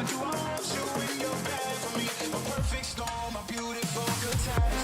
Why do I want you when you're bad for me? A perfect storm, a beautiful catastrophe.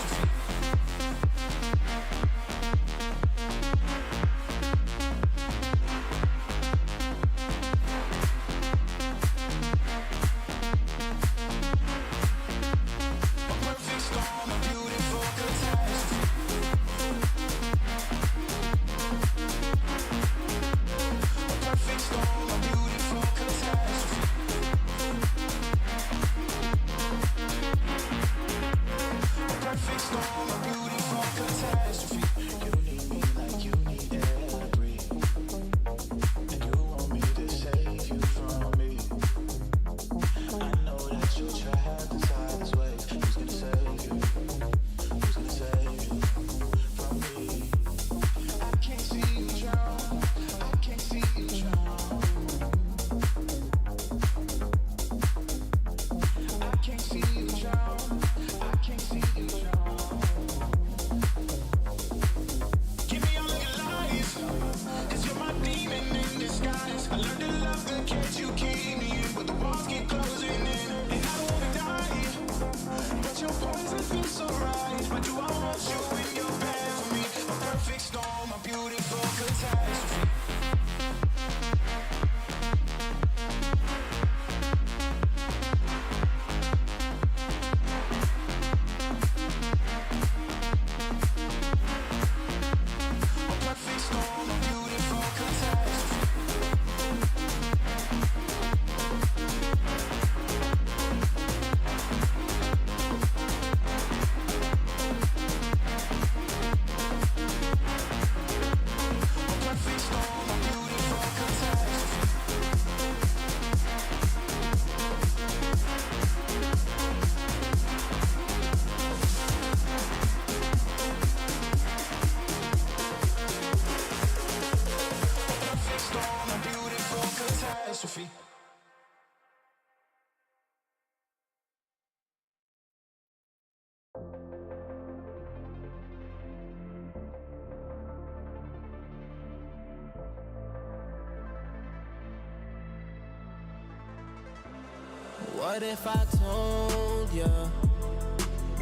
What if I told you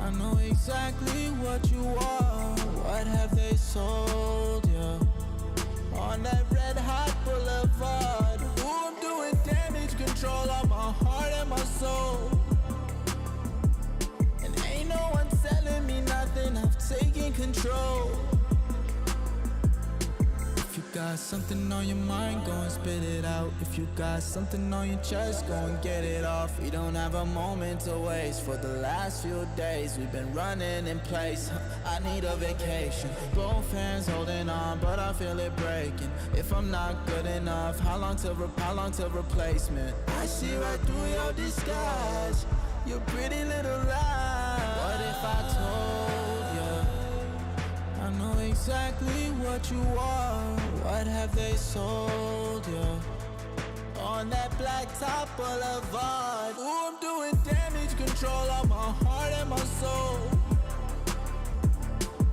I know exactly what you are? What have they sold you on that red hot boulevard? Ooh, I'm doing damage control on my heart and my soul, and ain't no one selling me nothing. I've taken control. If you got something on your mind, go and spit it out. If you got something on your chest, go and get it off. We don't have a moment to waste. For the last few days we've been running in place. I need a vacation. Both hands holding on, but I feel it breaking. If I'm not good enough, how long till replacement? I see right through your disguise, your pretty little lie. What if I told you I know exactly what you are? What have they sold you on that blacktop boulevard? Ooh, I'm doing damage control on my heart and my soul.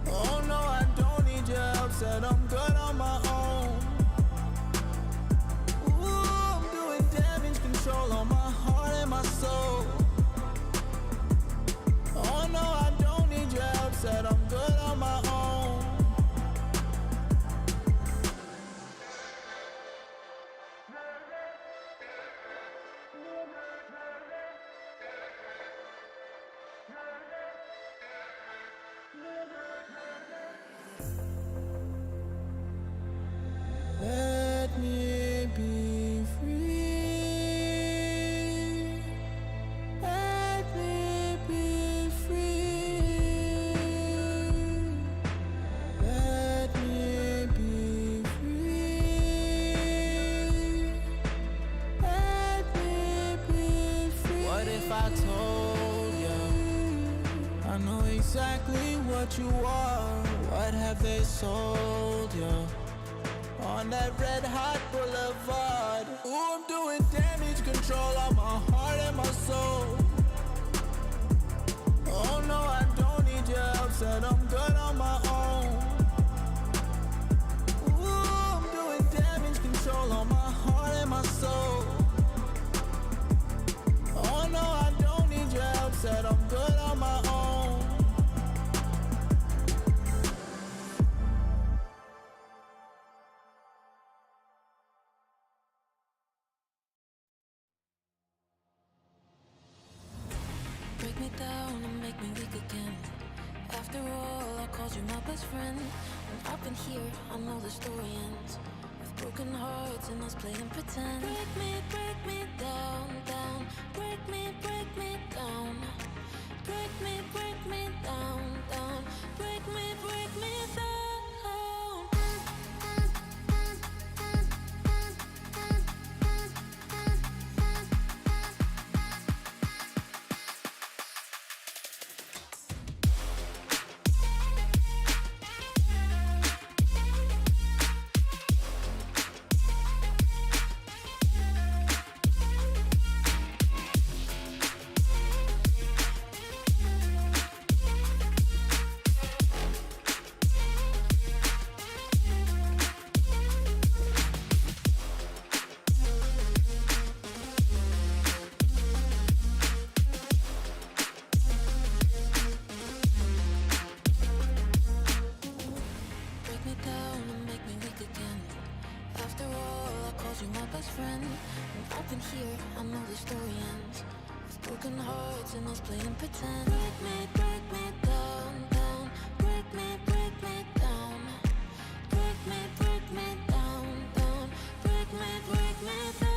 Oh no, I don't need your help, said I'm good on my own. Ooh, I'm doing damage control on my heart and my soul. Oh no, I don't need your help, said I'm good on my own. Let me be free. Let me be free. Let me be free. Let me be free. What if I told you I know exactly what you are? What have they sold you on that red hot boulevard? Ooh, I'm doing damage control on my heart and my soul. Oh no, I don't need your help, said I'm good on my own. Ooh, I'm doing damage control on my heart and my soul. make me weak again. After all, I called you my best friend. And I've been here, I know the story ends with broken hearts and us playing pretend. Break me down, down. Break me down. Break me down, down. Break me down. Break me down and make me weak again. After all, I called you my best friend. And I've been here, I know the story ends with broken hearts and us playing pretend. Break me down, down. Break me down. Break me down, down. Break me down.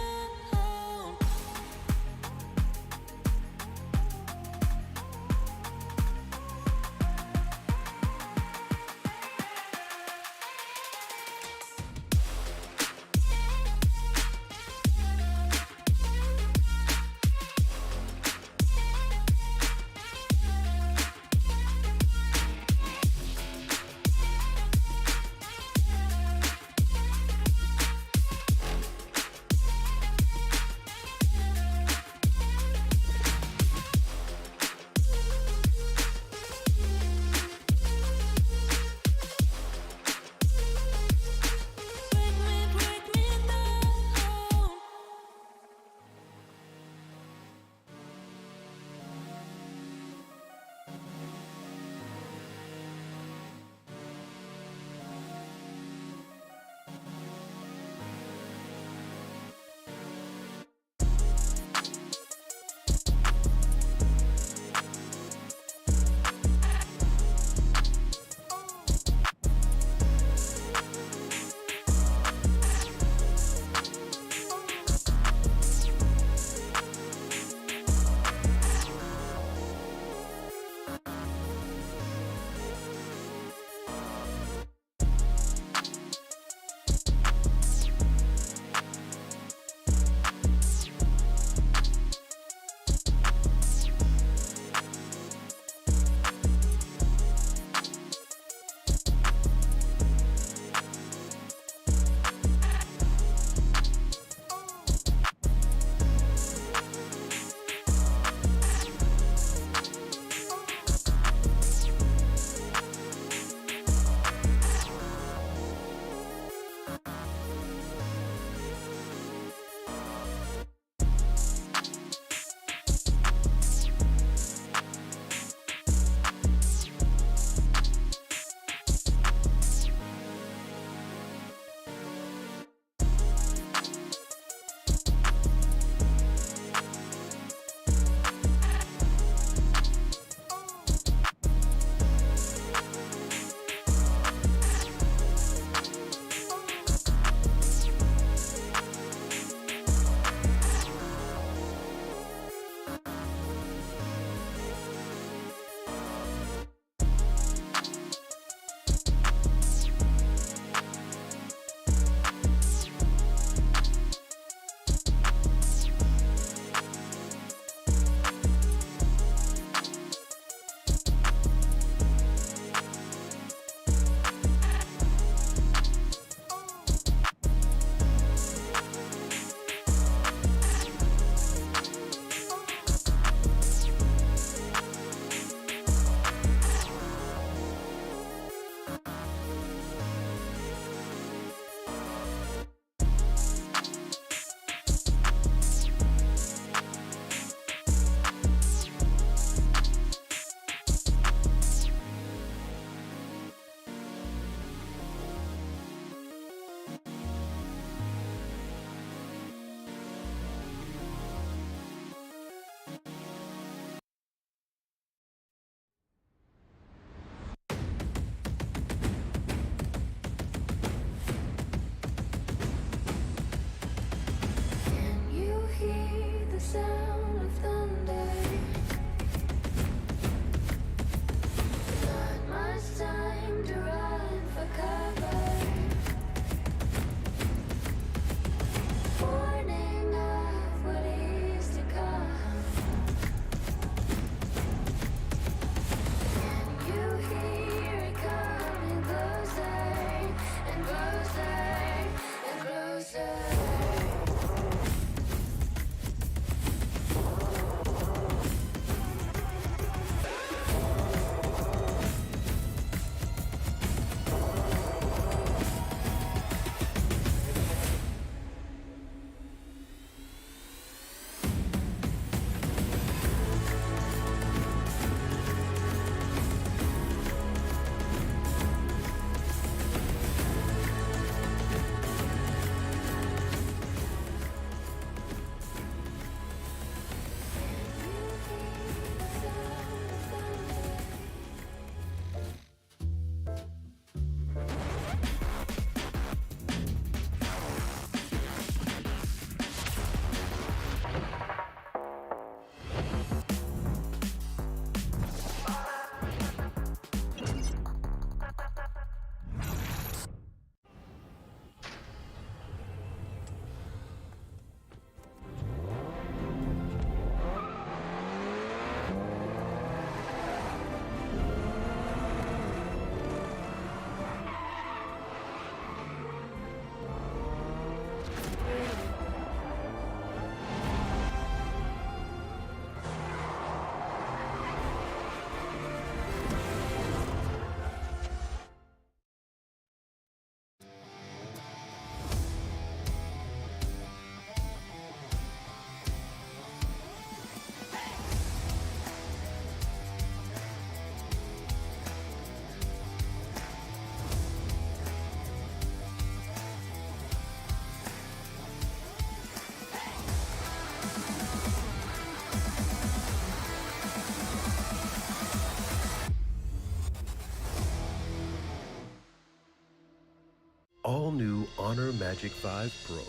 Honor Magic 5 Pro.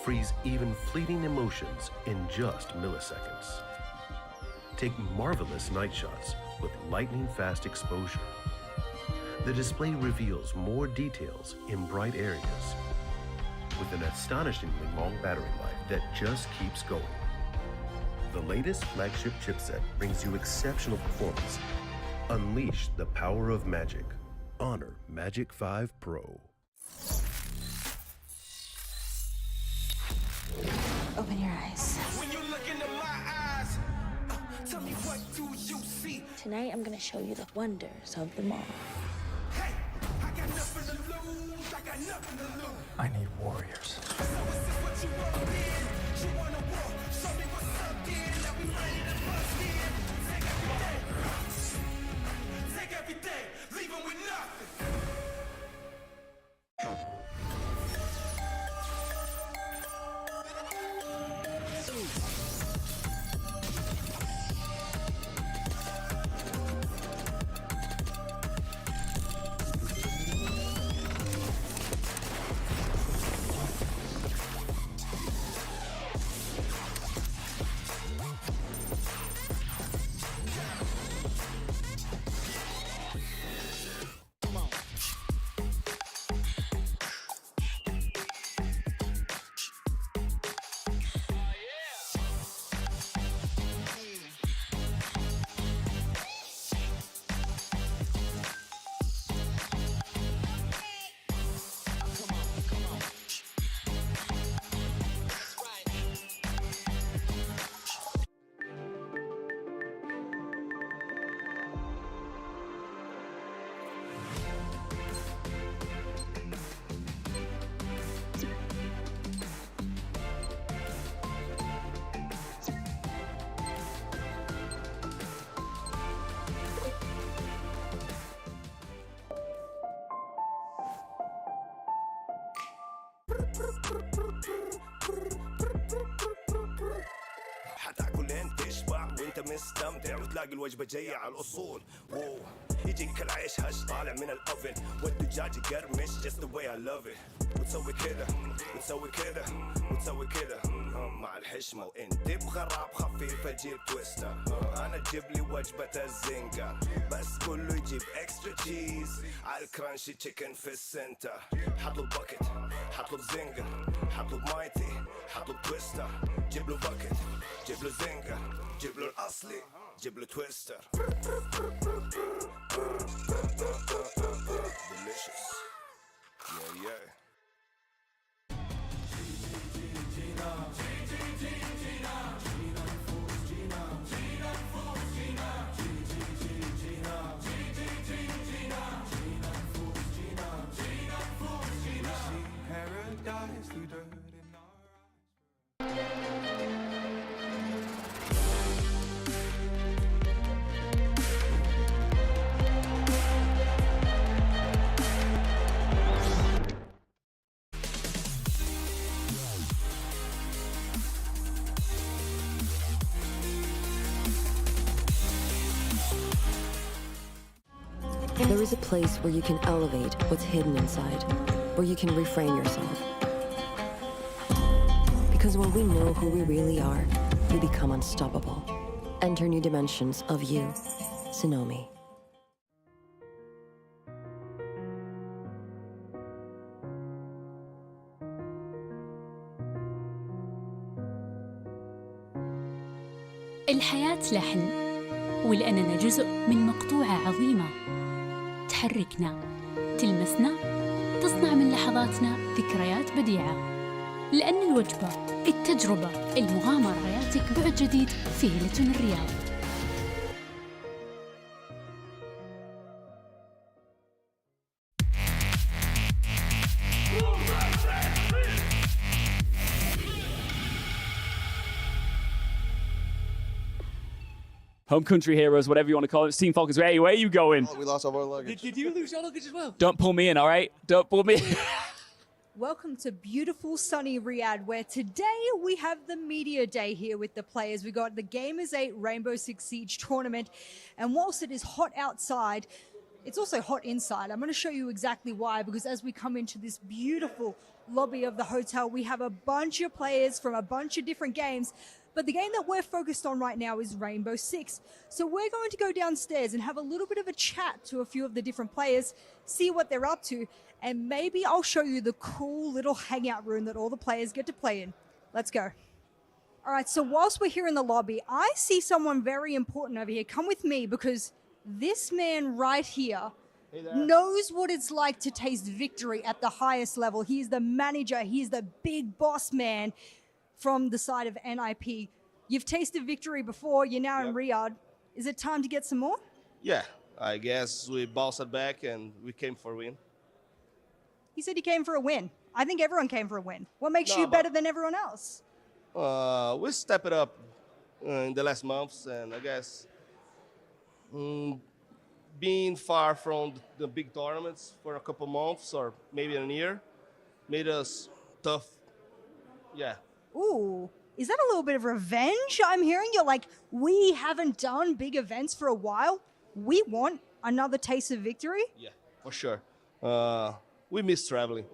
Freeze even fleeting emotions in just milliseconds. Take marvelous night shots with lightning-fast exposure. The display reveals more details in bright areas with an astonishingly long battery life that just keeps going. The latest flagship chipset brings you exceptional performance. Unleash the power of magic. Honor Magic 5 Pro. Open your eyes. When you look into my eyes, tell me what do you see? Tonight, I'm gonna show you the wonders of the mall. Hey, I got nothing to lose. I got nothing to lose. I need warriors. So is this what you want in? You wanna war? Show me what's up then. Now we ready to bust in. Take everything, leave 'em with nothing. حتاكل انت تشبع وانت مستمتع وتلاقي الوجبه جايه على الاصول. واو يجيك العيش هش طالع من الاوفن والدجاج يقرمش just the way I love it. وتسوي كذا وتسوي كذا وتسوي كذا مع الحشمه وانت بغراب خفيفه جيب تويستر. انا اجيب لي وجبه الزنجر بس كله يجيب اكسترا تشيز على الكرانشي تشيكن في السنتر. حطوا الباكت حطوا الزنجر حطوا مايتي حطوا تويستر. جيب له باكت جيب له زنجر جيب له الاصلي جيب له تويستر. delicious yeah yeah. Paradise through dirt and There is a place where you can elevate what's hidden inside, where you can reframe yourself. Because when we know who we really are, we become unstoppable. Enter new dimensions of you, Tsunomi. الحياة لحن، ولأننا جزء من مقطوعة عظيمة تحركنا، تلمسنا، تصنع من لحظاتنا ذكريات بديعة. لأن الوجبة، التجربة، المغامرة ياتيك بعد جديد في هيلتون الرياض. Home country heroes, whatever you want to call it. It's Team Falcons. Hey, where are you going? Oh, we lost all our luggage. Did you lose your luggage as well? Don't pull me in, all right? Don't pull me in. Welcome to beautiful sunny Riyadh, where today we have the media day here with the players. We got the Gamers8 Rainbow Six Siege tournament, and whilst it is hot outside, It's also hot inside. I'm going to show you exactly why, because as we come into this beautiful lobby of the hotel, we have a bunch of players from a bunch of different games. But the game that we're focused on right now is Rainbow Six. So we're going to go downstairs and have a little bit of a chat to a few of the different players, see what they're up to, and maybe I'll show you the cool little hangout room that all the players get to play in. Let's go. All right, so whilst we're here in the lobby, I see someone very important over here. Come with me, because this man right here knows what it's like to taste victory at the highest level. He's the manager. He's the big boss man from the side of NIP. You've tasted victory before. You're now in Riyadh. Is it time to get some more? Yeah, I guess we bounced back and we came for a win. He said he came for a win. I think everyone came for a win. What makes you better than everyone else? We stepped it up in the last months, and I guess being far from the big tournaments for a couple months or maybe a year made us tough. Yeah. Ooh, is that a little bit of revenge? I'm hearing you're like, we haven't done big events for a while. We want another taste of victory. Yeah, for sure. We miss traveling.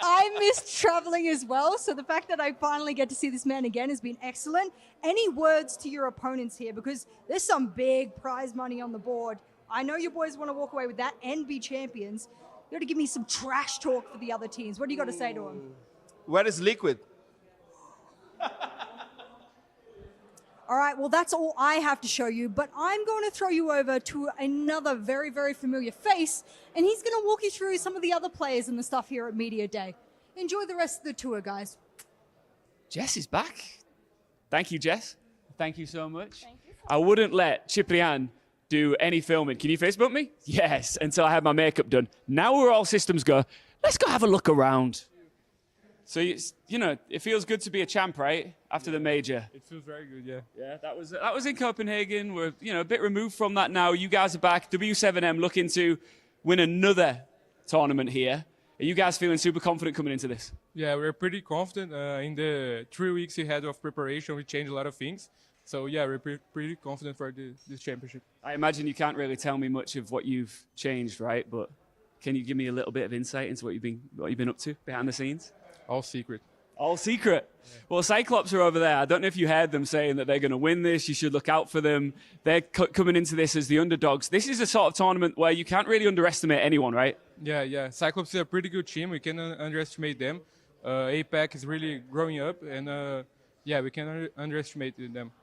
I missed traveling as well, so the fact that I finally get to see this man again has been excellent. Any words to your opponents here? Because there's some big prize money on the board. I know you boys want to walk away with that and be champions. You got to give me some trash talk for the other teams. What do you got to say to them? Where is Liquid? All right, well, that's all I have to show you, but I'm going to throw you over to another very, very familiar face, and he's going to walk you through some of the other players and the stuff here at Media Day. Enjoy the rest of the tour, guys. Jess is back. Thank you, Jess. Thank you so much. Thank you. I wouldn't let Ciprian do any filming. Can you Facebook me? Yes, until I had my makeup done. Now we're all systems go. Let's go have a look around. So, you know, it feels good to be a champ, right? After the major. It feels very good, yeah. Yeah, that was in Copenhagen. We're, you know, a bit removed from that now. You guys are back. W7M looking to win another tournament here. Are you guys feeling super confident coming into this? Yeah, we're pretty confident. In the 3 weeks ahead of preparation, we changed a lot of things. So, yeah, we're pretty confident for this championship. I imagine you can't really tell me much of what you've changed, right? But can you give me a little bit of insight into what you've been up to behind the scenes? All secret. All secret. Yeah. Well, Cyclops are over there. I don't know if you heard them saying that they're going to win this. You should look out for them. They're coming into this as the underdogs. This is a sort of tournament where you can't really underestimate anyone, right? Yeah. Cyclops is a pretty good team. We can underestimate them. APAC is really growing up, and yeah, we can underestimate them.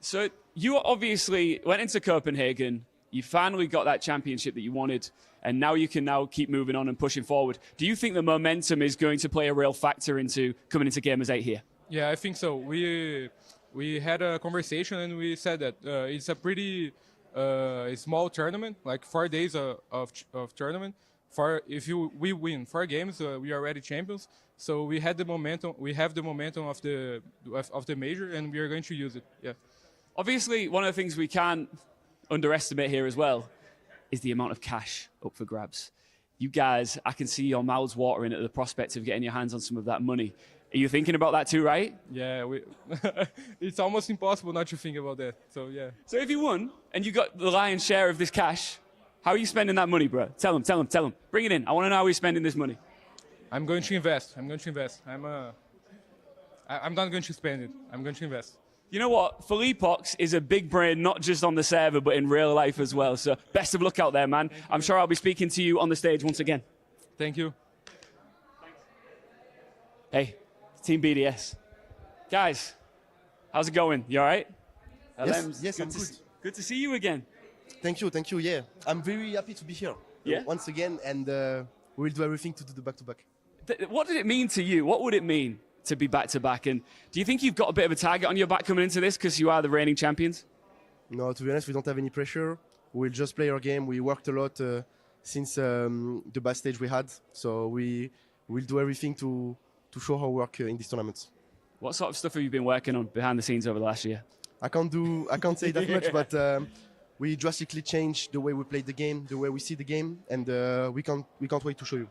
So you obviously went into Copenhagen. You finally got that championship that you wanted, and now you can keep moving on and pushing forward. Do you think the momentum is going to play a real factor into coming into Gamers8 here? Yeah, I think so. We had a conversation and we said that it's a pretty small tournament, like 4 days of tournament. If we win 4 games, we are already champions. So we had the momentum. We have the momentum of the major, and we are going to use it. Yeah. Obviously, one of the things we can't underestimate here as well is the amount of cash up for grabs. You guys, I can see your mouths watering at the prospect of getting your hands on some of that money. Are you thinking about that too, right? Yeah, it's almost impossible not to think about that. So, yeah. So if you won and you got the lion's share of this cash, how are you spending that money, bro? Tell them. Bring it in. I want to know how you're spending this money. I'm going to invest. I'm not going to spend it. I'm going to invest. You know what? Felipox is a big brain, not just on the server, but in real life as well. So best of luck out there, man. I'm sure I'll be speaking to you on the stage once again. Thank you. Hey, Team BDS. Guys, how's it going? You all right? Yes, I'm good. Good to see you again. Thank you. Yeah, I'm very happy to be here once again, and we'll do everything to do the back-to-back. What did it mean to you? What would it mean to be back-to-back? And do you think you've got a bit of a target on your back coming into this because you are the reigning champions? No, to be honest, we don't have any pressure. We'll just play our game. We worked a lot since the bad stage we had, so we'll do everything to show our work in these tournaments. What sort of stuff have you been working on behind the scenes over the last year? I can't say that much, but we drastically changed the way we played the game, the way we see the game, and we can't wait to show you.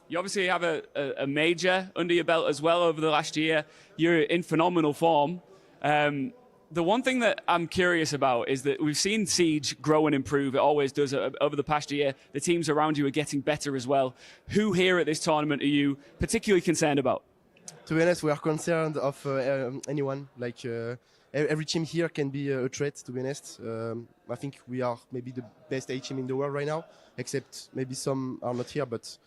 You obviously have a major under your belt as well over the last year. You're in phenomenal form. The one thing that I'm curious about is that we've seen Siege grow and improve. It always does over the past year. The teams around you are getting better as well. Who here at this tournament are you particularly concerned about? To be honest, we are concerned of anyone. Like every team here can be a threat. To be honest, I think we are maybe the best A team in the world right now, except maybe some are not here. But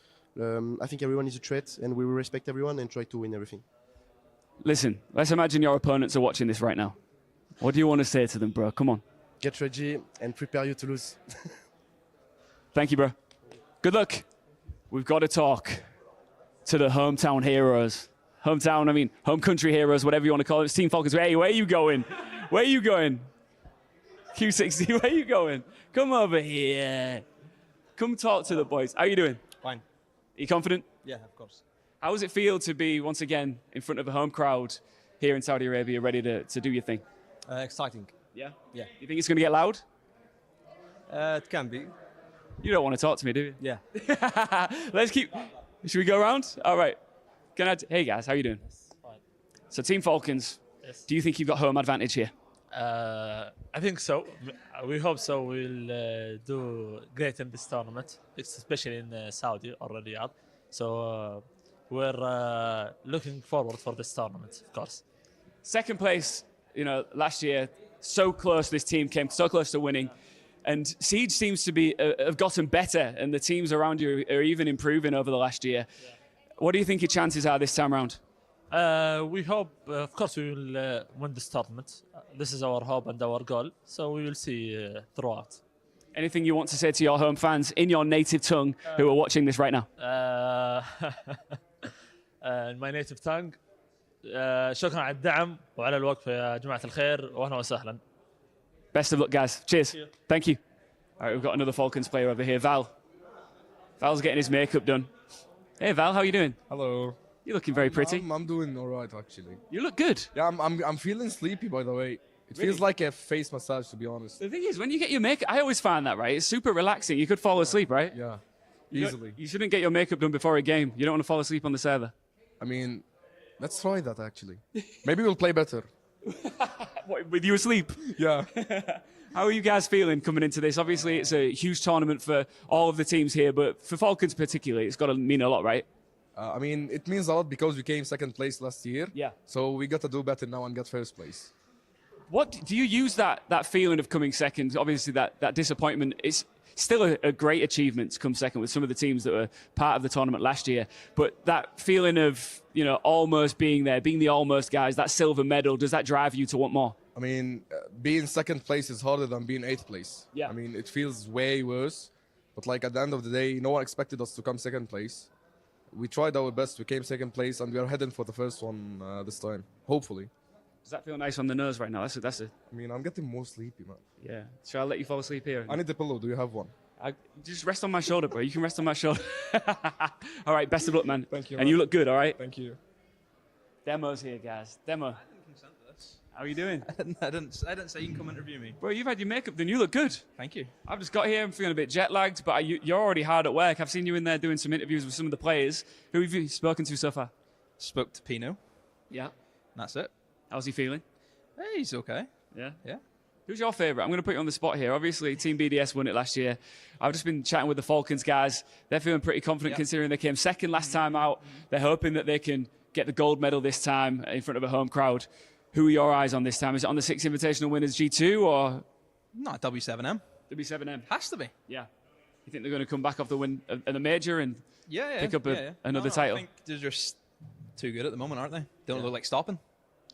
I think everyone is a threat, and we will respect everyone and try to win everything. Listen, let's imagine your opponents are watching this right now. What do you want to say to them, bro? Come on. Get ready and prepare you to lose. Thank you, bro. Good luck. We've got to talk to the hometown heroes. Hometown, I mean, home country heroes, whatever you want to call it. It's Team Falcons. Hey, where are you going? Where are you going? Q60, where are you going? Come over here. Come talk to the boys. How are you doing? Fine. Are you confident? Yeah, of course. How does it feel to be, once again, in front of a home crowd here in Saudi Arabia, ready to do your thing? Exciting. Yeah? Yeah. You think it's going to get loud? It can be. You don't want to talk to me, do you? Yeah. Let's keep... Should we go around? All right. Hey, guys, how are you doing? Fine. So, Team Falcons, Yes. do you think you've got home advantage here? I think so. We hope so. We'll do great in this tournament, especially in Saudi or Riyadh. So we're looking forward for this tournament, of course. Second place, last year, so close. This team came so close to winning, and Siege seems to be have gotten better, and the teams around you are even improving over the last year. Yeah. What do you think your chances are this time around? We hope, of course, we will win this tournament. This is our hope and our goal. So we will see throughout. Anything you want to say to your home fans in your native tongue who are watching this right now? In my native tongue. شكرا على الدعم وعلى الوقفة يا جماعة الخير وأهلا وسهلا. Best of luck, guys. Cheers. Thank you. All right, we've got another Falcons player over here, Val. Val's getting his makeup done. Hey, Val, how are you doing? Hello. You're looking very pretty. I'm doing all right, actually. You look good. Yeah, I'm feeling sleepy, by the way. It feels like a face massage, to be honest. The thing is, when you get your makeup, I always find that, right? It's super relaxing. You could fall asleep, right? Yeah, easily. You shouldn't get your makeup done before a game. You don't want to fall asleep on the server. I mean, let's try that, actually. Maybe we'll play better. What, with you asleep? Yeah. How are you guys feeling coming into this? Obviously, it's a huge tournament for all of the teams here, but for Falcons particularly, it's got to mean a lot, right? I mean, it means a lot because we came second place last year. Yeah. So we got to do better now and get first place. What do you use that feeling of coming second? Obviously, that disappointment is still a great achievement to come second with some of the teams that were part of the tournament last year. But that feeling of almost being there, being the almost guys, that silver medal, does that drive you to want more? I mean, being second place is harder than being eighth place. Yeah. I mean, it feels way worse. But like at the end of the day, no one expected us to come second place. We tried our best. We came second place, and we are heading for the first one this time. Hopefully. Does that feel nice on the nose right now? That's a. I mean, I'm getting more sleepy, man. Yeah. Shall I let you fall asleep here? I need a pillow. Do you have one? Just rest on my shoulder, bro. You can rest on my shoulder. All right. Best of luck, man. Thank you. And you look good. All right. Thank you. Demo's here, guys. Demo. I didn't consent to this. How are you doing? I didn't say you can come interview me. Bro, you've had your makeup done. You look good. Thank you. I've just got here. I'm feeling a bit jet lagged, but you're already hard at work. I've seen you in there doing some interviews with some of the players. Who have you spoken to so far? Spoke to Pino. Yeah. That's it. How's he feeling? Hey, he's okay. Yeah. Yeah. Who's your favourite? I'm going to put you on the spot here. Obviously, Team BDS won it last year. I've just been chatting with the Falcons guys. They're feeling pretty confident considering they came second last time out. They're hoping that they can get the gold medal this time in front of a home crowd. Who are your eyes on this time? Is it on the 6 Invitational winners G2 or? Not W7M. W7M. Has to be. Yeah. You think they're going to come back off the win of the major and pick up another title? I think they're just too good at the moment, aren't they? Don't look like stopping.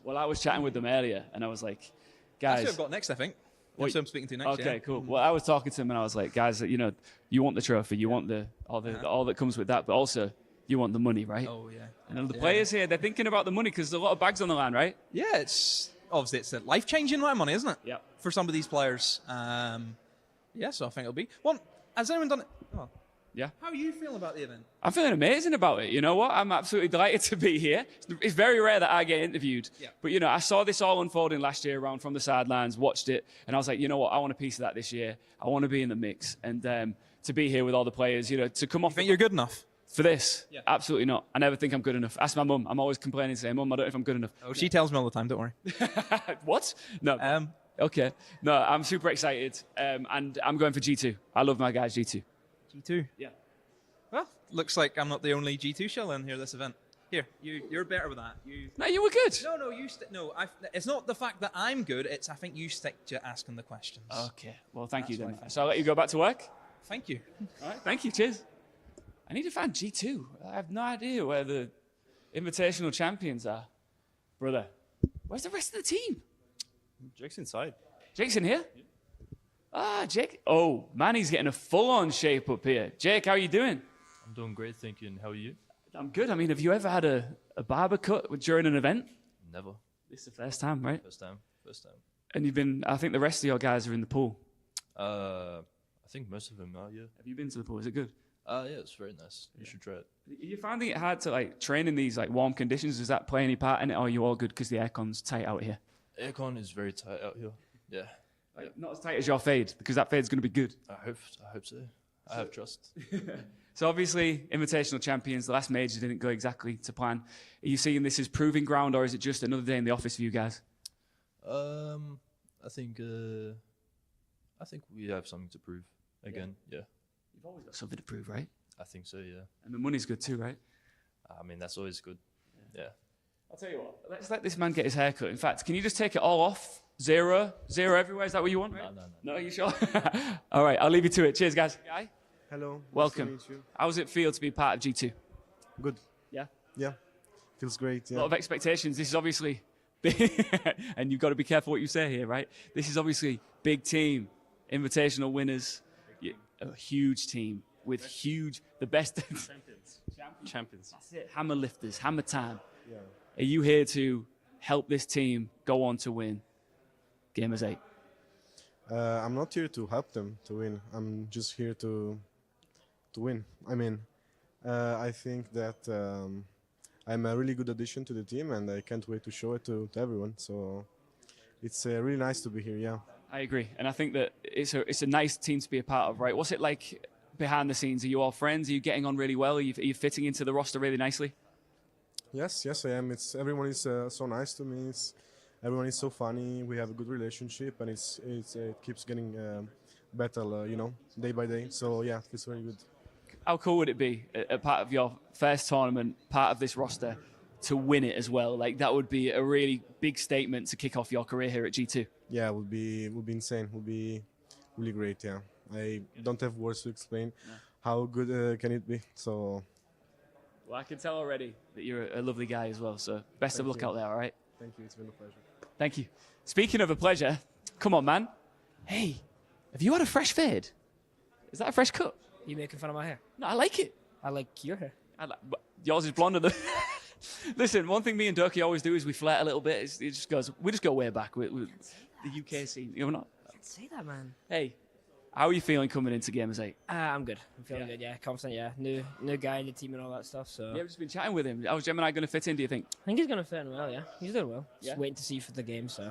Well, I was chatting with them earlier and I was like, guys. That's who I've got next, I think. That's who I'm speaking to next. Okay, cool. Well, I was talking to them and I was like, guys, you want the trophy, you want all that comes with that, but also you want the money, right? Oh, yeah. And the players here, they're thinking about the money because there's a lot of bags on the line, right? Yeah, it's a life-changing amount of money, isn't it? Yeah. For some of these players. Yeah, so I think it'll be. Well, has anyone done it? Oh. Yeah. How are you feeling about the event? I'm feeling amazing about it. You know what? I'm absolutely delighted to be here. It's very rare that I get interviewed. Yeah. But, I saw this all unfolding last year around from the sidelines, watched it, and I was like, you know what? I want a piece of that this year. I want to be in the mix. And to be here with all the players, to come off. You think you're good enough? For this? Yeah. Absolutely not. I never think I'm good enough. Ask my mum. I'm always complaining, saying, Mum, I don't know if I'm good enough. Oh, she tells me all the time. Don't worry. What? No. Okay. No, I'm super excited, and I'm going for G2. I love my guys G2. G2. Yeah. Well, looks like I'm not the only G2 shell in here this event. Here, you're better with that. No, you were good. No, you it's not the fact that I'm good. It's I think you stick to asking the questions. Okay. Well, thank you then. So I'll let you go back to work. Thank you. All right. Thank you. Cheers. I need to find G2. I have no idea where the invitational champions are. Brother, where's the rest of the team? Jake's inside. Jake's in here? Yeah. Ah, Jake. Oh, man, he's getting a full-on shape up here. Jake, how are you doing? I'm doing great, thank you. And how are you? I'm good. I mean, have you ever had a barber cut during an event? Never. This is the first time, right? First time. And I think the rest of your guys are in the pool. I think most of them are, yeah. Have you been to the pool? Is it good? Yeah, it's very nice. You should try it. Are you finding it hard to train in these warm conditions? Does that play any part in it, or are you all good because the aircon's tight out here? Aircon is very tight out here. Yeah. Not as tight as your fade, because that fade's going to be good. I hope so. I have trust. So obviously, invitational champions, the last major didn't go exactly to plan. Are you seeing this as proving ground, or is it just another day in the office for you guys? I think we have something to prove again. Yeah. You've always got something to prove, right? I think so, yeah. And the money's good too, right? I mean, that's always good. Yeah. I'll tell you what, let's let this man get his haircut. In fact, can you just take it all off? Zero everywhere, is that what you want? Right? No, are you sure? All right, I'll leave you to it. Cheers, guys. Guy? Hello. Welcome. Nice to meet you. How does it feel to be part of G2? Good. Yeah? Yeah. Feels great, yeah. A lot of expectations. This is obviously big, and you've got to be careful what you say here, right? This is obviously big team, invitational winners, a huge team with the best Champions. That's it. Hammer lifters, hammer time. Yeah. Are you here to help this team go on to win Gamers8? I'm not here to help them to win. I'm just here to win. I mean, I think that I'm a really good addition to the team, and I can't wait to show it to everyone. So it's really nice to be here. Yeah. I agree, and I think that it's a nice team to be a part of, right? What's it like behind the scenes? Are you all friends? Are you getting on really well? Are you fitting into the roster really nicely? Yes, I am. Everyone is so nice to me. Everyone is so funny. We have a good relationship, and it keeps getting better, day by day. So yeah, it's very good. How cool would it be, a part of your first tournament, part of this roster, to win it as well? Like, that would be a really big statement to kick off your career here at G2. Yeah, it would be insane. It would be really great. Yeah, I don't have words to explain how good can it be. So. Well, I can tell already that you're a lovely guy as well. So best of luck out there. All right. Thank you. It's been a pleasure. Thank you. Speaking of a pleasure, come on, man. Hey, have you had a fresh fade? Is that a fresh cut? You making fun of my hair? No, I like it. I like your hair. Yours is blonder than. Listen, one thing me and Durkee always do is we flirt a little bit. We just go way back with the UK scene. You're not. Can't say that, man. Hey, how are you feeling coming into Gamers8? I'm good. I'm feeling good. Yeah, confident. Yeah, new guy in the team and all that stuff. So yeah, I've just been chatting with him. How's Gemini going to fit in? Do you think? I think he's going to fit in well. Yeah, he's doing well. Yeah? Just waiting to see for the game. So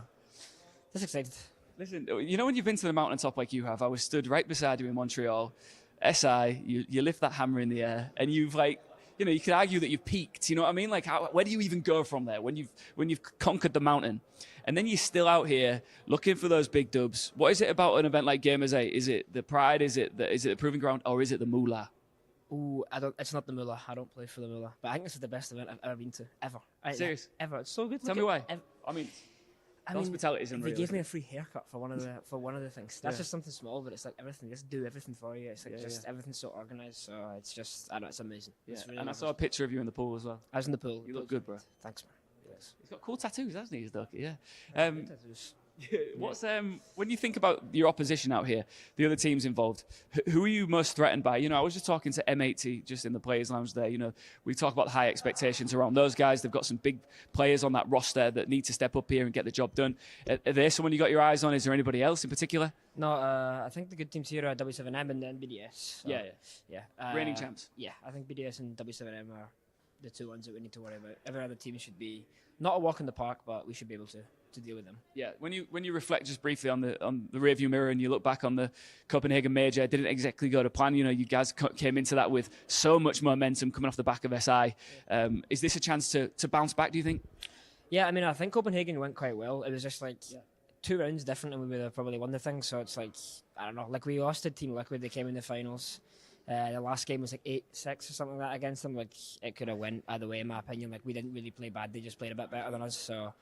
just excited. Listen, you know when you've been to the mountaintop like you have, I was stood right beside you in Montreal. SI, you lift that hammer in the air, and you've you could argue that you've peaked. You know what I mean? Like, where do you even go from there when you've conquered the mountain, and then you're still out here looking for those big dubs? What is it about an event like Gamers8? Is it the pride? Is it the proving ground, or is it the moolah? Ooh, it's not the moolah. I don't play for the moolah, but I think this is the best event I've ever been to ever. Serious? Ever. It's so good. Tell me why. The hospitality is unreal. They gave me a free haircut for one of the things. That's Yeah. just something small, but it's like everything. Just do everything for you. It's like everything's so organized. So it's just, I don't know, it's amazing. Yeah. It's really And I nice. saw a picture of you in the pool as well. I was in the pool. You look good, bro. Thanks, man. Yes. He's got cool tattoos, hasn't he, Durkee? Yeah. Tattoos. What's when you think about your opposition out here, the other teams involved, who are you most threatened by? I was just talking to M80 just in the players' lounge there. We talk about high expectations around those guys. They've got some big players on that roster that need to step up here and get the job done. Are there someone you got your eyes on? Is there anybody else in particular? No, I think the good teams here are W7M and then BDS. So, yeah. Reigning champs. Yeah, I think BDS and W7M are the two ones that we need to worry about. Every other team should be not a walk in the park, but we should be able to to deal with them. Yeah, when you reflect just briefly on the rearview mirror and you look back on the Copenhagen major, it didn't exactly go to plan. You know, you guys came into that with so much momentum coming off the back of SI. Is this a chance to bounce back, do you think? Yeah, I mean, I think Copenhagen went quite well. It was just like 2 rounds different and we would have probably won the thing. So it's like, I don't know, like we lost to Team Liquid, they came in the finals. The last game was like 8-6 or something like that against them. Like it could have went either way in my opinion. Like we didn't really play bad, they just played a bit better than us. So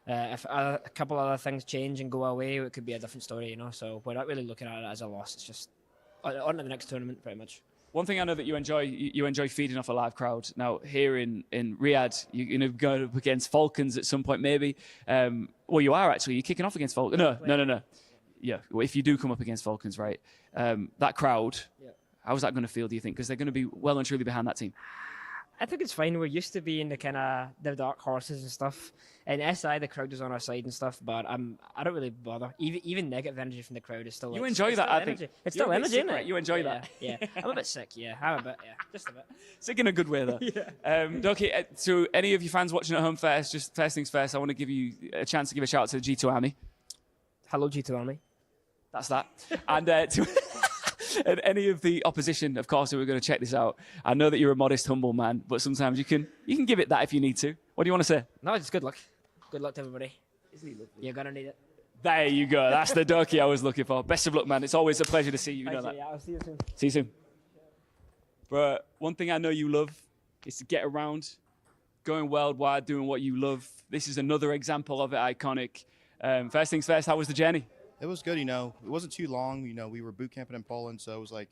if a couple other things change and go away, it could be a different story, you know. So we're not really looking at it as a loss. It's just on to the next tournament, pretty much. One thing I know that you enjoy feeding off a live crowd. Now here in Riyadh, you're going to go up against Falcons at some point, maybe. Well, you are actually. You're kicking off against Falcons. No. Yeah, well, if you do come up against Falcons, right? That crowd. Yeah. How's that going to feel, do you think? Because they're going to be well and truly behind that team. I think it's fine. We're used to being the dark horses and stuff. And SI, the crowd is on our side and stuff, but I don't really bother. Even negative energy from the crowd is still. You enjoy that, I think. It's still energy, isn't it? You enjoy that. Yeah, I'm a bit sick. Yeah, I'm a bit. Yeah, just a bit. Sick in a good way, though. Yeah. Okay, so any of you fans watching at home first, just first things first, I want to give you a chance to give a shout out to the G2 Army. Hello, G2 Army. That's that. And to. And any of the opposition, of course, who are going to check this out. I know that you're a modest, humble man, but sometimes you can give it that if you need to. What do you want to say? No, just good luck. Good luck to everybody. Isn't he lovely? You're gonna need it. There you go. That's the dokie I was looking for. Best of luck, man. It's always a pleasure to see you. You know that. Yeah, I'll see you soon. See you soon. But one thing I know you love is to get around, going worldwide, doing what you love. This is another example of it, iconic. First things first, how was the journey? It was good, you know. It wasn't too long. You know, we were boot camping in Poland, so it was like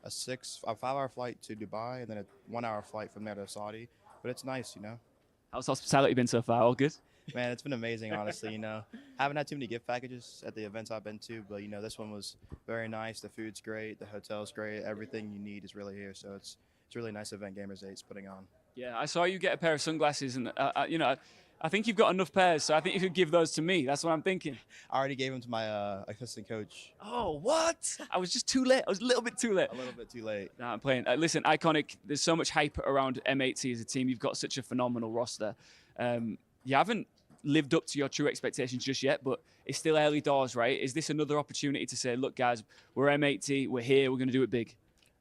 a 5-hour flight to Dubai and then a 1-hour flight from there to Saudi. But it's nice, you know. How's hospitality been so far? All good? Man, it's been amazing, honestly, you know. Haven't had too many gift packages at the events I've been to, but, you know, this one was very nice. The food's great. The hotel's great. Everything you need is really here. So it's a really nice event Gamers8's putting on. Yeah, I saw you get a pair of sunglasses, and, you know, I think you've got enough pairs, so I think you could give those to me. That's what I'm thinking. I already gave them to my assistant coach. Oh, what? I was just too late. I was a little bit too late. A little bit too late. No, I'm playing. Listen, iconic. There's so much hype around M8T as a team. You've got such a phenomenal roster. You haven't lived up to your true expectations just yet, but it's still early doors, right? Is this another opportunity to say, look, guys, we're M8T. We're here. We're going to do it big?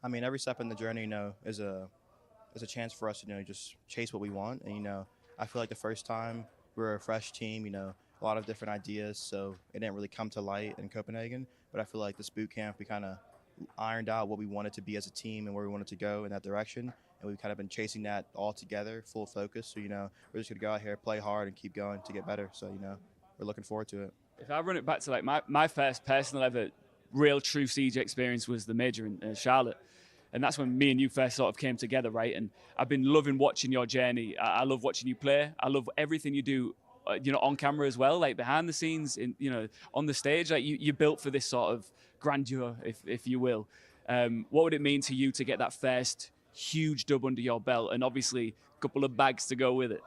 I mean, every step in the journey, you know, is a chance for us to, you know, just chase what we want. And, you know, I feel like the first time we were a fresh team, you know, a lot of different ideas, so it didn't really come to light in Copenhagen. But I feel like this boot camp, we kind of ironed out what we wanted to be as a team and where we wanted to go in that direction. And we've kind of been chasing that all together, full focus. So, you know, we're just going to go out here, play hard, and keep going to get better. So, you know, we're looking forward to it. If I run it back to, like, my first personal ever real true Siege experience was the major in Charlotte. And that's when me and you first sort of came together, right? And I've been loving watching your journey. I love watching you play. I love everything you do, you know, on camera as well, like behind the scenes, you know, on the stage. Like you're built for this sort of grandeur, if you will. What would it mean to you to get that first huge dub under your belt, and obviously a couple of bags to go with it?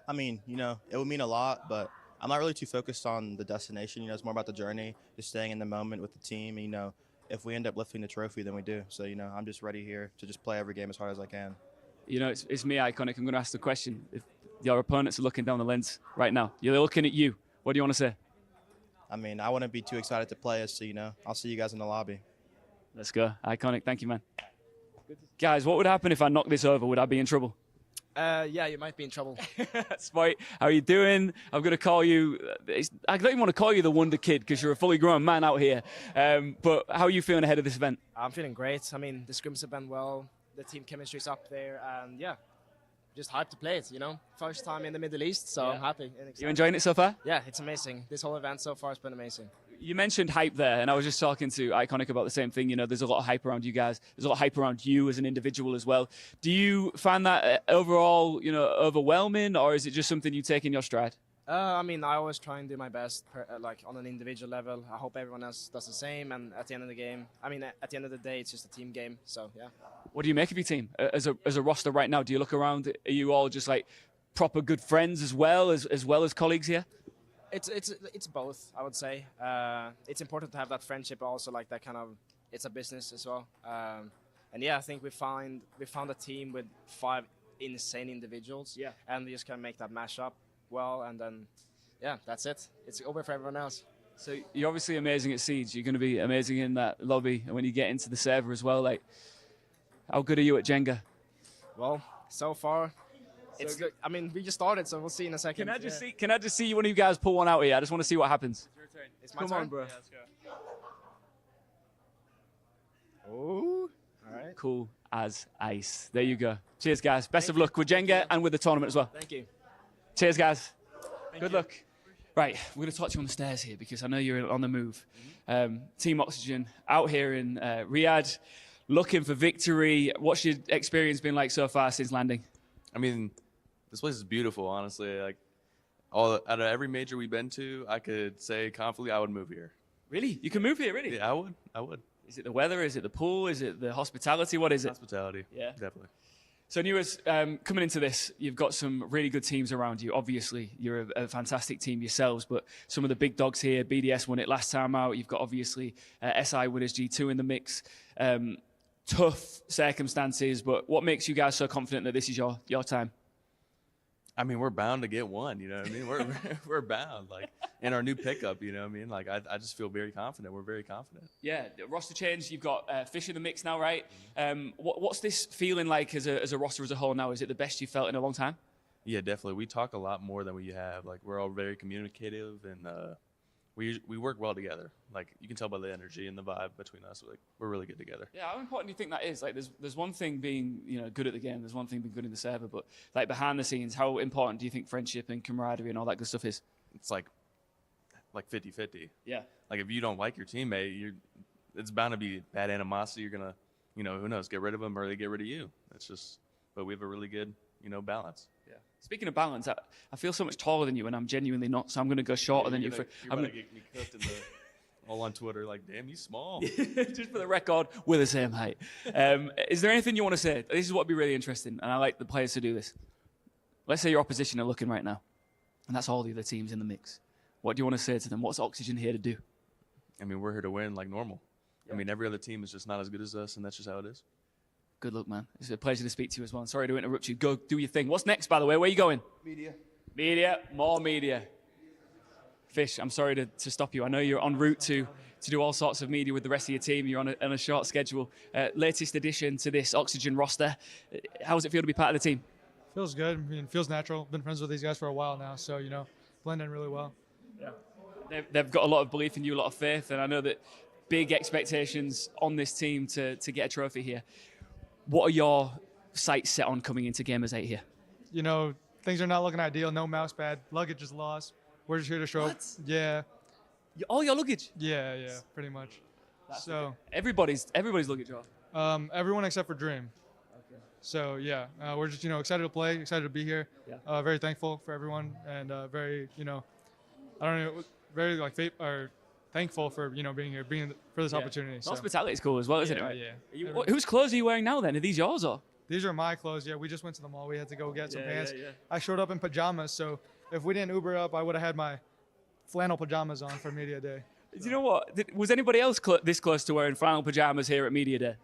I mean, you know, it would mean a lot, but I'm not really too focused on the destination. You know, it's more about the journey, just staying in the moment with the team. You know, if we end up lifting the trophy, then we do. So, you know, I'm just ready here to just play every game as hard as I can. You know, it's me, Iconic. I'm going to ask the question. If your opponents are looking down the lens right now, you're looking at you. What do you want to say? I mean, I wouldn't be too excited to play us, so, you know, I'll see you guys in the lobby. Let's go. Iconic. Thank you, man. Guys, what would happen if I knocked this over? Would I be in trouble? Yeah, you might be in trouble. Spite, how are you doing? I'm going to call you, I don't even want to call you the Wonder Kid because you're a fully grown man out here. But how are you feeling ahead of this event? I'm feeling great. I mean, the scrims have been well. The team chemistry's up there. And yeah, just hyped to play it, you know. First time in the Middle East, so I'm happy. You enjoying it so far? Yeah, it's amazing. This whole event so far has been amazing. You mentioned hype there, and I was just talking to Iconic about the same thing. You know, there's a lot of hype around you guys. There's a lot of hype around you as an individual as well. Do you find that overall, you know, overwhelming, or is it just something you take in your stride? I mean, I always try and do my best, like on an individual level. I hope everyone else does the same. And at the end of the game, I mean, at the end of the day, it's just a team game. So yeah. What do you make of your team as a roster right now? Do you look around? Are you all just like proper good friends as well as colleagues here? It's both, I would say. It's important to have that friendship, but also like that kind of, it's a business as well. And yeah, I think we found a team with 5 insane individuals. Yeah. And we just can make that mash up well, and then yeah, that's it. It's over for everyone else. So you're obviously amazing at Siege. You're going to be amazing in that lobby, and when you get into the server as well. Like, how good are you at Jenga? Well, so far, it's good. I mean, we just started, so we'll see in a second. Can I just see one of you guys pull one out here? I just want to see what happens. It's your turn. It's my Come turn? on, bro. Yeah, let's go. Oh, all right. Cool as ice. There you go. Cheers, guys. Best of luck with Jenga and with the tournament as well. Thank you. Cheers, guys. Good luck. Right, we're going to talk to you on the stairs here because I know you're on the move. Team Oxygen out here in Riyadh, looking for victory. What's your experience been like so far since landing? I mean, this place is beautiful, honestly. Like, out of every major we've been to, I could say confidently I would move here. Really? You can move here, really? Yeah, I would. Is it the weather? Is it the pool? Is it the hospitality? What is it? Hospitality. Yeah. Definitely. So, Newers, coming into this, you've got some really good teams around you. Obviously, you're a fantastic team yourselves, but some of the big dogs here, BDS won it last time out. You've got, obviously, SI winners G2 in the mix. Tough circumstances, but what makes you guys so confident that this is your time? I mean, we're bound to get one, you know what I mean? We're bound, like, in our new pickup, you know what I mean? Like, I just feel very confident. We're very confident. Yeah, roster change. You've got Fish in the mix now, right? What's this feeling like as a roster as a whole now? Is it the best you've felt in a long time? Yeah, definitely. We talk a lot more than we have. Like, we're all very communicative, and we work well together. Like, you can tell by the energy and the vibe between us. Like, we're really good together. Yeah, how important do you think that is? Like, there's one thing being, good at the game. There's one thing being good in the server, but like behind the scenes, how important do you think friendship and camaraderie and all that good stuff is? It's like 50-50. Yeah. Like, if you don't like your teammate, it's bound to be bad animosity. You're gonna, who knows, get rid of them or they get rid of you. It's just, but we have a really good, balance. Yeah. Speaking of balance, I feel so much taller than you, and I'm genuinely not. So I'm going to go shorter than you. You're gonna get me cooked in the, all on Twitter. Like, damn, he's small. Just for the record, we're the same height. Is there anything you want to say? This is what would be really interesting, and I like the players to do this. Let's say your opposition are looking right now, and that's all the other teams in the mix. What do you want to say to them? What's Oxygen here to do? I mean, we're here to win like normal. Yeah. I mean, every other team is just not as good as us, and that's just how it is. Good luck, man. It's a pleasure to speak to you as well. Sorry to interrupt you. Go do your thing. What's next, by the way? Where are you going? Media. Media. More media. Fish, I'm sorry to stop you. I know you're en route to do all sorts of media with the rest of your team. You're on a short schedule. Latest addition to this Oxygen roster. How does it feel to be part of the team? Feels good. I mean, feels natural. Been friends with these guys for a while now, so, blend in really well. Yeah. They've got a lot of belief in you, a lot of faith, and I know that big expectations on this team to get a trophy here. What are your sights set on coming into Gamers8 here? Things are not looking ideal. No mouse pad. Luggage is lost. We're just here to show up. Yeah. All your luggage? Yeah, pretty much. So everybody's luggage off? Everyone except for Dream. Okay. So yeah, we're just excited to play, excited to be here. Yeah. Very thankful for everyone, and very very thankful for being here, for this opportunity. So. Hospitality is cool as well, isn't it? Right? Yeah. Whose clothes are you wearing now then? Are these yours or? These are my clothes. Yeah, we just went to the mall. We had to go get some pants. Yeah. I showed up in pajamas, so if we didn't Uber up, I would have had my flannel pajamas on for Media Day. Do you know what? Was anybody else this close to wearing flannel pajamas here at Media Day?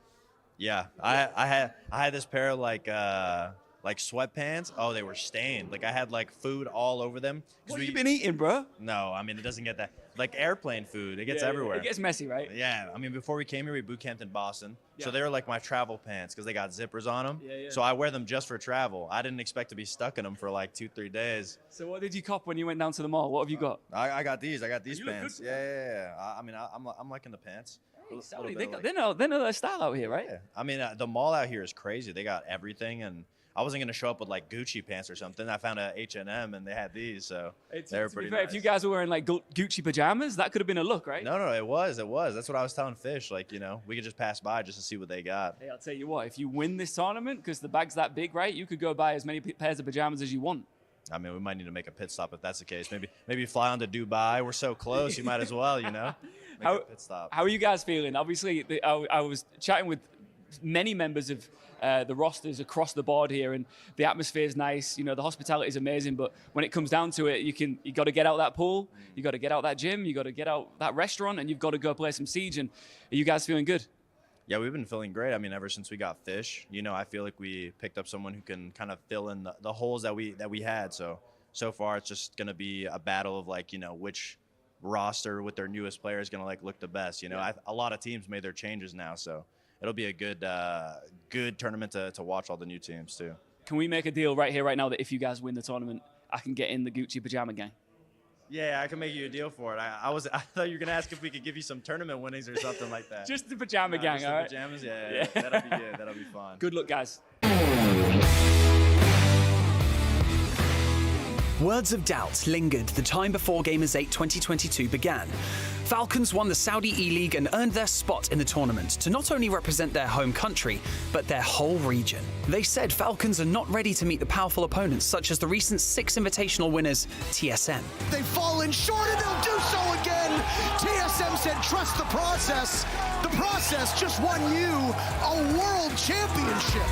Yeah, I had this pair of like sweatpants. Oh, they were stained. Like I had like food all over them. What have you been eating, bro? No, I mean it doesn't get that. Like airplane food, it gets everywhere. It gets messy, right? Yeah, I mean before we came here, we boot camped in Boston, Yeah. so they were like my travel pants because they got zippers on them. Yeah. So I wear them just for travel. I didn't expect to be stuck in them for like 2-3 days. So what did you cop when you went down to the mall? What have you got? I got these. I got these You look pants. good. Yeah. I mean I'm liking the pants. Saudi, they know their style out here, right? Yeah. I mean, the mall out here is crazy. They got everything, and I wasn't gonna show up with like Gucci pants or something. I found a H&M, and they had these, so they were pretty nice. If you guys were wearing like Gucci pajamas, that could have been a look, right? No, it was. That's what I was telling Fish. Like, we could just pass by just to see what they got. Hey, I'll tell you what. If you win this tournament, because the bag's that big, right? You could go buy as many pairs of pajamas as you want. I mean, we might need to make a pit stop if that's the case. Maybe fly on to Dubai. We're so close. You might as well, Make a pit stop. How are you guys feeling? Obviously, I was chatting with many members of the rosters across the board here, and the atmosphere is nice. The hospitality is amazing, but when it comes down to it, you got to get out that pool, you got to get out that gym, you got to get out that restaurant, and you've got to go play some Siege. And are you guys feeling good? Yeah, we've been feeling great. I mean, ever since we got Fish, I feel like we picked up someone who can kind of fill in the holes that we had. So so far it's just going to be a battle of like, you know, which roster with their newest player is going to like look the best. You know, a lot of teams made their changes now, so it'll be a good tournament to watch all the new teams too. Can we make a deal right here, right now, that if you guys win the tournament, I can get in the Gucci pajama gang? Yeah, I can make you a deal for it. I thought you were gonna ask if we could give you some tournament winnings or something like that. Just the pajama gang, just all the right? Pajamas, yeah, that'll be good. That'll be fun. Good luck, guys. Words of doubt lingered the time before Gamers8 2022 began. Falcons won the Saudi E-League and earned their spot in the tournament to not only represent their home country, but their whole region. They said Falcons are not ready to meet the powerful opponents such as the recent 6 invitational winners, TSM. They've fallen short and they'll do so again. TSM said trust the process. The process just won you a world championship.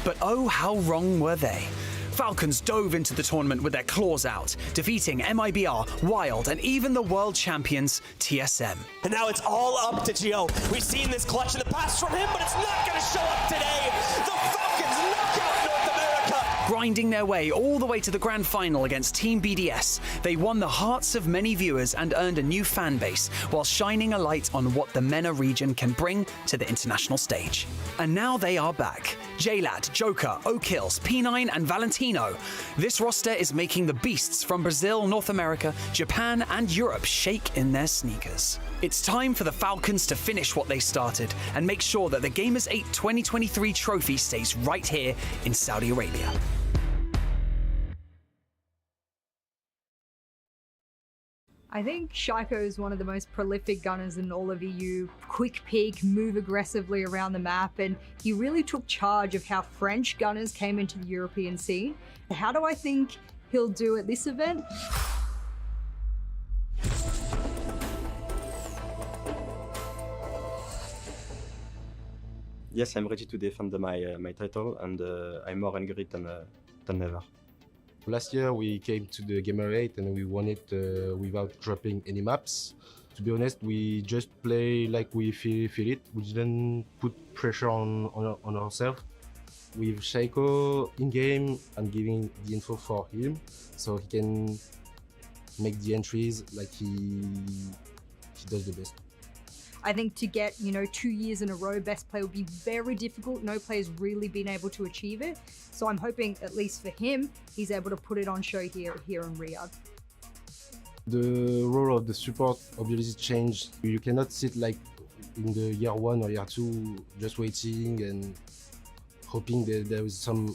But oh, how wrong were they? Falcons dove into the tournament with their claws out, defeating MIBR, Wild, and even the world champions, TSM. And now it's all up to Gio. We've seen this clutch in the past from him, but it's not going to show up today. The Falcons knock out North America. Grinding their way all the way to the grand final against Team BDS, they won the hearts of many viewers and earned a new fan base, while shining a light on what the MENA region can bring to the international stage. And now they are back. J-Lad, Joker, O'Kills, P9 and Valentino. This roster is making the beasts from Brazil, North America, Japan and Europe shake in their sneakers. It's time for the Falcons to finish what they started and make sure that the Gamers8 2023 trophy stays right here in Saudi Arabia. I think Shaiko is one of the most prolific gunners in all of EU. Quick peek, move aggressively around the map, and he really took charge of how French gunners came into the European scene. How do I think he'll do at this event? Yes, I'm ready to defend my title, and I'm more angry than ever. Last year we came to the Gamer8 and we won it without dropping any maps. To be honest, we just play like we feel it. We didn't put pressure on ourselves. With Shaiko in-game, I'm giving the info for him so he can make the entries like he does the best. I think to get, 2 years in a row best play would be very difficult. No player's really been able to achieve it. So I'm hoping, at least for him, he's able to put it on show here in Riyadh. The role of the support obviously changed. You cannot sit like in the year 1 or year 2 just waiting and hoping that there is some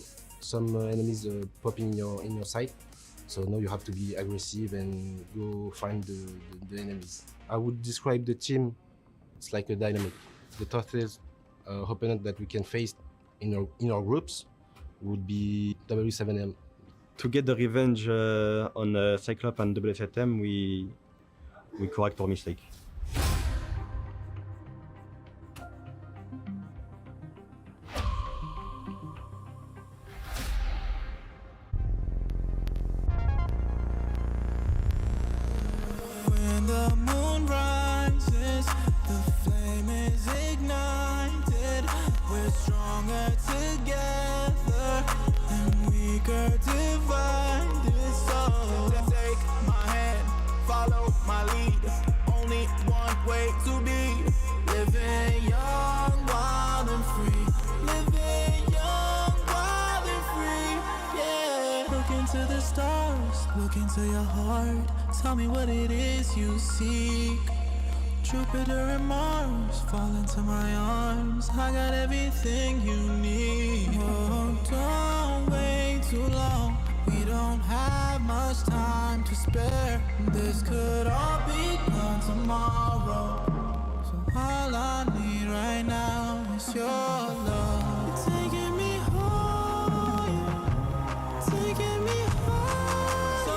enemies popping in your sight. So now you have to be aggressive and go find the enemies. I would describe the team. It's like a dynamic. The toughest opponent that we can face in our groups would be W7M. To get the revenge on Cyclops and WFM, we correct our mistake. When the moon rises, the flame is ignited. We're stronger together and weaker divided. So take my hand, follow my lead. Only one way to be living young, wild and free. Living young, wild and free. Yeah. Look into the stars, look into your heart. Tell me what it is you seek. Jupiter and Mars fall into my arms. I got everything you need. Oh, don't wait too long. We don't have much time to spare. This could all be gone tomorrow. So all I need right now is your love. Taking me home, taking me home. So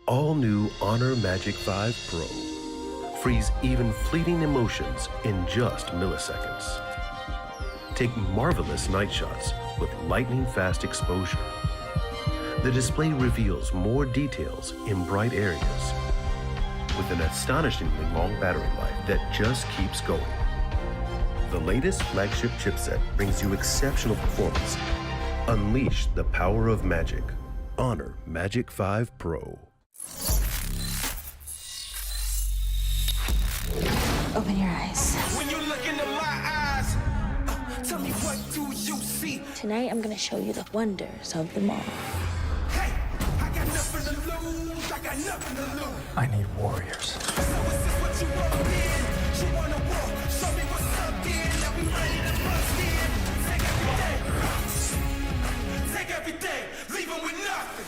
All new Honor Magic 5 Pro. Freeze even fleeting emotions in just milliseconds. Take marvelous night shots with lightning-fast exposure. The display reveals more details in bright areas with an astonishingly long battery life that just keeps going. The latest flagship chipset brings you exceptional performance. Unleash the power of magic. Honor Magic 5 Pro. Open your eyes. When you look into my eyes, tell me what do you see? Tonight, I'm gonna show you the wonders of the mall. Hey, I got nothing to lose. I got nothing to lose. I need warriors. So is this what you want in? You wanna walk? Show me what's up then. Now we ready to bust in. Take everything, leave 'em with nothing.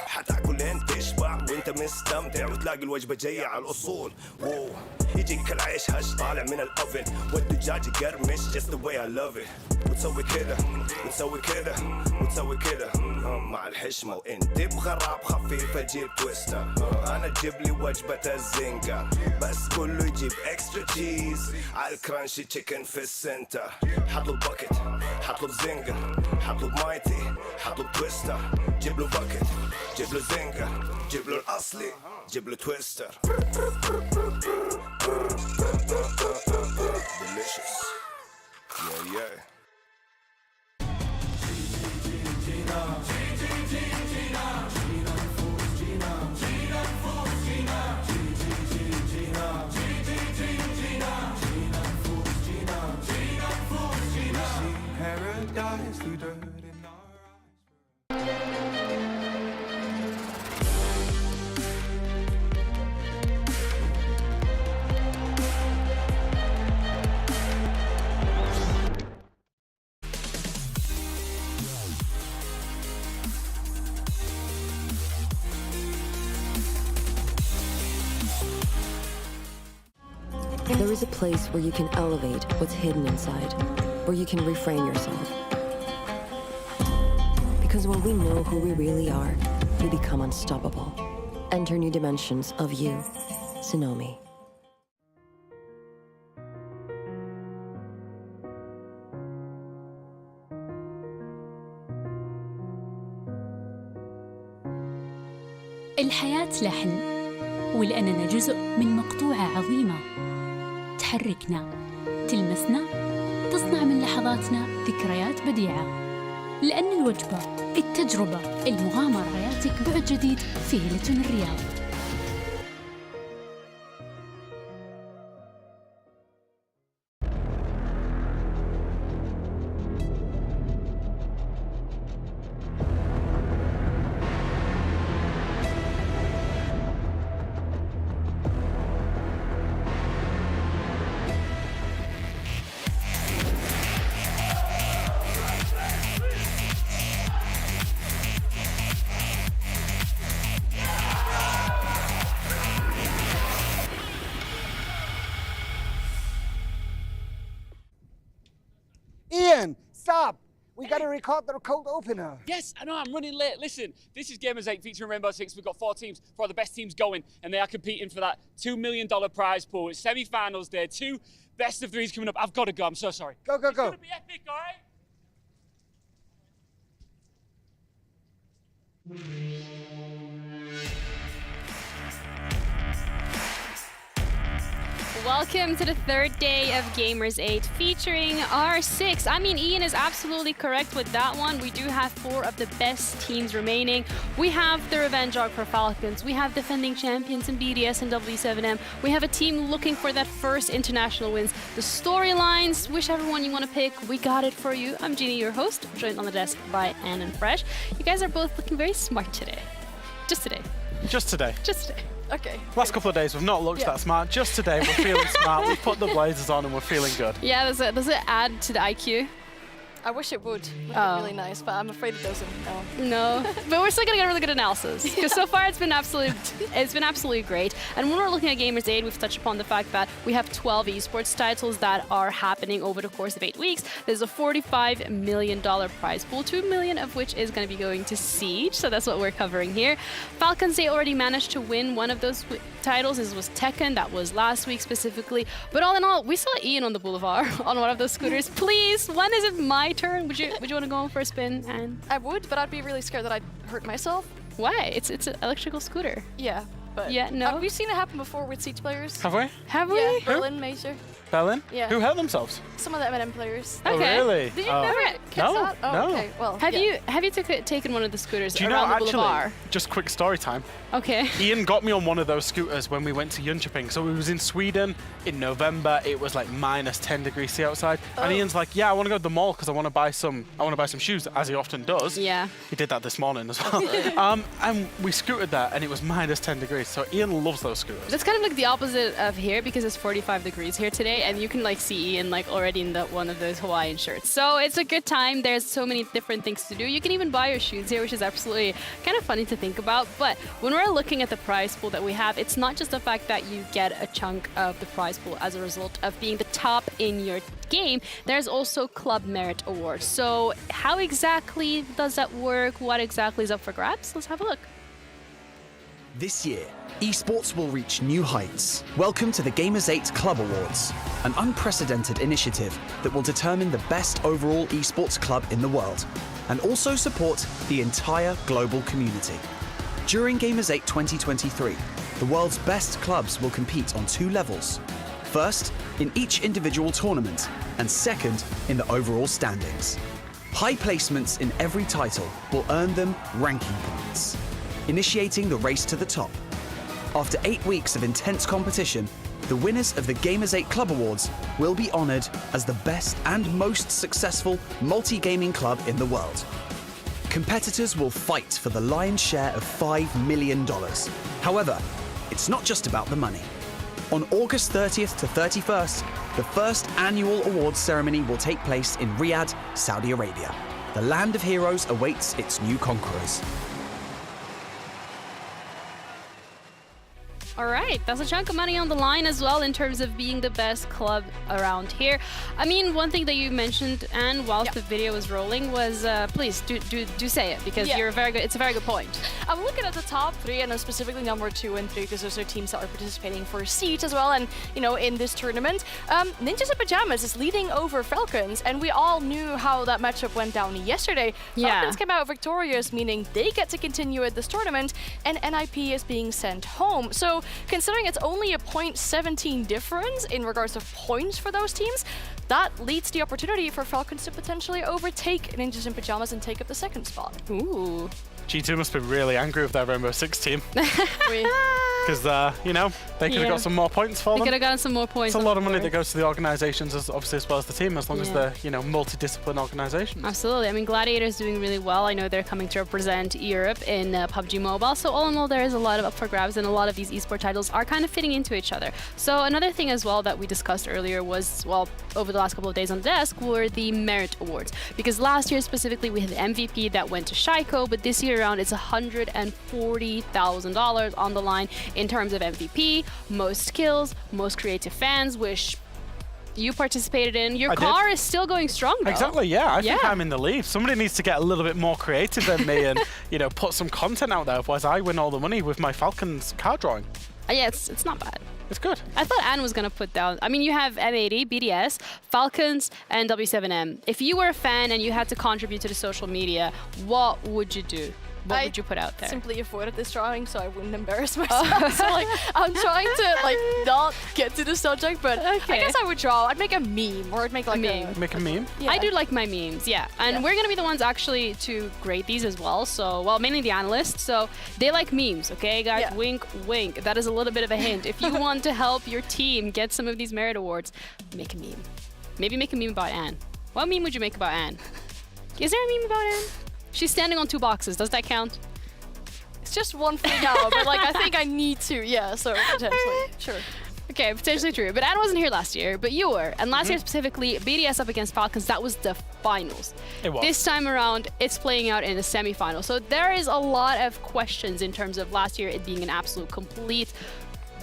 حتاكل انت تشبع وانت مستمتع وتلاقي الوجبه جايه على الاصول. واو يجيك العيش هش طالع من الاوفن والدجاج يقرمش just the way I love it. وتسوي كده وتسوي كده وتسوي كده مع الحشمه وانت بغراب خفيفه جيب تويستر. انا تجيب لي وجبه الزنجر بس كله يجيب اكسترا تشيز على الكرانشي تشيكن في السنتر. حطلب باكيت حطلب زنجر حطلب مايتي حطلب تويستر. جيب له باكيت جيب له زنجر جيب له الاصلي جيب له تويستر. delicious yeah Paradise through dirt. There is a place where you can elevate what's hidden inside, where you can reframe yourself. Because when we know who we really are, we become unstoppable. Enter new dimensions of you, Tsunomi. الحياة لحن، ولأننا جزء من مقطوعة عظيمة تحركنا، تلمسنا، تصنع من لحظاتنا ذكريات بديعة. لأن الوجبة، التجربة، المغامرة، حياتك بعد جديد في هيلتون الرياض. stop. We got to record the cold opener. Yes, I know, I'm running late. Listen, this is Gamers8 featuring Rainbow Six. We've got 4 teams, 4 of the best teams going, and they are competing for that $2 million prize pool. It's semi-finals day, 2 best of 3s coming up. I've got to go, I'm so sorry. Go, go, It's go. gonna be epic, all right? Welcome to the 3rd day of Gamers8 featuring our 6. I mean, Ian is absolutely correct with that one. We do have 4 of the best teams remaining. We have the Revenge Arc for Falcons. We have defending champions in BDS and W7M. We have a team looking for that first international wins. The storylines, whichever one you want to pick, we got it for you. I'm Jeannie, your host, joined on the desk by Anne and Fresh. You guys are both looking very smart today. Just today. Just today. Just today. Okay. Last couple of days we've not looked that smart. Just today we're feeling smart. We've put the blazers on and we're feeling good. Yeah, does it add to the IQ? I wish it would. It would be really nice, but I'm afraid it doesn't. No, but we're still gonna get a really good analysis because so far it's been absolutely great. And when we're looking at Gamers8, we've touched upon the fact that we have 12 esports titles that are happening over the course of 8 weeks. There's a $45 million prize pool, $2 million of which is going to be going to Siege. So that's what we're covering here. Falcons, they already managed to win one of those titles. This was Tekken. That was last week specifically. But all in all, we saw Ian on the boulevard on one of those scooters. Please, when is it my turn? Would you want to go for a spin? And I would, but I'd be really scared that I'd hurt myself. Why? It's an electrical scooter. Yeah, but yeah, no. We've seen it happen before with Siege players. Have we? Have we? Yeah, Berlin Major. Berlin? Yeah. Who hurt themselves? Some of the M&M players. Oh, really? Did you Oh. never catch No, that? Oh, no. okay. Well, have you taken one of the scooters Do you know, around the actually, boulevard? just quick story time. Okay. Ian got me on one of those scooters when we went to Jönköping. So we was in Sweden in November. It was like minus 10 degrees C outside. And Ian's like, yeah, I want to go to the mall because I want to buy some shoes, as he often does. Yeah. He did that this morning as well. And we scooted there and it was minus 10 degrees. So Ian loves those scooters. That's kind of like the opposite of here because it's 45 degrees here today, and you can like see Ian like already in one of those Hawaiian shirts. So it's a good time. There's so many different things to do. You can even buy your shoes here, which is absolutely kind of funny to think about. But when we're looking at the prize pool that we have, it's not just the fact that you get a chunk of the prize pool as a result of being the top in your game. There's also Club Merit Awards. So how exactly does that work? What exactly is up for grabs? Let's have a look. This year, esports will reach new heights. Welcome to the Gamers8 Club Awards, an unprecedented initiative that will determine the best overall esports club in the world, and also support the entire global community. During Gamers8 2023, the world's best clubs will compete on 2 levels. First, in each individual tournament, and second, in the overall standings. High placements in every title will earn them ranking points, initiating the race to the top. After 8 weeks of intense competition, the winners of the Gamers8 Club Awards will be honored as the best and most successful multi-gaming club in the world. Competitors will fight for the lion's share of $5 million. However, it's not just about the money. On August 30th to 31st, the first annual awards ceremony will take place in Riyadh, Saudi Arabia. The land of heroes awaits its new conquerors. All right, that's a chunk of money on the line as well in terms of being the best club around here. I mean, one thing that you mentioned, and whilst the video was rolling, was please do say it because you're very good. It's a very good point. I'm looking at the top 3 and then specifically number 2 and 3 because those are teams that are participating for Siege as well. And in this tournament, Ninjas in Pajamas is leading over Falcons, and we all knew how that matchup went down yesterday. Falcons came out victorious, meaning they get to continue at this tournament, and NIP is being sent home. So considering it's only a 0.17 difference in regards to points for those teams, that leads the opportunity for Falcons to potentially overtake Ninjas in Pajamas and take up the 2nd spot. Ooh. G2 must be really angry with their Rainbow Six team. Because, they could have got some more points for them. They could have gotten some more points. It's a lot of money that goes to the organisations, obviously, as well as the team, as long as they're, multidiscipline organisations. Absolutely. I mean, Gladiator's doing really well. I know they're coming to represent Europe in PUBG Mobile. So all in all, there is a lot of up for grabs, and a lot of these esports titles are kind of fitting into each other. So another thing as well that we discussed earlier was, over the last couple of days on the desk, were the Merit Awards. Because last year specifically, we had the MVP that went to Shaiko, but this year around, it's $140,000 on the line in terms of MVP, most kills, most creative fans, which you participated in. Your car is still going strong, though. Exactly, yeah. I think I'm in the lead. Somebody needs to get a little bit more creative than me and, you know, put some content out there. Otherwise, I win all the money with my Falcons car drawing. Yeah, it's not bad. It's good. I thought Anne was going to put down... I mean, you have M80, BDS, Falcons, and W7M. If you were a fan and you had to contribute to the social media, what would you do? What would you put out there? Simply avoided this drawing so I wouldn't embarrass myself. So like I'm trying to like not get to the subject, but I guess I would draw. I'd make a meme or I'd make like a Make a meme? Yeah. I do like my memes, yeah. And we're gonna be the ones actually to grade these as well. So, well, mainly the analysts. So they like memes, okay, guys? Yeah. Wink, wink. That is a little bit of a hint. If you want to help your team get some of these merit awards, make a meme. Maybe make a meme about Anne. What meme would you make about Anne? Is there a meme about Anne? She's standing on 2 boxes. Does that count? It's just one thing now, but like I think I need to, yeah, so potentially, sure. Okay, potentially true. But Anne wasn't here last year, but you were. And last year specifically, BDS up against Falcons, that was the finals. It was. This time around, it's playing out in the semifinal. So there is a lot of questions in terms of last year it being an absolute complete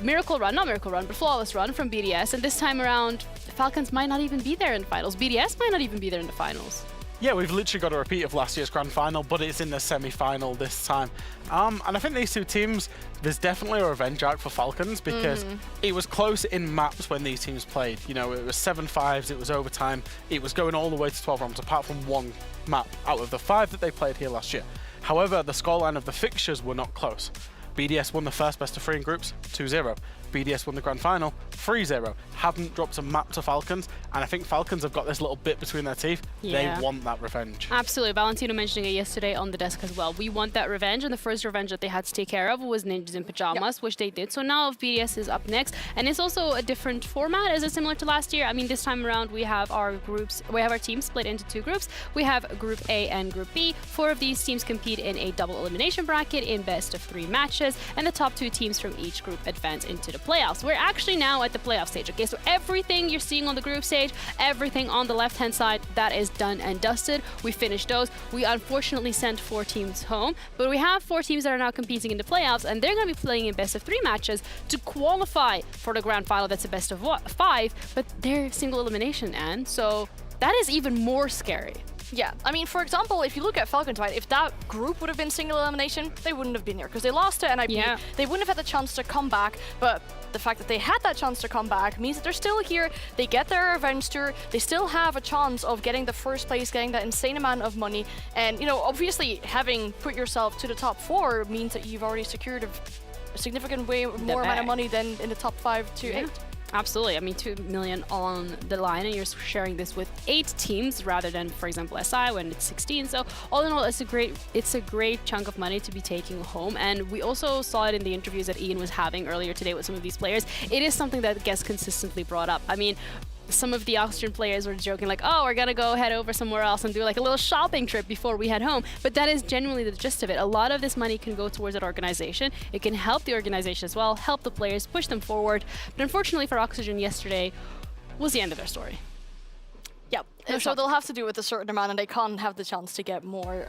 miracle run, not miracle run, but flawless run from BDS. And this time around, Falcons might not even be there in the finals. BDS might not even be there in the finals. Yeah, we've literally got a repeat of last year's grand final, but it's in the semi-final this time. And I think these two teams, there's definitely a revenge arc for Falcons because it was close in maps when these teams played. You know, it was 7-5s, it was overtime, it was going all the way to 12 rounds, apart from one map out of the 5 that they played here last year. However, the scoreline of the fixtures were not close. BDS won the first best of 3 in groups, 2-0. BDS won the grand final, 3-0. Haven't dropped a map to Falcons, and I think Falcons have got this little bit between their teeth. Yeah. They want that revenge. Absolutely. Valentino mentioning it yesterday on the desk as well. We want that revenge, and the first revenge that they had to take care of was Ninjas in Pajamas, which they did. So now BDS is up next, and it's also a different format. Is it similar to last year? I mean, this time around we have our groups, we have our teams split into 2 groups. We have Group A and Group B. 4 of these teams compete in a double elimination bracket in best of 3 matches, and the top 2 teams from each group advance into the playoffs. We're actually now at the playoff stage, okay? So everything you're seeing on the group stage, everything on the left-hand side, that is done and dusted. We finished those. We unfortunately sent 4 teams home, but we have 4 teams that are now competing in the playoffs, and they're going to be playing in best of 3 matches to qualify for the grand final that's a best of 5, but they're single elimination, and so that is even more scary. Yeah, I mean, for example, if you look at Falcons, right, if that group would have been single elimination, they wouldn't have been here because they lost to NIP. Yeah. They wouldn't have had the chance to come back, but the fact that they had that chance to come back means that they're still here. They get their revenge tour. They still have a chance of getting the first place, getting that insane amount of money. And, you know, obviously having put yourself to the top 4 means that you've already secured a significant way more amount of money than in the top 5 to 8. Absolutely. I mean, 2 million on the line, and you're sharing this with 8 teams rather than, for example, SI when it's 16. So all in all, it's a great chunk of money to be taking home. And we also saw it in the interviews that Ian was having earlier today with some of these players. It is something that gets consistently brought up. I mean, some of the Austrian players were joking like, oh, we're gonna go head over somewhere else and do like a little shopping trip before we head home. But that is genuinely the gist of it. A lot of this money can go towards that organization. It can help the organization as well, help the players, push them forward. But unfortunately for Oxygen, yesterday was the end of their story. Yep. So they'll have to do with a certain amount, and they can't have the chance to get more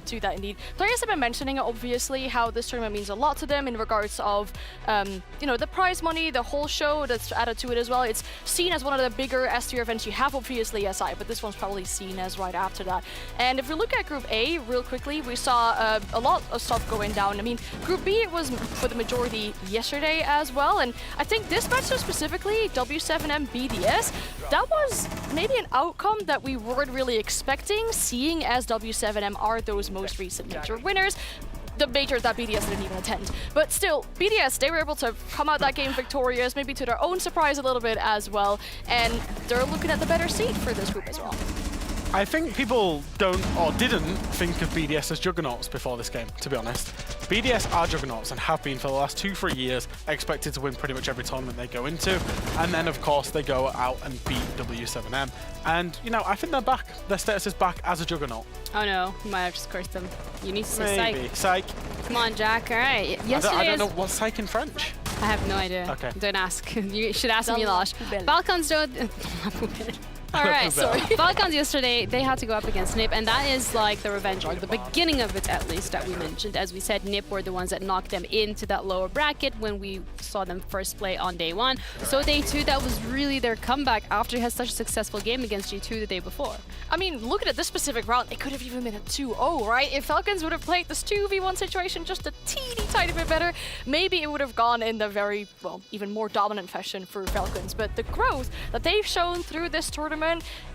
to that indeed. Players have been mentioning, obviously, how this tournament means a lot to them in regards of, you know, the prize money, the whole show that's added to it as well. It's seen as one of the bigger S-tier events. You have, obviously, SI, but this one's probably seen as right after that. And if we look at Group A real quickly, we saw a lot of stuff going down. I mean, Group B was for the majority yesterday as well, and I think this matchup specifically, W7M BDS, that was maybe an outcome that we weren't really expecting, seeing as W7M are those most recent major winners. The majors that BDS didn't even attend. But still, BDS, they were able to come out that game victorious, maybe to their own surprise a little bit as well, and they're looking at the better seed for this group as well. I think people don't or didn't think of BDS as juggernauts before this game, to be honest. BDS are juggernauts and have been for the last 2-3 years, expected to win pretty much every tournament they go into. And then, of course, they go out and beat W7M. And, you know, I think they're back. Their status is back as a juggernaut. Oh no, you might have just cursed them. You need to say psych. Maybe. Psych. Come on, Jack. All right. I don't know what's psych in French. I have no idea. Okay. Don't ask. You should ask me, Milosh. Falcons don't... All right, so Falcons yesterday, they had to go up against NIP, and that is like the revenge arc, the beginning of it at least, that we mentioned. As we said, NIP were the ones that knocked them into that lower bracket when we saw them first play on day one. So day two, that was really their comeback after they had such a successful game against G2 the day before. I mean, looking at this specific round, it could have even been a 2-0, right? If Falcons would have played this 2v1 situation just a teeny tiny bit better, maybe it would have gone in the very, well, even more dominant fashion for Falcons. But the growth that they've shown through this tournament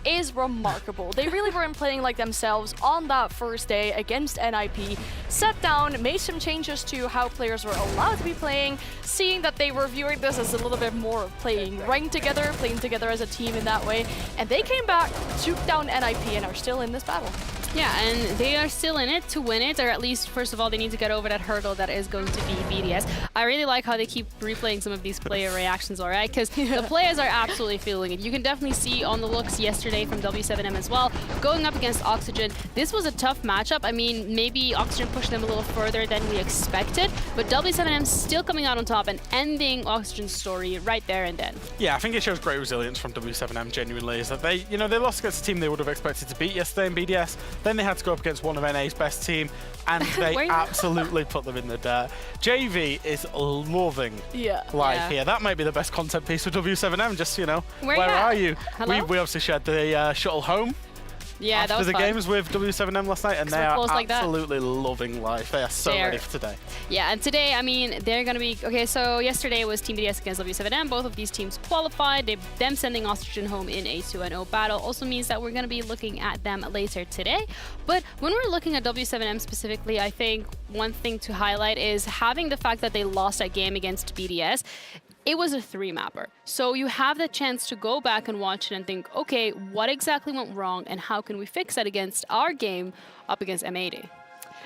is remarkable. They really weren't playing like themselves on that first day against NIP. Sat down, made some changes to how players were allowed to be playing, seeing that they were viewing this as a little bit more of playing ranked together, playing together as a team in that way. And they came back, took down NIP, and are still in this battle. Yeah, and they are still in it to win it, or at least, first of all, they need to get over that hurdle that is going to be BDS. I really like how they keep replaying some of these player reactions, all right? Because the players are absolutely feeling it. You can definitely see on the looks yesterday from W7M as well, going up against Oxygen. This was a tough matchup. I mean, maybe Oxygen pushed them a little further than we expected, but W7M still coming out on top and ending Oxygen's story right there and then. Yeah, I think it shows great resilience from W7M, genuinely, is that they, you know, they lost against a team they would have expected to beat yesterday in BDS. Then they had to go up against one of NA's best team, and they absolutely put them in the dirt. JV is loving life here. That might be the best content piece for W7M, just, you know, where are you? We obviously shared the shuttle home. Yeah, that was after the fun. games with W7M last night, and they are like absolutely loving life. They are so ready for today. Yeah, and today, I mean, they're going to be... Okay, so yesterday was Team BDS against W7M. Both of these teams qualified. Them sending Oxygen home in a 2-0 battle also means that we're going to be looking at them later today. But when we're looking at W7M specifically, I think one thing to highlight is having the fact that they lost that game against BDS. It was a 3-mapper. So you have the chance to go back and watch it and think, okay, what exactly went wrong and how can we fix that against our game up against M80?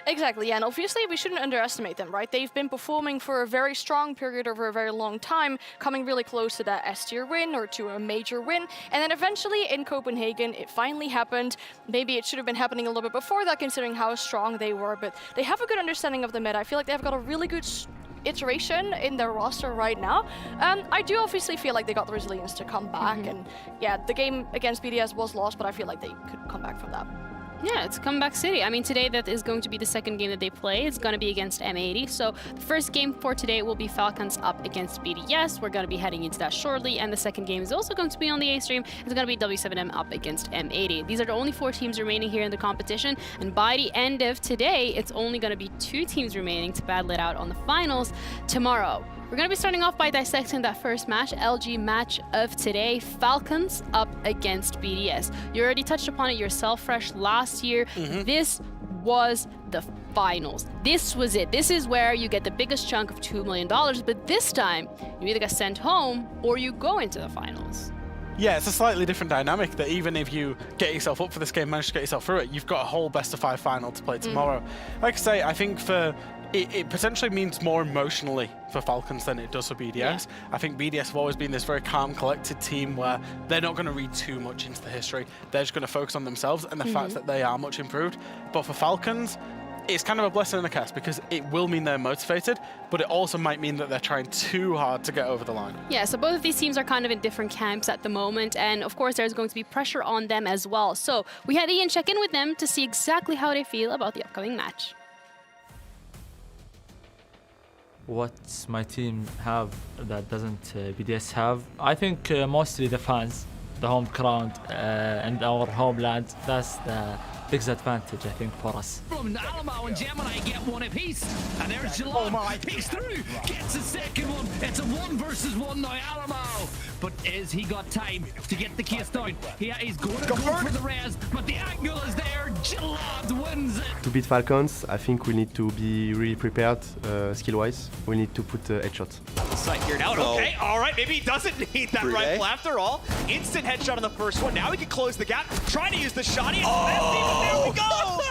Exactly, yeah, and obviously we shouldn't underestimate them, right? They've been performing for a very strong period over a very long time, coming really close to that S-tier win or to a major win, and then eventually in Copenhagen, it finally happened. Maybe it should have been happening a little bit before that, considering how strong they were, but they have a good understanding of the meta. I feel like they've got a really good iteration in their roster right now. I do obviously feel like they got the resilience to come back, and yeah, the game against BDS was lost, but I feel like they could come back from that. Yeah, it's Comeback City. I mean, today that is going to be the second game that they play. It's going to be against M80. So the first game for today will be Falcons up against BDS. We're going to be heading into that shortly. And the second game is also going to be on the A stream. It's going to be W7M up against M80. These are the only 4 teams remaining here in the competition. And by the end of today, it's only going to be 2 teams remaining to battle it out on the finals tomorrow. We're going to be starting off by dissecting that first match, LG match of today, Falcons up against BDS. You already touched upon it yourself, Fresh, last year. This was the finals. This was it. This is where you get the biggest chunk of $2 million, but this time, you either get sent home or you go into the finals. Yeah, it's a slightly different dynamic that even if you get yourself up for this game, manage to get yourself through it, you've got a whole best-of-5 final to play tomorrow. Like I say, I think it potentially means more emotionally for Falcons than it does for BDS. Yeah. I think BDS have always been this very calm, collected team where they're not going to read too much into the history. They're just going to focus on themselves and the fact that they are much improved. But for Falcons, it's kind of a blessing and a curse because it will mean they're motivated, but it also might mean that they're trying too hard to get over the line. Yeah, so both of these teams are kind of in different camps at the moment, and of course there's going to be pressure on them as well. So we had Ian check in with them to see exactly how they feel about the upcoming match. What my team have that doesn't BDS have? I think mostly the fans, the home crowd and our homeland. That's the biggest advantage, I think, for us. From Alamo and Gemini get one apiece, and there's Jalon, peeks through, gets a second one. It's a 1 versus 1 now, Alamo. But is he got time to get the case down? He's going to go for the res, but the angle is there. Jalon wins it. To beat Falcons, I think we need to be really prepared skill-wise. We need to put headshots. The sight here now. Okay, all right. Maybe he doesn't need that rifle after all. Instant headshot on the first one. Now he can close the gap. Trying to use the shotty. There we go.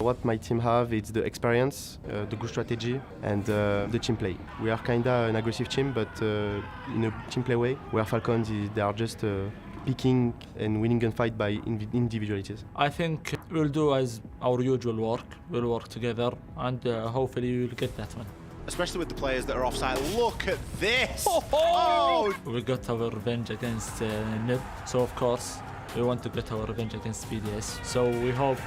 What my team have is the experience, the good strategy, and the team play. We are kinda an aggressive team, but in a team play way. Where Falcons, they are just picking and winning a fight by individualities. I think we'll do as our usual work. We'll work together, and hopefully we'll get that one. Especially with the players that are offside. Look at this. We got our revenge against NIP, so of course We want to get our revenge against BDS. So we hope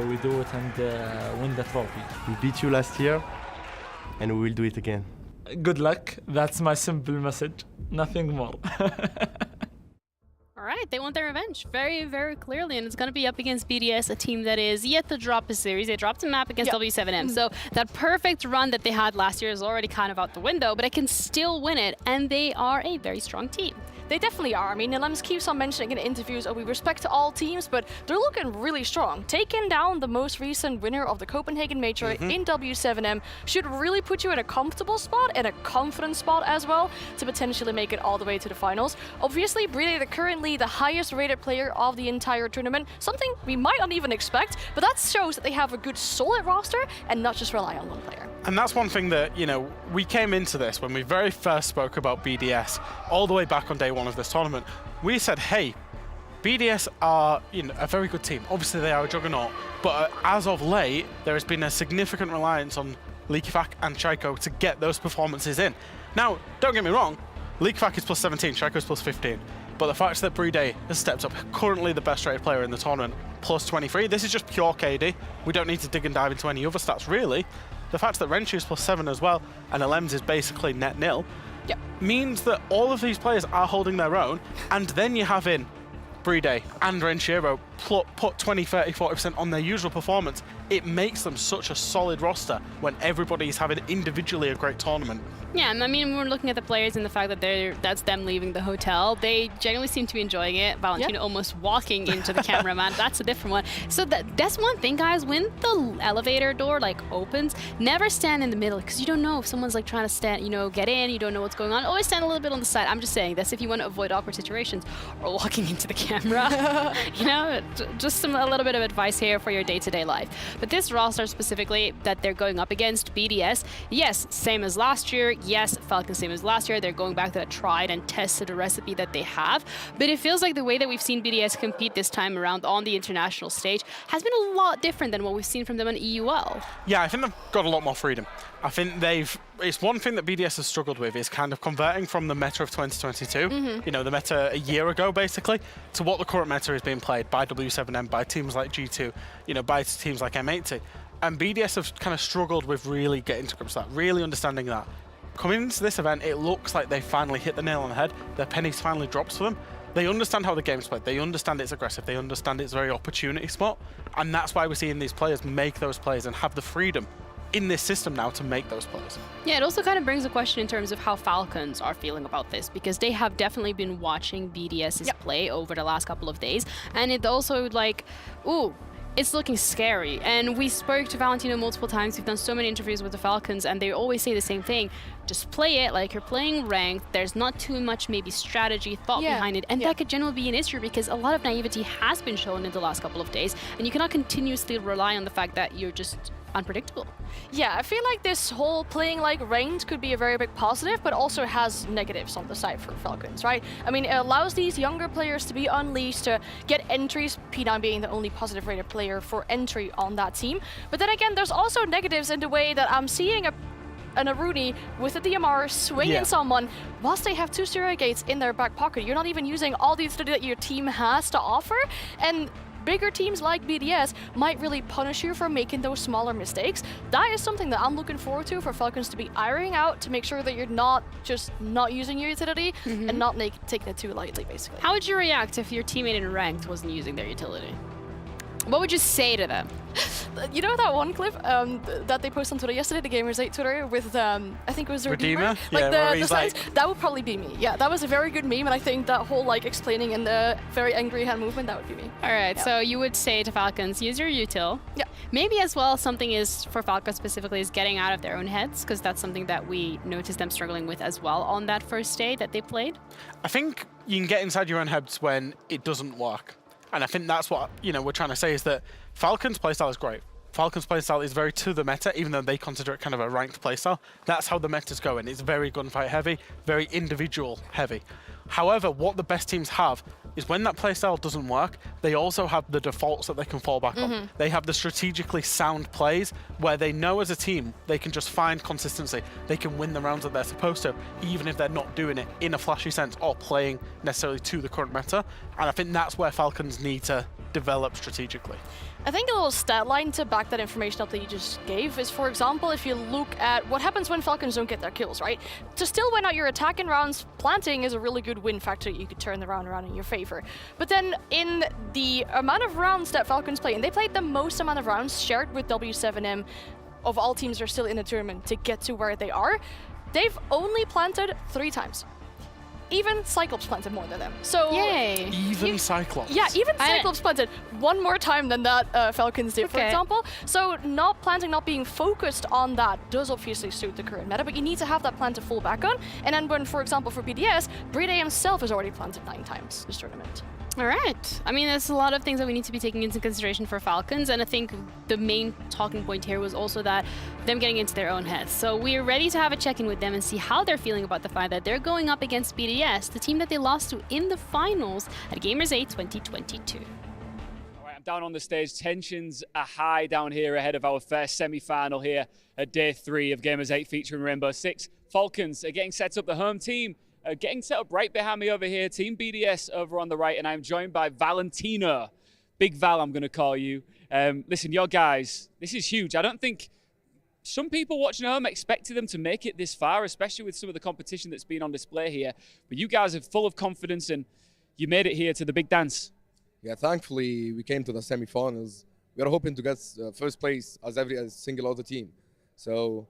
we do it and win the trophy. We beat you last year, and we will do it again. Good luck. That's my simple message. Nothing more. All right, they want their revenge very, very clearly, and it's going to be up against BDS, a team that is yet to drop a series. They dropped a map against W7M, so that perfect run that they had last year is already kind of out the window, but it can still win it, and they are a very strong team. They definitely are. I mean, Nilems keeps on mentioning in interviews, we respect all teams, but they're looking really strong. Taking down the most recent winner of the Copenhagen Major in W7M should really put you in a comfortable spot and a confident spot as well to potentially make it all the way to the finals. Obviously, Brede are currently the highest rated player of the entire tournament, something we might not even expect, but that shows that they have a good solid roster and not just rely on one player. And that's one thing that, you know, we came into this when we very first spoke about BDS, all the way back on day one of this tournament. We said, hey, BDS are, you know, a very good team. Obviously, they are a juggernaut, but as of late, there has been a significant reliance on Likifak and Chaiko to get those performances in. Now, don't get me wrong, Likifak is plus 17, Chaiko is plus 15. But the fact that Brede has stepped up, currently the best rated player in the tournament, plus 23. This is just pure KD. We don't need to dig and dive into any other stats, really. The fact that Renshu is plus 7 as well, and Alems is basically net nil, means that all of these players are holding their own, and then you have in Brede and Renshiro put 20, 30, 40% on their usual performance. It makes them such a solid roster when everybody's having individually a great tournament. Yeah, I mean, we're looking at the players and the fact that that's them leaving the hotel. They generally seem to be enjoying it. Valentino almost walking into the cameraman. That's a different one. So that's one thing, guys. When the elevator door opens, never stand in the middle because you don't know if someone's trying to stand, get in. You don't know what's going on. Always stand a little bit on the side. I'm just saying this if you want to avoid awkward situations or walking into the camera. Just a little bit of advice here for your day-to-day life. But this roster specifically that they're going up against, BDS, yes, same as last year. Yes, Falcons same as last year. They're going back to that tried and tested recipe that they have. But it feels like the way that we've seen BDS compete this time around on the international stage has been a lot different than what we've seen from them on EUL. Yeah, I think they've got a lot more freedom. I think it's one thing that BDS has struggled with is kind of converting from the meta of 2022, the meta a year ago basically, to what the current meta is being played by W7M, by teams like G2, by teams like M80. And BDS have kind of struggled with really getting to grips with that, really understanding that. Coming into this event, it looks like they finally hit the nail on the head. Their pennies finally drops for them. They understand how the game's played. They understand it's aggressive. They understand it's a very opportunity spot. And that's why we're seeing these players make those plays and have the freedom in this system now to make those plays. Yeah, it also kind of brings a question in terms of how Falcons are feeling about this, because they have definitely been watching BDS's play over the last couple of days. And it also it's looking scary. And we spoke to Valentino multiple times. We've done so many interviews with the Falcons, and they always say the same thing. Just play it like you're playing ranked. There's not too much maybe strategy, thought behind it. And that could generally be an issue because a lot of naivety has been shown in the last couple of days. And you cannot continuously rely on the fact that you're just unpredictable. Yeah, I feel like this whole playing like ranked could be a very big positive, but also has negatives on the side for Falcons, right? I mean, it allows these younger players to be unleashed, to get entries, P9 being the only positive rated player for entry on that team. But then again, there's also negatives in the way that I'm seeing an Aruni with a DMR swinging someone whilst they have 2 Stereo Gates in their back pocket. You're not even using all the utility that your team has to offer, and bigger teams like BDS might really punish you for making those smaller mistakes. That is something that I'm looking forward to for Falcons to be ironing out, to make sure that you're not just not using your utility and not taking it too lightly, basically. How would you react if your teammate in ranked wasn't using their utility? What would you say to them? You know that one clip that they posted on Twitter yesterday, the Gamers8 Twitter, with I think it was Redeemer? The signs? That would probably be me. Yeah, that was a very good meme, and I think that whole explaining in the very angry hand movement, that would be me. All right, so you would say to Falcons, use your util. Yeah. Maybe as well something is, for Falcons specifically, is getting out of their own heads, because that's something that we noticed them struggling with as well on that first day that they played. I think you can get inside your own heads when it doesn't work. And I think that's what we're trying to say, is that Falcons playstyle is great. Falcons playstyle is very to the meta, even though they consider it kind of a ranked playstyle. That's how the meta's going. It's very gunfight heavy, very individual heavy. However, what the best teams have is when that playstyle doesn't work, they also have the defaults that they can fall back on. They have the strategically sound plays where they know as a team they can just find consistency. They can win the rounds that they're supposed to, even if they're not doing it in a flashy sense or playing necessarily to the current meta. And I think that's where Falcons need to develop strategically. I think a little stat line to back that information up that you just gave is, for example, if you look at what happens when Falcons don't get their kills, right? To still win out your attack in rounds, planting is a really good win factor. You could turn the round around in your favor. But then in the amount of rounds that Falcons play, and they played the most amount of rounds shared with W7M of all teams that are still in the tournament to get to where they are, they've only planted 3 times. Even Cyclops planted more than them. So yay! Even Cyclops. Yeah, even Cyclops planted one more time than that Falcons did, for example. So not planting, not being focused on that does obviously suit the current meta, but you need to have that plan to fall back on. And then when, for example, for BDS, Bride himself has already planted 9 times this tournament. All right. I mean, there's a lot of things that we need to be taking into consideration for Falcons, and I think the main talking point here was also that them getting into their own heads. So we're ready to have a check-in with them and see how they're feeling about the fact that they're going up against BDS, the team that they lost to in the finals at Gamers8 2022. All right, I'm down on the stage. Tensions are high down here ahead of our first semi-final here at day 3 of Gamers8 featuring Rainbow Six. Falcons are getting set up, the home team getting set up right behind me over here. Team BDS over on the right, and I'm joined by Valentina. Big Val, I'm going to call you. Listen, your guys, this is huge. I don't think some people watching at home expected them to make it this far, especially with some of the competition that's been on display here. But you guys are full of confidence, and you made it here to the big dance. Yeah, thankfully, we came to the semi-finals. We are hoping to get first place as every single other team. So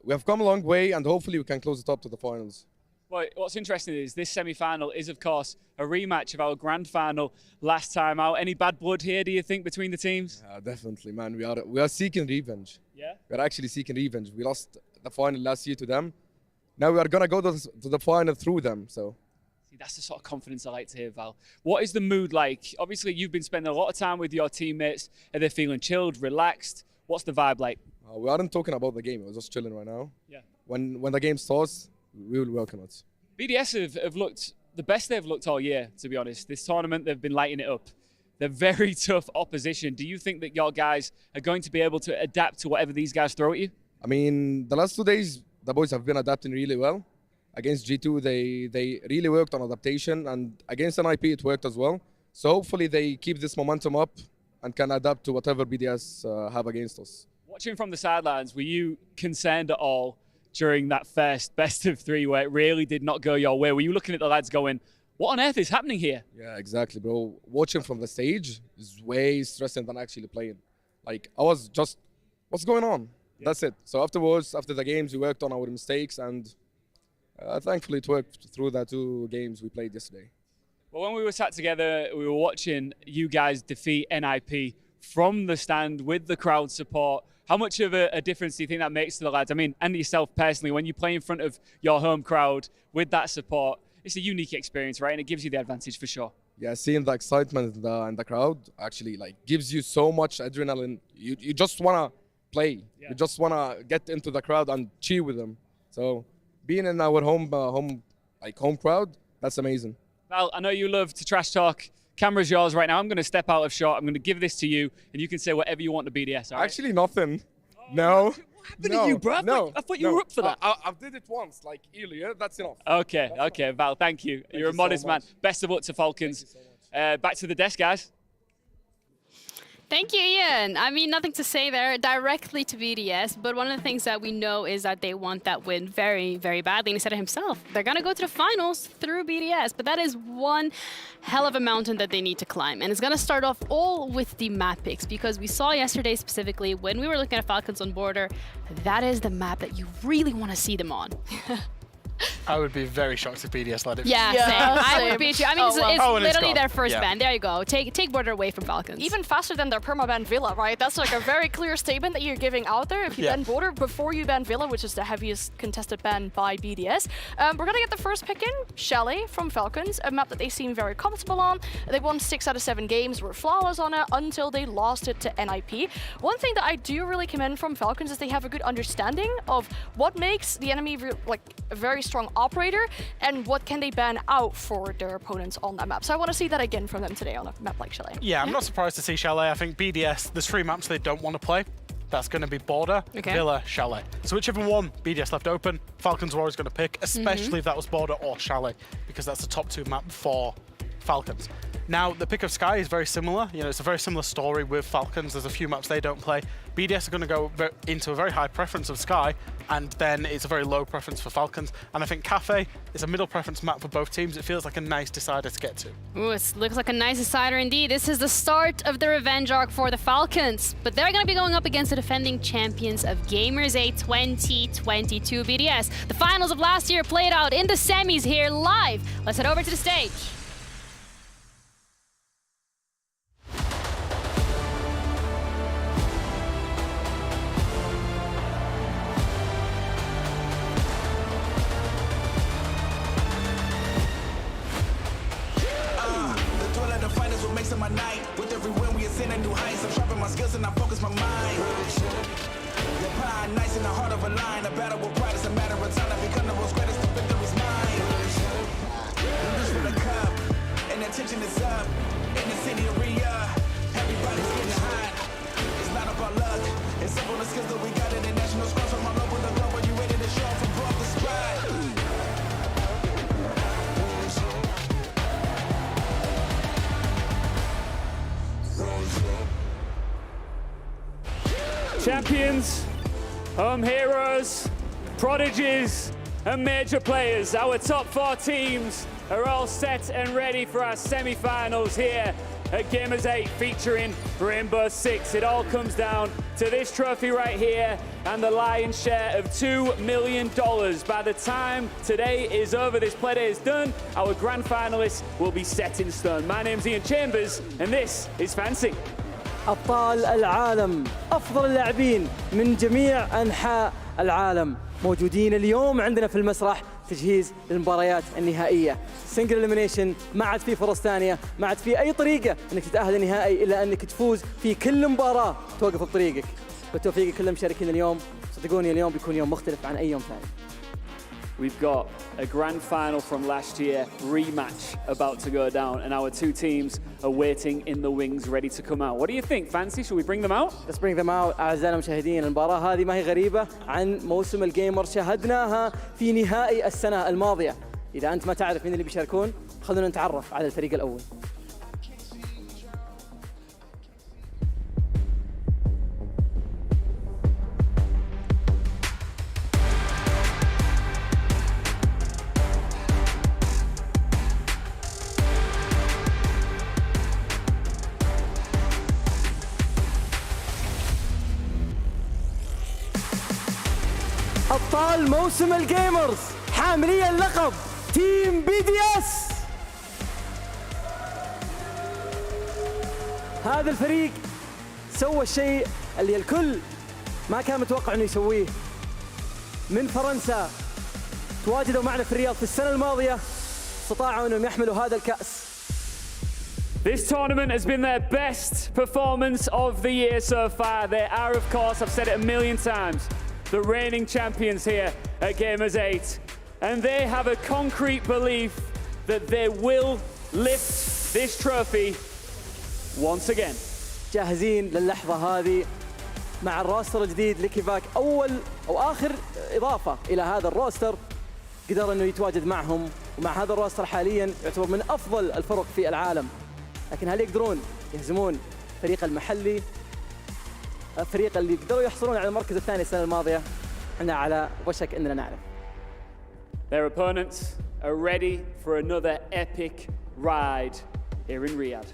we have come a long way, and hopefully we can close it up to the finals. Well, what's interesting is this semi-final is, of course, a rematch of our grand final last time out. Any bad blood here, do you think, between the teams? Definitely, man. We are seeking revenge. Yeah? We are actually seeking revenge. We lost the final last year to them. Now we are going to go to the final through them. So. See, that's the sort of confidence I like to hear, Val. What is the mood like? Obviously, you've been spending a lot of time with your teammates. Are they feeling chilled, relaxed? What's the vibe like? We aren't talking about the game. We're just chilling right now. Yeah. When the game starts, we will work on it. BDS have looked the best they've looked all year, to be honest. This tournament, they've been lighting it up. They're very tough opposition. Do you think that your guys are going to be able to adapt to whatever these guys throw at you? I mean, the last 2 days, the boys have been adapting really well. Against G2, they really worked on adaptation, and against NIP, it worked as well. So hopefully they keep this momentum up and can adapt to whatever BDS have against us. Watching from the sidelines, were you concerned at all during that first best of 3 where it really did not go your way? Were you looking at the lads going, what on earth is happening here? Yeah, exactly, bro. Watching from the stage is way stressing than actually playing. Like, I was just, what's going on? Yeah. That's it. So afterwards, after the games, we worked on our mistakes, and thankfully it worked through the 2 games we played yesterday. Well, when we were sat together, we were watching you guys defeat NIP from the stand with the crowd support. How much of a difference do you think that makes to the lads? I mean, and yourself personally, when you play in front of your home crowd with that support, it's a unique experience, right? And it gives you the advantage for sure. Yeah, seeing the excitement in the crowd actually gives you so much adrenaline. You just want to play. Yeah. You just want to get into the crowd and cheer with them. So being in our home crowd, that's amazing. Val, I know you love to trash talk. Camera's yours right now. I'm going to step out of shot. I'm going to give this to you, and you can say whatever you want to BDS. All right? Actually, nothing. No. What happened to you, bro? I thought you were up for that. I did it once, earlier. That's enough. Okay, Val, thank you. You're a modest man. Best of luck to Falcons. Back to the desk, guys. Thank you, Ian. I mean, nothing to say there directly to BDS, but one of the things that we know is that they want that win very, very badly. And he said it himself. They're going to go to the finals through BDS, but that is one hell of a mountain that they need to climb. And it's going to start off all with the map picks, because we saw yesterday specifically when we were looking at Falcons on Border, that is the map that you really want to see them on. I would be very shocked if BDS led it. Yeah, same. I would be too. I mean, it's literally their first ban. There you go. Take Border away from Falcons. Even faster than their perma-ban Villa, right? That's like a very clear statement that you're giving out there. If you ban Border before you ban Villa, which is the heaviest contested ban by BDS. We're going to get the first pick in, Chalet from Falcons, a map that they seem very comfortable on. They won 6 out of 7 games, were flawless on it until they lost it to NIP. One thing that I do really commend from Falcons is they have a good understanding of what makes the enemy a very strong operator, and what can they ban out for their opponents on that map. So I want to see that again from them today on a map like Chalet. Yeah, I'm not surprised to see Chalet. I think BDS, there's 3 maps they don't want to play. That's going to be Border, Villa, Chalet. So whichever one BDS left open, Falcons were always going to pick, especially if that was Border or Chalet, because that's the top 2 map for Falcons. Now, the pick of Sky is very similar. You know, it's a very similar story with Falcons. There's a few maps they don't play. BDS are going to go into a very high preference of Sky, and then it's a very low preference for Falcons. And I think Cafe is a middle preference map for both teams. It feels like a nice decider to get to. Ooh, it looks like a nice decider indeed. This is the start of the revenge arc for the Falcons, but they're going to be going up against the defending champions of Gamers8 2022 BDS. The finals of last year played out in the semis here live. Let's head over to the stage. My night. With every win we ascend a new heights. I'm sharpening my skills and I focus my mind. The pride nice in the heart of a lion. A battle with pride is a matter of time. I become the most greatest, the victory's mine. We reach for the cup, and the tension is up. In the city of Riyadh, everybody's getting hot. It's not about luck, it's simple the skills that we got. International scores from all over the globe. Are you ready to show from above the stride? Champions, home heroes, prodigies, and major players. Our top 4 teams are all set and ready for our semi-finals here at Gamers8 featuring Rainbow Six. It all comes down to this trophy right here and the lion's share of $2 million. By the time today is over, this play day is done, our grand finalists will be set in stone. My name's Ian Chambers, and this is Fancy. أبطال العالم أفضل اللاعبين من جميع أنحاء العالم موجودين اليوم عندنا في المسرح تجهيز للمباريات النهائية. سنجل إليمينيشن، ما عاد في فرص ثانية، ما عاد في أي طريقة أنك تتأهل النهائي إلا أنك تفوز في كل مباراة توقف بطريقك. بالتوفيق كل المشاركين اليوم، صدقوني اليوم بيكون يوم مختلف عن أي يوم ثاني. We've got a grand final from last year, rematch about to go down, and our 2 teams are waiting in the wings, ready to come out. What do you think, Fancy? Should we bring them out? Let's bring them out. أعزائنا المشاهدين، المباراة هذه ما هي غريبة عن موسم الجيمر، شاهدناها في نهائي السنة الماضية. إذا أنت ما تعرف مين اللي بيشاركون، خلونا نتعرف على الفريق الأول. أبطال موسم الجيمرز حاملي اللقب تيم BDS. هذا الفريق سوى الشيء اللي الكل ما كان متوقع انه يسويه. من فرنسا تواجدوا معنا في الرياض في السنة الماضية، استطاعوا انهم يحملوا هذا الكأس. This tournament has been their best performance of the year so far. They are, of course, I've said it a million times, the reigning champions here at Gamers8, and they have a concrete belief that they will lift this trophy once again. جاهزين للحظة هذه مع الروستر الجديد لكيفاك، أول أو آخر إضافة إلى هذا الروستر قدر إنه يتواجد معهم، ومع هذا الروستر حالياً يعتبر من أفضل الفرق في العالم. لكن هل يقدرون يهزمون الفريق المحلي، الفريق اللي قدروا يحصلون على المركز الثاني السنة الماضية؟ احنا على وشك اننا نعرف. Their opponents are ready for another epic ride here in Riyadh.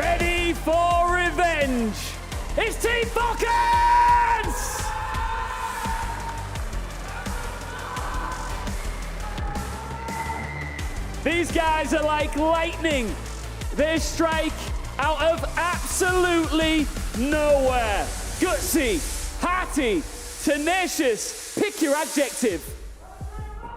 Ready for revenge! It's Team Falcons! These guys are like lightning. They strike out of absolutely nowhere. gutsy, hearty, tenacious, pick your adjective.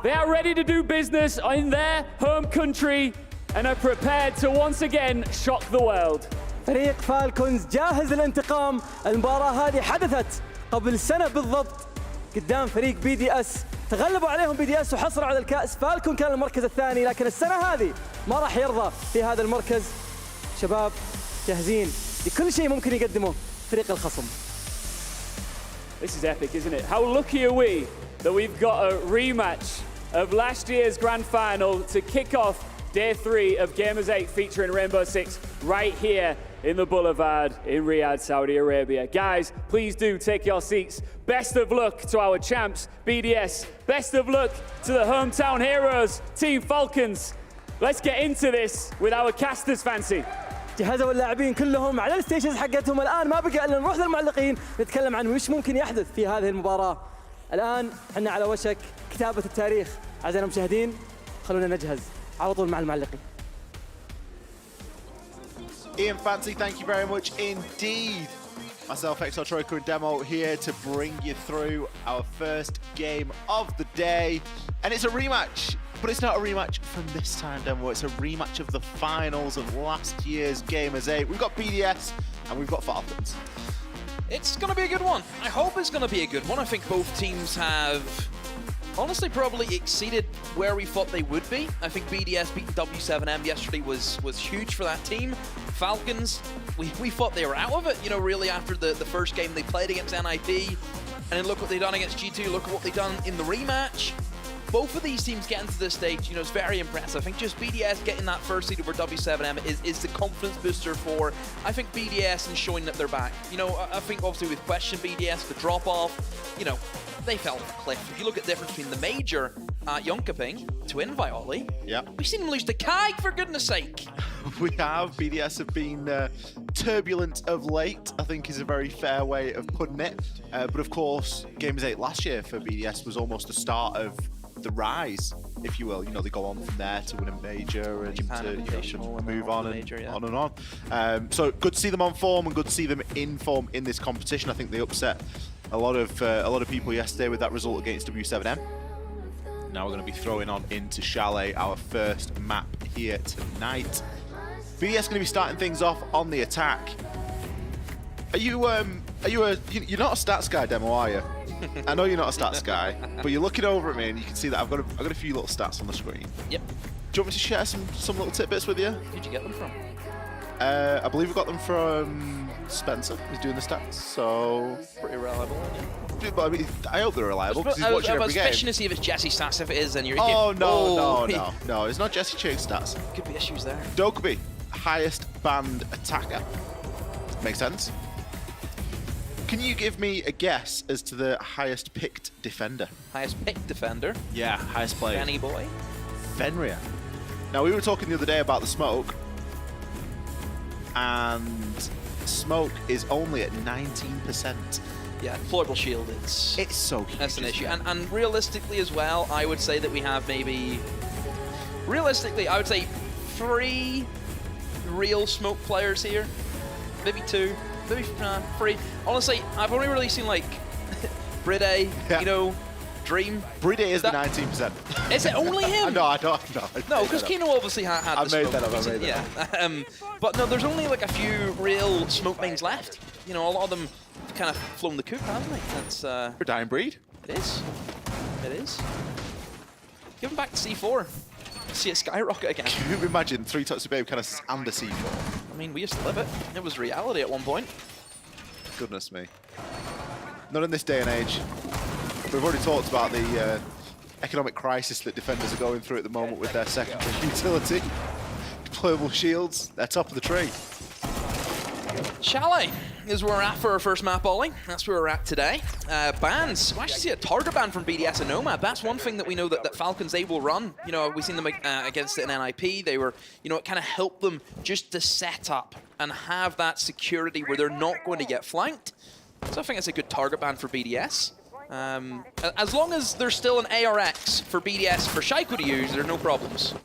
They are ready to do business in their home country and are prepared to once again shock the world. فريق فالكونز جاهز للانتقام. المباراة هذه حدثت قبل سنة بالضبط قدام فريق BDS. تغلبوا عليهم BDS وحصلوا على الكأس. فالكون كان المركز الثاني، لكن السنة هذه ما راح يرضى في هذا المركز. شباب جاهزين لكل شيء ممكن يقدمه فريق الخصم. This is epic, isn't it? How lucky are we that we've got a rematch of last year's grand final to kick off day 3 of Gamers8 featuring Rainbow Six right here in the Boulevard in Riyadh, Saudi Arabia. Guys, please do take your seats. Best of luck to our champs, BDS. Best of luck to the hometown heroes, Team Falcons. Let's get into this with our casters fancy. جهزوا اللاعبين كلهم على الستيشنز حقتهم. الآن ما بقى إلا نروح للمعلقين نتكلم عن وش ممكن يحدث في هذه المباراة. الآن احنا على وشك كتابة التاريخ. أعزائنا المشاهدين خلونا نجهز على طول مع المعلقين. Ian Fancy, thank you very much indeed. Myself, Hector Troika and Demo here to bring you through our first game of the day. And it's a rematch, but it's not a rematch from this time, Demo. It's a rematch of the finals of last year's Gamers8. We've got BDS and we've got Falcons. It's going to be a good one. I hope it's going to be a good one. I think both teams have honestly probably exceeded where we thought they would be. I think BDS beating W7M yesterday was huge for that team. Falcons, we thought they were out of it, you know, really after the first game they played against NIP. And then look what they've done against G2, look at what they've done in the rematch. Both of these teams getting to this stage, you know, it's very impressive. I think just BDS getting that first seed over W7M is the confidence booster for, I think, BDS and showing that they're back. You know, I think obviously with question BDS, the drop-off, you know, they fell off a cliff. If you look at the difference between the Major, Yonkaping, to Invioli, we've seen them lose to Kaig, for goodness sake. We have. BDS have been turbulent of late, I think is a very fair way of putting it. But of course, Gamers8 last year for BDS was almost the start of the rise, if you will. You know, they go on from there to win a major and to move on and major, on and on. So good to see them on form and good to see them in form in this competition. I think they upset a lot of people yesterday with that result against W7M. Now we're going to be throwing on into Chalet, our first map here tonight. BDS going to be starting things off on the attack. You're not a stats guy, Demo, are you? I know you're not a stats guy, but you're looking over at me and you can see that I've got a few little stats on the screen. Yep. Do you want me to share some little tidbits with you? Where'd you get them from? I believe we got them from Spencer, who's doing the stats, so... Pretty reliable, yeah. But I mean, I hope they're reliable, because he's watching every game. I was fishing to see if it's Jesse stats. If it is, then you're... Oh, no, it's not Jesse Chig's stats. Could be issues there. Dokubi, highest banned attacker. Makes sense. Can you give me a guess as to the highest picked defender? Highest picked defender? Yeah, highest player. Benny boy? Fenrir. Now, we were talking the other day about the smoke, and smoke is only at 19%. Yeah, deployable shield, it's so huge. That's an issue. And realistically as well, I would say that we have maybe... Realistically, I would say 3 real smoke players here. Maybe 2. Maybe 3. Honestly, I've only really seen like Bride, you know, Dream. Bride is the 19%. Is it only him? No, I don't. No, because Kino obviously had I the made smoke. that up. I made that up. But no, there's only like a few real smoke mains left. You know, a lot of them have kind of flown the coop, haven't they? That's a dying breed. It is. It is. Give them back to C4. See it skyrocket again. Can you imagine 3 Toxic Babe kind of and a C4? I mean, we used to live it. It was reality at one point. Goodness me. Not in this day and age. We've already talked about the economic crisis that defenders are going through at the moment with their secondary utility. Deployable shields, they're top of the tree. Chalet is where we're at for our first map, Ollie. That's where we're at today. Bans. We actually see a target ban from BDS and Nomad. That's one thing that we know that Falcons, they will run. You know, we've seen them against it in NIP. They were, you know, it kind of helped them just to set up and have that security where they're not going to get flanked. So I think it's a good target ban for BDS. As long as there's still an ARX for BDS for Shaiko to use, there are no problems.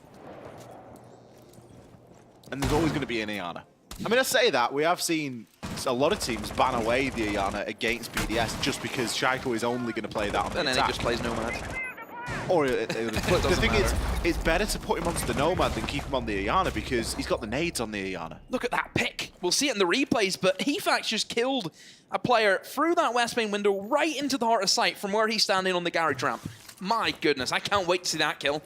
And there's always going to be an Iana. I mean, I say that, we have seen a lot of teams ban away the Iana against BDS just because Shaiko is only going to play that on the And then attack. he just plays Nomad. Or the thing is, it's better to put him onto the Nomad than keep him on the Iana because he's got the nades on the Iana. Look at that pick. We'll see it in the replays, but Hefax just killed a player through that west main window right into the heart of sight from where he's standing on the garage ramp. My goodness, I can't wait to see that kill.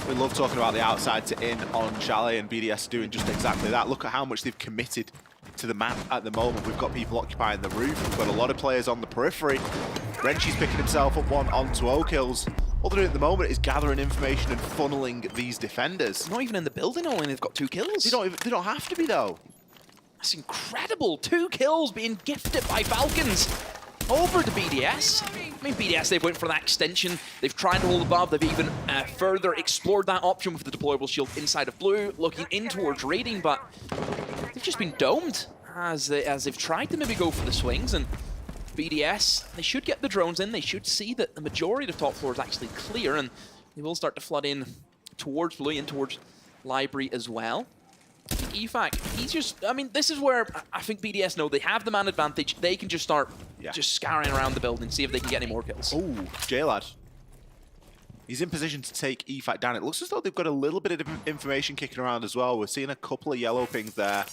We love talking about the outside to in on Chalet, and BDS doing just exactly that. Look at how much they've committed to the map at the moment. We've got people occupying the roof. We've got a lot of players on the periphery. Wrenchy's picking himself up one onto O-kills. All they're doing at the moment is gathering information and funneling these defenders. Not even in the building, only they've got 2 kills. They don't have to be, though. That's incredible. 2 kills being gifted by Falcons over to BDS. I mean, BDS, they went for that extension. They've tried to hold above. They've even further explored that option with the deployable shield inside of blue, looking in towards raiding, but they've just been domed as they've tried to maybe go for the swings. And BDS, they should get the drones in. They should see that the majority of the top floor is actually clear, and they will start to flood in towards blue, in towards library as well. EFAC, he's just, I mean, this is where I think BDS know they have the man advantage. They can just start just scouring around the building, see if they can get any more kills. Oh, J-Lad. He's in position to take EFAC down. It looks as though they've got a little bit of information kicking around as well. We're seeing a couple of yellow pings there.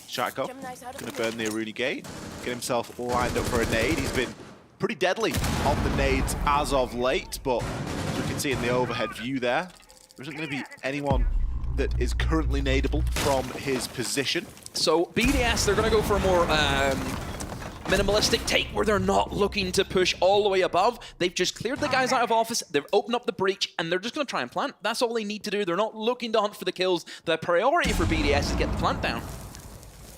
Shaiko going to burn the Aruni gate, get himself lined up for a nade. He's been pretty deadly on the nades as of late, but as we can see in the overhead view there isn't going to be anyone that is currently nadeable from his position. So BDS, they're going to go for a more minimalistic take where they're not looking to push all the way above. They've just cleared the guys out of office, they've opened up the breach, and they're just going to try and plant. That's all they need to do. They're not looking to hunt for the kills. The priority for BDS is to get the plant down.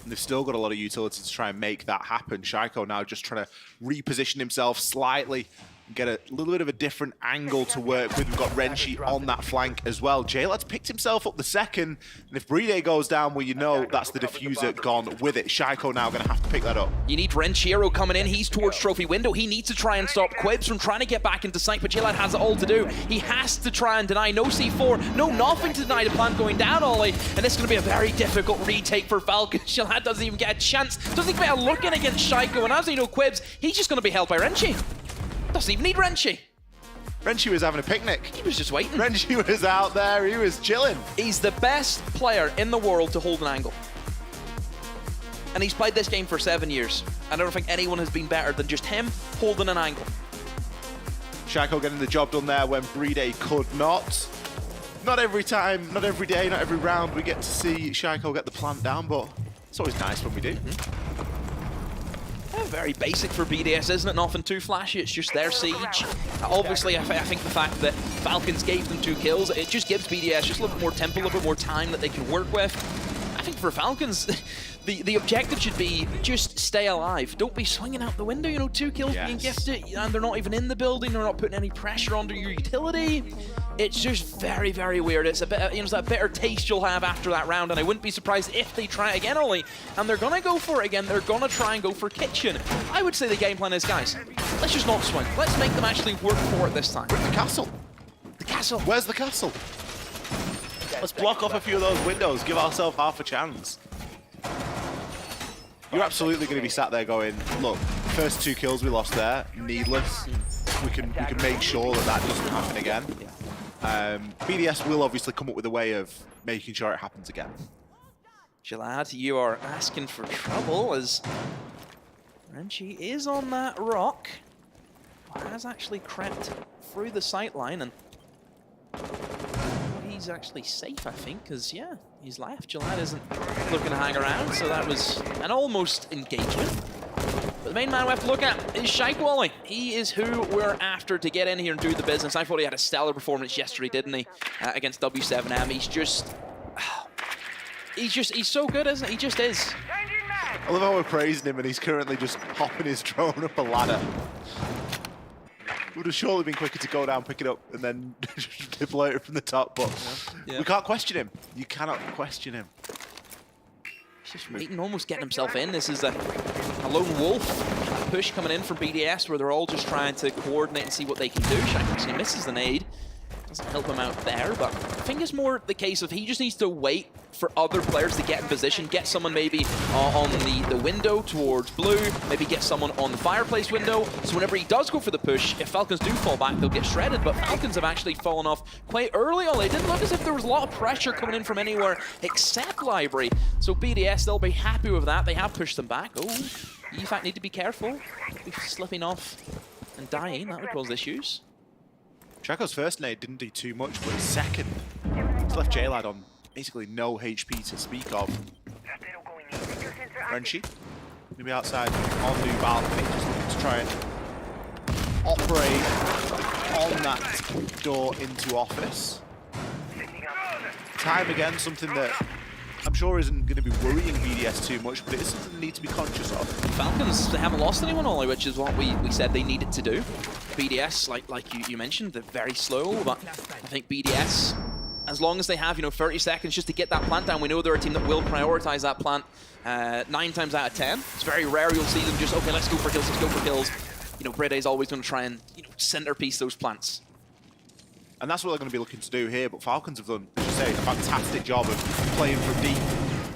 And they've still got a lot of utility to try and make that happen. Shaiko now just trying to reposition himself slightly, get a little bit of a different angle to work with. We've got Wrenchy on that flank as well. J-Lad's picked himself up the second, and if Bride goes down, well, you know that's the diffuser gone with it. Shaiko now going to have to pick that up. You need Renchiro coming in. He's towards trophy window. He needs to try and stop Quibs from trying to get back into sight, but J-Lad has it all to do. He has to try and deny. No C4, no nothing to deny the plant going down, Ollie, and it's going to be a very difficult retake for Falcons. J-Lad doesn't even get a chance, doesn't even get a look in against Shaiko, and as you know, Quibs, he's just going to be held by Wrenchy. Doesn't even need Wrenchy. Wrenchy was having a picnic. He was just waiting. Wrenchy was out there, he was chilling. He's the best player in the world to hold an angle. And he's played this game for 7 years. I don't think anyone has been better than just him holding an angle. Shaiko getting the job done there when Bride could not. Not every time, not every day, not every round we get to see Shaiko get the plant down, but it's always nice when we do. Very basic for BDS, isn't it? Nothing too flashy, it's just their siege. Obviously, I think the fact that Falcons gave them 2 kills, it just gives BDS just a little bit more tempo, a little bit more time that they can work with. I think for Falcons, the objective should be just stay alive. Don't be swinging out the window, you know, 2 kills being gifted, and they're not even in the building, they're not putting any pressure under your utility. It's just very, very weird. It's a bit, you know, it's that bitter taste you'll have after that round, and I wouldn't be surprised if they try it again, Ollie. And they're gonna go for it again. They're gonna try and go for Kitchen. I would say the game plan is, guys, let's just not swing. Let's make them actually work for it this time. Where's the castle? The castle. Where's the castle? Let's block off a few of those windows, give ourselves half a chance. You're absolutely going to be sat there going, look, first 2 kills we lost there, needless. We can make sure that that doesn't happen again. BDS will obviously come up with a way of making sure it happens again. J-Lad, you are asking for trouble as Wrenchy is on that rock. Has actually crept through the sightline, and he's actually safe, I think, because, yeah, he's left. J-Lad isn't looking to hang around, so that was an almost engagement. But the main man we have to look at is Shaiko. He is who we're after to get in here and do the business. I thought he had a stellar performance yesterday, didn't he, against W7M. He's so good, isn't he? He just is. I love how we're praising him and he's currently just hopping his drone up a ladder. Would have surely been quicker to go down, pick it up, and then deploy it from the top, but we can't question him. You cannot question him. He's just waiting, almost getting himself in. This is a lone wolf. A push coming in from BDS where they're all just trying to coordinate and see what they can do. Shaiko actually misses the nade. doesn't help him out there, but I think it's more the case of he just needs to wait for other players to get in position, get someone maybe on the window towards blue, maybe get someone on the fireplace window, so whenever he does go for the push, if Falcons do fall back, they'll get shredded, but Falcons have actually fallen off quite early on. It didn't look as if there was a lot of pressure coming in from anywhere except Library, so BDS, they'll be happy with that. They have pushed them back. Oh, EFAC need to be careful. If slipping off and dying, that would cause issues. Shaco's first nade didn't do too much, but his second, he's left J-Lad on basically no HP to speak of. Renshi, maybe outside on new balcony, just looking to try and operate on that door into office. Time again, something that I'm sure isn't going to be worrying BDS too much, but it is something they need to be conscious of. Falcons, they haven't lost anyone, Ollie, which is what we said they needed to do. BDS, like you mentioned, they're very slow, but I think BDS, as long as they have 30 seconds just to get that plant down, we know they're a team that will prioritize that plant 9 times out of 10. It's very rare you'll see them just, okay, let's go for kills, let's go for kills. Brede's always going to try and centerpiece those plants. And that's what they're going to be looking to do here, but Falcons have done, as you say, a fantastic job of playing from deep.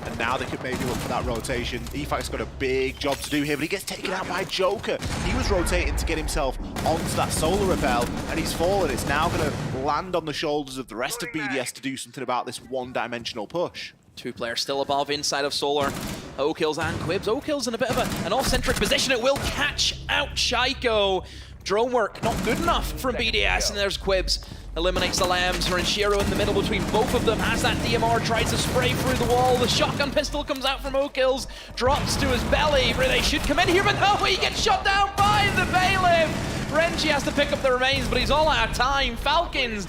And now they could maybe look for that rotation. EFAC's got a big job to do here, but he gets taken out by Joker. He was rotating to get himself onto that solar repel, and he's fallen. It's now going to land on the shoulders of the rest of BDS to do something about this one-dimensional push. 2 players still above inside of Solar. O-Kills and Quibs. O-Kills in a bit of an off-centric position. It will catch out Shaiko. Drone work not good enough from BDS, and there's Quibs. Eliminates the Lambs. Renshiro in the middle between both of them. Has that DMR, tries to spray through the wall. The shotgun pistol comes out from O-Kills. Drops to his belly. They should come in here, but no, he gets shot down by the Bailiff. Renshi has to pick up the remains, but he's all out of time. Falcons,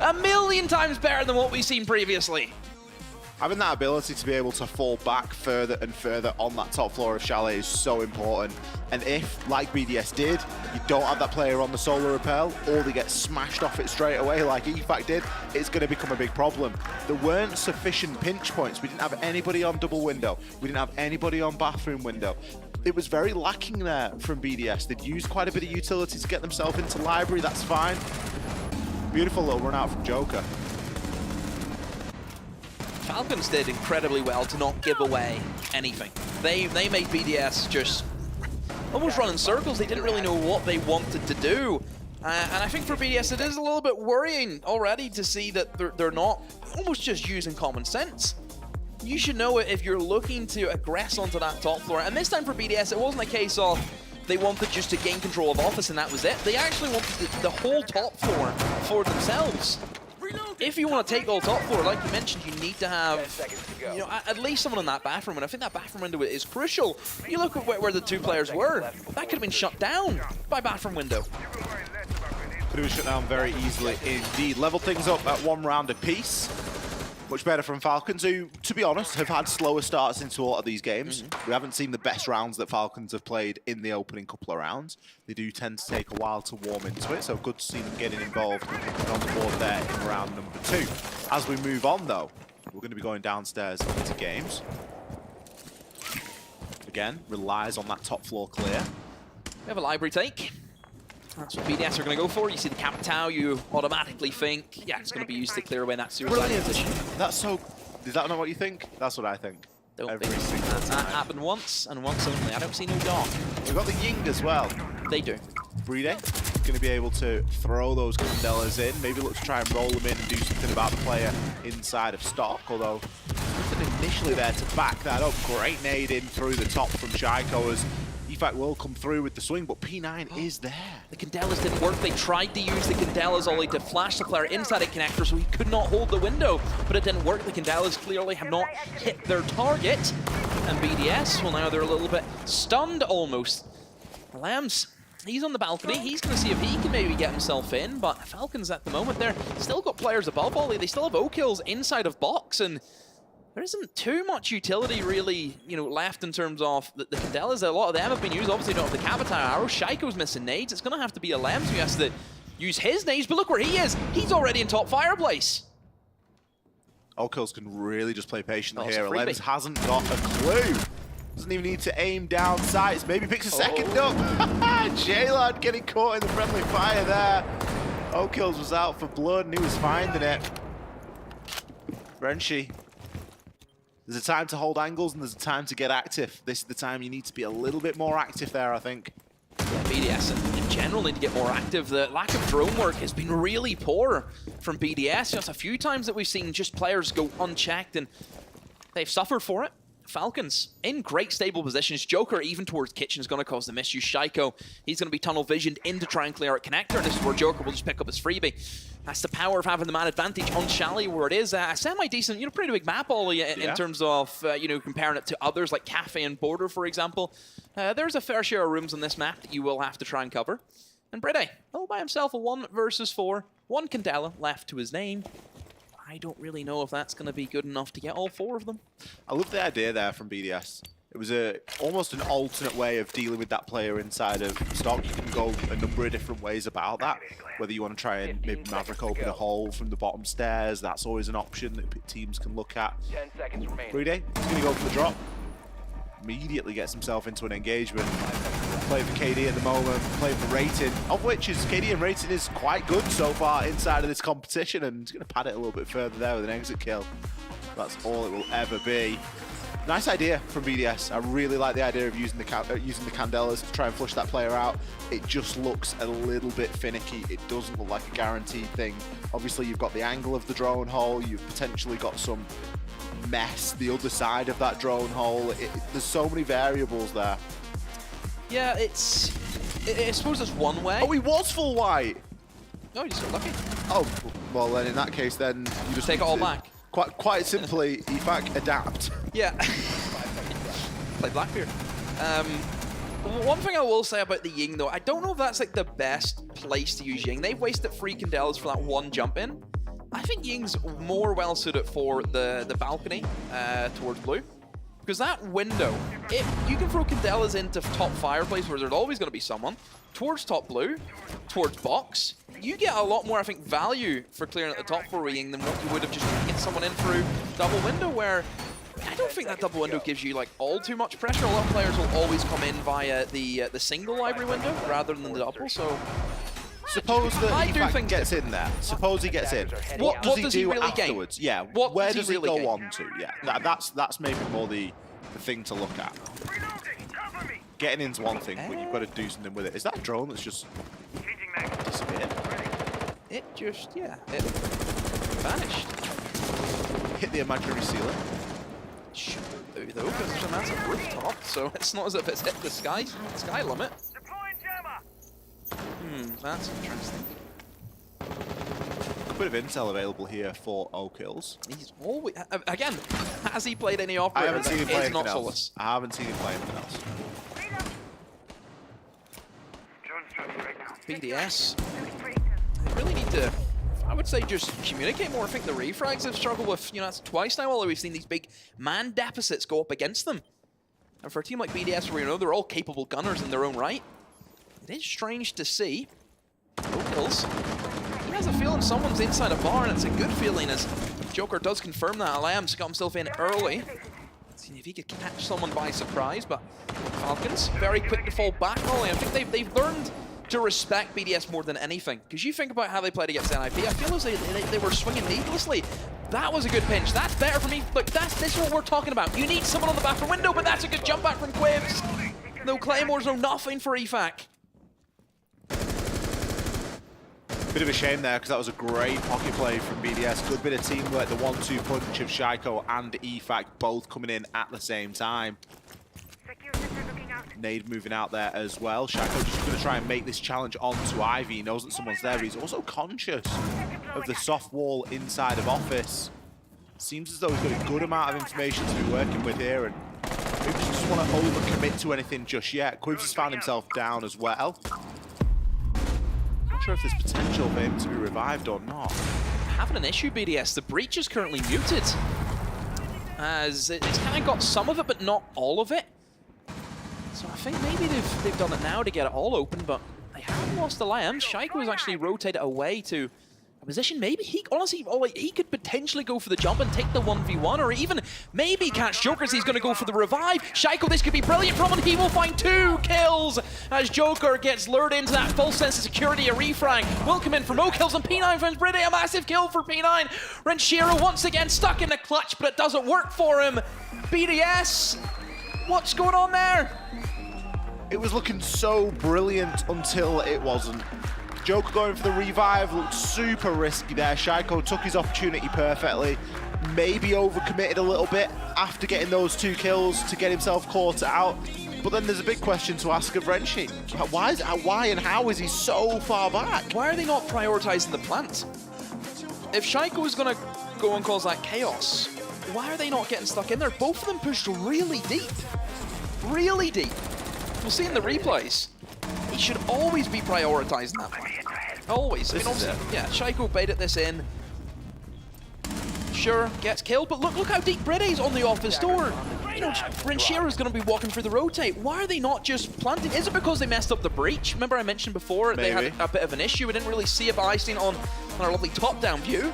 a million times better than what we've seen previously. Having that ability to be able to fall back further and further on that top floor of Chalet is so important. And if, like BDS did, you don't have that player on the solar repel, or they get smashed off it straight away like EFAC did, it's going to become a big problem. There weren't sufficient pinch points. We didn't have anybody on double window. We didn't have anybody on bathroom window. It was very lacking there from BDS. They'd used quite a bit of utility to get themselves into library, that's fine. Beautiful little run out from Joker. Falcons did incredibly well to not give away anything. They made BDS just almost run in circles. They didn't really know what they wanted to do. And I think for BDS it is a little bit worrying already to see that they're not almost just using common sense. You should know it if you're looking to aggress onto that top floor. And this time for BDS, it wasn't a case of they wanted just to gain control of office and that was it. They actually wanted the whole top floor for themselves. If you want to take all top floor, like you mentioned, you need to have at least someone in that bathroom, and I think that bathroom window is crucial. You look at where the 2 players were, that could have been shut down by bathroom window. Could have been shut down very easily indeed. Level things up at 1 round apiece. Much better from Falcons, who, to be honest, have had slower starts into a lot of these games. We haven't seen the best rounds that Falcons have played in the opening couple of rounds. They do tend to take a while to warm into it, so good to see them getting involved and on the board there in round number 2. As we move on, though, we're going to be going downstairs into games. Again, relies on that top floor clear. We have a library take. That's what BDS are going to go for. You see the Capitao, you automatically think, yeah, it's going to be used to clear away that suicide position. That's so... Is that not what you think? That's what I think. That happened once and once only. I don't see no dark. We've got the Ying as well. They do. Brede going to be able to throw those Candelas in. Maybe look to try and roll them in and do something about the player inside of stock. Although, nothing initially there to back that up. Great nade in through the top from Shaiko as EFAC will come through with the swing, but P9 is there. The Candelas didn't work. They tried to use the Candelas only to flash the player inside a connector so he could not hold the window, but it didn't work. The Candelas clearly have not hit their target. And BDS, well, now they're a little bit stunned almost. Lambs, he's on the balcony. He's going to see if he can maybe get himself in, but Falcons at the moment, they're still got players above Ollie. They still have O-Kills inside of box, and there isn't too much utility really, left in terms of the Candelas. A lot of them have been used. Obviously, don't have the Capitao arrow. Shaiko's missing nades. It's going to have to be a Lambs who has to use his nades. But look where he is. He's already in top fireplace. O-Kills can really just play patiently here. Lambs hasn't got a clue. Doesn't even need to aim down sights. Maybe picks a second up. J-Lad getting caught in the friendly fire there. O'Kills was out for blood and he was finding it. Renshi. There's a time to hold angles and there's a time to get active. This is the time you need to be a little bit more active there, I think. Yeah, BDS in general need to get more active. The lack of drone work has been really poor from BDS. Just a few times that we've seen just players go unchecked and they've suffered for it. Falcons in great stable positions. Joker even towards Kitchen is going to cause the misuse. Shaiko, he's going to be tunnel visioned in to try and clear out Connector. This is where Joker will just pick up his freebie. That's the power of having the man advantage on Shally where it is. A semi-decent, pretty big map, Ollie, in terms of, comparing it to others like Cafe and Border, for example. There's a fair share of rooms on this map that you will have to try and cover. And Brede, all by himself, a 1 versus 4. 1 Candela left to his name. I don't really know if that's going to be good enough to get all 4 of them. I love the idea there from BDS. It was almost an alternate way of dealing with that player inside of stock. You can go a number of different ways about that. Whether you want to try and maybe Maverick open a hole from the bottom stairs, that's always an option that teams can look at. 10 seconds remaining. Brede, he's going to go for the drop. Immediately gets himself into an engagement. Playing for KD at the moment, playing for Rating, of which is KD and Rating is quite good so far inside of this competition, and he's going to pad it a little bit further there with an exit kill. That's all it will ever be. Nice idea from BDS. I really like the idea of using the Candelas to try and flush that player out. It just looks a little bit finicky. It doesn't look like a guaranteed thing. Obviously, you've got the angle of the drone hole. You've potentially got some mess the other side of that drone hole. There's so many variables there. Yeah, I suppose it's one way. Oh, he was full white. No, you just got lucky. Oh, well then in that case, then you just take it all back. Quite simply, EFAC adapt. Yeah. Play Blackbeard. One thing I will say about the Ying though, I don't know if that's like the best place to use Ying. They've wasted 3 Candelas for that 1 jump in. I think Ying's more well suited for the balcony towards blue. Because that window, you can throw Candelas into top fireplace where there's always going to be someone, towards top blue, towards box. You get a lot more, I think, value for clearing at the top for Ying than what you would have just trying to get someone in through double window, where I don't think that double window gives you like all too much pressure. A lot of players will always come in via the single library window rather than the double. So suppose that EFAC gets in there. Suppose he gets in. What does he do really afterwards? Gain? Yeah. Where does he really go on to? Yeah. That's maybe more the thing to look at. Getting in's one thing, but you've got to do something with it. Is that a drone that's just disappeared? It just, it vanished. Hit the imaginary ceiling. Should do though, because there's a massive rooftop, so it's not as if it's hit the sky limit. That's interesting. A bit of intel available here for O'Kills. He's always, again, has he played any operator? I haven't seen him play anything else. Solace. I haven't seen him play anything else. BDS, they really need to, I would say, just communicate more. I think the refrags have struggled with, that's twice now, although we've seen these big man deficits go up against them. And for a team like BDS, where they're all capable gunners in their own right, it is strange to see. O'Kills, he has a feeling someone's inside a bar, and it's a good feeling as Joker does confirm that. Alam's got himself in early. Let's see if he could catch someone by surprise, but Falcons, very quick to fall back. I think they've learned to respect BDS more than anything. Because you think about how they played against NIP, I feel as they were swinging needlessly. That was a good pinch. That's better for me. Look, this is what we're talking about. You need someone on the back window, but that's a good jump back from Quibs. No claymores, no nothing for EFAC. Bit of a shame there, because that was a great pocket play from BDS. Good bit of teamwork, the 1-2 punch of Shaiko and EFAC both coming in at the same time. Nade moving out there as well. Shaiko just going to try and make this challenge onto Ivy. He knows that someone's there, but he's also conscious of the soft wall inside of Office. Seems as though he's got a good amount of information to be working with here, and maybe just doesn't want to overcommit to anything just yet. Quibs has found himself down as well. Not sure if there's potential for him to be revived or not. Having an issue, BDS. The breach is currently muted, as it's kind of got some of it, but not all of it. So I think maybe they've done it now to get it all open, but they haven't lost the lamb. Shaiko has actually rotated away to position. Maybe he, honestly, he could potentially go for the jump and take the 1v1, or even maybe catch Joker's. He's going to go for the revive. Shaiko, this could be brilliant from him. He will find 2 kills as Joker gets lured into that false sense of security. A refrag will come in for no kills, and P9 finds Bride. A massive kill for P9. Renshiro once again stuck in the clutch, but it doesn't work for him. BDS, what's going on there? It was looking so brilliant until it wasn't. Joker going for the revive looked super risky there. Shaiko took his opportunity perfectly. Maybe overcommitted a little bit after getting those 2 kills to get himself caught out. But then there's a big question to ask of Renshi. Why and how is he so far back? Why are they not prioritizing the plant? If Shaiko is going to go and cause that chaos, why are they not getting stuck in there? Both of them pushed really deep. Really deep. We'll see in the replays. He should always be prioritizing that one. Always. I mean, yeah, Shaiko baited this in. Sure, gets killed, but look how deep Bride's on the office door. You know, Renshiro's going to be walking through the rotate. Why are they not just planting? Is it because they messed up the breach? Remember I mentioned before they had a bit of an issue. We didn't really see it, but I seen on our lovely top-down view.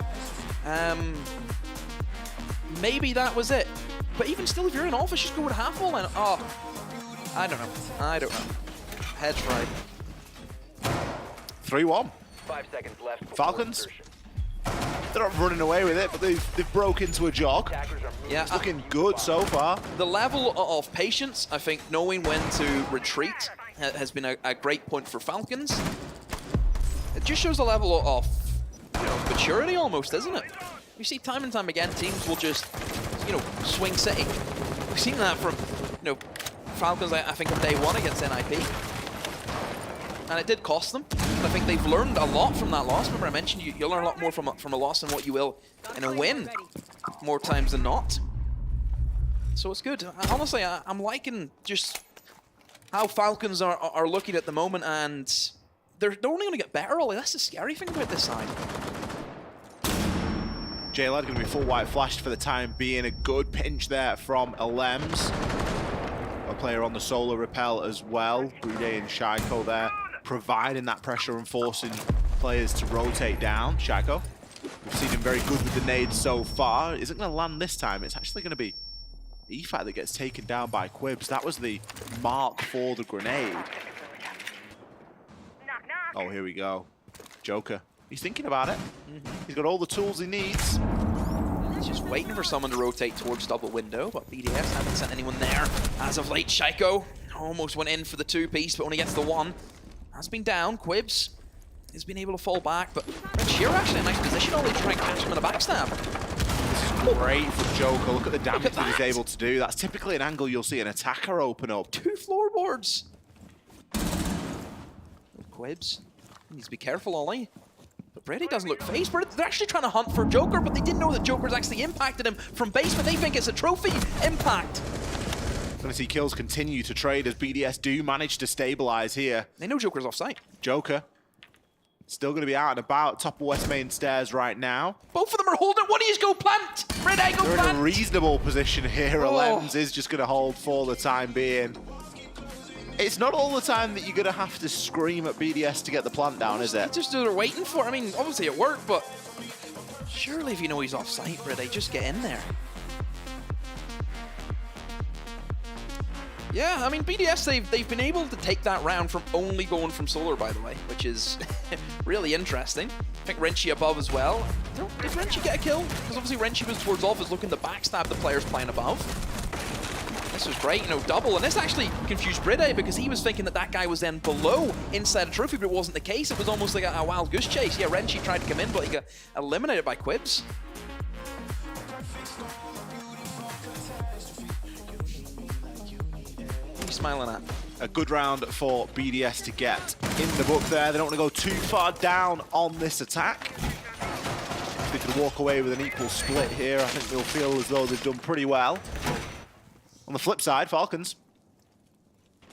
Maybe that was it. But even still, if you're in office, just go with a half wall and I don't know. Head fried. 3-1. 5 seconds left. Falcons. They're not running away with it, but they've broke into a jog. Yeah, it's looking good so far. The level of patience, I think, knowing when to retreat has been a great point for Falcons. It just shows a level of maturity almost, isn't it? You see time and time again, teams will just, swing city. We've seen that from, Falcons, I think, on day 1 against NIP. And it did cost them. But I think they've learned a lot from that loss. Remember I mentioned you'll learn a lot more from a loss than what you will in a win, more times than not. So it's good. Honestly, I'm liking just how Falcons are looking at the moment, and they're only going to get better, Ollie. That's the scary thing about this side. J-Lad going to be full white flashed for the time being. A good pinch there from Alems. A player on the solar repel as well. Bride and Shaiko there, providing that pressure and forcing players to rotate down. Shaiko, we've seen him very good with the nades so far. Isn't going to land this time. It's actually going to be EFAT that gets taken down by Quibs. That was the mark for the grenade. Oh, here we go. Joker. He's thinking about it. He's got all the tools he needs. He's just waiting for someone to rotate towards double window, but BDS haven't sent anyone there. As of late, Shaiko almost went in for the 2-piece, but only gets the 1. Has been down. Quibs has been able to fall back, but Renshiro actually in a nice position, only trying to catch him in a backstab. This is great for Joker. Look at the damage that he's able to do. That's typically an angle you'll see an attacker open up. 2 floorboards. Quibs needs to be careful, Ollie. But Brady doesn't look phased. They're actually trying to hunt for Joker, but they didn't know that Joker's actually impacted him from base, but they think it's a trophy impact. Gonna see kills continue to trade as BDS do manage to stabilize here. They know Joker's off site. Joker still gonna be out and about, top of West Main stairs right now. Both of them are holding. One of you go plant. Brady, go They're plant. in a reasonable position here. Alems is just gonna hold for the time being. It's not all the time that you're going to have to scream at BDS to get the plant down, is it? Just they're waiting for it. I mean, obviously it worked, but surely if you know he's off site, Brady, just get in there. Yeah, I mean, BDS, they've been able to take that round from only going from solar, by the way, which is really interesting. I think Renshi above as well. Did Renshi get a kill? Because obviously Renshi was towards office looking to backstab the players playing above. This was great, double. And this actually confused Bride because he was thinking that guy was then below inside a trophy, but it wasn't the case. It was almost like a wild goose chase. Yeah, Renshi tried to come in, but he got eliminated by Quibs. What are you smiling at? A good round for BDS to get in the book there. They don't want to go too far down on this attack. If they could walk away with an equal split here, I think they'll feel as though they've done pretty well. On the flip side, Falcons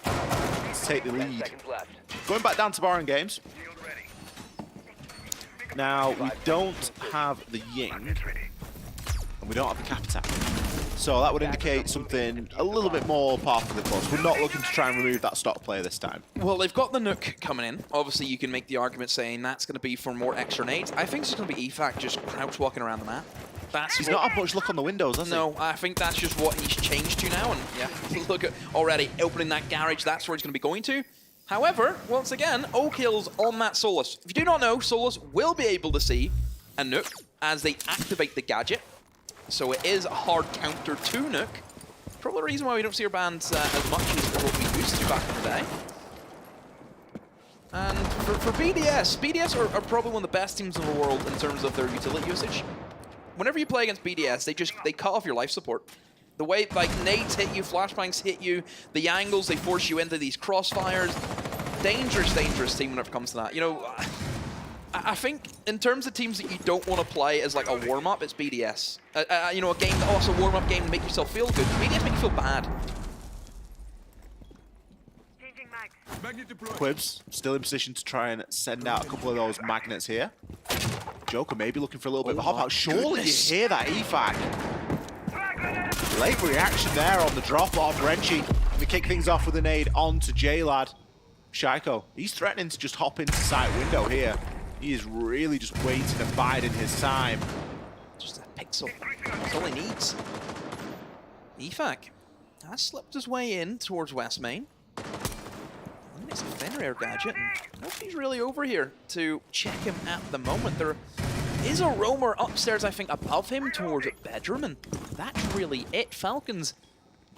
let's take the lead. Going back down to Baron Games. Now, we don't have the Ying, and we don't have the Cap Attack. So that would indicate something a little bit more par for the course. We're not looking to try and remove that stock player this time. Well, they've got the Nook coming in. Obviously, you can make the argument saying that's going to be for more extra nades. I think it's going to be EFAC just crouch walking around the map. He's not had much luck on the windows, has he? No, I think that's just what he's changed to now. And yeah, look at already opening that garage. That's where he's going to be going to. However, once again, O-Kills on that Solus. If you do not know, Solus will be able to see a Nook as they activate the gadget. So it is a hard counter to Nook. Probably the reason why we don't see our bans as much as what we used to back in the day. And for BDS are probably one of the best teams in the world in terms of their utility usage. Whenever you play against BDS, they cut off your life support. The way, like, nades hit you, flashbangs hit you, the angles, they force you into these crossfires. Dangerous, dangerous team when it comes to that. You know, I think in terms of teams that you don't want to play as like a warm-up, it's BDS. You know, a game that also warm-up game to make yourself feel good. BDS make you feel bad. Quibs still in position to try and send out a couple of those magnets here. Joker maybe looking for a little bit of a hop out. Surely you hear that EFAC. Late reaction there on the drop-off. Renchi going to kick things off with a nade onto J-Lad. Shaiko, he's threatening to just hop into site window here. He is really just waiting and biding his time. Just a pixel. That's all he needs. EFAC has slipped his way in towards West Main. It's a Fenrir gadget, and nobody's really over here to check him at the moment. There is a roamer upstairs, I think, above him towards a bedroom, and that's really it. Falcons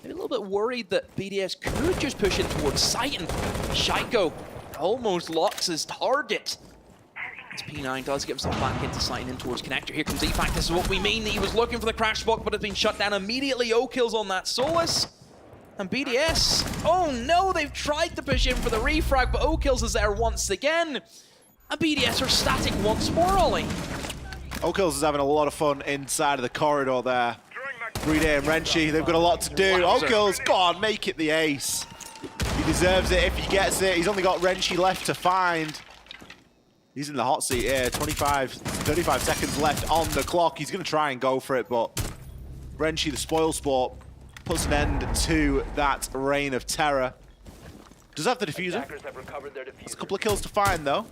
maybe a little bit worried that BDS could just push in towards site, and Shaiko almost locks his target. As P9 does get himself back into sight and in towards connector. Here comes EFAC. This is what we mean. He was looking for the crash spot, but it's been shut down immediately. O-Kills on that Solus. And BDS, oh no, they've tried to push in for the refrag, but O-Kills is there once again. And BDS are static once more, Ollie. O-Kills is having a lot of fun inside of the corridor there. Bride and Renchi, they've got a lot to do. O-Kills, go on, make it the ace. He deserves it if he gets it. He's only got Renchi left to find. He's in the hot seat here, 35 seconds left on the clock. He's going to try and go for it, but Renchi, the spoil sport, puts an end to that reign of terror. Does have the diffuser. There's a couple of kills to find, though.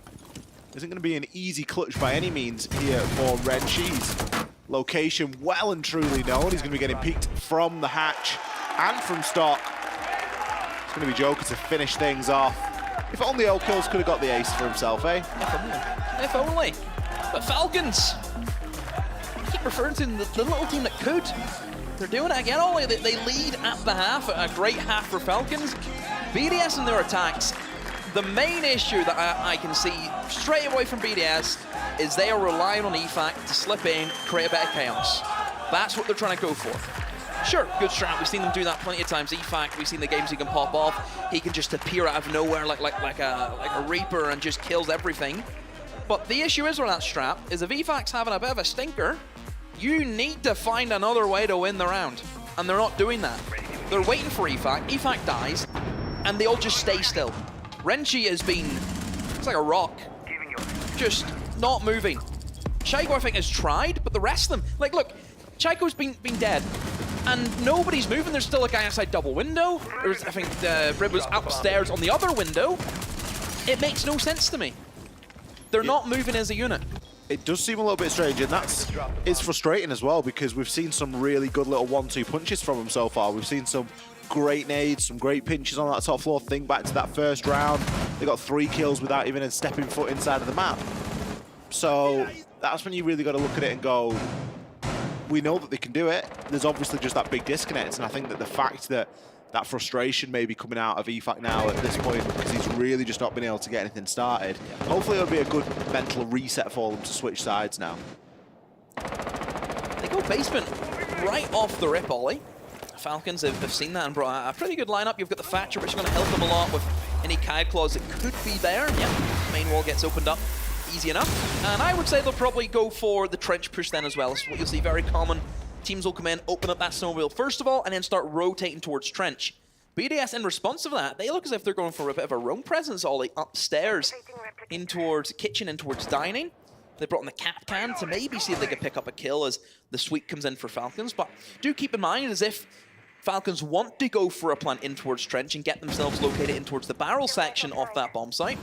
Isn't going to be an easy clutch by any means here for Renchi's location well and truly known. He's going to be getting peeked from the hatch and from stock. It's going to be Joker to finish things off. If only O-Kills could have got the ace for himself, eh? If only. But Falcons, I keep referring to the little team that could. They're doing it again, Ollie. They lead at the half, a great half for Falcons. BDS and their attacks, the main issue that I can see straight away from BDS is they are relying on EFAC to slip in, create a bit of chaos. That's what they're trying to go for. Sure, good strat. We've seen them do that plenty of times. EFAC, we've seen the games he can pop off. He can just appear out of nowhere like a Reaper and just kills everything. But the issue is with that strat is if EFAC's having a bit of a stinker, you need to find another way to win the round. And they're not doing that. They're waiting for EFAC. EFAC dies, and they all just stay still. Renchi has been, it's like a rock, just not moving. Shaiko, I think, has tried, but the rest of them, like, look, Shaiko's been dead, and nobody's moving. There's still a guy outside double window. There's, I think, Rib was upstairs on the other window. It makes no sense to me. They're not moving as a unit. It does seem a little bit strange, and it's frustrating as well because we've seen some really good little 1-2 punches from them so far. We've seen some great nades, some great pinches on that top floor. Think back to that first round. They got 3 kills without even a stepping foot inside of the map. So that's when you really got to look at it and go, we know that they can do it. There's obviously just that big disconnect, and I think that the fact that that frustration may be coming out of EFAC now at this point because he's really just not been able to get anything started. Hopefully it'll be a good mental reset for them to switch sides now. They go basement right off the rip, Ollie. Falcons have seen that and brought a pretty good lineup. You've got the Thatcher, which is going to help them a lot with any Kite Claws that could be there. Yep, main wall gets opened up easy enough. And I would say they'll probably go for the trench push then as well. It's what you'll see very common. Teams will come in, open up that snowmobile first of all, and then start rotating towards trench. BDS, in response to that, they look as if they're going for a bit of a roam presence, Ollie, upstairs, in towards kitchen, in towards dining. They brought in the Capcan to maybe see if they could pick up a kill as the sweep comes in for Falcons. But do keep in mind, as if Falcons want to go for a plant in towards Trench and get themselves located in towards the barrel section of that bomb site,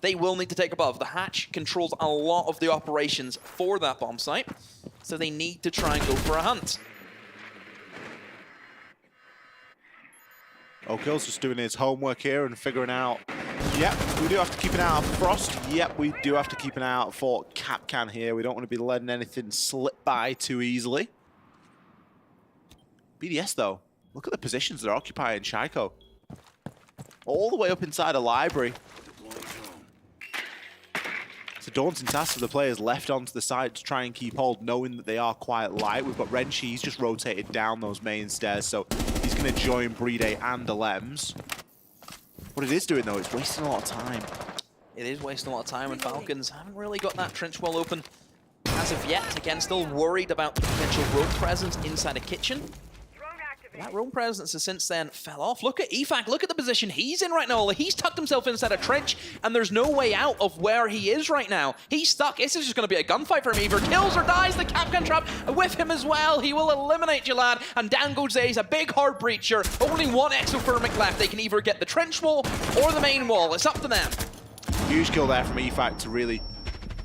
they will need to take above. The hatch controls a lot of the operations for that bomb site, so they need to try and go for a hunt. O'Kill's just doing his homework here and figuring out, yep, we do have to keep an eye out for Frost. Yep, we do have to keep an eye out for Capcan here. We don't want to be letting anything slip by too easily. BDS, though, look at the positions they're occupying, Shaiko. All the way up inside a library. It's a daunting task for the players left onto the side to try and keep hold, knowing that they are quite light. We've got Renshi, he's just rotated down those main stairs, so he's going to join Bride and Alems. What it is doing, though, is wasting a lot of time. It is wasting a lot of time, and Falcons haven't really got that trench wall open as of yet. Again, still worried about the potential rogue presence inside a kitchen. That roam presence has since then fell off. Look at EFAC, look at the position he's in right now. He's tucked himself inside a trench, and there's no way out of where he is right now. He's stuck. This is just going to be a gunfight for him. Either kills or dies. The Capcan trap with him as well. He will eliminate Jalad, and down goes Ace, a big hard breacher. Only one exothermic left. They can either get the trench wall or the main wall. It's up to them. Huge kill there from EFAC to really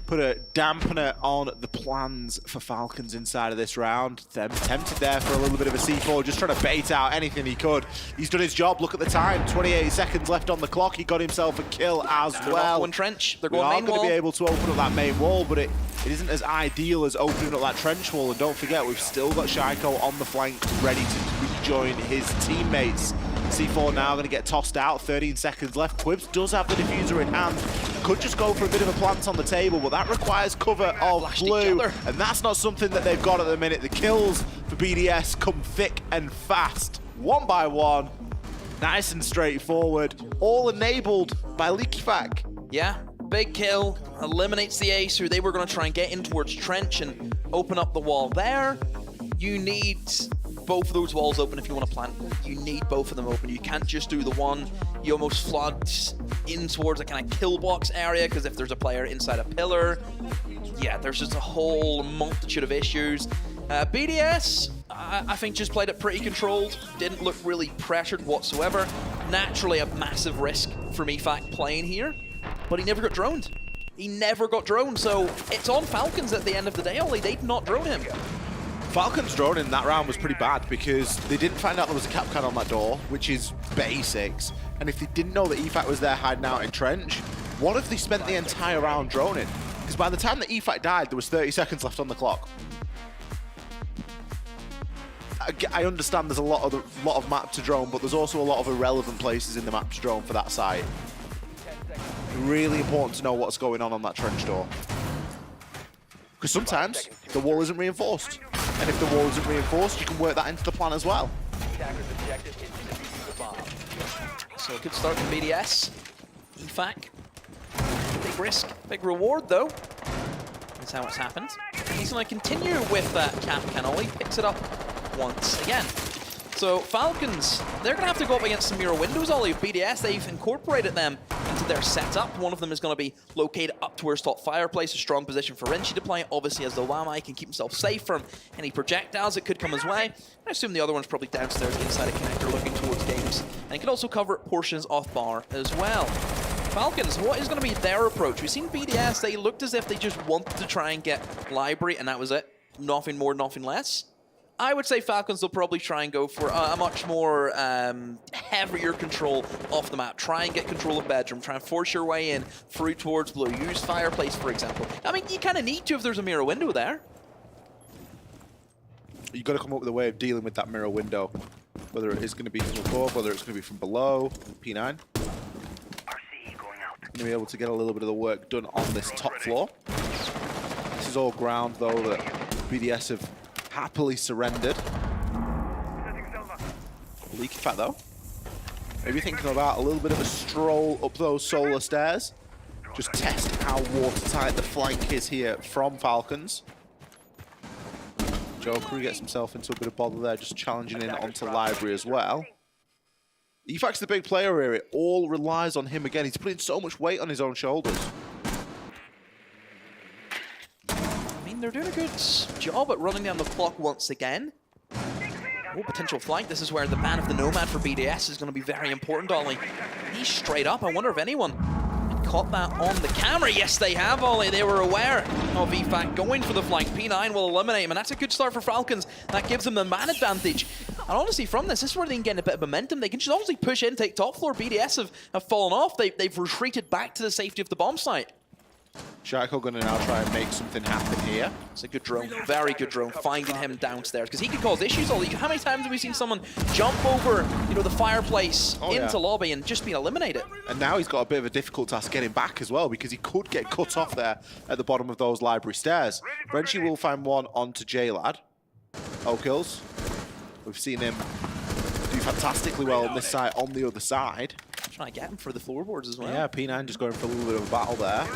put a dampener on the plans for Falcons inside of this round. Them tempted there for a little bit of a C4, just trying to bait out anything he could. He's done his job. Look at the time, 28 seconds left on the clock. He got himself a kill as well. One trench. They're we going are main going wall. to be able to open up that main wall, but it isn't as ideal as opening up that trench wall. And don't forget, we've still got Shaiko on the flank ready to rejoin his teammates. C4 now going to get tossed out, 13 seconds left. Quibs does have the diffuser in hand. Could just go for a bit of a plant on the table, but that requires cover of blue, and that's not something that they've got at the minute. The kills for BDS come thick and fast, one by one, nice and straightforward, all enabled by Liquifac. Yeah, big kill, eliminates the Ace, who they were going to try and get in towards Trench and open up the wall there. You need both of those walls open if you want to plant. You need both of them open. You can't just do the one. You almost flood in towards a kind of kill box area, because if there's a player inside a pillar, yeah, there's just a whole multitude of issues. BDS, I think, just played it pretty controlled. Didn't look really pressured whatsoever. Naturally, a massive risk from EFAC playing here, but he never got droned. He never got droned, so it's on Falcons at the end of the day. Only they'd not drone him. Falcons' drone in that round was pretty bad because they didn't find out there was a Capcan on that door, which is basics. And if they didn't know that EFAC was there hiding out in Trench, what if they spent the entire round droning? Because by the time that EFAC died, there was 30 seconds left on the clock. I understand there's a lot of map to drone, but there's also a lot of irrelevant places in the map to drone for that site. Really important to know what's going on that trench door. Because sometimes the wall isn't reinforced. And if the wall isn't reinforced, you can work that into the plan as well. So a good start from BDS. EFAC. Big risk, big reward though. That's how it's happened. He's going to continue with that Capcan. Ollie picks it up once again. So Falcons, they're going to have to go up against some mirror windows, Ollie. BDS, they've incorporated them into their setup. One of them is going to be located up towards top fireplace, a strong position for Renshi to play. Obviously, as the Wamai can keep himself safe from any projectiles that could come his way. I assume the other one's probably downstairs inside a connector looking towards games. And he can also cover portions off bar as well. Falcons, what is going to be their approach? We've seen BDS, they looked as if they just wanted to try and get library, and that was it. Nothing more, nothing less. I would say Falcons will probably try and go for a much more heavier control off the map. Try and get control of bedroom. Try and force your way in through towards blue. Use fireplace, for example. I mean, you kind of need to if there's a mirror window there. You've got to come up with a way of dealing with that mirror window. Whether it is going to be from above, whether it's going to be from below. P9. Going to be able to get a little bit of the work done on this top floor. This is all ground, though, that BDS have happily surrendered. Leaky fat though. Maybe thinking about a little bit of a stroll up those solar stairs. Just test how watertight the flank is here from Falcons. Joker gets himself into a bit of bother there, just challenging in onto library as well. EFAC's the big player here. It all relies on him again. He's putting so much weight on his own shoulders. they're doing a good job at running down the clock once again. Oh, potential flank. This is where the ban of the Nomad for BDS is going to be very important, Ollie. He's straight up. I wonder if anyone caught that on the camera. Yes, they have, Ollie. They were aware of EFAC going for the flank. P9 will eliminate him, and that's a good start for Falcons. That gives them the man advantage. And honestly, from this is where they can get a bit of momentum. They can just obviously push in, take top floor. BDS have fallen off. They've retreated back to the safety of the bomb site. Shaiko going to now try and make something happen here. It's a good drone, very good drone, finding him downstairs, because he could cause issues. Ollie, how many times have we seen someone jump over, you know, the fireplace into lobby and just been eliminated? And now he's got a bit of a difficult task getting back as well, because he could get cut off there at the bottom of those library stairs. Frenchie will find one onto J-Lad. Kills. We've seen him do fantastically well on this side, on the other side. Trying to get him for the floorboards as well. Yeah, P9 just going for a little bit of a battle there.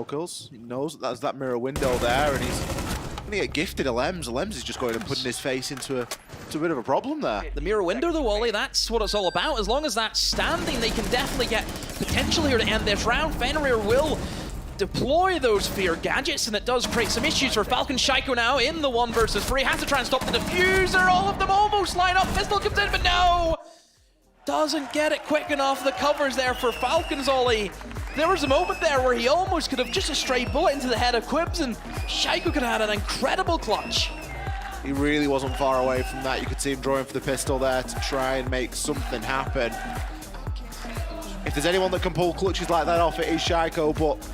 Kills. He knows that there's that mirror window there, and he's going to get gifted a Lems. Lems is just going and putting his face into a bit of a problem there. The mirror window, though, Ollie, that's what it's all about. As long as that's standing, they can definitely get potential here to end this round. Fenrir will deploy those fear gadgets, and it does create some issues for Falcon. Shaiko now in the 1 versus 3. Has to try and stop the diffuser. All of them almost line up. Pistol comes in, but no! Doesn't get it quick enough. The cover's there for Falcons, Ollie. There was a moment there where he almost could have just a stray bullet into the head of Quibs, and Shaiko could have had an incredible clutch. He really wasn't far away from that. You could see him drawing for the pistol there to try and make something happen. If there's anyone that can pull clutches like that off, it is Shaiko, but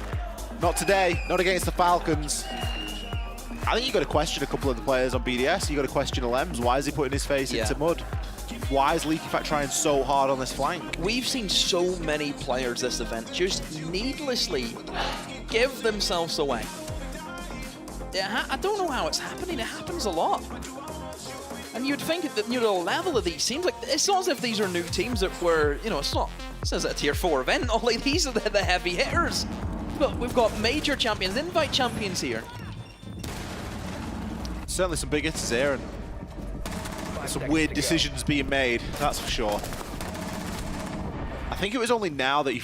not today, not against the Falcons. I think you've got to question a couple of the players on BDS. You've got to question Lems. Why is he putting his face into mud? Why is Leaky Fact trying so hard on this flank? We've seen so many players this event just needlessly give themselves away. Yeah, I don't know how it's happening. It happens a lot. And you'd think that, you know, the level of these teams, like, it's not as if these are new teams that were, you know, it's not, this is a tier 4 event. Only these are the heavy hitters. But we've got major champions, invite champions here. Certainly some big hitters here, and some weird decisions being made, that's for sure. I think it was only now that he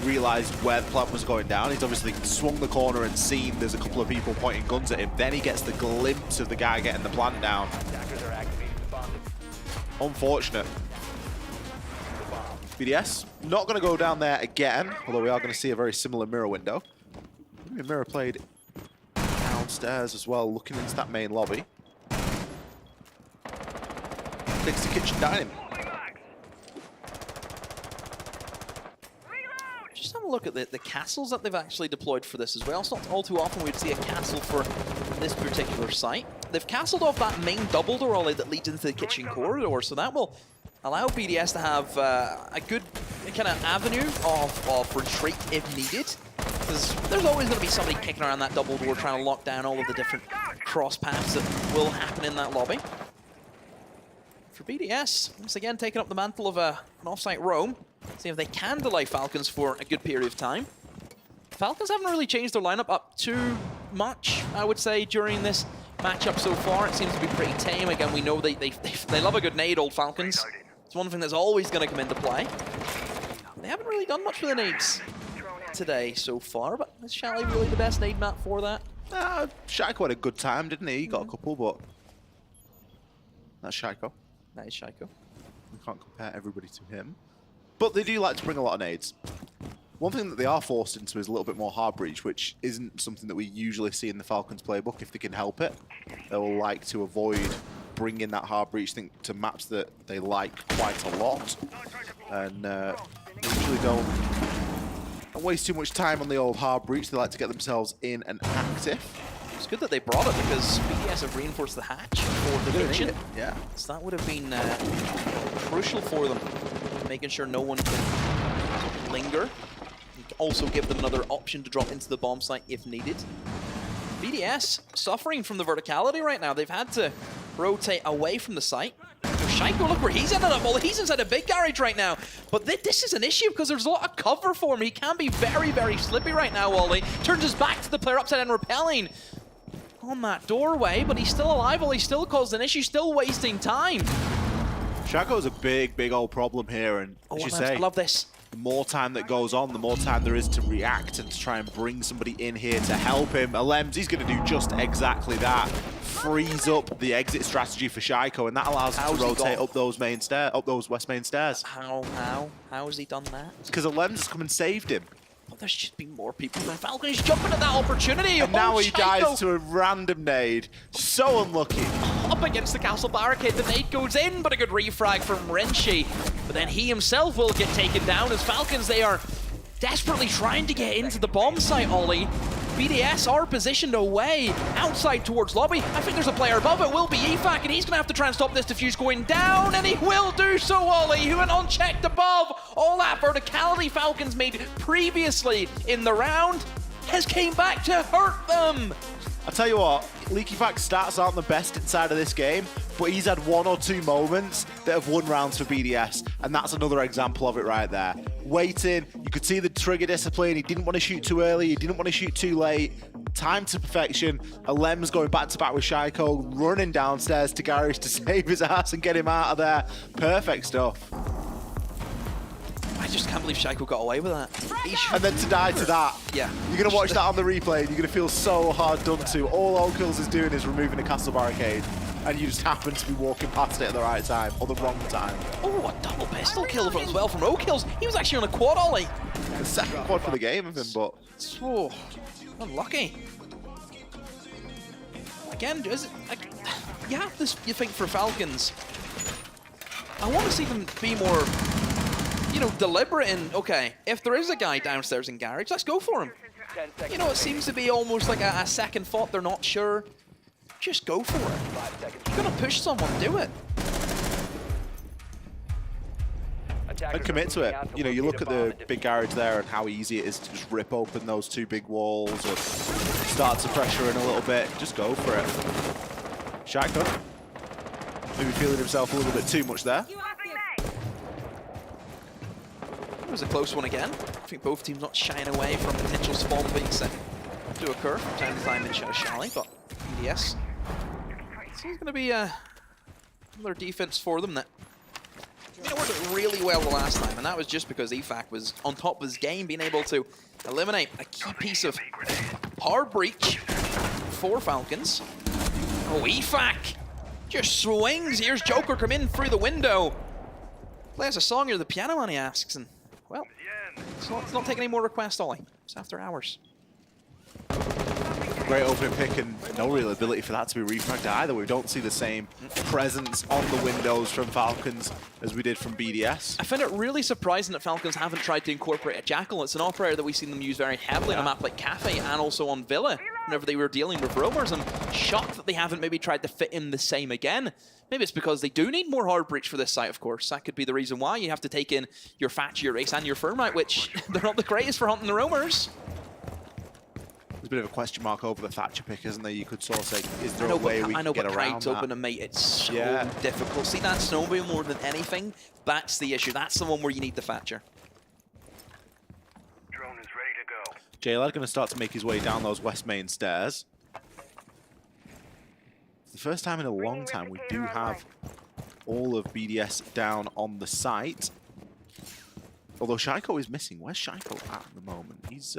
realized where the plan was going down. He's obviously swung the corner and seen there's a couple of people pointing guns at him. Then he gets the glimpse of the guy getting the plant down. Unfortunate. BDS not going to go down there again, although we are going to see a very similar mirror window. Maybe mirror played downstairs as well, looking into that main lobby. Takes the kitchen dining. Just have a look at the castles that they've actually deployed for this as well. It's not all too often we'd see a castle for this particular site. They've castled off that main double door, Ollie, that leads into the kitchen corridor, so that will allow BDS to have a good kind of avenue of retreat if needed. Because there's always going to be somebody kicking around that double door trying to lock down all of the different cross paths that will happen in that lobby. For BDS, once again taking up the mantle of an offsite roam. See if they can delay Falcons for a good period of time. Falcons haven't really changed their lineup up too much, I would say, during this matchup so far. It seems to be pretty tame. Again, we know they love a good nade, old Falcons. It's one thing that's always going to come into play. They haven't really done much with the nades today so far, but is Chalet really the best nade map for that? Shaiko had a good time, didn't he? He got a couple, but that's Shaiko. That is Shaiko. We can't compare everybody to him. But they do like to bring a lot of nades. One thing that they are forced into is a little bit more hard breach, which isn't something that we usually see in the Falcons playbook if they can help it. They will like to avoid bringing that hard breach thing to maps that they like quite a lot. And usually don't waste too much time on the old hard breach. They like to get themselves in and active. It's good that they brought it because BDS have reinforced the hatch for the kitchen. Yeah. So that would have been crucial for them, making sure no one can linger. Also give them another option to drop into the bomb site if needed. BDS suffering from the verticality right now. They've had to rotate away from the site. Shaiko, look where he's ended up. Well, he's inside a big garage right now. But this is an issue because there's a lot of cover for him. He can be very, very slippy right now, Wally. Turns his back to the player upside and repelling on that doorway, but he's still alive. Well, he still caused an issue, still wasting time. Shaco's a big, big old problem here, and as you say, I love this. The more time that goes on, the more time there is to react and to try and bring somebody in here to help him. Alems, he's going to do just exactly that. Freeze up the exit strategy for Shaiko, and that allows him to rotate up those main stairs, up those west main stairs. How has he done that? It's because Alems has come and saved him. But there should be more people than Falcon. He's jumping at that opportunity. And now he dies to a random nade. So unlucky. Up against the castle barricade, the nade goes in, but a good refrag from Renshi. But then he himself will get taken down as Falcons, they are desperately trying to get into the bomb site, Ollie. BDS are positioned away, outside towards lobby. I think there's a player above it, will be EFAC, and he's going to have to try and stop this defuse going down, and he will do so, Ollie, who went unchecked above. All that verticality Falcons made previously in the round has came back to hurt them. I'll tell you what, LeakyFac's stats aren't the best inside of this game, but he's had 1 or 2 moments that have won rounds for BDS, and that's another example of it right there. Waiting, you could see the trigger discipline, he didn't want to shoot too early, he didn't want to shoot too late. Time to perfection, Alems going back to back with Shaiko, running downstairs to Garage to save his ass and get him out of there. Perfect stuff. I just can't believe Shaiko got away with that. And then to die to that. Yeah. You're going to watch that on the replay and you're going to feel so hard done to. All Okills is doing is removing a castle barricade, and you just happen to be walking past it at the right time, or the wrong time. Oh, a double pistol kill as well from Okills. He was actually on a quad, Ollie. The second quad for the game of him, but... So unlucky. Again, is it, like, you have this, you think, for Falcons. I want to see them be more, you know, deliberate in, okay, if there is a guy downstairs in Garage, let's go for him. You know, it seems to be almost like a second thought, they're not sure. Just go for it. You're going to push someone, do it. And commit to it. You know, you look at the big garage there and how easy it is to just rip open those 2 big walls or start to pressure in a little bit. Just go for it. Shaiko, maybe feeling himself a little bit too much there. It was a close one again. I think both teams not shying away from potential spawn being set to occur from time to time in Shally, but BDS. It's going to be another defense for them that, you know, worked really well the last time, and that was just because EFAC was on top of his game, being able to eliminate a key piece of hard breach for Falcons. Oh, EFAC just swings. Here's Joker come in through the window. Plays a song here, the piano man, he asks, and well, it's not taking any more requests, Ollie. It's after hours. Great opening pick and no real ability for that to be refragged either. We don't see the same presence on the windows from Falcons as we did from BDS. I find it really surprising that Falcons haven't tried to incorporate a Jackal. It's an operator that we've seen them use very heavily on a map like Cafe and also on Villa whenever they were dealing with roamers. I'm shocked that they haven't maybe tried to fit in the same again. Maybe it's because they do need more hard breach for this site, of course. That could be the reason why you have to take in your Thatch, your Ace, and your Thermite, which they're not the greatest for hunting the roamers. There's a bit of a question mark over the Thatcher pick, isn't there? You could sort of say, is there a way we can get around that? Open and mate, it's so difficult. See that snowmobile more than anything? That's the issue. That's the one where you need the Thatcher. Drone is ready to go. JLad going to start to make his way down those west main stairs. It's the first time in a long time we do have all of BDS down on the site. Although Shaiko is missing. Where's Shaiko at the moment? He's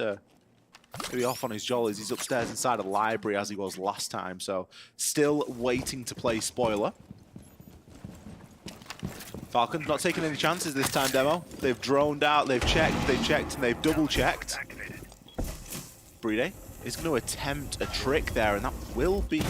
maybe off on his jollies. He's upstairs inside the library as he was last time, so still waiting to play spoiler. Falcons not taking any chances this time, Demo. They've droned out, they've checked, and they've double-checked. Bride is going to attempt a trick there, and that will be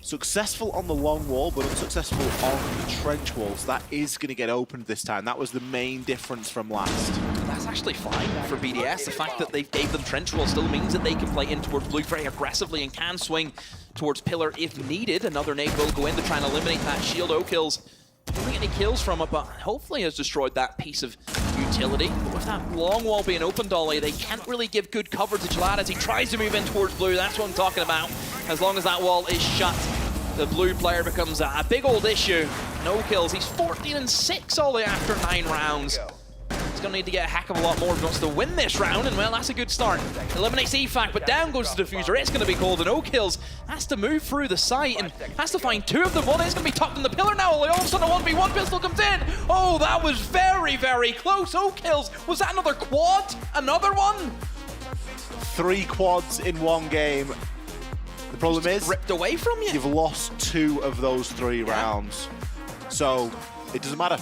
successful on the long wall, but unsuccessful on the trench wall. So that is going to get opened this time. That was the main difference from last. That's actually fine for BDS. The fact that they gave them trench wall still means that they can play in towards blue very aggressively and can swing towards pillar if needed. Another nade will go in to try and eliminate that shield. Okills don't get any kills from it, but hopefully has destroyed that piece of utility. But with that long wall being opened, Ollie, they can't really give good cover to Jalad as he tries to move in towards blue. That's what I'm talking about. As long as that wall is shut, the blue player becomes a big old issue. No kills. He's 14-6, Ollie, after 9 rounds. It's going to need to get a heck of a lot more if he wants to win this round, and well, that's a good start. Eliminates EFAC, but down goes the Diffuser. It's going to be called an O-Kills. Has to move through the site and has to find 2 of them. One is going to be tucked in the pillar now. All of a sudden, a 1v1 pistol comes in. Oh, that was very, very close. O-Kills. Was that another quad? Another one? 3 quads in one game. The problem is, ripped away from you. You've lost 2 of those 3 rounds. So it doesn't matter.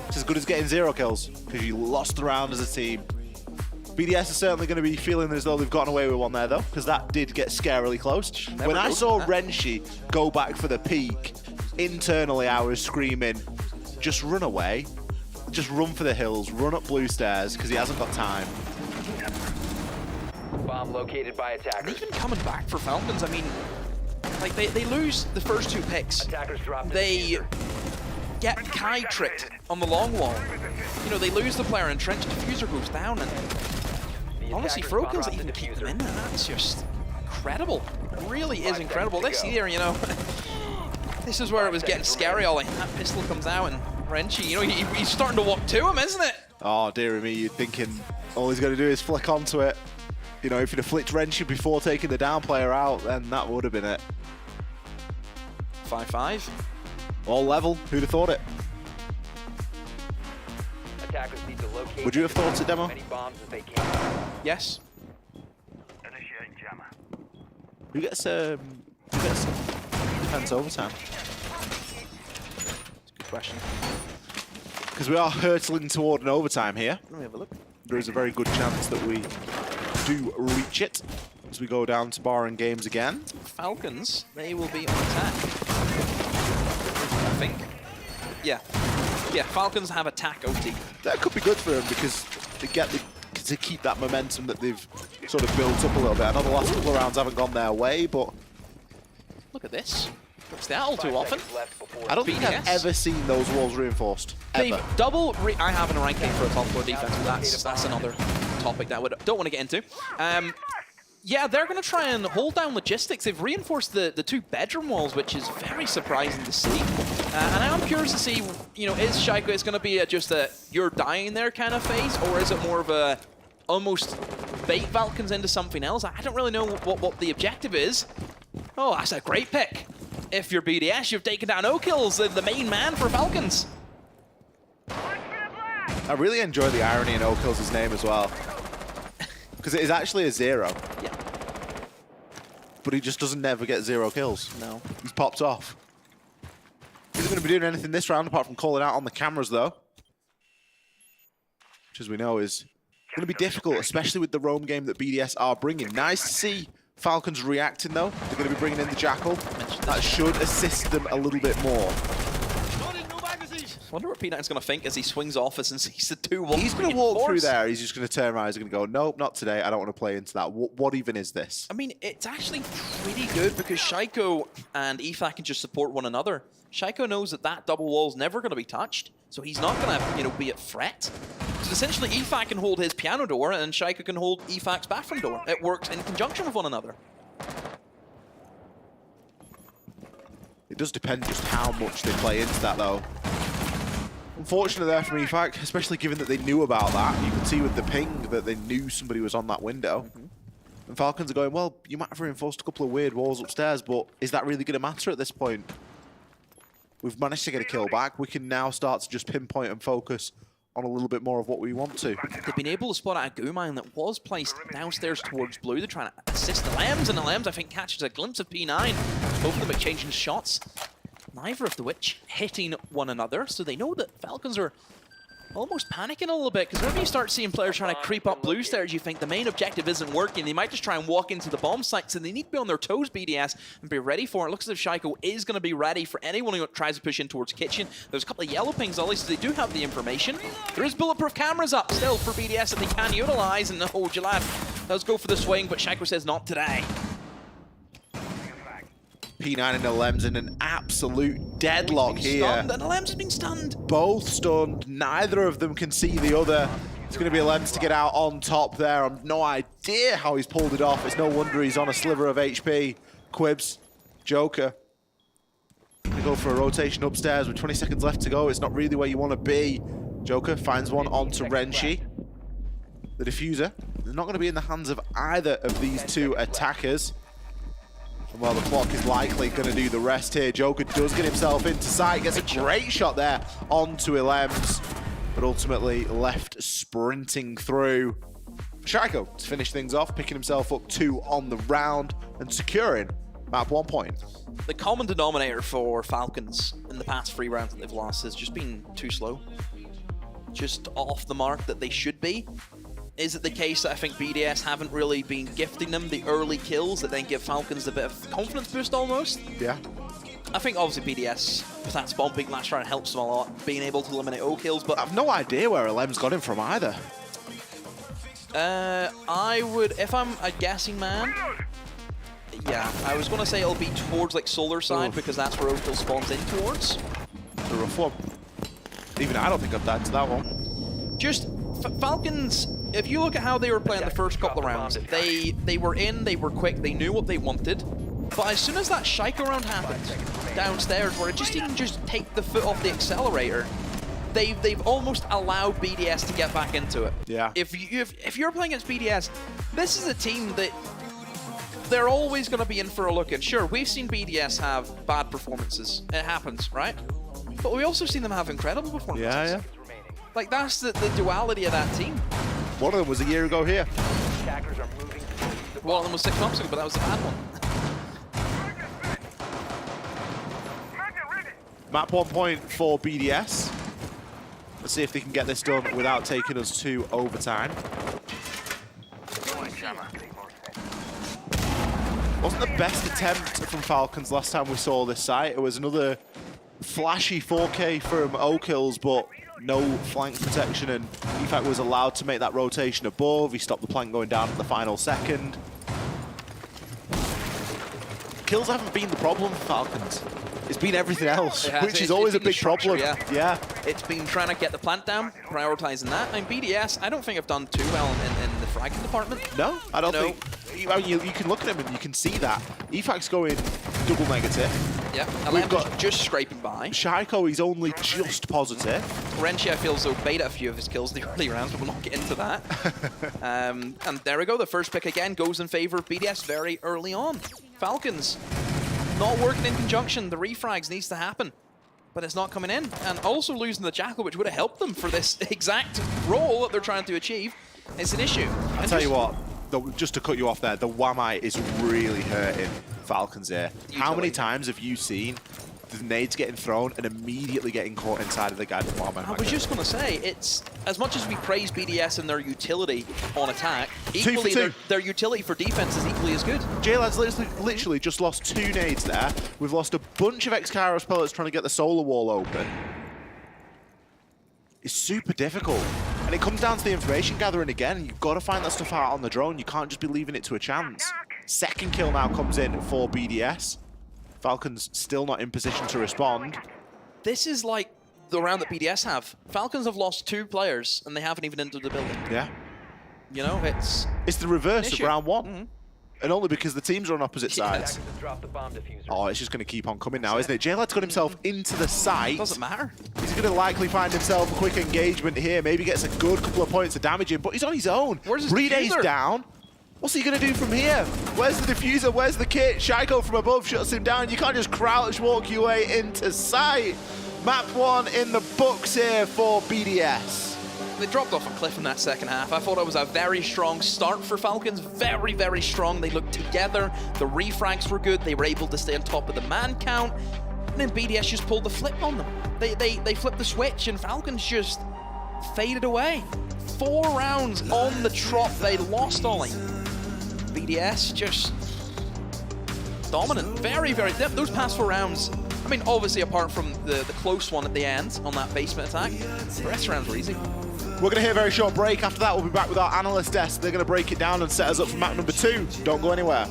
It's as good as getting 0 kills because you lost the round as a team. BDS is certainly going to be feeling as though they've gotten away with one there, though, because that did get scarily close. When I saw Renshi go back for the peak, internally I was screaming, just run away. Just run for the hills, run up blue stairs, because he hasn't got time. Bomb located by attackers. And even coming back for Falcons, I mean, like they lose the first 2 picks. They get Kai tricked on the long wall. You know, they lose the player entrenched, Diffuser goes down, and honestly, for O-Kills that even keep them in there, that's just incredible. It really is incredible. This here, you know, this is where it was getting scary, Ollie. That pistol comes out, and Renshi, you know, he's starting to walk to him, isn't it? Oh, dearie me, you're thinking all he's going to do is flick onto it. You know, if he'd have flicked Renshi before taking the down player out, then that would have been it. 5-5. All level, who'd have thought it? Attackers need to locate. Would you have thought it, Demo? Many bombs as they can. Yes. Initiating jammer. Who gets defense overtime? That's a good question. Because we are hurtling toward an overtime here. Let me have a look. There is a very good chance that we do reach it as we go down to bar and games again. Falcons, they will be on attack. I think. Yeah. Yeah, Falcons have attack OT. That could be good for them because they get to keep that momentum that they've sort of built up a little bit. I know the last couple of rounds haven't gone their way, but look at this. Looks that all too often. I don't think I've ever seen those walls reinforced. Ever. I have in a ranking for a top 4 defense, but that's another topic that I don't want to get into. Yeah, they're going to try and hold down logistics. They've reinforced the 2 bedroom walls, which is very surprising to see. And I'm curious to see, you know, is Shaiko is going to be just a you're dying there kind of phase, or is it more of a almost bait Falcons into something else? I don't really know what the objective is. Oh, that's a great pick. If you're BDS, you've taken down O-Kills, the main man for Falcons. I really enjoy the irony in O-Kills' name as well. Because it is actually a 0. Yeah. But he just doesn't never get 0 kills. No. He's popped off. He's not going to be doing anything this round apart from calling out on the cameras, though. Which, as we know, is going to be difficult, especially with the roam game that BDS are bringing. Nice to see Falcons reacting, though. They're going to be bringing in the Jackal. That should assist them a little bit more. I wonder what P9's going to think as he swings off as and sees the 2-1. He's going to walk through there. He's just going to turn around. He's going to go, nope, not today. I don't want to play into that. What even is this? I mean, it's actually pretty good because Shaiko and EFAC can just support one another. Shaiko knows that double wall's never going to be touched, so he's not going to, you know, be at threat. So essentially, EFAC can hold his piano door and Shaiko can hold EFAC's bathroom door. It works in conjunction with one another. It does depend just how much they play into that, though. Unfortunately there for EFAC, especially given that they knew about that. You can see with the ping that they knew somebody was on that window. And Falcons are going, well, you might have reinforced a couple of weird walls upstairs, but is that really going to matter at this point? We've managed to get a kill back. We can now start to just pinpoint and focus on a little bit more of what we want to. They've been able to spot out a goo mine that was placed downstairs towards blue. They're trying to assist the Lems, and the Lems, I think, catches a glimpse of P9. Both of them exchanging shots. Neither of the which hitting one another, so they know that Falcons are almost panicking a little bit, because whenever you start seeing players trying to creep up blue stairs, you think the main objective isn't working. They might just try and walk into the bomb site, so they need to be on their toes, BDS, and be ready for it. It looks as if Shaiko is going to be ready for anyone who tries to push in towards kitchen. There's a couple of yellow pings, Ollie, so they do have the information. There is bulletproof cameras up still for BDS that they can utilize, and oh, Jalad does go for the swing, but Shaiko says not today. P9 and the Lems in an absolute deadlock here. Stunned, and the Lems has been stunned. Both stunned. Neither of them can see the other. It's going to be a Lems to get out on top there. I've no idea how he's pulled it off. It's no wonder he's on a sliver of HP. Quibs, Joker. They go for a rotation upstairs with 20 seconds left to go. It's not really where you want to be. Joker finds one onto Renshi. The diffuser is not going to be in the hands of either of these two attackers. And while the clock is likely going to do the rest here, Joker does get himself into sight, gets a great shot there onto Ilems, but ultimately left sprinting through. Shaiko to finish things off, picking himself up 2 on the round and securing map 1 point. The common denominator for Falcons in the past 3 rounds that they've lost has just been too slow. Just off the mark that they should be. Is it the case that I think BDS haven't really been gifting them the early kills that then give Falcons a bit of confidence boost almost? Yeah. I think obviously BDS, with that spawn peak last round, helps them a lot, being able to eliminate O kills, but I've no idea where Ilems got him from either. I would, if I'm a guessing man, yeah, I was going to say it'll be towards like Solar side because that's where O kill spawns in towards. The rough one. Even I don't think I've died to that one. Just Falcons, if you look at how they were playing the first couple of rounds, they were in, they were quick, they knew what they wanted. But as soon as that Shaiko round happened downstairs, where it just didn't just take the foot off the accelerator, they've almost allowed BDS to get back into it. Yeah. If you're playing against BDS, this is a team that they're always going to be in for a look at. Sure, we've seen BDS have bad performances. It happens, right? But we also seen them have incredible performances. Yeah, yeah. Like, that's the duality of that team. One of them was a year ago here. One of them was 6 months ago, but that was a bad one. Map 1 point for BDS. Let's see if they can get this done without taking us to overtime. Wasn't the best attempt from Falcons last time we saw this site. It was another flashy 4K from O-Kills, but no flank protection, and EFAC was allowed to make that rotation above. He stopped the plank going down at the final second. Kills haven't been the problem for Falcons. It's been everything else, which is always a big problem. Yeah. It's been trying to get the plant down, prioritizing that. And BDS, I don't think I've done too well in the fragging department. No, I don't think. You can look at him and you can see that. EFAC's going double negative. Yeah, We've got just scraping by. Shaiko, he's only just positive. Renshi, I feel, so bait a few of his kills in the early rounds, but we'll not get into that. And there we go, the first pick again goes in favor of BDS very early on. Falcons not working in conjunction. The refrags needs to happen, but it's not coming in. And also losing the Jackal, which would have helped them for this exact role that they're trying to achieve, is an issue. I'll tell you what, just to cut you off there, the Wamite is really hurting Falcons here. How many times have you seen the nades getting thrown and immediately getting caught inside of the guy from Wamite? I was just going to say, it's as much as we praise BDS and their utility on attack, equally their utility for defense is equally as good. J-Lad's literally just lost 2 nades there. We've lost a bunch of X-Kairos pellets trying to get the solar wall open. It's super difficult. And it comes down to the information gathering again. You've got to find that stuff out on the drone. You can't just be leaving it to a chance. Second kill now comes in for BDS. Falcons still not in position to respond. This is like the round that BDS have. Falcons have lost 2 players and they haven't even entered the building. Yeah. You know, it's the reverse of round 1. And only because the teams are on opposite sides. Oh, it's just going to keep on coming now, isn't it? J-Lad's got himself into the site. Doesn't matter. He's going to likely find himself a quick engagement here. Maybe gets a good couple of points of damage in, but he's on his own. Where's his Reday's diffuser? down. What's he going to do from here? Where's the diffuser? Where's the kit? Shaiko from above shuts him down. You can't just crouch walk your way into sight. Map 1 in the books here for BDS. They dropped off a cliff in that second half. I thought it was a very strong start for Falcons. Very, very strong. They looked together. The refrags were good. They were able to stay on top of the man count. And then BDS just pulled the flip on them. They flipped the switch and Falcons just faded away. 4 rounds on the trot. They lost Ollie. BDS just dominant. Very, very... Those past 4 rounds, I mean, obviously apart from the close one at the end on that basement attack, the rest of the rounds were easy. We're going to hear a very short break. After that, we'll be back with our analyst desk. They're going to break it down and set us up for map number 2. Don't go anywhere.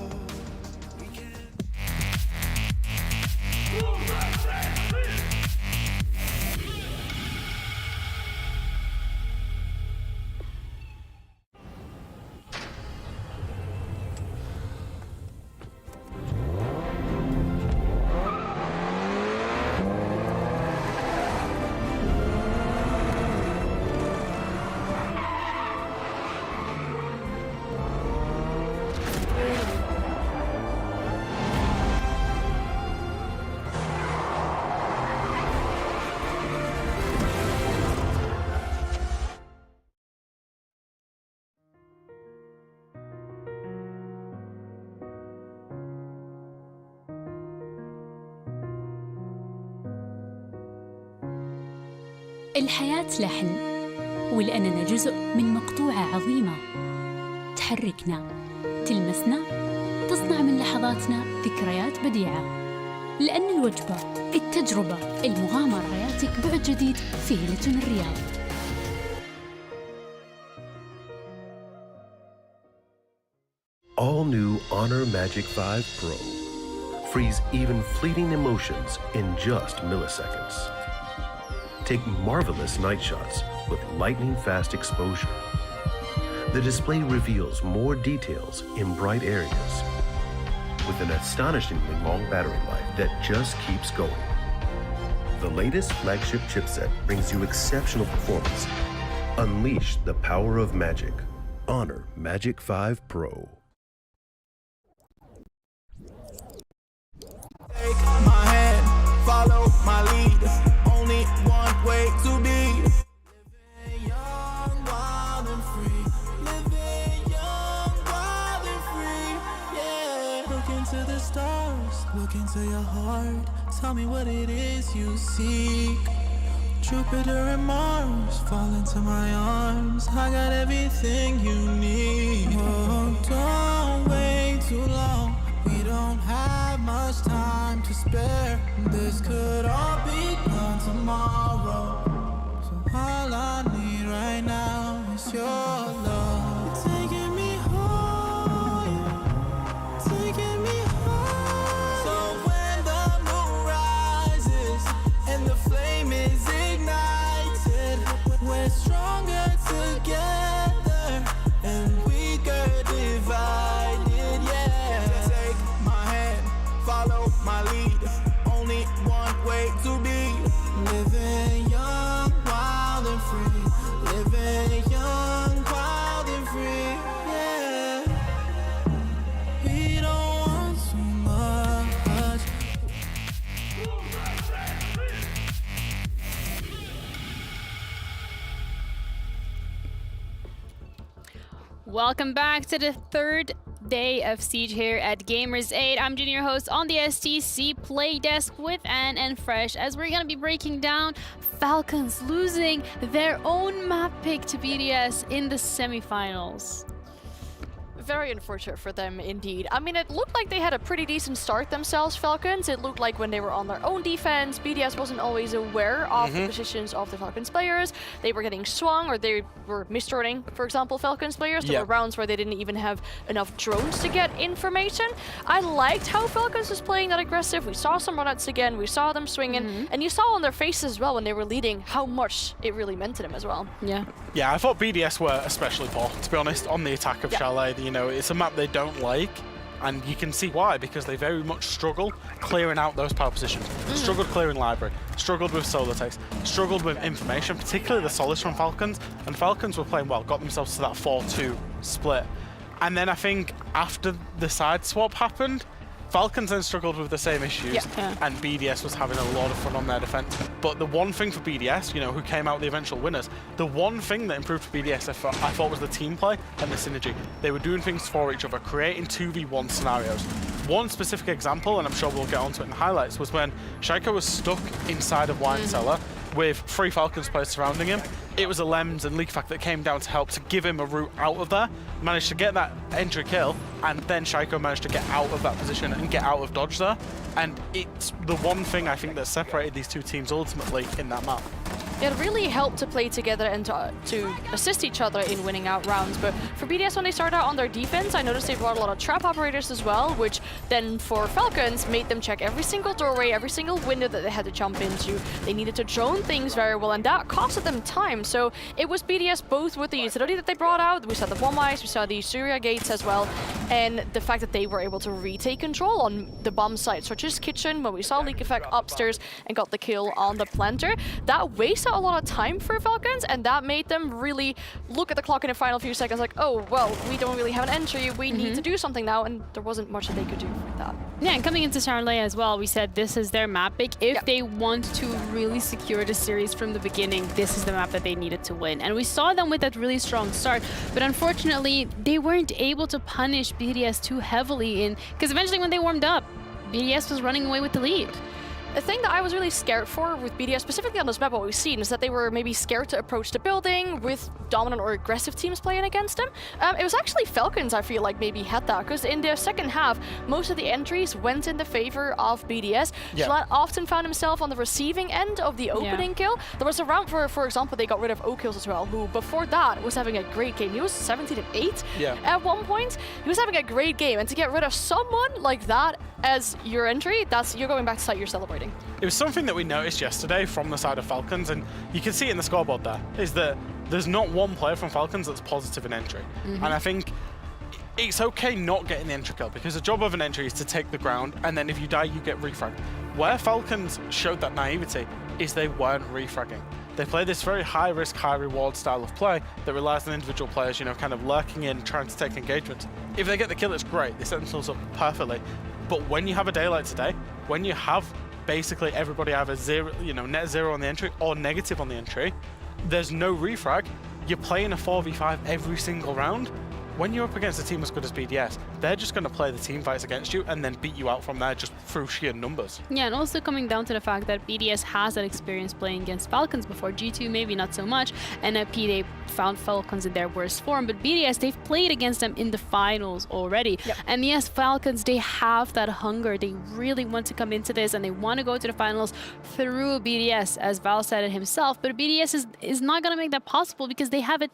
الحياة لحن، ولأننا جزء من مقطوعة عظيمة تحركنا، تلمسنا، تصنع من لحظاتنا ذكريات بديعة. لأن الوجبة، التجربة، المغامرة، حياتك بعد جديد في هيلتون الرياض. All new Honor Magic 5 Pro. Freeze even fleeting emotions in just milliseconds. Take marvelous night shots with lightning-fast exposure. The display reveals more details in bright areas with an astonishingly long battery life that just keeps going. The latest flagship chipset brings you exceptional performance. Unleash the power of magic. Honor Magic 5 Pro. Take my hand, follow my lead. Only one way to be. Living young, wild and free. Living young, wild and free. Yeah. Look into the stars, look into your heart. Tell me what it is you seek. Jupiter and Mars fall into my arms. I got everything you need. Oh, don't wait too long. We don't have much time to spare. This could all be gone tomorrow. So all I need right now is your love. Taking me home, taking me home. So when the moon rises and the flame is ignited, we're stronger together and weaker divided. Yeah. Take my hand, follow my lead. Only one way to be. Living young, wild and free. Living young, wild and free. Yeah. We don't want too much. Welcome back to the third day of Siege here at Gamers8. I'm Junior, host on the STC Play Desk with Anne and Fresh, as we're going to be breaking down Falcons losing their own map pick to BDS in the semifinals. Very unfortunate for them indeed. I mean, it looked like they had a pretty decent start themselves, Falcons. It looked like when they were on their own defense, BDS wasn't always aware of the positions of the Falcons players. They were getting swung, or they were misdroning, for example, Falcons players. There were rounds where they didn't even have enough drones to get information. I liked how Falcons was playing that aggressive. We saw some runouts again. We saw them swinging. And you saw on their faces as well when they were leading how much it really meant to them as well. Yeah. Yeah, I thought BDS were especially poor, to be honest, on the attack of Chalet. You know, it's a map they don't like, and you can see why, because they very much struggle clearing out those power positions. Struggled clearing library, struggled with solar text, struggled with information, particularly the Solace from Falcons, and Falcons were playing well, got themselves to that 4-2 split. And then I think after the side swap happened, Falcons then struggled with the same issues, and BDS was having a lot of fun on their defense. But the one thing for BDS, you know, who came out the eventual winners, the one thing that improved for BDS, I thought was the team play and the synergy. They were doing things for each other, creating 2v1 scenarios. One specific example, and I'm sure we'll get onto it in highlights, was when Shaiko was stuck inside of Wine Cellar with 3 Falcons players surrounding him. It was a Lems and Leakfact that came down to help to give him a route out of there, managed to get that entry kill, and then Shaiko managed to get out of that position and get out of dodge there. And it's the one thing I think that separated these two teams ultimately in that map. It really helped to play together and to assist each other in winning out rounds. But for BDS, when they started out on their defense, I noticed they brought a lot of trap operators as well, which then for Falcons made them check every single doorway, every single window that they had to jump into. They needed to drone things very well, and that costed them time. So it was BDS both with the utility that they brought out. We saw the bomb eyes, we saw the Surya gates as well, and the fact that they were able to retake control on the bomb sites, such as Kitchen, when we saw Leak Effect upstairs and got the kill on the planter. That wasted a lot of time for Falcons, and that made them really look at the clock in the final few seconds like, oh, well, we don't really have an entry, we need to do something now, and there wasn't much that they could do with that. Yeah, and coming into Charlotte as well, we said this is their map pick. If they want to really secure the series from the beginning, this is the map that they needed to win. And we saw them with that really strong start, but unfortunately, they weren't able to punish BDS too heavily in, because eventually when they warmed up, BDS was running away with the lead. The thing that I was really scared for with BDS, specifically on this map, what we've seen is that they were maybe scared to approach the building with dominant or aggressive teams playing against them. It was actually Falcons, I feel like, maybe had that, because in their second half, most of the entries went in the favor of BDS. Yeah. Schlatt often found himself on the receiving end of the opening kill. There was a round where, for example, they got rid of O-Kills as well, who before that was having a great game. He was 17-8 at one point. He was having a great game, and to get rid of someone like that as your entry, you're going back to site, you're celebrating. It was something that we noticed yesterday from the side of Falcons, and you can see it in the scoreboard there, is that there's not one player from Falcons that's positive in entry. And I think it's okay not getting the entry kill, because the job of an entry is to take the ground, and then if you die, you get refragged. Where Falcons showed that naivety is they weren't refragging. They play this very high-risk, high-reward style of play that relies on individual players, you know, kind of lurking in, trying to take engagement. If they get the kill, it's great. They set themselves up perfectly. But when you have a day like today, when you have basically everybody either zero, you know, net zero on the entry or negative on the entry, there's no refrag, you're playing a 4v5 every single round. When you're up against a team as good as BDS, they're just going to play the team fights against you and then beat you out from there just through sheer numbers. Yeah, and also coming down to the fact that BDS has that experience playing against Falcons before. G2 maybe not so much, and at P they found Falcons in their worst form, but BDS, they've played against them in the finals already. And yes, Falcons, they have that hunger. They really want to come into this and they want to go to the finals through BDS, as Val said it himself, but BDS is not going to make that possible because they have a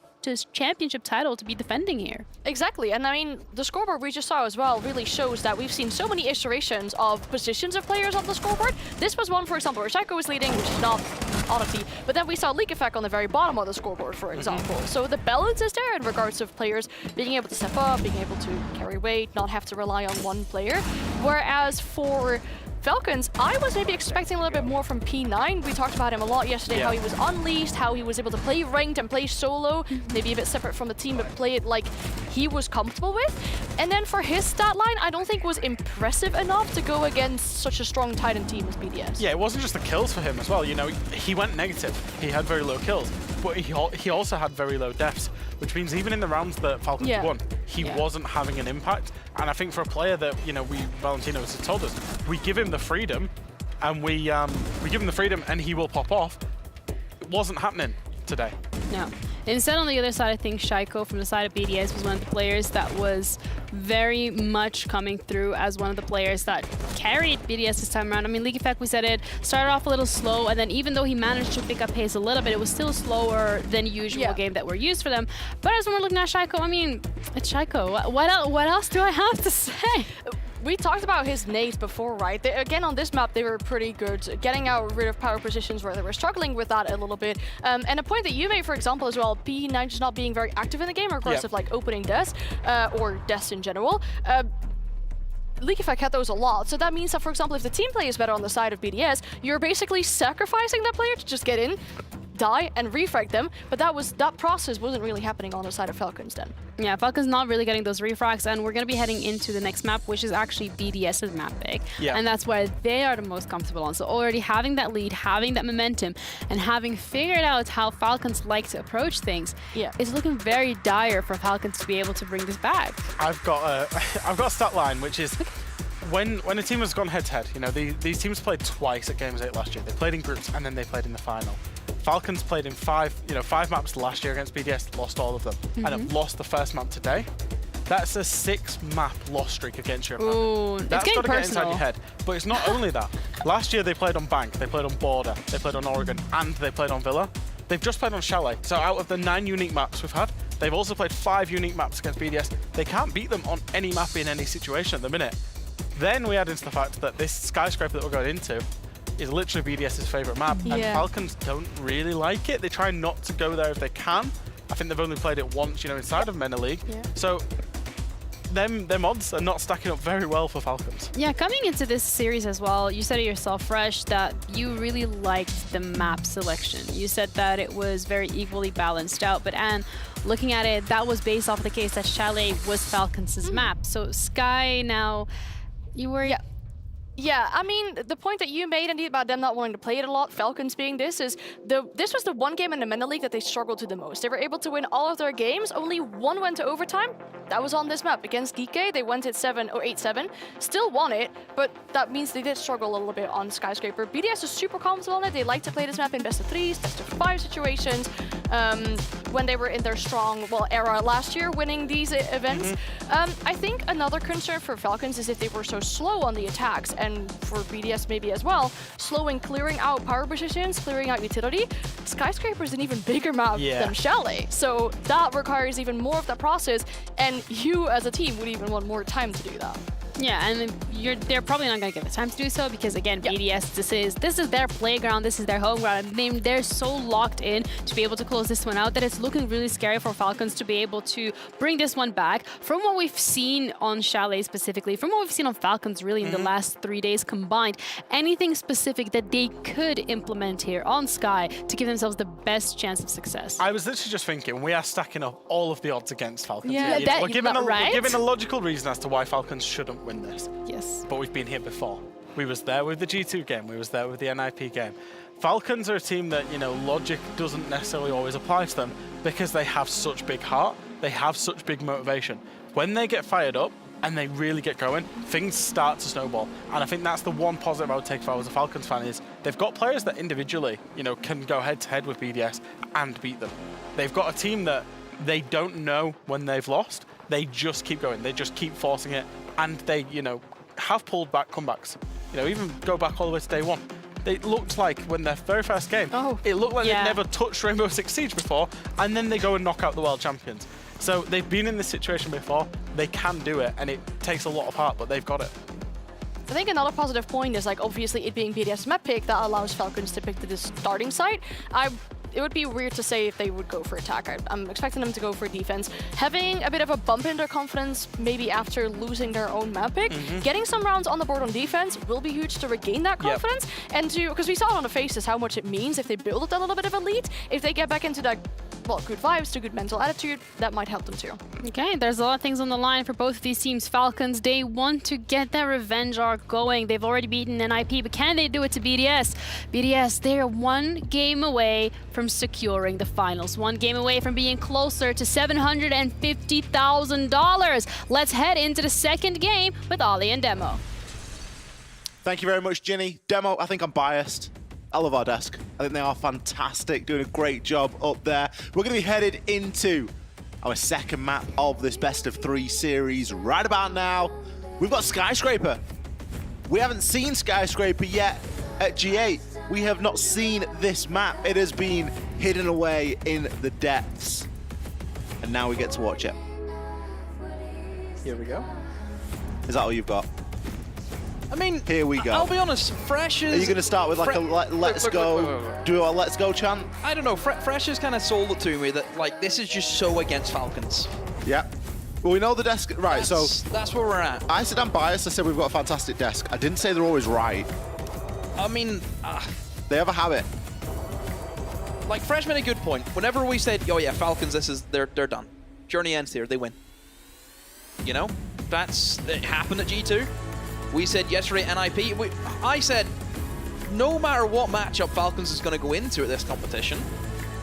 championship title to be defending here. Exactly, and I mean, the scoreboard we just saw as well really shows that we've seen so many iterations of positions of players on the scoreboard. This was one, for example, where Shaiko was leading, which is not oddity, but then we saw Leak Effect on the very bottom of the scoreboard, for example. So the balance is there in regards of players being able to step up, being able to carry weight, not have to rely on one player. Whereas for Falcons, I was maybe expecting a little bit more from P9. We talked about him a lot yesterday, how he was unleashed, how he was able to play ranked and play solo, maybe a bit separate from the team, but play it like he was comfortable with. And then for his stat line, I don't think was impressive enough to go against such a strong Titan team as BDS. Yeah, it wasn't just the kills for him as well. You know, he went negative. He had very low kills, but he also had very low deaths, which means even in the rounds that Falcons won, he wasn't having an impact. And I think for a player that, you know, Valentino has told us, we give him the freedom and we give him the freedom and he will pop off. It wasn't happening today. No. Instead, on the other side, I think Shaiko from the side of BDS was one of the players that was very much coming through as one of the players that carried BDS this time around. I mean, League Effect, we said it, started off a little slow, and then even though he managed to pick up pace a little bit, it was still slower than usual game that we're used for them. But as when we're looking at Shaiko, I mean, it's Shaiko. What else do I have to say? We talked about his nades before, right? Again, on this map, they were pretty good, getting rid of power positions where they were struggling with that a little bit. And a point that you made, for example, as well, P9 just not being very active in the game, regardless of like opening deaths, or deaths in general. League Effect had those a lot, so that means that, for example, if the team play is better on the side of BDS, you're basically sacrificing that player to just get in, die, and refrag them, but that process wasn't really happening on the side of Falcons then. Yeah, Falcons not really getting those refrags, and we're going to be heading into the next map, which is actually BDS's map pick, and that's where they are the most comfortable on. So already having that lead, having that momentum, and having figured out how Falcons like to approach things, it's looking very dire for Falcons to be able to bring this back. I've got a stat line, which is when a team has gone head-to-head, you know, these teams played twice at Gamers8 last year. They played in groups and then they played in the final. Falcons played in five maps last year against BDS, lost all of them, and have lost the first map today. That's a 6-map loss streak against your opponent. Ooh, that's got to get inside your head. But it's not only that. Last year they played on Bank, they played on Border, they played on Oregon, and they played on Villa. They've just played on Chalet. So out of the 9 unique maps we've had, they've also played 5 unique maps against BDS. They can't beat them on any map in any situation at the minute. Then we add into the fact that this skyscraper that we're going into is literally BDS's favourite map, and Falcons don't really like it. They try not to go there if they can. I think they've only played it once, you know, inside of MENA League. So them odds are not stacking up very well for Falcons. Yeah, coming into this series as well, you said it yourself, Fresh, that you really liked the map selection. You said that it was very equally balanced out, but Anne, looking at it, that was based off the case that Chalet was Falcons' map. So Sky now, you were... Yeah, I mean, the point that you made, Andy, about them not wanting to play it a lot, Falcons being this, is this was the one game in the MENA League that they struggled to the most. They were able to win all of their games, only one went to overtime. That was on this map. Against Geeky, they went at 7 or 8-7, still won it, but that means they did struggle a little bit on Skyscraper. BDS is super comfortable on it. They like to play this map in best of 3s, best of 5 situations. When they were in their strong, era last year, winning these events. I think another concern for Falcons is if they were so slow on the attacks, and for BDS maybe as well, slow in clearing out power positions, clearing out utility. Skyscraper is an even bigger map than Chalet, so that requires even more of that process, and you as a team would even want more time to do that. Yeah, and they're probably not going to get the time to do so because, again, BDS, this is their playground, this is their home ground. They're so locked in to be able to close this one out that it's looking really scary for Falcons to be able to bring this one back. From what we've seen on Chalet specifically, from what we've seen on Falcons really in the last 3 days combined, anything specific that they could implement here on Sky to give themselves the best chance of success? I was literally just thinking, we are stacking up all of the odds against Falcons. Yeah, here. We're given a logical reason as to why Falcons shouldn't win this. Yes. But we've been here before. We was there with the G2 game. We was there with the NIP game. Falcons are a team that, logic doesn't necessarily always apply to them because they have such big heart. They have such big motivation. When they get fired up and they really get going, things start to snowball. And I think that's the one positive I would take if I was a Falcons fan is they've got players that individually, can go head to head with BDS and beat them. They've got a team that they don't know when they've lost. They just keep going. They just keep forcing it. And they, have pulled back comebacks. Even go back all the way to day one. It looked like when their very first game, it looked like they'd never touched Rainbow Six Siege before, and then they go and knock out the world champions. So they've been in this situation before. They can do it, and it takes a lot of heart, but they've got it. I think another positive point is obviously it being BDS map pick that allows Falcons to pick the starting site. It would be weird to say if they would go for attack. I'm expecting them to go for defense. Having a bit of a bump in their confidence, maybe after losing their own map pick, getting some rounds on the board on defense will be huge to regain that confidence. And because we saw it on the faces how much it means if they build a little bit of a lead, if they get back into that, good vibes, to good mental attitude, that might help them too. Okay, there's a lot of things on the line for both of these teams. Falcons, they want to get their revenge arc going. They've already beaten NIP, but can they do it to BDS? BDS, they're one game away from securing the finals, one game away from being closer to $750,000. Let's head into the second game with Ollie and Demo. Thank you very much, Ginny. Demo, I think I'm biased. I love our desk. I think they are fantastic, doing a great job up there. We're going to be headed into our second map of this best of 3 series right about now. We've got Skyscraper. We haven't seen Skyscraper yet at G8. We have not seen this map. It has been hidden away in the depths. And now we get to watch it. Here we go. Is that all you've got? I mean, here we go. I'll be honest, Fresh is... Are you going to start with a let's go, do a let's go chant? I don't know, Fresh has kind of sold it to me that this is just so against Falcons. Yeah. Well, we know the desk, right, so... That's where we're at. I said I'm biased, I said we've got a fantastic desk. I didn't say they're always right. I mean... they have a habit. Fresh made a good point. Whenever we said, oh yeah, Falcons, they're done. Journey ends here, they win. It happened at G2. We said yesterday NIP, I said no matter what matchup Falcons is going to go into at this competition,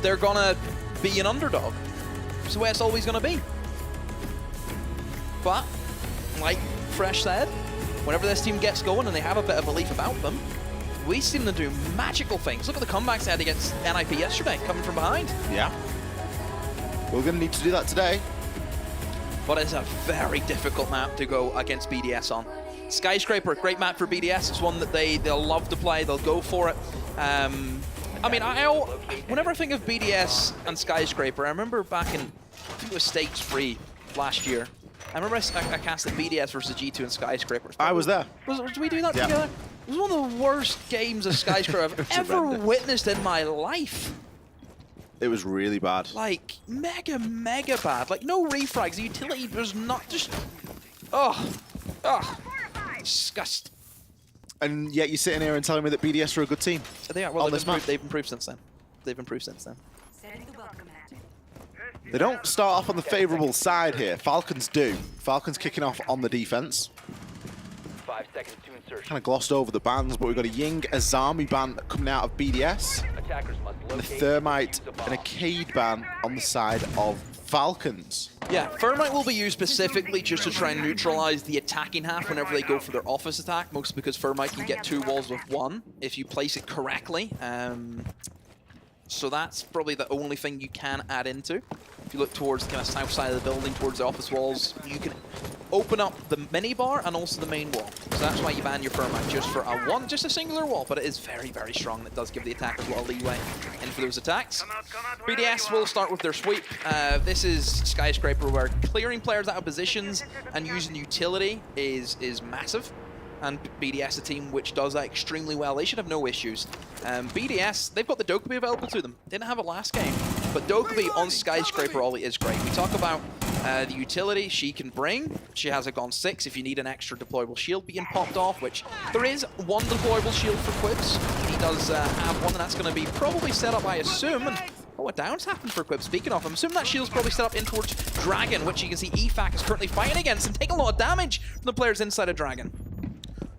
they're going to be an underdog. It's the way it's always going to be. But, like Fresh said, whenever this team gets going and they have a bit of belief about them, we see them do magical things. Look at the comebacks they had against NIP yesterday, coming from behind. Yeah. We're going to need to do that today. But it's a very difficult map to go against BDS on. Skyscraper, great map for BDS. It's one that they'll love to play. They'll go for it. I mean, whenever I think of BDS and Skyscraper, I remember back in, I think it was Stage 3 last year. I remember I cast the BDS versus G2 and Skyscraper. I was there. Did we do that together? It was one of the worst games of Skyscraper I've ever witnessed in my life. It was really bad. Mega bad. No refrags. The utility was not just... Disgust. And yet you're sitting here and telling me that BDS are a good team. They are. Well, they've improved since then. They don't start off on the favourable side here. Falcons do. Falcons kicking off on the defense. 5 seconds to insertion. Kind of glossed over the bans, but we've got a Ying Azami ban coming out of BDS. Attackers must And the locate Thermite and a Cade ban on the side of Falcons. Yeah, Thermite will be used specifically just to try and neutralize the attacking half whenever they go for their office attack, mostly because Thermite can get 2 walls with 1 if you place it correctly. So that's probably the only thing you can add into. If you look towards the kind of south side of the building, towards the office walls, you can open up the mini bar and also the main wall. So that's why you ban your Thermite just for just a singular wall, but it is very, very strong and it does give the attackers a lot of leeway in for those attacks. BDS will start with their sweep. This is Skyscraper, where clearing players out of positions and using utility is massive. And BDS, a team which does that extremely well. They should have no issues. BDS, they've got the Dokkaebi available to them. Didn't have it last game, but Dokkaebi on Skyscraper Ollie is great. We talk about the utility she can bring. She has a Gone 6 if you need an extra deployable shield being popped off, which there is 1 deployable shield for Quibs. He does have 1, and that's going to be probably set up, I assume. And oh, a down's happened for Quibs. Speaking of, I'm assuming that shield's probably set up in towards Dragon, which you can see EFAC is currently fighting against and taking a lot of damage from the players inside of Dragon.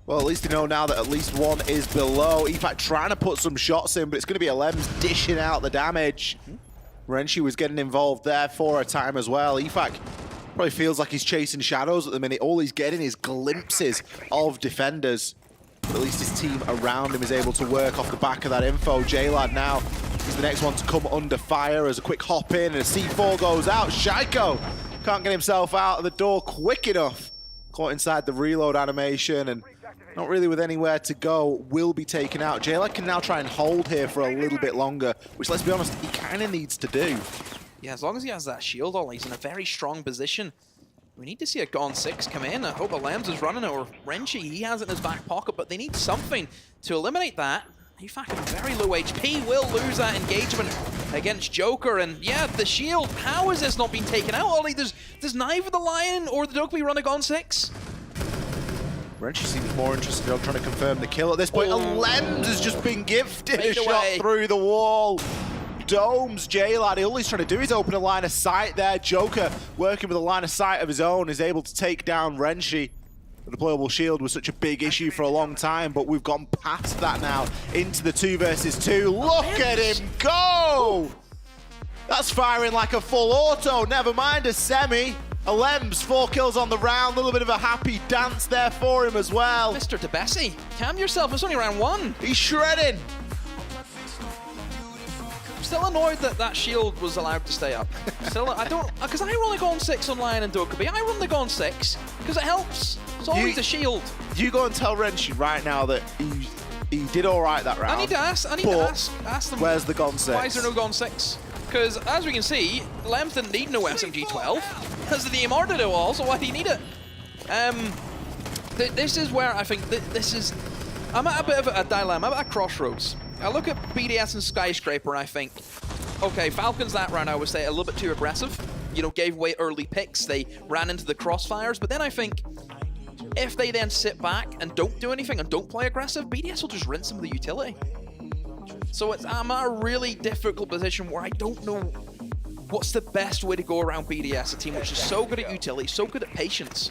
Well, at least they know now that at least 1 is below. EFAC trying to put some shots in, but it's going to be Lems dishing out the damage. Renshi was getting involved there for a time as well. EFAC probably feels like he's chasing shadows at the minute. All he's getting is glimpses of defenders. But at least his team around him is able to work off the back of that info. J-Lad now is the next one to come under fire as a quick hop in and a C4 goes out. Shaiko can't get himself out of the door quick enough. Caught inside the reload animation and not really with anywhere to go, will be taken out. J-Lad can now try and hold here for a little bit longer, which, let's be honest, he kind of needs to do. Yeah, as long as he has that shield on, he's in a very strong position. We need to see a Gone 6 come in. I hope Lems is running it, or Renshi, he has it in his back pocket, but they need something to eliminate that. EFAC at very low HP, will lose that engagement against Joker, and yeah, the shield, how has this not been taken out, Ollie? There's neither the Lion or the Dokkaebi run a Gone 6. Renshi seems more interested in trying to confirm the kill at this point. And Lems has just been gifted a shot through the wall. Domes J-Lad. All he's trying to do is open a line of sight there. Joker, working with a line of sight of his own, is able to take down Renshi. The deployable shield was such a big issue for a long time, but we've gone past that now into the 2 versus 2. Look at him go! That's firing like a full auto. Never mind a semi. Lems, 4 kills on the round, a little bit of a happy dance there for him as well. Mr. Debesi, calm yourself, it's only round 1. He's shredding. I'm still annoyed that that shield was allowed to stay up. Still, I don't, because I run the Gone 6 on Lion and Dokkaebi. I run the Gone 6 because it helps. It's always a shield. You go and tell Renshi right now that he did all right that round. I need to ask them. Where's the Gone 6? Why is there no Gone 6? Because as we can see, Lems didn't need no SMG-12. Because the EMR did it all, so why do you need it? This is where I think I'm at a bit of a dilemma. I'm at a crossroads. I look at BDS and Skyscraper and I think, okay, Falcons that round I would say a little bit too aggressive. You know, gave away early picks, they ran into the crossfires, but then I think if they then sit back and don't do anything and don't play aggressive, BDS will just rinse some of the utility. So I'm at a really difficult position where I don't know what's the best way to go around BDS, a team which is so good at utility, so good at patience.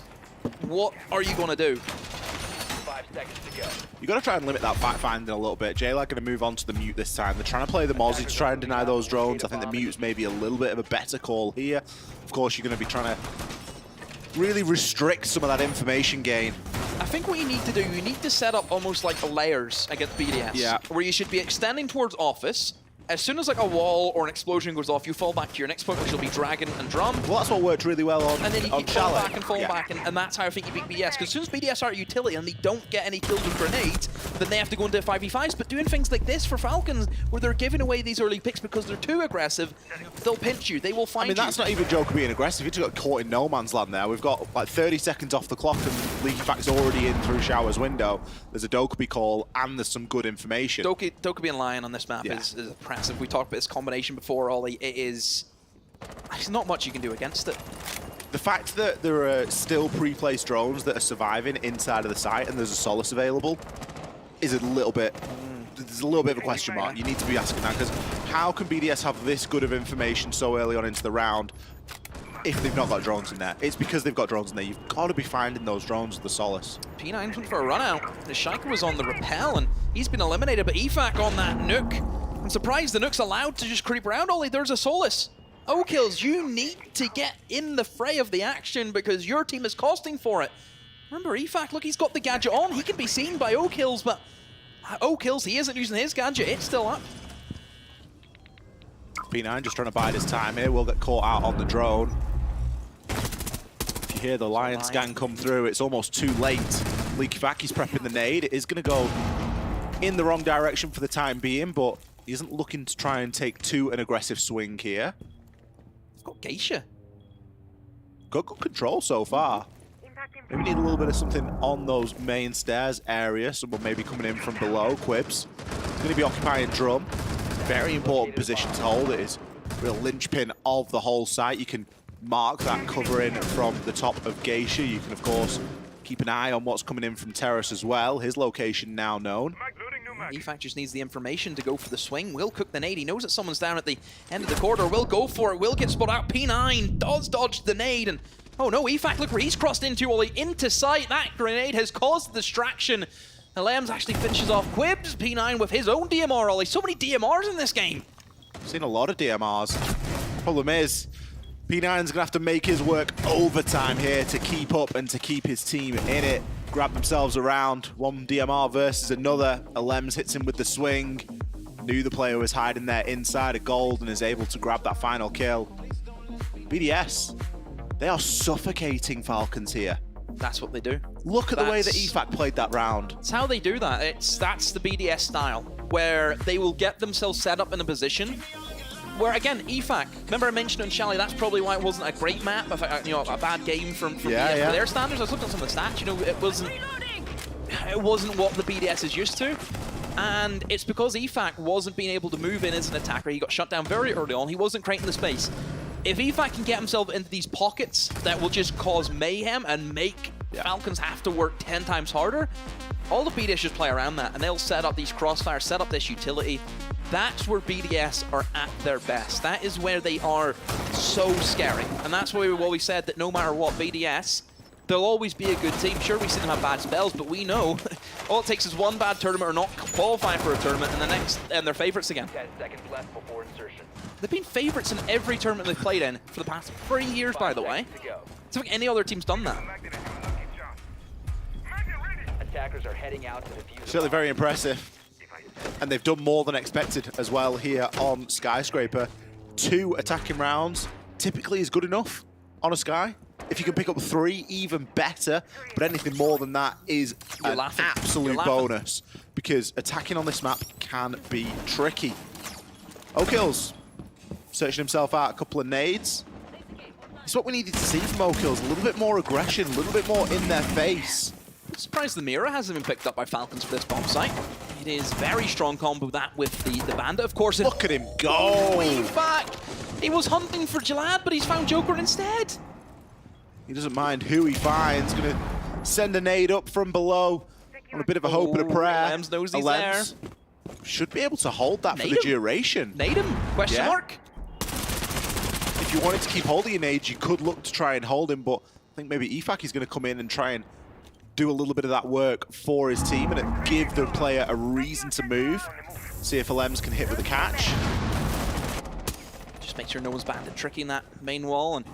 What are you going to do? 5 seconds to go. You got to try and limit that fact finding a little bit. J-Lad going to move on to the mute this time. They're trying to play the Mozzie to try and deny those drones. I think the mute's maybe a little bit of a better call here. Of course, you're going to be trying to really restrict some of that information gain. I think what you need to do, you need to set up almost like layers against BDS. Yeah. Where you should be extending towards office. As soon as like a wall or an explosion goes off, you fall back to your next point, which will be Dragon and Drum. Well, that's what worked really well on And then you keep falling back and falling back, and that's how I think you beat BDS. Because as soon as BDS are at utility and they don't get any kills with grenades, then they have to go into 5v5s. But doing things like this for Falcons, where they're giving away these early picks because they're too aggressive, they'll pinch you, they will find you. I mean, that's not even Joker being aggressive. He just got caught in no man's land there. We've got like 30 seconds off the clock and Leaky Fac's already in through Shower's window. There's a Dokkaebi call and there's some good information. Dokkaebi and Lion on this map is impressive. We talked about this combination before, Ollie. There's not much you can do against it. The fact that there are still pre-placed drones that are surviving inside of the site and there's a Solace available is a little bit... There's a little bit of a question mark. You need to be asking that, because how can BDS have this good of information so early on into the round? if they've not got drones in there. It's because they've got drones in there. You've got to be finding those drones with the Solace. P9 went for a run out. The Shaika was on the rappel and he's been eliminated, but EFAC on that Nuke. I'm surprised the Nuke's allowed to just creep around. Ollie, there's a Solace. O-Kills, you need to get in the fray of the action because your team is costing for it. Remember, EFAC, look, he's got the gadget on. He can be seen by O-Kills, but O-Kills, he isn't using his gadget. It's still up. P9 just trying to bide his time here. Will get caught out on the drone. If you hear the Lion scan come through, it's almost too late. Leakyvac is prepping the nade. It is going to go in the wrong direction for the time being, but he isn't looking to try and take an aggressive swing here. He's got Geisha. Good control so far. Maybe need a little bit of something on those main stairs area. Someone maybe coming in from below. Quibs. He's going to be occupying drum. Very important position to hold. It is real linchpin of the whole site. You can mark that covering from the top of Geisha. You can, of course, keep an eye on what's coming in from Terrace as well. His location now known. EFAC just needs the information to go for the swing. Will cook the nade. He knows that someone's down at the end of the corridor. Will go for it. Will get spot out. P9 does dodge the nade. And oh no, EFAC, look where he's crossed into, Ollie. Into sight. That grenade has caused the distraction. Alems actually finishes off Quibs. P9 with his own DMR, Ollie. So many DMRs in this game. Seen a lot of DMRs. Problem is, P9's going to have to make his work overtime here to keep up and to keep his team in it. Grab themselves around. One DMR versus another. Alems hits him with the swing. Knew the player was hiding there inside of gold and is able to grab that final kill. BDS, they are suffocating Falcons here. That's what they do. Look at the way that EFAC played that round. It's how they do that. That's the BDS style, where they will get themselves set up in a position where, again, EFAC, remember I mentioned on Shally, that's probably why it wasn't a great map, you know, a bad game from BDS for their standards. I was looking at some of the stats, you know, it wasn't what the BDS is used to. And it's because EFAC wasn't being able to move in as an attacker. He got shut down very early on. He wasn't creating the space. If EFAC can get himself into these pockets that will just cause mayhem and make Falcons have to work 10 times harder, all the BDS just play around that, and they'll set up these crossfires, set up this utility. That's where BDS are at their best. That is where they are so scary. And that's why we've always said that no matter what, BDS, they'll always be a good team. Sure, we see them have bad spells, but we know all it takes is one bad tournament or not qualifying for a tournament, and they're favorites again. 10 seconds left before insertion. They've been favorites in every tournament they've played in for the past 3 years, by the way. I don't think any other team's done that. Attackers are heading out to defuse. Certainly very impressive. And they've done more than expected as well here on Skyscraper. 2 attacking rounds typically is good enough on a Sky. If you can pick up 3, even better. But anything more than that is an absolute bonus. Because attacking on this map can be tricky. O-Kills searching himself out a couple of nades. It's what we needed to see from O-Kills. A little bit more aggression, a little bit more in their face. I'm surprised the Mira hasn't been picked up by Falcons for this bomb site. It is very strong combo that with the Bandit, of course. Look at him go! Back. He was hunting for Jalad, but he's found Joker instead. He doesn't mind who he finds. Going to send a nade up from below on a bit of a hope and a prayer. Alems knows he's there. Should be able to hold that for the duration. Nade him? Question mark? If you wanted to keep holding your nades, you could look to try and hold him, but I think maybe EFAC is going to come in and try and do a little bit of that work for his team and give the player a reason to move. See if Alems can hit with a catch. Just make sure no one's Bandit tricking that main wall, and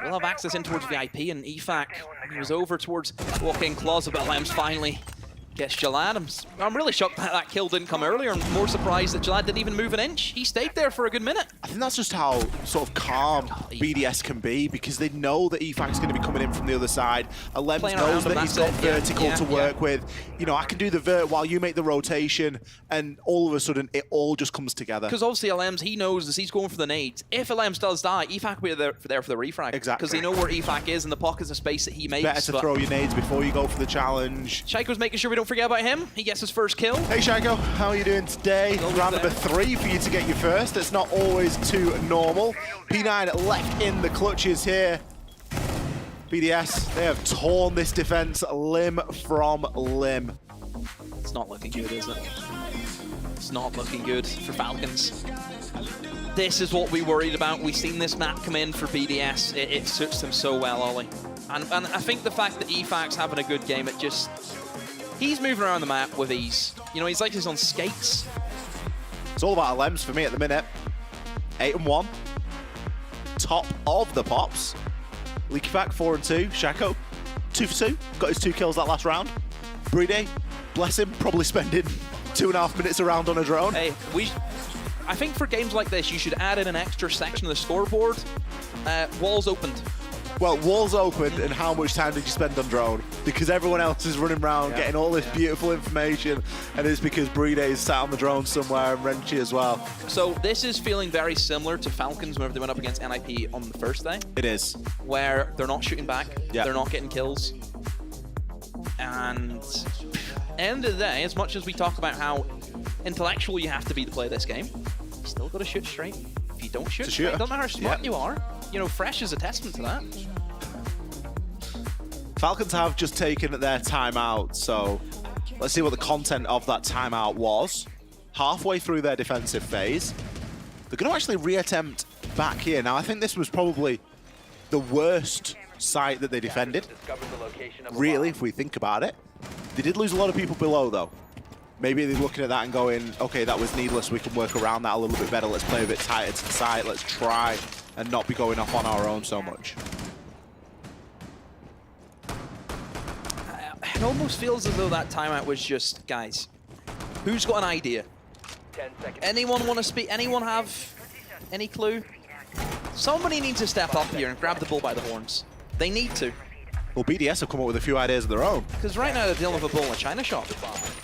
we'll have access in towards VIP, and EFAC, he was over towards walk-in closet, but Alems finally gets Jalad. I'm really shocked that that kill didn't come earlier. I'm more surprised that Jalad didn't even move an inch. He stayed there for a good minute. I think that's just how sort of calm BDS can be, because they know that EFAC's going to be coming in from the other side. Alems knows that he's got vertical to work with. You know, I can do the vert while you make the rotation, and all of a sudden it all just comes together. Because obviously Alems, he knows as he's going for the nades. If Alems does die, EFAC will be there for the refrag. Exactly. Because they know where EFAC is and the pockets of space that he makes. Better to throw your nades before you go for the challenge. Shaiko's making sure we don't forget about him. He gets his first kill. Hey Shaiko, how are you doing today? Round number 3 for you to get your first. It's not always too normal. P9 left in the clutches here. BDS, they have torn this defense limb from limb. It's not looking good, is it? It's not looking good for Falcons. This is what we worried about. We've seen this map come in for BDS. It suits them so well, Ollie. And I think the fact that EFAC's having a good game, it just... He's moving around the map with ease. You know, he's like he's on skates. It's all about LMs for me at the minute. 8-1. Top of the pops. Leakyfac 4-2. Shako 2 for 2. Got his 2 kills that last round. Brede, bless him, probably spending 2.5 minutes around on a drone. Hey, I think for games like this, you should add in an extra section of the scoreboard. Walls opened. Well, walls opened, and how much time did you spend on drone? Because everyone else is running around getting all this beautiful information, and it's because Brede is sat on the drone somewhere, and Renchi as well. So this is feeling very similar to Falcons whenever they went up against NIP on the first day. It is. Where they're not shooting back, they're not getting kills. And at the end of the day, as much as we talk about how intellectual you have to be to play this game, you still got to shoot straight. If you don't shoot straight, it doesn't matter how smart you are. You know, Fresh is a testament to that. Falcons have just taken their timeout, so let's see what the content of that timeout was. Halfway through their defensive phase, they're going to actually reattempt back here. Now, I think this was probably the worst site that they defended. Really, if we think about it. They did lose a lot of people below, though. Maybe they're looking at that and going, okay, that was needless. We can work around that a little bit better. Let's play a bit tighter to the side. Let's try and not be going off on our own so much. It almost feels as though that timeout was just, guys, who's got an idea? 10 seconds. Anyone want to speak? Anyone have any clue? Somebody needs to step up here and grab the bull by the horns. They need to. Well, BDS have come up with a few ideas of their own. Because right now they're dealing with a bull in a China shop.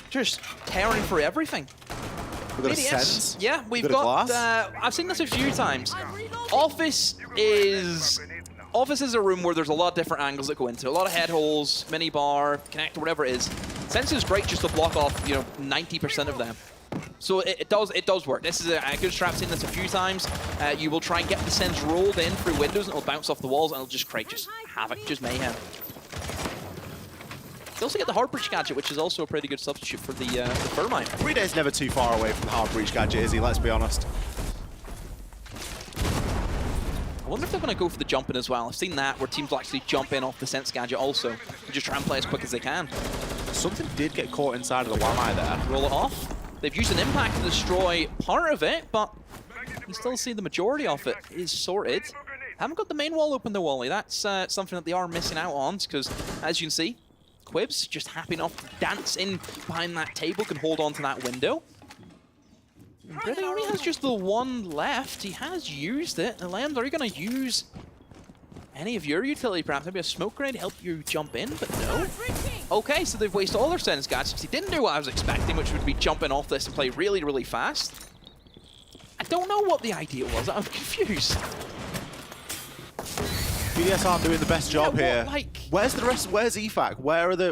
Just tearing for everything. We've got BDS, a sense. Yeah, we've got... I've seen this a few times. Office is a room where there's a lot of different angles that go into. A lot of head holes, mini bar, connector, whatever it is. Sense is great just to block off, 90% of them. So it does work. This is a good strat. I've seen this a few times. You will try and get the Sense rolled in through windows and it'll bounce off the walls and it'll just create just havoc, just mayhem. You also get the hard breach gadget, which is also a pretty good substitute for the Thermite. Brede's never too far away from the hard breach gadget, is he? Let's be honest. I wonder if they're going to go for the jump in as well. I've seen that where teams will actually jump in off the Sense gadget also and just try and play as quick as they can. Something did get caught inside of the Wamai there. Roll it off. They've used an impact to destroy part of it, but you still see the majority of it is sorted. Haven't got the main wall open though, Wally. That's something that they are missing out on because, as you can see, Quibs just happy enough to dance in behind that table, can hold on to that window. Brede only has just the one left. He has used it. The Lambs, are you going to use any of your utility, perhaps? Maybe a smoke grenade to help you jump in, but no. Okay, so they've wasted all their Sense gadgets. He didn't do what I was expecting, which would be jumping off this and play really, really fast. I don't know what the idea was. I'm confused. BDS aren't doing the best job here. Like... Where's the rest? Where's EFAC?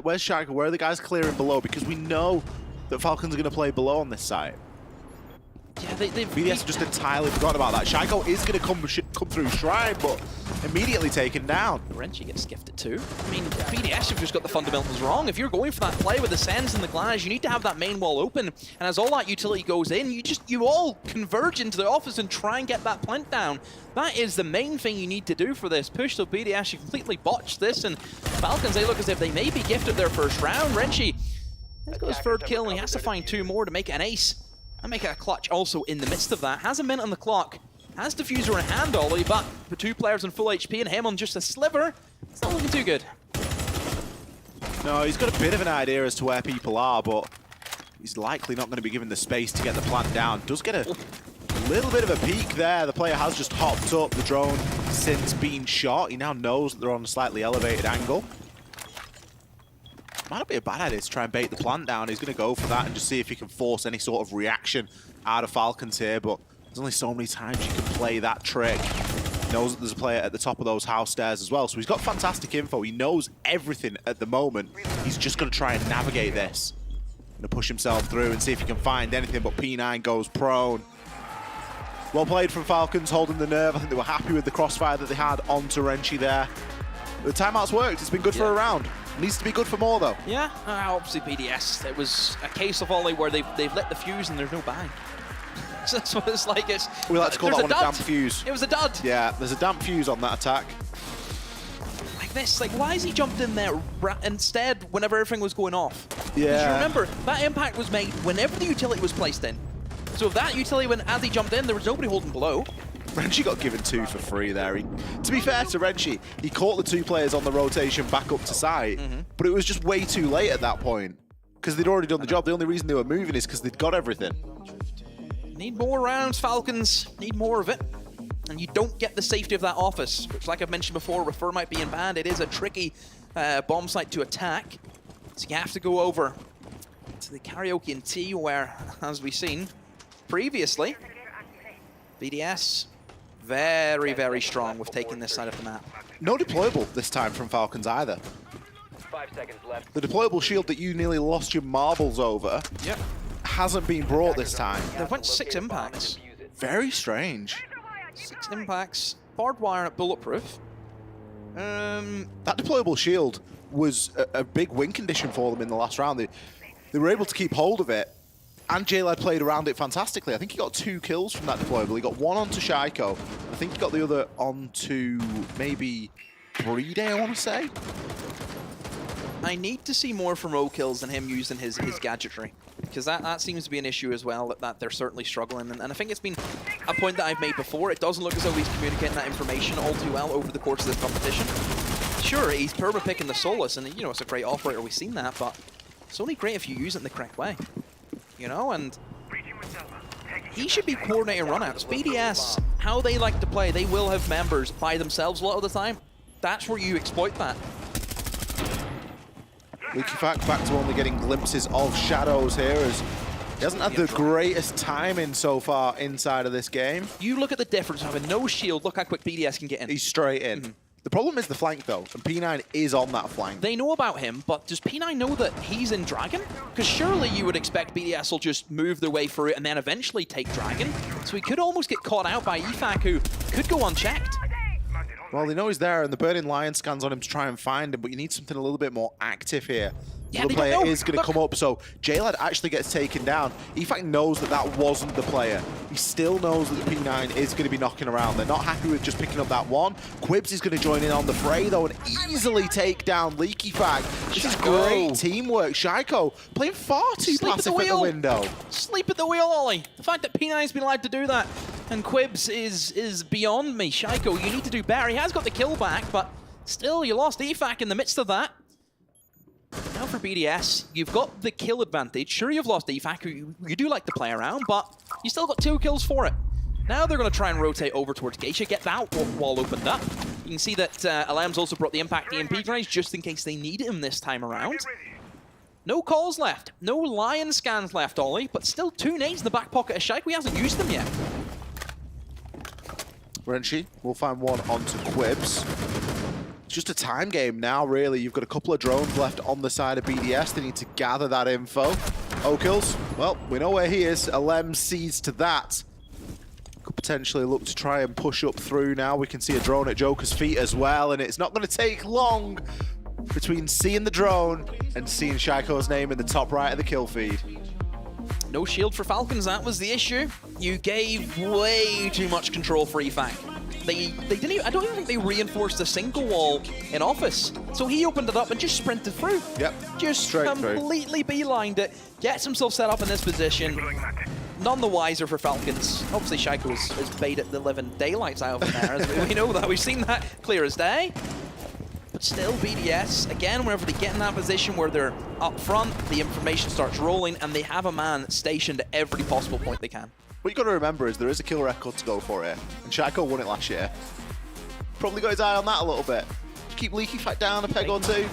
Where's Shaka? Where are the guys clearing below? Because we know that Falcons are going to play below on this site. Yeah, BDS just entirely forgot about that. Shaiko is going to come through Shrine, but immediately taken down. Renchi gets gifted too. I mean, BDS have just got the fundamentals wrong. If you're going for that play with the Sens and the Glass, you need to have that main wall open. And as all that utility goes in, you all converge into the office and try and get that plant down. That is the main thing you need to do for this push. So BDS should completely botched this, and Falcons, they look as if they may be gifted their first round. Renchi has got his third kill, and he has to find 2 more to make it an ace. And make it a clutch also in the midst of that. Has a minute on the clock. Has Diffuser in hand, Ollie, but for 2 players on full HP and him on just a sliver, it's not looking too good. No, he's got a bit of an idea as to where people are, but he's likely not going to be given the space to get the plant down. Does get a little bit of a peek there. The player has just hopped up. The drone since been shot. He now knows that they're on a slightly elevated angle. Might not be a bad idea to try and bait the plant down. He's going to go for that and just see if he can force any sort of reaction out of Falcons here, but there's only so many times you can play that trick. He knows that there's a player at the top of those house stairs as well, so he's got fantastic info. He knows everything at the moment. He's just going to try and navigate this. Going to push himself through and see if he can find anything, but P9 goes prone. Well played from Falcons, holding the nerve. I think they were happy with the crossfire that they had onto Renchi there. The timeout's worked. It's been good for a round. Needs to be good for more, though. Yeah, obviously BDS. It was a case of Ollie where they've lit the fuse and there's no bang. So that's what it's like. We like to call that one a damp fuse. It was a dud. Yeah, there's a damp fuse on that attack. Like this, like why has he jumped in there instead whenever everything was going off? Yeah. Because you remember, that impact was made whenever the utility was placed in. So if that utility, as he jumped in, there was nobody holding below. Renshi got given 2 for free there. To be fair to Renshi, he caught the 2 players on the rotation back up to site, but it was just way too late at that point because they'd already done the job. The only reason they were moving is because they'd got everything. Need more rounds, Falcons. Need more of it. And you don't get the safety of that office, which, like I've mentioned before, Refer might be in banned. It is a tricky bomb site to attack. So you have to go over to the Karaoke and T, where, as we've seen previously, BDS very, very strong with taking this side of the map. No deployable this time from Falcons either. 5 seconds left. The deployable shield that you nearly lost your marbles over hasn't been brought this time. They've went 6 impacts. Very strange. 6 impacts, barbed wire at bulletproof. That deployable shield was a big win condition for them in the last round. They were able to keep hold of it, and J-Lad played around it fantastically. I think he got 2 kills from that deployable. He got 1 onto Shaiko. I think he got the other onto maybe Brede, I want to say. I need to see more from row kills than him using his gadgetry, because that seems to be an issue as well, that they're certainly struggling. And I think it's been a point that I've made before. It doesn't look as though he's communicating that information all too well over the course of the competition. Sure, he's turbo picking the Solus, and it's a great operator, we've seen that, but it's only great if you use it in the correct way. And he should be coordinating runouts. BDS, how they like to play, they will have members by themselves a lot of the time. That's where you exploit that. Leaky Fact back to only getting glimpses of shadows here, as he hasn't had the greatest timing so far inside of this game. You look at the difference of having no shield, look how quick BDS can get in. He's straight in. The problem is the flank, though, and P9 is on that flank. They know about him, but does P9 know that he's in Dragon? Because surely you would expect BDS will just move their way through it and then eventually take Dragon. So he could almost get caught out by EFAC, who could go unchecked. Well, they know he's there, and the Burning Lion scans on him to try and find him, but you need something a little bit more active here. Yeah, the player is going to come up, so J-Lad actually gets taken down. EFAC knows that that wasn't the player. He still knows that the P9 is going to be knocking around. They're not happy with just picking up that one. Quibs is going to join in on the fray, though, and easily take down Leaky Fag. This is great teamwork. Shaiko playing far too passive at the window. Sleep at the wheel, Ollie. The fact that P9's been allowed to do that and Quibs is beyond me. Shaiko, you need to do better. He has got the kill back, but still, you lost EFAC in the midst of that. Now for BDS, you've got the kill advantage. Sure, you've lost EFAC, who you do like to play around, but you still got 2 kills for it. Now they're going to try and rotate over towards Geisha, get that wall opened up. You can see that Alam's also brought the Impact EMP grenades just in case they need him this time around. No calls left, no Lion scans left, Ollie, but still 2 nades in the back pocket of Shaiko. He hasn't used them yet. Renshi will find one onto Quibs. It's just a time game now, really. You've got a couple of drones left on the side of BDS. They need to gather that info. Okills, well, we know where he is. Alem sees to that. Could potentially look to try and push up through now. We can see a drone at Joker's feet as well, and it's not going to take long between seeing the drone and seeing Shaiko's name in the top right of the kill feed. No shield for Falcons, that was the issue. You gave way too much control for EFAC. They didn't even, I don't even think they reinforced a single wall in Office. So he opened it up and just sprinted through. Yep. Just completely beelined it, gets himself set up in this position. None the wiser for Falcons. Obviously, Shaiko has baited the living daylights out of him there, as we know that. We've seen that clear as day. But still, BDS, again, whenever they get in that position where they're up front, the information starts rolling, and they have a man stationed at every possible point they can. What you got to remember is there is a kill record to go for it, and Shaiko won it last year. Probably got his eye on that a little bit. Just keep Leaky Fact down a peg or 2.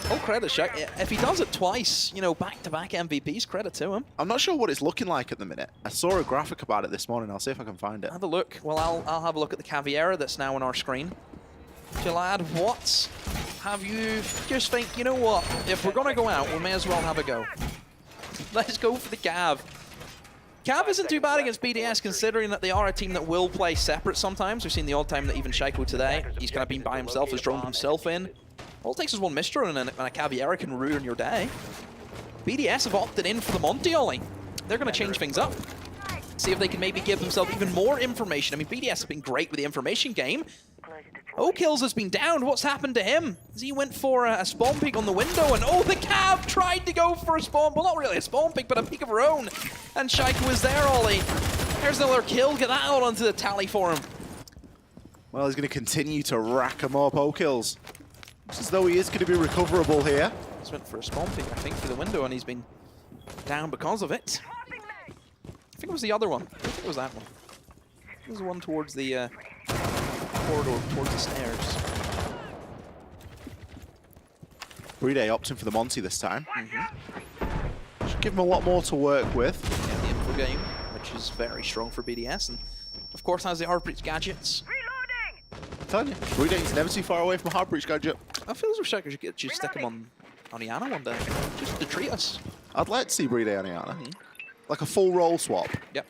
Oh, credit, Shaiko. If he does it twice, back-to-back MVPs, credit to him. I'm not sure what it's looking like at the minute. I saw a graphic about it this morning. I'll see if I can find it. Have a look. Well, I'll have a look at the Caviera that's now on our screen. Gilad, what have you just think, you know what? If we're going to go out, we may as well have a go. Let's go for the Cav. Cav isn't too bad against BDS, considering that they are a team that will play separate sometimes. We've seen the odd time that even Shaiko today, he's kind of been by himself, has droned himself in. All it takes is one Mistro and a Caviera can ruin your day. BDS have opted in for the Monty Ollie. They're going to change things up. See if they can maybe give themselves even more information. I mean, BDS has been great with the information game. O'Kills has been downed. What's happened to him? As he went for a spawn peek on the window, and oh, the Cav tried to go for a spawn. Well, not really a spawn peek, but a peek of her own. And Shaika was there, Ollie. There's another kill. Get that out onto the tally for him. Well, he's going to continue to rack him up. O'Kills. It's as though he is going to be recoverable here. He's went for a spawn peek, I think, through the window, and he's been down because of it. I think it was the other one. I think it was that one. It was the one towards the corridor, towards the stairs. Bride opting for the Monty this time. Should give him a lot more to work with. Yeah, the info game, which is very strong for BDS, and of course has the Heartbreach gadgets. I'm telling you, Bride is never too far away from a Heartbreach gadget. I feel as if Shaika should just stick him on Iana one day, just to treat us. I'd like to see Bride on Iana. Like a full role swap. Yep.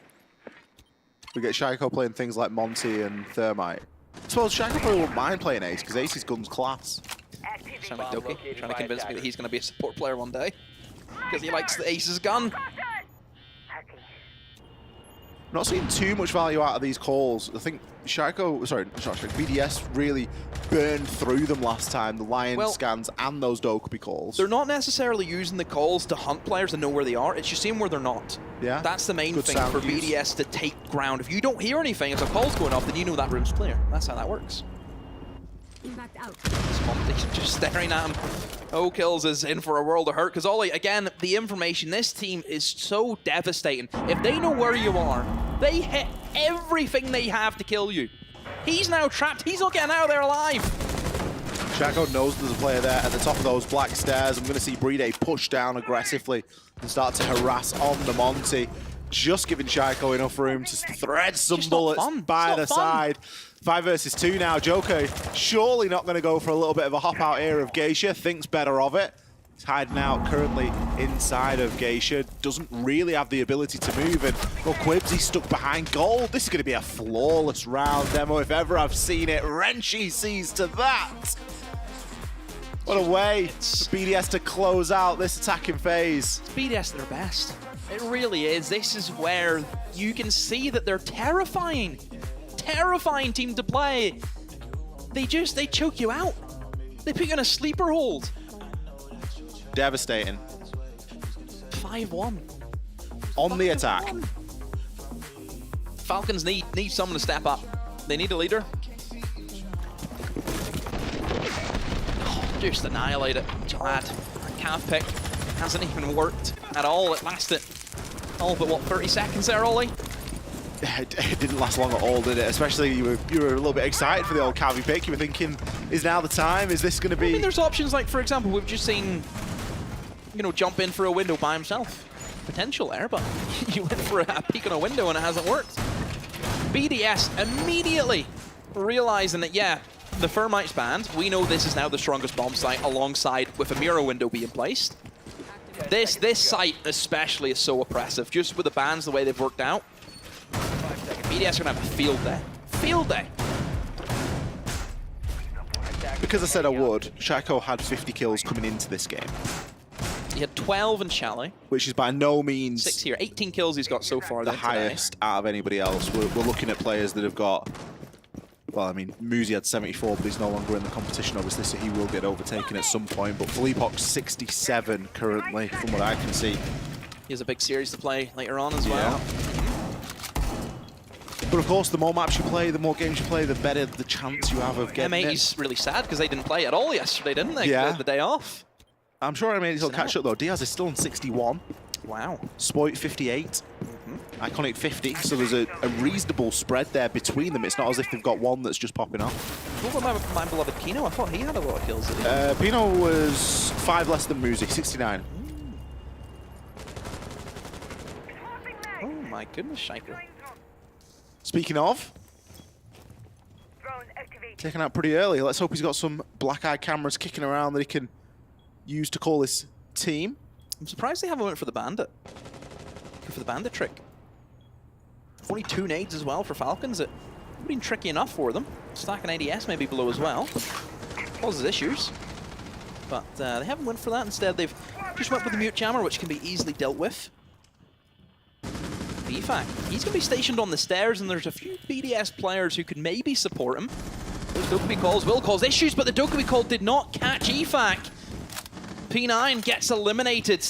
We get Shaiko playing things like Monty and Thermite. I suppose Shaiko probably wouldn't mind playing Ace, because Ace's gun's class. Sound like Doki, trying to convince me that he's going to be a support player one day. Because he likes the Ace's gun. Not seeing too much value out of these calls. I think BDS really burned through them last time, the Lion scans and those Dokkaebi calls. They're not necessarily using the calls to hunt players and know where they are, it's just seeing where they're not. Yeah. That's the main thing for BDS to take ground. If you don't hear anything, if a call's going off, then you know that room's clear. That's how that works. Monty's just staring at him. O'Kills is in for a world of hurt, because Ollie, again, the information, this team is so devastating. If they know where you are, they hit everything they have to kill you. He's now trapped. He's not getting out of there alive. Shaco knows there's a player there at the top of those black stairs. I'm going to see Bride push down aggressively and start to harass on the Monty. Just giving Shaiko enough room to thread some bullets by the side. 5 versus 2 now. Joker surely not going to go for a little bit of a hop out here of Geisha. Thinks better of it. He's hiding out currently inside of Geisha. Doesn't really have the ability to move. And well, Quibsy's stuck behind gold. This is going to be a flawless round demo if ever I've seen it. Renchi sees to that. What a way for BDS to close out this attacking phase. It's BDS at their best. It really is. This is where you can see that they're terrifying. Terrifying team to play. They choke you out. They put you in a sleeper hold. Devastating. 5-1. On the attack. Falcons need someone to step up. They need a leader. Just annihilate it. Glad. Cav pick hasn't even worked at all. It lasted all but what, 30 seconds there, Ollie? It didn't last long at all, did it? Especially you were a little bit excited for the old Cavi pick. You were thinking, is now the time? Is this going to be... I mean, there's options like, for example, we've just seen, you know, jump in for a window by himself. Potential there, but you went for a peek on a window and it hasn't worked. BDS immediately realizing that, yeah, the Thermite's banned. We know this is now the strongest bomb site alongside with a mirror window being placed. This site especially is so oppressive, just with the bans the way they've worked out. BDS are going to have a field day. Field day. Because I said I would, Shaco had 50 kills coming into this game. He had 12 in Chalet. Which is by no means... 6 here. 18 kills he's got so far. The highest out of anybody else. We're looking at players that have got... Well, I mean, Muzi had 74, but he's no longer in the competition, obviously, so he will get overtaken at some point. But Philippok's 67 currently, from what I can see. He has a big series to play later on as well. But of course, the more maps you play, the more games you play, the better the chance you have of getting M8 is really sad because they didn't play at all yesterday, didn't they? Yeah. The day off. I'm sure M8 will catch up, though. Diaz is still on 61. Wow. Spoit 58. Iconic 50, so there's a reasonable spread there between them. It's not as if they've got one that's just popping off. What about my beloved Pino? I thought he had a lot of kills. Did he? Pino was 5 less than Muzi, 69. Oh my goodness, Shaker. Speaking of, taken out pretty early. Let's hope he's got some black-eye cameras kicking around that he can use to call his team. I'm surprised they haven't went for the bandit. For the bandit trick. Only 2 nades as well for Falcons. It would have been tricky enough for them. Stacking ADS maybe below as well. Causes issues. but they haven't went for that. Instead, they've just went with the Mute Jammer, which can be easily dealt with. EFAC, he's going to be stationed on the stairs, and there's a few BDS players who could maybe support him. Those Dokkaebi calls will cause issues, but the Dokkaebi call did not catch EFAC. P9 gets eliminated.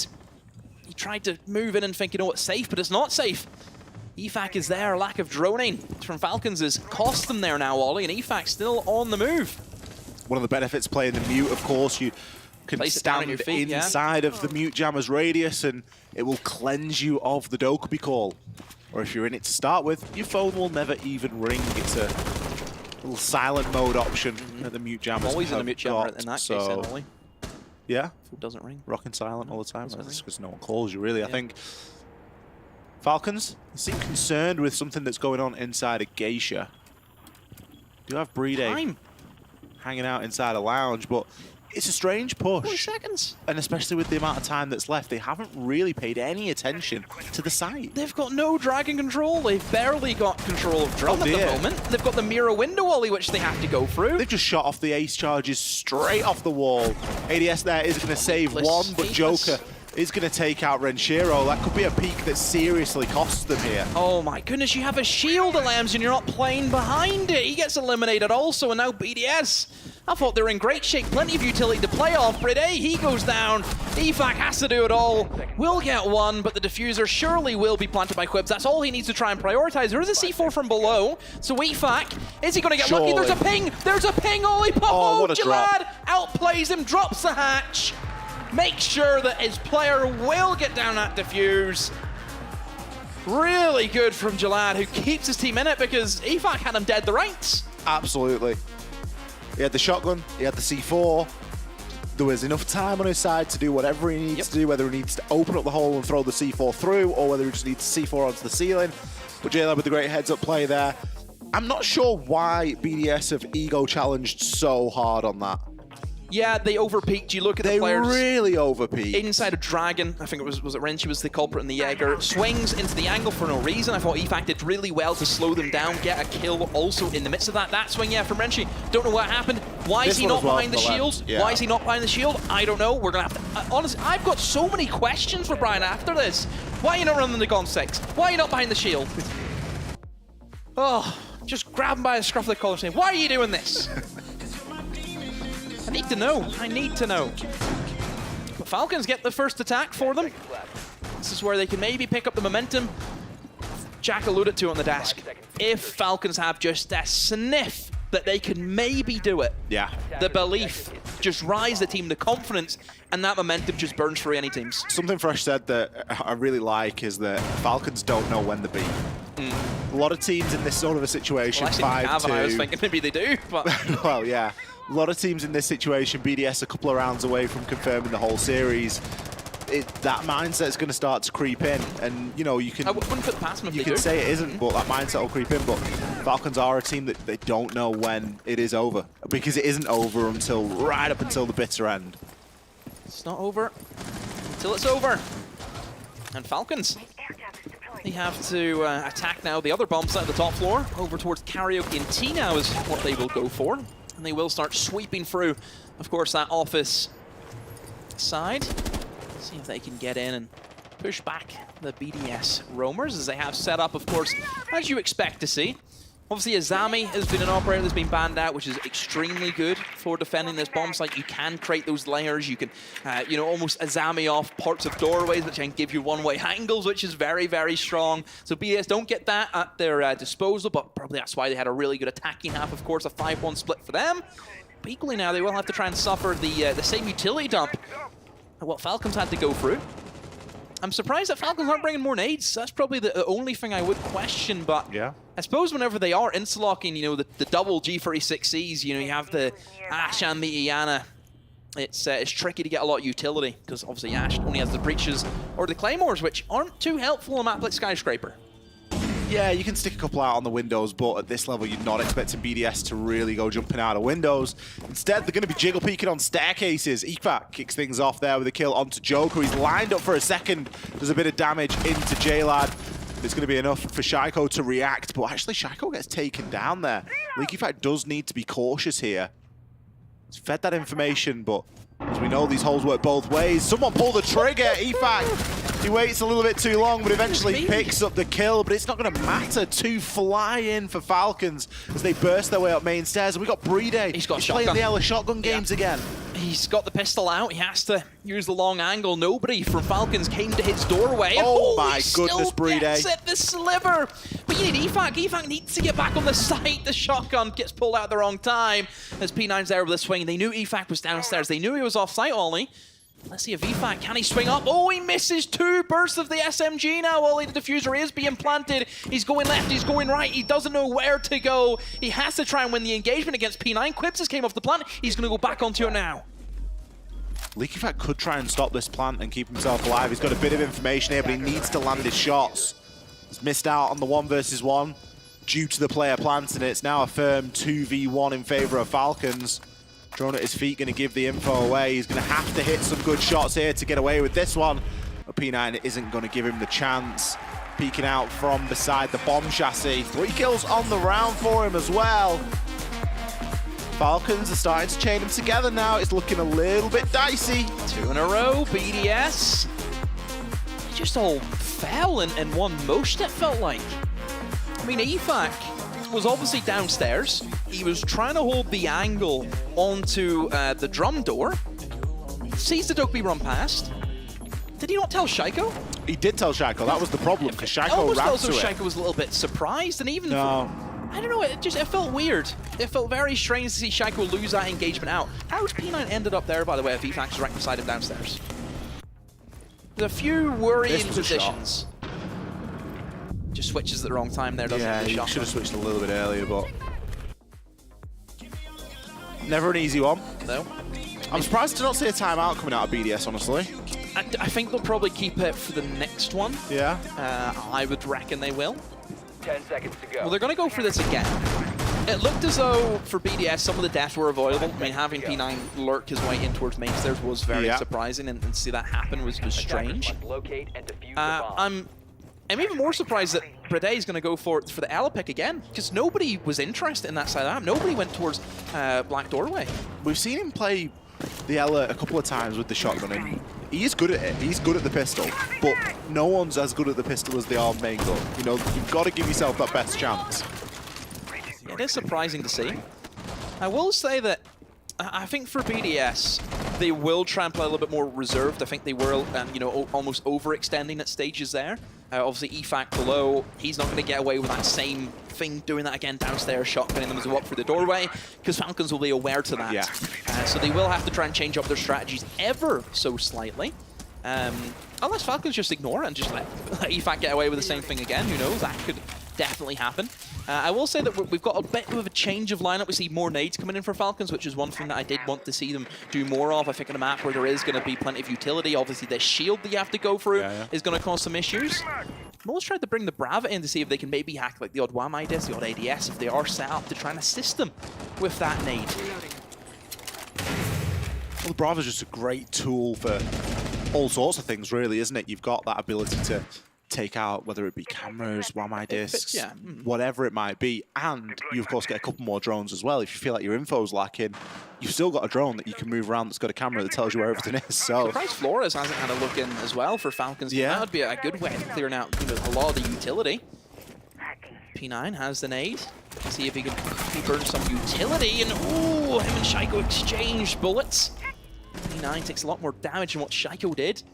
He tried to move in and think, you know, it's safe, but it's not safe. EFAC is there. Lack of droning from Falcons has cost them there now, Ollie, and EFAC still on the move. One of the benefits playing the Mute, of course, you can stand inside of the Mute Jammer's radius, and it will cleanse you of the Dokkaebi call. Or if you're in it to start with, your phone will never even ring. It's a little silent mode option that the Mute Jammers Always in a Mute Jammer got, in that so, case, then, Ollie. Yeah. If it doesn't ring. Rocking silent all the time. That's because no one calls you, really. I think Falcons seem concerned with something that's going on inside of Geisha. Do have Brede hanging out inside a lounge, but it's a strange push. 4 seconds. And especially with the amount of time that's left, they haven't really paid any attention to the site. They've got no dragon control. They've barely got control of Drum at the moment. They've got the mirror window, Ollie, which they have to go through. They've just shot off the ace charges straight off the wall. ADS there is going to save one, but Joker is going to take out Renshiro. That could be a peak that seriously costs them here. Oh my goodness, you have a shield, Alams, and you're not playing behind it. He gets eliminated also, and now BDS. I thought they were in great shape. Plenty of utility to play off. Brede, he goes down. EFAC has to do it all. Will get one, but the diffuser surely will be planted by Quibs. That's all he needs to try and prioritize. There is a C4 from below, so EFAC, is he going to get lucky? There's a ping. There's a ping, Ollie. Oh, what a Jalad outplays him, drops the hatch. Make sure that his player will get down that diffuse. Really good from Jalad, who keeps his team in it because EFAC had him dead the rights. Absolutely. He had the shotgun, he had the C4. There was enough time on his side to do whatever he needs to do, whether he needs to open up the hole and throw the C4 through, or whether he just needs C4 onto the ceiling. But Jalad with the great heads-up play there. I'm not sure why BDS have ego challenged so hard on that. Yeah, they overpeaked. You look at the players. They really overpeaked. Inside of Dragon, I think it was it Renchi was the culprit in the Jaeger. Swings into the angle for no reason. I thought EFAC did really well to slow them down, get a kill also in the midst of that. That swing, yeah, from Renchi. Don't know what happened. Why is he not behind the shield? Yeah. Why is he not behind the shield? I don't know. We're going to have to... honestly, I've got so many questions for Brian after this. Why are you not running the Gon 6? Why are you not behind the shield? Oh, just grab him by the scruff of the collar saying, why are you doing this? I need to know. I need to know. But Falcons get the first attack for them. This is where they can maybe pick up the momentum. Jack alluded to on the desk. If Falcons have just a sniff that they can maybe do it. Yeah. The belief just rise the team, the confidence, and that momentum just burns through any teams. Something Fresh said that I really like is that Falcons don't know when to beat. A lot of teams in this sort of a situation, Well, 5-2. I was thinking maybe they do, but... Well, yeah. A lot of teams in this situation, BDS a couple of rounds away from confirming the whole series. That mindset's going to start to creep in, and you know you can. I wouldn't put past them if you they can do. say it isn't, but that mindset will creep in. But Falcons are a team that they don't know when it is over, because it isn't over until right up until the bitter end. It's not over until it's over. And Falcons, they have to attack now the other bomb site of the top floor. Over towards Karaoke and T now is what they will go for. And they will start sweeping through, of course, that office side. See if they can get in and push back the BDS roamers, as they have set up, of course, as you expect to see. Obviously, Azami has been an operator that's been banned out, which is extremely good for defending this bomb site. You can create those layers. You can, you know, almost Azami off parts of doorways, which can give you one-way angles, which is very, very strong. So BDS don't get that at their disposal, but probably that's why they had a really good attacking half, of course, a 5-1 split for them. But equally now, they will have to try and suffer the same utility dump what Falcons had to go through. I'm surprised that Falcons aren't bringing more nades. That's probably the only thing I would question, but yeah. I suppose whenever they are insta-locking, you know, the double G36Cs, you know, you have the Ash and the Iana, it's tricky to get a lot of utility, because obviously Ash only has the breaches or the claymores, which aren't too helpful on a map like Skyscraper. Yeah, you can stick a couple out on the windows, but at this level, you're not expecting BDS to really go jumping out of windows. Instead, they're going to be jiggle peeking on staircases. EFAC kicks things off there with a kill onto Joker. He's lined up for a second. There's a bit of damage into Jalad. It's going to be enough for Shaiko to react, but actually Shaiko gets taken down there. EFAC does need to be cautious here. He's fed that information, but As we know, these holes work both ways. Someone pull the trigger, EFAC. He waits a little bit too long, but eventually picks up the kill, but it's not going to matter. 2 fly in for Falcons as they burst their way up main stairs. And we got Brede. He's got playing the Ella shotgun games again. He's got the pistol out. He has to use the long angle. Nobody from Falcons came to his doorway. Oh my goodness, Brede. The sliver. But you need EFAC. EFAC needs to get back on the site. The shotgun gets pulled out at the wrong time as P9's there with the swing. They knew EFAC was downstairs. They knew he was off site only. Let's see if EFAC, can he swing up? Oh, he misses 2 bursts of the SMG now. Ollie, the diffuser is being planted. He's going left, he's going right. He doesn't know where to go. He has to try and win the engagement against P9. Quips just came off the plant. He's going to go back onto it now. LeakyFat could try and stop this plant and keep himself alive. He's got a bit of information here, but he needs to land his shots. He's missed out on the 1 versus 1 due to the player planting it. It's now a firm 2v1 in favor of Falcons. Drone at his feet, going to give the info away. He's going to have to hit some good shots here to get away with this one. But P9 isn't going to give him the chance. Peeking out from beside the bomb chassis. 3 kills on the round for him as well. Falcons are starting to chain them together now. It's looking a little bit dicey. 2 in a row, BDS. They just all fell in one motion, it felt like. I mean, EFAC was obviously downstairs. He was trying to hold the angle onto the drum door. Sees the Dokbi run past. Did he not tell Shaiko? He did tell Shaiko. That was the problem, because Shaiko ran to it. Almost felt as though Shaiko was a little bit surprised, and even I don't know, it felt weird. It felt very strange to see Shaiko lose that engagement out. How's P9 ended up there, by the way, if EFAC's right beside him downstairs? There's a few worrying positions. Just switches at the wrong time there, doesn't he? Yeah, he should have switched a little bit earlier, but never an easy one. No. I'm surprised to not see a timeout coming out of BDS, honestly. I think they'll probably keep it for the next one. Yeah. I would reckon they will. 10 seconds to go. Well, they're going to go for this again. It looked as though, for BDS, some of the deaths were avoidable. I mean, having P9 lurk his way in towards main stairs was very surprising, and to see that happen was strange. I'm even more surprised that Brede is going to go for the Ella pick again, because nobody was interested in that side of the map. Nobody went towards Black Doorway. We've seen him play the Ella a couple of times with the shotgun, and he is good at it. He's good at the pistol, but no one's as good at the pistol as they are main gun. You know, you've got to give yourself that best chance. It is surprising to see. I will say that I think for BDS, they will try and play a little bit more reserved. I think they were, you know, almost overextending at stages there. Obviously, EFAC below, he's not going to get away with that same thing, doing that again downstairs, shotgunning them as they walk through the doorway, because Falcons will be aware to that. So they will have to try and change up their strategies ever so slightly. Unless Falcons just ignore it and just let EFAC get away with the same thing again, who knows, that could definitely happen. I will say that we've got a bit of a change of lineup. We see more nades coming in for Falcons, which is one thing that I did want to see them do more of. I think on a map where there is going to be plenty of utility, obviously the shield that you have to go through is going to cause some issues. I'm always trying to bring the Brava in to see if they can maybe hack like the odd WAM disc, the odd ADS, if they are set up to try and assist them with that nade. Well, the Brava's just a great tool for all sorts of things, really, isn't it? You've got that ability to take out, whether it be cameras, WAM discs, whatever it might be, and you of course get a couple more drones as well. If you feel like your info's lacking, you've still got a drone that you can move around that's got a camera that tells you where everything is. So Surprised Flores hasn't had a look in as well for Falcons. That would be a good way of clearing out, you know, a lot of the utility. P9 has the nade. See if he can burn some utility, and ooh, him and Shaiko exchanged bullets. P9 takes a lot more damage than what Shaiko did.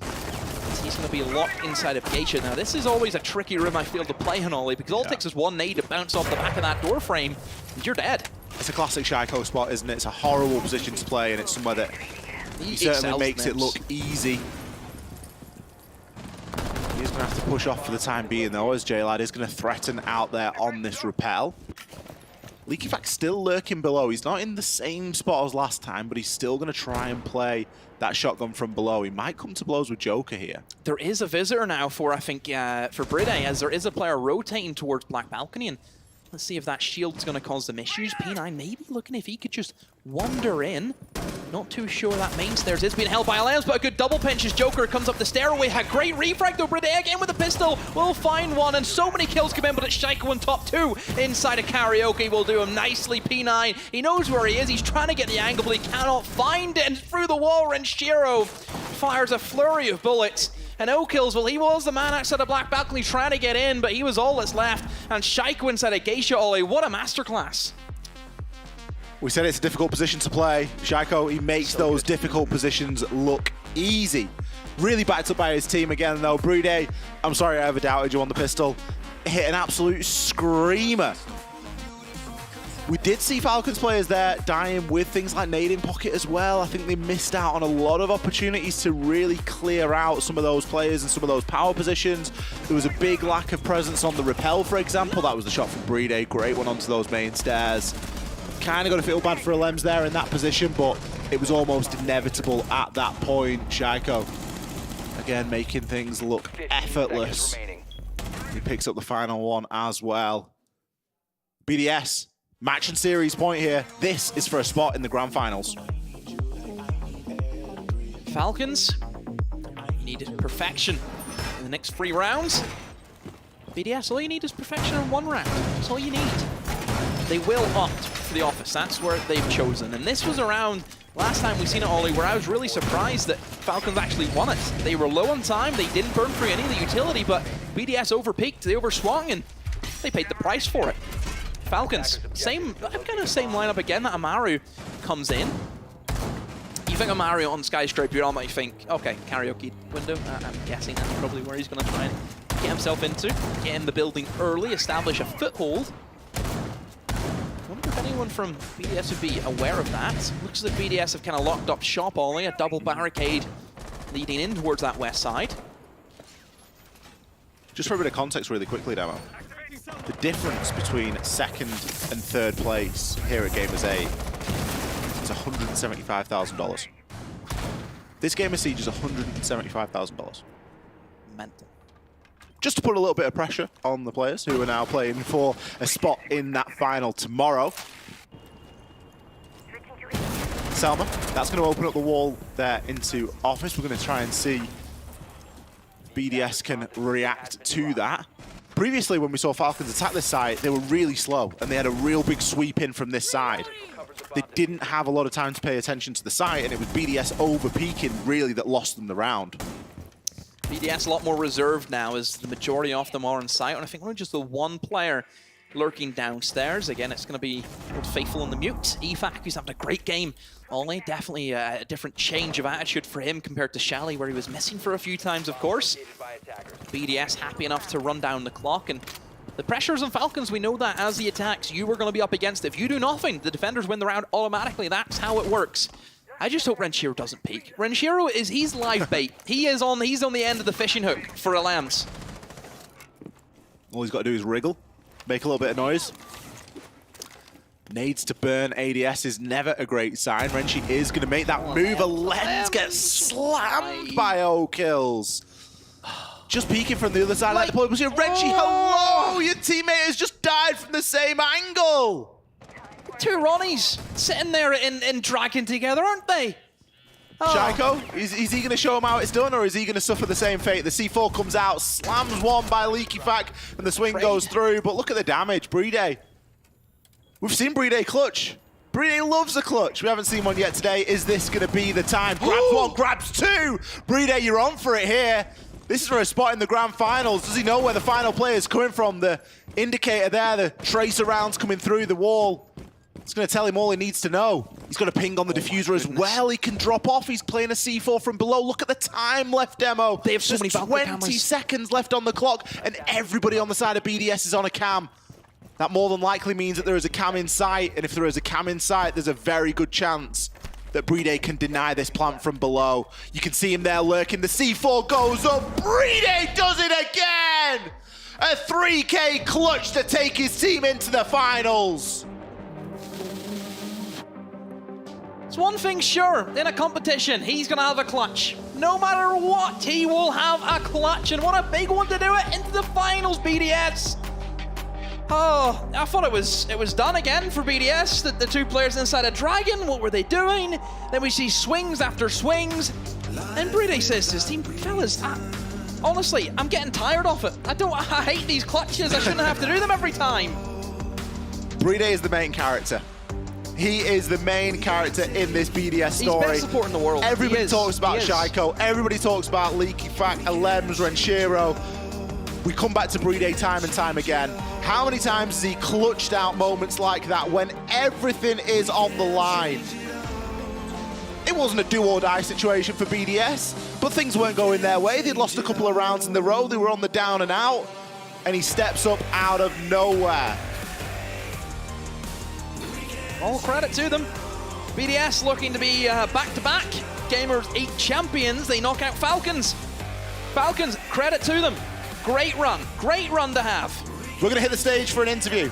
He's going to be locked inside of Geisha. Now, this is always a tricky room, I feel, to play on Ollie, because all it takes is one nade to bounce off the back of that door frame, and you're dead. It's a classic Shaiko spot, isn't it? It's a horrible position to play, and it's somewhere that he certainly makes it look easy. He's going to have to push off for the time being, though, as J-Lad is going to threaten out there on this rappel. LeakyFac's still lurking below. He's not in the same spot as last time, but he's still going to try and play that shotgun from below. He might come to blows with Joker here. There is a visitor now for, I think, for Brede, as there is a player rotating towards Black Balcony, and let's see if that shield's going to cause them issues. P9 maybe looking if he could just wander in. Not too sure that main stairs is being held by Alliance, but a good double pinch as Joker comes up the stairway. A great refrag though. Bride again with a pistol will find one, and so many kills come in, but it's Shaiko on top 2 inside of Karaoke will do him nicely. P9, he knows where he is. He's trying to get the angle, but he cannot find it. And through the wall, Renshiro fires a flurry of bullets. And O-Kills, well, he was the man outside the black balcony trying to get in, but he was all that's left. And Shaiko inside a Geisha Ollie. What a masterclass. We said it's a difficult position to play. Shaiko, he makes those difficult positions look easy. Really backed up by his team again, though. Bride, I'm sorry I ever doubted you on the pistol. Hit an absolute screamer. We did see Falcons players there dying with things like nade in pocket as well. I think they missed out on a lot of opportunities to really clear out some of those players and some of those power positions. There was a big lack of presence on the rappel, for example. That was the shot from Bride. Great one onto those main stairs. Kind of got to feel bad for Alems there in that position, but it was almost inevitable at that point. Shaiko, again, making things look effortless. He picks up the final one as well. BDS, match and series point here. This is for a spot in the grand finals. Falcons, you need perfection in the next 3 rounds. BDS, all you need is perfection in 1 round. That's all you need. They will opt for the office. That's where they've chosen. And this was around last time we've seen it, Ollie, where I was really surprised that Falcons actually won it. They were low on time. They didn't burn through any of the utility, but BDS overpeaked. They overswung, and they paid the price for it. Falcons, same lineup again. That Amaru comes in. You think Amaru on Skyscraper, you all might think, okay, karaoke window. I'm guessing that's probably where he's going to try and get himself into. Get in the building early, establish a foothold. I wonder if anyone from BDS would be aware of that. Looks as if BDS have kind of locked up shop, Ollie. A double barricade leading in towards that west side. Just for a bit of context really quickly, Demo. The difference between 2nd and 3rd place here at Gamers8 is $175,000. This game of Siege is $175,000. Mental. Just to put a little bit of pressure on the players who are now playing for a spot in that final tomorrow. Selma, that's going to open up the wall there into office. We're going to try and see if BDS can react to that. Previously, when we saw Falcons attack this side, they were really slow, and they had a real big sweep in from this side. They didn't have a lot of time to pay attention to the site, and it was BDS over-peaking, really, that lost them the round. BDS a lot more reserved now, as the majority of them are on site, and I think only just the one player lurking downstairs. Again, it's going to be Old Faithful on the mute. EFAC, who's having a great game. Ollie, definitely a different change of attitude for him compared to Shally, where he was missing for a few times, of course. BDS happy enough to run down the clock, and the pressures on Falcons, we know that as the attacks, you were going to be up against it. If you do nothing, the defenders win the round automatically. That's how it works. I just hope Renshiro doesn't peek. Renshiro he's live bait. He's on the end of the fishing hook for Alams. All he's got to do is wriggle, make a little bit of noise. Nades to burn ADS is never a great sign. Renshi is going to make that move. Alams gets slammed by O-Kills. Just peeking from the other side of the point. Renshi, hello! Your teammate has just died from the same angle. 2 Ronnies sitting there in dragging together, aren't they? Shaiko, is he going to show him how it's done, or is he going to suffer the same fate? The C4 comes out, slams one by LeakyFac, and the swing goes through. But look at the damage, Bride. We've seen Bride clutch. Bride loves a clutch. We haven't seen one yet today. Is this going to be the time? Grabs one, grabs 2. Bride, you're on for it here. This is for a spot in the grand finals. Does he know where the final player is coming from? The indicator there, the tracer rounds coming through the wall. It's going to tell him all he needs to know. He's got a ping on the diffuser as well. He can drop off. He's playing a C4 from below. Look at the time left, Demo. They have so many 20 seconds left on the clock, and everybody on the side of BDS is on a cam. That more than likely means that there is a cam in sight, and if there is a cam in sight, there's a very good chance that Bride can deny this plant from below. You can see him there lurking. The C4 goes up. Bride does it again! A 3K clutch to take his team into the finals. It's one thing sure, in a competition, he's going to have a clutch. No matter what, he will have a clutch, and what a big one to do it into the finals, BDS. Oh, I thought it was done again for BDS. The two players inside a dragon. What were they doing? Then we see swings after swings. And Brede says to his team, fellas, honestly, I'm getting tired of it. I hate these clutches. I shouldn't have to do them every time. Brede is the main character. He is the main character in this BDS story. He's best support in the world. Everybody talks about Shaiko. Everybody talks about Leaky Fact, Alems, Renshiro. We come back to Brede time and time again. How many times has he clutched out moments like that when everything is on the line? It wasn't a do-or-die situation for BDS, but things weren't going their way. They'd lost a couple of rounds in the row. They were on the down and out, and he steps up out of nowhere. All credit to them. BDS looking to be back-to-back Gamers8 champions. They knock out Falcons. Falcons, credit to them. Great run to have. We're going to hit the stage for an interview.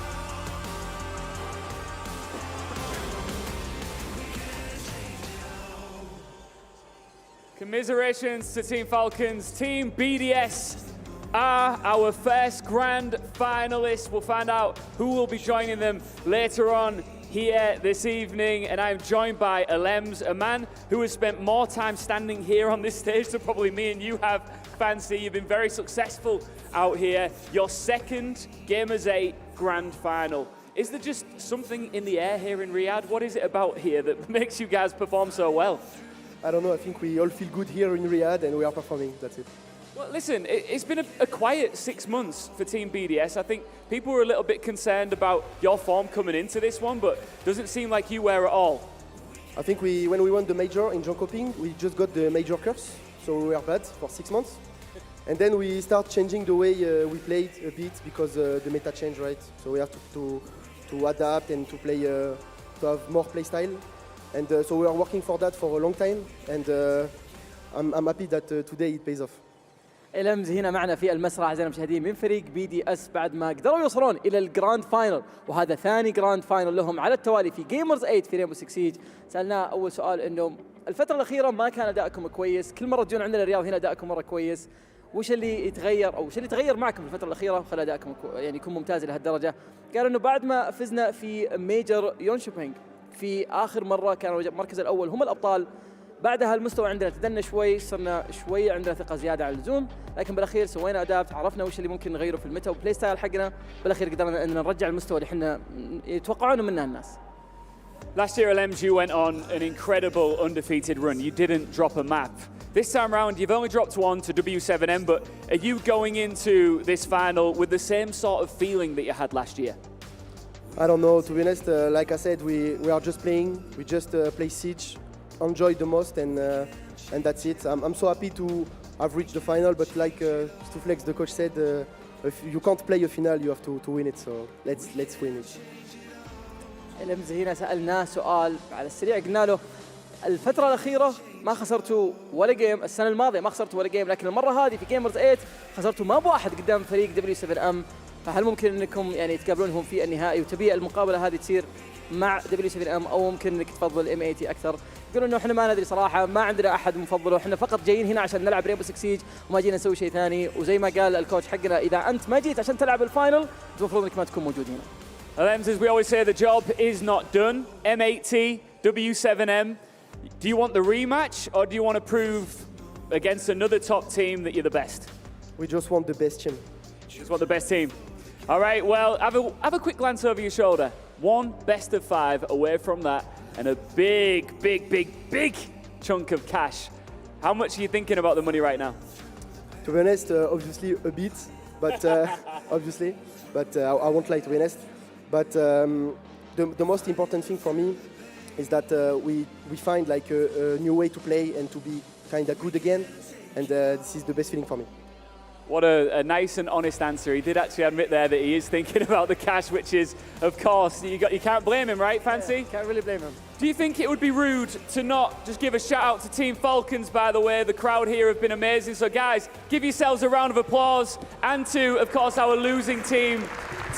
Commiserations to Team Falcons. Team BDS are our first grand finalists. We'll find out who will be joining them later on here this evening, and I'm joined by Alems, a man who has spent more time standing here on this stage than probably me and you have, Fancy. You've been very successful out here. Your second Gamers8 grand final. Is there just something in the air here in Riyadh? What is it about here that makes you guys perform so well? I don't know, I think we all feel good here in Riyadh and we are performing, that's it. Well, listen, it's been a quiet 6 months for Team BDS. I think people were a little bit concerned about your form coming into this one, but doesn't seem like you were at all. I think when we won the major in Jonkoping, we just got the major curse, so we were bad for 6 months. And then we start changing the way we played a bit because the meta changed, right? So we have to adapt and to play, to have more play style. And so we are working for that for a long time, and I'm happy that today it pays off. إلمز هنا معنا في المسرح أعزائنا المشاهدين من فريق BDS بعد ما قدروا يوصلون إلى الجراند فاينل، وهذا ثاني جراند فاينل لهم على التوالي في Gamers8 في ريمبو 6 سيج. سألناه أول سؤال إنه الفترة الأخيرة ما كان أدائكم كويس، كل مرة تجون عندنا الرياض هنا أدائكم مرة كويس. وش اللي يتغير أو وش اللي تغير معكم في الفترة الأخيرة وخلى أدائكم يعني يكون ممتاز لهالدرجة؟ قال إنه بعد ما فزنا في ميجر يونشوبينج في آخر مرة كانوا المركز الأول هم الأبطال. بعدها المستوى عندنا تدنى شوي، صرنا شوي عندنا ثقة زيادة عن اللزوم، لكن بالأخير سوينا أدابت، عرفنا وش اللي ممكن نغيره في الميتا وبلاي ستايل حقنا، بالأخير قدرنا أن نرجع المستوى اللي احنا يتوقعونه منا الناس. Last year, Alems, you went on an incredible undefeated run. You didn't drop a map. This time around, you've only dropped one to W7M, but are you going into this final with the same sort of feeling that you had last year? I don't know, to be honest, like I said, we are just playing, we just play Siege, enjoy the most, and that's it. I'm so happy to have reached the final, but like Stuflex, the coach, said, if you can't play a final, you have to win it, so let's win it. إلمز هنا سألناه سؤال على السريع، قلنا له الفترة الأخيرة ما خسرتوا ولا جيم، السنة الماضية ما خسرتوا ولا جيم، لكن المرة هذه في Gamers8 خسرتوا ما بواحد قدام فريق W7M، فهل ممكن انكم يعني تقابلونهم في النهائي وتبي المقابلة هذه تصير مع W7M او ممكن انك تفضل M80 اكثر؟ يقولون انه احنا ما ندري صراحة، ما عندنا احد مفضل، واحنا فقط جايين هنا عشان نلعب ريمبو 6 سيج وما جينا نسوي شيء ثاني، وزي ما قال الكوتش حقنا اذا انت ما جيت عشان تلعب الفاينل المفروض انك ما تكون موجود هنا. Alems, as we always say, the job is not done. M80, W7M. Do you want the rematch, or do you want to prove against another top team that you're the best? We just want the best team. Just want the best team. All right, well, have a quick glance over your shoulder. One best of 5 away from that, and a big, big, big, big chunk of cash. How much are you thinking about the money right now? To be honest, obviously a bit, but obviously, but I won't lie, to be honest. But the most important thing for me is that we find like a new way to play and to be kind of good again, and this is the best feeling for me. What a nice and honest answer. He did actually admit there that he is thinking about the cash, which is, of course, you can't blame him, right, Fancy? Yeah, can't really blame him. Do you think it would be rude to not just give a shout out to Team Falcons, by the way? The crowd here have been amazing. So guys, give yourselves a round of applause. And to, of course, our losing team,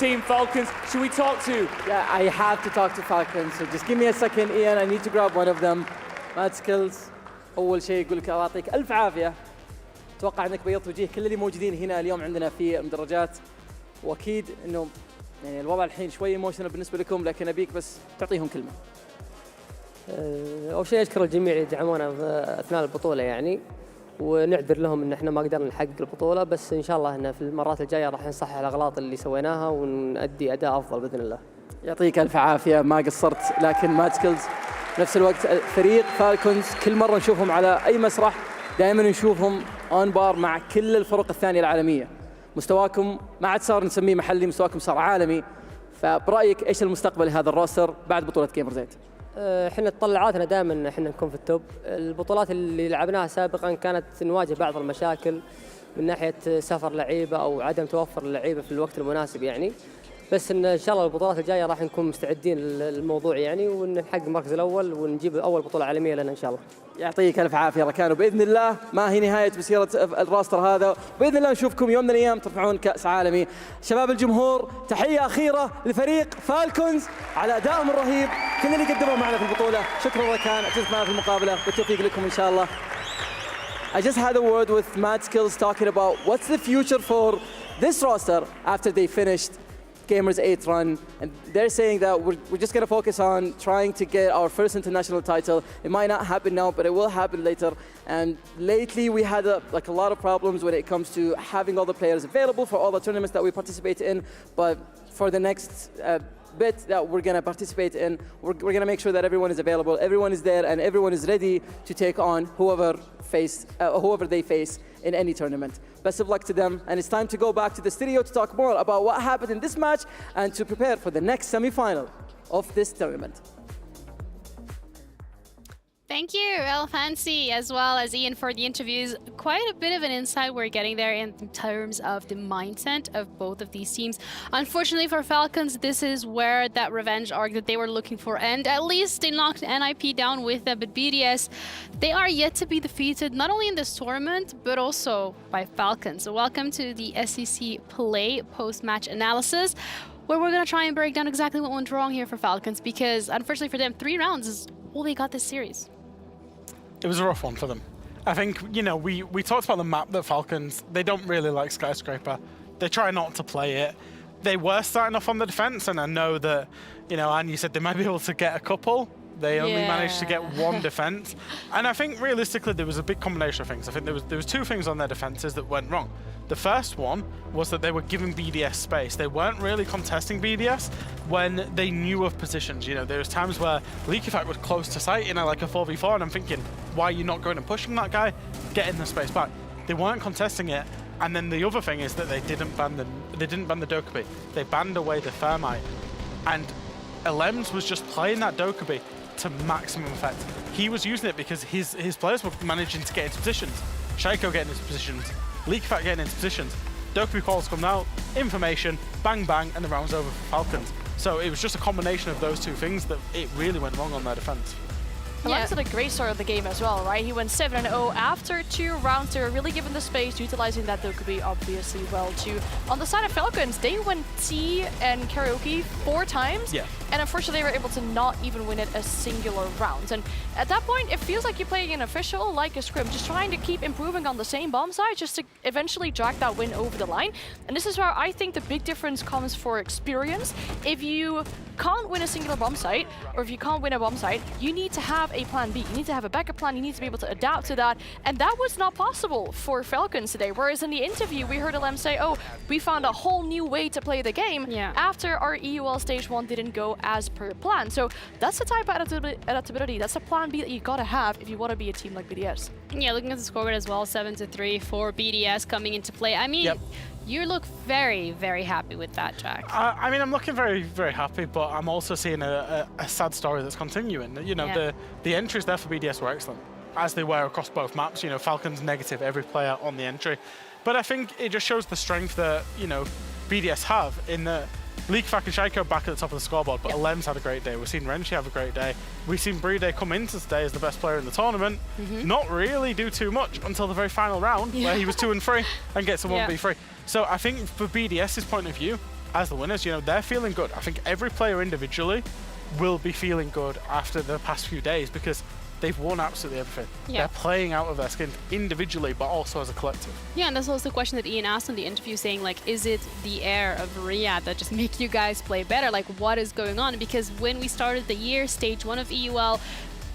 Team Falcons. Should we talk to? Yeah, I have to talk to Falcons. So just give me a second, Ian. I need to grab one of them. Mad Skills. أول شيء يقول لك أعطيك ألف عافية. أتوقع أنك بيضت وجيه كل اللي موجودين هنا اليوم عندنا في المدرجات. وأكيد إنه يعني الوضع الحين شوي ايموشنال بالنسبه لكم، لكن ابيك بس تعطيهم كلمه. اول شيء اشكر الجميع اللي دعمونا اثناء البطوله يعني، ونعذر لهم ان احنا ما قدرنا نحقق البطوله، بس ان شاء الله ان في المرات الجايه راح نصحح الاغلاط اللي سويناها ونؤدي اداء افضل باذن الله. يعطيك الف عافيه، ما قصرت. لكن ماد سكيلز نفس الوقت فريق فالكونز كل مره نشوفهم على اي مسرح دائما نشوفهم اون بار مع كل الفرق الثانيه العالميه. مستواكم ما عاد صار نسميه محلي، مستواكم صار عالمي. فبرايك ايش المستقبل لهذا الروستر بعد بطوله جيمرز 8؟ احنا تطلعاتنا دائما احنا نكون في التوب. البطولات اللي لعبناها سابقا كانت نواجه بعض المشاكل من ناحيه سفر لعيبه او عدم توفر اللعيبه في الوقت المناسب يعني، بس ان شاء الله البطولات الجايه راح نكون مستعدين للموضوع يعني، ونحقق المركز الاول ونجيب اول بطوله عالميه لنا ان شاء الله. يعطيك الف عافيه ركان، وباذن الله ما هي نهايه مسيره الراستر هذا، باذن الله نشوفكم يوم من الايام ترفعون كاس عالمي. شباب الجمهور تحيه اخيره لفريق فالكونز على ادائهم الرهيب، كل اللي قدموا معنا في البطوله. شكرا ركان، اعتزت معنا في المقابله، بالتوفيق لكم ان شاء الله. I just had a word with Mad Skills talking about what's the future for this roster after they finished Gamers8 run, and they're saying that we're just going to focus on trying to get our first international title. It might not happen now, but it will happen later. And lately we had a lot of problems when it comes to having all the players available for all the tournaments that we participate in. But for the next bit that we're going to participate in, we're going to make sure that everyone is available, everyone is there, and everyone is ready to take on whoever they face in any tournament. Best of luck to them, and it's time to go back to the studio to talk more about what happened in this match and to prepare for the next semi-final of this tournament. Thank you, El Fancy, as well as Ian, for the interviews. Quite a bit of an insight we're getting there in terms of the mindset of both of these teams. Unfortunately for Falcons, this is where that revenge arc that they were looking for, and at least they knocked NIP down with them. But BDS, they are yet to be defeated, not only in this tournament, but also by Falcons. So welcome to the SEC Play post-match analysis, where we're going to try and break down exactly what went wrong here for Falcons, because unfortunately for them, 3 rounds is all they got this series. It was a rough one for them. I think, we talked about the map that Falcons, they don't really like Skyscraper. They try not to play it. They were starting off on the defense, and I know that, Anne, you said they might be able to get a couple. They only managed to get 1 defense. And I think realistically there was a big combination of things. I think there was 2 things on their defenses that went wrong. The first one was that they were giving BDS space. They weren't really contesting BDS when they knew of positions. There was times where Leakyfact was close to sight in like a 4v4, and I'm thinking, why are you not going and pushing that guy? Getting the space back. They weren't contesting it. And then the other thing is that they didn't ban the Dokkaebi. They banned away the Thermite. And Elems was just playing that Dokkaebi to maximum effect. He was using it because his players were managing to get into positions. Shaiko getting into positions, Leakyfact getting into positions. Dokkaebi calls come out, information, bang bang, and the round's over for Falcons. So it was just a combination of those 2 things that it really went wrong on their defense. Alex had a great start of the game as well, right? He went 7-0 after 2 rounds. They were really given the space, utilizing that Dokkaebi obviously well too. On the side of Falcons, they went T and Karaoke 4 times. Yeah. And unfortunately, they were able to not even win it a singular round. And at that point, it feels like you're playing an official, like a scrim, just trying to keep improving on the same bomb side, just to eventually drag that win over the line. And this is where I think the big difference comes for experience. If you can't win a singular bomb site, or if you can't win a bomb site, you need to have a plan B. You need to have a backup plan. You need to be able to adapt to that. And that was not possible for Falcons today. Whereas in the interview, we heard Alem say, oh, we found a whole new way to play the game after our EUL stage 1 didn't go as per plan. So that's the type of adaptability. That's a plan B that you gotta have if you want to be a team like BDS. Yeah, looking at the scoreboard as well, 7-3 for BDS coming into play. I mean, you look very, very happy with that, Jack. I mean, I'm looking very, very happy, but I'm also seeing a sad story that's continuing. The entries there for BDS were excellent, as they were across both maps. Falcons negative every player on the entry. But I think it just shows the strength that, BDS have in the Leakyfact and Shaiko back at the top of the scoreboard, but Alem's had a great day. We've seen Renshi have a great day. We've seen Brede come into today as the best player in the tournament, not really do too much until the very final round, where he was 2-3 and gets a 1v3. So I think for BDS's point of view, as the winners, they're feeling good. I think every player individually will be feeling good after the past few days, because They've won absolutely everything. Yeah. They're playing out of their skin individually, but also as a collective. Yeah, and that's also the question that Ian asked in the interview, saying like, is it the air of Riyadh that just make you guys play better? Like, what is going on? Because when we started the year, stage 1 of EUL,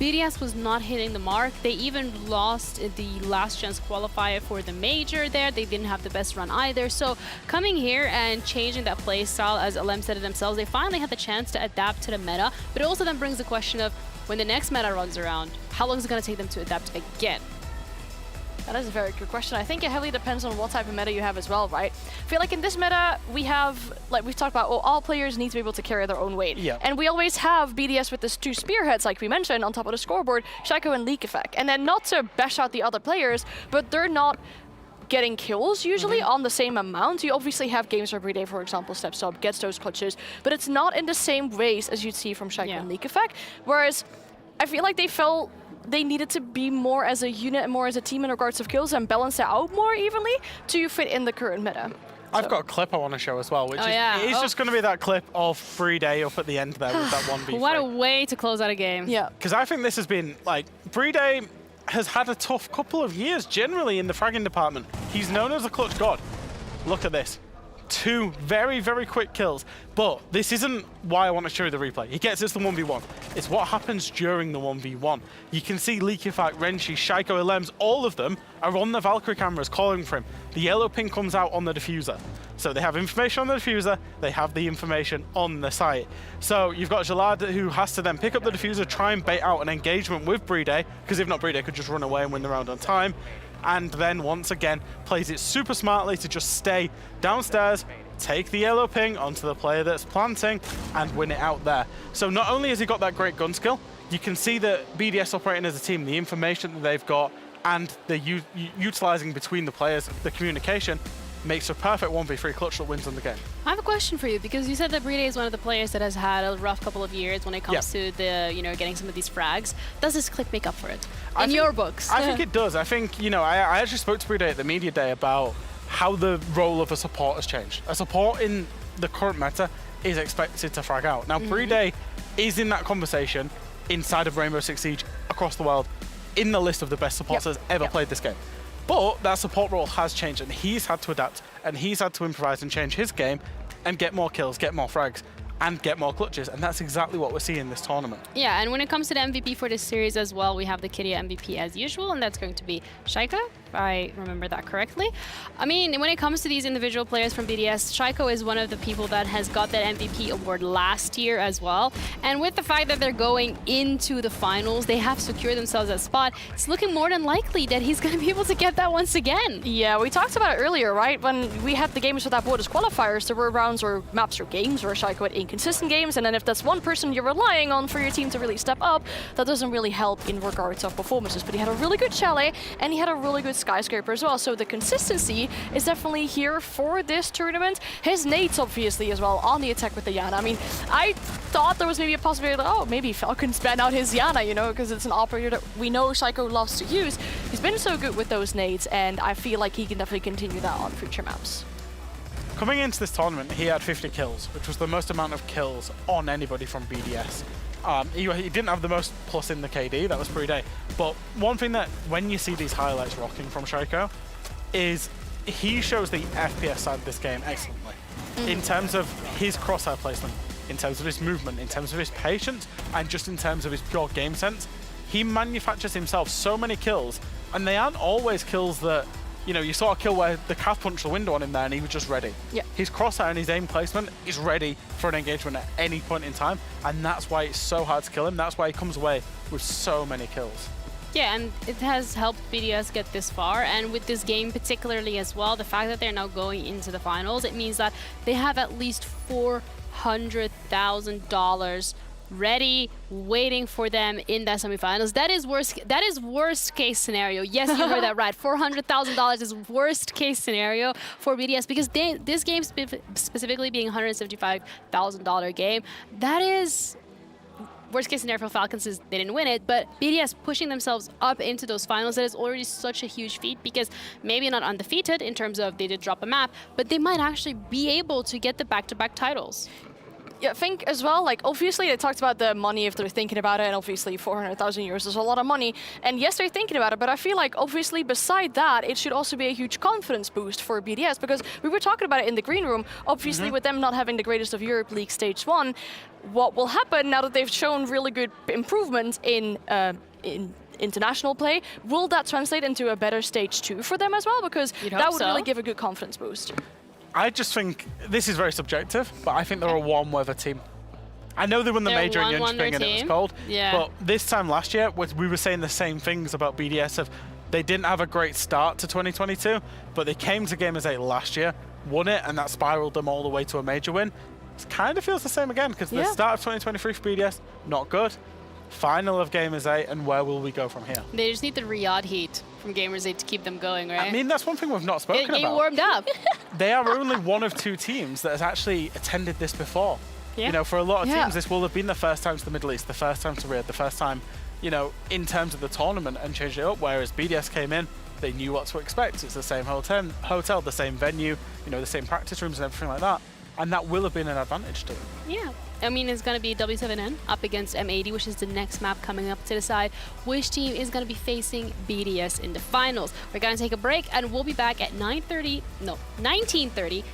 BDS was not hitting the mark. They even lost the last chance qualifier for the major there. They didn't have the best run either. So coming here and changing that play style, as LM said it themselves, they finally had the chance to adapt to the meta. But it also then brings the question of, when the next meta runs around, how long is it going to take them to adapt again? That is a very good question. I think it heavily depends on what type of meta you have as well, right? I feel like in this meta, we have, like we've talked about, all players need to be able to carry their own weight. Yeah. And we always have BDS with these 2 spearheads, like we mentioned, on top of the scoreboard, Shaiko and Leak Effect. And then not to bash out the other players, but they're not getting kills usually on the same amount. You obviously have games where Bride, for example, steps up, gets those clutches, but it's not in the same ways as you'd see from Shaiko and Leak Effect. Whereas I feel like they felt they needed to be more as a unit and more as a team in regards of kills and balance it out more evenly to fit in the current meta. I've got a clip I want to show as well, which is just going to be that clip of Bride up at the end there with that 1v3. What a way to close out a game. Yeah. Because I think this has been, like, Bride has had a tough couple of years generally in the fragging department. He's known as a clutch god. Look at this. 2 very, very quick kills. But this isn't why I want to show you the replay. He gets us the 1v1. It's what happens during the 1v1. You can see Leakifak, Renshi, Shaiko, Elems, all of them are on the Valkyrie cameras calling for him. The yellow ping comes out on the diffuser. So they have information on the diffuser, they have the information on the site. So you've got Jalad who has to then pick up the diffuser, try and bait out an engagement with Bride, because if not, Bride could just run away and win the round on time. And then once again plays it super smartly to just stay downstairs, take the yellow ping onto the player that's planting and win it out there. So not only has he got that great gun skill, you can see that BDS operating as a team, the information that they've got and the utilizing between the players, the communication, makes a perfect 1v3 clutch that wins on the game. I have a question for you, because you said that Bride is one of the players that has had a rough couple of years when it comes to the, getting some of these frags. Does this clip make up for it? In your books? I think it does. I think, I actually spoke to Bride at the media day about how the role of a support has changed. A support in the current meta is expected to frag out. Now, Bride is in that conversation inside of Rainbow Six Siege across the world in the list of the best supports that's ever played this game. But that support role has changed, and he's had to adapt, and he's had to improvise and change his game and get more kills, get more frags, and get more clutches, and that's exactly what we're seeing in this tournament. Yeah, and when it comes to the MVP for this series as well, we have the Kiria MVP as usual, and that's going to be Shaiko, if I remember that correctly. I mean, when it comes to these individual players from BDS, Shaiko is one of the people that has got that MVP award last year as well. And with the fact that they're going into the finals, they have secured themselves a spot, it's looking more than likely that he's going to be able to get that once again. Yeah, we talked about it earlier, right? When we had the Games Without Borders qualifiers, there were rounds or maps or games where Shaiko had inconsistent games, and then if that's one person you're relying on for your team to really step up, that doesn't really help in regards of performances. But he had a really good chalet, and he had a really good skyscraper as well, so the consistency is definitely here for this tournament. His nades obviously as well on the attack with the Yana. I mean, I thought there was maybe a possibility that, oh, maybe Falcons ban out his Yana, because it's an operator that we know Shaiko loves to use. He's been so good with those nades, and I feel like he can definitely continue that on future maps. Coming into this tournament, he had 50 kills, which was the most amount of kills on anybody from BDS. He didn't have the most plus in the KD, that was Bride. But one thing that, when you see these highlights rocking from Shaiko, is he shows the FPS side of this game excellently. In terms of his crosshair placement, in terms of his movement, in terms of his patience, and just in terms of his pure game sense, he manufactures himself so many kills, and they aren't always kills that, you saw a kill where the calf punched the window on him there and he was just ready. Yeah. His crosshair and his aim placement is ready for an engagement at any point in time, and that's why it's so hard to kill him. That's why he comes away with so many kills. Yeah, and it has helped BDS get this far, and with this game particularly as well, the fact that they're now going into the finals, it means that they have at least $400,000 ready, waiting for them in that semifinals. That is worst case scenario. Yes, you heard that right. $400,000 is worst case scenario for BDS, because this game specifically being $175,000 game, that is worst case scenario for Falcons is they didn't win it, but BDS pushing themselves up into those finals, that is already such a huge feat, because maybe not undefeated in terms of they did drop a map, but they might actually be able to get the back-to-back titles. Yeah, I think as well, like, obviously they talked about the money if they're thinking about it, and obviously 400,000 euros is a lot of money. And yes, they're thinking about it, but I feel like obviously beside that, it should also be a huge confidence boost for BDS, because we were talking about it in the green room, obviously with them not having the Greatest of Europe League Stage 1, what will happen now that they've shown really good improvement in international play, will that translate into a better Stage 2 for them as well? Because that would really give a good confidence boost. I just think, this is very subjective, but I think they're a warm weather team. I know they won the major in Jönköping and it was cold, but this time last year, we were saying the same things about BDS of they didn't have a great start to 2022, but they came to Gamers8 last year, won it, and that spiraled them all the way to a major win. It kind of feels the same again, because the start of 2023 for BDS, not good. Final of Gamers8, and where will we go from here? They just need the Riyadh heat from Gamers8 to keep them going, right? I mean, that's one thing we've not spoken about. Get warmed up. They are only one of 2 teams that has actually attended this before. Yeah. You know, for a lot of teams, this will have been the first time to the Middle East, the first time to Riyadh, the first time, you know, in terms of the tournament, and changed it up, whereas BDS came in, they knew what to expect. It's the same hotel, the same venue, you know, the same practice rooms and everything like that. And that will have been an advantage to them. Yeah. I mean, it's going to be W7N up against M80, which is the next map coming up to decide which team is going to be facing BDS in the finals. We're going to take a break, and we'll be back at 19:30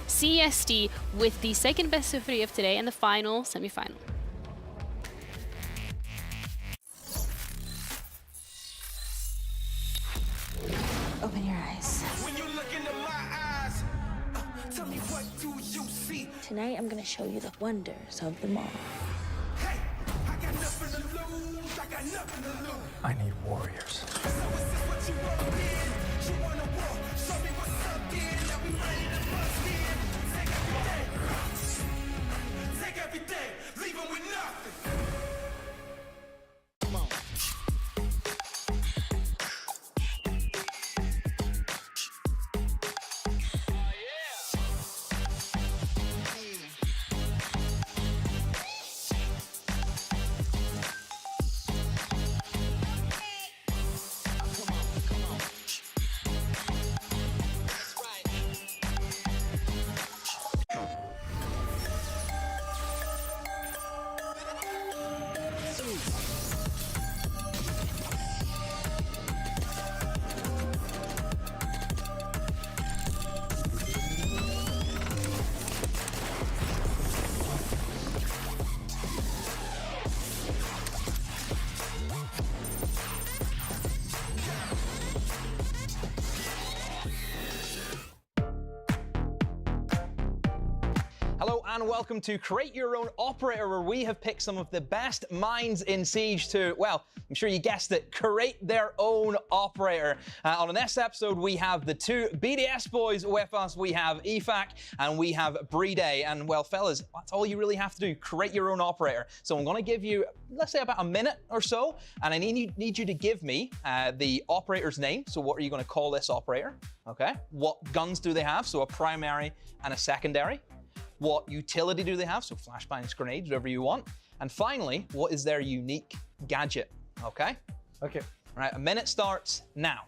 CST with the second best of 3 of today and the final semifinal. Open your eyes. When you look into my eyes, tell me what do you see? Tonight I'm gonna show you the wonders of the mall. Hey, I got nothing to lose. I got nothing to lose. I need warriors. So is this what you want in? You wanna war? Show me what's up in. Now we ready to bust in. Take everything, leave them with nothing. Come on. Hello and welcome to Create Your Own Operator, where we have picked some of the best minds in Siege to, well, I'm sure you guessed it, create their own operator. On the next episode, we have the 2 BDS boys with us. We have EFAC and we have Brede. And well, fellas, that's all you really have to do, create your own operator. So I'm going to give you, let's say, about a minute or so, and I need you to give me the operator's name. So what are you going to call this operator? Okay. What guns do they have? So a primary and a secondary. What utility do they have? So flashbangs, grenades, whatever you want. And finally, what is their unique gadget? Okay? Okay. All right, a minute starts now.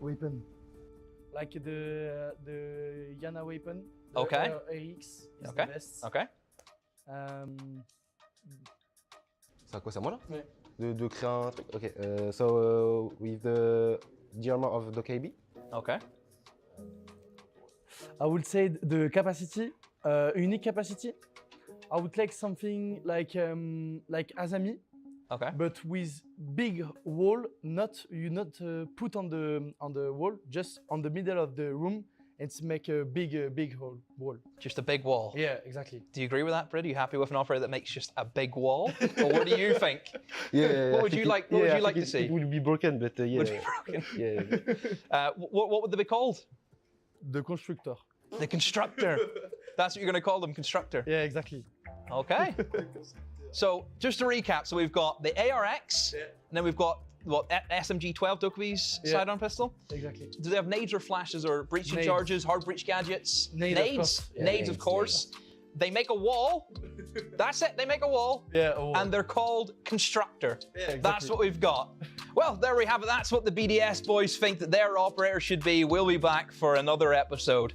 Weapon. Like the Yana weapon. The Okay. AX is Okay. the best. Okay. C'est à quoi, c'est à moi là? Ouais. De créer un truc. Ok, so with the armor of the KB. Okay. I would say the capacity, unique capacity. I would like something like Azami. Okay. But with big wall, not put on the wall, just on the middle of the room, and make a big wall. Just a big wall. Yeah, exactly. Do you agree with that, Brad? Are you happy with an operator that makes just a big wall? Or what do you think? Yeah. What would you like? What would you like to see? It will be broken, but yeah. Would be broken. Yeah. What would they be called? The constructor. The constructor. That's what you're going to call them, constructor. Yeah, exactly. Okay. So just to recap, so we've got the ARX, and then we've got what SMG-12 Dokubi's sidearm pistol. Exactly. Do they have nades or flashes or breaching Nades. charges, hard breach gadgets? Nades, of course. Yeah, Nades, of nades, course. They make a wall. That's it. They make a wall. Yeah, a wall. And they're called constructor. Yeah, exactly. That's what we've got. Well, there we have it. That's what the BDS boys think that their operator should be. We'll be back for another episode.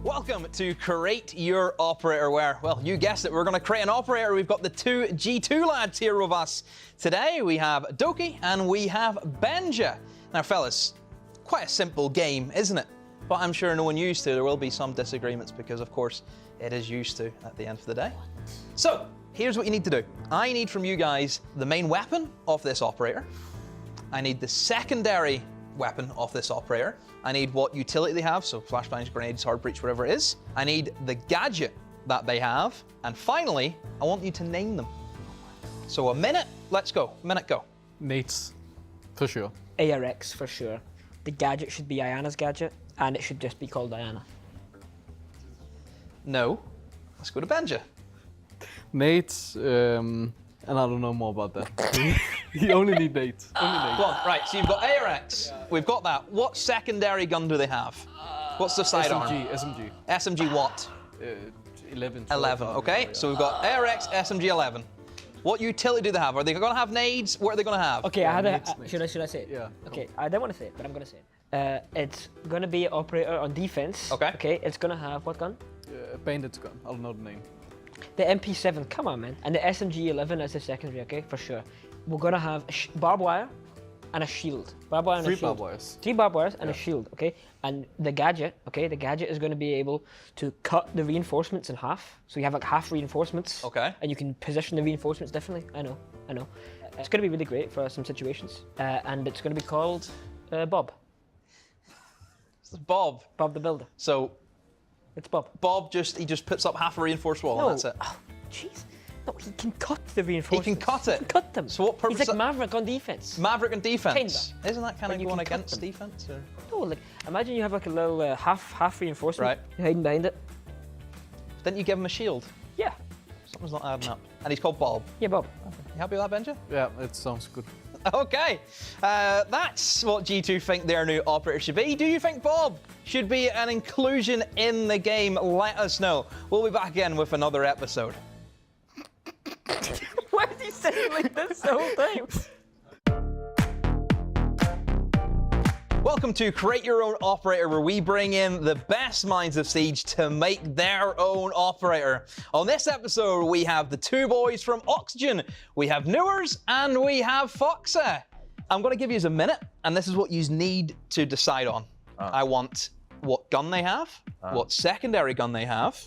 Welcome to Create Your Operator, where, well, you guessed it, we're going to create an operator. We've got the two G2 lads here with us today. We have Doki and we have Benja. Now, fellas, quite a simple game, isn't it? But I'm sure no one used to. There will be some disagreements because, of course, it is used to at the end of the day. So, here's what you need to do. I need from you guys the main weapon of this operator. I need the secondary weapon of this operator. I need what utility they have, so flashbangs, grenades, hard breach, whatever it is. I need the gadget that they have. And finally, I want you to name them. So a minute, let's go. Minute, go. Nate's, for sure. ARX, for sure. The gadget should be Ayana's gadget, and it should just be called Ayana. No. Let's go to Benja. Nate's, and I don't know more about that. You only need Nate's. Only Nate's. Go on, right, so you've got ARX. We've got that. What secondary gun do they have? What's the sidearm? SMG. SMG what? 11. 11, okay. So we've got ARX, SMG 11. What utility do they have? Are they going to have nades? What are they going to have? Okay, I had a, should I say it? Yeah. Okay, I don't want to say it, but I'm going to say it. It's going to be an operator on defense. Okay. Okay, it's going to have what gun? Bandit's gun. I don't know the name. The MP7, come on, man. And the SMG11 as the secondary, okay, for sure. We're going to have a barbed wire and a shield. Barbed wire and a shield. 3 barbed wires. 3 barbed wires and a shield, okay? And the gadget, okay, the gadget is going to be able to cut the reinforcements in half. So you have like half reinforcements. Okay. And you can position the reinforcements differently. I know. It's going to be really great for some situations. And it's going to be called Bob. This is Bob. Bob the Builder. So it's Bob. Bob he just puts up half a reinforced wall and that's it. Oh, jeez. No, he can cut the reinforcements. He can cut it. He can cut them. So what purpose? He's like Maverick on defense. Maverick on defense. Kinda. Isn't that kind of But you going can cut against them. defense? Or? No, like imagine you have like a little half reinforcement. Right. You're hiding behind it. Didn't you give him a shield? Yeah. Something's not adding up. And he's called Bob. Yeah, Bob. You happy with that, Benja? Yeah, it sounds good. Okay, that's what G2 think their new operator should be. Do you think Bob should be an inclusion in the game? Let us know. We'll be back again with another episode. Why is he saying like this the whole time? Welcome to Create Your Own Operator, where we bring in the best minds of Siege to make their own operator. On this episode, we have the two boys from Oxygen. We have Newers and we have Foxy. I'm going to give you a minute, and this is what you need to decide on. I want what gun they have, what secondary gun they have,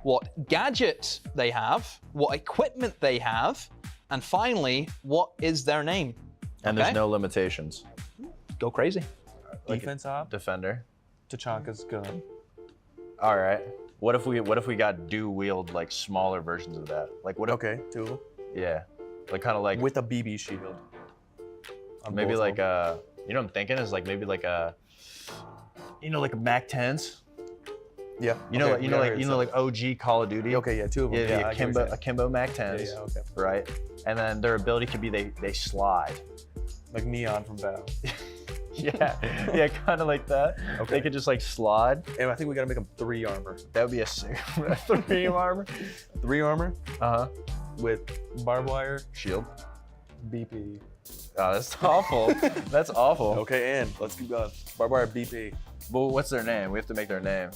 what gadget they have, what equipment they have, and finally, what is their name. And there's no limitations. Go crazy. Defense op? Defender. Tachanka's gun. All right. What if we got wield like smaller versions of that? Like what? Okay, 2 of them. Yeah. Like kind of like with a BB shield. Maybe like a. You know what I'm thinking is like maybe like a. You know, like a Mac 10s. Yeah. You know, like OG Call of Duty. Okay, yeah, 2 of them. Yeah, akimbo Mac 10s. Yeah, okay. Right. And then their ability could be they slide. Like Neon from Battle. Yeah, kind of like that. Okay. They could just like slide. And I think we gotta make them 3 armor. That would be a 3 armor. 3 armor. With barbed wire, shield, BP. Oh, that's awful. That's awful. Okay, and let's keep going. Barbed wire, BP. Well, what's their name? We have to make their name.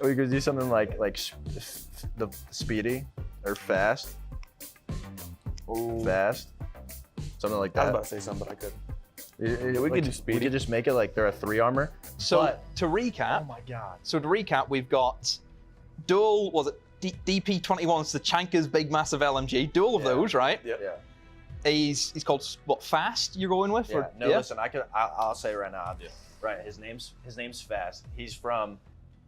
We could do something like the speedy or fast. Ooh. Fast. Something like that. I was about to say something, but I couldn't. We could do speedy. We could just make it like they're a 3 armor. So to recap, oh my god. So to recap, we've got dual, was it DP21's Tachanka's big massive LMG, dual of those, right? Yeah. He's called what? Fast? You're going with? Yeah. Or, No, listen. I'll say it right now. Right. His name's Fast. He's from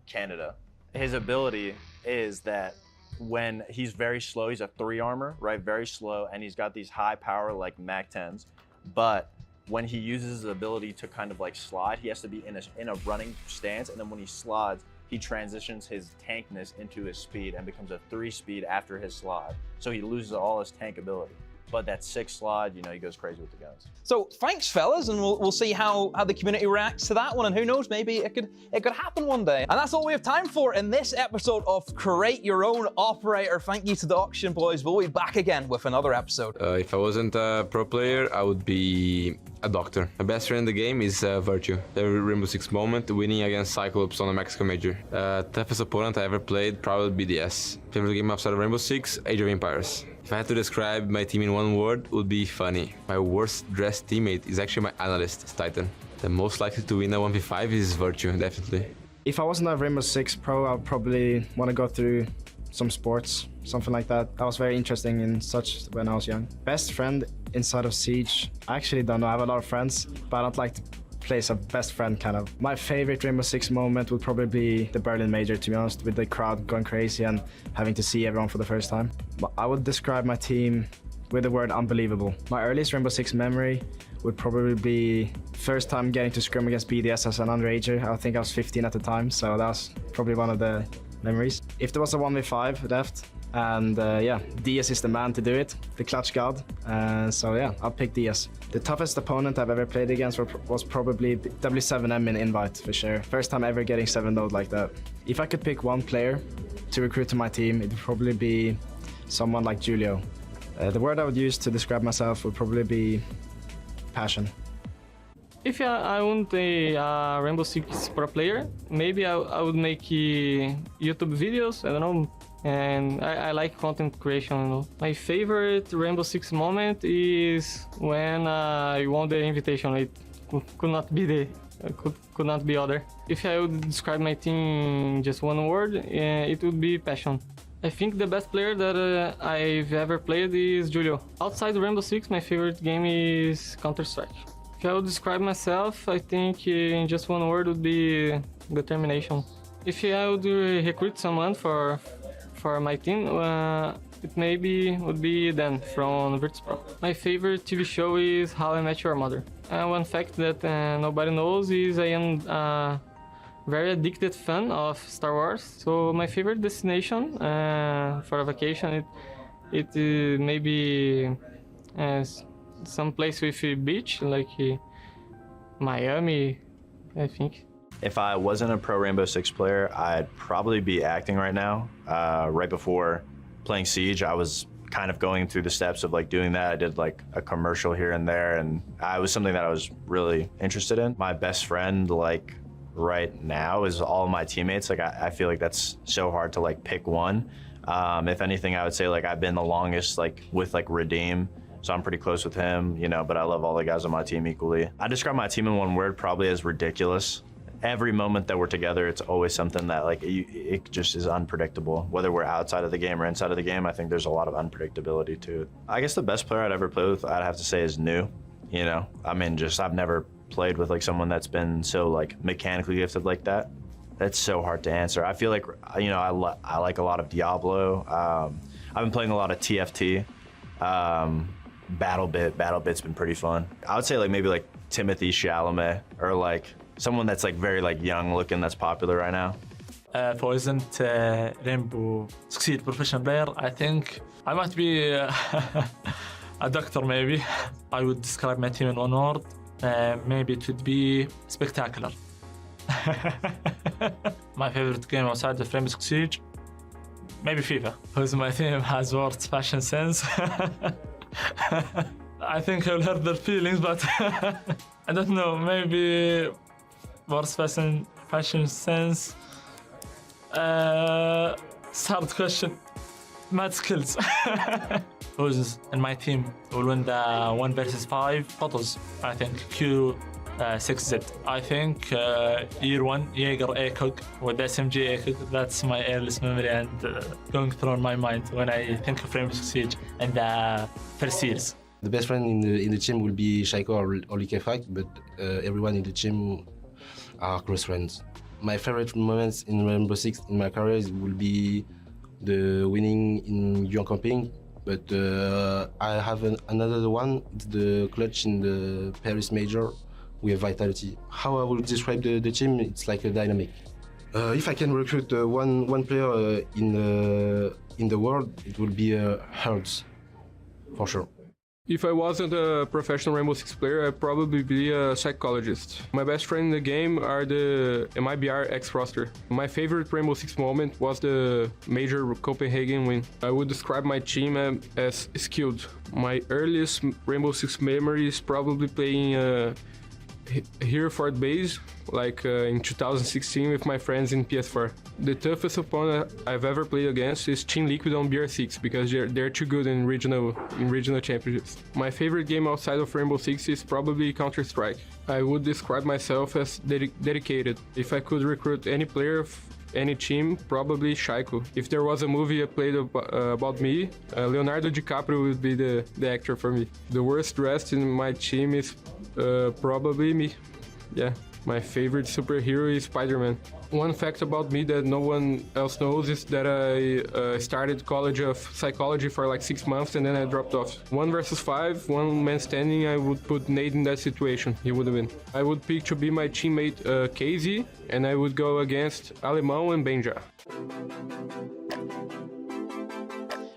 Canada. His ability is that when he's very slow, he's a 3 armor, right? Very slow, and he's got these high power like Mac 10s, but when he uses his ability to kind of like slide, he has to be in a running stance, and then when he slides, he transitions his tankness into his speed and becomes a 3 speed after his slide. So he loses all his tank ability. but that 6 slot, you know, he goes crazy with the guns. So thanks, fellas, and we'll see how the community reacts to that one, and who knows, maybe it could happen one day. And that's all we have time for in this episode of Create Your Own Operator. Thank you to the Auction Boys. We'll be back again with another episode. If I wasn't a pro player, I would be a doctor. My best friend in the game is Virtue. Every Rainbow Six moment, winning against Cyclops on a Mexico Major. Toughest opponent I ever played, probably BDS. Favorite game outside of Rainbow Six, Age of Empires. If I had to describe my team in one word, it would be funny. My worst dressed teammate is actually my analyst, it's Titan. The most likely to win a 1v5 is Virtue, definitely. If I wasn't a Rainbow Six pro, I'd probably want to go through some sports, something like that. That was very interesting in such when I was young. Best friend inside of Siege, I actually don't know. I have a lot of friends, but I don't like to place a best friend kind of. My favorite Rainbow Six moment would probably be the Berlin Major, to be honest, with the crowd going crazy and having to see everyone for the first time. But I would describe my team with the word unbelievable. My earliest Rainbow Six memory would probably be first time getting to scrim against BDS as an underager. I think I was 15 at the time, so that was probably one of the memories. If there was a 1v5 left, and yeah, DS is the man to do it, the clutch god. So yeah, I'll pick DS. The toughest opponent I've ever played against was probably W7M in Invite, for sure. First time ever getting 7-0'd like that. If I could pick one player to recruit to my team, it would probably be someone like Julio. The word I would use to describe myself would probably be passion. If I want a Rainbow Six pro player, maybe I would make YouTube videos, I don't know, and I like content creation, you know. My favorite Rainbow Six moment is when I won the invitation. It could not be other. If I would describe my team in just one word, it would be passion. I think the best player that I've ever played is Julio. Outside Rainbow Six, my favorite game is Counter-Strike. If I would describe myself, I think in just one word would be determination. If I would recruit someone for my team, it maybe would be Dan from Virtus.pro. My favorite TV show is How I Met Your Mother. One fact that nobody knows is I am a very addicted fan of Star Wars. So my favorite destination for a vacation, it maybe some place with a beach, like Miami, I think. If I wasn't a pro Rainbow Six player, I'd probably be acting right now. Right before playing Siege, I was kind of going through the steps of like doing that. I did like a commercial here and there, and it was something that I was really interested in. My best friend, like right now, is all of my teammates. Like I feel like that's so hard to like pick one. If anything, I would say like I've been the longest like with like Redeem. So I'm pretty close with him, you know, but I love all the guys on my team equally. I describe my team in one word, probably as ridiculous. Every moment that we're together, it's always something that like it just is unpredictable. Whether we're outside of the game or inside of the game, I think there's a lot of unpredictability to it. I guess the best player I'd ever played with, I'd have to say, is New. You know, I mean, just I've never played with like someone that's been so like mechanically gifted like that. That's so hard to answer. I feel like, you know, I like a lot of Diablo. I've been playing a lot of TFT. BattleBit's been pretty fun. I would say like maybe like Timothy Chalamet, or like someone that's like very like young looking that's popular right now. If I wasn't Rainbow Six professional player, I think I might be a doctor maybe. I would describe my team in one word. Maybe it would be spectacular. My favorite game outside of Rainbow Six Siege, maybe FIFA, because my team has worst fashion sense. I think I'll hurt their feelings, but I don't know, maybe worst fashion sense. It's a hard question. Mad skills. Who's in my team will win the 1 versus 5 photos, I think. Q6Z. I think year 1, Jaeger ACOG with SMG ACOG. That's my earliest memory and going through my mind when I think of Rainbow Six Siege and the first years. The best friend in the team will be Shaiko or Likefak, but everyone in the team are close friends. My favorite moments in Rainbow Six in my career will be the winning in Yuan Camping, but I have another one, the clutch in the Paris Major with Vitality. How I will describe the team, it's like a dynamic. If I can recruit one player in the world, it will be Herds, for sure. If I wasn't a professional Rainbow Six player, I'd probably be a psychologist. My best friend in the game are the MIBR X roster. My favorite Rainbow Six moment was the Major Copenhagen win. I would describe my team as skilled. My earliest Rainbow Six memory is probably playing here Fort Base, like in 2016 with my friends in PS4. The toughest opponent I've ever played against is Team Liquid on BR6 because they're too good in regional championships. My favorite game outside of Rainbow Six is probably Counter-Strike. I would describe myself as dedicated. If I could recruit any player of any team, probably Shaiko. If there was a movie I played about me, Leonardo DiCaprio would be the actor for me. The worst dressed in my team is probably me. Yeah, my favorite superhero is Spider-Man. One fact about me that no one else knows is that I started College of Psychology for like 6 months and then I dropped off. 1 versus 5, one man standing, I would put Nate in that situation. He would win. I would pick to be my teammate KZ and I would go against Alemão and Benja.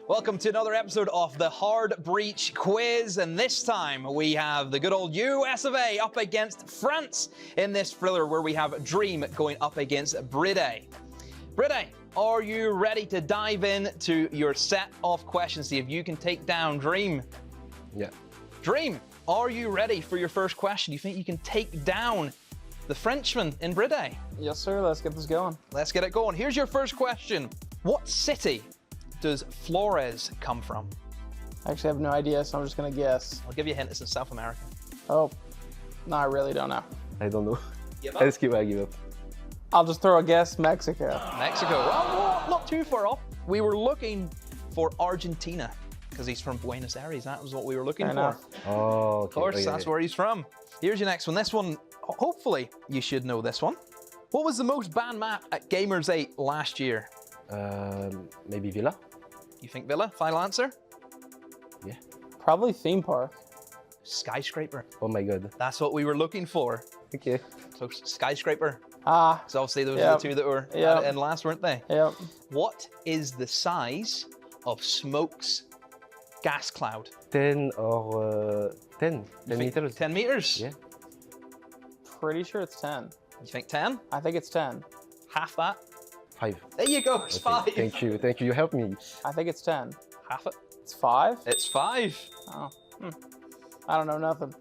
Welcome to another episode of the Hard Breach Quiz, and this time we have the good old US of A up against France in this thriller where we have Dream going up against Bride. Bride, are you ready to dive in to your set of questions, see if you can take down Dream? Yeah. Dream, are you ready for your first question? You think you can take down the Frenchman in Bride? Yes, sir. Let's get this going. Let's get it going. Here's your first question. What city does Flores come from? I actually have no idea, so I'm just gonna guess. I'll give you a hint. It's in South America. Oh, no, I really don't know. I don't know. Give up? I give up. I'll just throw a guess, Mexico. Mexico. Well, not too far off. We were looking for Argentina because he's from Buenos Aires. That was what we were looking for. Oh, okay. Of course, that's where he's from. Here's your next one. This one, hopefully, you should know this one. What was the most banned map at Gamers8 last year? Maybe Villa? You think Villa? Final answer? Yeah. Probably theme park. Skyscraper. Oh my god. That's what we were looking for. Okay. So Skyscraper. Ah. So obviously those are the two that were in last, weren't they? Yep. What is the size of Smoke's gas cloud? 10 or 10 meters. 10 meters? Yeah. Pretty sure it's 10. You think 10? I think it's 10. Half that? 5. There you go, it's 5. Thank you, you helped me. I think it's 10. Half it? It's 5? It's 5. Oh. I don't know nothing.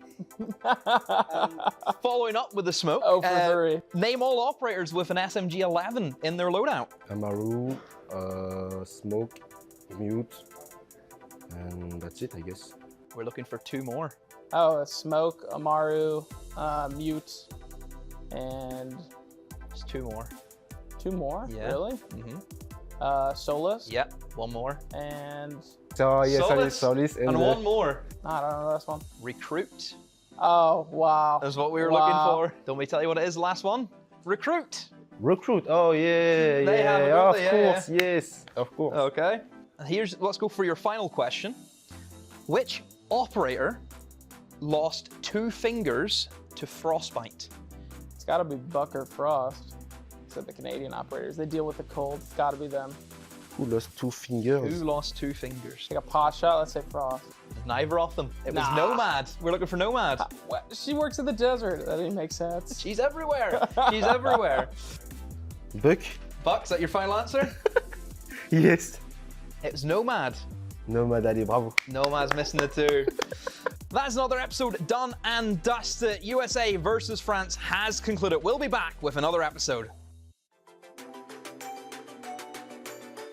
Following up with the Smoke. Oh, for 3. Name all operators with an SMG-11 in their loadout. Amaru, Smoke, Mute, and that's it, I guess. We're looking for 2 more. Oh, Smoke, Amaru, Mute, and... Just 2 more. 2 more? Yeah. Really? Mm-hmm. Solus? Yep, 1 more. And... So, yes, Solis. And 1 more. I don't know this one. Recruit. Oh, wow. That's what we were looking for. Don't we tell you what it is, the last one? Recruit. Recruit, oh yeah, They have it, of don't they? course, Yeah. yes, of course. Okay. And let's go for your final question. Which operator lost 2 fingers to frostbite? It's gotta be Buck or Frost. Except the Canadian operators, they deal with the cold. It's gotta be them. Who lost 2 fingers? Who lost 2 fingers? Take a pot shot, let's say Frost. Neither of them. It was Nah. Nomad. We're looking for Nomad. What? She works in the desert. That didn't make sense. She's everywhere. She's everywhere. Buck? Buck, is that your final answer? Yes. It was Nomad. Nomad, allez, bravo. Nomad's missing the 2. That's another episode done and dusted. USA versus France has concluded. We'll be back with another episode.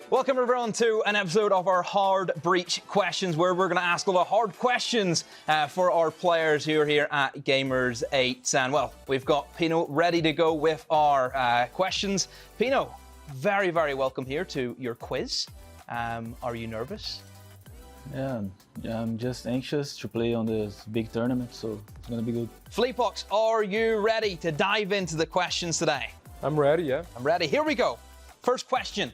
Welcome everyone to an episode of our Hard Breach Questions, where we're going to ask all the hard questions for our players who are here at Gamers8. And well, we've got Pino ready to go with our questions. Pino, very, very welcome here to your quiz. Are you nervous? Yeah, I'm just anxious to play on this big tournament, so it's gonna be good. Fleetbox, are you ready to dive into the questions today? I'm ready, yeah. I'm ready. Here we go. First question.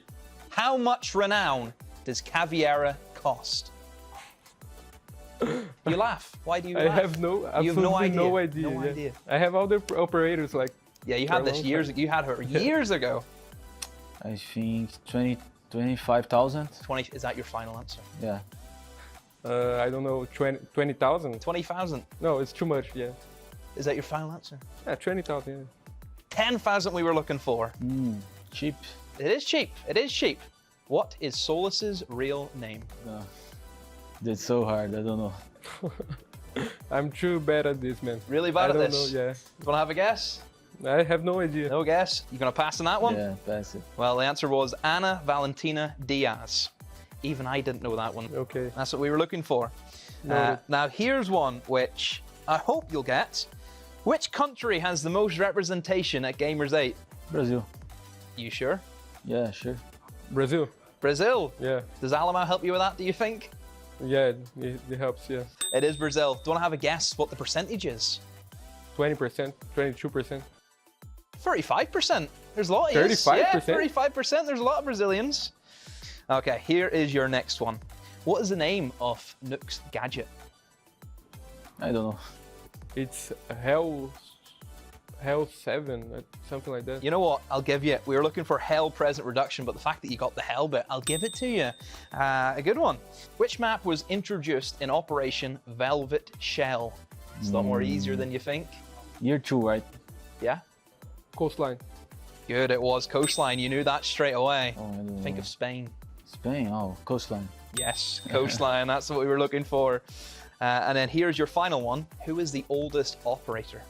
How much renown does Caviera cost? You laugh. Why do you laugh? I have absolutely no idea. No idea. I have other operators like... Yeah, you had this years ago. You had her years ago. I think 25,000. 20, is that your final answer? Yeah. I don't know, 20,000? 20,000? No, it's too much, yeah. Is that your final answer? Yeah, 20,000, yeah. 10,000 we were looking for. Cheap. It is cheap. It is cheap. What is Solus's real name? That's so hard. I don't know. I'm too bad at this, man. Really bad I at don't this? know, yeah. You want to have a guess? I have no idea. No guess? You gonna pass on that one? Yeah, pass it. Well, the answer was Ana Valentina Diaz. Even I didn't know that one. Okay. That's what we were looking for. Now here's one which I hope you'll get. Which country has the most representation at Gamers8? Brazil. You sure? Yeah, sure. Brazil. Brazil? Yeah. Does Alamau help you with that, do you think? Yeah, it helps, yeah. It is Brazil. Do you want to have a guess what the percentage is? 20%, 22%. 35%. There's a lot of 35%? Yeah, 35%. There's a lot of Brazilians. Okay, here is your next one. What is the name of Nook's gadget? I don't know. It's Hell 7, something like that. You know what? I'll give you. We were looking for Hell present reduction, but the fact that you got the Hell bit, I'll give it to you. A good one. Which map was introduced in Operation Velvet Shell? It's a lot more easier than you think. Year 2, right? Yeah? Coastline. Good, it was Coastline. You knew that straight away. Oh, I don't Think know. of Spain. Spain, oh, coastline. Yes, Coastline. That's what we were looking for. And then here's your final one. Who is the oldest operator?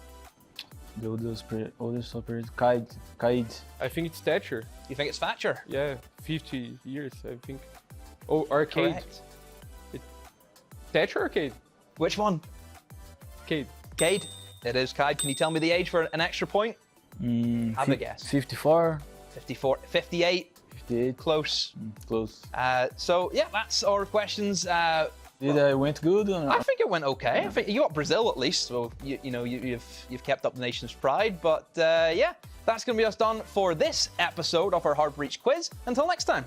The oldest operator, Kaid. I think it's Thatcher. You think it's Thatcher? Yeah, 50 years, I think. Oh, Arcade. Correct. Thatcher or Arcade? Which one? Cade. Cade. It is Cade. Can you tell me the age for an extra point? Have a guess. 54. 54. 58. 58. Close. Close. So yeah, that's our questions. Did I went good or not? I think it went okay. I think you got Brazil at least, so you've kept up the nation's pride. But yeah, that's going to be us done for this episode of our Hard Breach quiz. Until next time.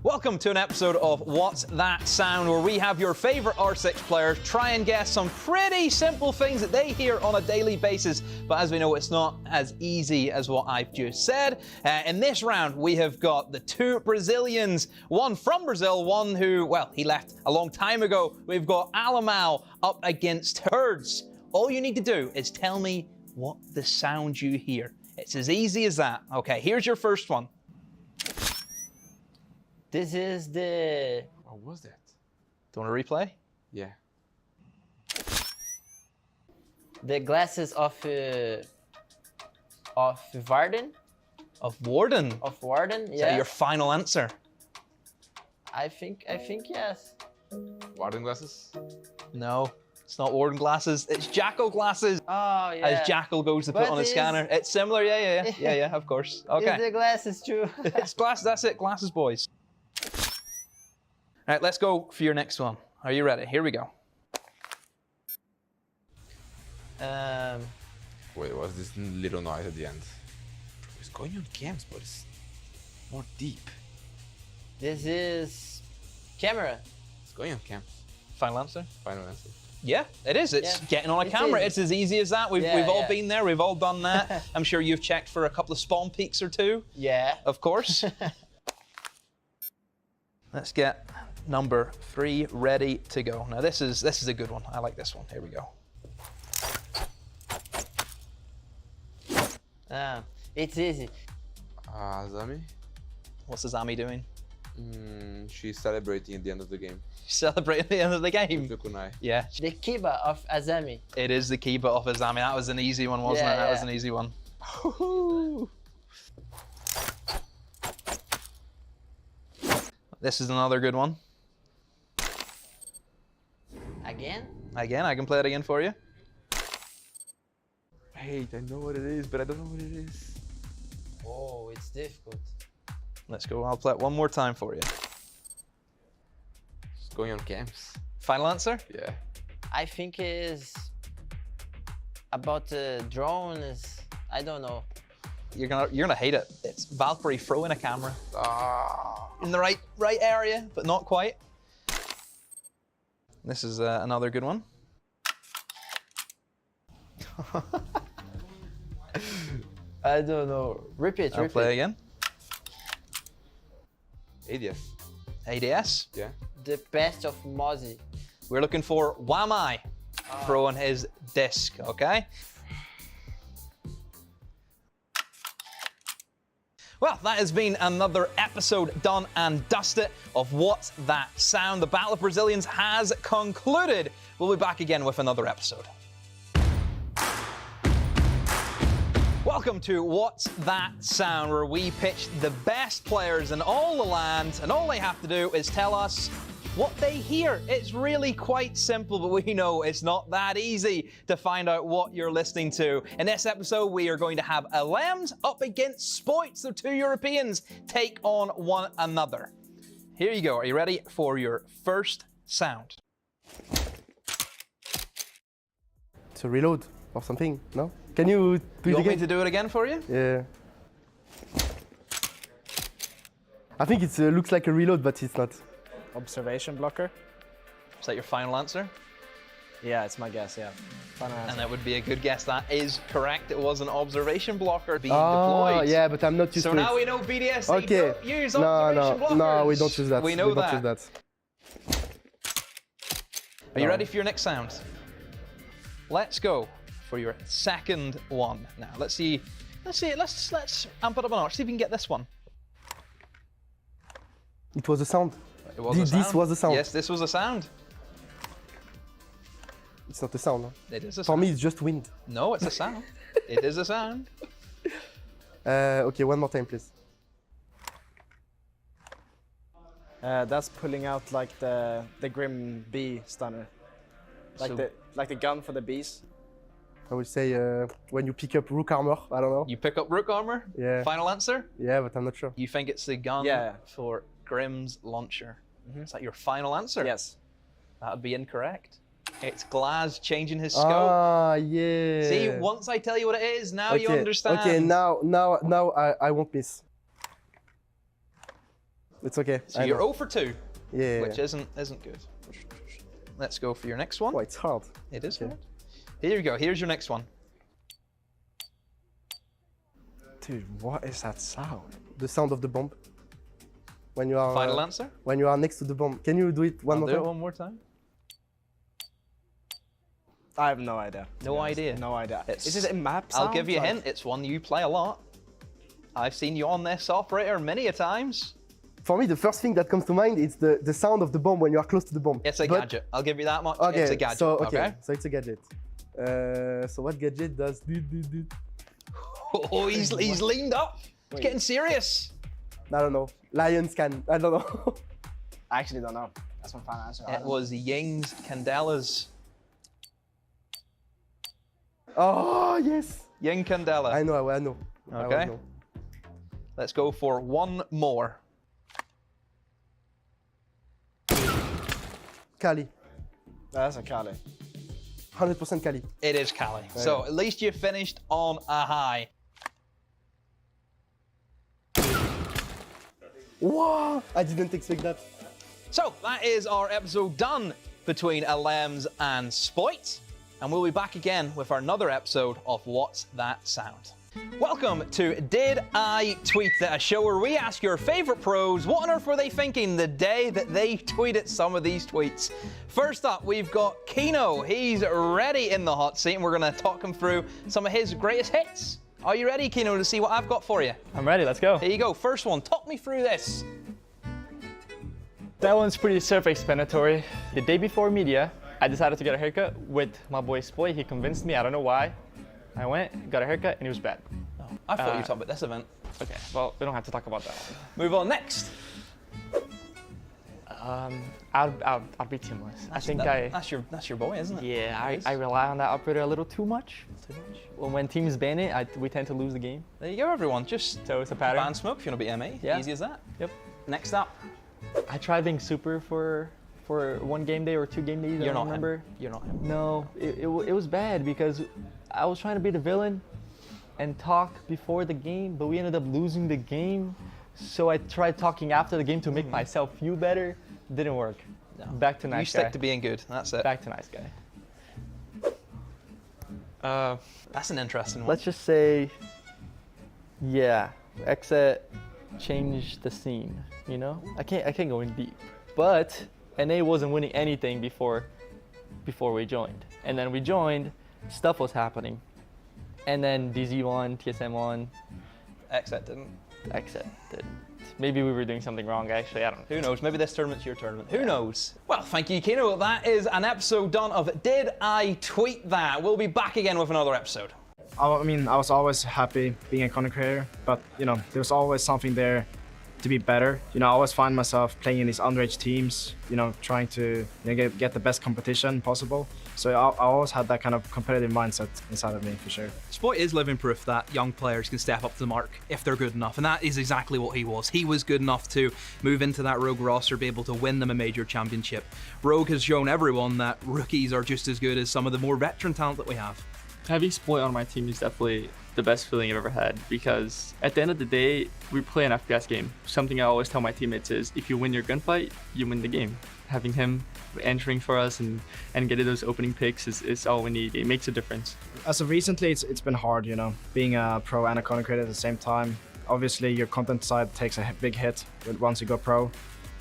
Welcome to an episode of What's That Sound, where we have your favorite R6 players try and guess some pretty simple things that they hear on a daily basis. But as we know, it's not as easy as what I've just said. In this round, we have got the two Brazilians, one from Brazil, one who, well, he left a long time ago. We've got Alamau up against Herds. All you need to do is tell me what the sound you hear. It's as easy as that. Okay, here's your first one. This is the... What was that? Do you want to replay? Yeah. The glasses of Varden? Of Warden? Of Warden, Is that yeah. your final answer? I think yes. Warden glasses? No, it's not Warden glasses. It's Jackal glasses. Oh, yeah. As Jackal goes to put But on a scanner. It's similar, yeah, of course. Okay. It's the glasses too. It's glasses, that's it, glasses boys. All right, let's go for your next one. Are you ready? Here we go. Wait, what's this little noise at the end? It's going on cams, but it's more deep. This is camera. It's going on cams. Final answer? Final answer. Yeah, it is. It's getting on a It's camera. easy. It's as easy as that. We've all been there. We've all done that. I'm sure you've checked for a couple of spawn peaks or two. Yeah. Of course. Let's get number 3 ready to go. Now this is a good one. I like this one. Here we go. It's easy. Zami? What's Azami doing? She's celebrating at the end of the game. Celebrating at the end of the game? Kunai. Yeah. The Kiba of Azami. It is the Kiba of Azami. That was an easy one, wasn't it? That was an easy one. This is another good one. Again? Again, I can play it again for you. Wait, I know what it is, but I don't know what it is. Oh, it's difficult. Let's go. I'll play it one more time for you. It's going on cams. Final answer? Yeah. I think is about the drones. I don't know. You're gonna hate it. It's Valkyrie throwing a camera. In the right area, but not quite. This is another good one. I don't know. Repeat. I'll play again. ADF. ADS? Yeah. The best of Mozzie. We're looking for Wamai throwing his disc, okay? Well, that has been another episode done and dusted of What's That Sound. The Battle of Brazilians has concluded. We'll be back again with another episode. Welcome to What's That Sound, where we pitch the best players in all the land, and all they have to do is tell us what they hear. It's really quite simple, but we know it's not that easy to find out what you're listening to. In this episode, we are going to have Alems up against Spoits, the two Europeans take on one another. Here you go. Are you ready for your first sound? To reload or something, no? Can you do You it want me again? to do it again for you? Yeah. I think it looks like a reload, but it's not. Observation blocker? Is that your final answer? Yeah, it's my guess, yeah. Final answer. And that would be a good guess. That is correct. It was an observation blocker being Oh, deployed. yeah, but I'm not used So to it. now we know BDS Okay. don't use No, observation blockers. no, we don't use that. We know we that. don't use that. Are you ready for your next sound? Let's go for your second one. Now, let's see. Let's amp it up a notch. See if we can get this one. It was a sound. It was a This sound. was a sound. Yes, this was a sound. It's not a sound. Huh? It is a For sound. me, it's just wind. No, it's a sound. It is a sound. Okay, one more time, please. That's pulling out like the Grim bee stunner. Like the gun for the bees. I would say when you pick up rook armor. I don't know. You pick up rook armor? Yeah. Final answer? Yeah, but I'm not sure. You think it's the gun Yeah. for Grimm's launcher? Is that your final answer? Yes. That would be incorrect. It's Glaz changing his scope. Ah, yeah. See, once I tell you what it is, now you understand. Okay, now I won't miss. It's okay. So I you're know. 0 for 2, Yeah. which isn't good. Let's go for your next one. Oh, it's hard. It is Okay. hard. Here you go. Here's your next one. Dude, what is that sound? The sound of the bomb. When you are Final answer? When you are next to the bomb. Can you do it one I'll more do time? it one more time. I have no idea. No idea. No idea. It's- Is it a map I'll sound? give you a Like- hint. It's one you play a lot. I've seen you on this operator many a times. For me, the first thing that comes to mind is the sound of the bomb when you are close to the bomb. It's a But- gadget. I'll give you that much. Okay, It's a gadget. so Okay. so it's a gadget. So what gadget does? Oh, he's leaned up. He's getting serious. I don't know. Lion scan. I don't know. I actually don't know. That's my final answer. It was Ying's Candelas. Oh yes. Ying Candela. I know. I know. Okay. I know. Let's go for one more. Kali. That's a Kali. 100% Kali. It is Cali. So at least you finished on a high. Whoa! I didn't expect that. So that is our episode done between Alems and Spoit. And we'll be back again with another episode of What's That Sound? Welcome to Did I Tweet That, a show where we ask your favorite pros what on earth were they thinking the day that they tweeted some of these tweets. First up, we've got Kino. He's ready in the hot seat, and we're going to talk him through some of his greatest hits. Are you ready, Kino, to see what I've got for you? I'm ready, let's go. Here you go. First one, talk me through this. That one's pretty self-explanatory. The day before media, I decided to get a haircut with my boy Spoy. He convinced me, I don't know why. I went, got a haircut, and it was bad. I thought you were talking about this event. Okay, well, we don't have to talk about that one. Move on next. I'll be teamless. I think that's your boy, isn't it? Yeah, I rely on that operator a little too much. When teams ban it, we tend to lose the game. There you go, everyone. Just so it's a pattern. ban smoke if you want to be MA. Yeah. Easy as that. Yep. Next up. I tried being super for one game day or 2 game days. I You're don't not him. remember. You're not him. No, it was bad because I was trying to be the villain and talk before the game, but we ended up losing the game. So I tried talking after the game to make myself feel better. Didn't work. No. Back to nice You stick guy. to being good. That's it. Back to nice guy. That's an interesting one. Let's just say, yeah, exit change the scene, you know? I can't go in deep. But NA wasn't winning anything before we joined. And then we joined, stuff was happening. And then DZ won, TSM won. XSET didn't. XSET didn't. Maybe we were doing something wrong, actually, I don't know. Who knows? Maybe this tournament's your tournament. Who knows? Well, thank you, Kino. That is an episode done of Did I Tweet That? We'll be back again with another episode. I mean, I was always happy being a content creator, but, you know, there was always something there to be better. You know, I always find myself playing in these underage teams, you know, trying to get the best competition possible. So I always had that kind of competitive mindset inside of me, for sure. Spoit is living proof that young players can step up to the mark if they're good enough, and that is exactly what he was. He was good enough to move into that Rogue roster, be able to win them a major championship. Rogue has shown everyone that rookies are just as good as some of the more veteran talent that we have. Having Spoit on my team is definitely the best feeling I've ever had, because at the end of the day, we play an FPS game. Something I always tell my teammates is, if you win your gunfight, you win the game. Having him entering for us and getting those opening picks is all we need. It makes a difference. As of recently, it's been hard, you know, being a pro and a content creator at the same time. Obviously, your content side takes a big hit once you go pro.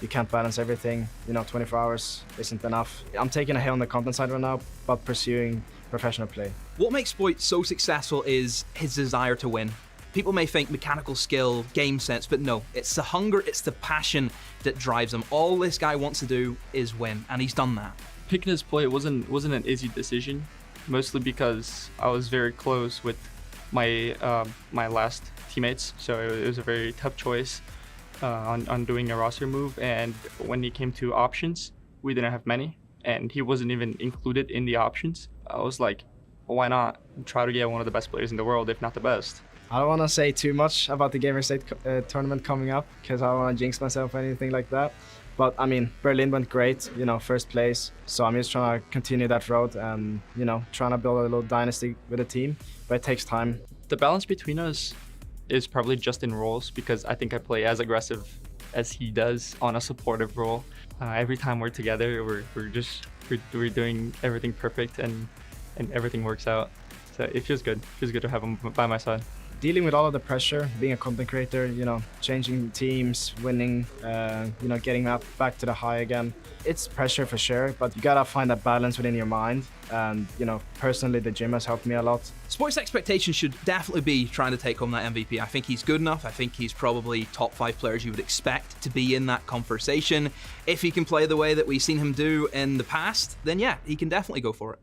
You can't balance everything, you know, 24 hours isn't enough. I'm taking a hit on the content side right now, but pursuing professional play. What makes Spoit so successful is his desire to win. People may think mechanical skill, game sense, but no, it's the hunger, it's the passion that drives him. All this guy wants to do is win, and he's done that. Picking his Spoit wasn't an easy decision, mostly because I was very close with my my last teammates, so it was a very tough choice on doing a roster move. And when it came to options, we didn't have many, and he wasn't even included in the options. I was like, well, why not try to get one of the best players in the world, if not the best? I don't want to say too much about the Gamers8 tournament coming up, because I don't want to jinx myself or anything like that. But I mean, Berlin went great, you know, first place. So I'm just trying to continue that road and, you know, trying to build a little dynasty with the team. But it takes time. The balance between us is probably just in roles, because I think I play as aggressive as he does on a supportive role. Every time we're together, we're doing everything perfect, and everything works out. So it feels good. It feels good to have him by my side. Dealing with all of the pressure, being a content creator, you know, changing teams, winning, you know, getting back to the high again. It's pressure for sure, but you gotta find that balance within your mind. And, you know, personally, the gym has helped me a lot. Spoit's expectation should definitely be trying to take home that MVP. I think he's good enough. I think he's probably top 5 players you would expect to be in that conversation. If he can play the way that we've seen him do in the past, then yeah, he can definitely go for it.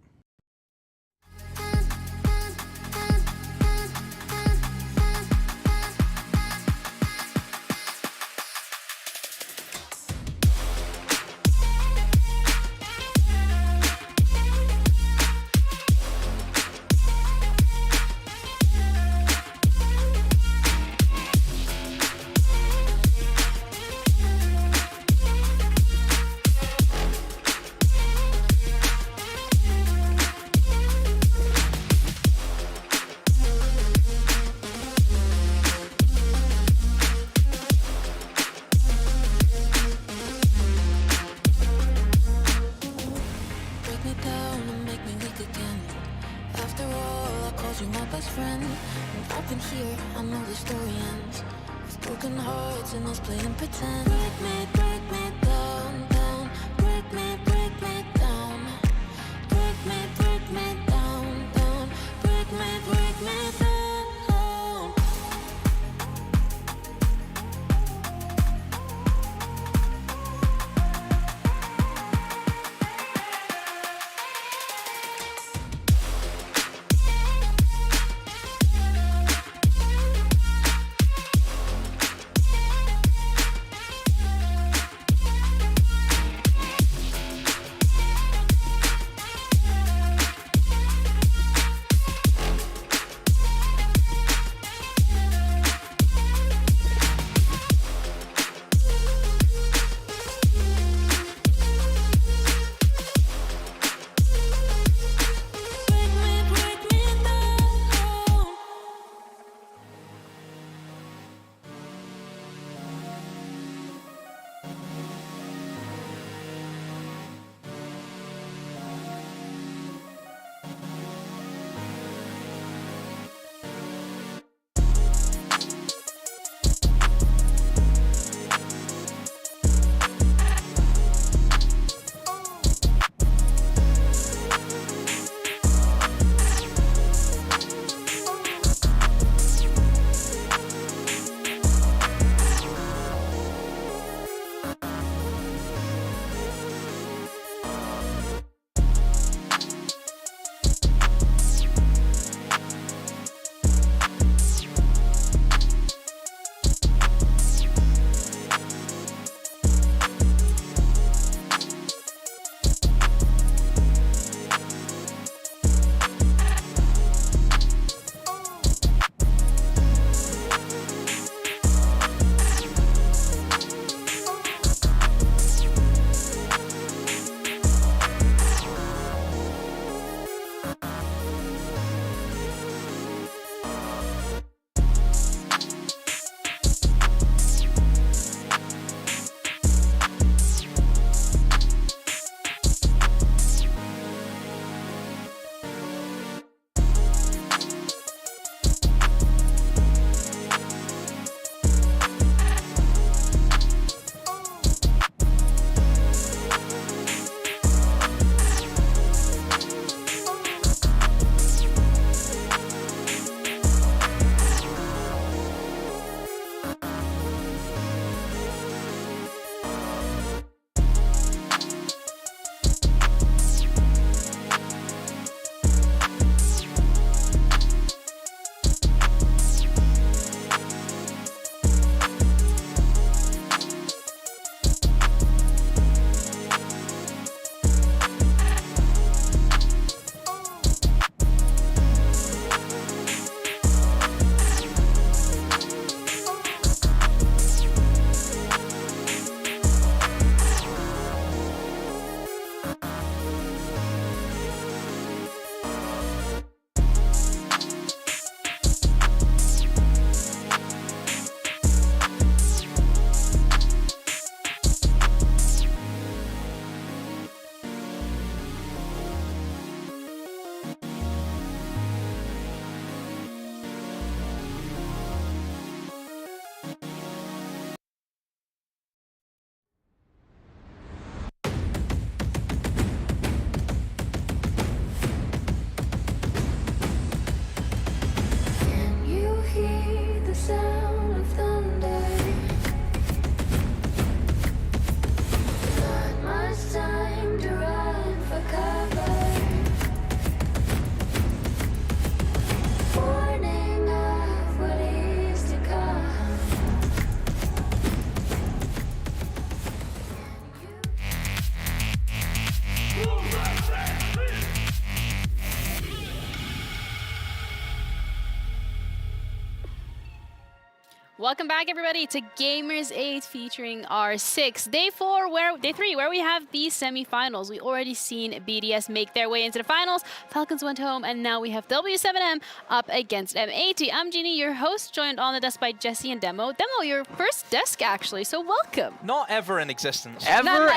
Welcome back, everybody, to Gamers8 featuring our day 3, where we have the semifinals. We already seen BDS make their way into the finals. Falcons went home, and now we have W7M up against M80. I'm Jeannie, your host, joined on the desk by Jesse and Demo. Demo, your first desk, actually, so welcome. Not ever in existence. Ever.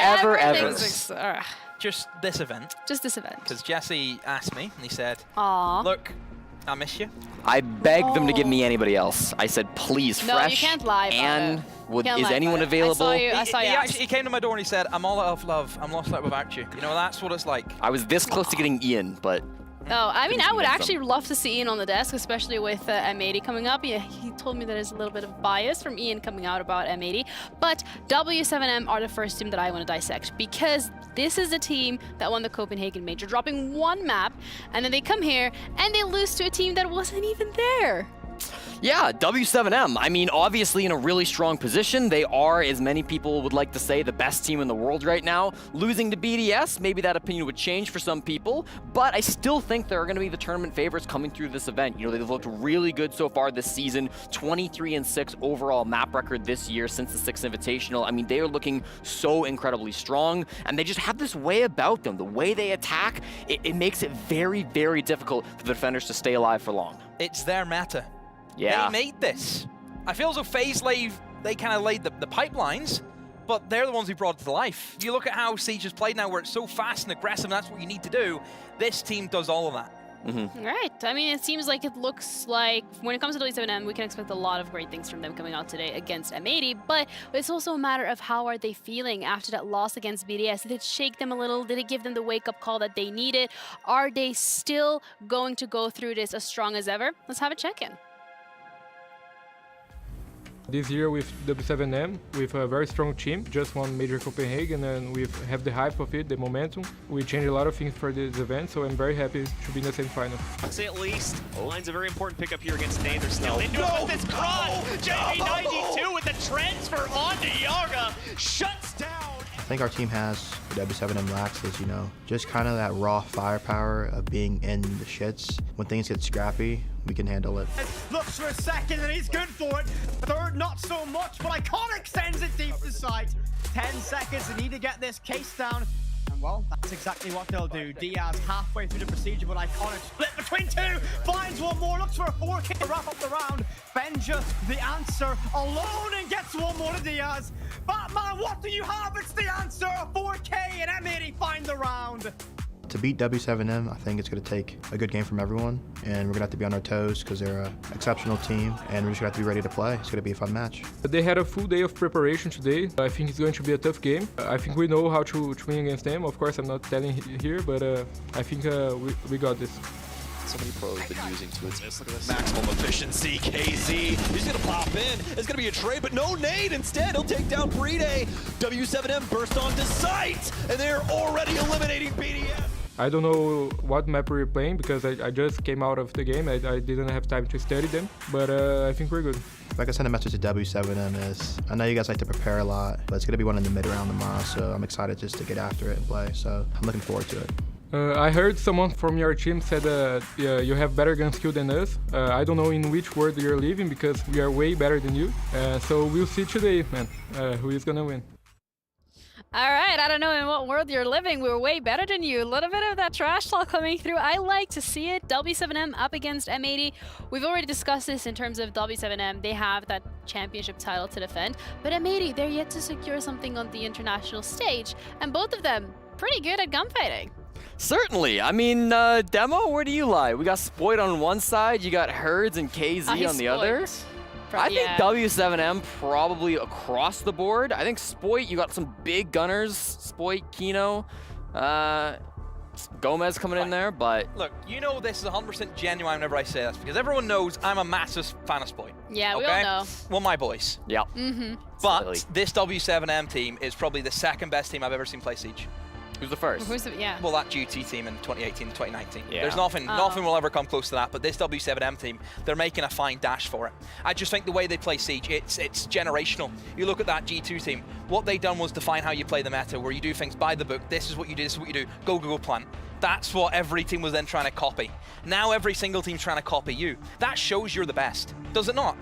Just this event. Just this event. Because Jesse asked me, and he said, "Aw, look, I miss you." I begged them to give me anybody else. I said, please, No, fresh. you can't lie about and it. is anyone available? I saw you. He came to my door and he said, "I'm all out of love. I'm lost out without you." You know, that's what it's like. I was this close to getting Ian, but... Oh, I mean, I would actually love to see Ian on the desk, especially with M80 coming up. Yeah, he told me that there's a little bit of bias from Ian coming out about M80. But W7M are the first team that I want to dissect, because this is the team that won the Copenhagen Major, dropping one map, and then they come here and they lose to a team that wasn't even there. Yeah, W7M, I mean, obviously in a really strong position. They are, as many people would like to say, the best team in the world right now. Losing to BDS, maybe that opinion would change for some people, but I still think they're going to be the tournament favorites coming through this event. You know, they've looked really good so far this season, 23-6 overall map record this year since the 6th Invitational. I mean, they are looking so incredibly strong, and they just have this way about them. The way they attack, it makes it very, very difficult for the defenders to stay alive for long. It's their meta. Yeah. They made this. I feel as though FaZe they kind of laid the pipelines, but they're the ones who brought it to life. You look at how Siege has played now, where it's so fast and aggressive, and that's what you need to do. This team does all of that. Right. I mean, it seems like when it comes to W7M, we can expect a lot of great things from them coming out today against M80, but it's also a matter of how are they feeling after that loss against BDS. Did it shake them a little? Did it give them the wake-up call that they needed? Are they still going to go through this as strong as ever? Let's have a check-in. This year with W7M, with a very strong team, just won Major Copenhagen, and we have the hype of it, the momentum. We changed a lot of things for this event, so I'm very happy to be in the semi-final. I'd say at least. Line's a very important pickup here against Nather still. They do it with this cross! JP92 with the transfer onto Yaga, shuts down! I think our team has what W7M lacks is, you know, just kind of that raw firepower of being in the shits. When things get scrappy, we can handle it. Looks for a second and he's good for it. Third, not so much, but Iconic sends it deep to sight. 10 seconds, they need to get this case down. And well, that's exactly what they'll do. Diaz halfway through the procedure, but Iconic split between two. Finds one more, looks for a 4K to wrap up the round. Benja, the answer, alone and gets one more to Diaz. Batman, what do you have? It's the answer, a 4K and M80 find the round. To beat W7M, I think it's going to take a good game from everyone, and we're going to have to be on our toes because they're an exceptional team, and we're just going to have to be ready to play. It's going to be a fun match. They had a full day of preparation today. I think it's going to be a tough game. I think we know how to win against them. Of course, I'm not telling here, but I think we got this. So many pros have been using to its maximum efficiency. KZ, he's gonna pop in. It's gonna be a trade, but no nade. Instead, he'll take down Bride. W7M burst onto site, and they're already eliminating BDS. I don't know what map we're playing because I just came out of the game. I didn't have time to study them, but I think we're good. Like I sent a message to W7M is, I know you guys like to prepare a lot, but it's going to be one in the mid-round tomorrow, so I'm excited just to get after it and play, so I'm looking forward to it. I heard someone from your team said you have better gun skill than us. I don't know in which world you're living because we are way better than you. So we'll see today, man, who is gonna win. All right, I don't know in what world you're living. We're way better than you. A little bit of that trash talk coming through. I like to see it. W7M up against M80. We've already discussed this in terms of W7M. They have that championship title to defend. But M80, they're yet to secure something on the international stage. And both of them pretty good at gunfighting. Certainly. I mean, Demo, where do you lie? We got Spoit on one side, you got Herds and KZ on the other. I think W7M probably across the board. I think Spoit, you got some big gunners. Spoit, Kino, Gomez coming in there, but... Look, you know this is 100% genuine whenever I say this, because everyone knows I'm a massive fan of Spoit. Yeah, we all know. Well, my boys. Yeah. But this W7M team is probably the second best team I've ever seen play Siege. Who's the first? Who's the, yeah. Well, that GT team in 2018 and 2019. Yeah. There's nothing will ever come close to that, but this W7M team, they're making a fine dash for it. I just think the way they play Siege, it's generational. You look at that G2 team, what they done was define how you play the meta, where you do things by the book. This is what you do, this is what you do. Go, go, go, plant. That's what every team was then trying to copy. Now every single team's trying to copy you. That shows you're the best, does it not?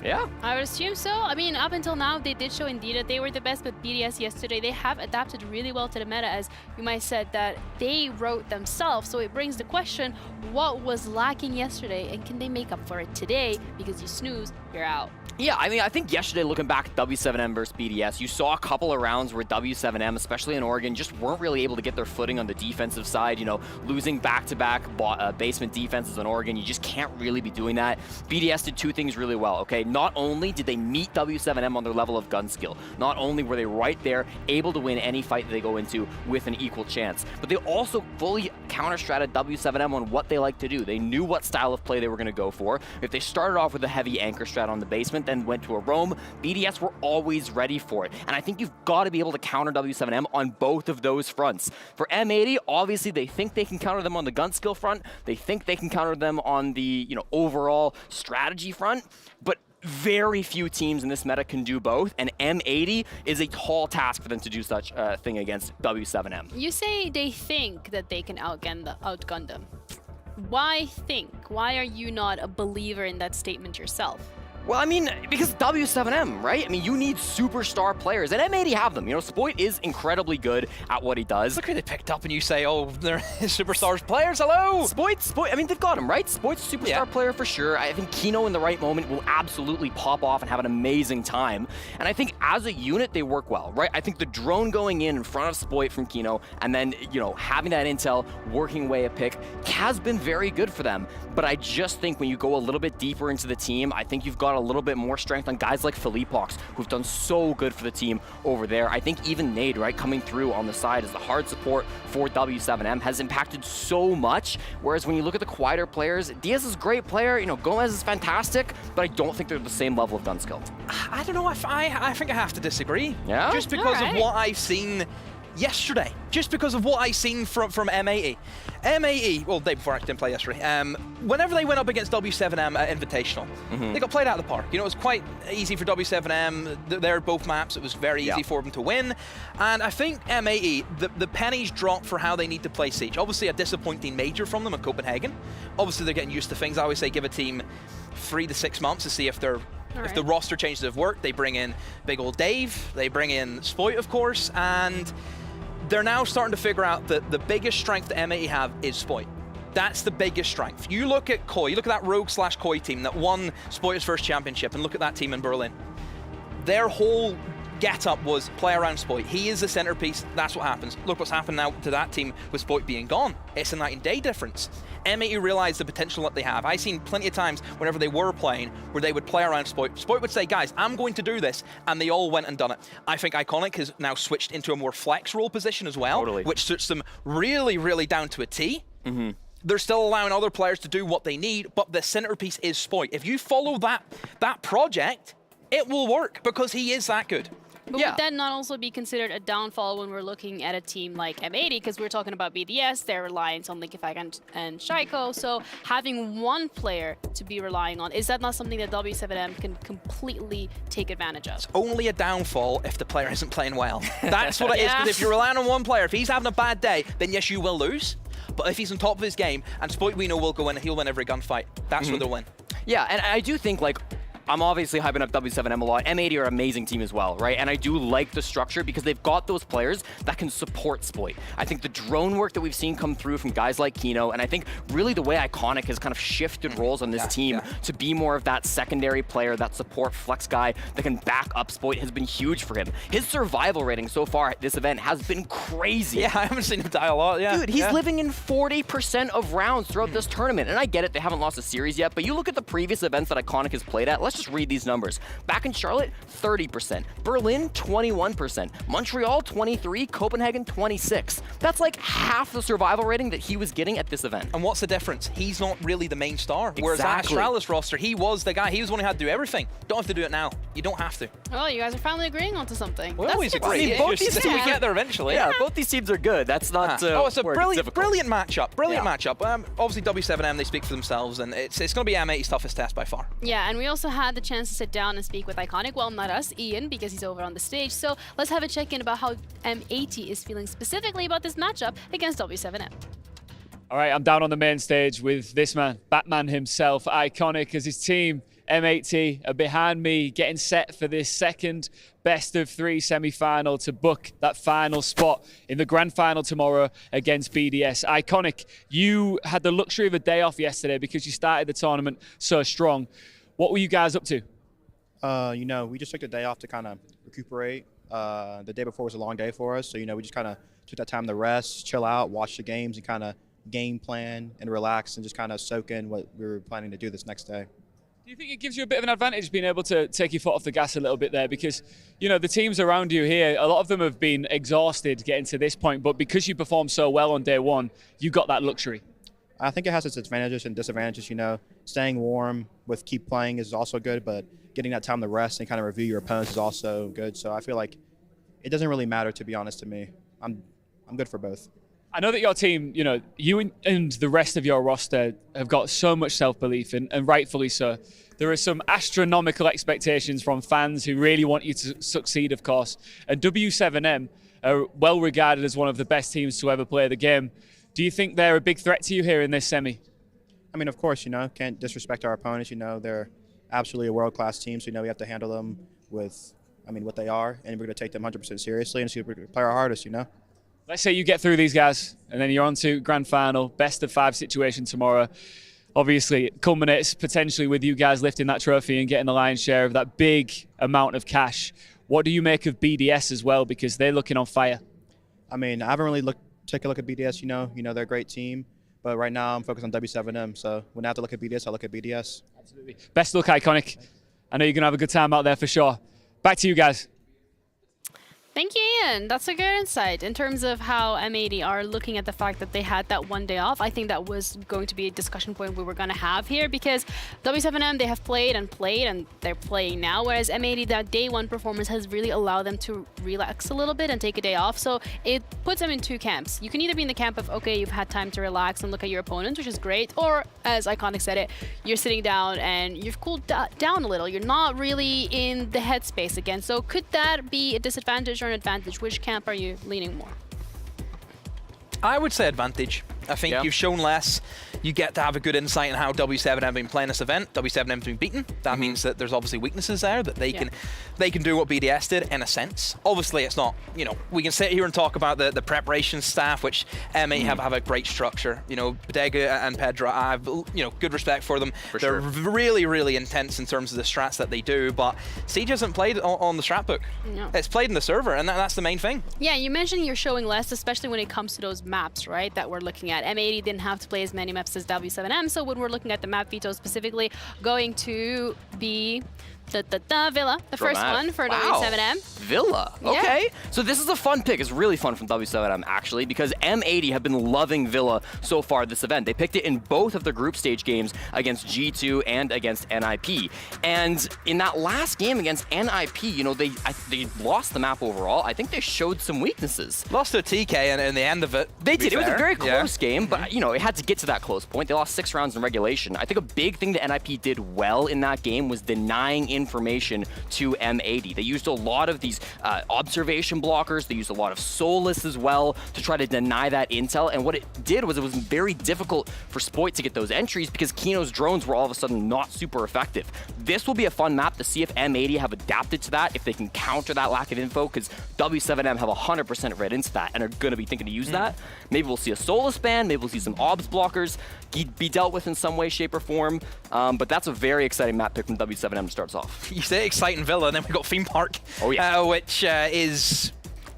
Yeah. I would assume so. I mean, up until now, they did show indeed that they were the best, but BDS yesterday, they have adapted really well to the meta, as you might said that they wrote themselves. So it brings the question, what was lacking yesterday, and can they make up for it today? Because you snooze, you're out. Yeah, I mean, I think yesterday, looking back at W7M versus BDS, you saw a couple of rounds where W7M, especially in Oregon, just weren't really able to get their footing on the defensive side. You know, losing back-to-back basement defenses in Oregon, you just can't really be doing that. BDS did two things really well, okay? Not only did they meet W7M on their level of gun skill, not only were they right there, able to win any fight that they go into with an equal chance, but they also fully counter-stratted W7M on what they like to do. They knew what style of play they were going to go for. If they started off with a heavy anchor strat on the basement, then went to a roam, BDS were always ready for it. And I think you've got to be able to counter W7M on both of those fronts. For M80, obviously they think they can counter them on the gun skill front. They think they can counter them on the, you know, overall strategy front. But very few teams in this meta can do both, and M80 is a tall task for them to do such a thing against W7M. You say they think that they can outgun them. Why think? Why are you not a believer in that statement yourself? Well, I mean, because W7M, right? I mean, you need superstar players, and M80 have them. You know, Spoit is incredibly good at what he does. Look who they picked up, and you say, oh, they're superstars players, hello! Spoit, I mean, they've got him, right? Spoit's a superstar player for sure. I think Kino in the right moment will absolutely pop off and have an amazing time. And I think as a unit, they work well, right? I think the drone going in front of Spoit from Kino, and then, you know, having that intel, working way a pick, has been very good for them. But I just think when you go a little bit deeper into the team, I think you've got a little bit more strength on guys like Philippox, who've done so good for the team over there. I think even Nade, right, coming through on the side as the hard support for W7M has impacted so much. Whereas when you look at the quieter players, Diaz is a great player, you know, Gomez is fantastic, but I don't think they're the same level of gun skill. I don't know, I think I have to disagree. Yeah? Just because of what I've seen yesterday. Just because of what I've seen from M80. M80, well, the day before I didn't play yesterday, whenever they went up against W7M at Invitational, they got played out of the park. You know, it was quite easy for W7M. They're both maps. It was very easy for them to win. And I think M80, the pennies dropped for how they need to play Siege. Obviously, a disappointing major from them in Copenhagen. Obviously, they're getting used to things. I always say give a team 3 to 6 months to see if they're if the roster changes have worked. They bring in big old Dave. They bring in Spoit, of course, and they're now starting to figure out that the biggest strength that M80 have is Spoit. That's the biggest strength. You look at Koi, you look at that Rogue/Koi team that won Spoit's first championship, and look at that team in Berlin. Their whole get-up was play around Spoit. He is the centerpiece. That's what happens. Look what's happened now to that team with Spoit being gone. It's a night and day difference. M80 realized the potential that they have. I've seen plenty of times whenever they were playing where they would play around Spoit. Spoit would say, guys, I'm going to do this, and they all went and done it. I think Iconic has now switched into a more flex role position as well, which suits them really, really down to a T. They're still allowing other players to do what they need, but the centerpiece is Spoit. If you follow that project, it will work because he is that good. But would that not also be considered a downfall when we're looking at a team like M80? Because we're talking about BDS, they're reliant on Liquefact and Shaiko. So having one player to be relying on, is that not something that W7M can completely take advantage of? It's only a downfall if the player isn't playing well. That's what it is, because if you're relying on one player, if he's having a bad day, then yes, you will lose. But if he's on top of his game, and Spoit we know will go in, he'll win every gunfight. That's when they'll win. Yeah, and I do think, like, I'm obviously hyping up W7M a lot. M80 are an amazing team as well, right? And I do like the structure because they've got those players that can support Spoit. I think the drone work that we've seen come through from guys like Kino, and I think really the way Iconic has kind of shifted roles on this team to be more of that secondary player, that support flex guy that can back up Spoit has been huge for him. His survival rating so far at this event has been crazy. Yeah, I haven't seen him die a lot, Dude, he's living in 40% of rounds throughout this tournament. And I get it, they haven't lost a series yet, but you look at the previous events that Iconic has played at, let's just read these numbers. Back in Charlotte, 30%. Berlin, 21%. Montreal, 23%. Copenhagen, 26%. That's like half the survival rating that he was getting at this event. And what's the difference? He's not really the main star. Whereas at Astralis roster, he was the guy. He was the one who had to do everything. Don't have to do it now. You don't have to. Well, you guys are finally agreeing onto something. We always agree. Both these We get there eventually. Yeah, both these teams are good. That's not it's a brilliant matchup. Brilliant matchup. Obviously, W7M, they speak for themselves, and it's going to be M80's toughest test by far. Yeah, and we also had the chance to sit down and speak with Iconic. Well, not us, Ian, because he's over on the stage. So let's have a check-in about how M80 is feeling specifically about this matchup against W7M. All right, I'm down on the main stage with this man, Batman himself, Iconic, as his team, M8T, are behind me, getting set for this second best-of-3 semi-final to book that final spot in the grand final tomorrow against BDS. Iconic, you had the luxury of a day off yesterday because you started the tournament so strong. What were you guys up to? You know, we just took the day off to kind of recuperate. The day before was a long day for us, so, you know, we just kind of took that time to rest, chill out, watch the games, and kind of game plan and relax and just kind of soak in what we were planning to do this next day. Do you think it gives you a bit of an advantage being able to take your foot off the gas a little bit there? Because, you know, the teams around you here, a lot of them have been exhausted getting to this point, but because you performed so well on day one, you got that luxury. I think it has its advantages and disadvantages. You know, staying warm with keep playing is also good, but getting that time to rest and kind of review your opponents is also good. So I feel like it doesn't really matter, to be honest, to me. I'm good for both. I know that your team, you know, you and the rest of your roster have got so much self-belief, and rightfully so. There are some astronomical expectations from fans who really want you to succeed, of course. And W7M are well regarded as one of the best teams to ever play the game. Do you think they're a big threat to you here in this semi? I mean, of course, you know, can't disrespect our opponents. You know, they're absolutely a world-class team, so, you know, we have to handle them with, I mean, what they are, and we're going to take them 100% seriously and see if we can play our hardest, you know. Let's say you get through these guys, and then you're on to grand final, best of 5 situation tomorrow. Obviously, it culminates potentially with you guys lifting that trophy and getting the lion's share of that big amount of cash. What do you make of BDS as well? Because they're looking on fire. I mean, I haven't really take a look at BDS, you know. They're a great team. But right now, I'm focused on W7M. So when I have to look at BDS, I look at BDS. Absolutely. Best of luck, Iconic. I know you're going to have a good time out there for sure. Back to you guys. Thank you, Ian. That's a good insight. In terms of how M80 are looking at the fact that they had that one day off, I think that was going to be a discussion point we were going to have here, because W7M, they have played and they're playing now, whereas M80, that day one performance has really allowed them to relax a little bit and take a day off. So it puts them in two camps. You can either be in the camp of, okay, you've had time to relax and look at your opponents, which is great, or as Iconic said it, you're sitting down and you've cooled down a little. You're not really in the headspace again. So could that be a disadvantage or an advantage? Which camp are you leaning more? I would say advantage. I think you've shown less. You get to have a good insight on how W7M have been playing this event. W7M have been beaten. That means that there's obviously weaknesses there that they can do what BDS did in a sense. Obviously, it's not, you know, we can sit here and talk about the preparation staff, which M8 have a great structure. You know, Bodega and Pedro, I have, you know, good respect for them. They're really, really intense in terms of the strats that they do, but Siege hasn't played on the strat book. No. It's played in the server, and that's the main thing. Yeah, you mentioned you're showing less, especially when it comes to those maps, right, that we're looking at. M80 didn't have to play as many maps as W7M, so when we're looking at the map veto specifically, going to be Villa, the first one for W7M. Villa, okay. Yeah. So this is a fun pick. It's really fun from W7M, actually, because M80 have been loving Villa so far this event. They picked it in both of their group stage games against G2 and against NIP. And in that last game against NIP, you know, they lost the map overall. I think they showed some weaknesses. Lost to a TK in the end of it. They did. It was a very close game, but, you know, it had to get to that close point. They lost 6 rounds in regulation. I think a big thing that NIP did well in that game was denying information to M80. They used a lot of these observation blockers. They used a lot of Solus as well to try to deny that intel. And what it did was it was very difficult for Spoit to get those entries because Kino's drones were all of a sudden not super effective. This will be a fun map to see if M80 have adapted to that, if they can counter that lack of info, because W7M have 100% read into that and are going to be thinking to use that. Maybe we'll see a Solus ban, maybe we'll see some obs blockers be dealt with in some way, shape, or form. But that's a very exciting map pick from W7M to start off. You say exciting Villa, and then we've got Theme Park, which is,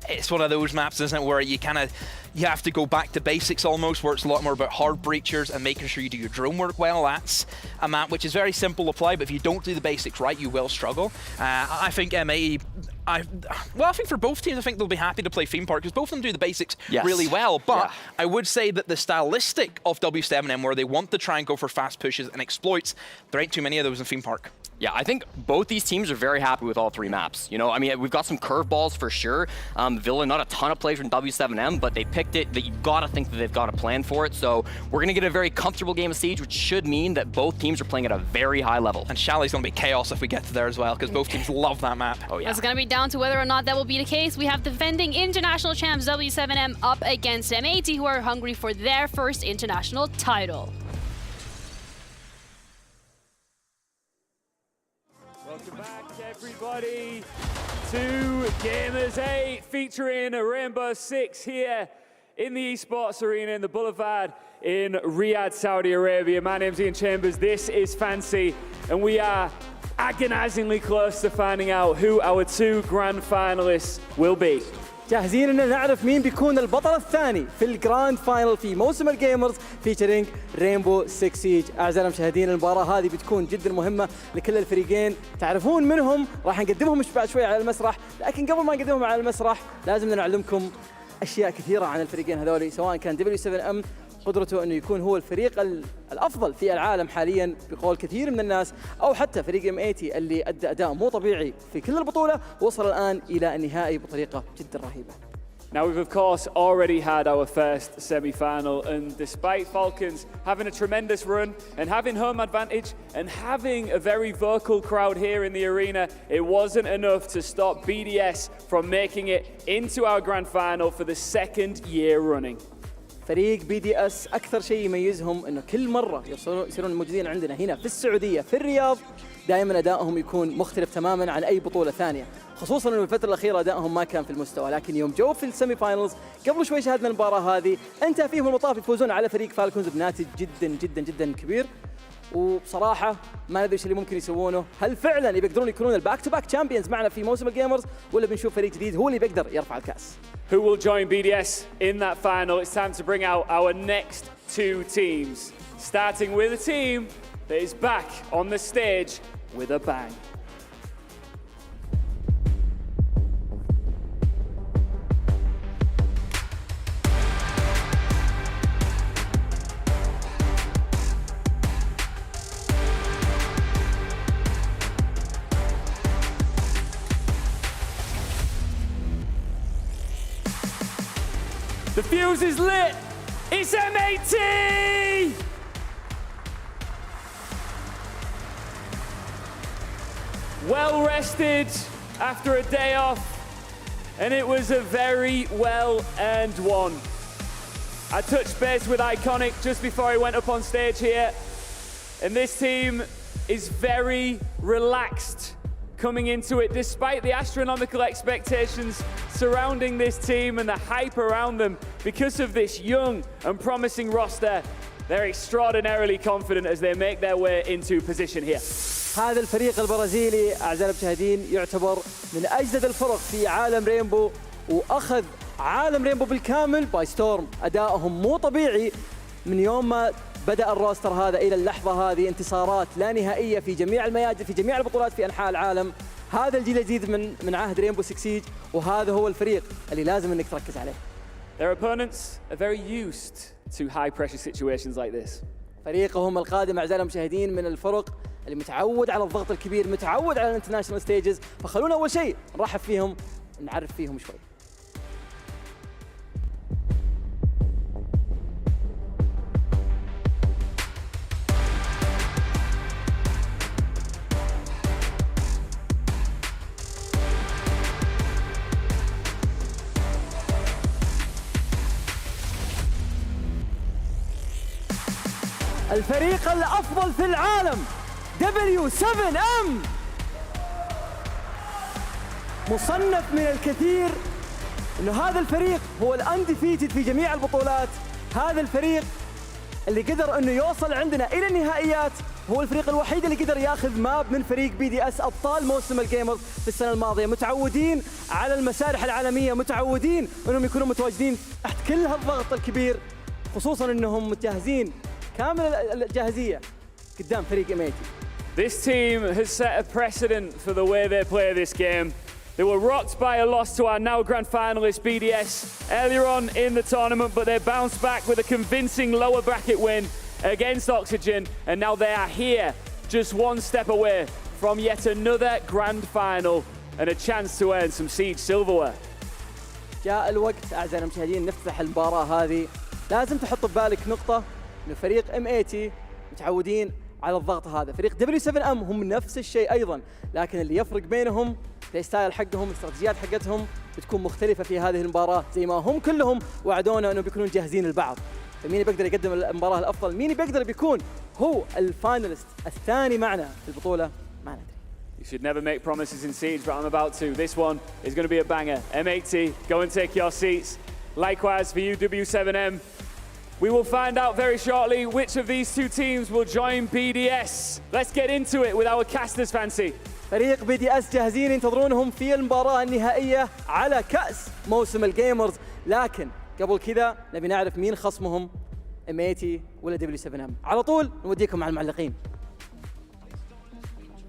it's one of those maps, isn't it, where you kind of, you have to go back to basics almost, where it's a lot more about hard breachers and making sure you do your drone work well. That's a map which is very simple to play, but if you don't do the basics right, you will struggle. I think M80, I think for both teams, I think they'll be happy to play Theme Park because both of them do the basics really well. But I would say that the stylistic of W7M, where they want to try and go for fast pushes and exploits, there ain't too many of those in Theme Park. Yeah, I think both these teams are very happy with all 3 maps. You know, I mean, we've got some curveballs for sure. Villa, not a ton of plays from W7M, but they picked it. That you've got to think that they've got a plan for it. So we're going to get a very comfortable game of Siege, which should mean that both teams are playing at a very high level. And Chalet's going to be chaos if we get to there as well, because both teams love that map. Oh, yeah. It's going to be down to whether or not that will be the case. We have defending international champs W7M up against M80, who are hungry for their first international title. Welcome back, everybody, to Gamers8, featuring Rainbow Six here in the Esports Arena in the Boulevard in Riyadh, Saudi Arabia. My name's Ian Chambers, this is Fancy, and we are agonizingly close to finding out who our 2 grand finalists will be. جاهزين ان نعرف مين بيكون البطل الثاني في الجراند فاينل في موسم الجيمرز فيتشرينج رينبو 6 سيج. اعزائي المشاهدين، المباراه هذه بتكون جدا مهمه لكل الفريقين، تعرفون منهم راح نقدمهم بعد شوي على المسرح، لكن قبل ما نقدمهم على المسرح لازم نعلمكم اشياء كثيره عن الفريقين هذول، سواء كان W7M قدرته انه يكون هو الفريق الافضل في العالم حاليا بقول كثير من الناس، او حتى فريق M80 اللي ادى اداء مو طبيعي في كل البطوله ووصل الان الى النهائي بطريقه جدا رهيبه. Now we've of course already had our first semi-final, and despite Falcons having a tremendous run and having home advantage and having a very vocal crowd here in the arena, it wasn't enough to stop BDS from making it into our grand final for the 2nd year running. فريق BDS أكثر شيء يميزهم إنه كل مرة يصيرون موجودين عندنا هنا في السعودية في الرياض، دائما أدائهم يكون مختلف تماما عن أي بطولة ثانية، خصوصا إنه الفترة الأخيرة أدائهم ما كان في المستوى، لكن يوم جو في السيمي فاينلز قبل شوي شاهدنا المباراة هذه، انتهى فيهم المطاف يفوزون على فريق فالكونز بناتج جدا جدا جدا كبير، وبصراحة ما ندري ايش اللي ممكن يسوونه، هل فعلا يقدرون يكونون الباك تو باك تشامبيونز معنا في موسم الجيمرز، ولا بنشوف فريق جديد هو اللي بيقدر يرفع الكاس؟ Who will join BDS in that final? It's time to bring out our next 2 teams, starting with a team that is back on the stage with a bang. The fuse is lit. It's M80! Well rested after a day off, and it was a very well-earned one. I touched base with Iconic just before he went up on stage here, and this team is very relaxed coming into it, despite the astronomical expectations surrounding this team and the hype around them. Because of this young and promising roster, they're extraordinarily confident as they make their way into position here. هذا الفريق البرازيلي أعزائي المشاهدين يعتبر من أجدد الفرق في عالم رينبو، وأخذ عالم رينبو بالكامل باي ستورم. أدائهم مو طبيعي من يوم ما بدأ الروستر هذا إلى اللحظة هذه، انتصارات لا نهائية في جميع الميادين في جميع البطولات في أنحاء العالم. هذا الجيل الجديد من عهد رينبو 6 سيج، وهذا هو الفريق اللي لازم انك تركز عليه. Their opponents are very used to high pressure situations like this. فريقهم القادم أعزائي المشاهدين من الفرق اللي متعود على الضغط الكبير، متعود على الانترناشونال ستيجز، فخلونا أول شيء نرحب فيهم، نعرف فيهم شوي. الفريق الأفضل في العالم W7M، مصنف من الكثير إنه هذا الفريق هو الأنديفيتد في جميع البطولات، هذا الفريق اللي قدر إنه يوصل عندنا إلى النهائيات، هو الفريق الوحيد اللي قدر ياخذ ماب من فريق BDS أبطال موسم الجيمرز في السنة الماضية، متعودين على المسارح العالمية، متعودين إنهم يكونوا متواجدين تحت كل هالضغط الكبير، خصوصاً إنهم متجهزين كامل الجاهزية قدام فريق M80. This team has set a precedent for the way they play this game. They were rocked by a loss to our now grand finalist BDS earlier on in the tournament, but they bounced back with a convincing lower bracket win against Oxygen, and now they are here, just one step away from yet another grand final and a chance to earn some Siege silverware. جاء الوقت أعزائنا المشاهدين نفتح المباراة هذه. لازم تحط ببالك نقطة إنه فريق M80 متعودين على الضغط هذا، فريق W7M هم نفس الشيء أيضا، لكن اللي يفرق بينهم البلاي ستايل حقهم، الاستراتيجيات حقتهم بتكون مختلفة في هذه المباراة، زي ما هم كلهم وعدونا إنه بيكونون جاهزين البعض. فمين بيقدر يقدم المباراة الأفضل؟ مين بيقدر بيكون هو الفاينلست الثاني معنا في البطولة؟ ما ندري. You should never make promises in Siege, but I'm about to. This one is going to be a banger. M80, go and take your seats. Likewise for you, W7M. We will find out very shortly which of these two teams will join BDS. Let's get into it with our casters fancy. فريق BDS جاهزين ينتظرونهم في المباراة النهائية على كأس موسم الجيمرز، لكن قبل كذا نبي نعرف مين خصمهم، M80 ولا W7M. على طول نوديكم مع المعلقين.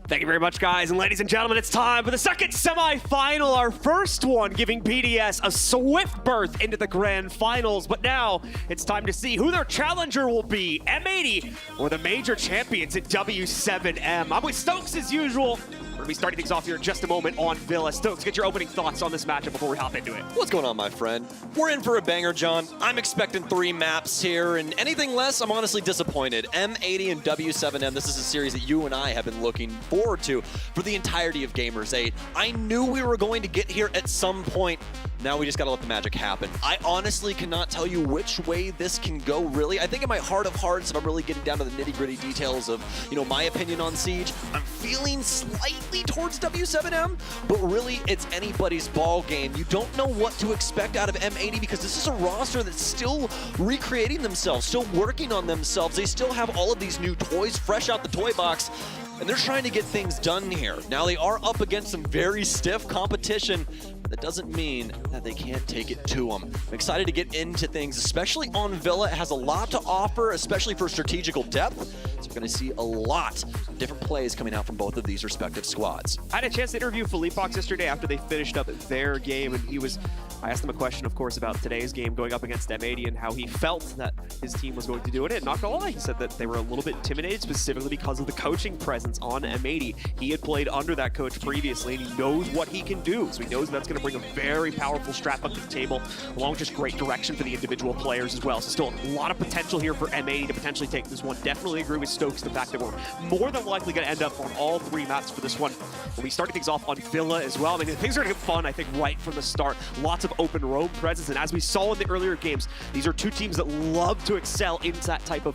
Thank you very much, guys. And ladies and gentlemen, it's time for the second semi-final, our first one, giving BDS a swift berth into the grand finals. But now it's time to see who their challenger will be, M80 or the major champions at W7M. I'm with Stokes as usual. We're going to be starting things off here in just a moment on Villa. Stokes, get your opening thoughts on this matchup before we hop into it. What's going on, my friend? We're in for a banger, John. I'm expecting 3 maps here, and anything less, I'm honestly disappointed. M80 and W7M, this is a series that you and I have been looking forward to for the entirety of Gamers8. I knew we were going to get here at some point. Now we just got to let the magic happen. I honestly cannot tell you which way this can go, really. I think in my heart of hearts, if I'm really getting down to the nitty-gritty details of, my opinion on Siege, I'm feeling slightly towards W7M, but really it's anybody's ball game. You don't know what to expect out of M80 because this is a roster that's still recreating themselves, still working on themselves. They still have all of these new toys fresh out the toy box, and they're trying to get things done here. Now they are up against some very stiff competition. That doesn't mean that they can't take it to them. I'm excited to get into things, especially on Villa. It has a lot to offer, especially for strategical depth. So we're going to see a lot of different plays coming out from both of these respective squads. I had a chance to interview Philippe Fox yesterday after they finished up their game, and I asked him a question, of course, about today's game going up against M80 and how he felt that his team was going to do it. And not gonna lie, he said that they were a little bit intimidated, specifically because of the coaching presence on M80. He had played under that coach previously, and he knows what he can do. So he knows that's going to bring a very powerful strat up to the table, along with just great direction for the individual players as well. So still a lot of potential here for M80 to potentially take this one. Definitely agree with Stokes, the fact that we're more than likely going to end up on all 3 maps for this one. We'll be starting things off on Villa as well. I mean, things are going to get fun, I think, right from the start. Lots of open roam presence, and as we saw in the earlier games, these are 2 teams that love to excel into that type of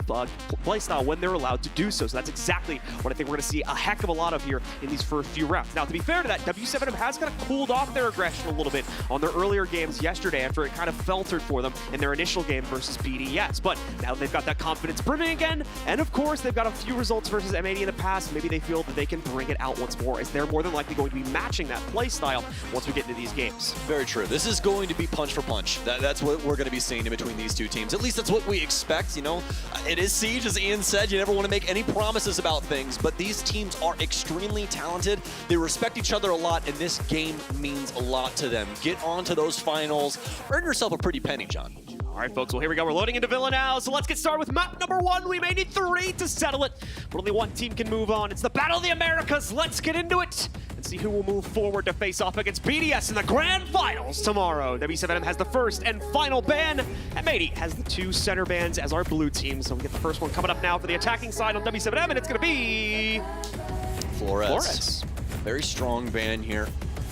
play style when they're allowed to do so. So that's exactly what I think we're going to see a heck of a lot of here in these first few rounds. Now, to be fair to that, W7M has kind of cooled off their aggression a little bit on their earlier games yesterday after it kind of faltered for them in their initial game versus BDS. But now they've got that confidence brimming again, and of course, they've got a few results versus M80 in the past. Maybe they feel that they can bring it out once more, as they're more than likely going to be matching that play style once we get into these games. Very true. This is going to be punch for punch. That's what we're going to be seeing in between these 2 teams. At least that's what we expect, It is Siege, as Ian said. You never want to make any promises about things, but these teams are extremely talented. They respect each other a lot, and this game means a lot to them. Get on to those finals. Earn yourself a pretty penny, John. All right, folks, well, here we go. We're loading into Villa now, so let's get started with map number 1. We may need 3 to settle it, but only 1 team can move on. It's the Battle of the Americas. Let's get into it and see who will move forward to face off against BDS in the grand finals tomorrow. W7M has the first and final ban. M80 has the 2 center bans as our blue team. So we get the first one coming up now for the attacking side on W7M, and it's going to be Flores. Very strong ban here.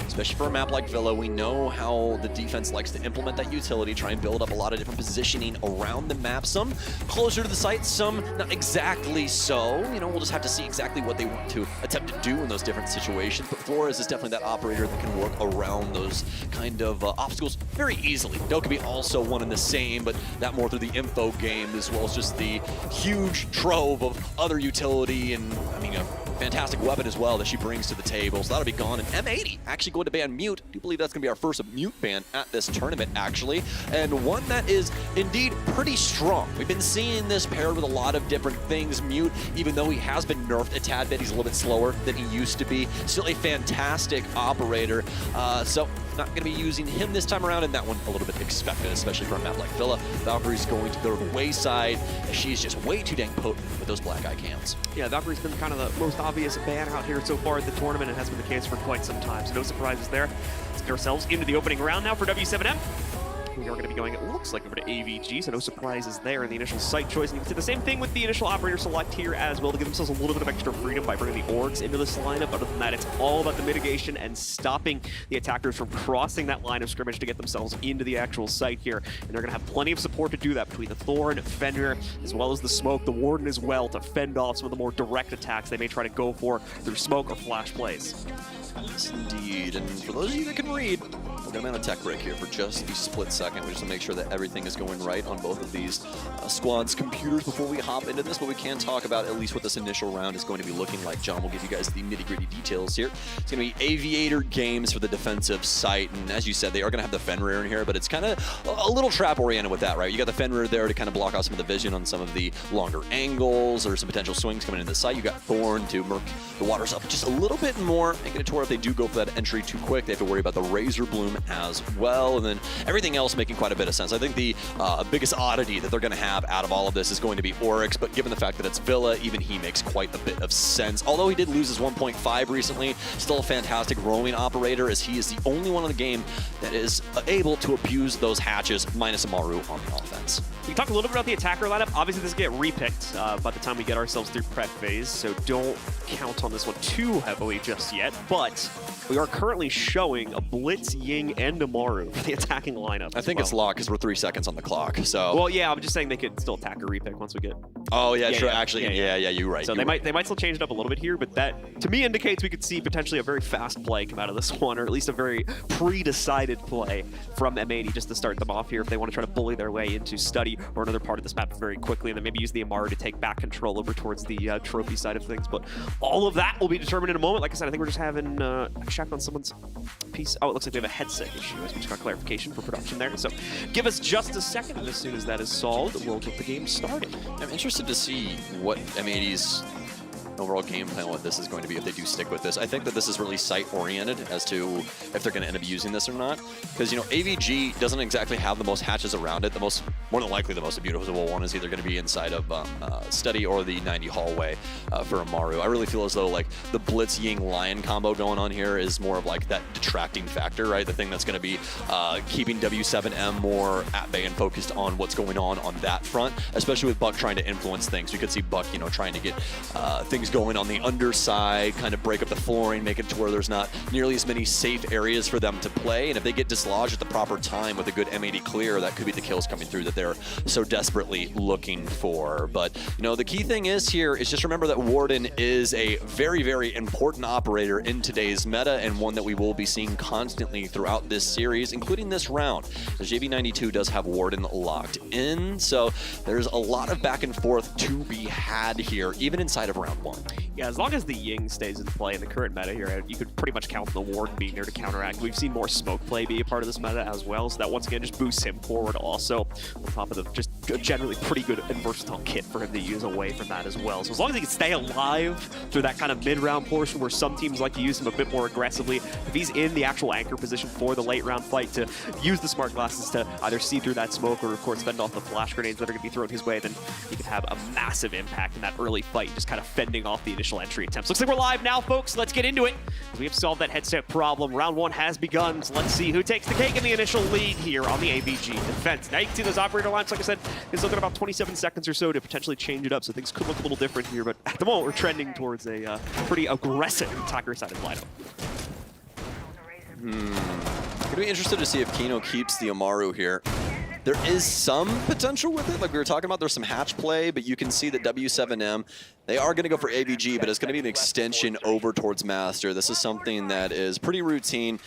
Especially for a map like Villa, we know how the defense likes to implement that utility, try and build up a lot of different positioning around the map. Some closer to the site, some not exactly so. We'll just have to see exactly what they want to attempt to do in those different situations. But Flores is definitely that operator that can work around those kind of obstacles very easily. Dokkaebi also one and the same, but that more through the info game, as well as just the huge trove of other utility and, a fantastic weapon as well that she brings to the table. So that'll be gone. And M80 actually going to ban Mute. I do believe that's going to be our first Mute ban at this tournament, actually. And one that is indeed pretty strong. We've been seeing this paired with a lot of different things. Mute, even though he has been nerfed a tad bit, he's a little bit slower than he used to be. Still a fantastic operator. So not going to be using him this time around, and that one a little bit expected, especially for a map like Villa. Valkyrie's going to go to the wayside, as she's just way too dang potent with those black eye cams. Yeah, Valkyrie's been kind of the most obvious obvious ban out here so far in the tournament, and has been the case for quite some time. So no surprises there. Let's get ourselves into the opening round now for W7M. We are going to be going, it looks like, over to AVG, so no surprises there in the initial site choice. And you can see the same thing with the initial operator select here as well, to give themselves a little bit of extra freedom by bringing the orgs into this lineup. Other than that, it's all about the mitigation and stopping the attackers from crossing that line of scrimmage to get themselves into the actual site here. And they're going to have plenty of support to do that between the Thorn, Fenrir, as well as the Smoke, the Warden as well, to fend off some of the more direct attacks they may try to go for through smoke or flash plays. Yes, indeed. And for those of you that can read, we're going to man a tech break here for just a split second. We just want to make sure that everything is going right on both of these squads' computers before we hop into this, but we can talk about at least what this initial round is going to be looking like. John will give you guys the nitty-gritty details here. It's going to be Aviator games for the defensive site, and as you said, they are going to have the Fenrir in here, but it's kind of a little trap-oriented with that, right? You got the Fenrir there to kind of block off some of the vision on some of the longer angles or some potential swings coming into the site. You got Thorn to murk the waters up just a little bit more, making it to where if they do go for that entry too quick, they have to worry about the Razor Bloom as well, and then everything else making quite a bit of sense. I think the biggest oddity that they're going to have out of all of this is going to be Oryx, but given the fact that it's Villa, even he makes quite a bit of sense. Although he did lose his 1.5 recently, still a fantastic roaming operator, as he is the only one in the game that is able to abuse those hatches, minus Amaru on the offense. We talked a little bit about the attacker lineup. Obviously, this will get repicked by the time we get ourselves through prep phase, so don't count on this one too heavily just yet, but we are currently showing a Blitz, Ying, and Amaru for the attacking lineup. I think it's locked because we're 3 seconds on the clock, so... Well, yeah, I'm just saying they could still attack a repick once we get... Oh, yeah, true. Actually, yeah, you're right. So they might still change it up a little bit here, but that, to me, indicates we could see potentially a very fast play come out of this one, or at least a very pre-decided play from M80 just to start them off here if they want to try to bully their way into Study or another part of this map very quickly, and then maybe use the Amaru to take back control over towards the trophy side of things. But all of that will be determined in a moment. Like I said, I think we're just having a check on someone's piece. Oh, it looks like we have a headset issue. We just got clarification for production there. So give us just a second, and as soon as that is solved, we'll get the game started. I'm interested to see what M80's overall game plan with this is going to be if they do stick with this. I think that this is really site-oriented as to if they're going to end up using this or not. Because, you know, AVG doesn't exactly have the most hatches around it. More than likely, the most beautiful one is either going to be inside of Study or the 90 hallway for Amaru. I really feel as though, like, the Blitz Ying Lion combo going on here is more of, like, that detracting factor, right? The thing that's going to be keeping W7M more at bay and focused on what's going on that front, especially with Buck trying to influence things. We could see Buck, you know, trying to get things going on the underside, kind of break up the flooring, make it to where there's not nearly as many safe areas for them to play. And if they get dislodged at the proper time with a good M80 clear, that could be the kills coming through that they're so desperately looking for. But, you know, the key thing is here is just remember that Warden is a very, very important operator in today's meta, and one that we will be seeing constantly throughout this series, including this round. The JV92 does have Warden locked in, so there's a lot of back and forth to be had here, even inside of round 1. Yeah, as long as the Ying stays in play in the current meta here, you could pretty much count on the Warden being there to counteract. We've seen more smoke play be a part of this meta as well, so that once again just boosts him forward also, on top of the just generally pretty good and versatile kit for him to use away from that as well. So as long as he can stay alive through that kind of mid-round portion where some teams like to use him a bit more aggressively, if he's in the actual anchor position for the late-round fight to use the smart glasses to either see through that smoke or, of course, fend off the flash grenades that are going to be thrown his way, then he can have a massive impact in that early fight, just kind of fending off the initial entry attempts. Looks like we're live now, folks. Let's get into it. We have solved that headset problem. Round 1 has begun. So let's see who takes the cake in the initial lead here on the AVG defense. Now you can see those operator lines, like I said, is looking about 27 seconds or so to potentially change it up, so things could look a little different here, but at the moment we're trending towards a pretty aggressive attacker-sided lineup. Gonna be interested to see if Kino keeps the Amaru here. There is some potential with it, like we were talking about, there's some hatch play, but you can see that W7M, they are going to go for AVG, but it's going to be an extension over towards Master. This is something that is pretty routine.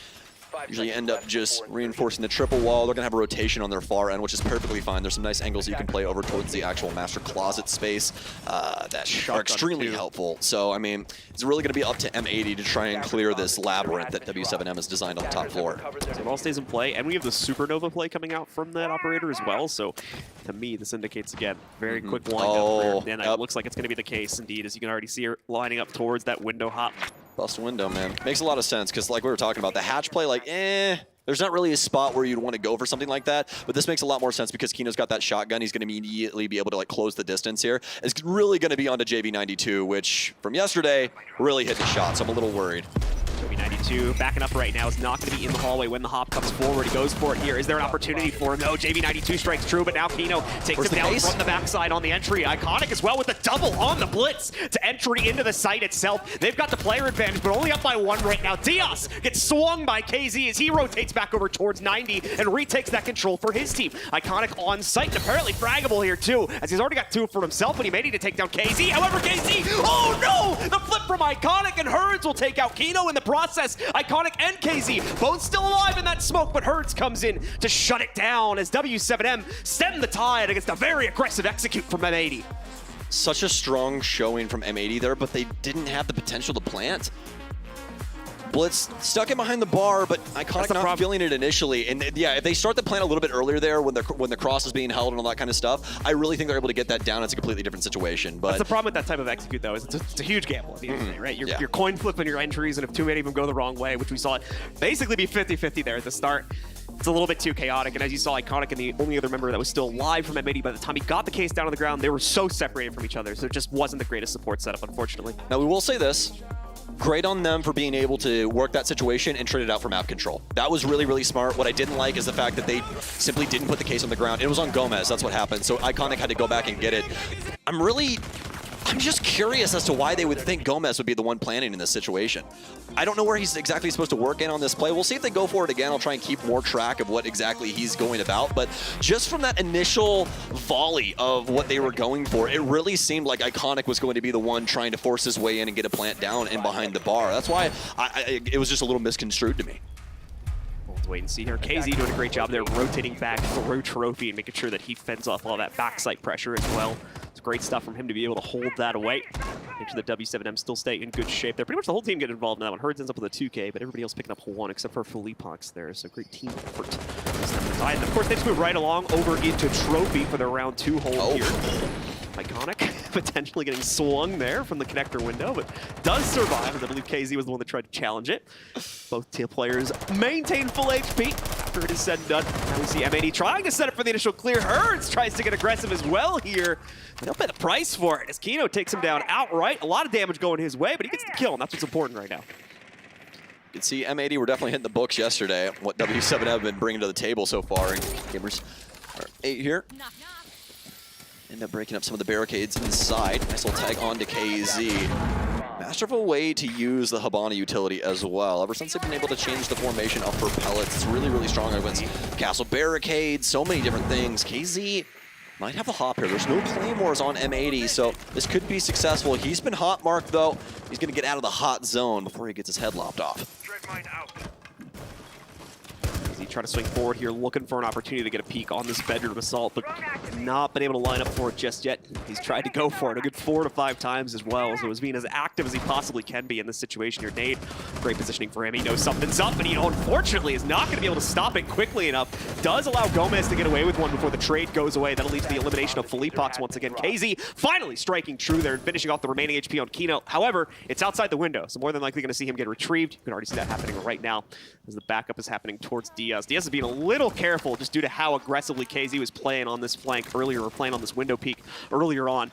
Usually end up just reinforcing the triple wall. They're going to have a rotation on their far end, which is perfectly fine. There's some nice angles you can play over towards the actual Master Closet space that are extremely helpful. So, I mean, it's really going to be up to M80 to try and clear this labyrinth that W7M has designed on the top floor. So it all stays in play, and we have the Supernova play coming out from that operator as well. So, to me, this indicates, again, very quick windup. And it looks like it's going to be the case, indeed, as you can already see her lining up towards that window hop. Bust window, man. Makes a lot of sense, because like we were talking about, the hatch play, like, There's not really a spot where you'd want to go for something like that, but this makes a lot more sense because Kino's got that shotgun. He's going to immediately be able to like close the distance here. It's really going to be onto JV92, which from yesterday really hit the shot, so I'm a little worried. JV92 backing up right now is not going to be in the hallway when the hop comes forward. He goes for it here. Is there an opportunity for him? No, JV92 strikes true, but now Kino takes him down from the backside on the entry. Iconic as well with the double on the blitz to entry into the site itself. They've got the player advantage, but only up by 1 right now. Diaz gets swung by KZ as he rotates back over towards 90 and retakes that control for his team. Iconic on site and apparently fraggable here too, as he's already got 2 for himself, but he may need to take down KZ. However, KZ, oh no! The flip from Iconic, and Herds will take out Kino in the process. Iconic and KZ both still alive in that smoke, but Herds comes in to shut it down as W7M stem the tide against a very aggressive execute from M80. Such a strong showing from M80 there, but they didn't have the potential to plant. Blitz stuck in behind the bar, but Iconic not feeling it initially. And yeah, if they start the plant a little bit earlier there when the cross is being held and all that kind of stuff, I really think they're able to get that down. It's a completely different situation. But that's the problem with that type of execute, though, is it's a huge gamble at the end of the day, right? You're coin flipping your entries, and if too many of them go the wrong way, which we saw it basically be 50-50 there at the start, it's a little bit too chaotic. And as you saw, Iconic and the only other member that was still alive from M80, by the time he got the case down on the ground, they were so separated from each other. So it just wasn't the greatest support setup, unfortunately. Now, we will say this. Great on them for being able to work that situation and trade it out for map control. That was really, really smart. What I didn't like is the fact that they simply didn't put the case on the ground. It was on Gomez, that's what happened. So Iconic had to go back and get it. I'm just curious as to why they would think Gomez would be the one planning in this situation. I don't know where he's exactly supposed to work in on this play. We'll see if they go for it again. I'll try and keep more track of what exactly he's going about. But just from that initial volley of what they were going for, it really seemed like Iconic was going to be the one trying to force his way in and get a plant down and behind the bar. That's why it was just a little misconstrued to me. We'll have to wait and see here. KZ doing a great job there, rotating back through Trophy and making sure that he fends off all that backside pressure as well. It's great stuff from him to be able to hold that away. Make sure that W7M still stay in good shape there. Pretty much the whole team get involved in that one. Herds ends up with a 2K, but everybody else picking up 1 except for Felipox there. So great team effort. And of course, they just move right along over into Trophy for their round 2 hold here. Iconic potentially getting swung there from the connector window, but does survive, as I believe KZ was the one that tried to challenge it. Both team players maintain full HP after it is said and done. Now we see M80 trying to set up for the initial clear. Herds tries to get aggressive as well here. They'll pay the price for it as Kino takes him down outright. A lot of damage going his way, but he gets the kill, and that's what's important right now. You can see M80 were definitely hitting the books yesterday, what W7 have been bringing to the table so far. And Gamers are 8 here. End up breaking up some of the barricades inside. Nice little tag on to KZ. Masterful way to use the Habana utility as well. Ever since they've been able to change the formation up for pellets, it's really, really strong against castle barricades, so many different things. KZ might have a hop here. There's no claymores on M80, so this could be successful. He's been hot marked, though. He's going to get out of the hot zone before he gets his head lopped off. He tried to swing forward here, looking for an opportunity to get a peek on this bedroom assault, but not been able to line up for it just yet. He's tried to go for it a good 4 to 5 times as well, so he's being as active as he possibly can be in this situation here. Nade, great positioning for him. He knows something's up, and he unfortunately is not going to be able to stop it quickly enough. Does allow Gomez to get away with one before the trade goes away. That'll lead to the elimination of Felipox once again. KZ finally striking true there and finishing off the remaining HP on Kino. However, it's outside the window, so more than likely going to see him get retrieved. You can already see that happening right now as the backup is happening towards Diaz. Diaz is being a little careful just due to how aggressively KZ was playing on this flank earlier, or playing on this window peak earlier on.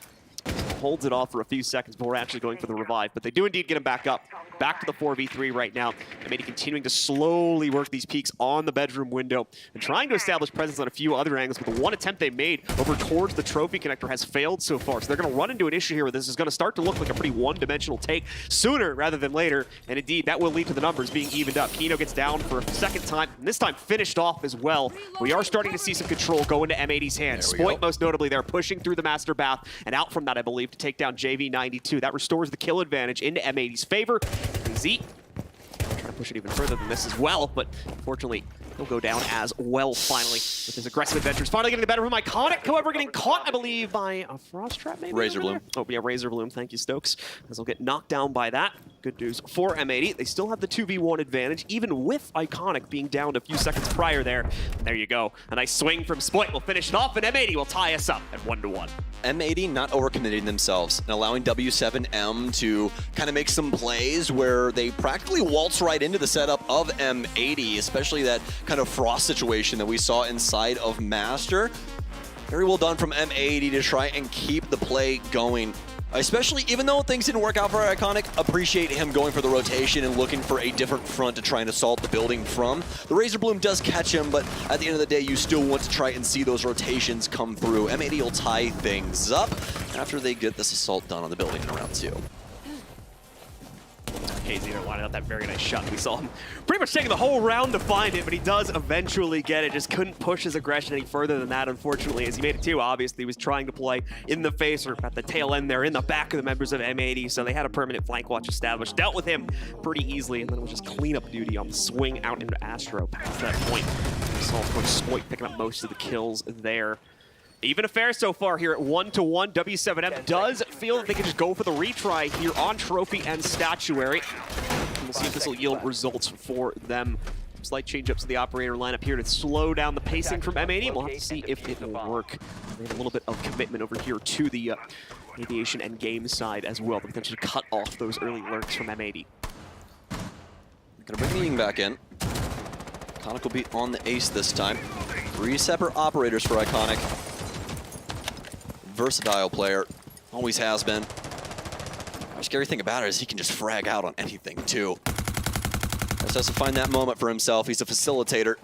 Holds it off for a few seconds before actually going for the revive, but they do indeed get him back up. Back to the 4v3 right now. M80 continuing to slowly work these peaks on the bedroom window and trying to establish presence on a few other angles, but the one attempt they made over towards the trophy connector has failed so far. So they're going to run into an issue here where this is going to start to look like a pretty one-dimensional take sooner rather than later, and indeed that will lead to the numbers being evened up. Kino gets down for a second time, and this time finished off as well. We are starting to see some control go into M80's hands. Spoit most notably there, pushing through the master bath and out from that, I believe, to take down JV92. That restores the kill advantage into M80's favor. KZ trying to push it even further than this as well, but unfortunately he'll go down as well finally with his aggressive adventures. Finally getting the better of him. Iconic, however, getting caught, I believe, by a frost trap maybe? Razor Bloom. Oh yeah, Razor Bloom. Thank you, Stokes. As he'll get knocked down by that. good news for M80. They still have the 2v1 advantage, even with Iconic being down a few seconds prior there. And there you go. A nice swing from Split will finish it off, and M80 will tie us up at 1-1. M80 not overcommitting themselves and allowing W7M to kind of make some plays where they practically waltz right into the setup of M80, especially that kind of frost situation that we saw inside of Master. Very well done from M80 to try and keep the play going. Especially, even though things didn't work out for Iconic, appreciate him going for the rotation and looking for a different front to try and assault the building from. The Razor Bloom does catch him, but at the end of the day, you still want to try and see those rotations come through. M80 will tie things up after they get this assault done on the building in round 2. KZ there lining up that very nice shot. We saw him pretty much taking the whole round to find it, but he does eventually get it. Just couldn't push his aggression any further than that, unfortunately, as he made it too. Obviously, he was trying to play in the face or at the tail end there, in the back of the members of M80, so they had a permanent flank watch established. Dealt with him pretty easily, and then it was just cleanup duty on the swing out into Astro past that point. We saw, of course, Spoit picking up most of the kills there. Even affair so far here at 1-1. W7M does feel that they can just go for the retry here on Trophy and Statuary. And we'll see if this will yield results for them. Slight change-ups to the operator lineup here to slow down the pacing from M80. We'll have to see if it will work. They have a little bit of commitment over here to the aviation and game side as well, to potentially cut off those early lurks from M80. Gonna bring Ying back in. Iconic will be on the ace this time. 3 separate operators for Iconic. Versatile player, always has been. The scary thing about it is he can just frag out on anything too. Just has to find that moment for himself. He's a facilitator.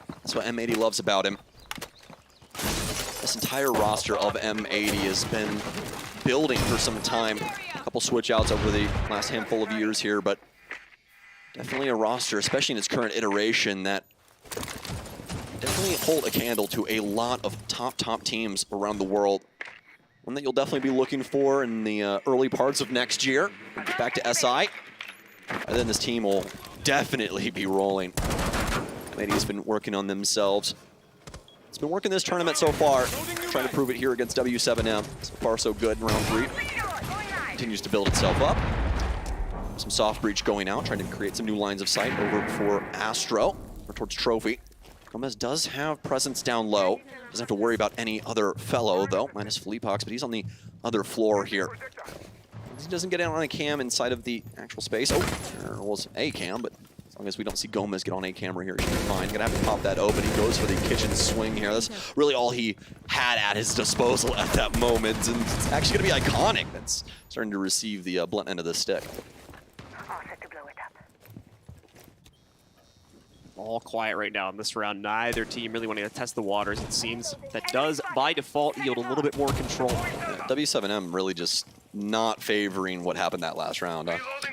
That's what M80 loves about him. This entire roster of M80 has been building for some time. A couple switch outs over the last handful of years here, but definitely a roster, especially in its current iteration, that definitely hold a candle to a lot of top teams around the world. One that you'll definitely be looking for in the early parts of next year. We'll get back to SI. And then this team will definitely be rolling. M80's been working on themselves. It's been working this tournament so far. Trying to prove it here against W7M. So far, so good in round 3. Continues to build itself up. Some soft breach going out, trying to create some new lines of sight over for Astro, or towards Trophy. Gomez does have presence down low. Doesn't have to worry about any other fellow, though, minus Fleepox, but he's on the other floor here. He doesn't get in on a cam inside of the actual space. Oh, there was a cam, but as long as we don't see Gomez get on a camera here, he should be fine. Gonna have to pop that open. He goes for the kitchen swing here. That's really all he had at his disposal at that moment, and it's actually gonna be Iconic that's starting to receive the blunt end of the stick. All quiet right now in this round. Neither team really wanting to test the waters, it seems. That does, by default, yield a little bit more control. Yeah, W7M really just not favoring what happened that last round.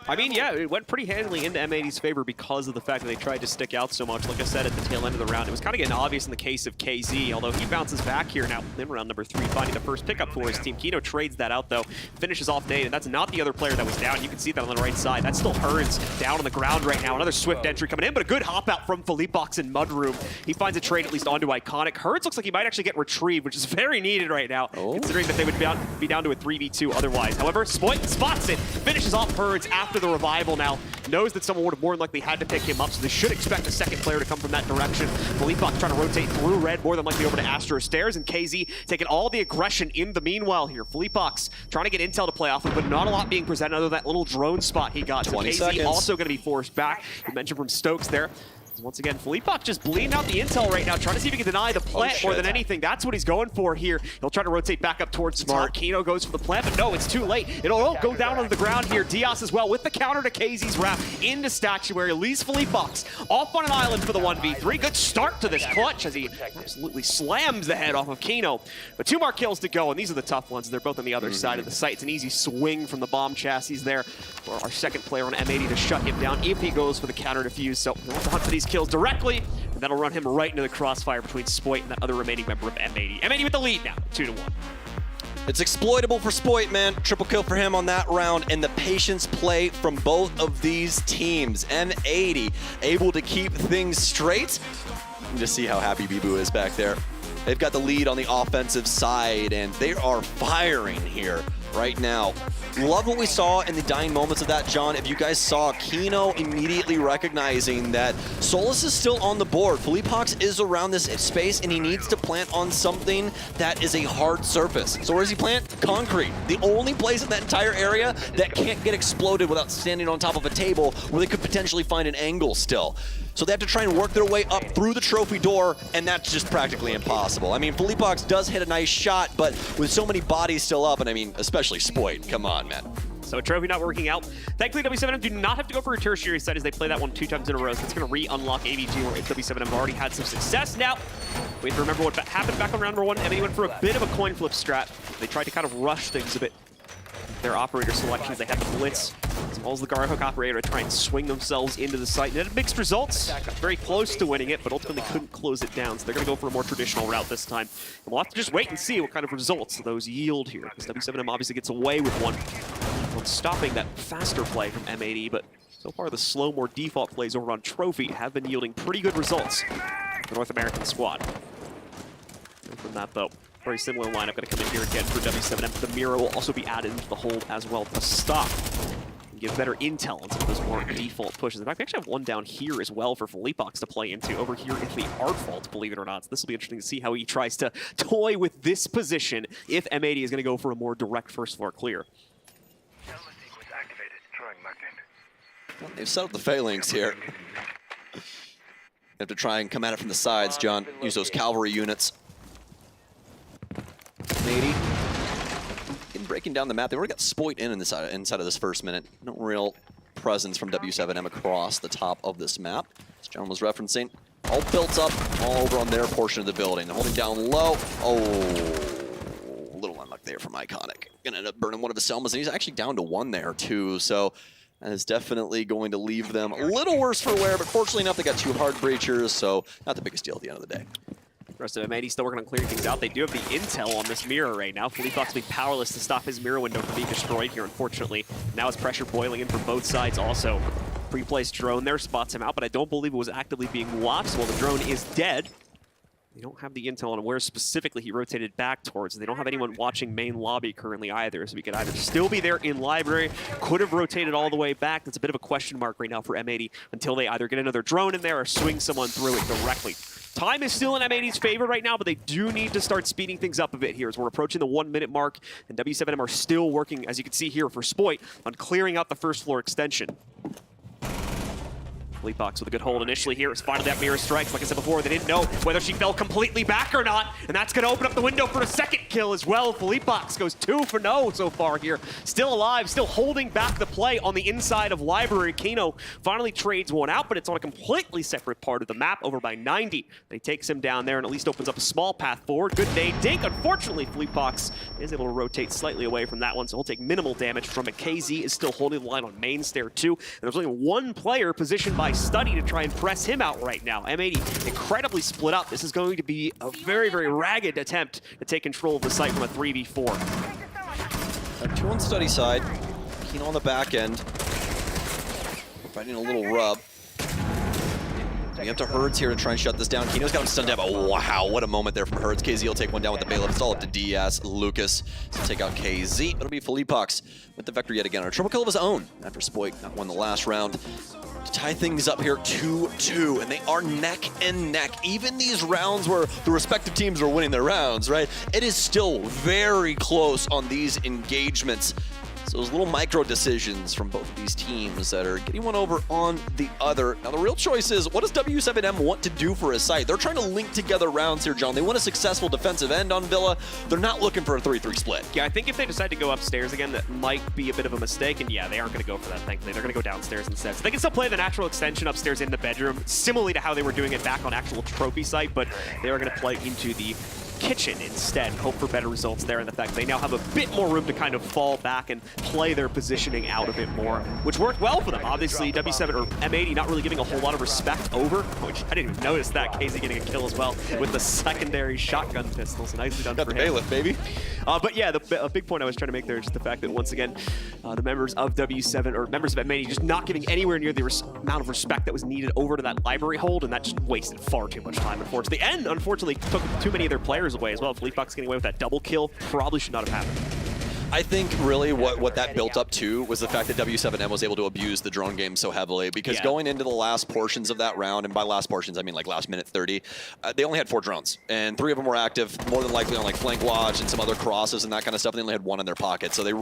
I mean, yeah, it went pretty handily into M80's favor because of the fact that they tried to stick out so much. Like I said, at the tail end of the round, it was kind of getting obvious in the case of KZ, although he bounces back here now in round number 3, finding the first pickup for his team. Kino trades that out, though, finishes off Nate, and that's not the other player that was down. You can see that on the right side. That's still Hearns down on the ground right now. Another swift entry coming in, but a good hop out from Felipox in Mudroom. He finds a trade at least onto Iconic. Hearns looks like he might actually get retrieved, which is very needed right now, considering that they would be down to a 3v2 otherwise. However, Spoit spots it, finishes off Hearns after the revival now. Knows that someone would have more than likely had to pick him up, so they should expect a second player to come from that direction. Felipox trying to rotate through red, more than likely over to Astro Stairs, and KZ taking all the aggression in the meanwhile here. Felipox trying to get intel to play off of, but not a lot being presented other than that little drone spot he got. So KZ seconds. Also going to be forced back. You mentioned from Stokes there. Once again, Felipox just bleeding out the intel right now, trying to see if he can deny the plant more than anything. That's what he's going for here. He'll try to rotate back up towards Smart. Kino goes for the plant, but no, it's too late. It'll all go down on the ground here. Diaz as well with the counter to KZ's wrap into Statuary. Leaves Felipox off on an island for the 1v3. Good start to this clutch as he absolutely slams the head off of Kino. But 2 more kills to go, and these are the tough ones. They're both on the other side of the site. It's an easy swing from the bomb chassis there for our second player on M80 to shut him down if he goes for the counter defuse. So we'll have to hunt for these kills directly, and that'll run him right into the crossfire between Spoit and that other remaining member of M80. M80 with the lead now, 2-1. It's exploitable for Spoit, man. Triple kill for him on that round, and the patience play from both of these teams. M80 able to keep things straight. You can just see how happy Bibu is back there. They've got the lead on the offensive side, and they are firing here right now. Love what we saw in the dying moments of that, John. If you guys saw, Kino immediately recognizing that Solus is still on the board. Philippe Hawks is around this space, and he needs to plant on something that is a hard surface. So where does he plant? Concrete. The only place in that entire area that can't get exploded without standing on top of a table where they could potentially find an angle still. So they have to try and work their way up through the trophy door, and that's just practically impossible. I mean, Philippe Hawks does hit a nice shot, but with so many bodies still up, and I mean, especially Spoit, come on, man. So a trophy not working out. Thankfully, W7M do not have to go for a tertiary set as they play that one 2 times in a row. So it's going to re-unlock AVG where W7M have already had some success. Now, we have to remember what happened back on round number 1. M80 went for a bit of a coin flip strat. They tried to kind of rush things a bit. Their operator selections, they had the blitz, as well as the guard hook operator to try and swing themselves into the site. And it had mixed results, got very close to winning it, but ultimately couldn't close it down. So they're going to go for a more traditional route this time. And we'll have to just wait and see what kind of results those yield here, because W7M obviously gets away with one stopping that faster play from M80, but so far the slow, more default plays over on Trophy have been yielding pretty good results for the North American squad. And from that, though, very similar lineup going to come in here again for W7M. The Mira will also be added into the hold as well to stop and give better intel on some of those more default pushes. In fact, we actually have one down here as well for Philippe Hawks to play into over here into the Art Fault, believe it or not. So this will be interesting to see how he tries to toy with this position if M80 is going to go for a more direct first floor clear. Well, they've set up the phalanx here. They have to try and come at it from the sides, John. Use those cavalry units. 80. In breaking down the map, they already got Spoit in inside of this first minute. No real presence from W7M across the top of this map, as John was referencing. All built up, all over on their portion of the building. They're holding down low. Oh, a little unluck there from Iconic. Gonna end up burning one of his Selmas, and he's actually down to 1 there too. So that is definitely going to leave them a little worse for wear, but fortunately enough, they got 2 hard breachers, so not the biggest deal at the end of the day. The rest of M80 still working on clearing things out. They do have the intel on this mirror right now. Philippe Hawks will be powerless to stop his mirror window from being destroyed here, unfortunately. Now it's pressure boiling in from both sides also. Pre-placed drone there spots him out, but I don't believe it was actively being watched. While the drone is dead, they don't have the intel on where specifically he rotated back towards. They don't have anyone watching main lobby currently either, so we could either still be there in library, could have rotated all the way back. That's a bit of a question mark right now for M80 until they either get another drone in there or swing someone through it directly. Time is still in M80's favor right now, but they do need to start speeding things up a bit here as we're approaching the 1-minute mark, and W7M are still working, as you can see here for Spoit, on clearing out the first floor extension. Philippe Hawks with a good hold initially here. Spotted that mirror strikes. Like I said before, they didn't know whether she fell completely back or not, and that's going to open up the window for a second kill as well. Philippe Hawks goes 2 for no so far here. Still alive, still holding back the play on the inside of Library. Kino finally trades one out, but it's on a completely separate part of the map over by 90. They takes him down there and at least opens up a small path forward. Good nade dink. Unfortunately, Philippe Hawks is able to rotate slightly away from that one, so he'll take minimal damage from it. KZ is still holding the line on main stair too, and there's only 1 player positioned by Study to try and press him out right now. M80 incredibly split up. This is going to be a very, very ragged attempt to take control of the site from a 3v4. 2 on Study side. Kino on the back end. Fighting a little rub. We have to Herds here to try and shut this down. Kino's got him stunned down, but wow, what a moment there from Herds. KZ will take one down with the bailiff. It's all up to DS, Lucas to take out KZ. It'll be Philippe Hawks with the Vector yet again. A triple kill of his own after Spoit got won the last round. To tie things up here 2-2, and they are neck and neck. Even these rounds where the respective teams are winning their rounds, right? It is still very close on these engagements. So those little micro decisions from both of these teams that are getting one over on the other. Now the real choice is, what does W7M want to do for a site? They're trying to link together rounds here, John. They want a successful defensive end on Villa. They're not looking for a 3-3 split. Yeah, I think if they decide to go upstairs again, that might be a bit of a mistake. And yeah, they aren't going to go for that, thankfully. They're going to go downstairs instead. So they can still play the natural extension upstairs in the bedroom, similarly to how they were doing it back on actual trophy site, but they are going to play into the kitchen instead, hope for better results there, and the fact they now have a bit more room to kind of fall back and play their positioning out a bit more, which worked well for them. Obviously, W7 or M80 not really giving a whole lot of respect over, which I didn't even notice that. KZ getting a kill as well with the secondary shotgun pistol, so nicely done for him. Got the bailiff, baby. But yeah, a big point I was trying to make there is just the fact that once again, the members of W7 or members of M80 just not giving anywhere near the amount of respect that was needed over to that library hold, and that just wasted far too much time, unfortunately. And unfortunately, took too many of their players away as well. Philippe Hawks getting away with that double kill probably should not have happened. I think really what that built up to was the fact that W7M was able to abuse the drone game so heavily, because going into the last portions of that round, and by last portions I mean like last minute 30, they only had 4 drones, and 3 of them were active, more than likely on like flank watch and some other crosses and that kind of stuff. And they only had 1 in their pocket. So they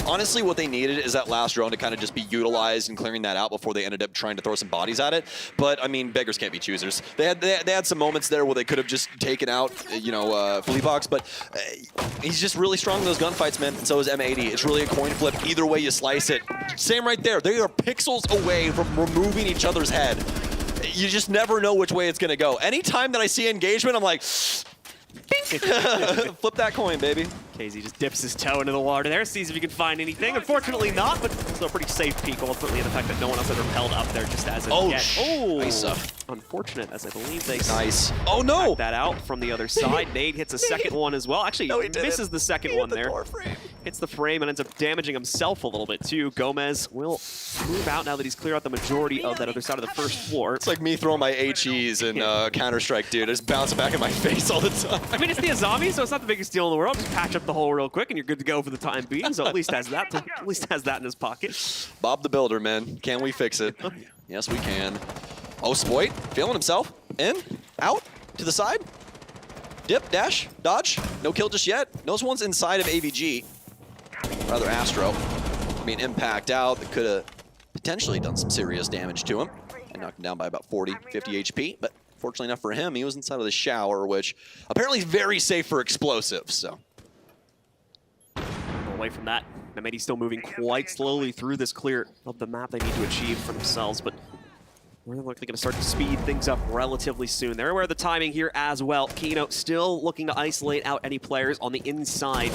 honestly, what they needed is that last drone to kind of just be utilized and clearing that out before they ended up trying to throw some bodies at it. But I mean, beggars can't be choosers. They had some moments there where they could have just taken out, you know, Fleabox, but he's just really strong in those gunfights, man. And so is M80. It's really a coin flip either way you slice it. Same right there. They are pixels away from removing each other's head. You just never know which way it's going to go. Anytime that I see engagement, I'm like, flip that coin, baby. KZ just dips his toe into the water there, sees if he can find anything. Unfortunately not, but still a pretty safe peek, ultimately, the fact that no one else had repelled up there just as of yet. Oh, nice. Unfortunate, as I believe they Oh no! that out from the other side. Nate hits a second one as well. Actually, no, misses the second one there. Hits the frame and ends up damaging himself a little bit too. Gomez will move out now that he's cleared out the majority of that other side of the first floor. It's like me throwing my HEs in Counter-Strike, dude. It's bouncing back in my face all the time. I mean, it's the Azami, so it's not the biggest deal in the world. Just patch up the hole real quick and you're good to go for the time being. So at least has that in his pocket. Bob the Builder, man. Can we fix it? Yes, we can. Oh, Spoit, feeling himself. In, out, to the side. Dip, dash, dodge. No kill just yet. Those ones inside of AVG. Rather Astro. Being impact out. That could have potentially done some serious damage to him. And knocked him down by about 40, 50 HP. But fortunately enough for him, he was inside of the shower, which apparently is very safe for explosives. So away from that, M80 still moving quite slowly through this clear of the map they need to achieve for themselves, but we're likely going to start to speed things up relatively soon. They're aware of the timing here as well. Kino still looking to isolate out any players on the inside.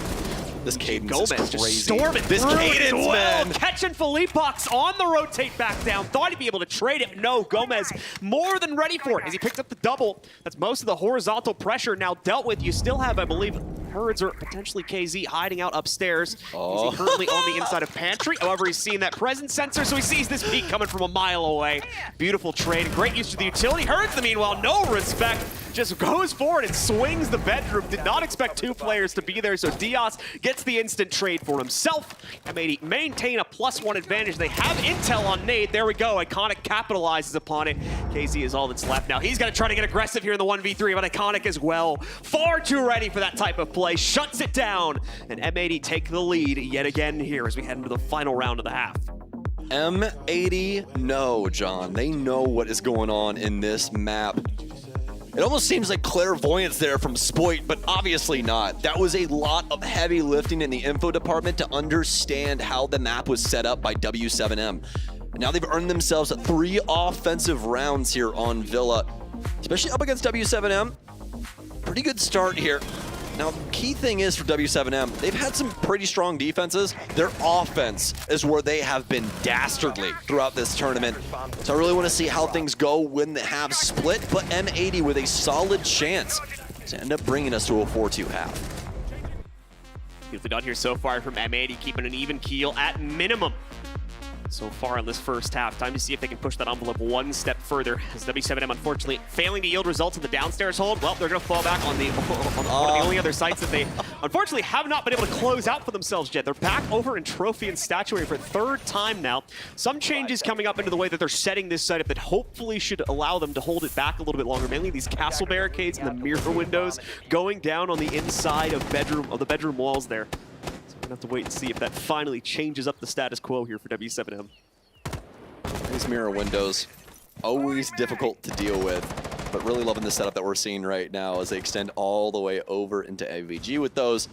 This cadence Gomez is crazy. just storming This through cadence, as well. man. Catching Felipox on the rotate back down. Thought he'd be able to trade it. No, Gomez more than ready for it as he picked up the double. That's most of the horizontal pressure now dealt with. You still have, I believe, Herds or potentially KZ hiding out upstairs. He's currently on the inside of Pantry. However, he's seen that presence sensor, so he sees this peek coming from a mile away. Beautiful trade. Great use of the utility. Herds, the meanwhile, no respect. Just goes forward and swings the bedroom. Did not expect 2 players to be there, so Diaz gets the instant trade for himself. M80 maintain a +1 advantage. They have intel on Nade. There we go. Iconic capitalizes upon it. KZ is all that's left now. He's going to try to get aggressive here in the 1v3, but Iconic as well. Far too ready for that type of play. Shuts it down. And M80 take the lead yet again here as we head into the final round of the half. M80 know, John. They know what is going on in this map. It almost seems like clairvoyance there from Spoit, but obviously not. That was a lot of heavy lifting in the info department to understand how the map was set up by W7M. And now they've earned themselves 3 offensive rounds here on Villa, especially up against W7M. Pretty good start here. Now, the key thing is for W7M, they've had some pretty strong defenses. Their offense is where they have been dastardly throughout this tournament. So I really want to see how things go when they have split, but M80 with a solid chance to end up bringing us to a 4-2 half. Beautifully done here so far from M80, keeping an even keel at minimum so far in this first half. Time to see if they can push that envelope one step further, as W7M unfortunately failing to yield results in the downstairs hold. Well, they're going to fall back on one of the only other sites that they unfortunately have not been able to close out for themselves yet. They're back over in Trophy and Statuary for 3rd time now. Some changes coming up into the way that they're setting this site up that hopefully should allow them to hold it back a little bit longer. Mainly these castle barricades and the mirror windows going down on the inside of the bedroom walls there. Have to wait and see if that finally changes up the status quo here for W7M. These mirror windows, always difficult to deal with, but really loving the setup that we're seeing right now as they extend all the way over into AVG with those,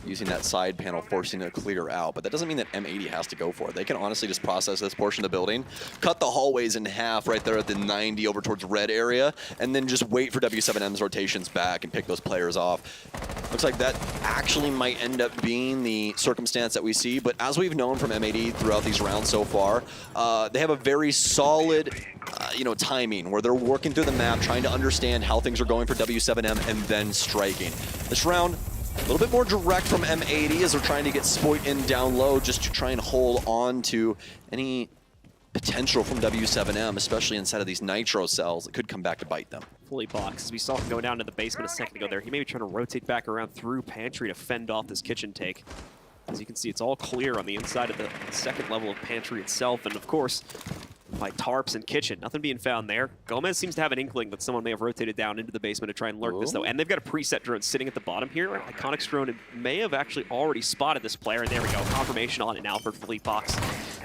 using that side panel, forcing it to clear out. But that doesn't mean that M80 has to go for it. They can honestly just process this portion of the building, cut the hallways in half right there at the 90 over towards red area, and then just wait for W7M's rotations back and pick those players off. Looks like that actually might end up being the circumstance that we see, but as we've known from M80 throughout these rounds so far, they have a very solid timing where they're working through the map, trying to understand how things are going for W7M and then striking. This round, a little bit more direct from M80 as they're trying to get Spoit in down low just to try and hold on to any potential from W7M, especially inside of these nitro cells that could come back to bite them. Fully boxed, as we saw him go down to the basement a second ago there. He may be trying to rotate back around through Pantry to fend off this kitchen take. As you can see, it's all clear on the inside of the second level of pantry itself, and of course, by tarps and kitchen. Nothing being found there. Gomez seems to have an inkling that someone may have rotated down into the basement to try and lurk this, though. And they've got a preset drone sitting at the bottom here. Iconic's drone may have actually already spotted this player, and there we go. Confirmation on it now for Fleetbox.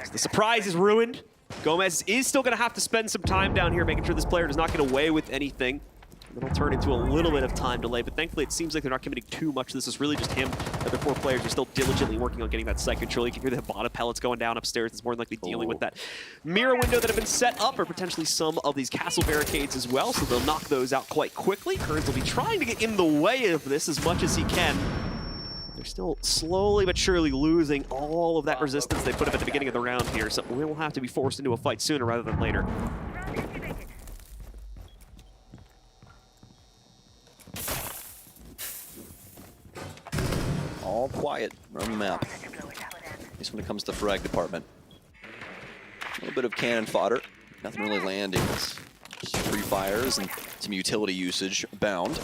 So the surprise is ruined. Gomez is still going to have to spend some time down here making sure this player does not get away with anything. It'll turn into a little bit of time delay, but thankfully it seems like they're not committing too much. This is really just him. The other 4 players are still diligently working on getting that site control. You can hear the bottom pellets going down upstairs. It's more than likely dealing with that mirror window that have been set up, or potentially some of these castle barricades as well, so they'll knock those out quite quickly. Herds will be trying to get in the way of this as much as he can. They're still slowly but surely losing all of that resistance they put up at the beginning of the round here, so we will have to be forced into a fight sooner rather than later. All quiet around the map, at least when it comes to the frag department. A little bit of cannon fodder, nothing really landing. Just free fires and some utility usage abound.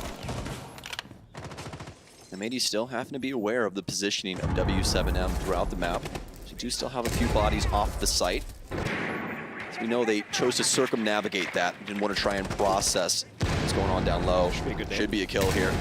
M80 still having to be aware of the positioning of W7M throughout the map. They do still have a few bodies off the site. As we know, they chose to circumnavigate that. Didn't want to try and process what's going on down low. Should be a kill here.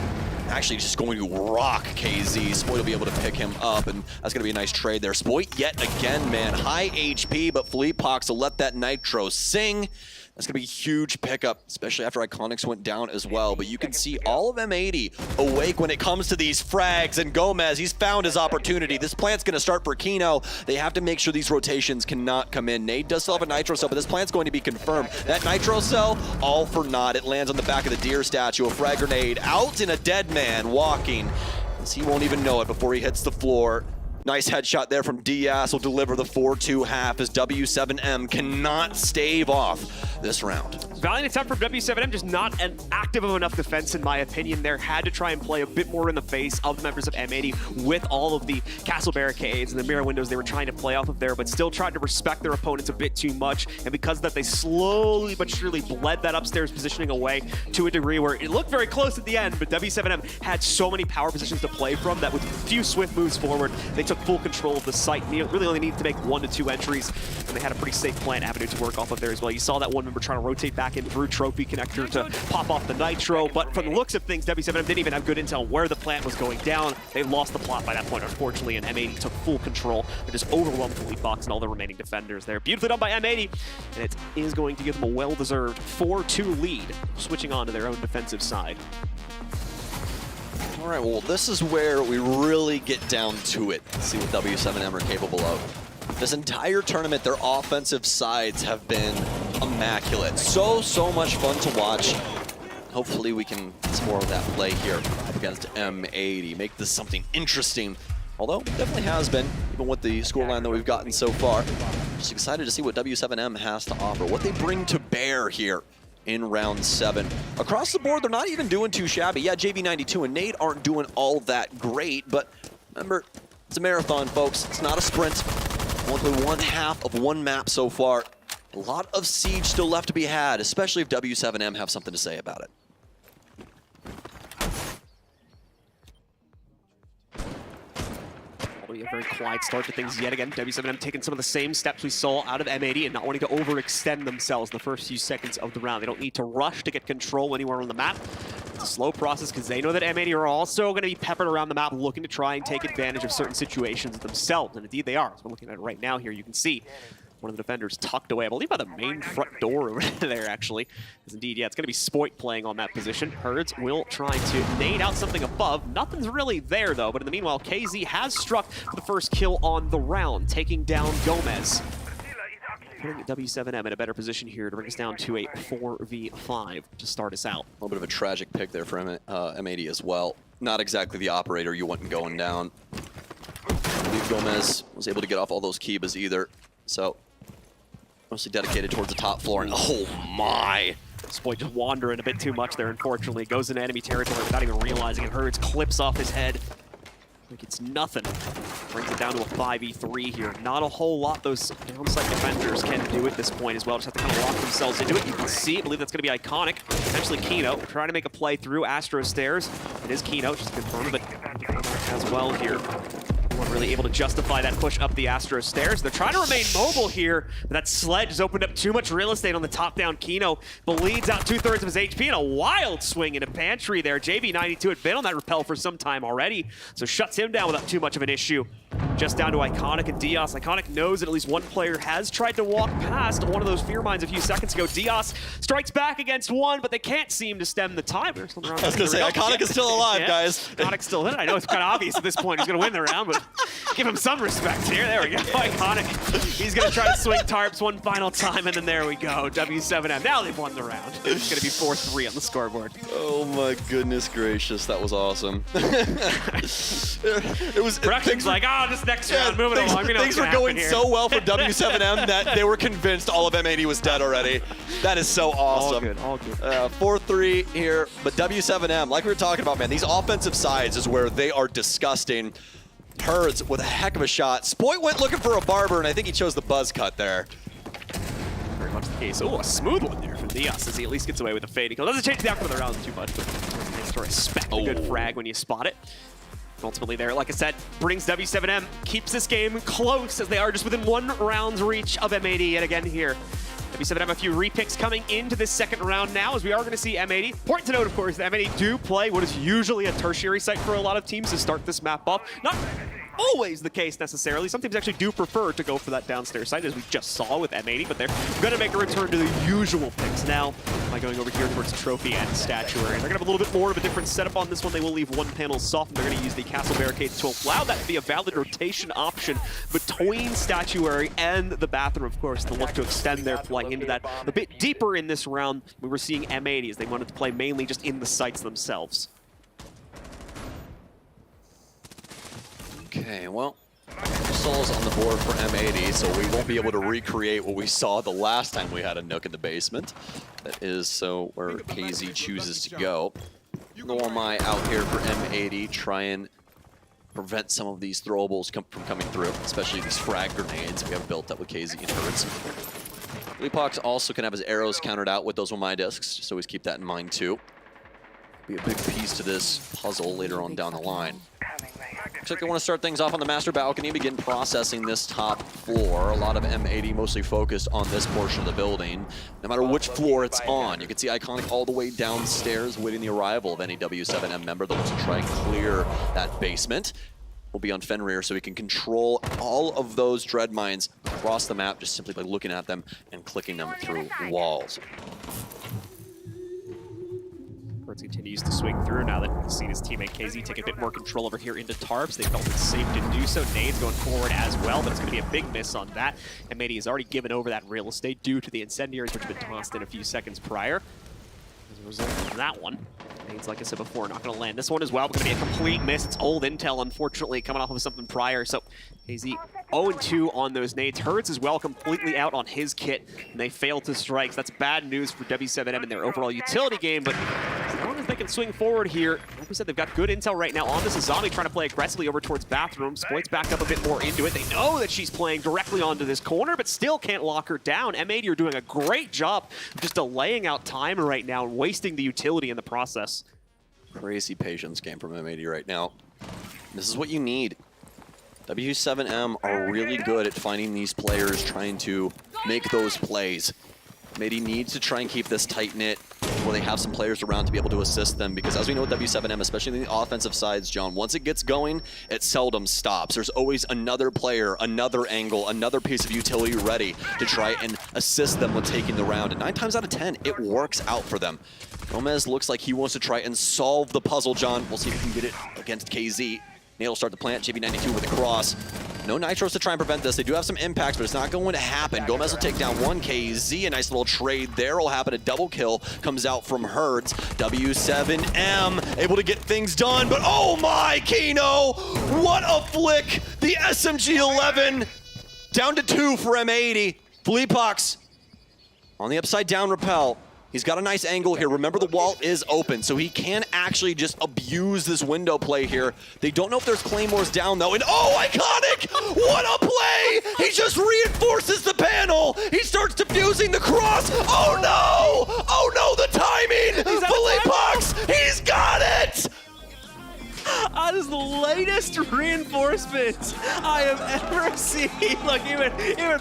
Actually just going to rock KZ. Spoit will be able to pick him up, and that's going to be a nice trade there. Spoit yet again, man. High HP, but Fleetbox will let that Nitro sing. That's going to be a huge pickup, especially after Iconics went down as well. But you can see all of M80 awake when it comes to these frags, and Gomez, he's found his opportunity. This plant's going to start for Kino. They have to make sure these rotations cannot come in. Nade does still have a Nitro cell, but this plant's going to be confirmed. That Nitro cell, all for naught. It lands on the back of the deer statue. A frag grenade out, and a dead man walking, as he won't even know it before he hits the floor. Nice headshot there from Diaz will deliver the 4-2 half as W7M cannot stave off this round. Valiant attempt from W7M, just not an active of enough defense in my opinion there. Had to try and play a bit more in the face of the members of M80 with all of the castle barricades and the mirror windows they were trying to play off of there, but still tried to respect their opponents a bit too much. And because of that, they slowly but surely bled that upstairs positioning away to a degree where it looked very close at the end, but W7M had so many power positions to play from that with a few swift moves forward, they took full control of the site. Really only needed to make 1 to 2 entries, and they had a pretty safe plant avenue to work off of there as well. You saw that one member trying to rotate back in through Trophy Connector to pop off the Nitro, but from the looks of things, W7M didn't even have good intel where the plant was going down. They lost the plot by that point, unfortunately, and M80 took full control and just overwhelmed Fleetbox and all the remaining defenders there. Beautifully done by M80, and it is going to give them a well-deserved 4-2 lead, switching on to their own defensive side. All right, well, this is where we really get down to it. See what W7M are capable of. This entire tournament, their offensive sides have been immaculate. So much fun to watch. Hopefully we can get some more of that play here up against M80. Make this something interesting. Although, it definitely has been, even with the scoreline that we've gotten so far. Just excited to see what W7M has to offer, what they bring to bear here in round 7. Across the board, they're not even doing too shabby. Yeah, JV92 and Nade aren't doing all that great, but remember, it's a marathon, folks. It's not a sprint. Only 1/2 of one map so far. A lot of siege still left to be had, especially if W7M have something to say about it. A very quiet start to things yet again. W7M taking some of the same steps we saw out of M80 and not wanting to overextend themselves in the first few seconds of the round. They don't need to rush to get control anywhere on the map. It's a slow process because they know that M80 are also going to be peppered around the map looking to try and take advantage of certain situations themselves. And indeed they are. So we're looking at it right now here. You can see one of the defenders tucked away, I believe by the main front door over there, actually. Because indeed, yeah, it's going to be Spoit playing on that position. Herds will try to nade out something above. Nothing's really there, though. But in the meanwhile, KZ has struck for the first kill on the round, taking down Gomez. Putting W7M in a better position here to bring us down to a 4v5 to start us out. A little bit of a tragic pick there for M80 as well. Not exactly the operator you want going down. I believe Gomez was able to get off all those Kibas either. So, mostly dedicated towards the top floor, and oh my! Spoit just wandering a bit too much there, unfortunately. Goes into enemy territory without even realizing it. Herds clips off his head like it's nothing. Brings it down to a 5v3 here. Not a whole lot those downside defenders can do at this point as well. Just have to kind of lock themselves into it. You can see, I believe that's going to be Iconic. Potentially Kino trying to make a play through Astro Stairs. It is Kino, just to confirm, but as well here. weren't really able to justify that push up the Astro stairs. They're trying to remain mobile here, but that sledge has opened up too much real estate on the top-down Kino. Bleeds out 2/3 of his HP in a wild swing into Pantry there. JB92 had been on that rappel for some time already, so shuts him down without too much of an issue. Just down to Iconic and Diaz. Iconic knows that at least one player has tried to walk past one of those fear mines a few seconds ago. Diaz strikes back against one, but they can't seem to stem the tide. I was going to say, Iconic is still alive, guys. Iconic's still in it. I know it's kind of obvious at this point he's going to win the round, but give him some respect here. There we go. Iconic. He's going to try to swing tarps one final time, and then there we go. W7M. Now they've won the round. It's going to be 4-3 on the scoreboard. Oh my goodness gracious, that was awesome. It was Production's like, this next round, moving along. Things were going so well for W7M that they were convinced all of M80 was dead already. That is so awesome. All good. 4-3 here, but W7M, like we were talking about, man, these offensive sides is where they are disgusting. Herds with a heck of a shot. Spoit went looking for a barber, and I think he chose the buzz cut there. Very much the case. Oh, a smooth one there from Diaz as he at least gets away with a fade. He doesn't change the outcome of the round too much, but it's nice to respect a good frag when you spot it. Ultimately there, like I said, brings W7M, keeps this game close as they are just within 1 round's reach of M80 yet again here. W7M a few repicks coming into this second round now as we are going to see M80. Important to note, of course, that M80 do play what is usually a tertiary site for a lot of teams to start this map off. Not always the case necessarily. Some teams actually do prefer to go for that downstairs site, as we just saw with M80, but they're going to make a return to the usual picks now by going over here towards trophy and statuary. They're going to have a little bit more of a different setup on this one. They will leave one panel soft, and they're going to use the castle barricades to allow that to be a valid rotation option between statuary and the bathroom, of course. They'll look to extend their play into that a bit deeper in this round. We were seeing M80 as they wanted to play mainly just in the sites themselves. Okay, well, Soul's on the board for M80, so we won't be able to recreate what we saw the last time we had a Nook in the basement. That is so where KZ chooses to go. Nor am I out here for M80, try and prevent some of these throwables from coming through, especially these frag grenades we have built up with KZ and Hertz. Leapox also can have his arrows countered out with those Wamai discs, just always keep that in mind too. Be a big piece to this puzzle later on down the line. Looks like they want to start things off on the master balcony, begin processing this top floor. A lot of M80 mostly focused on this portion of the building. No matter which floor it's on, you can see Iconic all the way downstairs waiting the arrival of any W7M member that wants to try and clear that basement. Will be on Fenrir, so he can control all of those dread mines across the map just simply by looking at them and clicking them through walls. Hertz continues to swing through now that he's seen his teammate KZ take a bit more control over here into tarps. They felt it's safe to do so. Nades going forward as well, but it's going to be a big miss on that. M80 has already given over that real estate due to the incendiaries, which have been tossed in a few seconds prior. As a result of that one, Nades, like I said before, not going to land this one as well. But going to be a complete miss. It's old intel, unfortunately, coming off of something prior. So KZ 0-2 on those nades. Hertz as well completely out on his kit, and they fail to strike. So that's bad news for W7M in their overall utility game, but as long as they can swing forward here, like we said, they've got good intel right now on this. Azami trying to play aggressively over towards bathroom. Spoit's backed up a bit more into it. They know that she's playing directly onto this corner, but still can't lock her down. M80 are doing a great job of just delaying out time right now and wasting the utility in the process. Crazy patience game from M80 right now. This is what you need. W7M are really good at finding these players trying to make those plays. M80 needs to try and keep this tight-knit where they have some players around to be able to assist them, because as we know with W7M, especially in the offensive sides, John, once it gets going, it seldom stops. There's always another player, another angle, another piece of utility ready to try and assist them with taking the round. And 9 times out of 10, it works out for them. Gomez looks like he wants to try and solve the puzzle, John. We'll see if he can get it against KZ. Nate will start the plant, JB92 with a cross. No nitros to try and prevent this. They do have some impacts, but it's not going to happen. Gomez will take down one KZ. A nice little trade there will happen. A double kill comes out from Hertz. W7M able to get things done, but oh my, Kino! What a flick! The SMG-11 down to 2 for M80. Fleepox on the upside down rappel. He's got a nice angle here. Remember, the wall is open, so he can actually just abuse this window play here. They don't know if there's claymores down, though. And oh, Iconic! What a play! He just reinforces the panel. He starts defusing the cross. Oh, no! Oh, no, the timing! Felipox, he's got it! That is the latest reinforcement I have ever seen. Look, even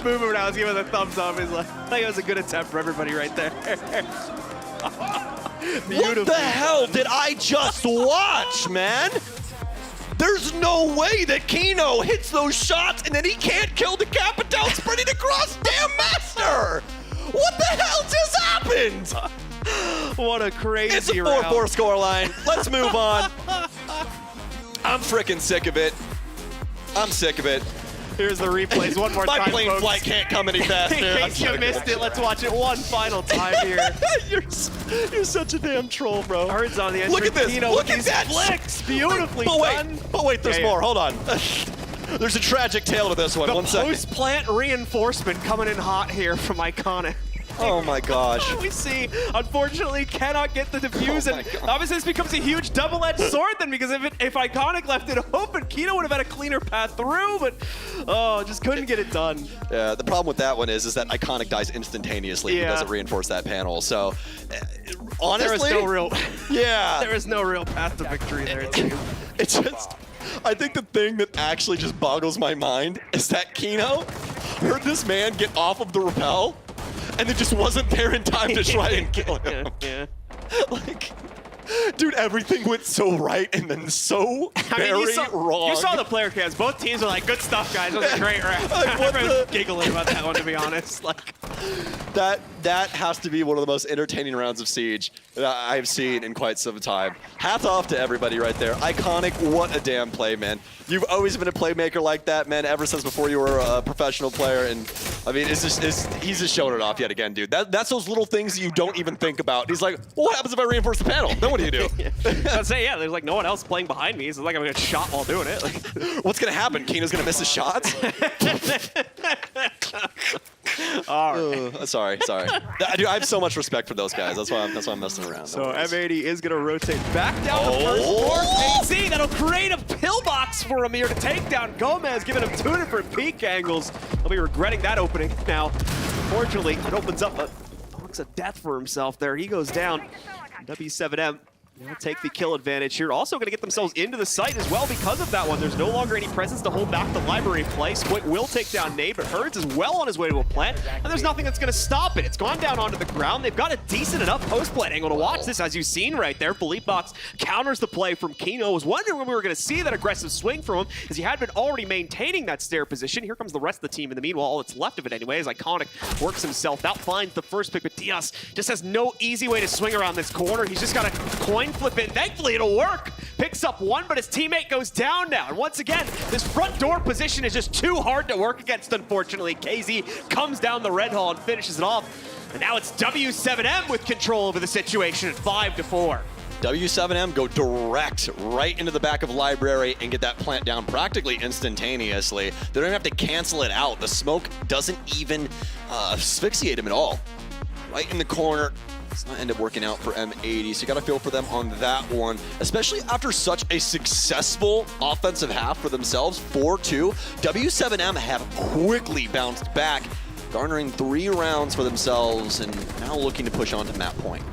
Boomer when I was giving the thumbs up is like it was a good attempt for everybody right there. What the hell did I just watch, man? There's no way that Kino hits those shots and then he can't kill the Capital sprinting across damn Master! What the hell just happened? What a crazy It's a round. 4-4 scoreline. Let's move on. I'm freaking sick of it. I'm sick of it. Here's the replays one more time, My plane folks. flight can't come any faster. In case you missed it, let's watch it one final time here. You're such a damn troll, bro. Herds on the entry. Look at this. Kino Look with at these that. flicks. Beautifully done. But wait, there's Yeah, more. Hold on. There's a tragic tale to this one. The 1 second. post-plant reinforcement coming in hot here from Iconic. Oh my gosh. We see, unfortunately, cannot get the defuse, and obviously this becomes a huge double-edged sword then, because if Iconic left it open, Kino would have had a cleaner path through, but just couldn't get it done. Yeah, the problem with that one is that Iconic dies instantaneously. He doesn't reinforce that panel. So, honestly, there is no real, yeah, there is no real path to victory there, too. It's just, I think the thing that actually just boggles my mind is that Kino heard this man get off of the rappel, and it just wasn't there in time to try and kill him. Yeah. Like, dude, everything went so right and then so very wrong. You saw the player cams. Both teams were like, good stuff, guys. That was a great round. Like, what the- Giggling about that one, to be honest. Like, that has to be one of the most entertaining rounds of Siege that I've seen in quite some time. Hats off to everybody right there. Iconic, what a damn play, man. You've always been a playmaker like that, man, ever since before you were a professional player. And I mean, he's just showing it off yet again, dude. That's those little things that you don't even think about. He's like, well, what happens if I reinforce the panel? Then what do you do? I'd say, yeah, there's like no one else playing behind me, so it's like I'm gonna get shot while doing it. Like, what's gonna happen? Kino's gonna miss his shots? all right. Sorry. Dude, I have so much respect for those guys. That's why I'm messing around. So M80 is going to rotate back down the first floor. AC, that'll create a pillbox for Amir to take down Gomez, giving him 2 different peak angles. He'll be regretting that opening now. Unfortunately, it opens up a box of death for himself there. He goes down. W7M will take the kill advantage here. Also going to get themselves into the site as well because of that one. There's no longer any presence to hold back the library play. Squint will take down Nade, but Herds is well on his way to a plant, and there's nothing that's going to stop it. It's gone down onto the ground. They've got a decent enough post-plant angle to watch this, as you've seen right there. Philippe Box counters the play from Kino. Was wondering when we were going to see that aggressive swing from him, as he had been already maintaining that stair position. Here comes the rest of the team in the meanwhile. All that's left of it anyway, as Iconic works himself out, finds the first pick, but Diaz just has no easy way to swing around this corner. He's just got to coin flip it. Thankfully, it'll work. Picks up one, but his teammate goes down now. And once again, this front door position is just too hard to work against, unfortunately. KZ comes down the red hall and finishes it off. And now it's W7M with control over the situation at 5-4. W7M go direct right into the back of library and get that plant down practically instantaneously. They don't have to cancel it out. The smoke doesn't even asphyxiate him at all. Right in the corner. It's not end up working out for M80, so you got to feel for them on that one, especially after such a successful offensive half for themselves, 4-2. W7M have quickly bounced back, garnering 3 rounds for themselves, and now looking to push on to map point.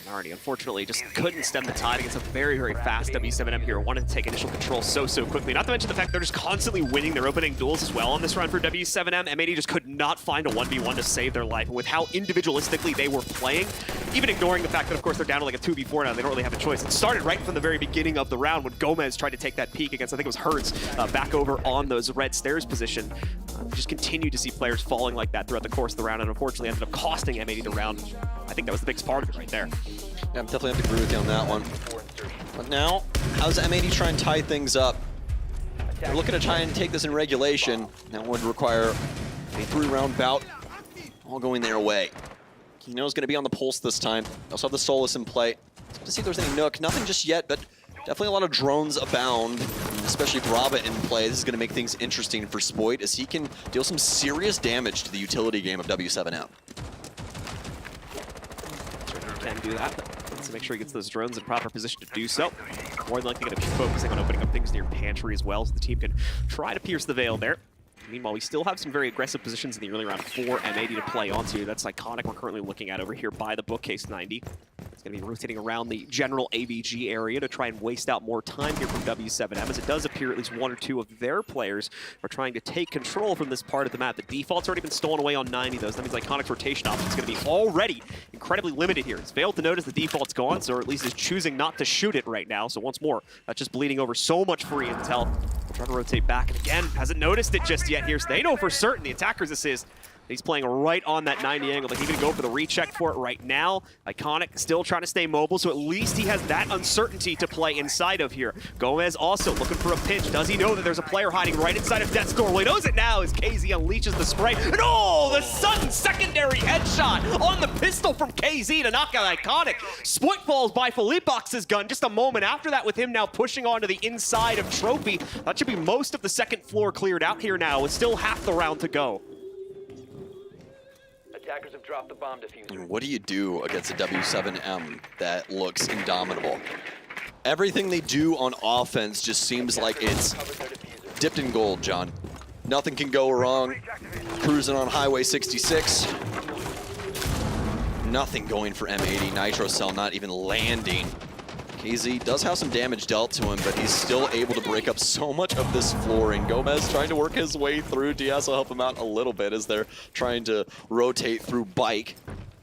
Arnie, unfortunately, just couldn't stem the tide against a very, very fast W7M here. Wanted to take initial control so quickly. Not to mention the fact they're just constantly winning their opening duels as well on this run for W7M. M80 just could not find a 1v1 to save their life. And with how individualistically they were playing, even ignoring the fact that, of course, they're down to like a 2v4 now, they don't really have a choice. It started right from the very beginning of the round when Gomez tried to take that peek against, I think it was Hertz, back over on those red stairs position. We just continued to see players falling like that throughout the course of the round, and unfortunately ended up costing M80 the round. I think that was the biggest part of it right there. Yeah, I definitely have to agree with you on that one. But now, how's M80 try and tie things up? They're looking to try and take this in regulation. That would require a 3-round bout, all going their way. Kino's going to be on the pulse this time. They also have the Solus in play. Let's see if there's any Nook. Nothing just yet, but definitely a lot of drones abound, especially with Raba in play. This is going to make things interesting for Spoit, as he can deal some serious damage to the utility game of W7M. Can do that, but let's make sure he gets those drones in proper position to do so. More than likely going to be focusing on opening up things near pantry as well, so the team can try to pierce the veil there. Meanwhile, we still have some very aggressive positions in the early round for M80 to play onto. That's Iconic we're currently looking at over here by the bookcase 90. It's going to be rotating around the general AVG area to try and waste out more time here from W7M, as it does appear at least one or two of their players are trying to take control from this part of the map. The default's already been stolen away on 90, though, so that means Iconic's rotation option is going to be already incredibly limited here. He's failed to notice the default's gone, so or at least is choosing not to shoot it right now. So once more, that's just bleeding over so much free intel. We'll try to rotate back, and again, hasn't noticed it just yet here, so they know for certain the attacker's assist. He's playing right on that 90 angle. Like, he's going to go for the recheck for it right now. Iconic still trying to stay mobile, so at least he has that uncertainty to play inside of here. Gomez also looking for a pinch. Does he know that there's a player hiding right inside of Death's door? Well, he knows it now as KZ unleashes the spray. And oh, the sudden secondary headshot on the pistol from KZ to knock out Iconic. Split falls by Felipox's gun just a moment after that, with him now pushing onto the inside of Trophy. That should be most of the second floor cleared out here now, with still half the round to go. Attackers have dropped the bomb diffuser. What do you do against a W7M that looks indomitable? Everything they do on offense just seems like it's dipped in gold, John. Nothing can go wrong. Cruising on Highway 66. Nothing going for M80. Nitro Cell not even landing. KZ does have some damage dealt to him, but he's still able to break up so much of this flooring. Gomez trying to work his way through. Diaz will help him out a little bit as they're trying to rotate through Bike,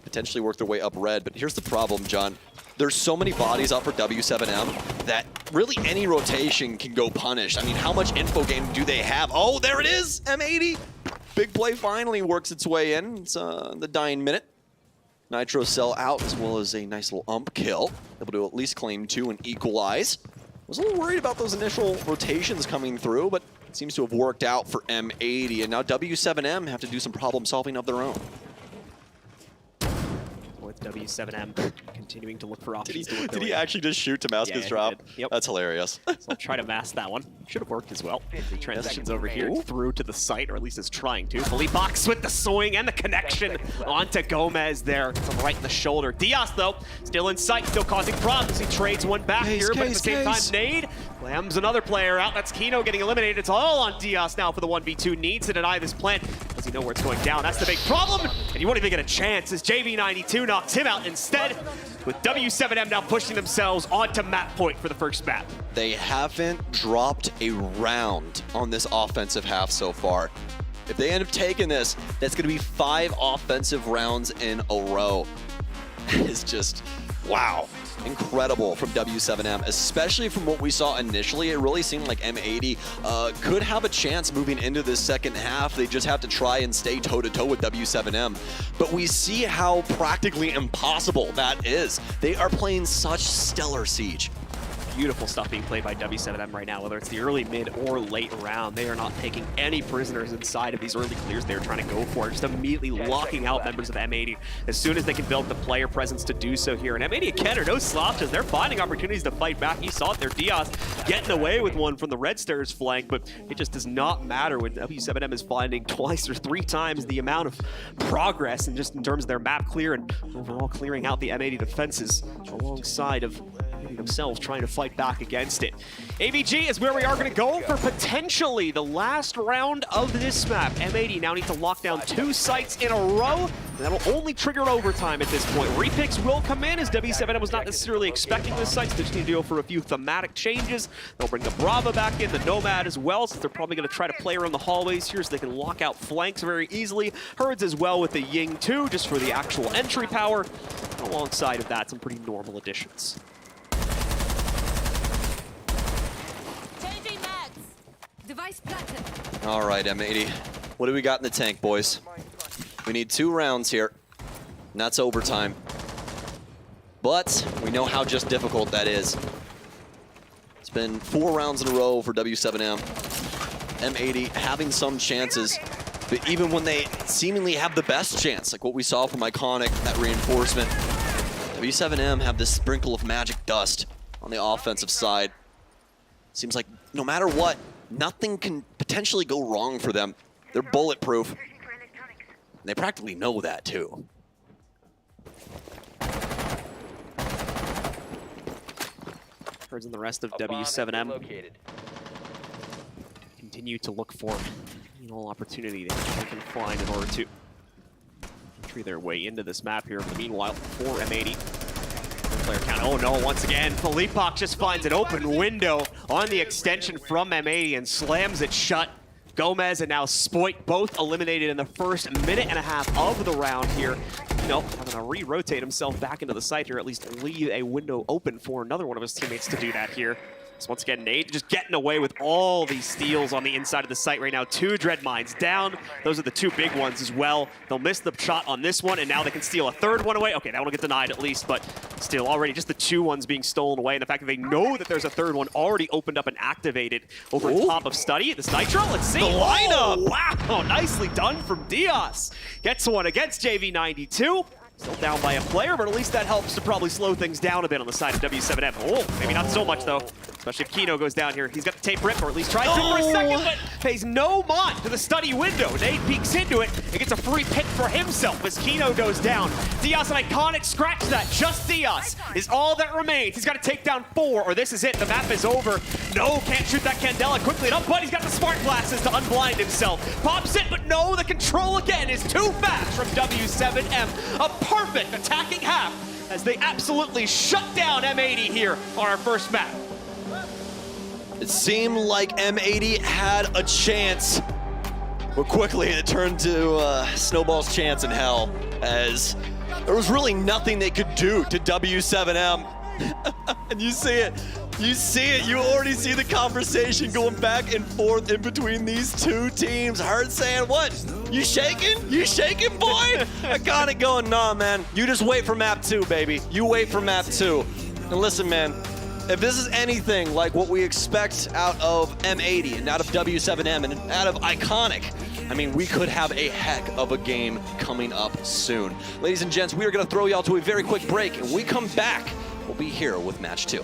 potentially work their way up red. But here's the problem, John. There's so many bodies up for W7M that really any rotation can go punished. I mean, how much info game do they have? Oh, there it is, M80. Big play finally works its way in. It's the dying minute. Nitro Cell out, as well as a nice little ump kill. Able to at least claim 2 and equalize. Was a little worried about those initial rotations coming through, but it seems to have worked out for M80. And now W7M have to do some problem solving of their own. With W7M continuing to look for options. Did he actually just shoot to mask his drop? Yep. That's hilarious. So I'll try to mask that one. Should have worked as well. Transitions over here through to the site, or at least is trying to. Felipox with the swing and the connection onto Gomez there, right in the shoulder. Diaz, though, still in sight, still causing problems. He trades one back here, but at the same time, Nade slams another player out. That's Kino getting eliminated. It's all on Diaz now for the 1v2. Needs to deny this plant. Does he know where it's going down? That's the big problem. And you won't even get a chance as JV92 knocks him out instead, with W7M now pushing themselves onto map point for the first map. They haven't dropped a round on this offensive half so far. If they end up taking this, that's going to be 5 offensive rounds in a row. It's just, wow. Incredible from W7M, especially from what we saw initially. It really seemed like M80 could have a chance moving into this second half. They just have to try and stay toe-to-toe with W7M. But we see how practically impossible that is. They are playing such stellar Siege. Beautiful stuff being played by W7M right now, whether it's the early, mid, or late round. They are not taking any prisoners inside of these early clears they're trying to go for, just immediately locking out members of M80 as soon as they can build the player presence to do so here. And M80 again are no slouches. They're finding opportunities to fight back. You saw it there, Diaz getting away with one from the Red Stars flank, but it just does not matter when W7M is finding twice or 3 times the amount of progress, and just in terms of their map clear and overall clearing out the M80 defenses alongside of themselves trying to fight back against it. AVG is where we are going to go for potentially the last round of this map. M80 now need to lock down 2 sites in a row. That'll only trigger overtime at this point. Repicks will come in, as W7M was not necessarily expecting this site, so they just need to go for a few thematic changes. They'll bring the Brava back in, the Nomad as well, since they're probably going to try to play around the hallways here so they can lock out flanks very easily. Herds as well with the Ying too, just for the actual entry power. And alongside of that, some pretty normal additions. All right, M80. What do we got in the tank, boys? We need 2 rounds here, and that's overtime. But we know how just difficult that is. It's been 4 rounds in a row for W7M. M80 having some chances, but even when they seemingly have the best chance, like what we saw from Iconic, that reinforcement, W7M have this sprinkle of magic dust on the offensive side. Seems like no matter what, nothing can potentially go wrong for them. They're bulletproof. And they practically know that too. Herds and the rest of W7M continue to look for all opportunity they can find in order to entry their way into this map here. Meanwhile, for M80, Player count. Oh no, once again, Felipak just finds an open window on the extension from M80 and slams it shut. Gomez and now Spoit both eliminated in the first minute and a half of the round here. Nope, having to re-rotate himself back into the site here, at least leave a window open for another one of his teammates to do that here. So once again, Nate just getting away with all these steals on the inside of the site right now. 2 Dread Mines down. Those are the 2 big ones as well. They'll miss the shot on this one, and now they can steal a 3rd one away. Okay, that one will get denied at least, but still already just the 2 ones being stolen away. And the fact that they know that there's a 3rd one already opened up and activated over top of Study. This Nitro, let's see. The lineup! Wow, nicely done from Diaz. Gets one against JV92. Still down by a player, but at least that helps to probably slow things down a bit on the side of W7M. Oh, maybe not so much though, especially if Kino goes down here. He's got the tape rip, or at least tries to for a second, but pays no mind to the Study window. Nate peeks into it and gets a free pick for himself as Kino goes down. Diaz and Iconic scratch that. Just Diaz is all that remains. He's got to take down 4, or this is it. The map is over. No, can't shoot that Candela quickly enough, but he's got the smart glasses to unblind himself. Pops it, but no, the control again is too fast from W7M. A perfect attacking half as they absolutely shut down M80 here on our first map. It seemed like M80 had a chance, but quickly it turned to Snowball's chance in hell, as there was really nothing they could do to W7M. And you see it. You see it. You already see the conversation going back and forth in between these 2 teams. Herd saying, what? You shaking? You shaking, boy? Iconic going, nah, man. You just wait for map 2, baby. You wait for map 2. And listen, man, if this is anything like what we expect out of M80 and out of W7M and out of Iconic, I mean, we could have a heck of a game coming up soon. Ladies and gents, we are going to throw y'all to a very quick break. And when we come back, we'll be here with match 2.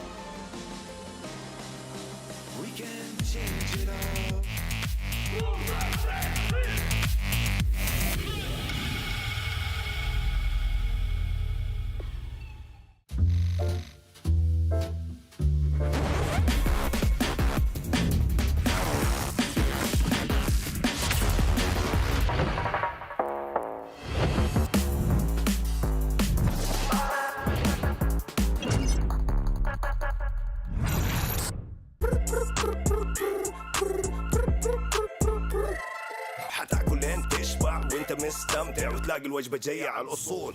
مستمتع وتلاقي الوجبة جاية على الأصول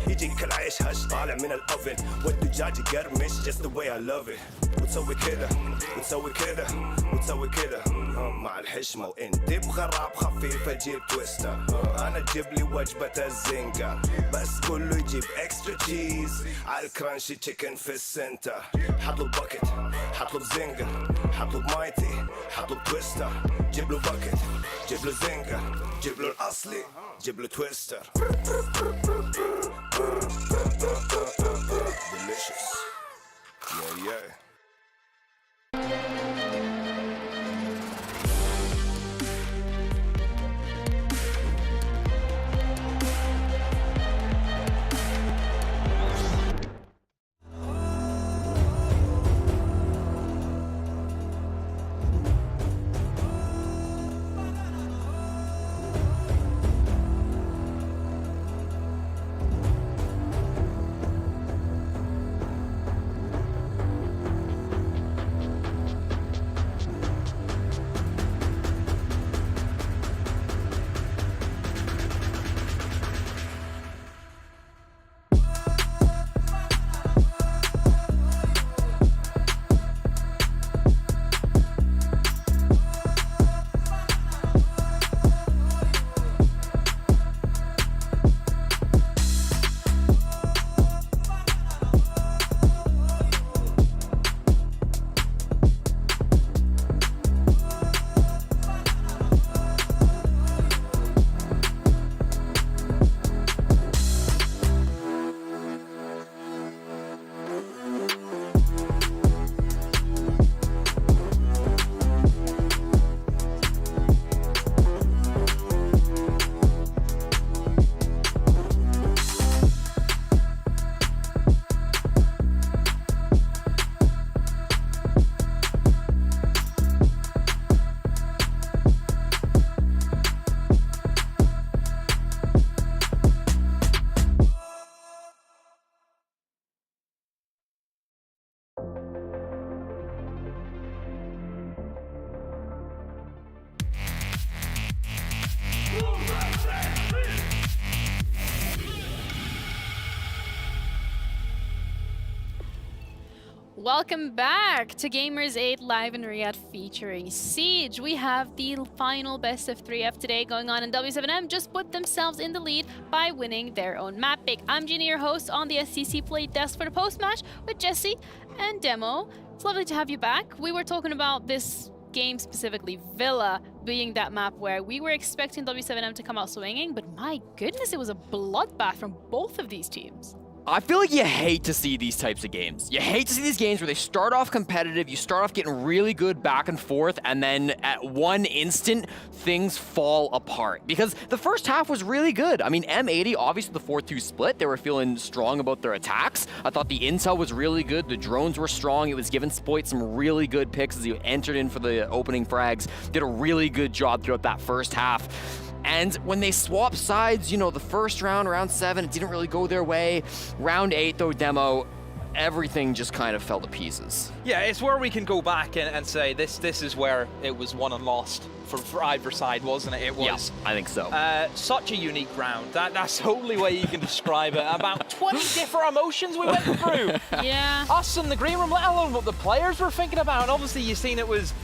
يجيك العيش هش طالع من الأوفن والدجاج يقرمش just the way I love it وتسوي كده وتسوي كده وتسوي كده مع الحشمة وانت بغراب خفيفة جيب تويستر أنا تجيب لي وجبة الزنجر بس كله يجيب اكسترا تشيز على الكرانشي تشيكن في السنتر حطلب باكت حطلب زنجر حطلب مايتي حطلب تويستر جيب له باكت جيب له زنجر جيب له الأصلي جيب له تويستر delicious yeah Welcome back to Gamers8 live in Riyadh featuring Siege. We have the final best of 3F today going on, and W7M just put themselves in the lead by winning their own map pick. I'm Gina, your host on the SCC Play desk for the post-match with Jesse and Demo. It's lovely to have you back. We were talking about this game specifically, Villa being that map where we were expecting W7M to come out swinging, but my goodness, it was a bloodbath from both of these teams. I feel like you hate to see these types of games. You hate to see these games where they start off competitive, you start off getting really good back and forth, and then at one instant, things fall apart. Because the first half was really good. I mean, M80, obviously the 4-2 split, they were feeling strong about their attacks. I thought the intel was really good, the drones were strong, it was giving Spoit some really good picks as he entered in for the opening frags. Did a really good job throughout that first half. And when they swapped sides, you know, the first round, round 7, it didn't really go their way. Round 8, though, Demo, everything just kind of fell to pieces. Yeah, it's where we can go back and say this is where it was won and lost for either side, wasn't it? It was. Yeah, I think so. Such a unique round. That's the only way you can describe it. About 20 different emotions we went through. Yeah. Us in the green room, let alone what the players were thinking about. And obviously, you've seen it was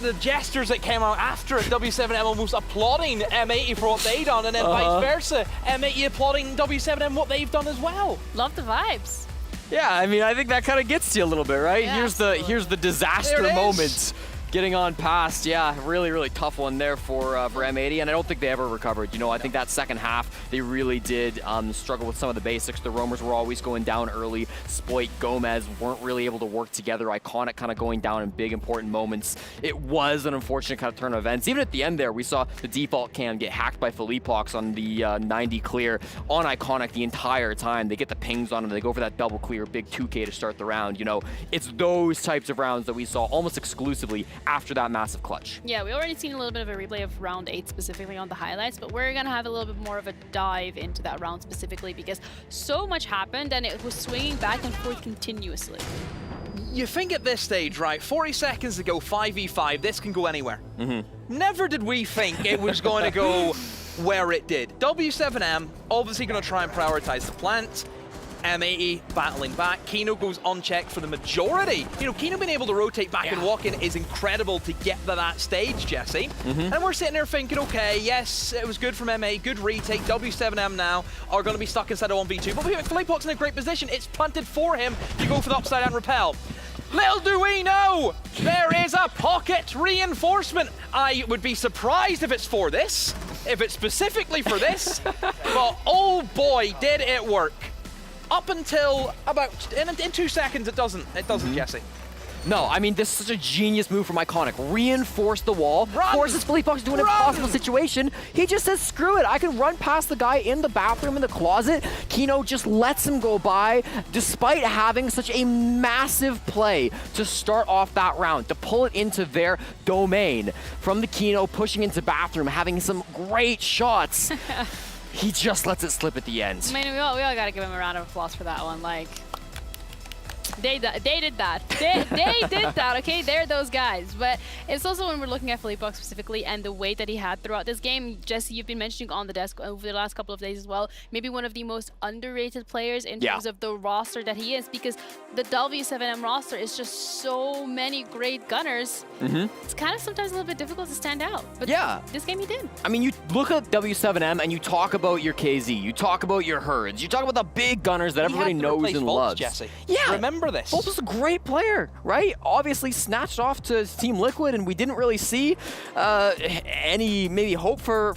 the gestures that came out after it, W7M almost applauding M80 for what they done, and then vice versa, M80 applauding W7M what they've done as well. Love the vibes. Yeah, I mean, I think that kind of gets to you a little bit, right? Yeah, Here's the disaster moment. Getting on past, yeah, really tough one there for M80, and I don't think they ever recovered. You know, I think that second half, they really did struggle with some of the basics. The roamers were always going down early. Spoit, Gomez weren't really able to work together. Iconic kind of going down in big, important moments. It was an unfortunate kind of turn of events. Even at the end there, we saw the default cam get hacked by Philippox on the 90 clear on Iconic the entire time. They get the pings on him. They go for that double clear, big 2K to start the round. You know, it's those types of rounds that we saw almost exclusively after that massive clutch. Yeah, we already seen a little bit of a replay of round 8 specifically on the highlights, but we're gonna have a little bit more of a dive into that round specifically because so much happened and it was swinging back and forth continuously. You think at this stage, right, 40 seconds to go, 5v5, this can go anywhere. Never did we think it was going to go where it did. W7M obviously going to try and prioritize the plant. M80 battling back. Kino goes unchecked for the majority. You know, Kino being able to rotate back and walk in is incredible to get to that stage, Jesse. And we're sitting there thinking, okay, yes, it was good from M8, good retake. W7M now are going to be stuck inside of 1v2. But we have Philippox in a great position. It's punted for him to go for the upside and repel. Little do we know, there is a pocket reinforcement. I would be surprised if it's for this, if it's specifically for this, but oh boy, did it work. Up until about, in 2 seconds, it doesn't, Jesse. No, I mean, this is such a genius move from Iconic. Reinforce the wall, forces Philippox to an impossible situation. He just says, screw it, I can run past the guy in the bathroom, in the closet. Kino just lets him go by, despite having such a massive play to start off that round, to pull it into their domain. From the Kino, pushing into bathroom, having some great shots. He just lets it slip at the end. I mean, we all gotta give him a round of applause for that one. Like, they did that. They did that, okay? They're those guys. But it's also when we're looking at Philippox specifically and the weight that he had throughout this game. Jesse, you've been mentioning on the desk over the last couple of days as well. Maybe one of the most underrated players in terms of the roster that he is, because the W7M roster is just so many great gunners. It's kind of sometimes a little bit difficult to stand out. But this game he did. I mean, you look at W7M and you talk about your KZ, you talk about your Herds, you talk about the big gunners that everybody knows and loves. Jesse. Yeah. Remember this. Volts was a great player, right? Obviously snatched off to Team Liquid, and we didn't really see any maybe hope for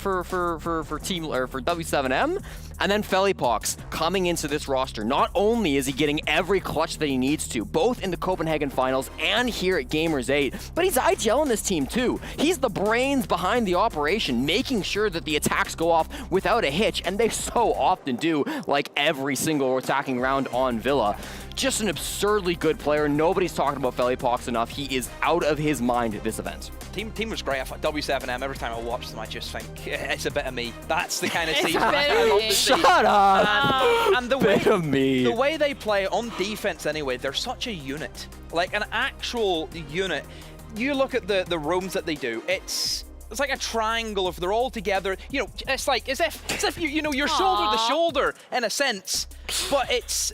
Team or for W7M. And then Philippox coming into this roster. Not only is he getting every clutch that he needs to, both in the Copenhagen finals and here at Gamers8, but he's IGL in this team too. He's the brains behind the operation, making sure that the attacks go off without a hitch, and they so often do, like every single attacking round on Villa. Just an absurdly good player. Nobody's talking about Philippox enough. He is out of his mind at this event. Team was great. I thought W7M, every time I watch them, I just think, it's a bit of me. That's the kind of It's season a bit I of love me. to see. Shut up! And the Bit of me. The way they play on defense anyway, they're such a unit. Like an actual unit. You look at the roams that they do, it's like a triangle if they're all together. You know, it's like as if you know, you're shoulder to shoulder in a sense, but it's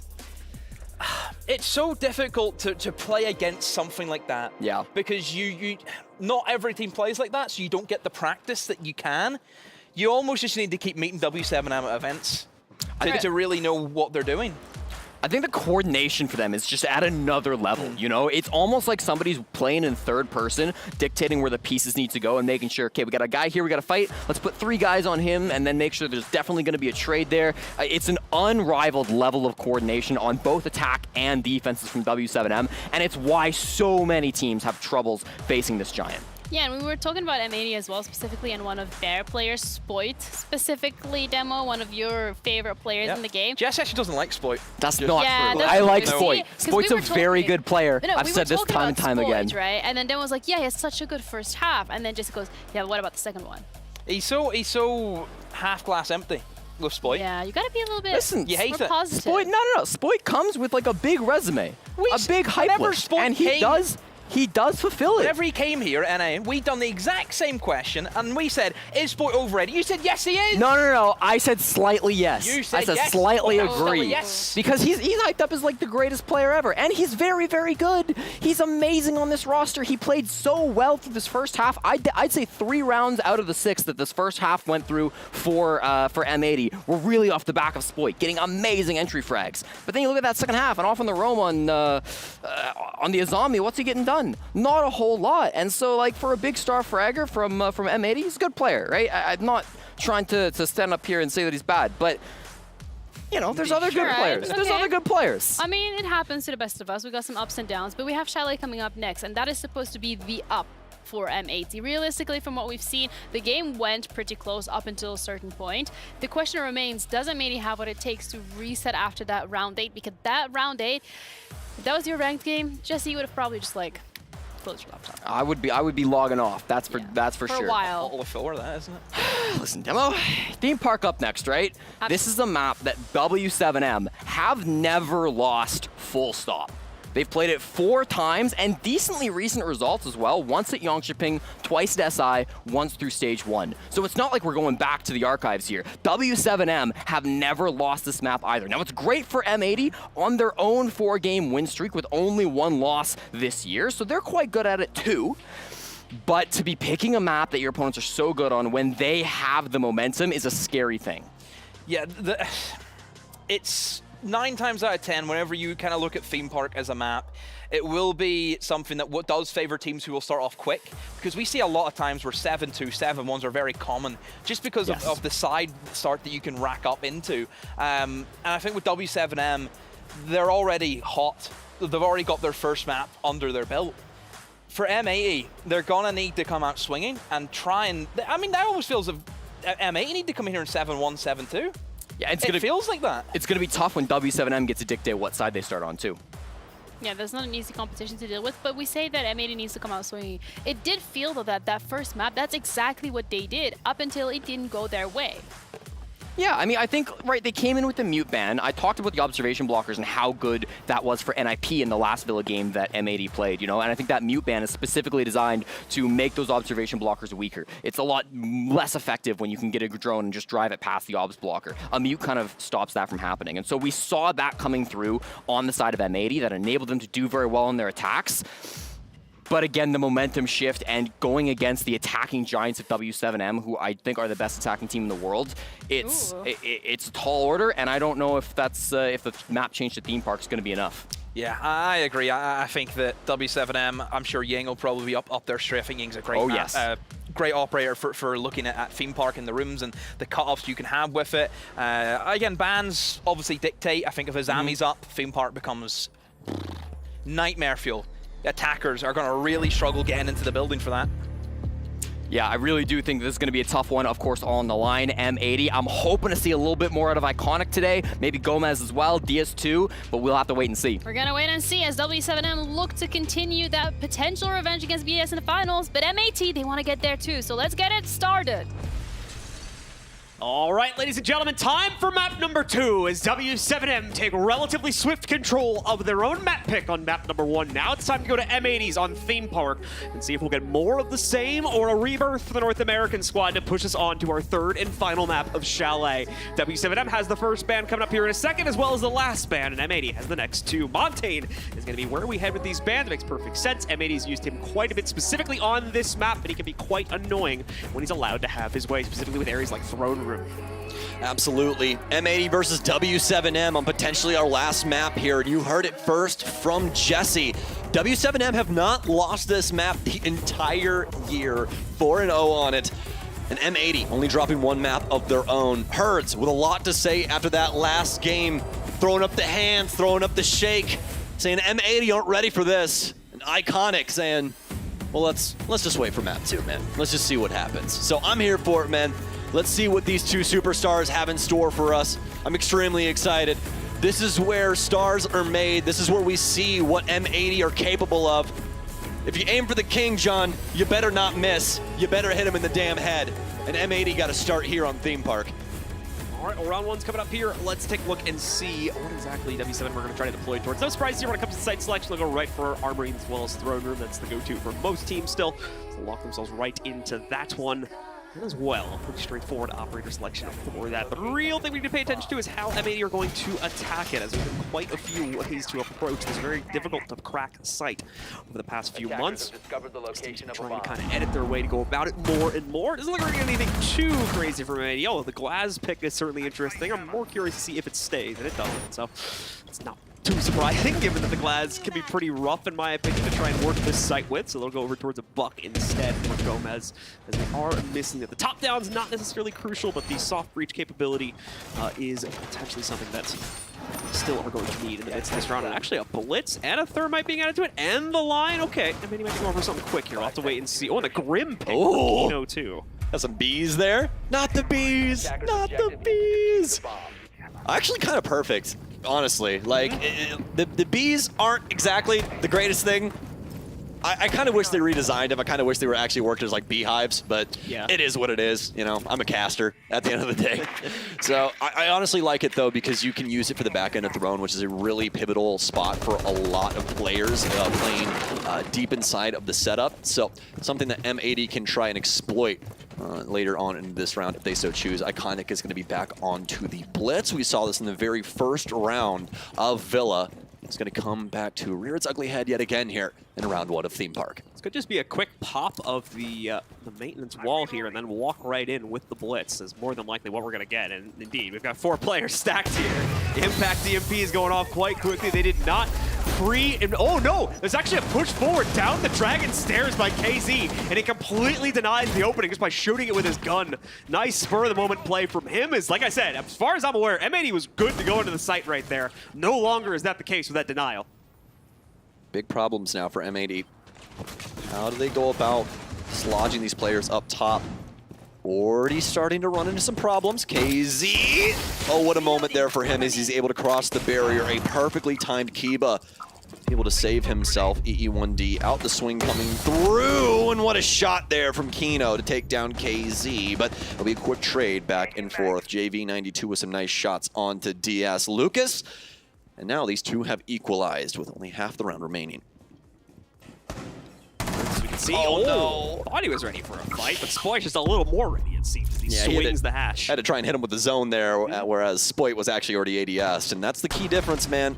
It's so difficult to play against something like that. Yeah. Because you not every team plays like that, so you don't get the practice that you can. You almost just need to keep meeting W7M at events to really know what they're doing. I think the coordination for them is just at another level, you know? It's almost like somebody's playing in third person, dictating where the pieces need to go and making sure, okay, we got a guy here, we got to fight, let's put 3 guys on him and then make sure there's definitely going to be a trade there. It's an unrivaled level of coordination on both attack and defenses from W7M, and it's why so many teams have troubles facing this giant. Yeah, and we were talking about M80 as well, specifically, and one of their players, Spoit, specifically, Demo, one of your favorite players in the game. Jess actually doesn't like Spoit. That's not true. I like Spoit. Spoit's a very good player. No, I've said this time and time again. Right? And then Demo was like, yeah, he has such a good first half. And then Jesse goes, yeah, but what about the second one? He's so half glass empty with Spoit. Yeah, you got to be a little bit you more positive. Spoit, no. Spoit comes with like a big resume, a big hype list, and he does fulfill it. Whenever he came here, NA, we done the exact same question, and we said, is Spoit overrated? You said, yes, he is. No. I said slightly yes. You said I said yes. slightly Oh, agree. yes. Because he's hyped up as like the greatest player ever, and he's very, very good. He's amazing on this roster. He played so well through this first half. I'd say 3 rounds out of the 6 that this first half went through for M80 were really off the back of Spoit, getting amazing entry frags. But then you look at that second half, and off on the roam on the Azami, what's he getting done? Not a whole lot. And so, like, for a big star fragger from M80, he's a good player, right? I'm not trying to stand up here and say that he's bad, but you know, there's other good players. There's other good players. I mean, it happens to the best of us. We got some ups and downs, but we have Chalet coming up next, and that is supposed to be the up for M80. Realistically, from what we've seen, the game went pretty close up until a certain point. The question remains, does M80 have what it takes to reset after that round 8? Because that round 8, if that was your ranked game, Jesse, you would have probably just like close your laptop. I would be logging off. That's for for sure. a while. All the filler, that isn't it? Listen, Demo, theme park up next, right? This is a map that W7M have never lost, full stop. They've played it 4 times and decently recent results as well. Once at Yangtze, twice at SI, once through stage 1. So it's not like we're going back to the archives here. W7M have never lost this map either. Now it's great for M80 on their own 4-game win streak with only 1 loss this year. So they're quite good at it too. But to be picking a map that your opponents are so good on when they have the momentum is a scary thing. Yeah, it's 9 times out of 10, whenever you kind of look at Theme Park as a map, it will be something that does favor teams who will start off quick, because we see a lot of times where 7-2, 7-1s are very common, just because of the side start that you can rack up into. And I think with W7M, they're already hot. They've already got their first map under their belt. For M80, they're gonna need to come out swinging and try and, I mean, that almost feels M80 need to come in here in 7-1, 7-2. Yeah, it feels like that. It's going to be tough when W7M gets to dictate what side they start on, too. Yeah, that's not an easy competition to deal with, but we say that M80 needs to come out swinging. It did feel, though, that first map, that's exactly what they did, up until it didn't go their way. Yeah, I mean, I think, right, they came in with the mute ban. I talked about the observation blockers and how good that was for NIP in the last Villa game that M80 played, you know, and I think that mute ban is specifically designed to make those observation blockers weaker. It's a lot less effective when you can get a drone and just drive it past the obs blocker. A mute kind of stops that from happening, and so we saw that coming through on the side of M80 that enabled them to do very well in their attacks. But again, the momentum shift and going against the attacking giants of W7M, who I think are the best attacking team in the world, it's a tall order, and I don't know if that's if the map change to theme park is going to be enough. Yeah, I agree. I think that W7M, I'm sure Ying will probably be up there straight. I think Ying's a great great operator for looking at theme park in the rooms and the cut-offs you can have with it. Again, bans obviously dictate. I think if Azami's up, theme park becomes nightmare fuel. Attackers are going to really struggle getting into the building for that. Yeah, I really do think this is going to be a tough one, of course, all on the line. M80, I'm hoping to see a little bit more out of Iconic today, maybe Gomez as well, Diaz too, but we'll have to wait and see. We're going to wait and see as W7M look to continue that potential revenge against BDS in the finals, but M80, they want to get there too, so let's get it started. All right, ladies and gentlemen, time for map number 2 as W7M take relatively swift control of their own map pick on map number 1. Now it's time to go to M80's on Theme Park and see if we'll get more of the same or a rebirth for the North American squad to push us on to our 3rd and final map of Chalet. W7M has the first ban coming up here in a second, as well as the last ban, and M80 has the next 2. Montaigne is going to be where we head with these bans. It makes perfect sense. M80's used him quite a bit specifically on this map, but he can be quite annoying when he's allowed to have his way, specifically with areas like Throne Room. Absolutely. M80 versus W7M on potentially our last map here. And you heard it first from Jesse. W7M have not lost this map the entire year. 4-0 on it. And M80 only dropping 1 map of their own. Herds with a lot to say after that last game. Throwing up the hands, throwing up the shake. Saying M80 aren't ready for this. And Iconic saying, well, let's just wait for map 2, man. Let's just see what happens. So I'm here for it, man. Let's see what these 2 superstars have in store for us. I'm extremely excited. This is where stars are made. This is where we see what M80 are capable of. If you aim for the king, John, you better not miss. You better hit him in the damn head. And M80 got to start here on Theme Park. All right, well, round 1's coming up here. Let's take a look and see what exactly W7 we're going to try to deploy towards. No surprise here when it comes to site selection. They'll go right for Armory as well as Throne Room. That's the go-to for most teams still. So they'll lock themselves right into that one. And as well, pretty straightforward operator selection for that. The real thing we need to pay attention to is how M80 are going to attack it, as there's been quite a few ways to approach this very difficult to crack site over the past few months. Teams are trying to kind of edit their way to go about it more and more. It doesn't look like we're going to get anything too crazy from M80. Oh, the Glaz pick is certainly interesting. I'm more curious to see if it stays, and it doesn't. So it's not too surprising, given that the Glaz can be pretty rough, in my opinion, to try and work this site with. So they'll go over towards a Buck instead for Gomez, as they are missing it. The top down's not necessarily crucial, but the soft breach capability is potentially something that still are going to need in the midst of this round. And actually a Blitz and a Thermite being added to it, and the line. Okay, I mean, he might be going for something quick here. I'll have to wait and see. Oh, and the Grim pick. Oh, no, too. Got some bees there. Not the bees. Not the bees. Actually, kind of perfect. Honestly, like, the bees aren't exactly the greatest thing. I kind of wish they redesigned them. I kind of wish they were actually worked as like beehives, but yeah, it is what it is. You know, I'm a caster at the end of the day. So I honestly like it though, because you can use it for the back end of Throne, which is a really pivotal spot for a lot of players playing deep inside of the setup. So something that M80 can try and exploit later on in this round if they so choose. Iconic is going to be back onto the Blitz. We saw this in the very first round of Villa. It's going to come back to rear its ugly head yet again here in round 1 of Theme Park. This could just be a quick pop of the maintenance wall here and then walk right in with the Blitz is more than likely what we're going to get. And indeed, we've got 4 players stacked here. Impact DMP is going off quite quickly. They did not oh no, there's actually a push forward down the Dragon Stairs by KZ, and he completely denies the opening just by shooting it with his gun. Nice spur of the moment play from him. Is, like I said, as far as I'm aware, M80 was good to go into the site right there. No longer is that the case with that denial. Big problems now for M80. How do they go about dislodging these players up top? Already starting to run into some problems. KZ! Oh, what a moment there for him as he's able to cross the barrier. A perfectly timed Kiba able to save himself. EE1D out the swing coming through, and what a shot there from Kino to take down KZ. But it'll be a quick trade back and forth. JV92 with some nice shots onto DS Lucas. And now these 2 have equalized with only half the round remaining. As we can see, oh no, thought he was ready for a fight, but Spoit's just a little more ready, it seems. He swings the hash. Had to try and hit him with the zone there, whereas Spoit was actually already ADS'd, and that's the key difference, man.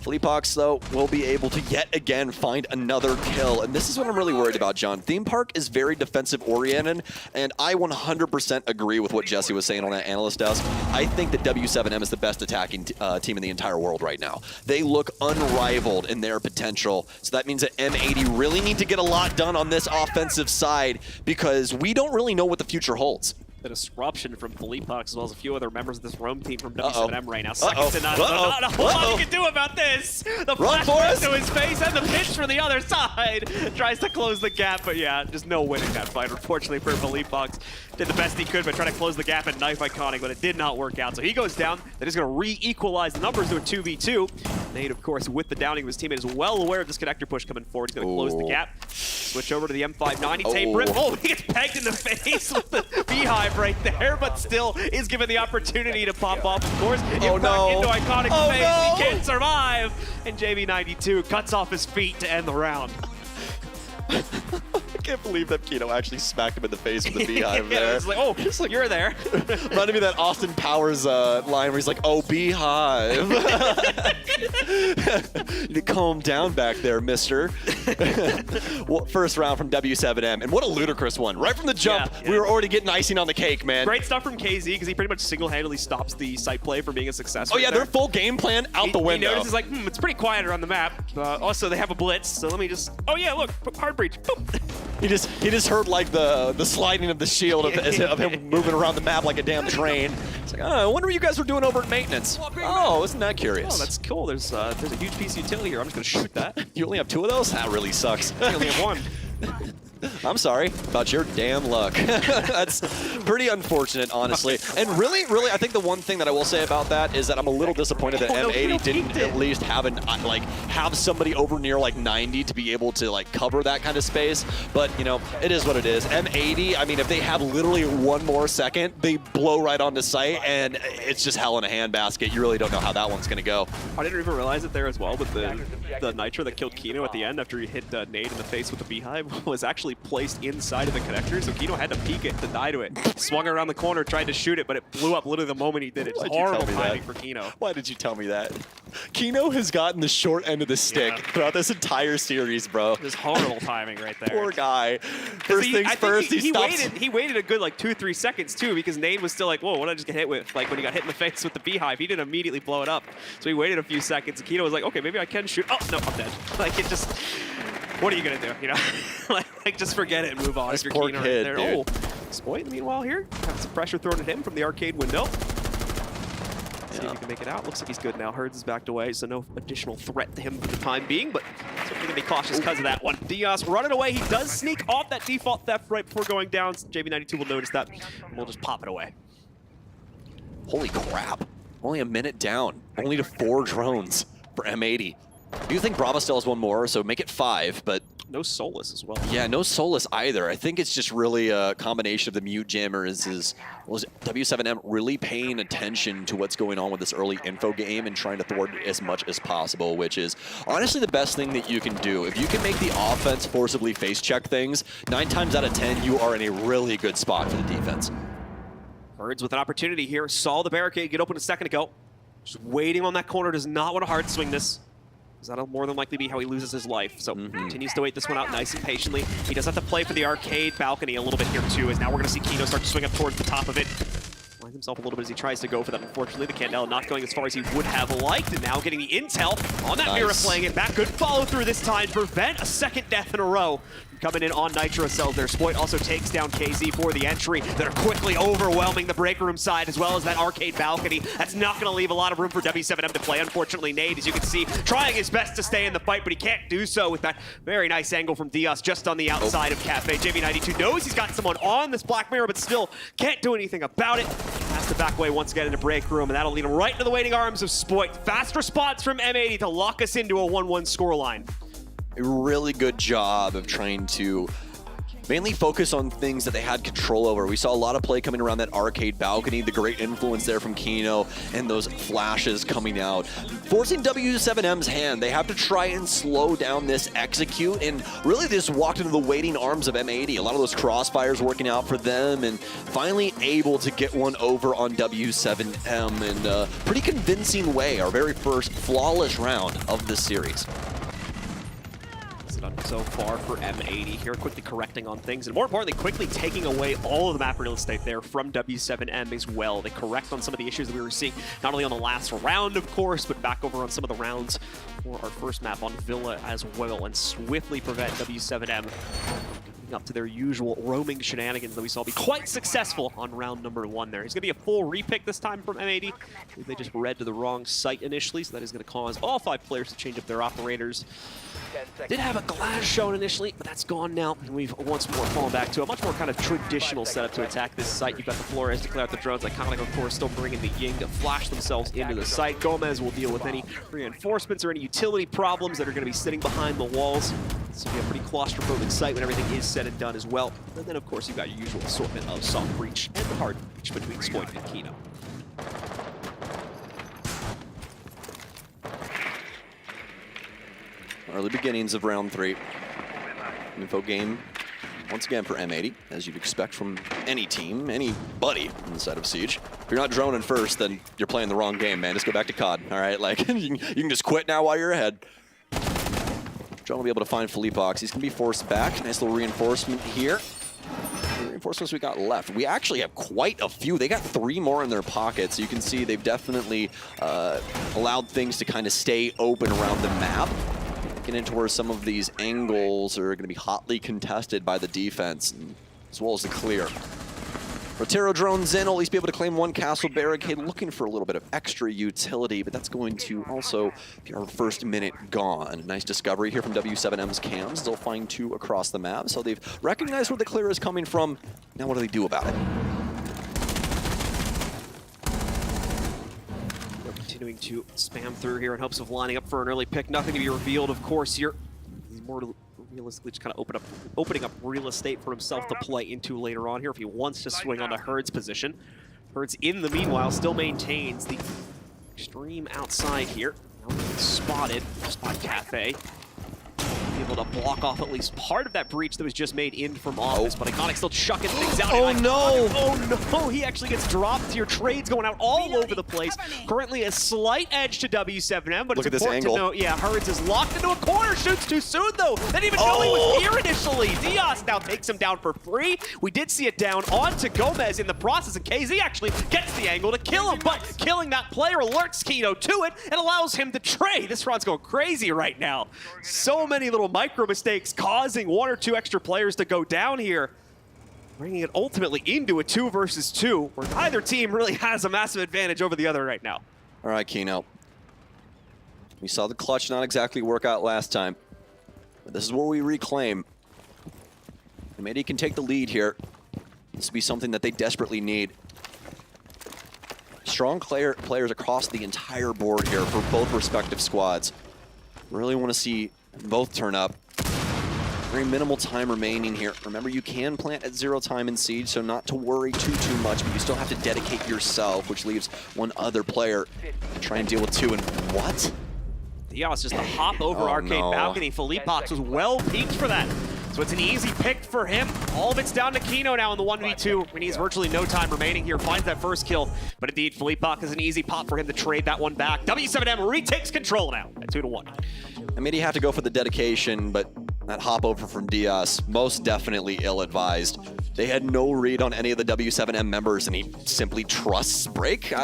Fleepox, though, will be able to yet again find another kill. And this is what I'm really worried about, John. Theme Park is very defensive-oriented, and I 100% agree with what Jesse was saying on that analyst desk. I think that W7M is the best attacking team in the entire world right now. They look unrivaled in their potential, so that means that M80 really need to get a lot done on this offensive side, because we don't really know what the future holds. The disruption from Fleepox as well as a few other members of this Roam team from W7M right now. Seconds to none. Not a whole lot he can do about this. The flash to his face and the pitch from the other side. Tries to close the gap, but yeah, just no winning that fight, unfortunately, for Fleepox. Did the best he could by trying to close the gap and knife Iconic, but it did not work out. So he goes down. That is going to re-equalize the numbers to a 2v2. Nate, of course, with the downing of his teammate, is well aware of this connector push coming forward. He's going to close the gap. Switch over to the M590. Tape rip. Oh, he gets pegged in the face with the Beehive off right there, but still is given the opportunity to pop off, of course. Oh, no. Into Iconic Oh, face, no. he can't survive, and JV92 cuts off his feet to end the round. I can't believe that Kino actually smacked him in the face with the beehive Yeah, there. it's like, oh, you're there. Reminded me of that Austin Powers line where he's like, oh, beehive. You need to calm down back there, mister. Well, first round from W7M, and what a ludicrous one. Right from the jump, we were already getting icing on the cake, man. Great stuff from KZ, because he pretty much single-handedly stops the site play from being a success. Oh, yeah, their full game plan out the window. He notices, like, it's pretty quiet around the map. Also, they have a blitz, so let me just... Oh, yeah, look, hard breach. Boop. He just heard like the sliding of the shield of him moving around the map like a damn train. It's like, oh, I wonder what you guys were doing over at maintenance. Oh, isn't that curious? Oh, that's cool. There's a huge piece of utility here. I'm just gonna shoot that. You only have 2 of those? That really sucks. I only have 1. I'm sorry about your damn luck. That's pretty unfortunate, honestly. And really, I think the one thing that I will say about that is that I'm a little disappointed that M80 didn't at least have somebody over near like 90 to be able to like cover that kind of space. But you know, it is what it is. M80, I mean, if they have literally 1 more second, they blow right onto site, and it's just hell in a handbasket. You really don't know how that one's gonna go. I didn't even realize it there as well, but the Nitro that killed Kino at the end after he hit Nade in the face with the beehive was actually placed inside of the connector, so Kino had to peek it to die to it. Swung around the corner, tried to shoot it, but it blew up literally the moment he did it. It's horrible timing for Kino. Why did you tell me that? Kino has gotten the short end of the stick throughout this entire series, bro. Just horrible timing right there. Poor guy. First things first, he stops. He waited a good like 2-3 seconds too, because Nade was still like, whoa, what did I just get hit with? Like when he got hit in the face with the beehive, he didn't immediately blow it up. So he waited a few seconds, and Kino was like, okay, maybe I can shoot. Oh, no, I'm dead. Like it just... What are you gonna do? You know, like just forget it and move on. This if you're poor Kino kid, right there. dude. Oh, Spoit, meanwhile here, got some pressure thrown at him from the arcade window. See if he can make it out. Looks like he's good now. Herds is backed away, so no additional threat to him for the time being, but certainly gonna be cautious because of that one. Diaz running away. He does sneak off that default theft right before going down. JV92 will notice that, and we'll just pop it away. Holy crap. Only a minute down. Only to 4 drones for M80. Do you think Bravo still has 1 more, so make it 5, but... No Solus as well. Yeah, no Solus either. I think it's just really a combination of the mute jammers is W7M really paying attention to what's going on with this early info game and trying to thwart as much as possible, which is honestly the best thing that you can do. If you can make the offense forcibly face check things, 9 times out of 10, you are in a really good spot for the defense. Herds with an opportunity here. Saw the barricade get open a second ago. Just waiting on that corner. Does not want to hard swing this. That'll more than likely be how he loses his life. So continues to wait this one out nice and patiently. He does have to play for the arcade balcony a little bit here too, as now we're going to see Kino start to swing up towards the top of it. Finds himself a little bit as he tries to go for that. Unfortunately, the Candela not going as far as he would have liked, and now getting the intel on that Mira playing it back. Good follow through this time to prevent a second death in a row. Coming in on Nitro cells there. Spoit also takes down KZ for the entry. That are quickly overwhelming the break room side as well as that arcade balcony. That's not going to leave a lot of room for W7M to play. Unfortunately, Nade, as you can see, trying his best to stay in the fight, but he can't do so with that very nice angle from Diaz just on the outside of Cafe. JV92 knows he's got someone on this Black Mirror, but still can't do anything about it. Has to back away once again into break room, and that'll lead him right into the waiting arms of Spoit. Fast response from M80 to lock us into a 1-1 scoreline. A really good job of trying to mainly focus on things that they had control over. We saw a lot of play coming around that arcade balcony, the great influence there from Kino, and those flashes coming out. Forcing W7M's hand, they have to try and slow down this execute, and really just walked into the waiting arms of M80. A lot of those crossfires working out for them, and finally able to get one over on W7M in a pretty convincing way. Our very first flawless round of this series. Done so far for M80 here, quickly correcting on things, and more importantly, quickly taking away all of the map real estate there from W7M as well. They correct on some of the issues that we were seeing, not only on the last round, of course, but back over on some of the rounds for our first map on Villa as well, and swiftly prevent W7M up to their usual roaming shenanigans that we saw be quite successful on round number 1 there. It's going to be a full repick this time from M80. They just read to the wrong site initially, so that is going to cause all 5 players to change up their operators. Did have a glass shown initially, but that's gone now, and we've once more fallen back to a much more kind of traditional setup to attack this site. You've got the Flores to clear out the drones. Iconic, of course, still bringing the Ying to flash themselves into the site. Gomez will deal with any reinforcements or any utility problems that are going to be sitting behind the walls. So you have a pretty claustrophobic site when everything is said and done as well. And then, of course, you've got your usual assortment of soft breach and hard breach between Spoit and Kino. Early beginnings of round 3. Info game once again for M80, as you'd expect from any team, anybody inside of Siege. If you're not droning first, then you're playing the wrong game, man. Just go back to COD, all right? Like, you can just quit now while you're ahead. Drone will be able to find Felipox. He's going to be forced back. Nice little reinforcement here. The reinforcements we got left. We actually have quite a few. They got 3 more in their pockets. So you can see they've definitely allowed things to kind of stay open around the map. Getting into where some of these angles are going to be hotly contested by the defense, as well as the clear. Rotero drones in, will at least be able to claim 1 castle barricade, looking for a little bit of extra utility, but that's going to also be our first minute gone. Nice discovery here from W7M's cams. They'll find 2 across the map, so they've recognized where the clear is coming from. Now what do they do about it? Continuing to spam through here in hopes of lining up for an early pick. Nothing to be revealed, of course, here. He's more realistically just kind of opening up real estate for himself to play into later on here if he wants to swing onto Herd's position. Herd's in the meanwhile still maintains the extreme outside here. Now spotted just by Cafe. Able to block off at least part of that breach that was just made in from office, but Iconic still chucking things out. Oh no! Oh no! He actually gets dropped here. Trades going out all over the place. Currently a slight edge to W7M, but look it's at important this to note, yeah, Hurts is locked into a corner. Shoots too soon though. Didn't even know he was here initially. Diaz now takes him down for free. We did see it down onto Gomez in the process, and KZ actually gets the angle to kill him, but killing that player alerts Kino to it and allows him to trade. This rod's going crazy right now. So many little micro mistakes causing 1 or 2 extra players to go down here, bringing it ultimately into a 2 versus 2, where neither team really has a massive advantage over the other right now. All right, Kino. We saw the clutch not exactly work out last time, but this is where we reclaim. M80 can take the lead here. This will be something that they desperately need. Strong players across the entire board here for both respective squads. Really want to see both turn up. Very minimal time remaining here. Remember, you can plant at 0 time in Siege, so not to worry too much, but you still have to dedicate yourself, which leaves 1 other player to try and deal with 2. And what? Diaz just a hop over arcade balcony. Felipox was well peaked for that. So it's an easy pick for him. All of it's down to Kino now in the 1v2. When he has virtually no time remaining here, finds that first kill. But indeed, Felipox is an easy pop for him to trade that one back. W7M retakes control now at 2-1. I mean, he had to go for the dedication, but that hop over from Diaz, most definitely ill-advised. They had no read on any of the W7M members, and he simply trusts Break. You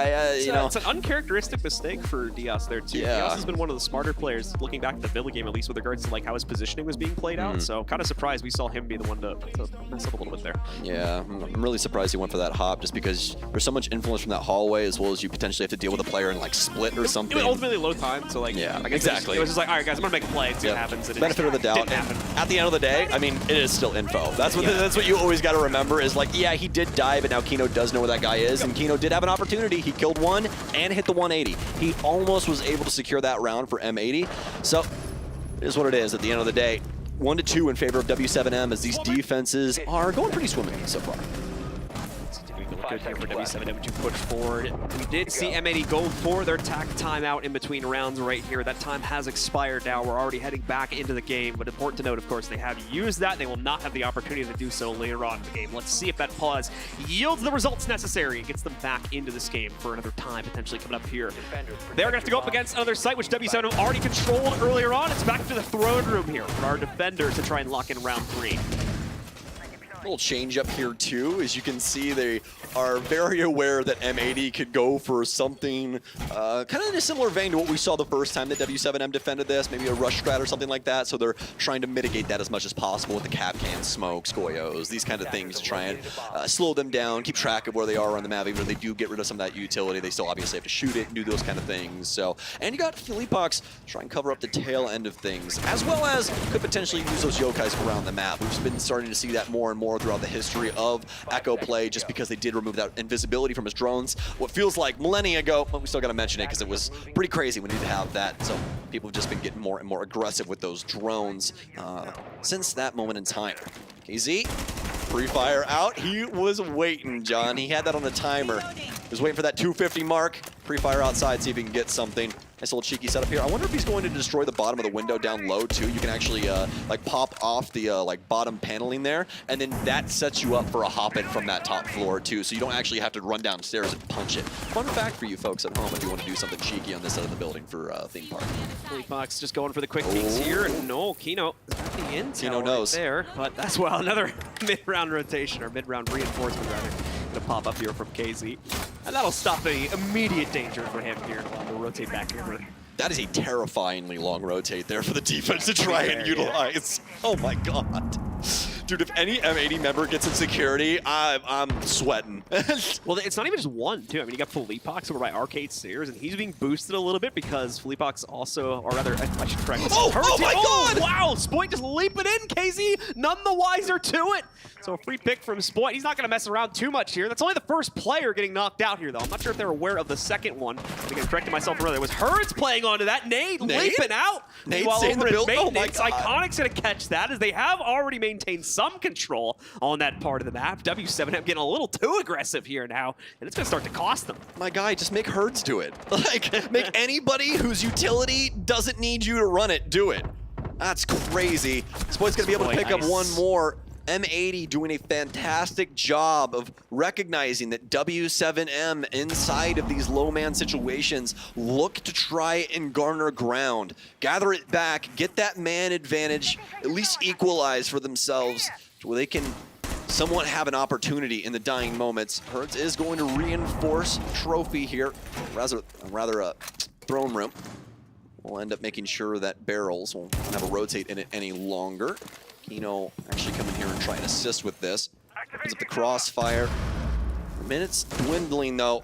know, it's an uncharacteristic mistake for Diaz there too. Yeah. Diaz has been one of the smarter players looking back at the Villa game, at least with regards to like how his positioning was being played out. So kind of surprised we saw him be the one to mess up a little bit there. Yeah, I'm really surprised he went for that hop, just because there's so much influence from that hallway, as well as you potentially have to deal with a player in like split or something. It was ultimately low time, so like, yeah, I guess exactly. It was just like, all right, guys, I'm gonna make a play and see what happens. And Benefit of the doubt. At the end of the day, I mean, it is still info. That's what you always got to remember is like, yeah, he did die, but now Kino does know where that guy is, and Kino did have an opportunity. He killed 1 and hit the 180. He almost was able to secure that round for M80. So it is what it is at the end of the day. 1-2 in favor of W7M, as these defenses are going pretty swimmingly so far. Good here for W7M to push forward. We did see M80 go for their tack timeout in between rounds right here. That time has expired now. We're already heading back into the game, but important to note, of course, they have used that. They will not have the opportunity to do so later on in the game. Let's see if that pause yields the results necessary and gets them back into this game for another time potentially coming up here. They're going to have to go up against another site, which W7M already controlled earlier on. It's back to the throne room here for our defenders to try and lock in round 3. Little change up here too. As you can see, they are very aware that M80 could go for something kind of in a similar vein to what we saw the first time that W7M defended this, maybe a rush strat or something like that. So they're trying to mitigate that as much as possible with the cap can, smokes, goyos, these kind of things to try and slow them down, keep track of where they are on the map. Even if they do get rid of some of that utility, they still obviously have to shoot it and do those kind of things. So, and you got Felipox trying to cover up the tail end of things, as well as could potentially use those yokais around the map. We've been starting to see that more and more throughout the history of Echo play, just because they did remove that invisibility from his drones what feels like millennia ago, but we still got to mention it because it was pretty crazy when you have that. So People have just been getting more and more aggressive with those drones since that moment in time. KZ, free fire out. He was waiting, John. He had that on the timer. He was waiting for that 250 mark. Free fire outside, see if he can get something. Nice little cheeky setup here. I wonder if he's going to destroy the bottom of the window down low too. You can actually like pop off the like bottom paneling there, and then that sets you up for a hop in from that top floor too. So you don't actually have to run downstairs and punch it. Fun fact for you folks at home if you want to do something cheeky on this side of the building for theme park. Fox just going for the quick peeks here, and no, Kino got the intel Kino knows. right there, but that's well another mid-round rotation, or mid-round reinforcement rather, gonna pop up here from KZ. And that'll stop any immediate danger for him here while we'll rotate back over. That is a terrifyingly long rotate there for the defense to try and utilize. Oh my god. Dude, if any M80 member gets in security, I'm sweating. Well, it's not even just one, too. I mean, you got Felipox over by Arcade Stairs, and he's being boosted a little bit because Felipox also, or rather, I should correct this. Oh my god! Wow, Spoit just leaping in, KZ, none the wiser to it. So a free pick from Spoit. He's not going to mess around too much here. That's only the first player getting knocked out here, though. I'm not sure if they're aware of the second one. I think I corrected myself earlier. It was Herds playing onto that. Nade leaping out. Nade Meanwhile, staying in over the at build. Oh my Maintenance, god. Iconic's going to catch that as they have already maintained some control on that part of the map. W7M getting a little too aggressive here now, and it's going to start to cost them. My guy, just make Herds do it. Like, make anybody whose utility doesn't need you to run it, do it. That's crazy. Spoit's going to be able to pick up one more. M80 doing a fantastic job of recognizing that W7M inside of these low man situations look to try and garner ground, gather it back, get that man advantage, at least equalize for themselves to where they can somewhat have an opportunity in the dying moments. Herds is going to reinforce trophy here, rather a throne room. We'll end up making sure that barrels won't have a rotate in it any longer. Kino actually come in here and try and assist with this. Brings up the crossfire. Minutes dwindling though.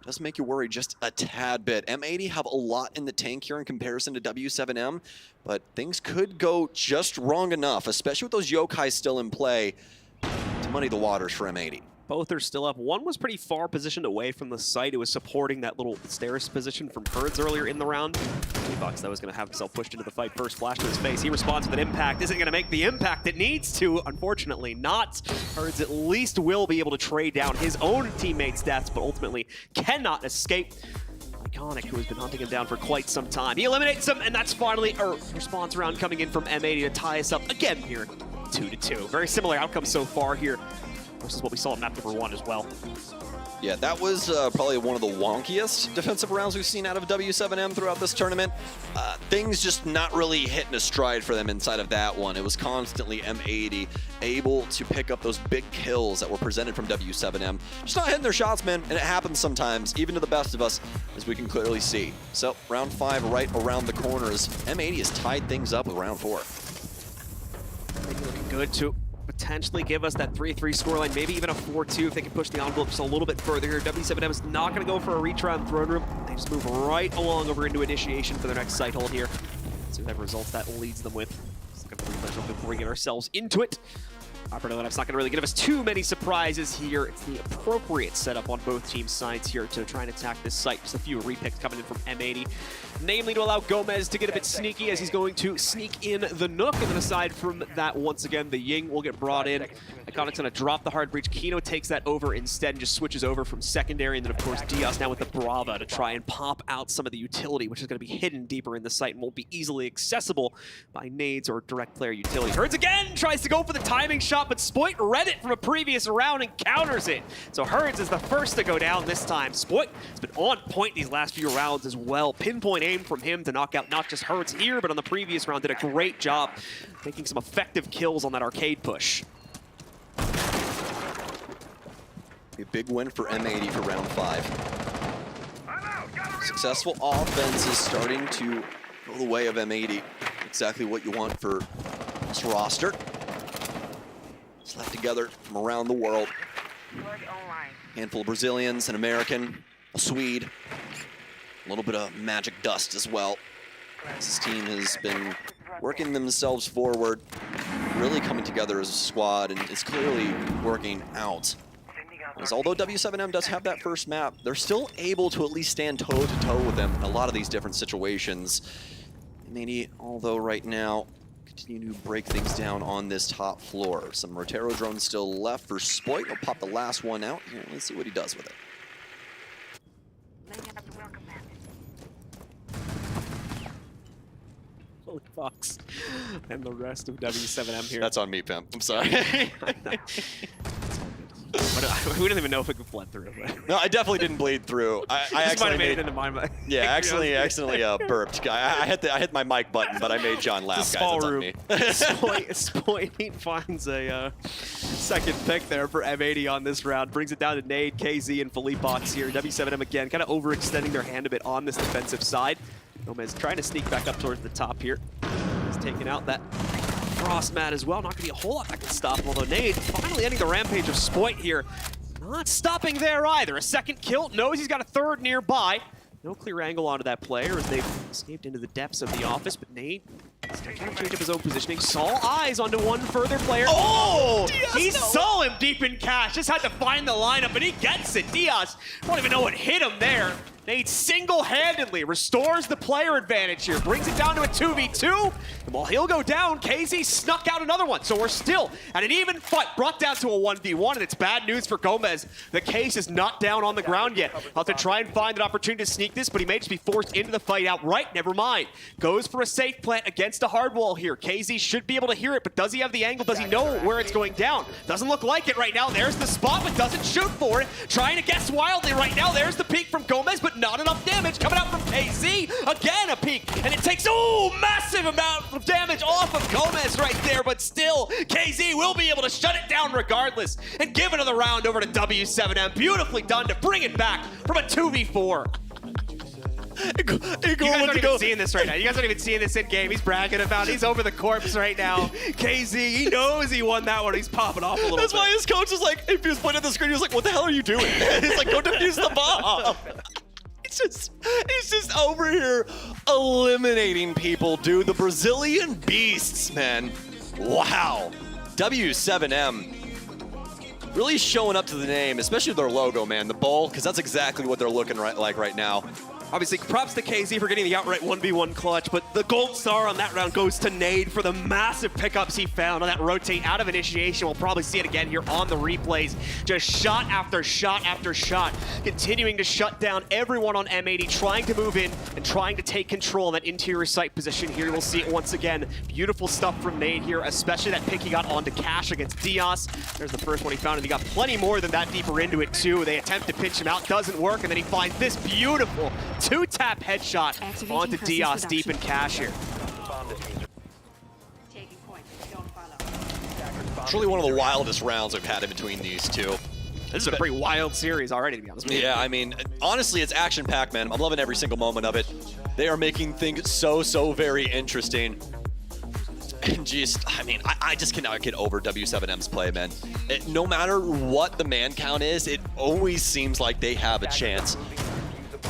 Does make you worry just a tad bit. M80 have a lot in the tank here in comparison to W7M, but things could go just wrong enough, especially with those yokai still in play, to muddy the waters for M80. Both are still up. One was pretty far positioned away from the site. It was supporting that little stairs position from Herds earlier in the round. Box that was going to have himself pushed into the fight first. Flash to his face. He responds with an impact. Isn't going to make the impact it needs to. Unfortunately not. Herds at least will be able to trade down his own teammates' deaths, but ultimately cannot escape. Iconic, who has been hunting him down for quite some time. He eliminates him, and that's finally a response round coming in from M80 to tie us up again here. 2-2. Very similar outcome so far here versus what we saw in map number 1 as well. Yeah, that was probably one of the wonkiest defensive rounds we've seen out of W7M throughout this tournament. Things just not really hitting a stride for them inside of that one. It was constantly M80 able to pick up those big kills that were presented from W7M. Just not hitting their shots, man, and it happens sometimes, even to the best of us, as we can clearly see. So, round 5 right around the corners. M80 has tied things up with round 4. Looking good to potentially give us that 3-3 scoreline, maybe even a 4-2 if they can push the envelope just a little bit further here. W7M is not going to go for a retry on Throne Room. They just move right along over into initiation for their next site hold here. Let's see what results that leads them with. Just going to refresh real quick before we get ourselves into it. Operator Lineup's not going to really give us too many surprises here. It's the appropriate setup on both teams' sides here to try and attack this site. Just a few repicks coming in from M80. Namely to allow Gomez to get a bit sneaky as he's going to sneak in the Nook. And then aside from that, once again, the Ying will get brought in. Iconic's going to drop the hard breach. Kino takes that over instead and just switches over from secondary. And then, of course, Diaz now with the Brava to try and pop out some of the utility, which is going to be hidden deeper in the site and won't be easily accessible by nades or direct player utility. Herds again tries to go for the timing shot, but Spoit read it from a previous round and counters it. So Herds is the first to go down this time. Spoit has been on point these last few rounds as well. Pinpoint aim from him to knock out not just Herds here, but on the previous round did a great job making some effective kills on that arcade push. A big win for M80 for round 5. Successful offense is starting to go the way of M80. Exactly what you want for this roster. Slapped together from around the world. Handful of Brazilians, an American, a Swede, a little bit of magic dust as well. This team has been working themselves forward, really coming together as a squad, and it's clearly working out. As although W7M does have that first map, they're still able to at least stand toe-to-toe with them in a lot of these different situations. Maybe, although right now, continue to break things down on this top floor. Some Rotero drones still left for Spoit. He'll pop the last one out here. Let's see what he does with it. Holy Fox. And the rest of W7M here. That's on me, Pimp. I'm sorry. We didn't even know if it could bled through. But. No, I definitely didn't bleed through. I actually made it into my mic. Yeah, accidentally burped. I hit my mic button, but I made John laugh, guys. That's on me. Spoit finds a second pick there for M80 on this round. Brings it down to Nade, KZ, and Felipox here. W7M again, kind of overextending their hand a bit on this defensive side. Gomez trying to sneak back up towards the top here. He's taking out that Frost mat as well. Not going to be a whole lot that can stop him, although Nade finally ending the rampage of Spoit here. Not stopping there either. A second kill. Knows he's got a third nearby. No clear angle onto that player as they've escaped into the depths of the office, but Nade still trying to change up his own positioning. Saw eyes onto one further player. Oh! He saw him deep in cash. Just had to find the lineup, and he gets it. Diaz, I don't even know what hit him there. Nade single-handedly restores the player advantage here, brings it down to a 2v2, and while he'll go down, KZ snuck out another one, so we're still at an even fight, brought down to a 1v1, and it's bad news for Gomez. The case is not down on the ground yet. I'll have to try and find an opportunity to sneak this, but he may just be forced into the fight outright. Never mind. Goes for a safe plant against a hard wall here. KZ should be able to hear it, but does he have the angle? Does he know where it's going down? Doesn't look like it right now. There's the spot, but doesn't shoot for it. Trying to guess wildly right now. There's the peek from Gomez, but not enough damage coming out from KZ. Again, a peek, and it takes, massive amount of damage off of Gomez right there, but still, KZ will be able to shut it down regardless and give another round over to W7M. Beautifully done to bring it back from a 2v4. You guys aren't even seeing this right now. You guys aren't even seeing this in game. He's bragging about it. He's over the corpse right now. KZ, he knows he won that one. He's popping off a little bit. That's why his coach was like, if he was pointing at the screen, he was like, what the hell are you doing? He's like, go defuse the bomb. He's just over here eliminating people, dude. The Brazilian beasts, man. Wow. W7M really showing up to the name, especially their logo, man. The bowl, because that's exactly what they're looking like right now. Obviously, props to KZ for getting the outright 1v1 clutch, but the gold star on that round goes to Nade for the massive pickups he found on that rotate out of initiation. We'll probably see it again here on the replays. Just shot after shot after shot, continuing to shut down everyone on M80, trying to move in and trying to take control of that interior sight position here. We'll see it once again. Beautiful stuff from Nade here, especially that pick he got onto Cash against Diaz. There's the first one he found, and he got plenty more than that deeper into it too. They attempt to pinch him out, doesn't work, and then he finds this beautiful two-tap headshot onto Diaz deep in cash here. Truly one of the wildest rounds we've had in between these two. This is a pretty wild series already, to be honest with you. Yeah, I mean, honestly, it's action-packed, man. I'm loving every single moment of it. They are making things so very interesting. And just, I mean, I just cannot get over W7M's play, man. No matter what the man count is, it always seems like they have a chance.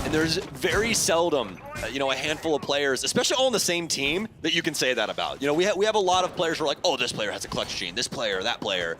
And there's very seldom, a handful of players, especially all on the same team, that you can say that about. We have a lot of players who are like, oh, this player has a clutch gene, this player, that player.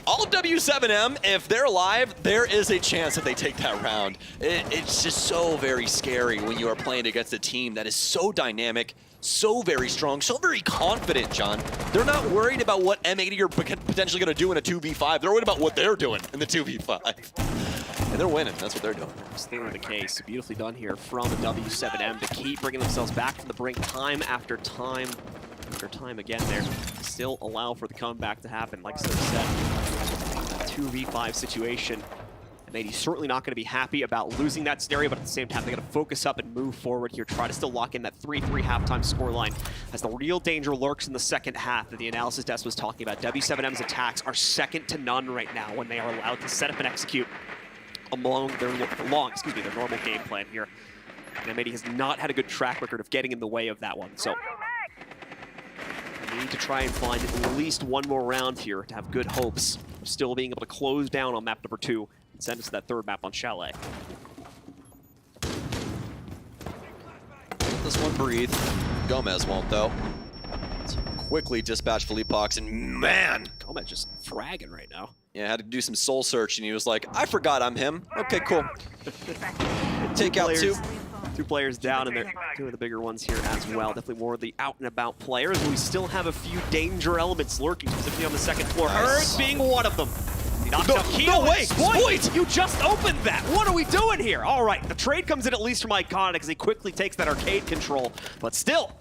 All W7M, if they're alive, there is a chance that they take that round. It's just so very scary when you are playing against a team that is so dynamic, so very strong, so very confident, John. They're not worried about what M80 are potentially going to do in a 2v5. They're worried about what they're doing in the 2v5. And they're winning. That's what they're doing. Staying the case. Beautifully done here from the W7M to keep bringing themselves back from the brink time after time again there. Still allow for the comeback to happen. Like Sir said, 2v5 situation. And he's certainly not going to be happy about losing that scenario, but at the same time, they got to focus up and move forward here. Try to still lock in that 3-3 halftime scoreline as the real danger lurks in the second half that the analysis desk was talking about. W7M's attacks are second to none right now when they are allowed to set up and execute along their normal game plan here. And M80 has not had a good track record of getting in the way of that one. So we need to try and find at least one more round here to have good hopes of still being able to close down on map number 2 and send us to that third map on Chalet. This one breathe. Gomez won't, though. Let's quickly dispatch Felipox, and man! Gomez just fragging right now. Yeah, had to do some soul search, and he was like, I forgot I'm him. Okay, cool. Take out two. Two players down, and they're two of the bigger ones here as well. Definitely more of the out-and-about players, but we still have a few danger elements lurking, specifically on the second floor. Herds being one of them. No way! Spoit! You just opened that! What are we doing here? All right, the trade comes in at least from Iconic as he quickly takes that arcade control, but still,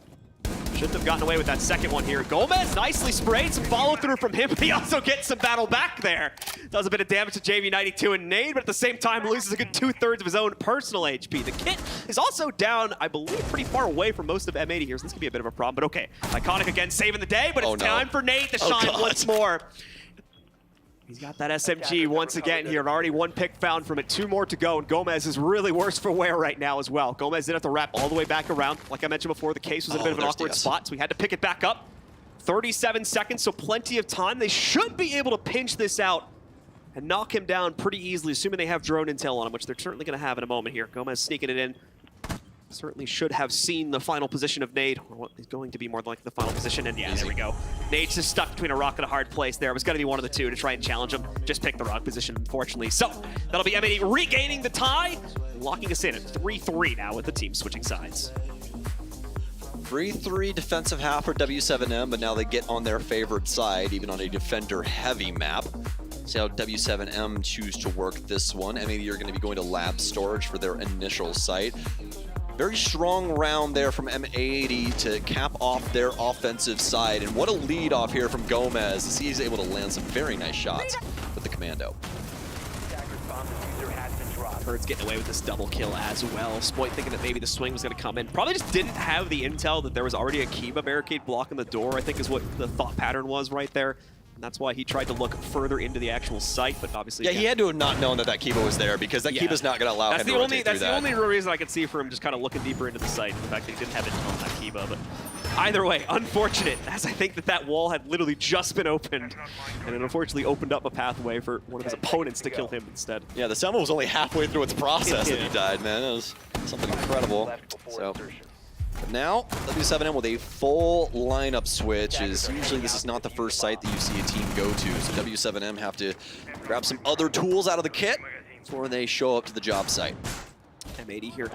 shouldn't have gotten away with that second one here. Gomez nicely sprayed, some follow through from him, but he also gets some battle back there. Does a bit of damage to JV92 and Nade, but at the same time loses a good 2/3 of his own personal HP. The kit is also down, I believe, pretty far away from most of M80 here, so this could be a bit of a problem, but okay. Iconic again saving the day, but it's time for Nade to shine once more. He's got that SMG once again here. Already one pick found from it, 2 more to go, and Gomez is really worse for wear right now as well. Gomez did have to wrap all the way back around. Like I mentioned before, the case was in a bit of an awkward spot, so we had to pick it back up. 37 seconds, so plenty of time. They should be able to pinch this out and knock him down pretty easily, assuming they have drone intel on him, which they're certainly going to have in a moment here. Gomez sneaking it in. Certainly should have seen the final position of Nade, or what is going to be more than likely the final position, and yeah, there we go. Nade's just stuck between a rock and a hard place there. It was going to be one of the two to try and challenge him. Just picked the wrong position, unfortunately. So, that'll be M80 regaining the tie, locking us in at 3-3 now with the team switching sides. 3-3 defensive half for W7M, but now they get on their favorite side, even on a defender-heavy map. See how W7M choose to work this one. M80 are going to be going to lab storage for their initial site. Very strong round there from M80 to cap off their offensive side. And what a lead off here from Gomez as he's able to land some very nice shots with the commando. Herds getting away with this double kill as well. Spoit thinking that maybe the swing was going to come in. Probably just didn't have the intel that there was already a Kiba barricade blocking the door, I think is what the thought pattern was right there. And that's why he tried to look further into the actual site, but obviously... Yeah, he had to have not known that that Kiba was there, because that Kiba's not going to allow him to rotate through that. That's the only real reason I could see for him just kind of looking deeper into the site, the fact that he didn't have it on that Kiba. But either way, unfortunate, as I think that wall had literally just been opened, and it unfortunately opened up a pathway for one of his opponents to kill him instead. Yeah, the Selma was only halfway through its process that he died, man. It was something incredible. So... But now, W7M with a full lineup switch is usually this is not the first site that you see a team go to. So W7M have to grab some other tools out of the kit before they show up to the job site. M80 here.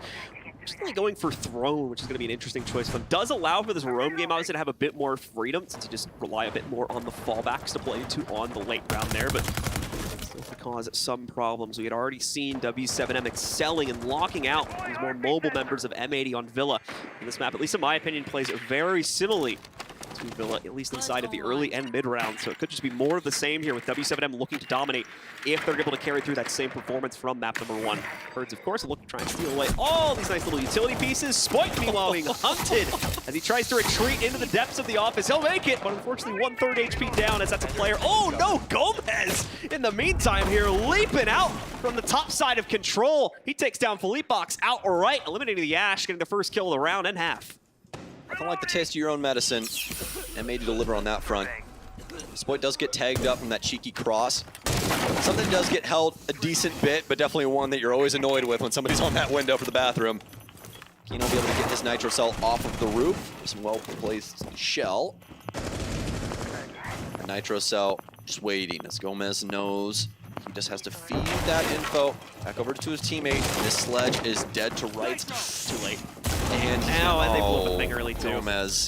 Just really going for Throne, which is going to be an interesting choice for them. Does allow for this roam game, obviously, to have a bit more freedom, since you just rely a bit more on the fallbacks to play into on the late round there, but still to cause some problems. We had already seen W7M excelling and locking out these more mobile members of M80 on Villa. And this map, at least in my opinion, plays very similarly to Villa, at least inside of the early and mid round. So it could just be more of the same here with W7M looking to dominate if they're able to carry through that same performance from map number 1. Herds, of course, look to try and steal away all these nice little utility pieces. Spoit, meanwhile, being hunted as he tries to retreat into the depths of the office. He'll make it, but unfortunately 1/3 HP down as that's a player. Oh no, Gomez in the meantime here leaping out from the top side of control. He takes down Felipox outright, eliminating the Ash, getting the first kill of the round and half. Nothing like the taste of your own medicine. M80 deliver on that front. Spoit does get tagged up from that cheeky cross. Something does get held a decent bit, but definitely one that you're always annoyed with when somebody's on that window for the bathroom. Keno will be able to get his nitro cell off of the roof. Some well-placed shell. A nitro cell just waiting as Gomez knows he just has to feed that info back over to his teammate. This sledge is dead to rights. Too late. And now, and they blew up the thing early too.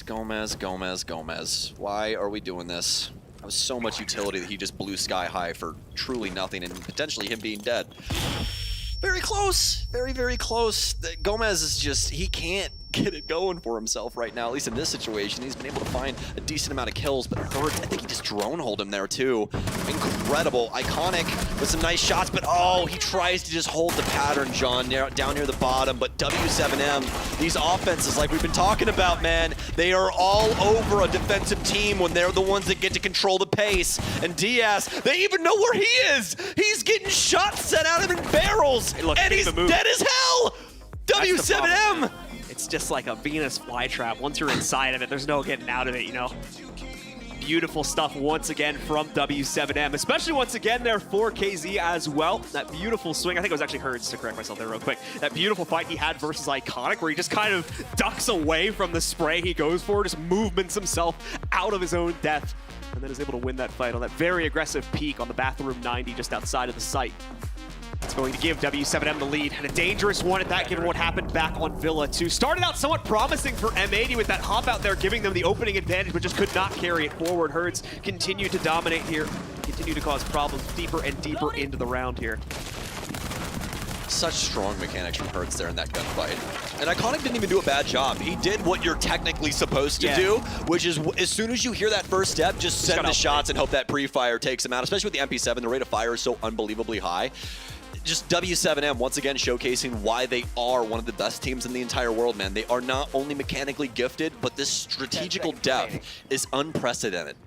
Gomez. Why are we doing this? That was so much utility that he just blew sky high for truly nothing and potentially him being dead. Very close. Very, very close. Gomez is just, he can't get it going for himself right now, at least in this situation. He's been able to find a decent amount of kills, but Hertz, I think he just drone-holed him there too. Incredible. Iconic with some nice shots, but oh, he tries to just hold the pattern, John, down near the bottom. But W7M, these offenses, like we've been talking about, man, they are all over a defensive team when they're the ones that get to control the pace. And Diaz, they even know where he is. He's getting shots set out of him in barrels, hey, look, and he's dead as hell. W7M. It's just like a Venus flytrap. Once you're inside of it, there's no getting out of it, you know? Beautiful stuff once again from W7M, especially once again there for KZ as well. That beautiful swing, I think it was actually Herds, to correct myself there real quick. That beautiful fight he had versus Iconic where he just kind of ducks away from the spray he goes for, just movements himself out of his own death. And and then is able to win that fight on that very aggressive peek on the bathroom 90 just outside of the site. It's going to give W7M the lead, and a dangerous one at that given what happened back on Villa 2. Started out somewhat promising for M80 with that hop out there giving them the opening advantage, but just could not carry it forward. Herds continue to dominate here, continue to cause problems deeper and deeper into the round here. Such strong mechanics from Hertz there in that gunfight. And Iconic didn't even do a bad job. He did what you're technically supposed to do, which is as soon as you hear that first step, just send the shots and hope that pre-fire takes him out, especially with the MP7. The rate of fire is so unbelievably high. Just W7M once again showcasing why they are one of the best teams in the entire world, man. They are not only mechanically gifted, but this strategical depth is unprecedented.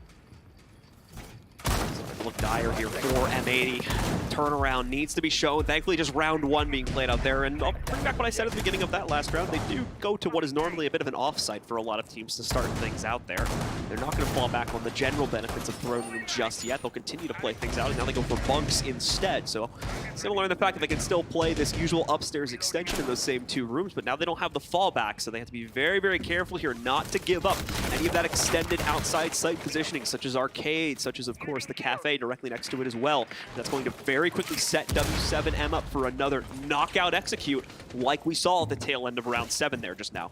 Look dire here for M80. Turnaround needs to be shown. Thankfully, just round one being played out there. And I'll bring back what I said at the beginning of that last round. They do go to what is normally a bit of an offsite for a lot of teams to start things out there. They're not going to fall back on the general benefits of throwing them just yet. They'll continue to play things out, and now they go for bunks instead. So similar in the fact that they can still play this usual upstairs extension in those same two rooms, but now they don't have the fallback, so they have to be very, very careful here not to give up any of that extended outside site positioning, such as arcade, such as, of course, the cafe directly next to it as well. That's going to very quickly set W7M up for another knockout execute like we saw at the tail end of round 7 there just now.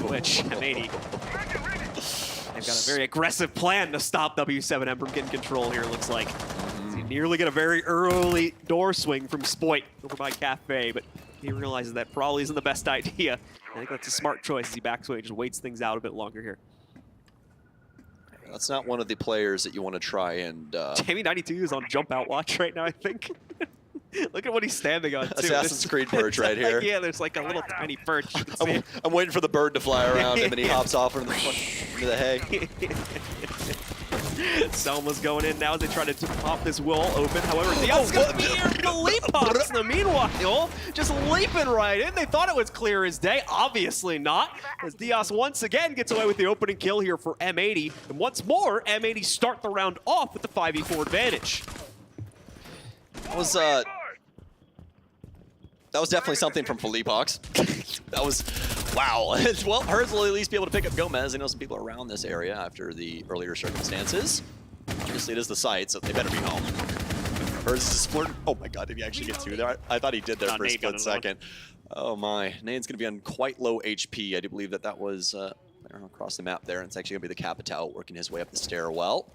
Which, M80, they've got a very aggressive plan to stop W7M from getting control here, it looks like. He nearly get a very early door swing from Spoit over by Cafe, but he realizes that probably isn't the best idea. I think that's a smart choice as he backs away, just waits things out a bit longer here. That's not one of the players that you want to try and... Jamie92 is on jump out watch right now, I think. Look at what he's standing on, too. Assassin's Creed perch right here. Yeah, there's like a little tiny perch. I'm waiting for the bird to fly around him, and he hops off into the hay. Selma's going in now as they try to pop this wall open. However, Diaz going to be here for the leap pops in the meanwhile. Just leaping right in. They thought it was clear as day. Obviously not. As Diaz once again gets away with the opening kill here for M80. And once more, M80 start the round off with the 5v4 advantage. That was definitely something from Felipox. That was, wow. Well, Herds will at least be able to pick up Gomez. I know some people are around this area after the earlier circumstances. Obviously, it is the site, so they better be home. Herds is flirting. Oh my god, did he actually get through there? I thought he did there for a split second. Oh my. Nade's going to be on quite low HP. I do believe that was across the map there. And it's actually going to be the Capital working his way up the stairwell.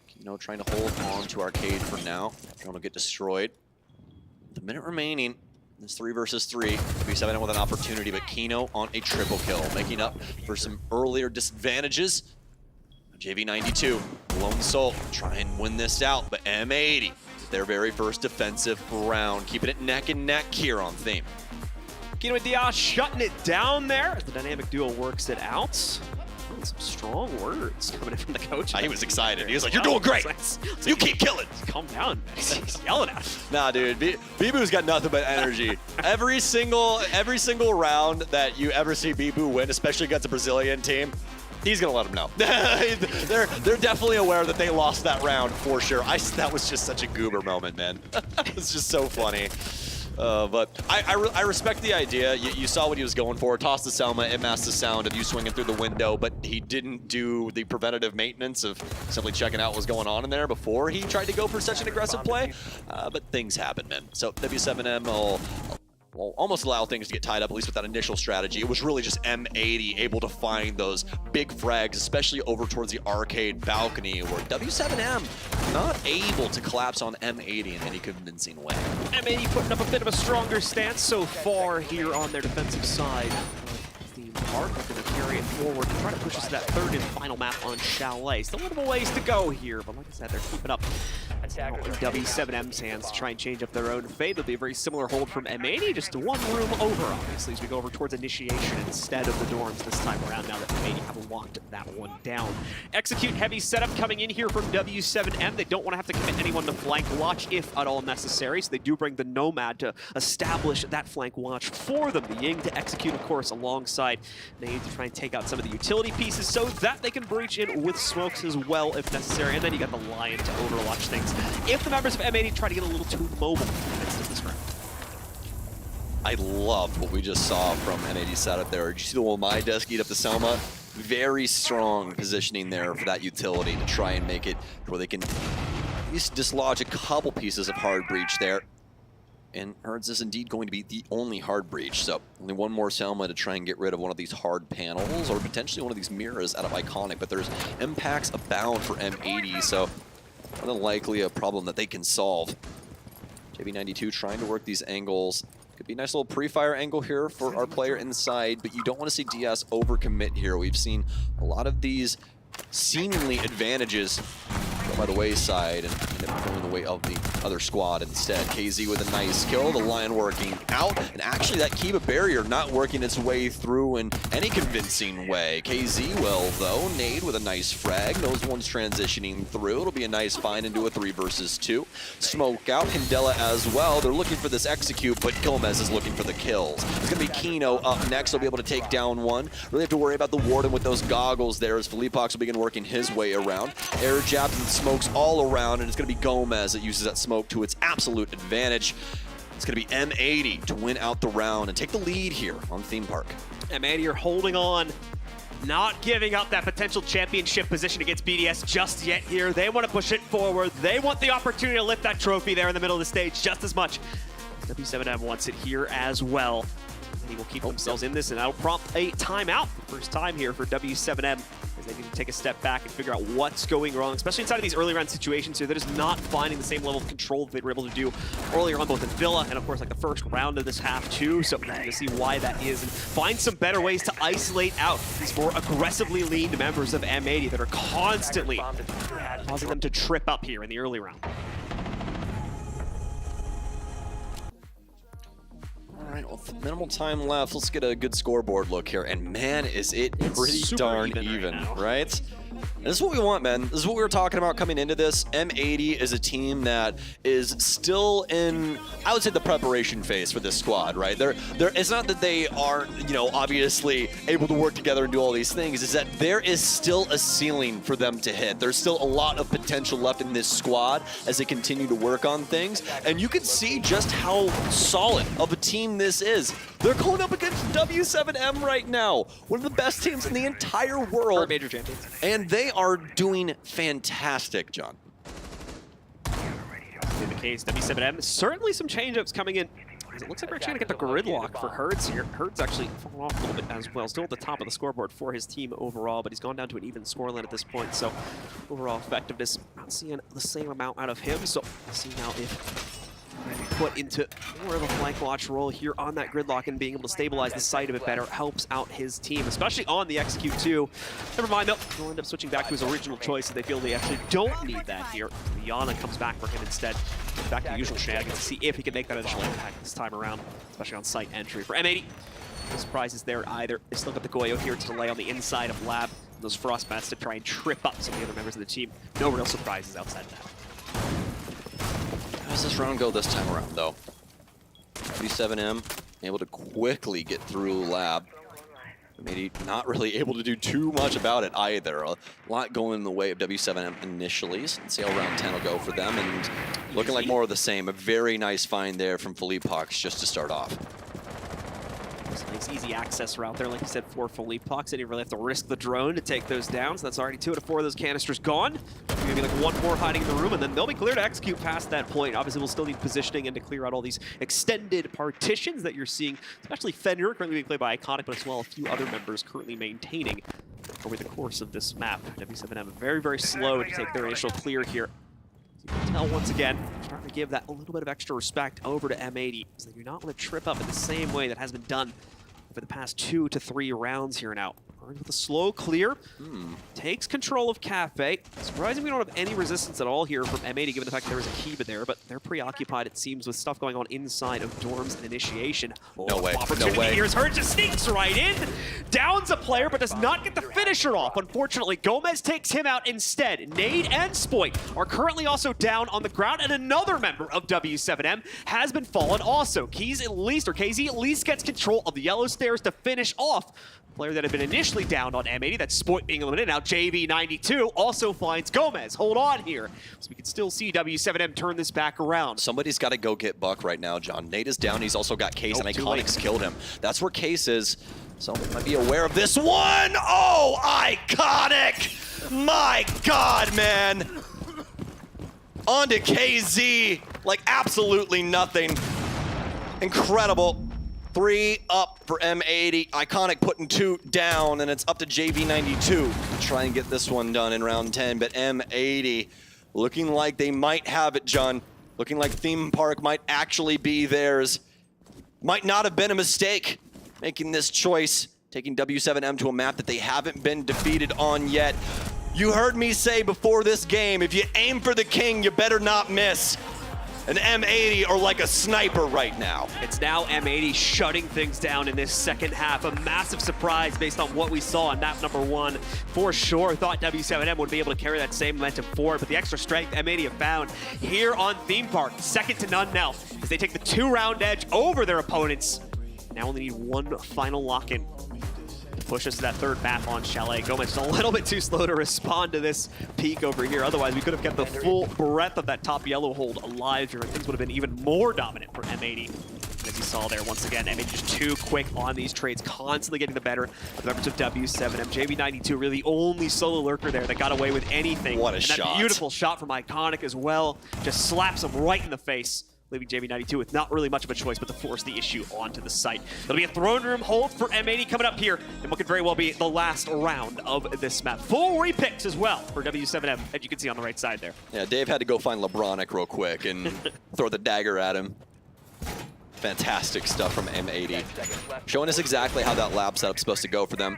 Kino trying to hold on to Arcade for now. Drone will get destroyed. The minute remaining. It's 3 versus 3. W7M with an opportunity, but Kino on a triple kill, making up for some earlier disadvantages. JV92, Lone Soul, try and win this out, but M80, their very first defensive round, keeping it neck and neck here on theme. Kino and Diaz shutting it down there as the dynamic duo works it out. Some strong words coming in from the coach. He was excited. He was like, "You're doing great. You keep killing." Calm down, man. He's yelling at him. Nah, dude. Bibu's got nothing but energy. every single round that you ever see Bibu win, especially against a Brazilian team, he's gonna let them know. they're definitely aware that they lost that round for sure. That was just such a goober moment, man. It was just so funny. But I respect the idea. You saw what he was going for. Toss the Selma, it masked the sound of you swinging through the window, but he didn't do the preventative maintenance of simply checking out what was going on in there before he tried to go for such an aggressive play. But things happen, man. So W7M will almost allow things to get tied up, at least with that initial strategy. It was really just M80 able to find those big frags, especially over towards the arcade balcony, where W7M not able to collapse on M80 in any convincing way. M80 putting up a bit of a stronger stance so far here on their defensive side. The Mark looking to carry it forward and try to push us to that third and final map on Chalet. Still a little ways to go here, but like I said, they're keeping up in W7M's hands to try and change up their own fate. It'll be a very similar hold from M80, just one room over, obviously, as we go over towards initiation instead of the dorms this time around, now that M80 have locked that one down. Execute heavy setup coming in here from W7M. They don't want to have to commit anyone to flank watch if at all necessary, so they do bring the Nomad to establish that flank watch for them. The Ying to execute, of course, alongside Nade to try and take out some of the utility pieces so that they can breach in with smokes as well if necessary. And then you got the Lion to overwatch things if the members of M80 try to get a little too mobile in the midst of this round. I loved what we just saw from M80 setup there. Did you see the Womai desk eat up the Selma? very strong positioning there for that utility to try and make it where they can at least dislodge a couple pieces of hard breach there. And Herds is indeed going to be the only hard breach, so only one more Selma to try and get rid of one of these hard panels, or potentially one of these mirrors out of Iconic, but there's impacts abound for M80, so more than likely a problem that they can solve. JB92 trying to work these angles. Could be a nice little pre-fire angle here for our player inside, but you don't want to see DS overcommit here. We've seen a lot of these seemingly advantages go by the wayside and end up going the way of the other squad instead. KZ with a nice kill, the line working out, and actually that Kiba barrier not working its way through in any convincing way. KZ will though, Nade with a nice frag, those ones transitioning through. It'll be a nice find into a 3 versus 2. Smoke out, Hindela as well. They're looking for this execute, but Gomez is looking for the kills. It's gonna be Kino up next. He'll be able to take down one. Really have to worry about the Warden with those goggles there as Felipox will begin working his way around. Air jabs and smokes all around, and it's going to be Gomez that uses that smoke to its absolute advantage. It's going to be M80 to win out the round and take the lead here on Theme Park. M80 are holding on, not giving up that potential championship position against BDS just yet here. They want to push it forward. They want the opportunity to lift that trophy there in the middle of the stage just as much. W7M wants it here as well. He will keep themselves in this, and that'll prompt a timeout. First time here for W7M, as they need to take a step back and figure out what's going wrong, especially inside of these early round situations here. They're just not finding the same level of control that they were able to do earlier on, both in Villa and, of course, like the first round of this half, too. So we're going to see why that is and find some better ways to isolate out these more aggressively leaned members of M80 that are constantly causing them to trip up here in the early round. All right, well, with minimal time left, let's get a good scoreboard look here. And man, is it pretty darn even, right? And this is what we want, man. This is what we were talking about coming into this. M80 is a team that is still in, I would say, the preparation phase for this squad, right? It's not that they aren't, you know, obviously able to work together and do all these things. It's that there is still a ceiling for them to hit. There's still a lot of potential left in this squad as they continue to work on things. And you can see just how solid of a team this is. They're going up against W7M right now, one of the best teams in the entire world. Major champions. And they are doing fantastic, John. In the case, W7M, certainly some change-ups coming in. It looks like we're actually going to get the gridlock for Herds here. Herds actually fallen off a little bit as well. Still at the top of the scoreboard for his team overall, but he's gone down to an even scoreline at this point. So overall effectiveness, not seeing the same amount out of him. So we'll see now if put into more of a flank watch role here on that gridlock and being able to stabilize the site a bit better helps out his team, especially on the execute too. Never mind though, he'll end up switching back to his original choice and they feel they actually don't need that here. Yana comes back for him instead. Back to the usual shenanigans to see if he can make that initial impact this time around, especially on site entry. For M80, no surprises there either. They still got the Goyo here to delay on the inside of Lab. And those Frost Bats to try and trip up some of the other members of the team. No real surprises outside of that. How does this round go this time around, though? W7M able to quickly get through Lab. Maybe not really able to do too much about it either. A lot going in the way of W7M initially. So let's see how round 10 will go for them. And looking like more of the same. A very nice find there from Felipox just to start off. It's a nice easy access route there, like you said, for Felipox. They didn't really have to risk the drone to take those down, so that's already 2 out of 4 of those canisters gone. Maybe like 1 more hiding in the room, and then they'll be clear to execute past that point. Obviously, we'll still need positioning and to clear out all these extended partitions that you're seeing, especially Fenrir, currently being played by Iconic, but as well a few other members currently maintaining over the course of this map. W7M very, very slow to take their initial clear here. You can tell once again, starting to give that a little bit of extra respect over to M80, as they do not want to trip up in the same way that has been done over the past 2 to 3 rounds here now. With a slow clear, takes control of Cafe. Surprising we don't have any resistance at all here from M80, given the fact that there is a Kiba there, but they're preoccupied, it seems, with stuff going on inside of dorms and initiation. No way, Opportunity no way. Here's Hurt, just sneaks right in, downs a player, but does not get the finisher off. Unfortunately, Gomez takes him out instead. Nade and Spoit are currently also down on the ground, and another member of W7M has been fallen also. KZ at least gets control of the yellow stairs to finish off player that had been initially downed on M80, that's Spoit being eliminated. Now JB92 also finds Gomez. Hold on here. So we can still see W7M turn this back around. Somebody's got to go get Buck right now, John. Nate is down. He's also got Case, and Iconic's killed him. That's where Case is. So might be aware of this one. Oh, iconic! My God, man. On to KZ, like absolutely nothing. Incredible. 3 up for M80. Iconic putting 2 down, and it's up to JV92 to try and get this one done in round 10. But M80 looking like they might have it, John. Looking like Theme Park might actually be theirs. Might not have been a mistake making this choice, taking W7M to a map that they haven't been defeated on yet. You heard me say before this game, if you aim for the king, you better not miss. And M80 are like a sniper right now. It's now M80 shutting things down in this second half. A massive surprise based on what we saw on map number 1. For sure, thought W7M would be able to carry that same momentum forward, but the extra strength M80 have found here on Theme Park, second to none now, as they take the 2-round edge over their opponents. Now only need 1 final lock-in. Push us to that third map on Chalet. Gomez just a little bit too slow to respond to this peek over here. Otherwise, we could have kept the full breadth of that top yellow hold alive here, and things would have been even more dominant for M80. As you saw there, once again, M80 just too quick on these trades, constantly getting the better of members of W7M. JV92 really the only solo lurker there that got away with anything. What a and shot. That beautiful shot from Iconic as well. Just slaps him right in the face, leaving JV92 with not really much of a choice but to force the issue onto the site. There'll be a throne room hold for M80 coming up here, and what could very well be the last round of this map. Full repicks as well for W7M, as you can see on the right side there. Yeah, Dave had to go find LeBronic real quick and throw the dagger at him. Fantastic stuff from M80. Showing us exactly how that lab setup's supposed to go for them.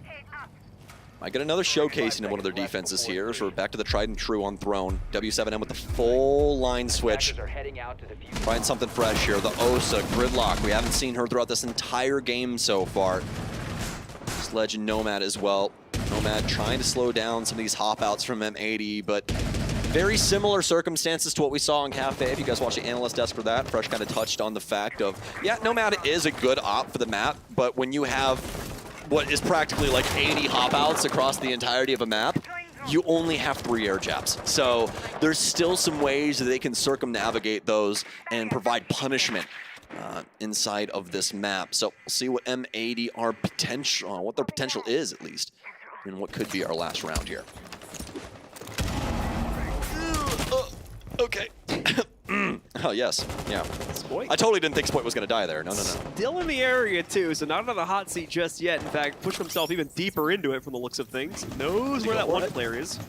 I get another showcasing of one of their defenses here, so we're back to the tried and true on Throne. W7M with the full line switch. Trying something fresh here. The Osa, Gridlock. We haven't seen her throughout this entire game so far. Sledge and Nomad as well. Nomad trying to slow down some of these hop outs from M80, but very similar circumstances to what we saw in Cafe. If you guys watch the analyst desk for that, Fresh kind of touched on the fact of, yeah, Nomad is a good op for the map, but when you have what is practically like 80 hop outs across the entirety of a map, you only have 3 air jabs. So there's still some ways that they can circumnavigate those and provide punishment inside of this map. So we'll see what M80 are potential, what their potential is at least, in what could be our last round here. Okay. Oh, yes. Yeah. Spoit. I totally didn't think Spoit was going to die there. No, no, no. Still in the area, too, so not on the hot seat just yet. In fact, pushed himself even deeper into it from the looks of things. Knows where that one player is.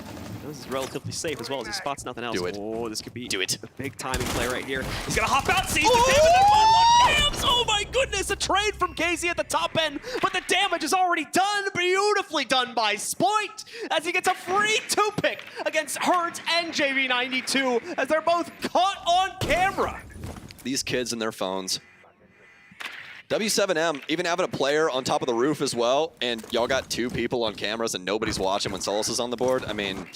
This is relatively safe as well as he spots nothing else. Do it. Oh, this could be Do it. a big timing play right here. He's going to hop out, sees the damage. That one jams. Oh, my goodness. A trade from KZ at the top end, but the damage is already done. Beautifully done by Spoit as he gets a free 2-pick against Hertz and JV92 as they're both caught on camera. These kids and their phones. W7M even having a player on top of the roof as well, and y'all got 2 people on cameras and nobody's watching when Solus is on the board. I mean,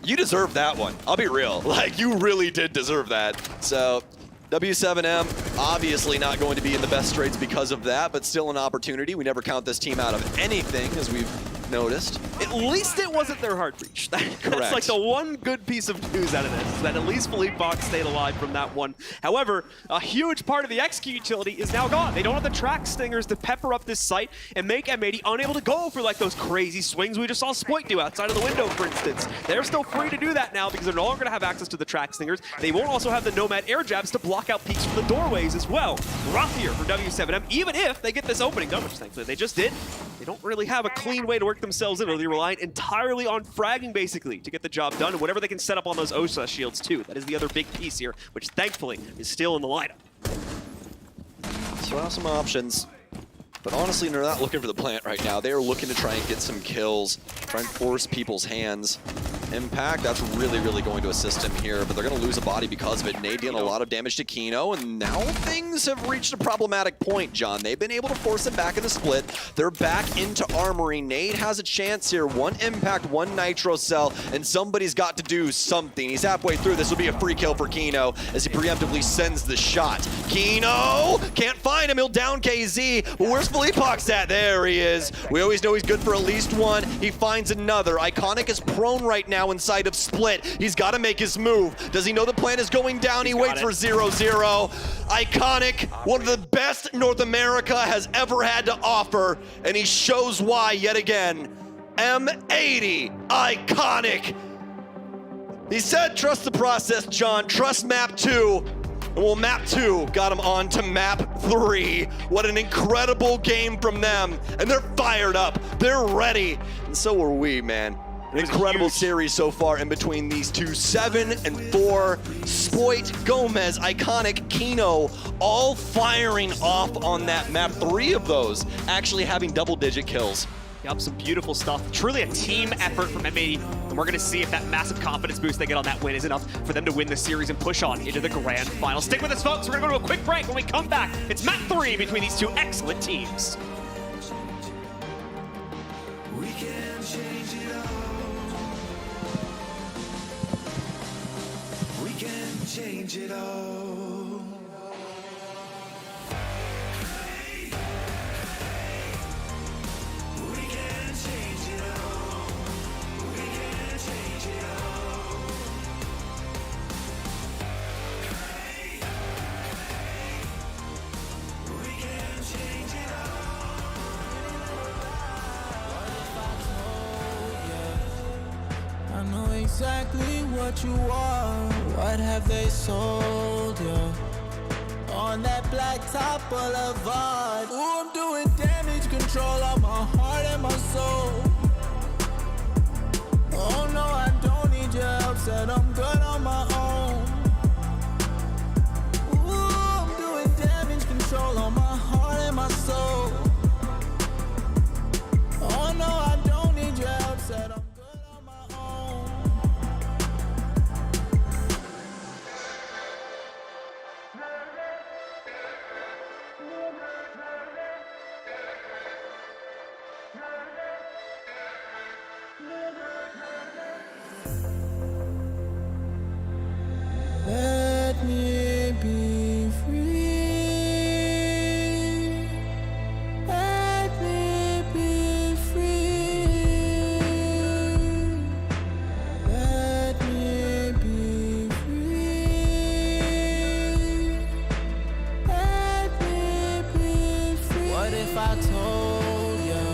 you deserve that one. I'll be real. Like, you really did deserve that. So W7M obviously not going to be in the best trades because of that, but still an opportunity. We never count this team out of anything, as we've noticed. At least it wasn't their hard reach. That's like the one good piece of news out of this, that at least Philippe Fox stayed alive from that one. However, a huge part of the execute utility is now gone. They don't have the track stingers to pepper up this site and make M80 unable to go for like those crazy swings we just saw Spoit do outside of the window, for instance. They're still free to do that now because they're no longer going to have access to the track stingers. They won't also have the Nomad air jabs to block out peeks from the doorways as well. Rough here for W7M, even if they get this opening done, which thankfully they just did. They don't really have a clean way to work themselves in. They're relying entirely on fragging, basically, to get the job done, and whatever they can set up on those OSA shields, too. That is the other big piece here, which thankfully is still in the lineup. So have some options. But honestly, they're not looking for the plant right now. They are looking to try and get some kills, try and force people's hands. Impact, that's really, really going to assist him here, but they're going to lose a body because of it. Nade dealing a lot of damage to Kino, and now things have reached a problematic point, John. They've been able to force him back in the split. They're back into Armory. Nade has a chance here. 1 impact, 1 nitro cell, and somebody's got to do something. He's halfway through. This will be a free kill for Kino as he preemptively sends the shot. Kino can't find him. He'll down KZ, but where's Philippe Fox at? There he is. We always know he's good for at least 1. He finds another. Iconic is prone right now. now inside of Split. He's got to make his move. Does he know the plan is going down? He waits for 0-0. Iconic, one of the best North America has ever had to offer, and he shows why yet again. M80, Iconic. He said, trust the process, John. Trust map 2. And well, map 2 got him on to map 3. What an incredible game from them. And they're fired up. They're ready. And so are we, man. An incredible series so far in between these two. 7 and 4. Spoit, Gomez, Iconic, Kino, all firing off on that map. 3 of those actually having double-digit kills. Yep, some beautiful stuff. Truly a team effort from M80, and we're going to see if that massive confidence boost they get on that win is enough for them to win the series and push on into the grand final. Stick with us, folks. We're going to go to a quick break. When we come back, it's map 3 between these two excellent teams. We can change it all. We can change it all. I know exactly what you are. What have they sold you? On that blacktop boulevard. Ooh, I'm doing damage control on my heart and my soul. Oh no, I don't need your help. Said I'm good on my own. Ooh, I'm doing damage control on my heart and my soul. Oh no, I don't need your help. Said I'm let me be free. Let me be free. Let me be free. Let me be free. What if I told you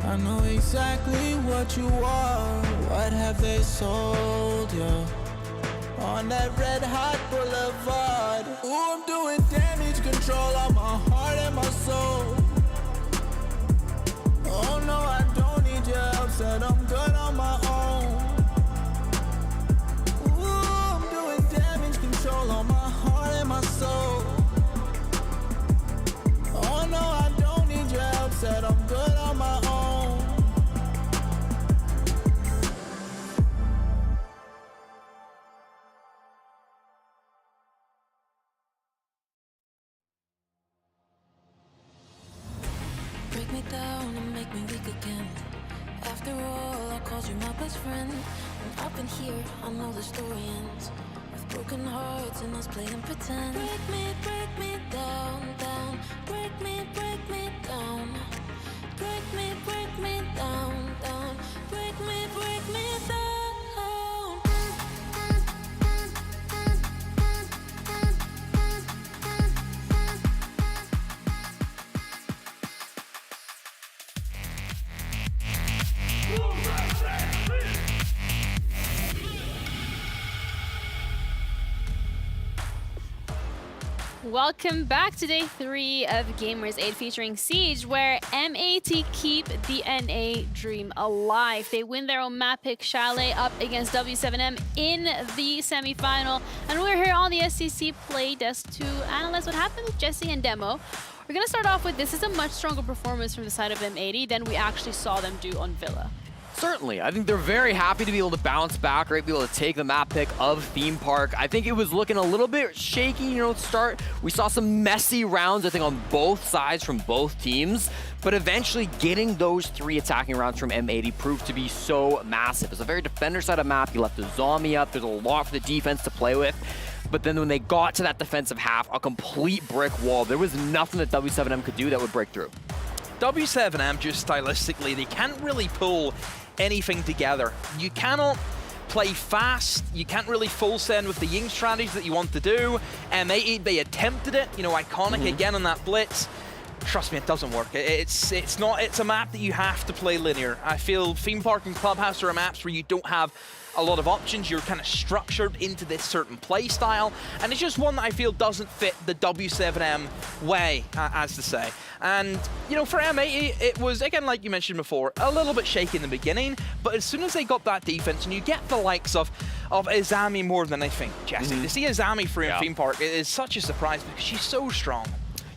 I know exactly what you are? What have they sold you? On that red hot boulevard. Ooh, I'm doing damage control on my heart and my soul. Oh no, I don't need your help. Said I'm good on my own. Ooh, I'm doing damage control on my heart and my soul. Oh no, I don't need your help. Said I'm good on my own. Break me down and make me weak again. After all, I called you my best friend. And up in here, I know the story ends with broken hearts and us playing pretend. Break me down, down. Break me down. Break me down, down. Break me down. Welcome back to day 3 of Gamers8 featuring Siege, where M80 keep the NA dream alive. They win their own map pick Chalet up against W7M in the semi-final. And we're here on the SCC Play Desk to analyze what happened with Jesse and Demo. We're going to start off with, this is a much stronger performance from the side of M80 than we actually saw them do on Villa. Certainly. I think they're very happy to be able to bounce back, right? Be able to take the map pick of Theme Park. I think it was looking a little bit shaky, you know, to start. We saw some messy rounds, I think, on both sides from both teams. But eventually getting those 3 attacking rounds from M80 proved to be so massive. It's a very defender side of map. You left the zombie up. There's a lot for the defense to play with. But then when they got to that defensive half, a complete brick wall. There was nothing that W7M could do that would break through. W7M just stylistically, they can't really pull anything together. You cannot play fast, you can't really full send with the Ying strategy that you want to do. M80, they attempted it, you know, Iconic again on that blitz. Trust me, it doesn't work. It's a map that you have to play linear. I feel Theme Park and Clubhouse are maps where you don't have a lot of options. You're kind of structured into this certain play style, and it's just one that I feel doesn't fit the W7M way, as to say. And, you know, for M80, it was, again, like you mentioned before, a little bit shaky in the beginning, but as soon as they got that defense, and you get the likes of Izami more than anything, Jesse, to see Izami free in Theme Park, it is such a surprise because she's so strong.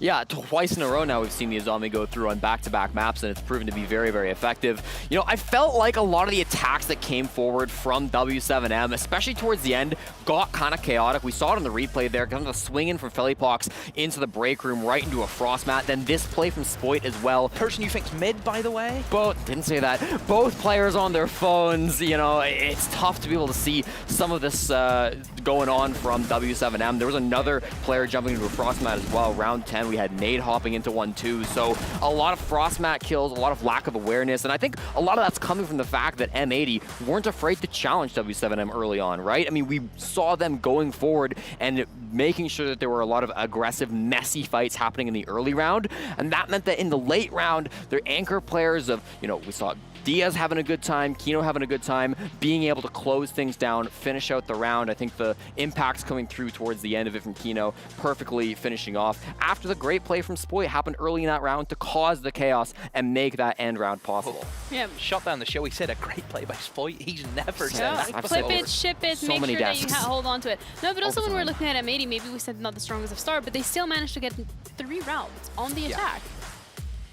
Yeah, twice in a row now we've seen the Izami go through on back-to-back maps, and it's proven to be very, very effective. You know, I felt like a lot of the attacks that came forward from W7M, especially towards the end, got kind of chaotic. We saw it in the replay there, kind of swinging from Phillypox into the break room, right into a frost mat. Then this play from Spoit as well. Person you think's mid, by the way? Both, didn't say that. Both players on their phones, you know, it's tough to be able to see some of this going on from W7M. There was another player jumping into a frost mat as well, round 10. We had Nade hopping into 1-2, so a lot of Frostmat kills, a lot of lack of awareness, and I think a lot of that's coming from the fact that M80 weren't afraid to challenge W7M early on, right? I mean, we saw them going forward and making sure that there were a lot of aggressive, messy fights happening in the early round, and that meant that in the late round, their anchor players of, you know, we saw Diaz having a good time, Kino having a good time, being able to close things down, finish out the round. I think the impact's coming through towards the end of it from Kino, perfectly finishing off after the great play from Spoit happened early in that round to cause the chaos and make that end round possible. Yeah, shut down the show. He said a great play by Spoit. He's never said that. Clip it, ship it, make sure that you hold on to it. No, but also when we're looking at M80, maybe we said not the strongest of start, but they still managed to get 3 rounds on the attack.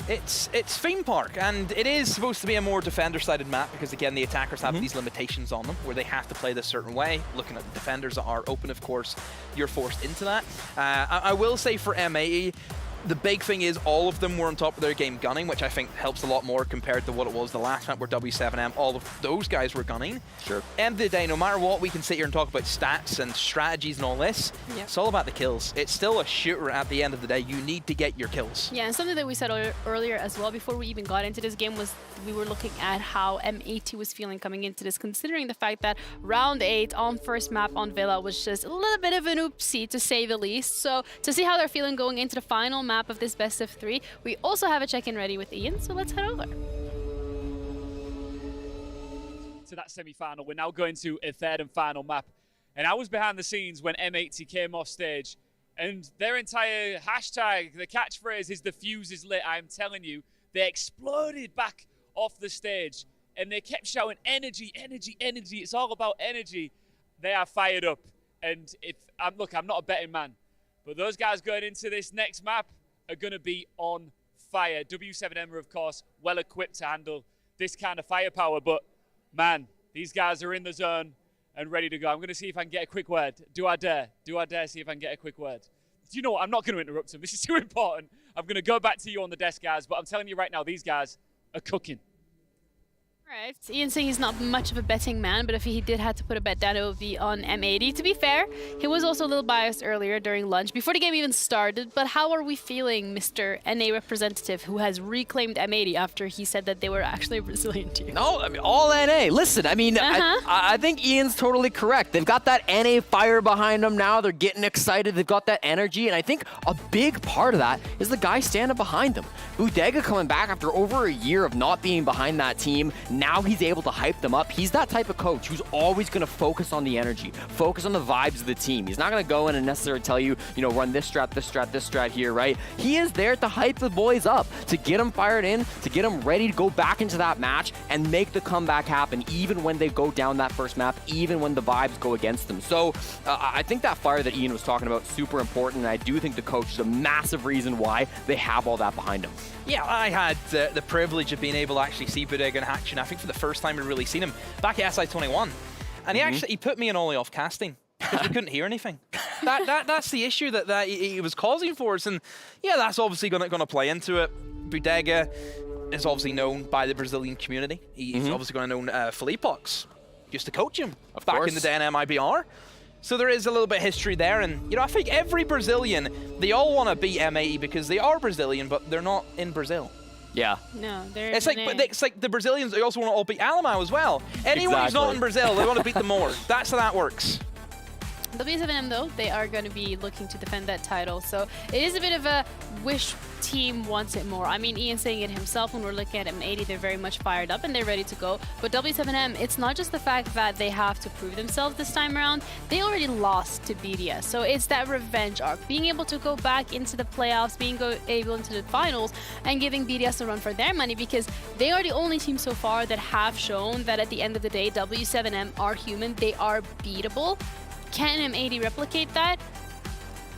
It's Theme Park, and it is supposed to be a more defender-sided map because, again, the attackers have these limitations on them where they have to play this certain way. Looking at the defenders that are open, of course, you're forced into that. I will say for M80, the big thing is all of them were on top of their game gunning, which I think helps a lot more compared to what it was the last map where W7M, all of those guys were gunning. Sure. End of the day, no matter what, we can sit here and talk about stats and strategies and all this. Yep. It's all about the kills. It's still a shooter at the end of the day. You need to get your kills. Yeah, and something that we said earlier as well before we even got into this game was we were looking at how M80 was feeling coming into this, considering the fact that round 8 on first map on Villa was just a little bit of an oopsie, to say the least. So to see how they're feeling going into the final map of this best of 3, we also have a check-in ready with Ian, so let's head over. To that semi-final, we're now going to a third and final map. And I was behind the scenes when M80 came off stage, and their entire hashtag, the catchphrase is "the fuse is lit." I'm telling you, they exploded back off the stage, and they kept shouting energy, energy, energy. It's all about energy. They are fired up, and look, I'm not a betting man, but those guys going into this next map are going to be on fire. W7M are, of course, well equipped to handle this kind of firepower, but man, these guys are in the zone and ready to go. I'm going to see if I can get a quick word. Do I dare? Do I dare see if I can get a quick word? Do you know what? I'm not going to interrupt them. This is too important. I'm going to go back to you on the desk, guys, but I'm telling you right now, these guys are cooking. Right, Ian saying he's not much of a betting man, but if he did have to put a bet down, it would be on M80. To be fair, he was also a little biased earlier during lunch, before the game even started. But how are we feeling, Mr. NA representative, who has reclaimed M80 after he said that they were actually a Brazilian team? No, I mean, all NA. Listen, I mean, I think Ian's totally correct. They've got that NA fire behind them now. They're getting excited. They've got that energy. And I think a big part of that is the guy standing behind them. Budega coming back after over a year of not being behind that team. Now he's able to hype them up. He's that type of coach who's always going to focus on the energy, focus on the vibes of the team. He's not going to go in and necessarily tell you, you know, run this strat, this strat, this strat here, right? He is there to hype the boys up, to get them fired in, to get them ready to go back into that match and make the comeback happen, even when they go down that first map, even when the vibes go against them. So I think that fire that Ian was talking about, super important, and I do think the coach is a massive reason why they have all that behind him. Yeah, I had the privilege of being able to actually see Budega in action. I think for the first time we'd really seen him back at SI21. And he put me in Ollie off casting because we couldn't hear anything. That's the issue that he was causing for us. And yeah, that's obviously going to play into it. Budega is obviously known by the Brazilian community. He's obviously going to know Phillypox used to coach him back in the day in MIBR. So there is a little bit of history there, and you know, I think every Brazilian, they all want to beat M80 because they are Brazilian, but they're not in Brazil. Yeah. No, they're It's like the Brazilians, they also want to all beat Alamau as well. Anyone who's not in Brazil, they want to beat them more. That's how that works. W7M, though, they are going to be looking to defend that title, so it is a bit of a wish team wants it more. I mean, Ian saying it himself, when we're looking at M80, they're very much fired up and they're ready to go. But W7M, it's not just the fact that they have to prove themselves this time around. They already lost to BDS, so it's that revenge arc. Being able to go back into the playoffs, being able into the finals, and giving BDS a run for their money, because they are the only team so far that have shown that at the end of the day, W7M are human, they are beatable. Can M80 replicate that?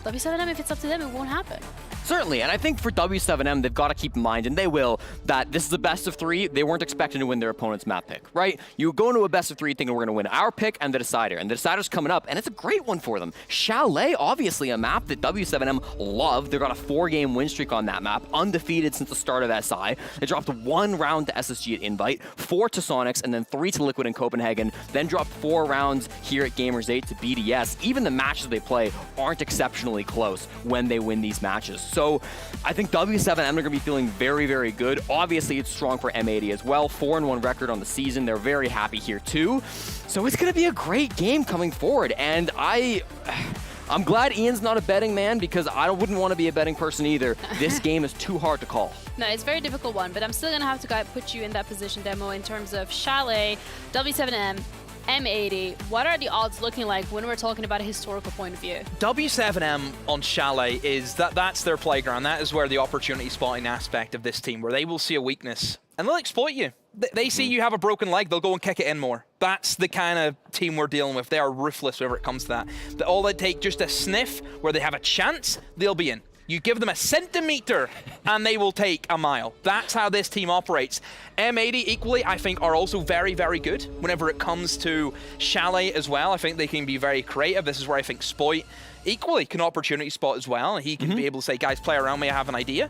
W7M, if it's up to them, it won't happen. Certainly, and I think for W7M, they've got to keep in mind, and they will, that this is a best of 3. They weren't expecting to win their opponent's map pick, right? You go into a best of 3 thinking we're going to win our pick and the Decider, and the Decider's coming up, and it's a great one for them. Chalet, obviously a map that W7M love. They've got a 4-game win streak on that map, undefeated since the start of SI. They dropped 1 round to SSG at Invite, 4 to Sonics, and then 3 to Liquid in Copenhagen, then dropped 4 rounds here at Gamers8 to BDS. Even the matches they play aren't exceptionally close when they win these matches. So I think W7M are going to be feeling very, very good. Obviously, it's strong for M80 as well. 4-1 record on the season. They're very happy here too. So it's going to be a great game coming forward. And I'm glad Ian's not a betting man, because I wouldn't want to be a betting person either. This game is too hard to call. No, it's a very difficult one, but I'm still going to have to put you in that position, Demo, in terms of Chalet, W7M, M80. What are the odds looking like when we're talking about a historical point of view? W7M on Chalet is that's their playground. That is where the opportunity spotting aspect of this team, where they will see a weakness and they'll exploit you. They see you have a broken leg, they'll go and kick it in more. That's the kind of team we're dealing with. They are ruthless whenever it comes to that. All they take just a sniff where they have a chance, they'll be in. You give them a centimeter and they will take a mile. That's how this team operates. M80 equally, I think, are also very, very good whenever it comes to Chalet as well. I think they can be very creative. This is where I think Spoit equally can opportunity spot as well. He can be able to say, guys, play around me, I have an idea.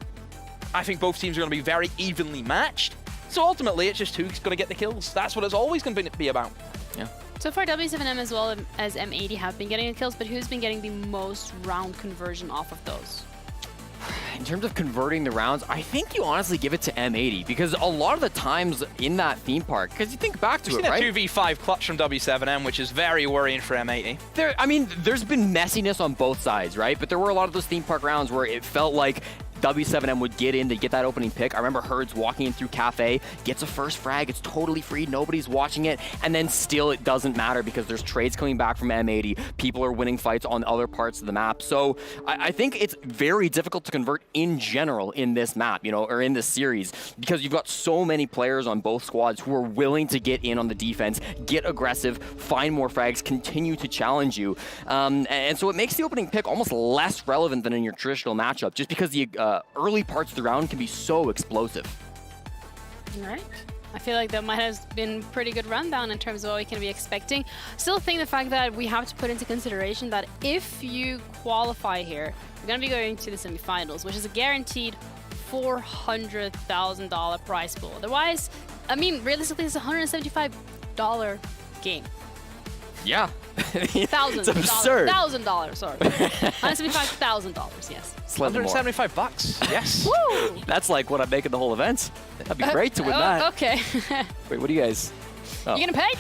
I think both teams are going to be very evenly matched. So ultimately, it's just who's going to get the kills. That's what it's always going to be about. Yeah. So far, W7M as well as M80 have been getting the kills, but who's been getting the most round conversion off of those? In terms of converting the rounds, I think you honestly give it to M80, because a lot of the times in that theme park, because you think back to it, right? We've seen a 2v5 clutch from W7M, which is very worrying for M80. There's been messiness on both sides, right? But there were a lot of those theme park rounds where it felt like W7M would get in to get that opening pick. I remember Herds walking in through Cafe, gets a first frag, it's totally free, nobody's watching it, and then still it doesn't matter because there's trades coming back from M80. People are winning fights on other parts of the map. So I think it's very difficult to convert in general in this map, or in this series, because you've got so many players on both squads who are willing to get in on the defense, get aggressive, find more frags, continue to challenge you. And so it makes the opening pick almost less relevant than in your traditional matchup, just because the early parts of the round can be so explosive. All right. I feel like that might have been pretty good rundown in terms of what we can be expecting. Still think the fact that we have to put into consideration that if you qualify here, you're going to be going to the semifinals, which is a guaranteed $400,000 prize pool. Otherwise, realistically, it's a $175 game. Yeah. $1,000. It's absurd. $1,000, sorry. $175,000, yes. $175, yes. Woo! That's like what I'm making the whole event. That'd be great to win that. Okay. Wait, what do you guys? Oh. You gonna pay?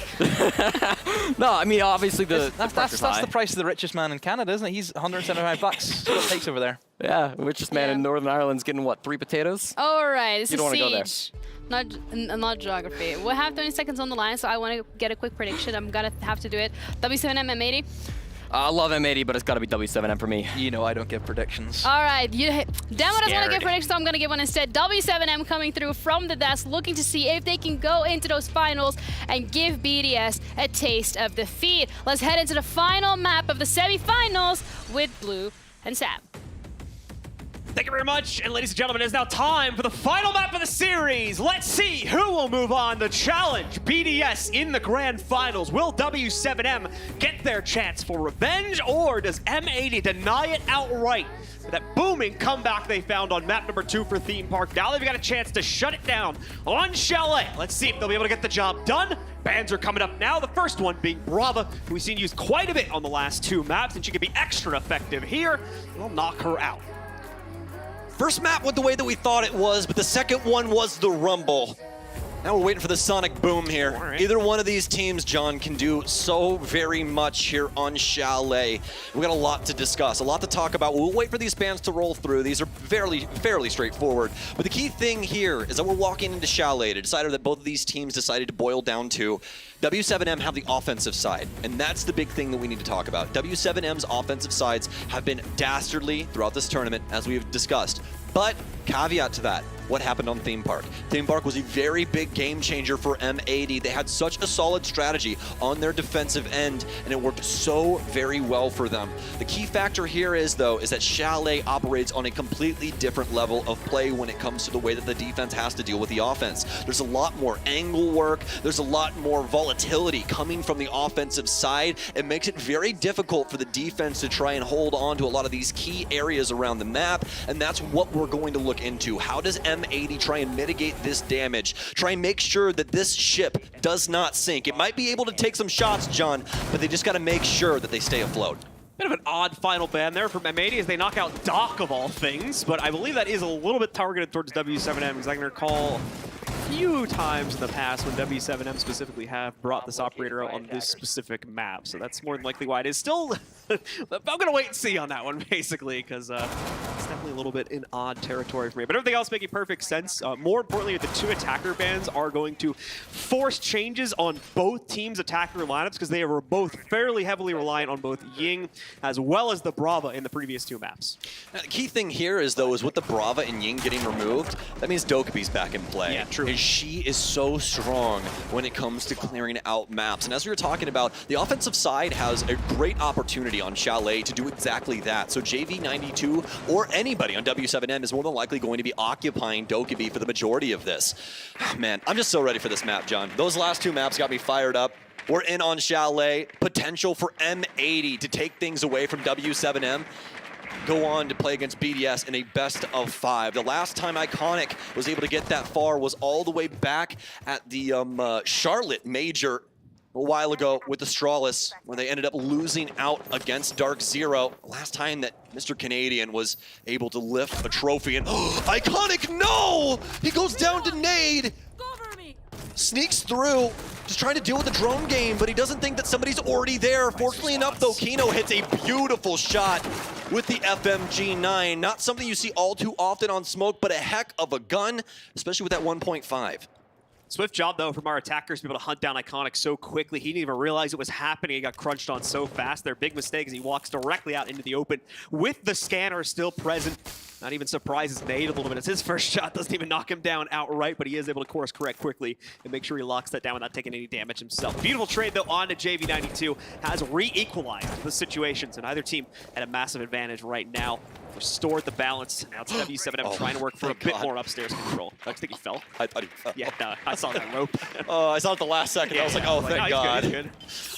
No, obviously that's the price of the richest man in Canada, isn't it? He's $175. That's what it takes over there. Yeah, the richest man in Northern Ireland's getting what, 3 potatoes? All right, this you don't is want to go there. Siege, not geography. We have 20 seconds on the line, so I want to get a quick prediction. I'm gonna have to do it. W7M, M80. I love M80, but it's got to be W7M for me. I don't give predictions. All right, Demo doesn't want to give predictions, so I'm going to give one instead. W7M coming through from the desk, looking to see if they can go into those finals and give BDS a taste of defeat. Let's head into the final map of the semifinals with Blue and Sam. Thank you very much, and ladies and gentlemen, it is now time for the final map of the series. Let's see who will move on to challenge BDS in the grand finals. Will W7M get their chance for revenge, or does M80 deny it outright for that booming comeback they found on map number 2 for Theme Park? Now they've got a chance to shut it down on Chalet. Let's see if they'll be able to get the job done. Bans are coming up now, the first one being Brava, who we've seen used quite a bit on the last 2 maps, and she can be extra effective here. We'll knock her out. First map went the way that we thought it was, but the second one was the Rumble. Now we're waiting for the Sonic Boom here. Right. Either one of these teams, John, can do so very much here on Chalet. We've got a lot to discuss, a lot to talk about. We'll wait for these bans to roll through. These are fairly straightforward. But the key thing here is that we're walking into Chalet to decide that both of these teams decided to boil down to W7M have the offensive side, and that's the big thing that we need to talk about. W7M's offensive sides have been dastardly throughout this tournament, as we have discussed. But caveat to that, what happened on Theme Park? Theme Park was a very big game changer for M80. They had such a solid strategy on their defensive end, and it worked so very well for them. The key factor here is that Chalet operates on a completely different level of play when it comes to the way that the defense has to deal with the offense. There's a lot more angle work. There's a lot more volatility coming from the offensive side. It makes it very difficult for the defense to try and hold on to a lot of these key areas around the map, and that's what we're going to look into. How does M80 try and mitigate this damage? Try and make sure that this ship does not sink. It might be able to take some shots, John, but they just got to make sure that they stay afloat. Bit of an odd final ban there from M80 as they knock out Doc of all things, but I believe that is a little bit targeted towards W7M because I can recall a few times in the past when W7M specifically have brought this operator out on this specific map, so that's more than likely why it is still. I'm gonna wait and see on that one basically because it's definitely a little bit in odd territory for me, but everything else making perfect sense. More importantly, the two attacker bans are going to force changes on both teams' attacker lineups because they were both fairly heavily reliant on both Ying as well as the Brava in the previous two maps. Now, the key thing here is with the Brava and Ying getting removed, that means Dokeby's back in play. Yeah, true. And she is so strong when it comes to clearing out maps. And as we were talking about, the offensive side has a great opportunity on Chalet to do exactly that. So JV92 or anybody on W7M is more than likely going to be occupying Dokeby for the majority of this. Oh, man, I'm just so ready for this map, John. Those last two maps got me fired up. We're in on Chalet. Potential for M80 to take things away from W7M. Go on to play against BDS in a best of 5. The last time Iconic was able to get that far was all the way back at the Charlotte Major a while ago with the Strawless, where they ended up losing out against Dark Zero. Last time that Mr. Canadian was able to lift a trophy, and Iconic, no! He goes down to nade, sneaks through, just trying to deal with the drone game, but he doesn't think that somebody's already there. Fortunately enough, though, Kino hits a beautiful shot with the FMG9. Not something you see all too often on Smoke, but a heck of a gun, especially with that 1.5. Swift job, though, from our attackers to be able to hunt down Iconic so quickly. He didn't even realize it was happening. He got crunched on so fast. Their big mistake is he walks directly out into the open with the scanner still present. Not even surprises Nate a little bit. It's his first shot. Doesn't even knock him down outright, but he is able to course correct quickly and make sure he locks that down without taking any damage himself. Beautiful trade, though, on to JV92. Has re-equalized the situations, and either team at a massive advantage right now. Restored the balance. Now it's W7M trying to work for a bit more upstairs control. I think he fell. I thought he fell. Yeah, no, I saw that rope. I saw it the last second. Yeah, I was like, oh, thank God. He's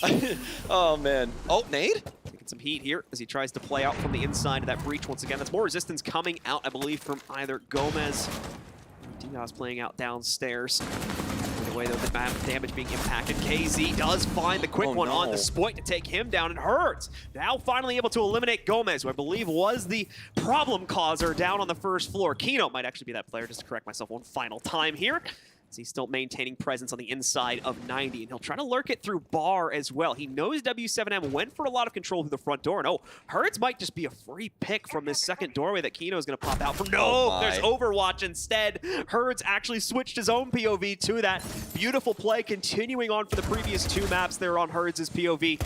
good. Oh, man. Oh, nade? Taking some heat here as he tries to play out from the inside of that breach once again. That's more resistance coming out, I believe, from either Gomez or Diaz playing out downstairs. The way, though, the damage being impacted. KZ does find the quick one on the Spoit to take him down, and Hurts now finally able to eliminate Gomez, who I believe was the problem causer down on the first floor. Kino might actually be that player, just to correct myself one final time here. He's still maintaining presence on the inside of 90, and he'll try to lurk it through bar as well. He knows W7M went for a lot of control through the front door, and Hurts might just be a free pick from this second doorway that Kino is going to pop out from. No, there's Overwatch instead. Hurts actually switched his own POV to that. Beautiful play continuing on for the previous two maps there on Hurts' POV.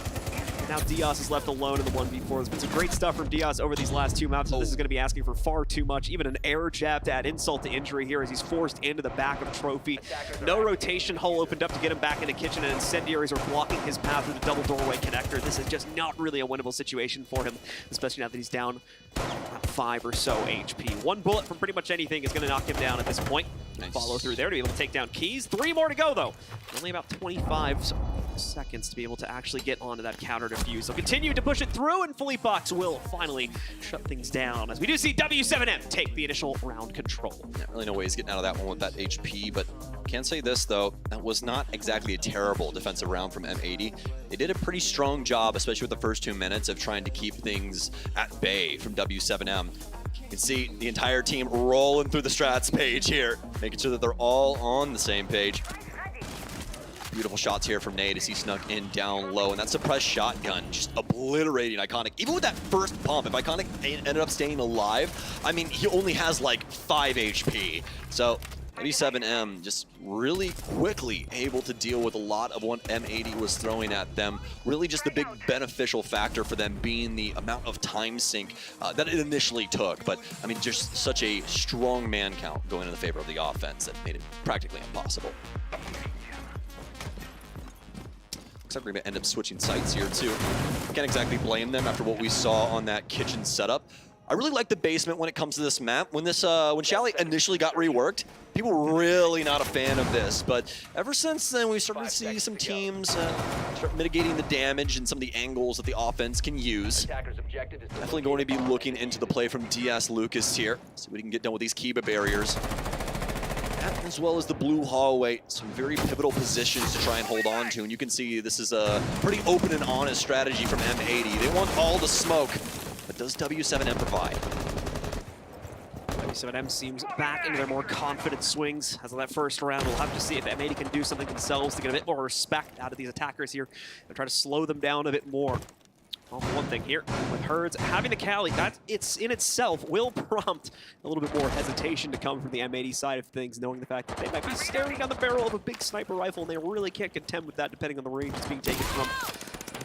Now Diaz is left alone in the 1v4. There's been some great stuff from Diaz over these last two maps, so this is going to be asking for far too much. Even an air jab to add insult to injury here as he's forced into the back of Trophy. No rotation hole opened up to get him back into kitchen, and incendiaries are blocking his path through the double doorway connector. This is just not really a winnable situation for him, especially now that he's down about 5 or so HP. One bullet from pretty much anything is going to knock him down at this point. Nice. Follow through there to be able to take down Keys. 3 more to go, though. Only about 25 seconds to be able to actually get onto that counter defuse. They'll continue to push it through, and Fleetbox will finally shut things down as we do see W7M take the initial round control. Not really no way he's getting out of that one with that HP, but can say this, though, that was not exactly a terrible defensive round from M80. They did a pretty strong job, especially with the first 2 minutes, of trying to keep things at bay from W7M. can see the entire team rolling through the strats page here, making sure that they're all on the same page. Beautiful shots here from Nade as he snuck in down low, and that suppressed shotgun just obliterating Iconic. Even with that first pump, if Iconic ended up staying alive, I mean, he only has like 5 HP. So W7M just really quickly able to deal with a lot of what M80 was throwing at them. Really just the big beneficial factor for them being the amount of time sink that it initially took. But I mean, just such a strong man count going in the favor of the offense that made it practically impossible. Looks like we're gonna end up switching sites here too. Can't exactly blame them after what we saw on that kitchen setup. I really like the basement when it comes to this map. When Chalet initially got reworked, people were really not a fan of this. But ever since then, we've started to see some teams start mitigating the damage and some of the angles that the offense can use. Definitely going to be looking into the play from DS Lucas here. See what he can get done with these Kiba barriers. As well as the blue hallway, some very pivotal positions to try and hold on to. And you can see this is a pretty open and honest strategy from M80. They want all the smoke. But does W7M provide? W7M seems back into their more confident swings. As of that first round, we'll have to see if M80 can do something themselves to get a bit more respect out of these attackers here and try to slow them down a bit more. Well, for one thing here, with Herds having the Cali, that it's in itself will prompt a little bit more hesitation to come from the M80 side of things, knowing the fact that they might be staring down the barrel of a big sniper rifle, and they really can't contend with that depending on the range it's being taken from.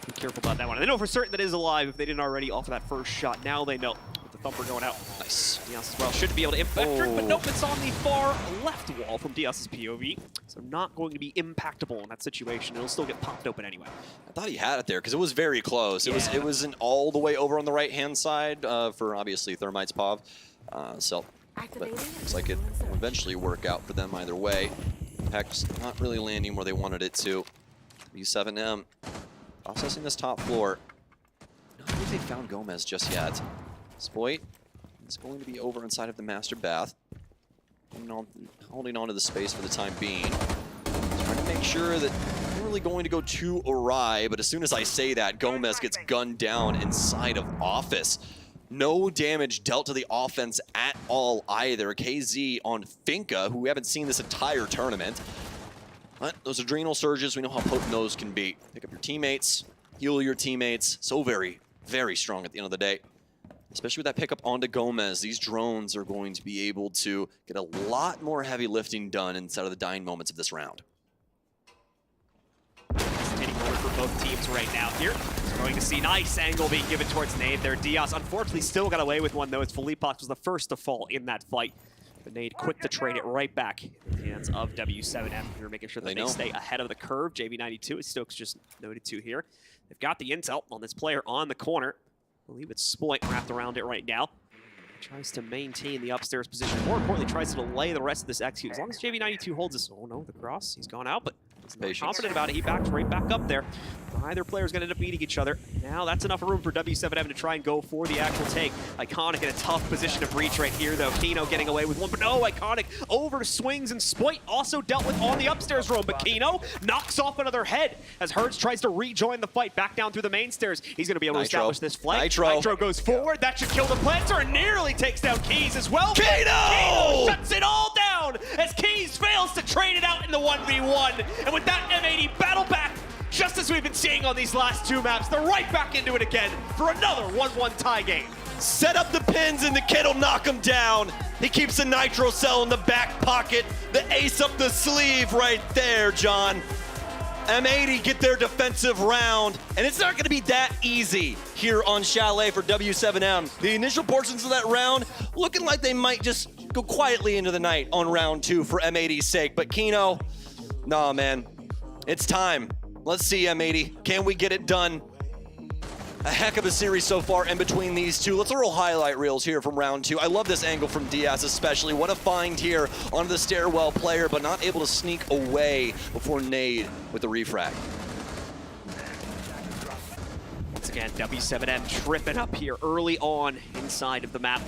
Be careful about that one. And they know for certain that it is alive if they didn't already offer that first shot. Now they know with the thumper going out. Nice. Diaz as well should be able to impact it, but nope, it's on the far left wall from Diaz's POV. So not going to be impactable in that situation. It'll still get popped open anyway. I thought he had it there because it was very close. Yeah. It wasn't all the way over on the right-hand side for obviously Thermite's POV. But looks like it will eventually work out for them either way. Heck's not really landing where they wanted it to. U7M processing this top floor. Not sure if they found Gomez just yet. Spoit is going to be over inside of the master bath. Holding on to the space for the time being. Trying to make sure that I'm really going to go too awry, but as soon as I say that, Gomez gets gunned down inside of Office. No damage dealt to the offense at all either. KZ on Finka, who we haven't seen this entire tournament. But those adrenal surges, we know how potent those can be. Pick up your teammates, heal your teammates. So very, very strong at the end of the day. Especially with that pickup onto Gomez, these drones are going to be able to get a lot more heavy lifting done inside of the dying moments of this round. Hesitating moment for both teams right now here. We're going to see nice angle being given towards Nade there. Diaz unfortunately still got away with one though, as Felipox was the first to fall in that fight. But Nade quick to trade it right back in the hands of W7M. They're making sure that they stay ahead of the curve. JV92, as Stokes just noted to here. They've got the intel on this player on the corner. I believe it's Spoit wrapped around it right now. Tries to maintain the upstairs position. More importantly, tries to delay the rest of this execute. As long as JV92 holds this. Oh no, the cross. He's gone out, but he's not confident about it. He backs right back up there. Neither player's going to end up beating each other. Now that's enough room for W7M to try and go for the actual take. Iconic in a tough position to breach right here, though. Kino getting away with one, but no, Iconic over swings, and Spoit also dealt with on the upstairs room, but Kino knocks off another head as Hertz tries to rejoin the fight back down through the main stairs. He's going to be able to establish this flank. Nitro goes forward. That should kill the planter, and nearly takes down Keys as well. Kino shuts it all down as Keys fails to trade it out in the 1v1. And with that M80 battle back, just as we've been seeing on these last two maps, they're right back into it again for another 1-1 tie game. Set up the pins and the kid will knock him down. He keeps the nitro cell in the back pocket. The ace up the sleeve right there, John. M80 get their defensive round, and it's not going to be that easy here on Chalet for W7M. The initial portions of that round looking like they might just go quietly into the night on round 2 for M80's sake, but Kino, nah, man, it's time. Let's see, M80, can we get it done? A heck of a series so far in between these two. Let's roll highlight reels here from round 2. I love this angle from Diaz especially. What a find here onto the stairwell player, but not able to sneak away before Nade with the refrag. Once again, W7M tripping up here early on inside of the map.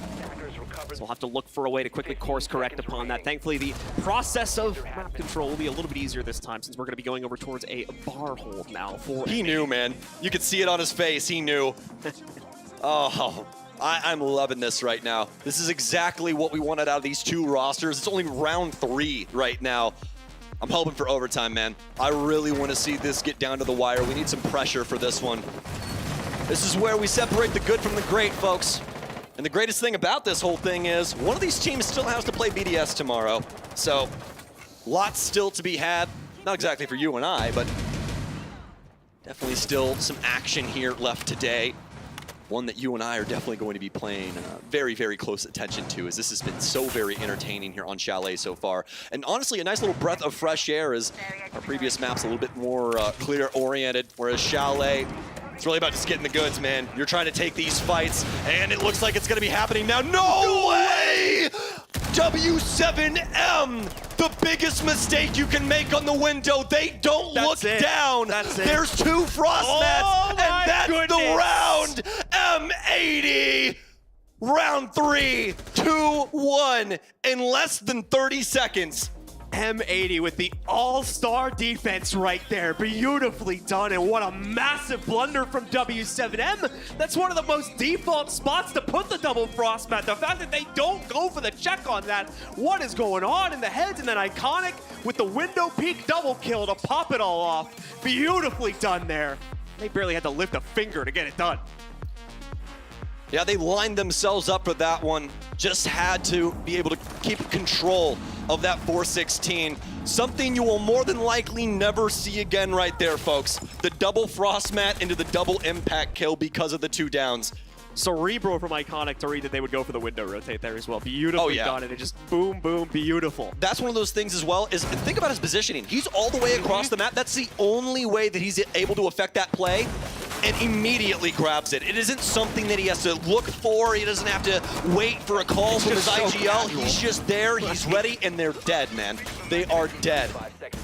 So we'll have to look for a way to quickly course correct upon that. Thankfully, the process of map control will be a little bit easier this time since we're going to be going over towards a bar hold now. He knew, man. You could see it on his face. He knew. Oh, I'm loving this right now. This is exactly what we wanted out of these two rosters. It's only round 3 right now. I'm hoping for overtime, man. I really want to see this get down to the wire. We need some pressure for this one. This is where we separate the good from the great, folks. And the greatest thing about this whole thing is one of these teams still has to play BDS tomorrow. So lots still to be had. Not exactly for you and I, but definitely still some action here left today. One that you and I are definitely going to be paying very, very close attention to, as this has been so very entertaining here on Chalet so far. And honestly, a nice little breath of fresh air, as our previous map's a little bit more clear-oriented, whereas Chalet, it's really about just getting the goods, man. You're trying to take these fights, and it looks like it's going to be happening now. No way! W7M, the biggest mistake you can make on the window. They don't look down. There's 2 frost mats, and that's the round. M80, round 3, 2-1 in less than 30 seconds. M80 with the all-star defense right there. Beautifully done, and what a massive blunder from W7M. That's one of the most default spots to put the double frost mat. The fact that they don't go for the check on that. What is going on in the heads? And then Iconic with the window peak double kill to pop it all off. Beautifully done there. They barely had to lift a finger to get it done. Yeah, they lined themselves up for that one. Just had to be able to keep control of that 416. Something you will more than likely never see again right there, folks. The double frost mat into the double impact kill because of the 2 downs. Cerebro from Iconic to read that they would go for the window rotate there as well. Beautifully done, and it just boom, boom, beautiful. That's one of those things as well, is think about his positioning. He's all the way across the map. That's the only way that he's able to affect that play, and immediately grabs it. It isn't something that he has to look for. He doesn't have to wait for a call from his IGL. He's just there, he's ready, and they're dead, man. They are dead.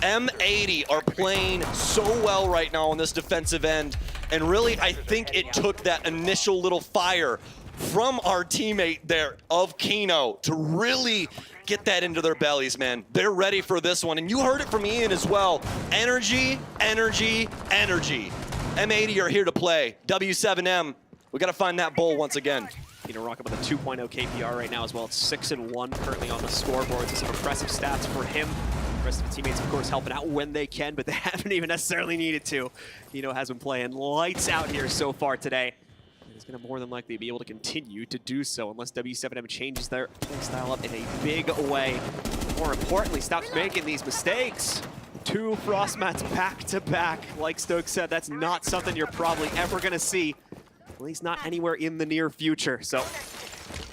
M80 are playing so well right now on this defensive end, and really, I think it took that initial little fire from our teammate there of Kino to really get that into their bellies, man. They're ready for this one, and you heard it from Ian as well. Energy, energy, energy. M80 are here to play. W7M, we got to find that bull once again. Kino rocking with a 2.0 KPR right now as well. It's 6-1 currently on the scoreboard. So some impressive stats for him. The rest of the teammates, of course, helping out when they can, but they haven't even necessarily needed to. Kino has been playing lights out here so far today. And he's going to more than likely be able to continue to do so unless W7M changes their play style up in a big way. More importantly, stops making these mistakes. 2 frost mats back to back. Like Stoke said, that's not something you're probably ever going to see. At least not anywhere in the near future. So,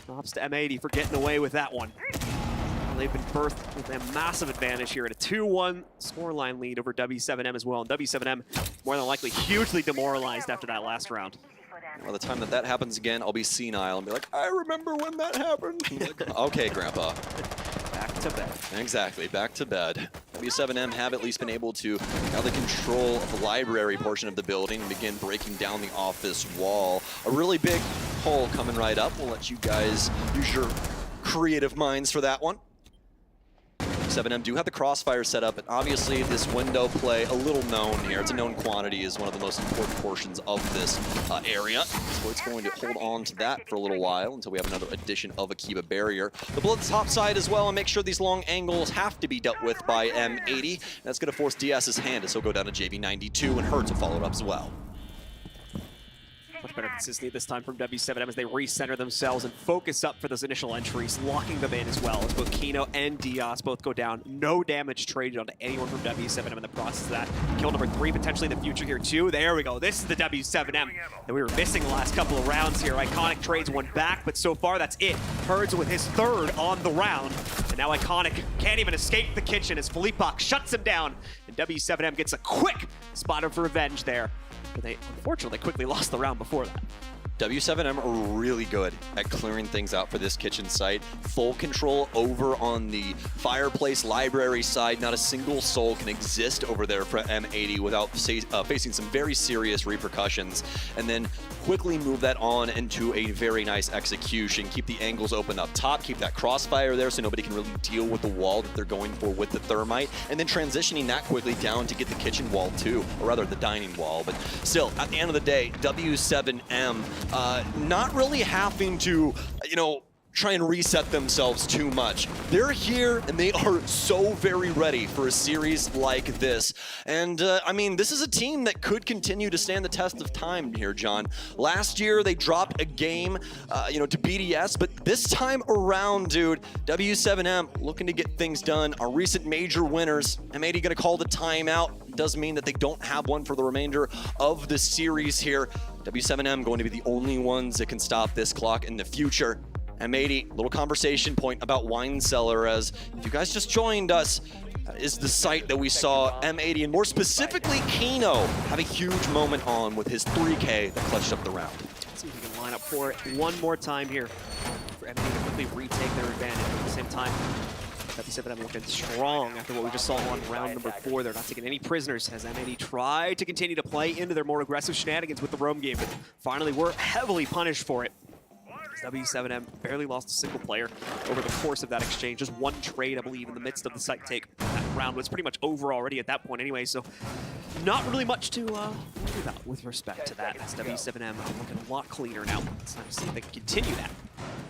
props to M80 for getting away with that one. They've been birthed with a massive advantage here at a 2-1 scoreline lead over W7M as well. And W7M more than likely hugely demoralized after that last round. By the time that happens again, I'll be senile and be like, I remember when that happened. Like, okay, Grandpa. Back to bed. Exactly, back to bed. W7M have at least been able to gather control of the library portion of the building and begin breaking down the office wall. A really big hole coming right up. We'll let you guys use your creative minds for that one. 7M do have the crossfire set up, and obviously this window play, a little known here. It's a known quantity, is one of the most important portions of this area. So it's going to hold on to that for a little while until we have another addition of Akiba barrier. The blow at the top side as well, and make sure these long angles have to be dealt with by M80. And that's going to force DS's hand as he'll go down to JV92, and Hertz will follow it up as well. Much better consistency this time from W7M as they recenter themselves and focus up for those initial entries, locking them in as well. As both Kino and Diaz both go down. No damage traded onto anyone from W7M in the process of that. Kill number 3 potentially in the future here too. There we go. This is the W7M that we were missing the last couple of rounds here. Iconic trades one back, but so far that's it. Herds with his 3rd on the round. And now Iconic can't even escape the kitchen as Felipak shuts him down. And W7M gets a quick spot of revenge there. But they unfortunately quickly lost the round before that. W7M are really good at clearing things out for this kitchen site. Full control over on the fireplace library side. Not a single soul can exist over there for M80 without facing some very serious repercussions. And then quickly move that on into a very nice execution. Keep the angles open up top, keep that crossfire there so nobody can really deal with the wall that they're going for with the thermite, and then transitioning that quickly down to get the kitchen wall too, or rather the dining wall. But still, at the end of the day, W7M not really having to, you know, try and reset themselves too much. They're here and they are so very ready for a series like this. And I mean, this is a team that could continue to stand the test of time here, John. Last year they dropped a game, you know, to BDS, but this time around, dude, W7M looking to get things done. Our recent major winners, M80 gonna call the timeout. Does mean that they don't have one for the remainder of the series here. W7M going to be the only ones that can stop this clock in the future. M80, little conversation point about Wine Cellar, as if you guys just joined us, is the site that we saw M80 and more specifically Kino have a huge moment on with his 3K that clutched up the round. Let's see if we can line up for it one more time here for M80 to quickly retake their advantage. At the same time, W7M looking strong after what we just saw on round number 4. They're not taking any prisoners as M80 tried to continue to play into their more aggressive shenanigans with the roam game, but finally were heavily punished for it. W7M barely lost a single player over the course of that exchange. Just one trade, I believe, in the midst of the site take. That round was pretty much over already at that point anyway, so not really much to worry about with respect to that. As W7M looking a lot cleaner now. It's time to see if they can continue that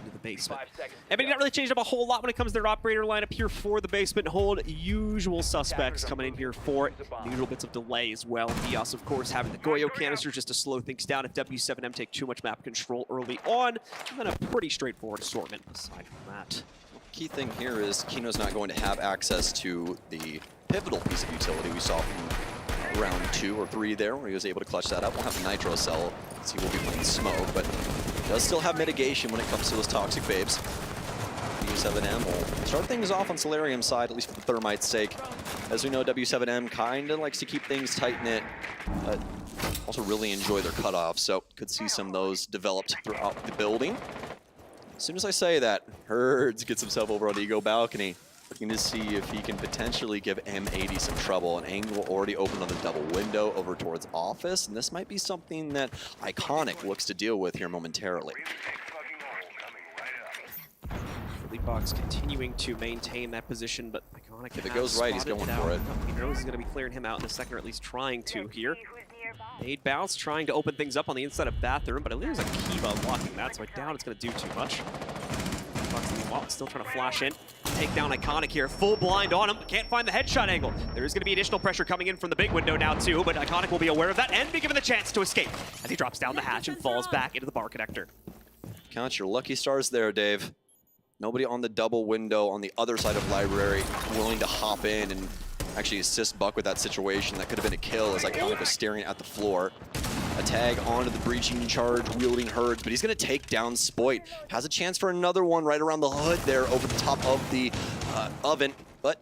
into the basement. I mean, not really changed up a whole lot when it comes to their operator lineup here for the basement hold. Usual suspects coming in here for it. The usual bits of delay as well. Diaz, of course, having the Goyo canister just to slow things down if W7M take too much map control early on. And then a pretty straightforward assortment aside from that. Key thing here is Kino's not going to have access to the pivotal piece of utility we saw from round 2 or 3 there, where he was able to clutch that up. We'll have a Nitro Cell, as he will be playing smoke, but does still have mitigation when it comes to those toxic babes. W7M will start things off on Solarium's side, at least for the Thermite's sake. As we know, W7M kind of likes to keep things tight-knit, but also really enjoy their cutoffs, so could see some of those developed throughout the building. As soon as I say that, Herds gets himself over on the Ego balcony, looking to see if he can potentially give M80 some trouble. An angle already opened on the double window over towards Office, and this might be something that Iconic looks to deal with here momentarily. Box continuing to maintain that position, but Iconic, if it goes right, he's going for it. He knows he's going to be clearing him out in a second, or at least trying to here. Nade bounce, trying to open things up on the inside of bathroom, but I believe there's a Kiva blocking that, so I doubt it's going to do too much. Fox meanwhile still trying to flash in, take down Iconic here, full blind on him, can't find the headshot angle. There is going to be additional pressure coming in from the big window now too, but Iconic will be aware of that and be given the chance to escape as he drops down the hatch and falls back into the bar connector. Count your lucky stars there, Dave. Nobody on the double window on the other side of Library willing to hop in and actually assist Buck with that situation. That could have been a kill as Iconic was staring at the floor. A tag onto the breaching charge, wielding Herds, but he's going to take down Spoit. Has a chance for another one right around the hood there over the top of the oven, but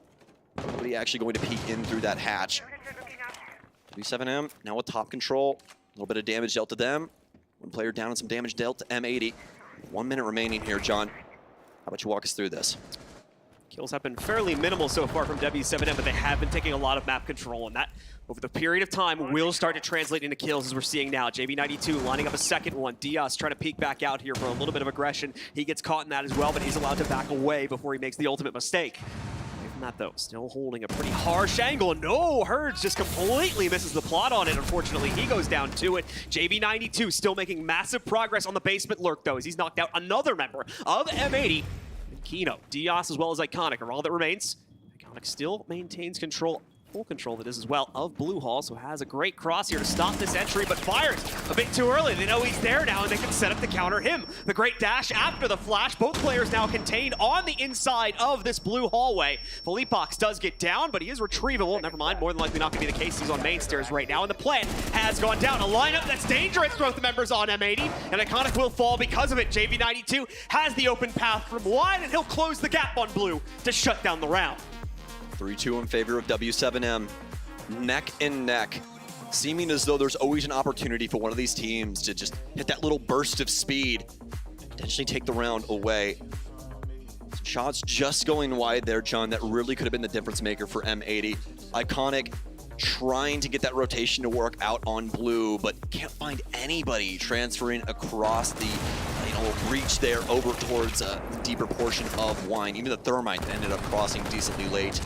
nobody actually going to peek in through that hatch. W7M now with top control. A little bit of damage dealt to them. One player down and some damage dealt to M80. 1 minute remaining here, John. How about you walk us through this? Kills have been fairly minimal so far from W7M, but they have been taking a lot of map control, and that, over the period of time, will start to translate into kills as we're seeing now. JB92 lining up a second one. Diaz trying to peek back out here for a little bit of aggression. He gets caught in that as well, but he's allowed to back away before he makes the ultimate mistake. Away from that, though, still holding a pretty harsh angle. No, Herds just completely misses the plot on it. Unfortunately, he goes down to it. JB92 still making massive progress on the basement lurk, though, as he's knocked out another member of M80. And Kino, Diaz, as well as Iconic are all that remains. Iconic still maintains control, full control that is as well, of Blue Hall, so has a great cross here to stop this entry, but fires a bit too early. They know he's there now, and they can set up to counter him. The great dash after the flash. Both players now contained on the inside of this blue hallway. Felipox does get down, but he is retrievable. Never mind, more than likely not going to be the case. He's on main stairs right now, and the plant has gone down. A lineup that's dangerous throughout the members on M80, and Iconic will fall because of it. JV92 has the open path from wide, and he'll close the gap on blue to shut down the round. 3-2 in favor of W7M. Neck and neck. Seeming as though there's always an opportunity for one of these teams to just hit that little burst of speed, potentially take the round away. Some shots just going wide there, John, that really could have been the difference maker for M80. Iconic trying to get that rotation to work out on blue, but can't find anybody transferring across the reach there over towards a deeper portion of wine. Even the Thermite ended up crossing decently late.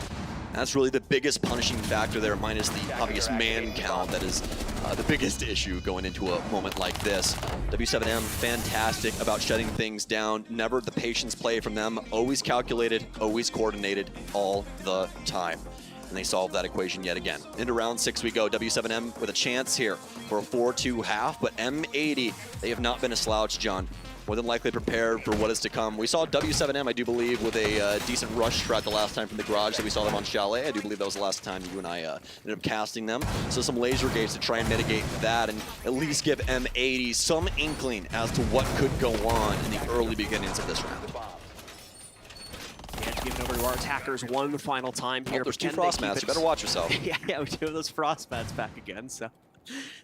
That's really the biggest punishing factor there, minus the obvious man count that is the biggest issue going into a moment like this. W7M, fantastic about shutting things down. Never the patience play from them. Always calculated, always coordinated, all the time. And they solved that equation yet again. Into round 6 we go. W7M with a chance here for a 4-2 half, but M80, they have not been a slouch, John. More than likely prepared for what is to come. We saw W7M, I do believe, with a decent rush strat the last time from the garage that we saw them on Chalet. I do believe that was the last time you and I ended up casting them. So some laser gates to try and mitigate that and at least give M80 some inkling as to what could go on in the early beginnings of this round. Yeah, giving over to our attackers one final time here. Oh, there's 2 frost mats, you better watch yourself. Yeah, we do have those frost mats back again, so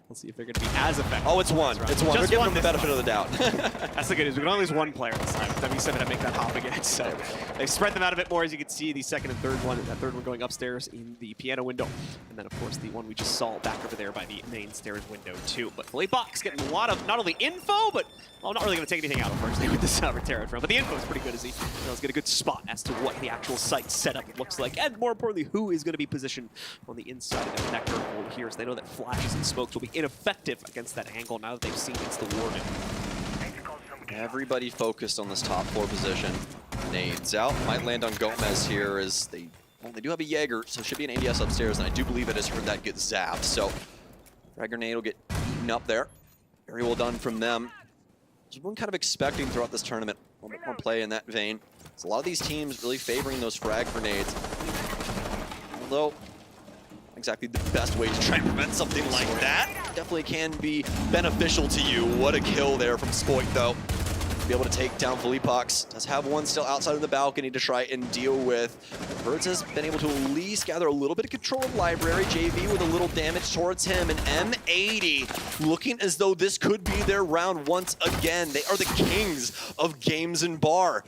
we'll see if they're going to be as effective. Oh, it's one. It's one. We're giving them the benefit of the doubt. That's the good news. We can only lose one player this time. W7 to make that hop again. So they spread them out a bit more, as you can see. The second and third one, that third one going upstairs in the piano window. And then, of course, the one we just saw back over there by the main stairs window, too. But Box getting a lot of not only info, but, well, not really going to take anything out, unfortunately, with this Terra Trail. But the info is pretty good as he does get a good spot as to what the actual site setup looks like. And more importantly, who is going to be positioned on the inside of the connector hole here. So they know that flashes and smokes will be ineffective against that angle now that they've seen it's the Warden. Everybody focused on this top 4 position. Nades out. Might land on Gomez here as they do have a Jaeger, so it should be an ADS upstairs, and I do believe it has heard that get zapped. So frag grenade will get eaten up there. Very well done from them. As everyone kind of expecting throughout this tournament, a little bit more play in that vein. So a lot of these teams really favoring those frag grenades. Although, exactly the best way to try and prevent something like that. Definitely can be beneficial to you. What a kill there from Spoit, though. Be able to take down Felipox. Does have one still outside of the balcony to try and deal with. Birds has been able to at least gather a little bit of control of Library. JV with a little damage towards him. And M80 looking as though this could be their round once again. They are the kings of games and bar.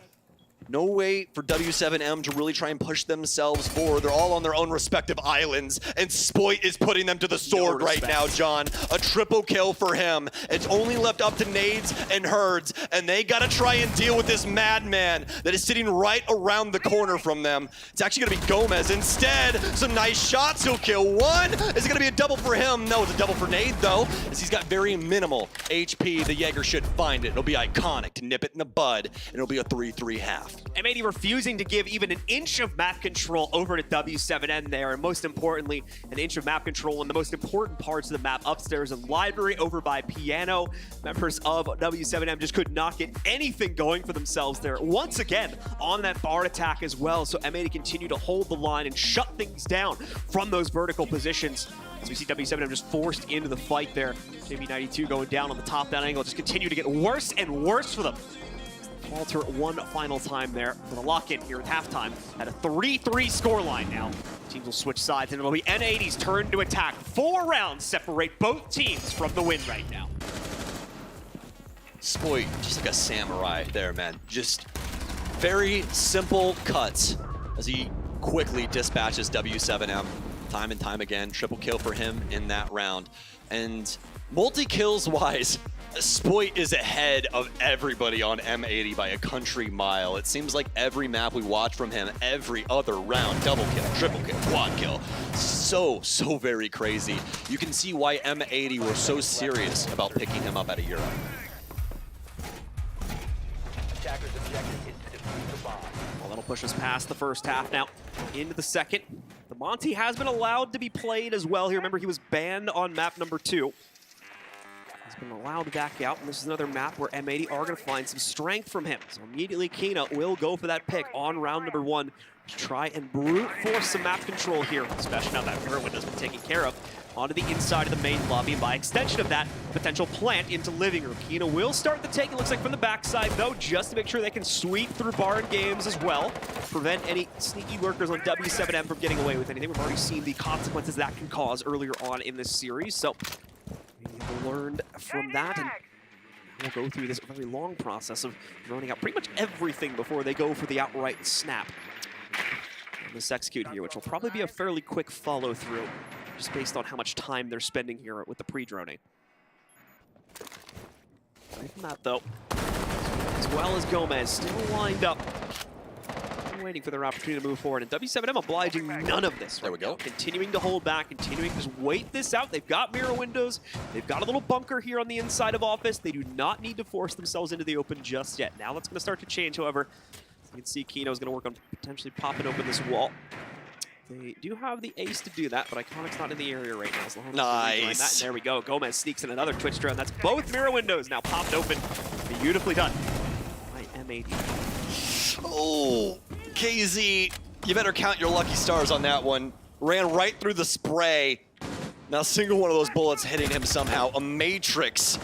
No way for W7M to really try and push themselves forward. They're all on their own respective islands, and Spoit is putting them to the sword right now, John. A triple kill for him. It's only left up to Nades and Herds, and they gotta try and deal with this madman that is sitting right around the corner from them. It's actually gonna be Gomez. Instead, some nice shots. He'll kill one. Is it gonna be a double for him? No, it's a double for Nade, though, as he's got very minimal HP. The Jaeger should find it. It'll be iconic to nip it in the bud, and it'll be a 3-3 half. M80 refusing to give even an inch of map control over to W7M there, and most importantly, an inch of map control in the most important parts of the map, upstairs in Library, over by Piano. Members of W7M just could not get anything going for themselves there. Once again, on that Bard attack as well, so M80 continue to hold the line and shut things down from those vertical positions. As we see W7M just forced into the fight there. JB92 going down on the top-down angle, just continue to get worse and worse for them. Falter one final time there for the lock-in here at halftime at a 3-3 scoreline now. Teams will switch sides, and it'll be N80's turn to attack. 4 rounds separate both teams from the win right now. Spoit, just like a samurai there, man. Just very simple cuts as he quickly dispatches W7M time and time again. Triple kill for him in that round. And multi-kills wise, Spoit is ahead of everybody on M80 by a country mile. It seems like every map we watch from him, every other round, double kill, triple kill, quad kill. So very crazy. You can see why M80 were so serious about picking him up out of Europe. Attacker's objective is to defuse the bomb. Well, that'll push us past the first half now into the second. The Monty has been allowed to be played as well here. Remember, he was banned on map number 2. He's been allowed back out, and this is another map where M80 are going to find some strength from him. So immediately Kina will go for that pick on round number 1 to try and brute force some map control here, especially now that mirror window's been taken care of, onto the inside of the main lobby, and by extension of that, potential plant into living room. Kina will start the take, it looks like, from the backside, though, just to make sure they can sweep through bar and games as well, prevent any sneaky lurkers on W7M from getting away with anything. We've already seen the consequences that can cause earlier on in this series, so we've learned from that, and we'll go through this very long process of running out pretty much everything before they go for the outright snap on this execute here, which will probably be a fairly quick follow-through. just based on how much time they're spending here with the pre-droning. Away from that, though, as well as Gomez, still lined up, waiting for their opportunity to move forward. And W7M obliging none of this. There we go. Continuing to hold back, continuing to just wait this out. They've got mirror windows. They've got a little bunker here on the inside of Office. They do not need to force themselves into the open just yet. Now that's going to start to change, however. As you can see, Kino's going to work on potentially popping open this wall. They do have the ace to do that, but Iconic's not in the area right now. As long as nice. that, there we go. Gomez sneaks in another Twitch drone. That's both mirror windows now popped open. Beautifully done by M80. Oh, KZ, you better count your lucky stars on that one. Ran right through the spray. Not a single one of those bullets hitting him somehow. A matrix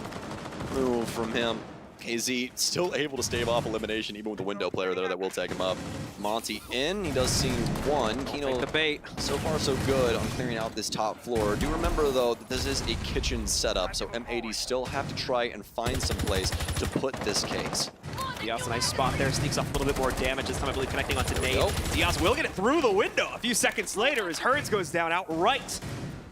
move from him. KZ still able to stave off elimination even with the window player there that will take him up. Monty in, he does see one. Kino, the bait. So far so good on clearing out this top floor. Do remember though that this is a kitchen setup, so M80 still have to try and find some place to put this case. Diaz, a nice spot there, sneaks off a little bit more damage this time, I believe, connecting onto Nate. Diaz will get it through the window a few seconds later as Herds goes down outright.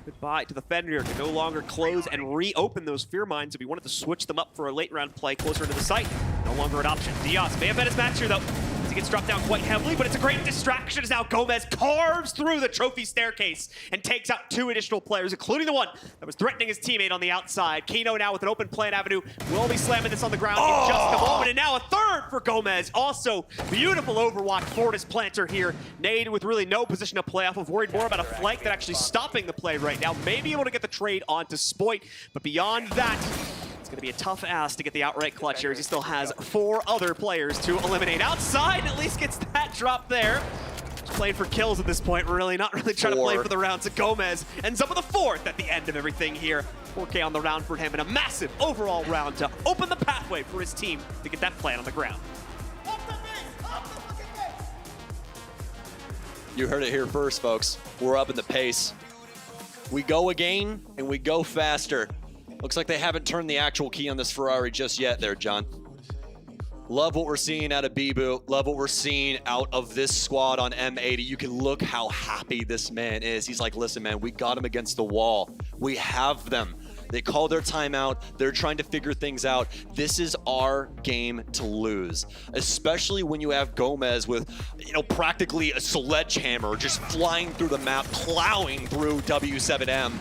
Goodbye to the Fenrir, can no longer close and reopen those fear mines if he wanted to switch them up for a late round play closer to the site. No longer an option. Diaz may have been his match here though. He gets dropped down quite heavily, but it's a great distraction as now Gomez carves through the trophy staircase and takes out 2 additional players, including the one that was threatening his teammate on the outside. Kino now with an open plan avenue will be slamming this on the ground in just a moment, and now a third for Gomez. Also, beautiful overwatch for his planter here. Nade with really no position to play off of, worried more about a flank than actually stopping the play right now. Maybe able to get the trade onto Spoit, but beyond that, it's going to be a tough ask to get the outright clutch here as he still has 4 other players to eliminate. Outside, at least gets that drop there. Just playing for kills at this point, really. Not really trying to play for the round. So Gomez ends up with a 4th at the end of everything here. 4K on the round for him and a massive overall round to open the pathway for his team to get that plan on the ground. You heard it here first, folks. We're up in the pace. We go again, and we go faster. Looks like they haven't turned the actual key on this Ferrari just yet there, John. Love what we're seeing out of Bibu. Love what we're seeing out of this squad on M80. You can look how happy this man is. He's like, listen, man, we got him against the wall. We have them. They call their timeout. They're trying to figure things out. This is our game to lose, especially when you have Gomez with, practically a sledgehammer just flying through the map, plowing through W7M.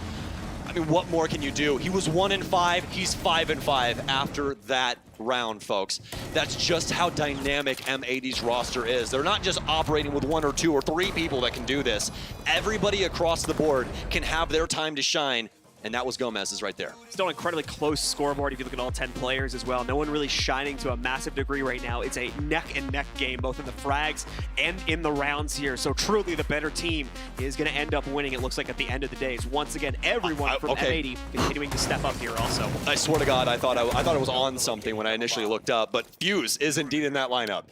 I mean, what more can you do? He was 1-5, he's 5-5 after that round, folks. That's just how dynamic M80's roster is. They're not just operating with 1 or 2 or 3 people that can do this. Everybody across the board can have their time to shine. And that was Gomez's right there. Still an incredibly close scoreboard if you look at all 10 players as well. No one really shining to a massive degree right now. It's a neck-and-neck game, both in the frags and in the rounds here. So truly the better team is going to end up winning, it looks like, at the end of the days. Once again, everyone from M80 continuing to step up here also. I swear to God, I thought it was on something when I initially looked up, but Fuse is indeed in that lineup.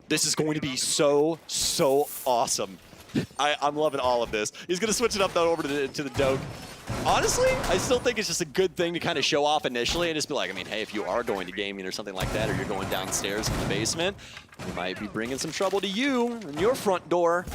This is going to be so awesome. I'm loving all of this. He's going to switch it up, though, over to the Doke. Honestly, I still think it's just a good thing to kind of show off initially and just be like, I mean, hey, if you are going to gaming or something like that, or you're going downstairs in the basement, you might be bringing some trouble to you and your front door.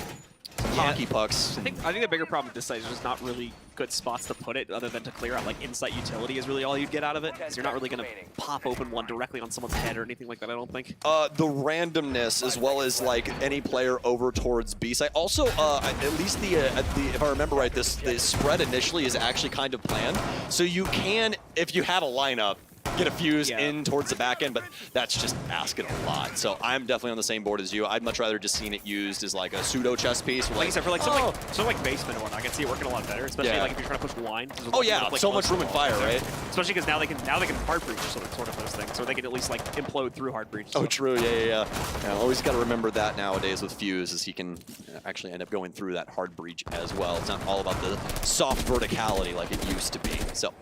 Hockey pucks. I think the bigger problem with this site is just not really good spots to put it, other than to clear out like insight utility is really all you'd get out of it. So you're not really going to pop open one directly on someone's head or anything like that, I don't think. The randomness, as well as like any player over towards B site. Also, at least the if I remember right, the spread initially is actually kind of planned. So you can, if you have a lineup, get a Fuse in towards the back end, but that's just asking a lot. So I'm definitely on the same board as you. I'd much rather just seen it used as like a pseudo chess piece. Like I said, for like something like basement one, I can see it working a lot better, especially like if you're trying to push wine. Oh yeah, so much room and fire, right? Especially because now they can hard breach sort of those things, so they can at least like implode through hard breach. Oh, true, yeah. Always got to remember that nowadays with Fuse, is he can actually end up going through that hard breach as well. It's not all about the soft verticality like it used to be. So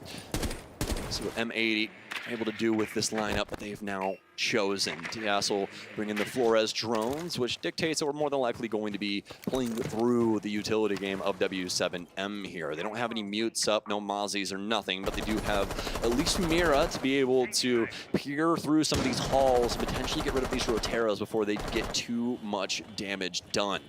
what M80 able to do with this lineup that they've now chosen. Diaz will bring in the Flores drones, which dictates that we're more than likely going to be pulling through the utility game of W7M here. They don't have any mutes up, no Mozzies or nothing, but they do have at least Mira to be able to peer through some of these halls, potentially get rid of these Roteros before they get too much damage done.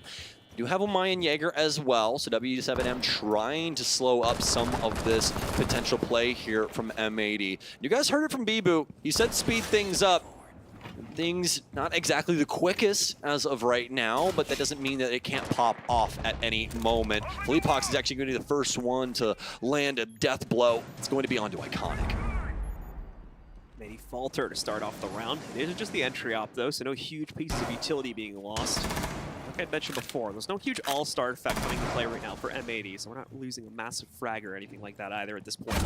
You have a Mayan Jaeger as well, so W7M trying to slow up some of this potential play here from M80. You guys heard it from Bibu. He said speed things up. Things not exactly the quickest as of right now, but that doesn't mean that it can't pop off at any moment. Fleetpox is actually going to be the first one to land a death blow. It's going to be onto Iconic. Maybe falter to start off the round. It is just the entry op though, so no huge pieces of utility being lost. Like I mentioned before, there's no huge all-star effect coming into play right now for M80, so we're not losing a massive frag or anything like that either at this point.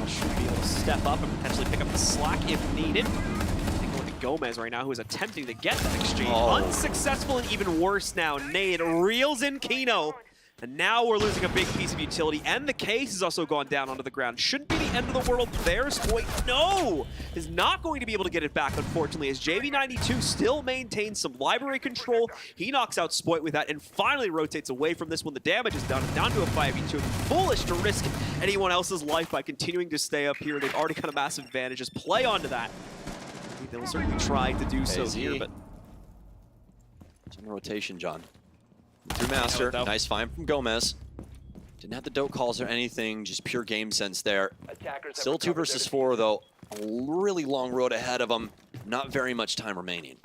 Should be able to step up and potentially pick up the slack if needed. Take a look at Gomez right now, who is attempting to get that exchange. Unsuccessful and even worse now. Nade reels in Kino. And now we're losing a big piece of utility, and the case has also gone down onto the ground. Shouldn't be the end of the world there. Spoit, no! Is not going to be able to get it back, unfortunately, as JV92 still maintains some library control. He knocks out Spoit with that and finally rotates away from this when the damage is done. Down to a 5v2. Foolish to risk anyone else's life by continuing to stay up here. They've already got a massive advantage. Just play onto that. They'll certainly try to do so here, but... Some rotation, John. Through Master, nice find from Gomez. Didn't have the dope calls or anything, just pure game sense there. Still 2 versus 4 though, a really long road ahead of them. Not very much time remaining.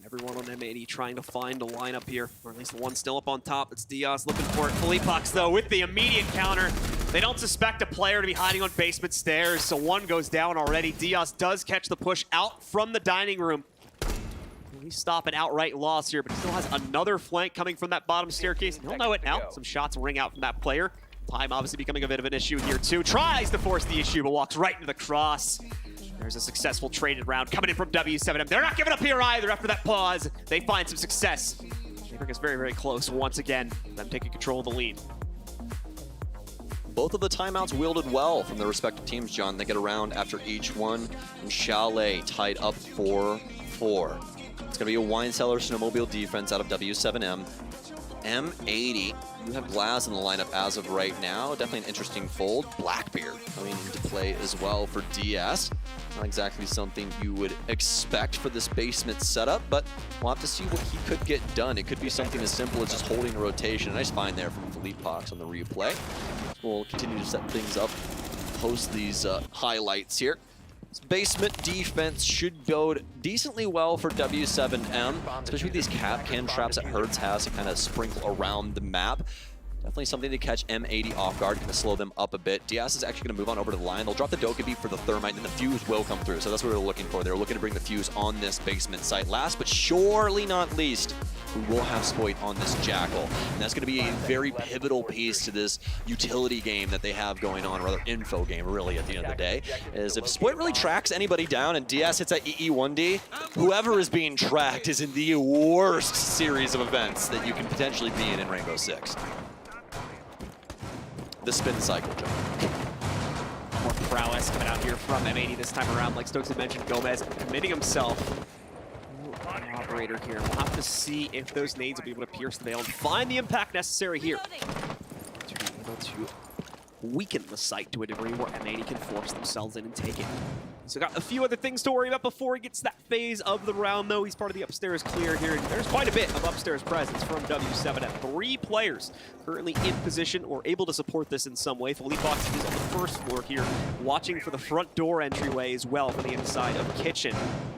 Everyone on M80 trying to find a lineup here, or at least the one still up on top. It's Diaz looking for it. Fleetpox though with the immediate counter. They don't suspect a player to be hiding on basement stairs, so one goes down already. Diaz does catch the push out from the dining room. We stop an outright loss here, but he still has another flank coming from that bottom staircase. He'll know it now. Some shots ring out from that player. Time obviously becoming a bit of an issue here too. Tries to force the issue, but walks right into the cross. There's a successful traded round coming in from W7M. They're not giving up here either after that pause. They find some success. They bring us very, very close once again. Them taking control of the lead. Both of the timeouts wielded well from their respective teams, John. They get around after each one. And Chalet tied up 4-4. It's going to be a wine cellar snowmobile defense out of W7M. M80, you have Glaz in the lineup as of right now. Definitely an interesting fold. Blackbeard coming into play as well for DS. Not exactly something you would expect for this basement setup, but we'll have to see what he could get done. It could be something as simple as just holding a rotation. A nice find there from Fleetpox on the replay. We'll continue to set things up, post these highlights here. This basement defense should bode decently well for W7M, especially with these cap can traps that Herds has to kind of sprinkle around the map. Definitely something to catch M80 off guard, kind of slow them up a bit. Diaz is actually going to move on over to the line. They'll drop the Dokkaebi for the Thermite, and the Fuse will come through. So that's what they're looking for. They're looking to bring the Fuse on this basement site. Last but surely not least, we will have Spoit on this Jackal. And that's going to be a very pivotal piece to this utility game that they have going on, or rather info game really at the end of the day, is if Spoit really tracks anybody down and Diaz hits that EE1D, whoever is being tracked is in the worst series of events that you can potentially be in Rainbow Six. The spin cycle, John. More prowess coming out here from M80 this time around. Like Stokes had mentioned, Gomez committing himself. An operator here. We'll have to see if those nades will be able to pierce the veil and find the impact necessary here to be able to weaken the site to a degree where M80 can force themselves in and take it. So got a few other things to worry about before he gets to that phase of the round, though. He's part of the upstairs clear here. There's quite a bit of upstairs presence from W7M. 3 players currently in position or able to support this in some way. Fleetpox is on the first floor here, watching for the front door entryway as well for the inside of kitchen.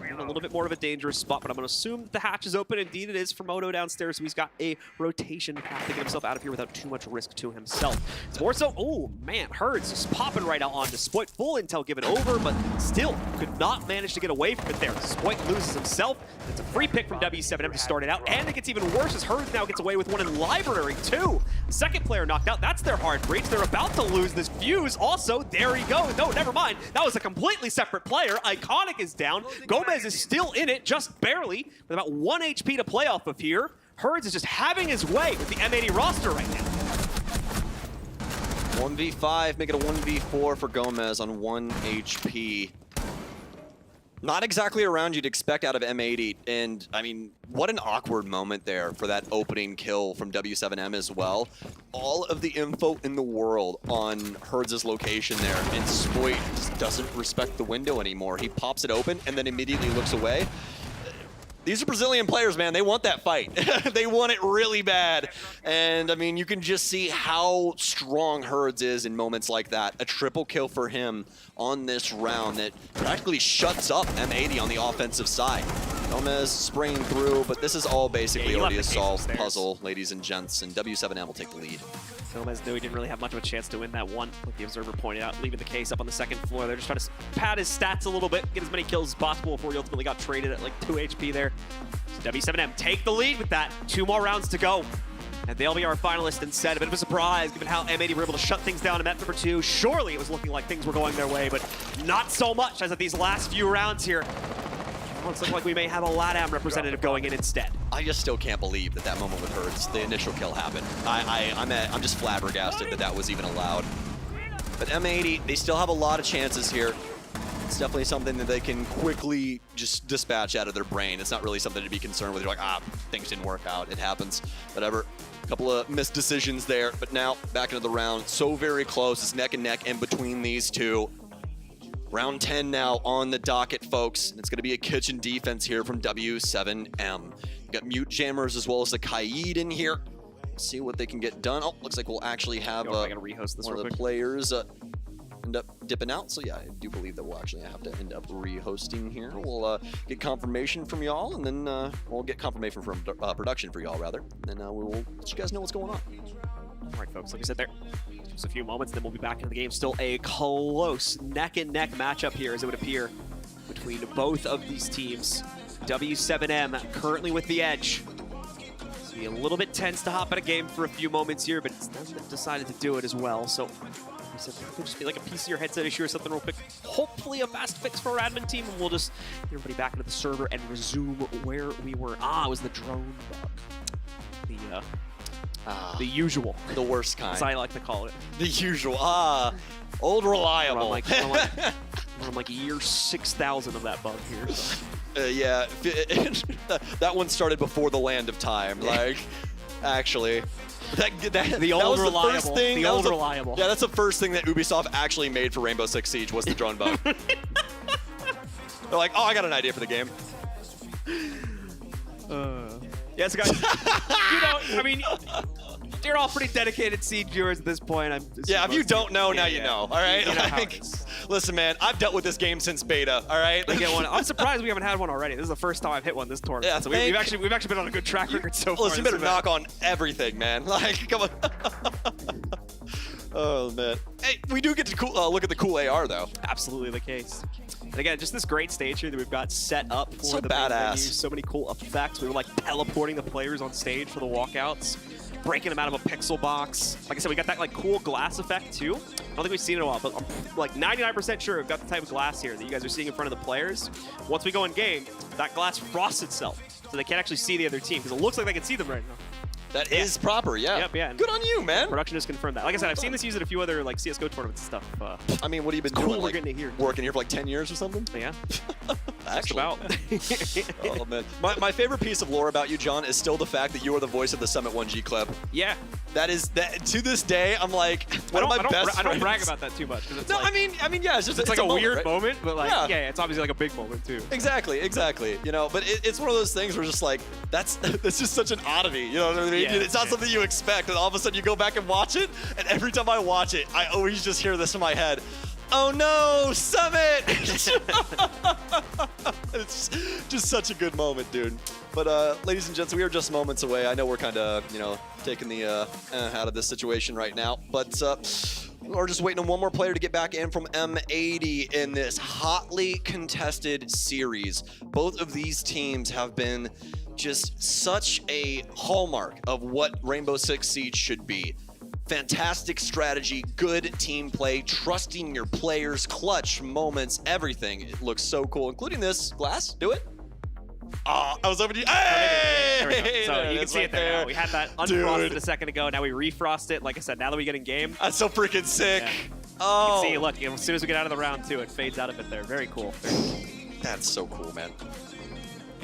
In a little bit more of a dangerous spot, but I'm going to assume that the hatch is open. Indeed, it is for Moto downstairs, so he's got a rotation path to get himself out of here without too much risk to himself. It's more so, oh man, Herds just popping right out onto Spoit. Full intel given over, but still could not manage to get away from it there. Spoit loses himself. It's a free pick from W7M to start it out, and it gets even worse as Herds now gets away with one in Library too. The second player knocked out. That's their hard breach. They're about to lose this Fuse. Also, there he goes. No, never mind. That was a completely separate player. Iconic is down. Gomez is still in it, just barely, with about 1 HP to play off of here. Herds is just having his way with the M80 roster right now. 1v5, make it a 1v4 for Gomez on 1 HP. Not exactly a round you'd expect out of M80, and I mean, what an awkward moment there for that opening kill from W7M as well. All of the info in the world on Herds' location there, and Spoit just doesn't respect the window anymore. He pops it open and then immediately looks away. these are Brazilian players, man. They want that fight. They want it really bad. And, I mean, you can just see how strong Herds is in moments like that. A triple kill for him on this round that practically shuts up M80 on the offensive side. Gomez spraying through, but this is all basically already a solved puzzle, ladies and gents, and W7M will take the lead. Gomez knew he didn't really have much of a chance to win that one, like the observer pointed out, leaving the case up on the second floor. They're just trying to pad his stats a little bit, get as many kills as possible before he ultimately got traded at like 2 HP there. So W7M take the lead with that. 2 more rounds to go. And they'll be our finalists instead. A bit of a surprise, given how M80 were able to shut things down in map number 2. Surely it was looking like things were going their way, but not so much as at these last few rounds here. Looks like we may have a LATAM representative going in instead. I just still can't believe that moment with Herds, the initial kill happened. I'm just flabbergasted that was even allowed. But M80, they still have a lot of chances here. It's definitely something that they can quickly just dispatch out of their brain. It's not really something to be concerned with. You're like, things didn't work out. It happens. Whatever. A couple of missed decisions there. But now, back into the round. So very close. It's neck and neck in between these two. Round 10 now on the docket, folks. And it's going to be a kitchen defense here from W7M. We've got Mute Jammers as well as the Kaid in here. Let's see what they can get done. Oh, looks like we'll actually have one of the players end up dipping out. So yeah, I do believe that we'll actually have to end up re-hosting here. We'll get confirmation from y'all, and then we'll get confirmation from production for y'all, rather. And we will let you guys know what's going on. All right, folks, like I said there, just a few moments, then we'll be back into the game. Still a close neck-and-neck matchup here, as it would appear, between both of these teams. W7M currently with the edge. It's be a little bit tense to hop out of game for a few moments here, but it's them that decided to do it as well. So, it could just be like a PC or headset issue or something real quick. Hopefully a fast fix for our admin team, and we'll just get everybody back into the server and resume where we were. It was the drone bug. The usual. The worst kind. As I like to call it. The usual. Old reliable. I'm like year 6,000 of that bug here. So. Yeah, that one started before the land of time. Like, actually. The old reliable. First thing, the old reliable. Yeah, that's the first thing that Ubisoft actually made for Rainbow Six Siege was the drone bug. They're like, oh, I got an idea for the game. Yes, guys. I mean, you're all pretty dedicated Siege viewers at this point. Yeah, if you don't know, now you know. All right. You know how it is. Listen, man, I've dealt with this game since beta. All right. Get one. I'm surprised we haven't had one already. This is the first time I've hit one this tournament. Yeah, so we've actually been on a good track record so far. Listen, you better knock on everything, man. Like, come on. Oh man. Hey, we do get to look at the cool AR though. Absolutely the case. And again, just this great stage here that we've got set up for the badass. Venue. So many cool effects. We were like teleporting the players on stage for the walkouts, breaking them out of a pixel box. Like I said, we got that like cool glass effect too. I don't think we've seen it in a while, but I'm like 99% sure we've got the type of glass here that you guys are seeing in front of the players. Once we go in game, that glass frosts itself, so they can't actually see the other team because it looks like they can see them right now. That is proper, yeah. Yep, yeah. Good on you, man. Production just confirmed that. Like I said, I've seen this used at a few other like CS:GO tournaments and stuff. I mean, what have you been doing? We're getting to here. Working here for like 10 years or something? Yeah. Actually. About. Oh man. My favorite piece of lore about you, John, is still the fact that you are the voice of the Summit 1G clip. Yeah. That to this day, I'm like, one of my best friends. I don't brag about that too much. It's no, like, I mean, yeah, it's like a moment, weird right? moment, but like, yeah, it's obviously like a big moment too. Exactly. You know, but it's one of those things where just like, that's just such an oddity. You know what I mean? Yeah, it's not something you expect, and all of a sudden you go back and watch it, and every time I watch it, I always just hear this in my head. Oh no, Summit! It's just such a good moment, dude. But ladies and gents, we are just moments away. I know we're kind of, taking the out of this situation right now, but we're just waiting on one more player to get back in from M80 in this hotly contested series. Both of these teams have been just such a hallmark of what Rainbow Six Siege should be. Fantastic strategy, good team play, trusting your players, clutch moments, everything. It looks so cool, including this. Glass, do it. Oh, I was over to you. Hey! There we go. So you can see it there now. We had that unfrosted a second ago. Now we refrost it. Like I said, now that we get in game. That's so freaking sick. Yeah. Oh. You can see, look, as soon as we get out of the round two, it fades out a bit there. Very cool. That's so cool, man.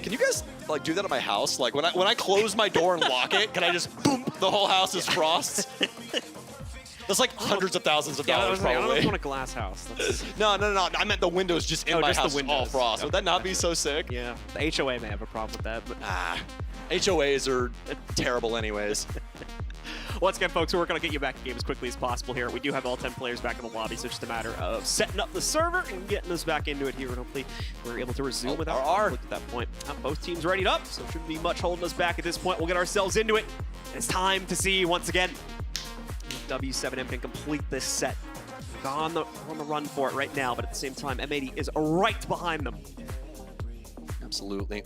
Can you guys like do that at my house? Like when I close my door and lock it, can I just boom? The whole house is frost. That's like hundreds of thousands of dollars, I probably. don't want a glass house. No. I meant the windows just in my just house the windows. all frost. Would that not be so sick? Yeah. The HOA may have a problem with that, but HOAs are terrible anyways. Once again, folks, we're going to get you back in game as quickly as possible here. We do have all 10 players back in the lobby, so it's just a matter of setting up the server and getting us back into it here, and hopefully we're able to resume without conflict at that point. Both teams readied up, so shouldn't be much holding us back at this point. We'll get ourselves into it. It's time to see, once again, if W7M can complete this set. They're on the run for it right now, but at the same time, M80 is right behind them. Absolutely.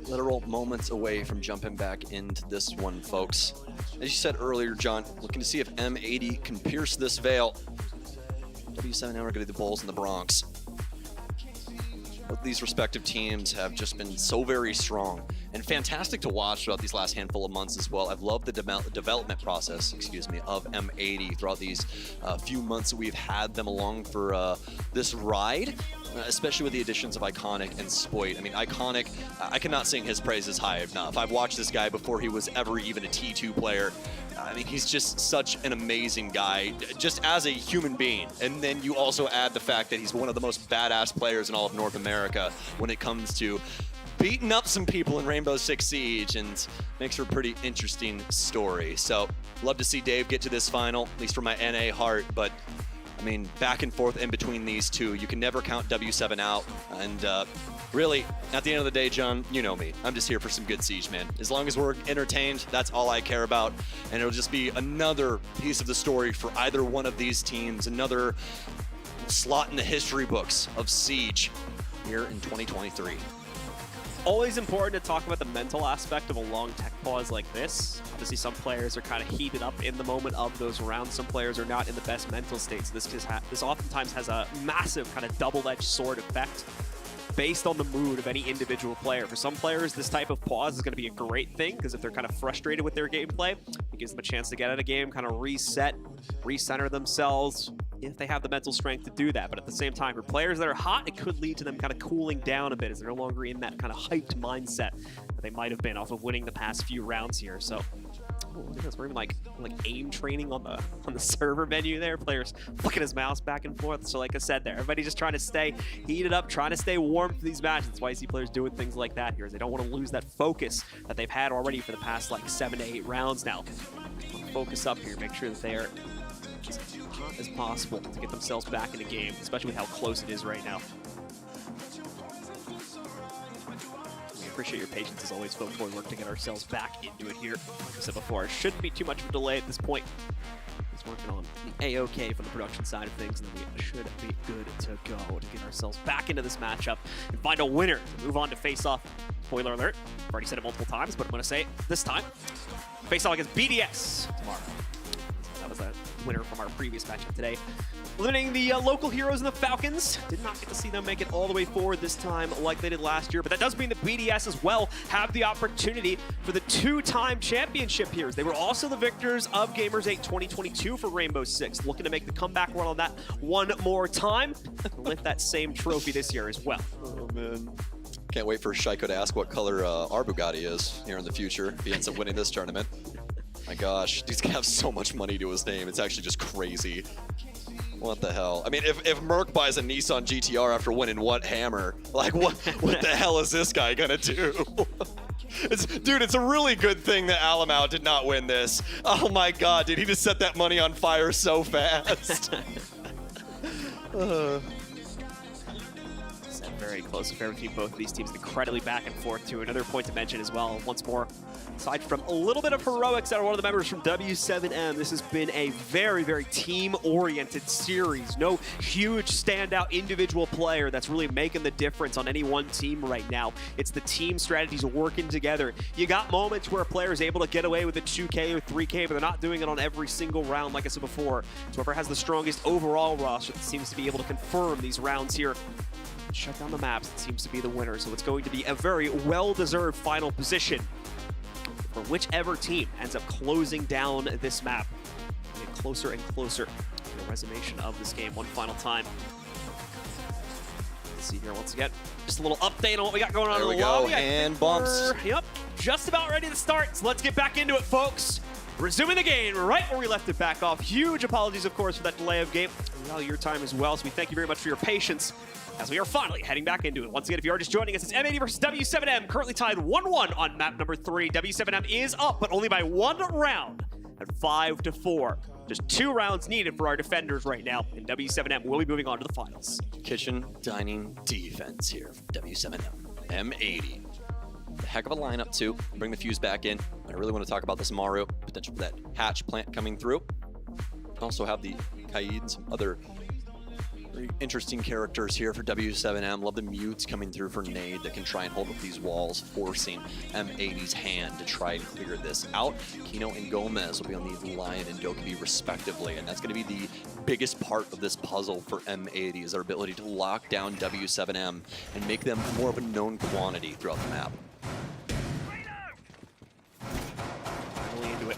Literal moments away from jumping back into this one, folks. As you said earlier, John, looking to see if M80 can pierce this veil. W7M are going to be the Bulls in the Bronx. Both these respective teams have just been so very strong and fantastic to watch throughout these last handful of months as well. I've loved the development process, of M80 throughout these few months that we've had them along for this ride, especially with the additions of Iconic and Spoit. I mean, Iconic, I cannot sing his praises high enough. I've watched this guy before he was ever even a T2 player. I mean, he's just such an amazing guy, just as a human being. And then you also add the fact that he's one of the most badass players in all of North America when it comes to beating up some people in Rainbow Six Siege, and makes for a pretty interesting story. So, love to see Dave get to this final, at least for my NA heart, but I mean, back and forth in between these two. You can never count W7 out, and really, at the end of the day, John, you know me. I'm just here for some good Siege, man. As long as we're entertained, that's all I care about, and it'll just be another piece of the story for either one of these teams, another slot in the history books of Siege here in 2023. Always important to talk about the mental aspect of a long tech pause like this. Obviously, some players are kind of heated up in the moment of those rounds. Some players are not in the best mental state. So this oftentimes has a massive kind of double-edged sword effect based on the mood of any individual player. For some players, this type of pause is going to be a great thing, because if they're kind of frustrated with their gameplay, it gives them a chance to get out of game, kind of reset, recenter themselves, if they have the mental strength to do that. But at the same time, for players that are hot, it could lead to them kind of cooling down a bit, as they're no longer in that kind of hyped mindset that they might have been off of winning the past few rounds here. So, oh, look at this. We're even like aim training on the server menu there. Players flicking his mouse back and forth. So like I said there, everybody just trying to stay heated up, trying to stay warm for these matches. That's why you see players doing things like that here, is they don't want to lose that focus that they've had already for the past like 7 to 8 rounds now. Focus up here, make sure that they are just hot as possible to get themselves back in the game, especially with how close it is right now. We appreciate your patience as always, folks, while we work to get ourselves back into it here. Like I said before, it shouldn't be too much of a delay at this point. He's working on the A-OK from the production side of things, and then we should be good to go to get ourselves back into this matchup and find a winner to move on to face-off. Spoiler alert, I've already said it multiple times, but I'm going to say it this time. Face-off against BDS tomorrow. That was a winner from our previous matchup today. Eliminating the local heroes and the Falcons. Did not get to see them make it all the way forward this time like they did last year, but that does mean that BDS as well have the opportunity for the 2-time championship here. They were also the victors of Gamers8 2022 for Rainbow Six, looking to make the comeback run on that one more time and lift that same trophy this year as well. Oh, man. Can't wait for Shaiko to ask what color our Bugatti is here in the future if he ends up winning this tournament. My gosh, he's gonna have so much money to his name. It's actually just crazy. What the hell? I mean, if Merc buys a Nissan GTR after winning what hammer, like what the hell is this guy gonna do? Dude, it's a really good thing that Alamau did not win this. Oh my god, dude, he just set that money on fire so fast. Very close affair between both of these teams, incredibly back and forth too. Another point to mention as well, once more, aside from a little bit of heroics out of one of the members from W7M, this has been a very, very team-oriented series. No huge standout individual player that's really making the difference on any one team right now. It's the team strategies working together. You got moments where a player is able to get away with a 2K or 3K, but they're not doing it on every single round, like I said before. So whoever has the strongest overall roster seems to be able to confirm these rounds here. Shut down the maps, it seems to be the winner. So it's going to be a very well-deserved final position for whichever team ends up closing down this map. Get closer and closer to the resolution of this game one final time. Let's see here once again. Just a little update on what we got going on in the lobby. And bumps. Yep, just about ready to start. So let's get back into it, folks. resuming the game right where we left it back off. Huge apologies, of course, for that delay of game. Well, your time as well, so we thank you very much for your patience as we are finally heading back into it. Once again, if you are just joining us, it's M80 versus W7M, currently tied 1-1 on map number 3. W7M is up, but only by 1 round at 5-4. Just 2 rounds needed for our defenders right now, and W7M will be moving on to the finals. Kitchen dining defense here from W7M. M80. A heck of a lineup too. Bring the fuse back in. I really want to talk about this Maru, potential for that hatch plant coming through. Also have the Kaid and some other very interesting characters here for W7M. Love the mutes coming through for Nade that can try and hold up these walls, forcing M80's hand to try and clear this out. Kino and Gomez will be on the Lion and Dokkaebi respectively, and that's going to be the biggest part of this puzzle for M80 is their ability to lock down W7M and make them more of a known quantity throughout the map. Finally into it.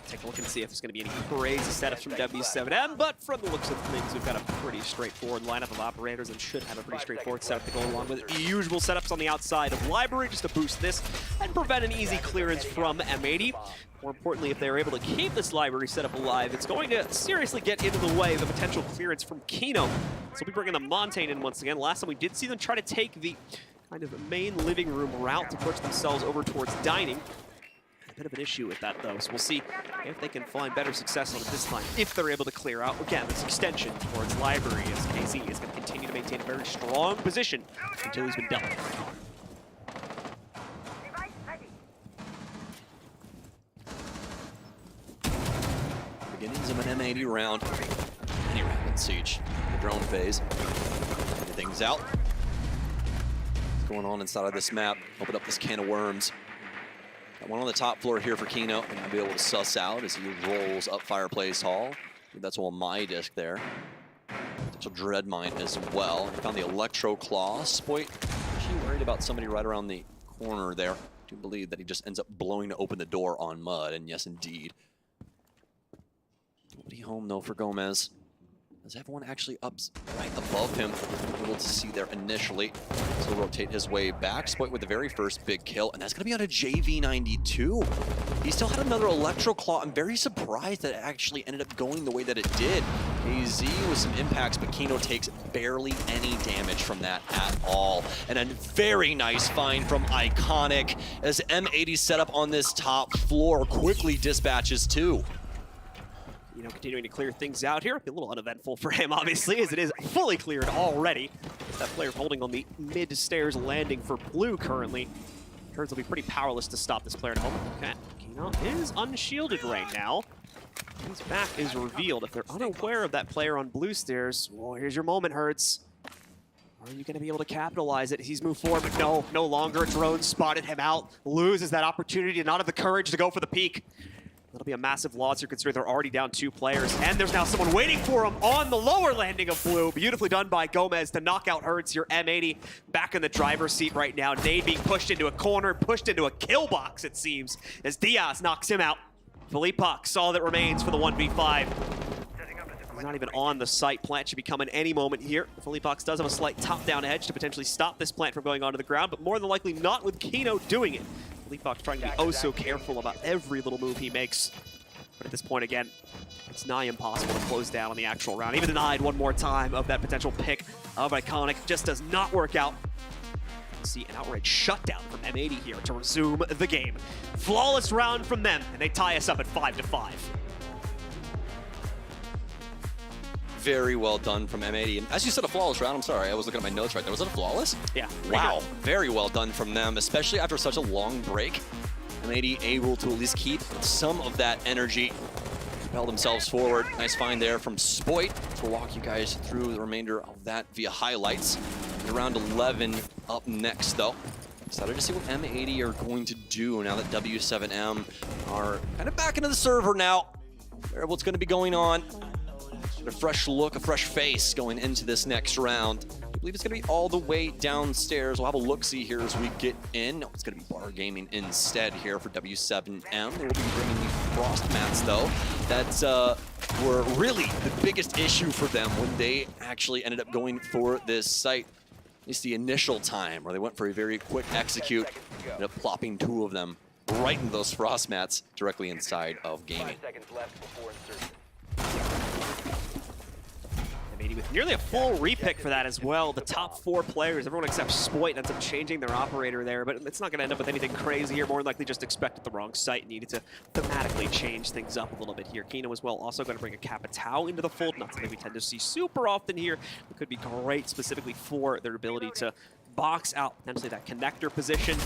Take a look and see if there's going to be any crazy setups from W7M, but from the looks of things, we've got a pretty straightforward lineup of operators and should have a pretty straightforward setup to go along with it. The usual setups on the outside of Library just to boost this and prevent an easy clearance from M80. More importantly, if they're able to keep this Library setup alive, it's going to seriously get into the way of a potential clearance from Kino. So we'll be bringing the Montaigne in once again. Last time we did see them try to take the kind of main living room route to push themselves over towards dining. A bit of an issue with that though, so we'll see if they can find better success on it this time, if they're able to clear out, again, this extension towards Library, as KZ is going to continue to maintain a very strong position until he's been dealt. Beginnings of an M80 round, any round in Siege, the drone phase, getting things out. What's going on inside of this map? Open up this can of worms. Got one on the top floor here for Kino, and I'll be able to suss out as he rolls up Fireplace Hall. That's all my disc there. Potential Dread Mine as well. I found the Electro Claw. Spoit, actually worried about somebody right around the corner there. I do believe that he just ends up blowing to open the door on Mud, and yes, indeed. Nobody home, though, for Gomez. Is everyone actually up right above him? Able to see there initially. So he'll rotate his way back. Spoit with the very first big kill, and that's going to be on a JV92. He still had another Electro Claw. I'm very surprised that it actually ended up going the way that it did. AZ with some impacts, but Kino takes barely any damage from that at all. And a very nice find from Iconic as M80 set up on this top floor quickly dispatches two. You know, continuing to clear things out here. A little uneventful for him, obviously, as it is fully cleared already. That player holding on the mid-stairs landing for blue currently. Turns will be pretty powerless to stop this player at home. Okay, Kino is unshielded right now. His back is revealed. If they're unaware of that player on blue stairs, well, here's your moment, Hertz. Are you going to be able to capitalize it? He's moved forward, but no, no longer. Drone spotted him out. Loses that opportunity to not have the courage to go for the peek. That'll be a massive loss here considering they're already down 2 players. And there's now someone waiting for him on the lower landing of blue. Beautifully done by Gomez to knock out Hertz, your M80 back in the driver's seat right now. Nade being pushed into a corner, pushed into a kill box, it seems, as Diaz knocks him out. Philippox, all that remains for the 1v5. He's not even on the site. Plant should be coming any moment here. Philippox does have a slight top-down edge to potentially stop this plant from going onto the ground, but more than likely not with Kino doing it. Philippox trying to be oh so careful about every little move he makes. But at this point, again, it's nigh impossible to close down on the actual round. Even denied one more time of that potential pick of Iconic. Just does not work out. See an outright shutdown from M80 here to resume the game. Flawless round from them, and they tie us up at 5-5. Very well done from M80. And as you said, a flawless round. I'm sorry, I was looking at my notes right there. Was it a flawless? Yeah. Wow, very well done from them, especially after such a long break. M80 able to at least keep some of that energy, propel themselves forward. Nice find there from Spoit. We'll walk you guys through the remainder of that via highlights. And round 11 up next, though. Excited to see what M80 are going to do now that W7M are kind of back into the server now. What's going to be going on. A fresh look, a fresh face going into this next round. I believe it's going to be all the way downstairs. We'll have a look-see here as we get in. No, it's going to be bar gaming instead here for W7M. They will be bringing the frost mats, though. That's were really the biggest issue for them when they actually ended up going for this site. At least the initial time, where they went for a very quick execute, ended up plopping 2 of them right into those frost mats directly inside of gaming. 5 seconds left before insertion. With nearly a full repick for that as well. The top 4 players, everyone except Spoit, ends up changing their operator there, but it's not going to end up with anything crazy here. More than likely just expected the wrong site and needed to thematically change things up a little bit here. Kino as well also going to bring a Capitao into the fold, not something we tend to see super often here. It could be great specifically for their ability to box out potentially that connector position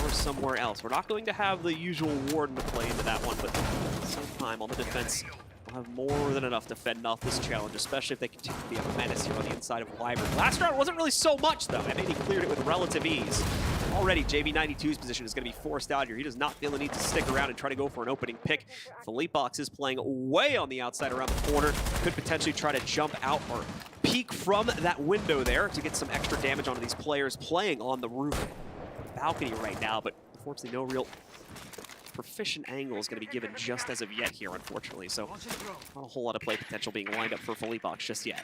or somewhere else. We're not going to have the usual Warden to play into that one, but at the same time on the defense, have more than enough to fend off this challenge, especially if they continue to be a menace here on the inside of Wyvern. Last round wasn't really so much, though. M80 cleared it with relative ease. Already, JB92's position is going to be forced out here. He does not feel the need to stick around and try to go for an opening pick. Philippe is playing way on the outside around the corner. Could potentially try to jump out or peek from that window there to get some extra damage onto these players playing on the roof balcony right now, but unfortunately no real proficient angle is going to be given just as of yet here, unfortunately. So not a whole lot of play potential being lined up for Philippe just yet.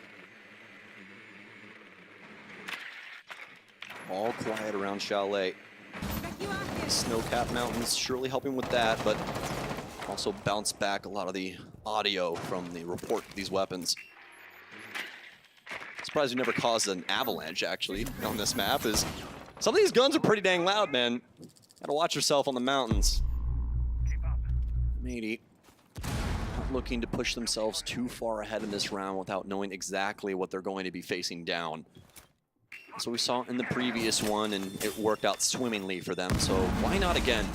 All quiet around Chalet. Snow-capped mountains surely helping with that, but also bounce back a lot of the audio from the report of these weapons. Surprised we never caused an avalanche, actually, on this map. Is some of these guns are pretty dang loud, man. Gotta watch yourself on the mountains. Maybe not looking to push themselves too far ahead in this round without knowing exactly what they're going to be facing down. So we saw in the previous one, and it worked out swimmingly for them, so why not again?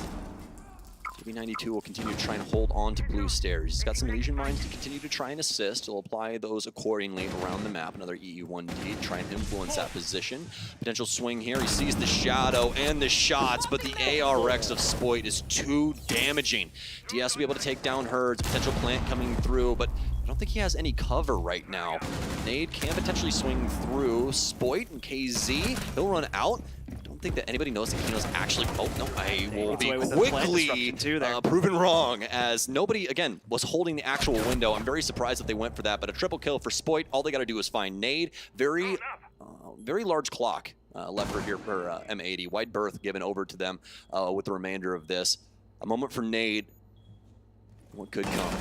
JB92 will continue to try and hold on to blue stairs. He's got some Legion Mines to continue to try and assist. He'll apply those accordingly around the map. Another EE1D to try and influence that position. Potential swing here. He sees the shadow and the shots, but the ARX of Spoit is too damaging. DS will be able to take down Herds. Potential plant coming through, but I don't think he has any cover right now. Nade can potentially swing through. Spoit and KZ, he'll run out. I don't think that anybody knows that Kino's actually... Oh, no, I will be quickly proven wrong, as nobody, again, was holding the actual window. I'm very surprised that they went for that, but a triple kill for Spoit. All they got to do is find Nade. Very large clock left for here for M80. Wide berth given over to them with the remainder of this. A moment for Nade. What could come?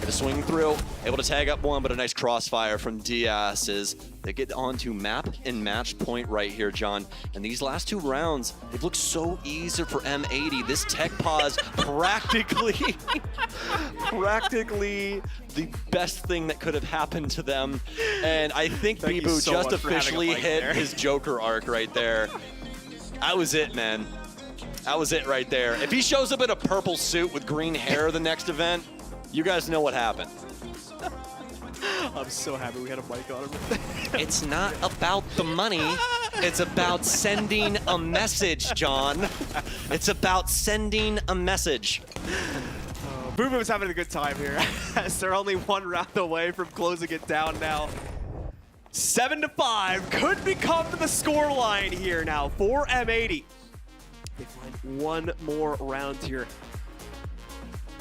Gonna swing through, able to tag up one, but a nice crossfire from Diaz as they get onto map and match point right here, John. And these last 2 rounds, they've looked so easy for M80. This tech pause practically the best thing that could have happened to them. And I think Bibu so just officially hit his Joker arc right there. That was it, man. That was it right there. If he shows up in a purple suit with green hair the next event, you guys know what happened. I'm so happy we had a mic on him. It's not about the money. It's about sending a message, John. It's about sending a message. Boo Boo's having a good time here as they're only 1 round away from closing it down now. 7-5 could become the scoreline here now for M80. They find 1 more round here.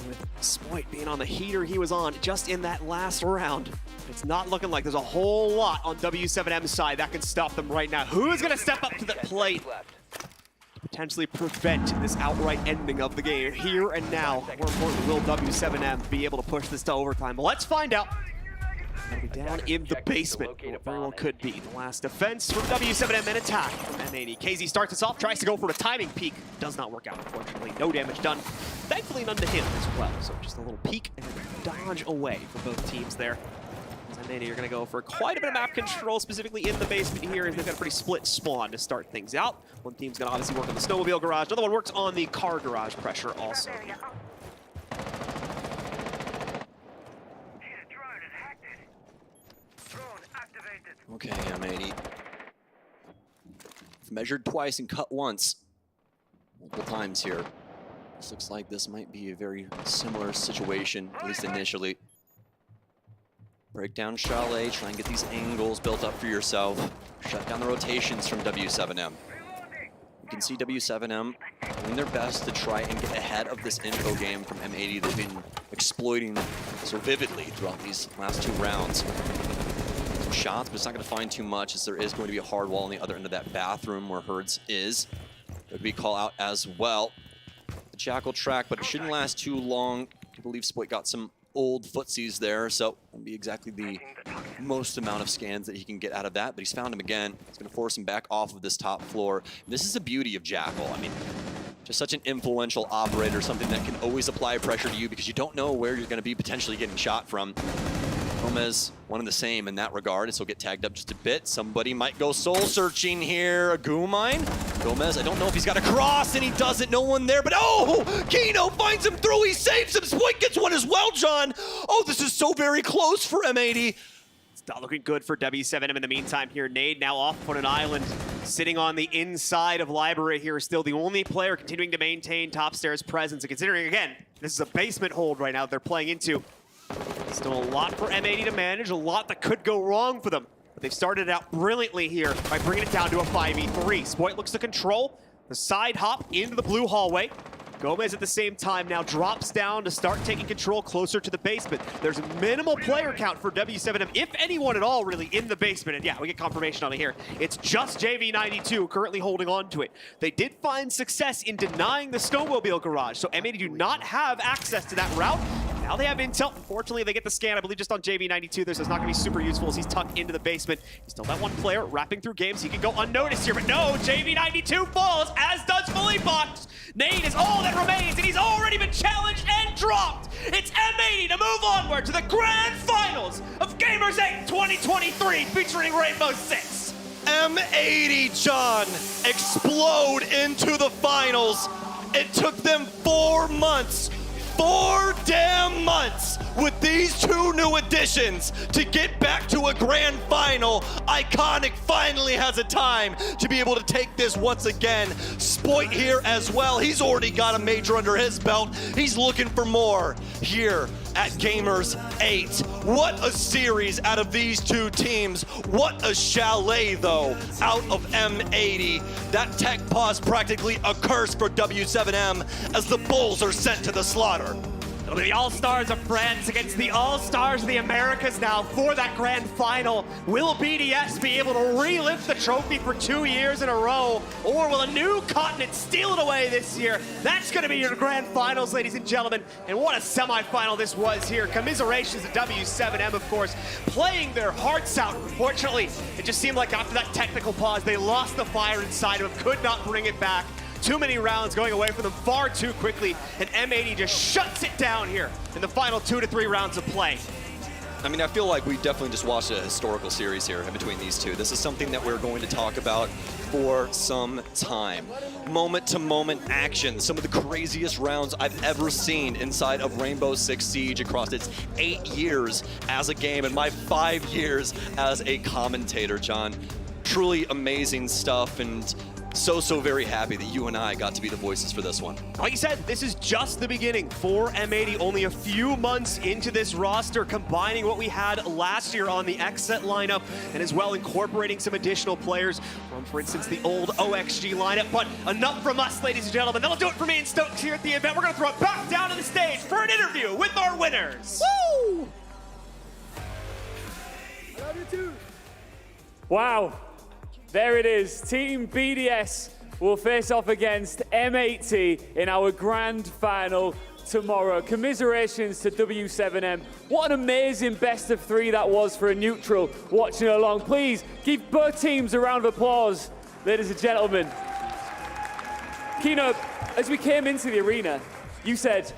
With Spoit being on the heater he was on just in that last round. It's not looking like there's a whole lot on W7M's side that can stop them right now. Who's going to step up to the plate to potentially prevent this outright ending of the game here and now? More importantly, will W7M be able to push this to overtime? But let's find out. Be down in the basement, very well could be. The last defense from W7M and attack from M80. KZ starts us off, tries to go for a timing peek. Does not work out, unfortunately. No damage done. Thankfully, none to him as well. So just a little peek and dodge away for both teams there. As M80 are going to go for quite a bit of map control, specifically in the basement here, as they've got a pretty split spawn to start things out. One team's going to obviously work on the snowmobile garage. Another one works on the car garage pressure also. Okay, M80. Measured twice and cut once. Multiple times here. This looks like this might be a very similar situation, at least initially. Break down Chalet, try and get these angles built up for yourself. Shut down the rotations from W7M. You can see W7M doing their best to try and get ahead of this info game from M80 they've been exploiting so vividly throughout these last 2 rounds. Shots, but it's not going to find too much as there is going to be a hard wall on the other end of that bathroom where Herds is. There could be a call out as well. the Jackal track, but it shouldn't last too long. I believe Spoit got some old footsies there, so won't be exactly the most amount of scans that he can get out of that, but he's found him again. It's going to force him back off of this top floor. And this is the beauty of Jackal. I mean, just such an influential operator, something that can always apply pressure to you because you don't know where you're going to be potentially getting shot from. Gomez, one and the same in that regard, and so get tagged up just a bit. Somebody might go soul searching here. A goo mine. Gomez, I don't know if he's got a cross, and he doesn't. No one there, but oh! Kino finds him through. He saves him. Spoit gets one as well, John. Oh, this is so very close for M80. It's not looking good for W7M in the meantime here. Nade now off on an island, sitting on the inside of Library here, still the only player continuing to maintain top stairs presence. And considering, again, this is a basement hold right now that they're playing into. Still a lot for M80 to manage, a lot that could go wrong for them. But they've started out brilliantly here by bringing it down to a 5v3. Spoit looks to control the side hop into the blue hallway. Gomez at the same time now drops down to start taking control closer to the basement. There's a minimal player count for W7M, if anyone at all really, in the basement. And yeah, we get confirmation on it here. It's just JV92 currently holding on to it. They did find success in denying the snowmobile garage, so M80 do not have access to that route. Now they have intel. Unfortunately, they get the scan, I believe, just on JV92. This is not going to be super useful as he's tucked into the basement. He's still that one player wrapping through games. He can go unnoticed here, but no, JV92 falls, as does Philippox. Nade is all that remains, and he's already been challenged and dropped. It's M80 to move onward to the grand finals of Gamers8 2023, featuring Rainbow Six. M80, John, explode into the finals. It took them 4 months. 4 damn months with these 2 new additions to get back to a grand final. Iconic finally has a time to be able to take this once again. Spoit here as well. He's already got a major under his belt. He's looking for more here at Gamers8. What a series out of these 2 teams. What a chalet, though, out of M80. That tech pause practically a curse for W7M as the Bulls are sent to the slaughter. It'll be the All-Stars of France against the All-Stars of the Americas now for that grand final. Will BDS be able to relift the trophy for 2 years in a row? Or will a new continent steal it away this year? That's going to be your grand finals, ladies and gentlemen. And what a semifinal this was here. Commiserations to W7M, of course, playing their hearts out. Unfortunately, it just seemed like after that technical pause, they lost the fire inside of them, could not bring it back. Too many rounds going away from them far too quickly, and M80 just shuts it down here in the final 2 to 3 rounds of play. I mean, I feel like we definitely just watched a historical series here in between these 2. This is something that we're going to talk about for some time. Moment-to-moment action. Some of the craziest rounds I've ever seen inside of Rainbow Six Siege across its 8 years as a game and my 5 years as a commentator, John. Truly amazing stuff, and so very happy that you and I got to be the voices for this one. Like you said, this is just the beginning for M80. Only a few months into this roster, combining what we had last year on the XSET lineup, and as well incorporating some additional players from, for instance, the old OXG lineup. But enough from us, ladies and gentlemen. That'll do it for me and Stokes here at the event. We're going to throw it back down to the stage for an interview with our winners. Woo! Love you too. Wow. There it is. Team BDS will face off against M80 in our grand final tomorrow. Commiserations to W7M. What an amazing best of 3 that was for a neutral watching along. Please give both teams a round of applause, ladies and gentlemen. Kino, as we came into the arena, you said,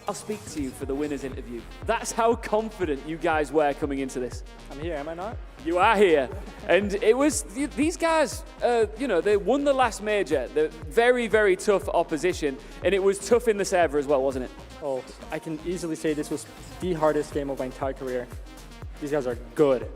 I'll speak to you for the winners interview. That's how confident you guys were coming into this. I'm here, am I not? You are here. And it was, these guys, you know, they won the last major. They're very tough opposition. And it was tough in the server as well, wasn't it? Oh, I can easily say this was the hardest game of my entire career. These guys are good.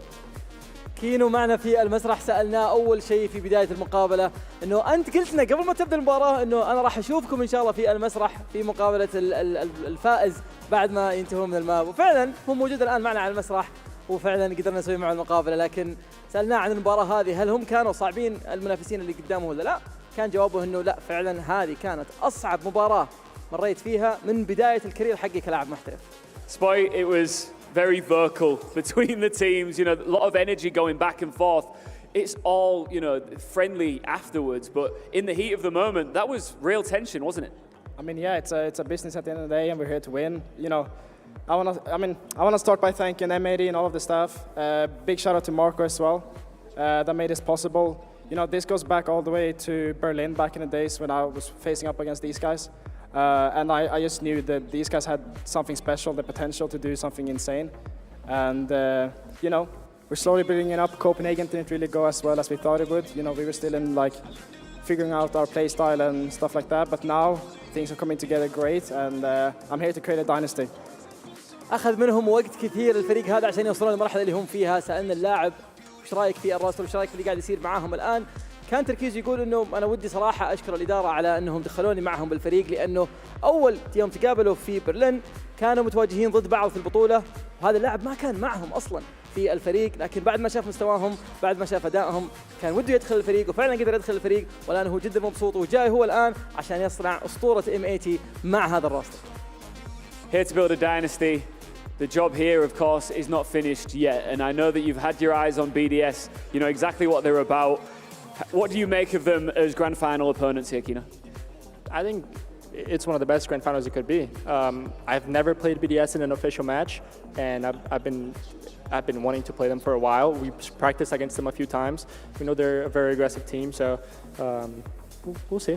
كينو معنا في المسرح. سألناه أول شيء في بداية المقابلة إنه أنت قلت لنا قبل ما تبدأ المباراة إنه أنا راح أشوفكم إن شاء الله في المسرح في مقابلة الفائز بعد ما ينتهوا من الماب، وفعلا هو موجود الآن معنا على المسرح وفعلا قدرنا نسوي معه المقابلة. لكن سألناه عن المباراة هذه هل هم كانوا صعبين المنافسين اللي قدامه ولا لا؟ كان جوابه إنه لا، فعلا هذه كانت أصعب مباراة مريت فيها من بداية الكارير حقي كلاعب محترف. Spoit, it was very vocal between the teams, you know, a lot of energy going back and forth. It's all, you know, friendly afterwards, but in the heat of the moment, that was real tension, wasn't it? I mean, yeah, it's a business at the end of the day, and we're here to win. You know, I wanna start by thanking M80 and all of the staff. Big shout out to Marco as well, that made this possible. You know, this goes back all the way to Berlin back in the days when I was facing up against these guys, and I just knew that these guys had something special, the potential to do something insane, and you know, we're slowly building it up. Copenhagen didn't really go as well as we thought it would. You know, we were still in like figuring out our play style and stuff like that, but now things are coming together great, and I'm here to create a dynasty. أخذ منهم وقت كثير الفريق هذا عشان يوصلون للمرحلة اللي هم فيها. سألنا اللاعب وش رايك في الراستر وش رايك في اللي قاعد يصير معاهم الآن. كان تركيزه يقول انه انا ودي صراحه اشكر الاداره على انهم دخلوني معهم بالفريق، لانه اول يوم تقابلوا في برلين كانوا متواجهين ضد بعض في البطوله، وهذا اللاعب ما كان معهم اصلا في الفريق، لكن بعد ما شاف مستواهم بعد ما شاف ادائهم كان وده يدخل الفريق، وفعلا قدر يدخل الفريق، والان هو جدا مبسوط وجاي هو الان عشان يصنع اسطوره M80 مع هذا الراستر. Here to build a dynasty. The job here, of course, is not finished yet, and I know that you've had your eyes on BDS. You know exactly what they're about. What do you make of them as grand final opponents here, Kino? I think it's one of the best grand finals it could be. I've never played BDS in an official match, and I've been wanting to play them for a while. We practiced against them a few times. We know they're a very aggressive team, so we'll see.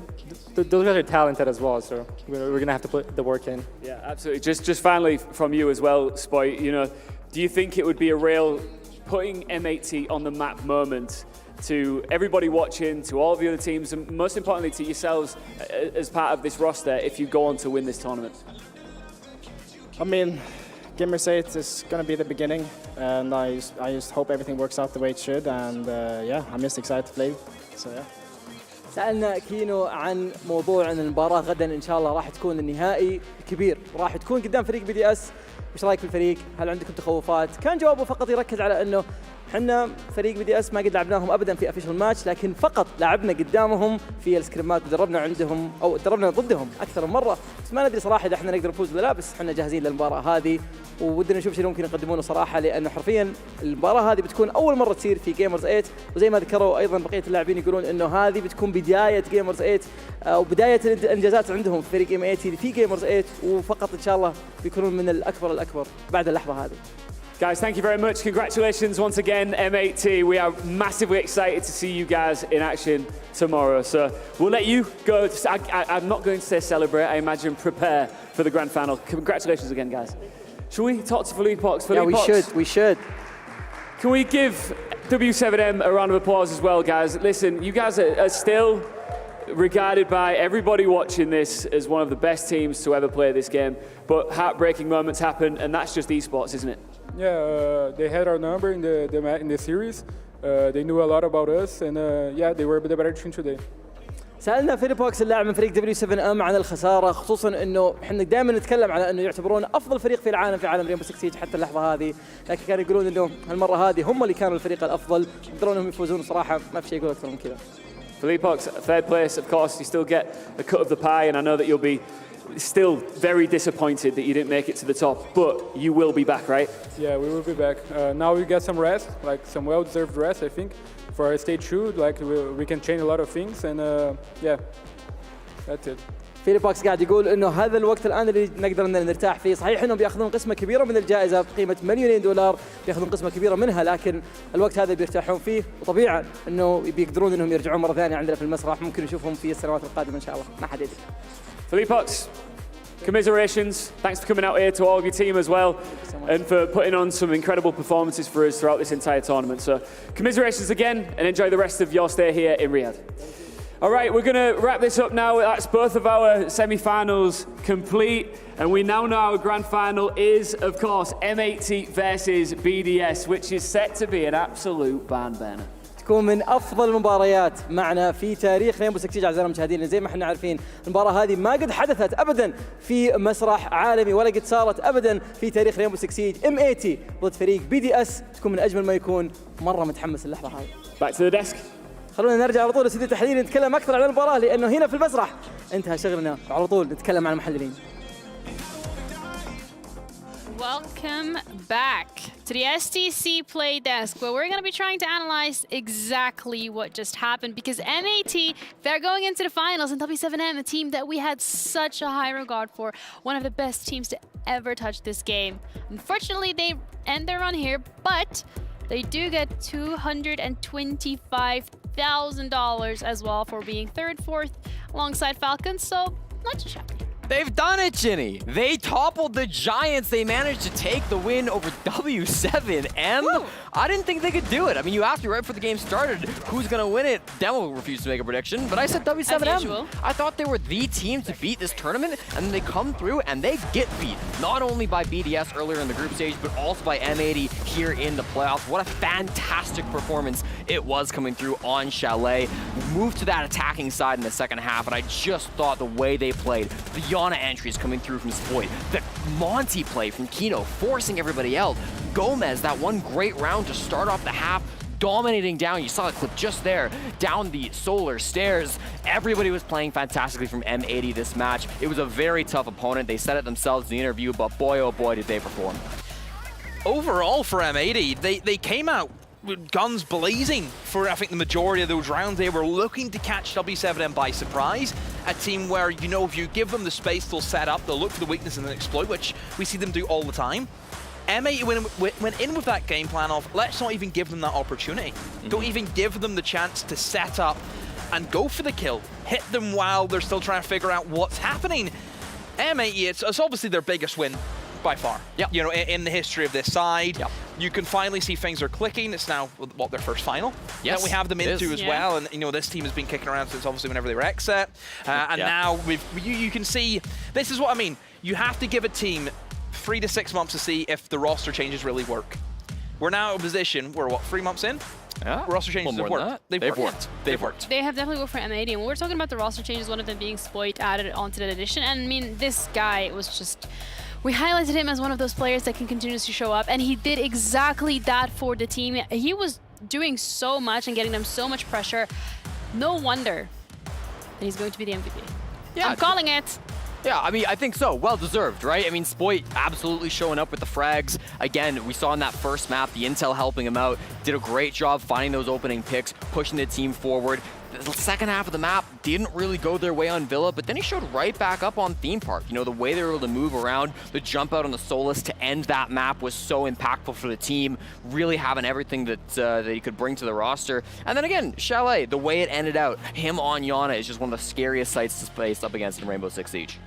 Those guys are talented as well, so we're gonna have to put the work in. Yeah, absolutely. Just finally from you as well, Spoy. You know, do you think it would be a real putting M80 on the map moment to everybody watching, to all the other teams, and most importantly to yourselves as part of this roster if you go on to win this tournament? I mean, Gamers8 is going to be the beginning, and I just hope everything works out the way it should, and yeah, I'm just excited to play, so yeah. سألنا كينو عن موضوع ان المباراة غدا ان شاء الله راح تكون النهائي كبير، راح تكون قدام فريق BDS. وش رايك في الفريق؟ هل عندكم تخوفات؟ كان جوابه فقط يركز على انه احنا فريق BDS ما قد لعبناهم ابدا في افيشال ماتش، لكن فقط لعبنا قدامهم في السكريمات ودربنا عندهم او دربنا ضدهم اكثر من مره، بس ما ندري صراحه اذا احنا نقدر نفوز ولا لا، بس احنا جاهزين للمباراه هذه ودنا نشوف شو ممكن يقدمونه صراحه، لانه حرفيا المباراه هذه بتكون اول مره تصير في جيمرز 8، وزي ما ذكروا ايضا بقيه اللاعبين يقولون انه هذه بتكون بدايه جيمرز 8 وبدايه الانجازات عندهم في فريق M80 في جيمرز 8، وفقط ان شاء الله بيكونون من الاكبر بعد اللحظه هذه. Guys, thank you very much. Congratulations once again, M80. We are massively excited to see you guys in action tomorrow. So we'll let you go. I'm not going to say celebrate. I imagine prepare for the grand final. Congratulations again, guys. Should we talk to Philippox? Yeah, we should. Can we give W7M a round of applause as well, guys? Listen, you guys are still regarded by everybody watching this as one of the best teams to ever play this game, but heartbreaking moments happen, and that's just esports, isn't it? Yeah, they had our number in the series. They knew a lot about us, and yeah, they were the better team today. سألنا فيليبوكس اللاعب من فريق W7M عن الخسارة، خصوصا انه احنا دائما نتكلم على انه يعتبرون افضل فريق في العالم في عالم ريمبو 6 سيج حتى اللحظة هذه، لكن كانوا يقولون انه المرة هذه هم اللي كانوا الفريق الافضل، قدروا انهم يفوزون، صراحة ما في شيء يقول اكثر من كذا. Philippox, third place, of course, you still get a cut of the pie, and I know that you'll be still very disappointed that you didn't make it to the top, but you will be back, right? Yeah, we will be back. Now we get some rest, like some well-deserved rest, I think, for our stage 2. Like we can change a lot of things, and yeah, that's it. فيليبوكس قاعد يقول انه هذا الوقت الان اللي نقدر ان نرتاح فيه، صحيح انهم بياخذون قسمه كبيره من الجائزه بقيمه $2,000,000، بياخذون قسمه كبيره منها، لكن الوقت هذا بيرتاحون فيه، وطبيعي انه بيقدرون انهم يرجعون مره ثانيه عندنا في المسرح، ممكن نشوفهم في السنوات القادمه ان شاء الله، ما حد يدري. Philippox, commiserations. Thanks for coming out here to all of your team as well, and for putting on some incredible performances for us throughout this entire tournament. So commiserations again, and enjoy the rest of your stay here in Riyadh. All right, we're going to wrap this up now. That's both of our semi-finals complete, and we now know our grand final is, of course, M80 versus BDS, which is set to be an absolute barn-burner. تكون من افضل المباريات معنا في تاريخ ريمبو 6 سيج اعزائنا المشاهدين، زي ما احنا عارفين المباراه هذه ما قد حدثت ابدا في مسرح عالمي ولا قد صارت ابدا في تاريخ ريمبو 6 سيج. M80 ضد فريق BDS تكون من اجمل ما يكون، مره متحمس اللحظه هذه. Back to the desk. خلونا نرجع على طول لاستديو التحليل نتكلم اكثر عن المباراه، لانه هنا في المسرح انتهى شغلنا، على طول نتكلم عن المحللين. Welcome back to the STC Playdesk, where we're going to be trying to analyze exactly what just happened, because MAT, they're going into the finals, and W7M, a team that we had such a high regard for, one of the best teams to ever touch this game. Unfortunately, they end their run here, but they do get $225,000 as well for being third, fourth, alongside Falcons, so not too shabby. They've done it, Ginny. They toppled the Giants. They managed to take the win over W7M. Woo. I didn't think they could do it. I mean, you asked me right before the game started, who's going to win it? Demo refused to make a prediction, but I said W7M. I thought they were the team to beat this tournament, and then they come through and they get beat. Not only by BDS earlier in the group stage, but also by M80 here in the playoffs. What a fantastic performance it was coming through on Chalet. Moved to that attacking side in the second half, and I just thought the way they played, the Yana entries coming through from Spoit, the Monty play from Kino, forcing everybody out. Gomez, that one great round to start off the half, dominating down. You saw the clip just there, down the solar stairs. Everybody was playing fantastically from M80 this match. It was a very tough opponent. They said it themselves in the interview, but boy, oh boy, did they perform. Overall for M80, they came out with guns blazing for, I think, the majority of those rounds. They were looking to catch W7M by surprise. A team where, you know, if you give them the space, they'll set up, they'll look for the weakness and then exploit, which we see them do all the time. M80 went in with that game plan of, let's not even give them that opportunity. Don't even give them the chance to set up and go for the kill. Hit them while they're still trying to figure out what's happening. M80, it's obviously their biggest win by far. Yep. You know, in the history of this side. Yep. You can finally see things are clicking. It's now, what, their first final that we have them into as well. And, you know, this team has been kicking around since obviously whenever they were exit. And now you can see, this is what I mean. You have to give a team 3 to 6 months to see if the roster changes really work. We're now in a position, we're what, 3 months in? Yeah. Roster changes have worked. They've worked. They've worked. They have definitely worked for M80. And when we're talking about the roster changes, one of them being Spoit added onto that edition. And I mean, this guy was just, we highlighted him as one of those players that can continuously show up, and he did exactly that for the team. He was doing so much and getting them so much pressure. No wonder that he's going to be the MVP. Yeah, I'm calling it. Yeah, I mean, I think so. Well-deserved, right? I mean, Spoit absolutely showing up with the frags. Again, we saw in that first map, the intel helping him out. Did a great job finding those opening picks, pushing the team forward. The second half of the map didn't really go their way on Villa, but then he showed right back up on Theme Park. You know, the way they were able to move around, the jump out on the Solus to end that map was so impactful for the team, really having everything that he could bring to the roster. And then again, Chalet, the way it ended out, him on Yana is just one of the scariest sights to face up against in Rainbow Six Siege.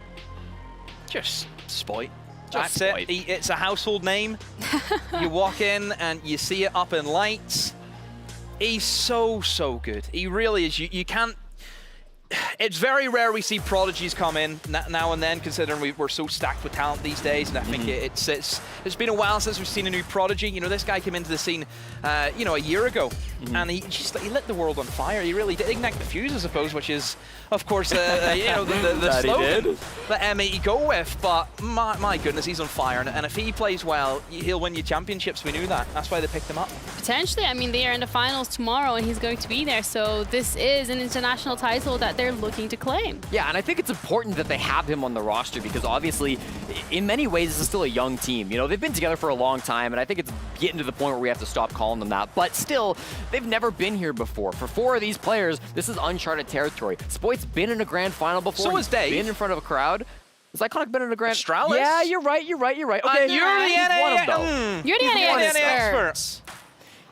Just Spoit. That's it. It's a household name. You walk in and you see it up in lights. He's so good. He really is. You can't... It's very rare we see prodigies come in now and then, considering we're so stacked with talent these days. And I think it's been a while since we've seen a new prodigy. You know, this guy came into the scene, you know, a year ago, and he lit the world on fire. He really did ignite the fuse, I suppose, which is, of course, you know, the slogan that M80 go with. But my goodness, he's on fire. And if he plays well, he'll win you championships. We knew that. That's why they picked him up. Potentially. I mean, they are in the finals tomorrow, and he's going to be there. So this is an international title that they're looking to claim. Yeah, and I think it's important that they have him on the roster, because obviously, in many ways, this is still a young team. You know, they've been together for a long time, and I think it's getting to the point where we have to stop calling them that. But still, they've never been here before. For 4 of these players, this is uncharted territory. Spoit's been in a grand final before. So has Dave. Been in front of a crowd. Has Iconic been in a grand... Astralis? Yeah, you're right. Okay, you're the NA expert.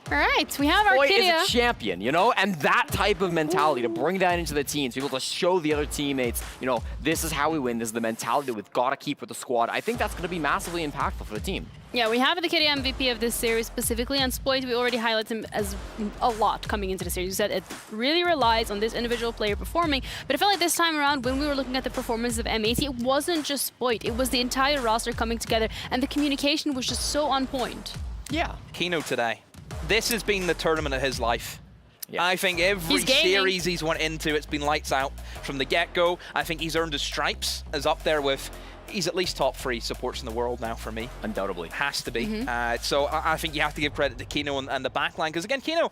All right, we have our Spoit is a champion, you know, and that type of mentality, to bring that into the team, to be able to show the other teammates, you know, this is how we win, this is the mentality that we've got to keep with the squad. I think that's going to be massively impactful for the team. Yeah, we have the Kitty MVP of this series specifically on Spoit. We already highlighted him as a lot coming into the series. You said it really relies on this individual player performing, but I felt like this time around, when we were looking at the performance of M80, it wasn't just Spoit, it was the entire roster coming together, and the communication was just so on point. Yeah. Kino today. This has been the tournament of his life. Yeah. I think every series he's went into, it's been lights out from the get-go. I think he's earned his stripes, as up there with, he's at least top 3 supports in the world now for me. Undoubtedly. Has to be. So I think you have to give credit to Kino and the backline, because again, Kino,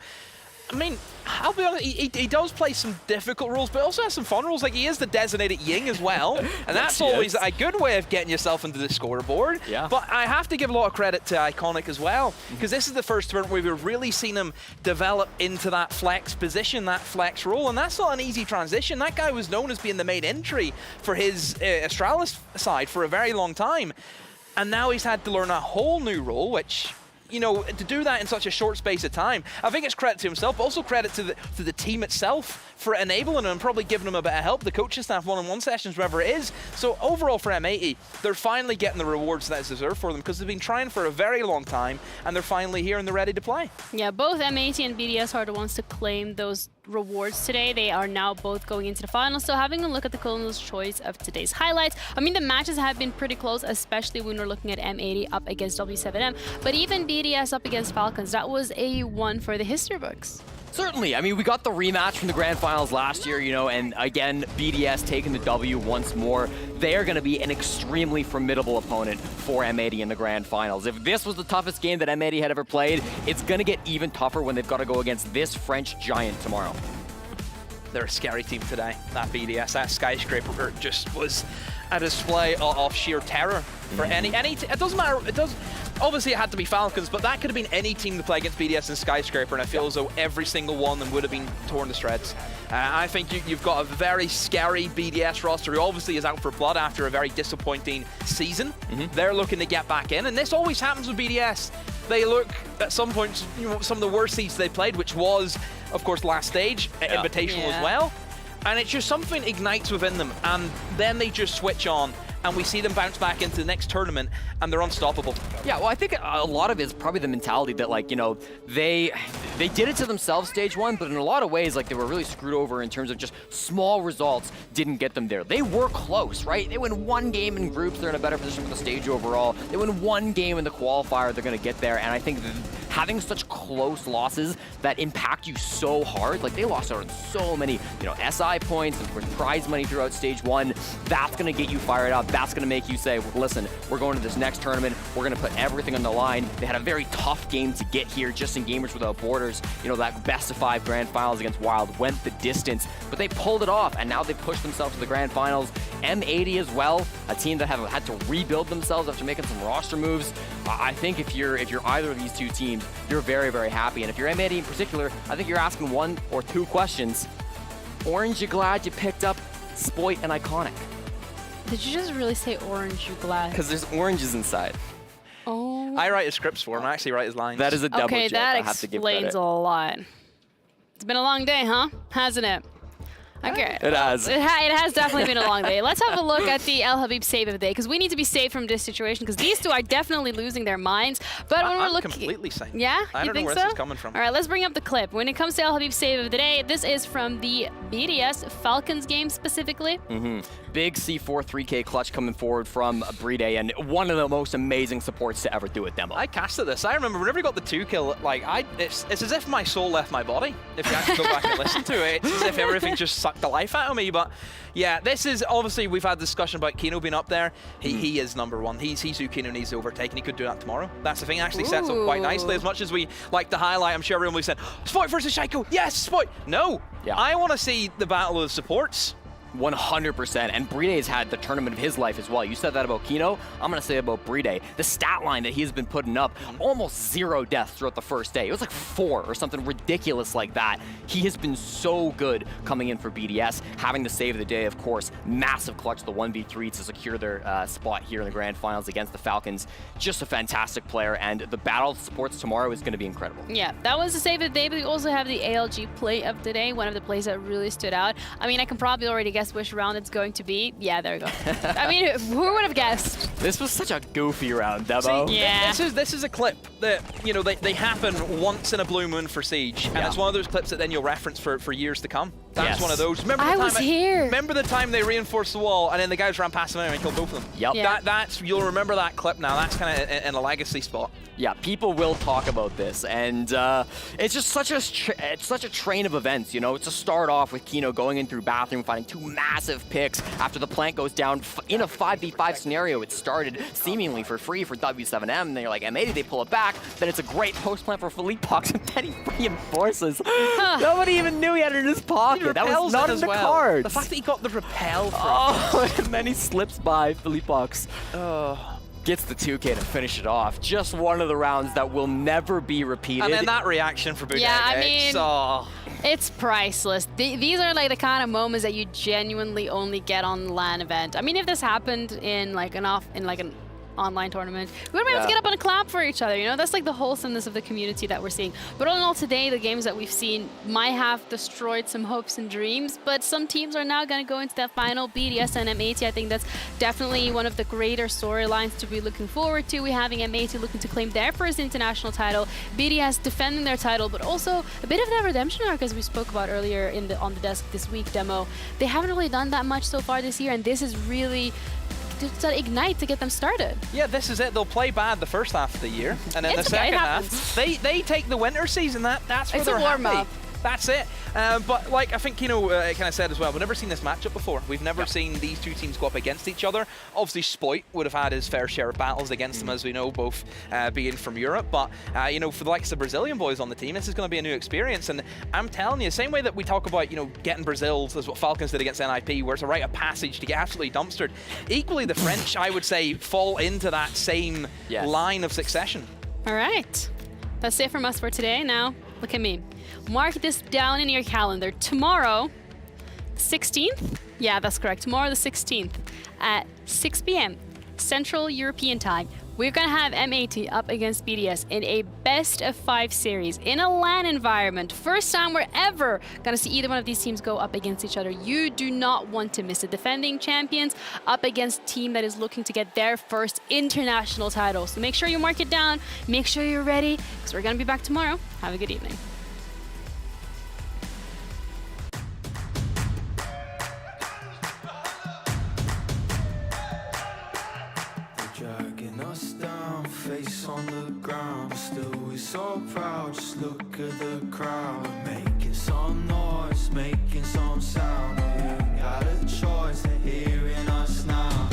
I mean, I'll be honest, he does play some difficult rules, but also has some fun rules. Like, he is the designated Ying as well, and that's always a good way of getting yourself into the scoreboard. Yeah. But I have to give a lot of credit to Iconic as well, because this is the first tournament where we've really seen him develop into that flex position, that flex role, and that's not an easy transition. That guy was known as being the main entry for his Astralis side for a very long time, and now he's had to learn a whole new role, which, you know, to do that in such a short space of time, I think it's credit to himself, but also credit to the team itself for enabling him and probably giving him a bit of help, the coaching staff, one-on-one sessions, wherever it is. So overall for M80, they're finally getting the rewards that is deserved for them, because they've been trying for a very long time, and they're finally here and they're ready to play. Yeah, both M80 and BDS are the ones to claim those rewards today. They are now both going into the finals. So having a look at the Colonel's choice of today's highlights, I mean, the matches have been pretty close, especially when we're looking at M80 up against W7M, but even BDS up against Falcons, that was a one for the history books. Certainly. I mean, we got the rematch from the grand finals last year, you know, and again, BDS taking the W once more. They are going to be an extremely formidable opponent for M80 in the grand finals. If this was the toughest game that M80 had ever played, it's going to get even tougher when they've got to go against this French giant tomorrow. They're a scary team today, that BDS. That Skyscraper just was a display of sheer terror for any it doesn't matter. Obviously, it had to be Falcons, but that could have been any team to play against BDS and Skyscraper, and I feel as though every single one of them would have been torn to shreds. I think you've got a very scary BDS roster who obviously is out for blood after a very disappointing season. They're looking to get back in, and this always happens with BDS. They look, at some points, you know, some of the worst seeds they played, which was, of course, last stage, Invitational as well. And it's just something ignites within them, and then they just switch on, and we see them bounce back into the next tournament, and they're unstoppable. Yeah, well, I think a lot of it is probably the mentality that, like, you know, they did it to themselves stage one, but in a lot of ways, like, they were really screwed over in terms of just small results didn't get them there. They were close, right? They win one game in groups, they're in a better position for the stage overall. They win one game in the qualifier, they're going to get there, and I think having such close losses that impact you so hard, like they lost out on so many, you know, SI points and prize money throughout stage one, that's going to get you fired up. That's going to make you say, listen, we're going to this next tournament, we're going to put everything on the line. They had a very tough game to get here, just in Gamers Without Borders. You know, that best of 5 grand finals against Wild went the distance, but they pulled it off, and now they pushed themselves to the grand finals. M80 as well, a team that have had to rebuild themselves after making some roster moves. I think if you're either of these two teams, you're very, very happy. And if you're M80 in particular, I think you're asking one or two questions. Orange, you glad you picked up Spoit and Iconic? Did you just really say orange, you glad? Because there's oranges inside. Oh. I write his scripts for him. I actually write his lines. That is a double Okay, joke. that I have to give explains credit. a lot. It's been a long day, huh? Hasn't it? Okay. It has. It has definitely been a long day. Let's have a look at the El Habib save of the day, because we need to be safe from this situation, because these two are definitely losing their minds. But when we're looking, completely sane. Yeah, I you don't know think where so? this is coming from. All right, let's bring up the clip. When it comes to El Habib save of the day, this is from the BDS Falcons game specifically. Big C4 3K clutch coming forward from Bride, and one of the most amazing supports to ever do it, Demo. I casted this. I remember whenever he got the 2 kill, like it's as if my soul left my body. If you actually go back and listen to it, it's as if everything just sucked the life out of me. But yeah, this is obviously, we've had discussion about Kino being up there. He is #1. He's who Kino needs to overtake, and he could do that tomorrow. That's the thing. It actually sets up quite nicely. As much as we like to highlight, I'm sure everyone will be saying, Spoit versus Shaiko. Yes, Spoit. No. Yeah. I want to see the battle of the supports. 100%, and Bride's had the tournament of his life as well. You said that about Kino, I'm going to say about Bride. The stat line that he's been putting up, almost 0 deaths throughout the first day. It was like 4 or something ridiculous like that. He has been so good coming in for BDS, having the save of the day, of course. Massive clutch, the 1v3 to secure their spot here in the grand finals against the Falcons. Just a fantastic player, and the battle of supports tomorrow is going to be incredible. Yeah, that was the save of the day, but we also have the ALG play of the day, one of the plays that really stood out. I mean, I can probably already guess which round it's going to be. Yeah, there we go. I mean, who would have guessed? This was such a goofy round, Demo. See, yeah. This is a clip that, you know, they happen once in a blue moon for Siege, and it's one of those clips that then you'll reference for years to come. That's one of those. Remember the I time was here. Remember the time they reinforced the wall and then the guys ran past them and killed both of them? Yep. Yeah. That's you'll remember that clip now. That's kind of in a legacy spot. Yeah, people will talk about this, and it's just such a train of events, you know. It's to start off with Kino going in through bathroom, finding 2 massive picks after the plant goes down in a 5v5 scenario. It started seemingly for free for W7M, and then you're like, M80, they pull it back. Then it's a great post plant for Philippox, and then he reinforces. Nobody even knew he had it in his pocket. That was not in the cards. The fact that he got the repel from and then he slips by Philippox. Gets the 2K to finish it off. Just one of the rounds that will never be repeated. And then that reaction for Bugatti. Yeah, I mean, it's priceless. These are like the kind of moments that you genuinely only get on the LAN event. I mean, if this happened in like an online tournament, we would be able to get up and clap for each other, you know? That's like the wholesomeness of the community that we're seeing. But all in all, today, the games that we've seen might have destroyed some hopes and dreams, but some teams are now going to go into that final. BDS and M80, I think that's definitely one of the greater storylines to be looking forward to. We're having M80 looking to claim their first international title, BDS defending their title, but also a bit of that redemption arc, as we spoke about earlier on the Desk This Week demo. They haven't really done that much so far this year, and this is really to ignite to get them started. Yeah, this is it. They'll play bad the first half of the year, and then the second half, they take the winter season. That's where they're happy. That's it. But like I think Kino kind of said as well, we've never seen this matchup before. We've never seen these two teams go up against each other. Obviously, Spoit would have had his fair share of battles against them, as we know, both being from Europe. But you know, for the likes of Brazilian boys on the team, this is going to be a new experience. And I'm telling you, same way that we talk about, you know, getting Brazils, as what Falcons did against NIP, where it's a rite of passage to get absolutely dumpstered. Equally, the French, I would say, fall into that same line of succession. All right, that's it from us for today. Now, look at me. Mark this down in your calendar. Tomorrow, 16th? Yeah, that's correct. Tomorrow the 16th at 6 p.m. Central European Time. We're going to have M80 up against BDS in a best-of-5 series in a LAN environment. First time we're ever going to see either one of these teams go up against each other. You do not want to miss it. Defending champions up against a team that is looking to get their first international title. So make sure you mark it down. Make sure you're ready, because we're going to be back tomorrow. Have a good evening. Face on the ground, but still we're so proud. Just look at the crowd. We're making some noise, making some sound. We ain't got a choice, they're hearing us now.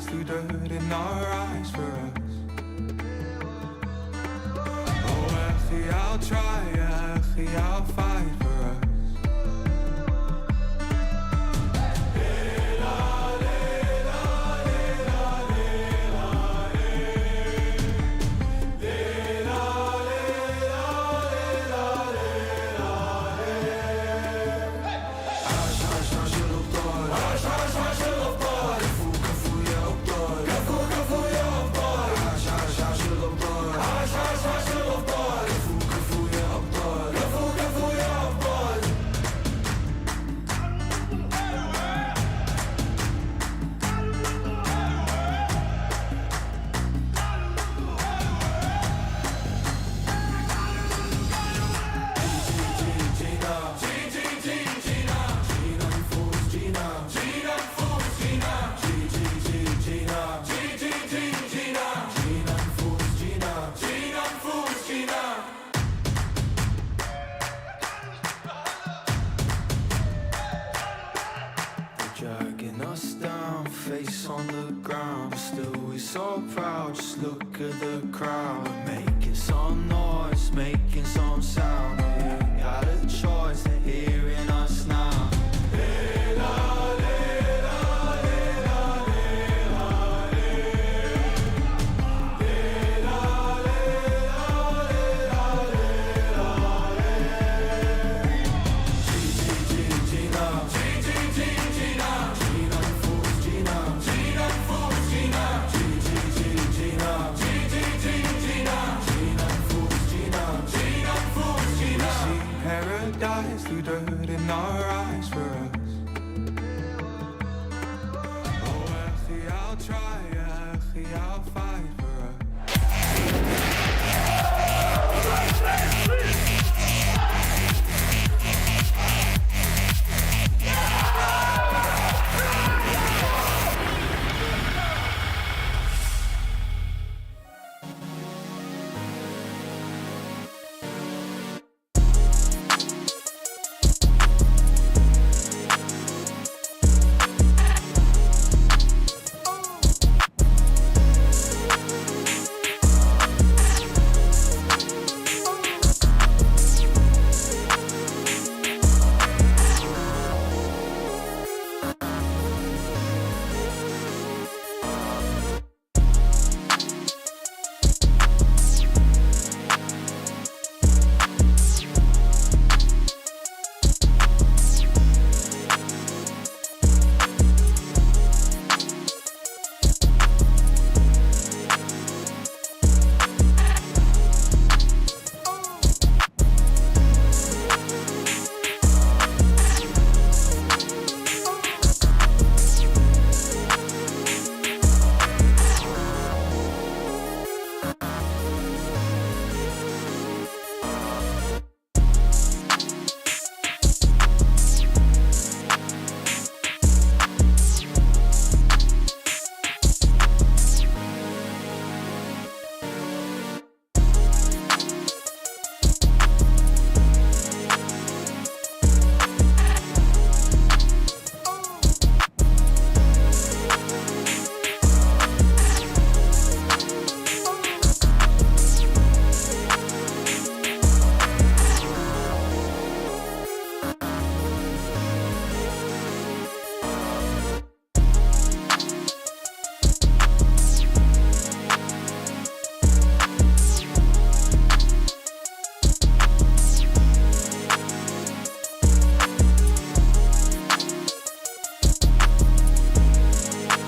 Through dirt in our eyes for us. Oh, actually, I'll try, actually, I'll fight for us. Face on the ground, but still we're so proud. Just look at the crowd. We're making some noise, making some sound. We ain't got a choice, they're hearing us now. dies through dirt in our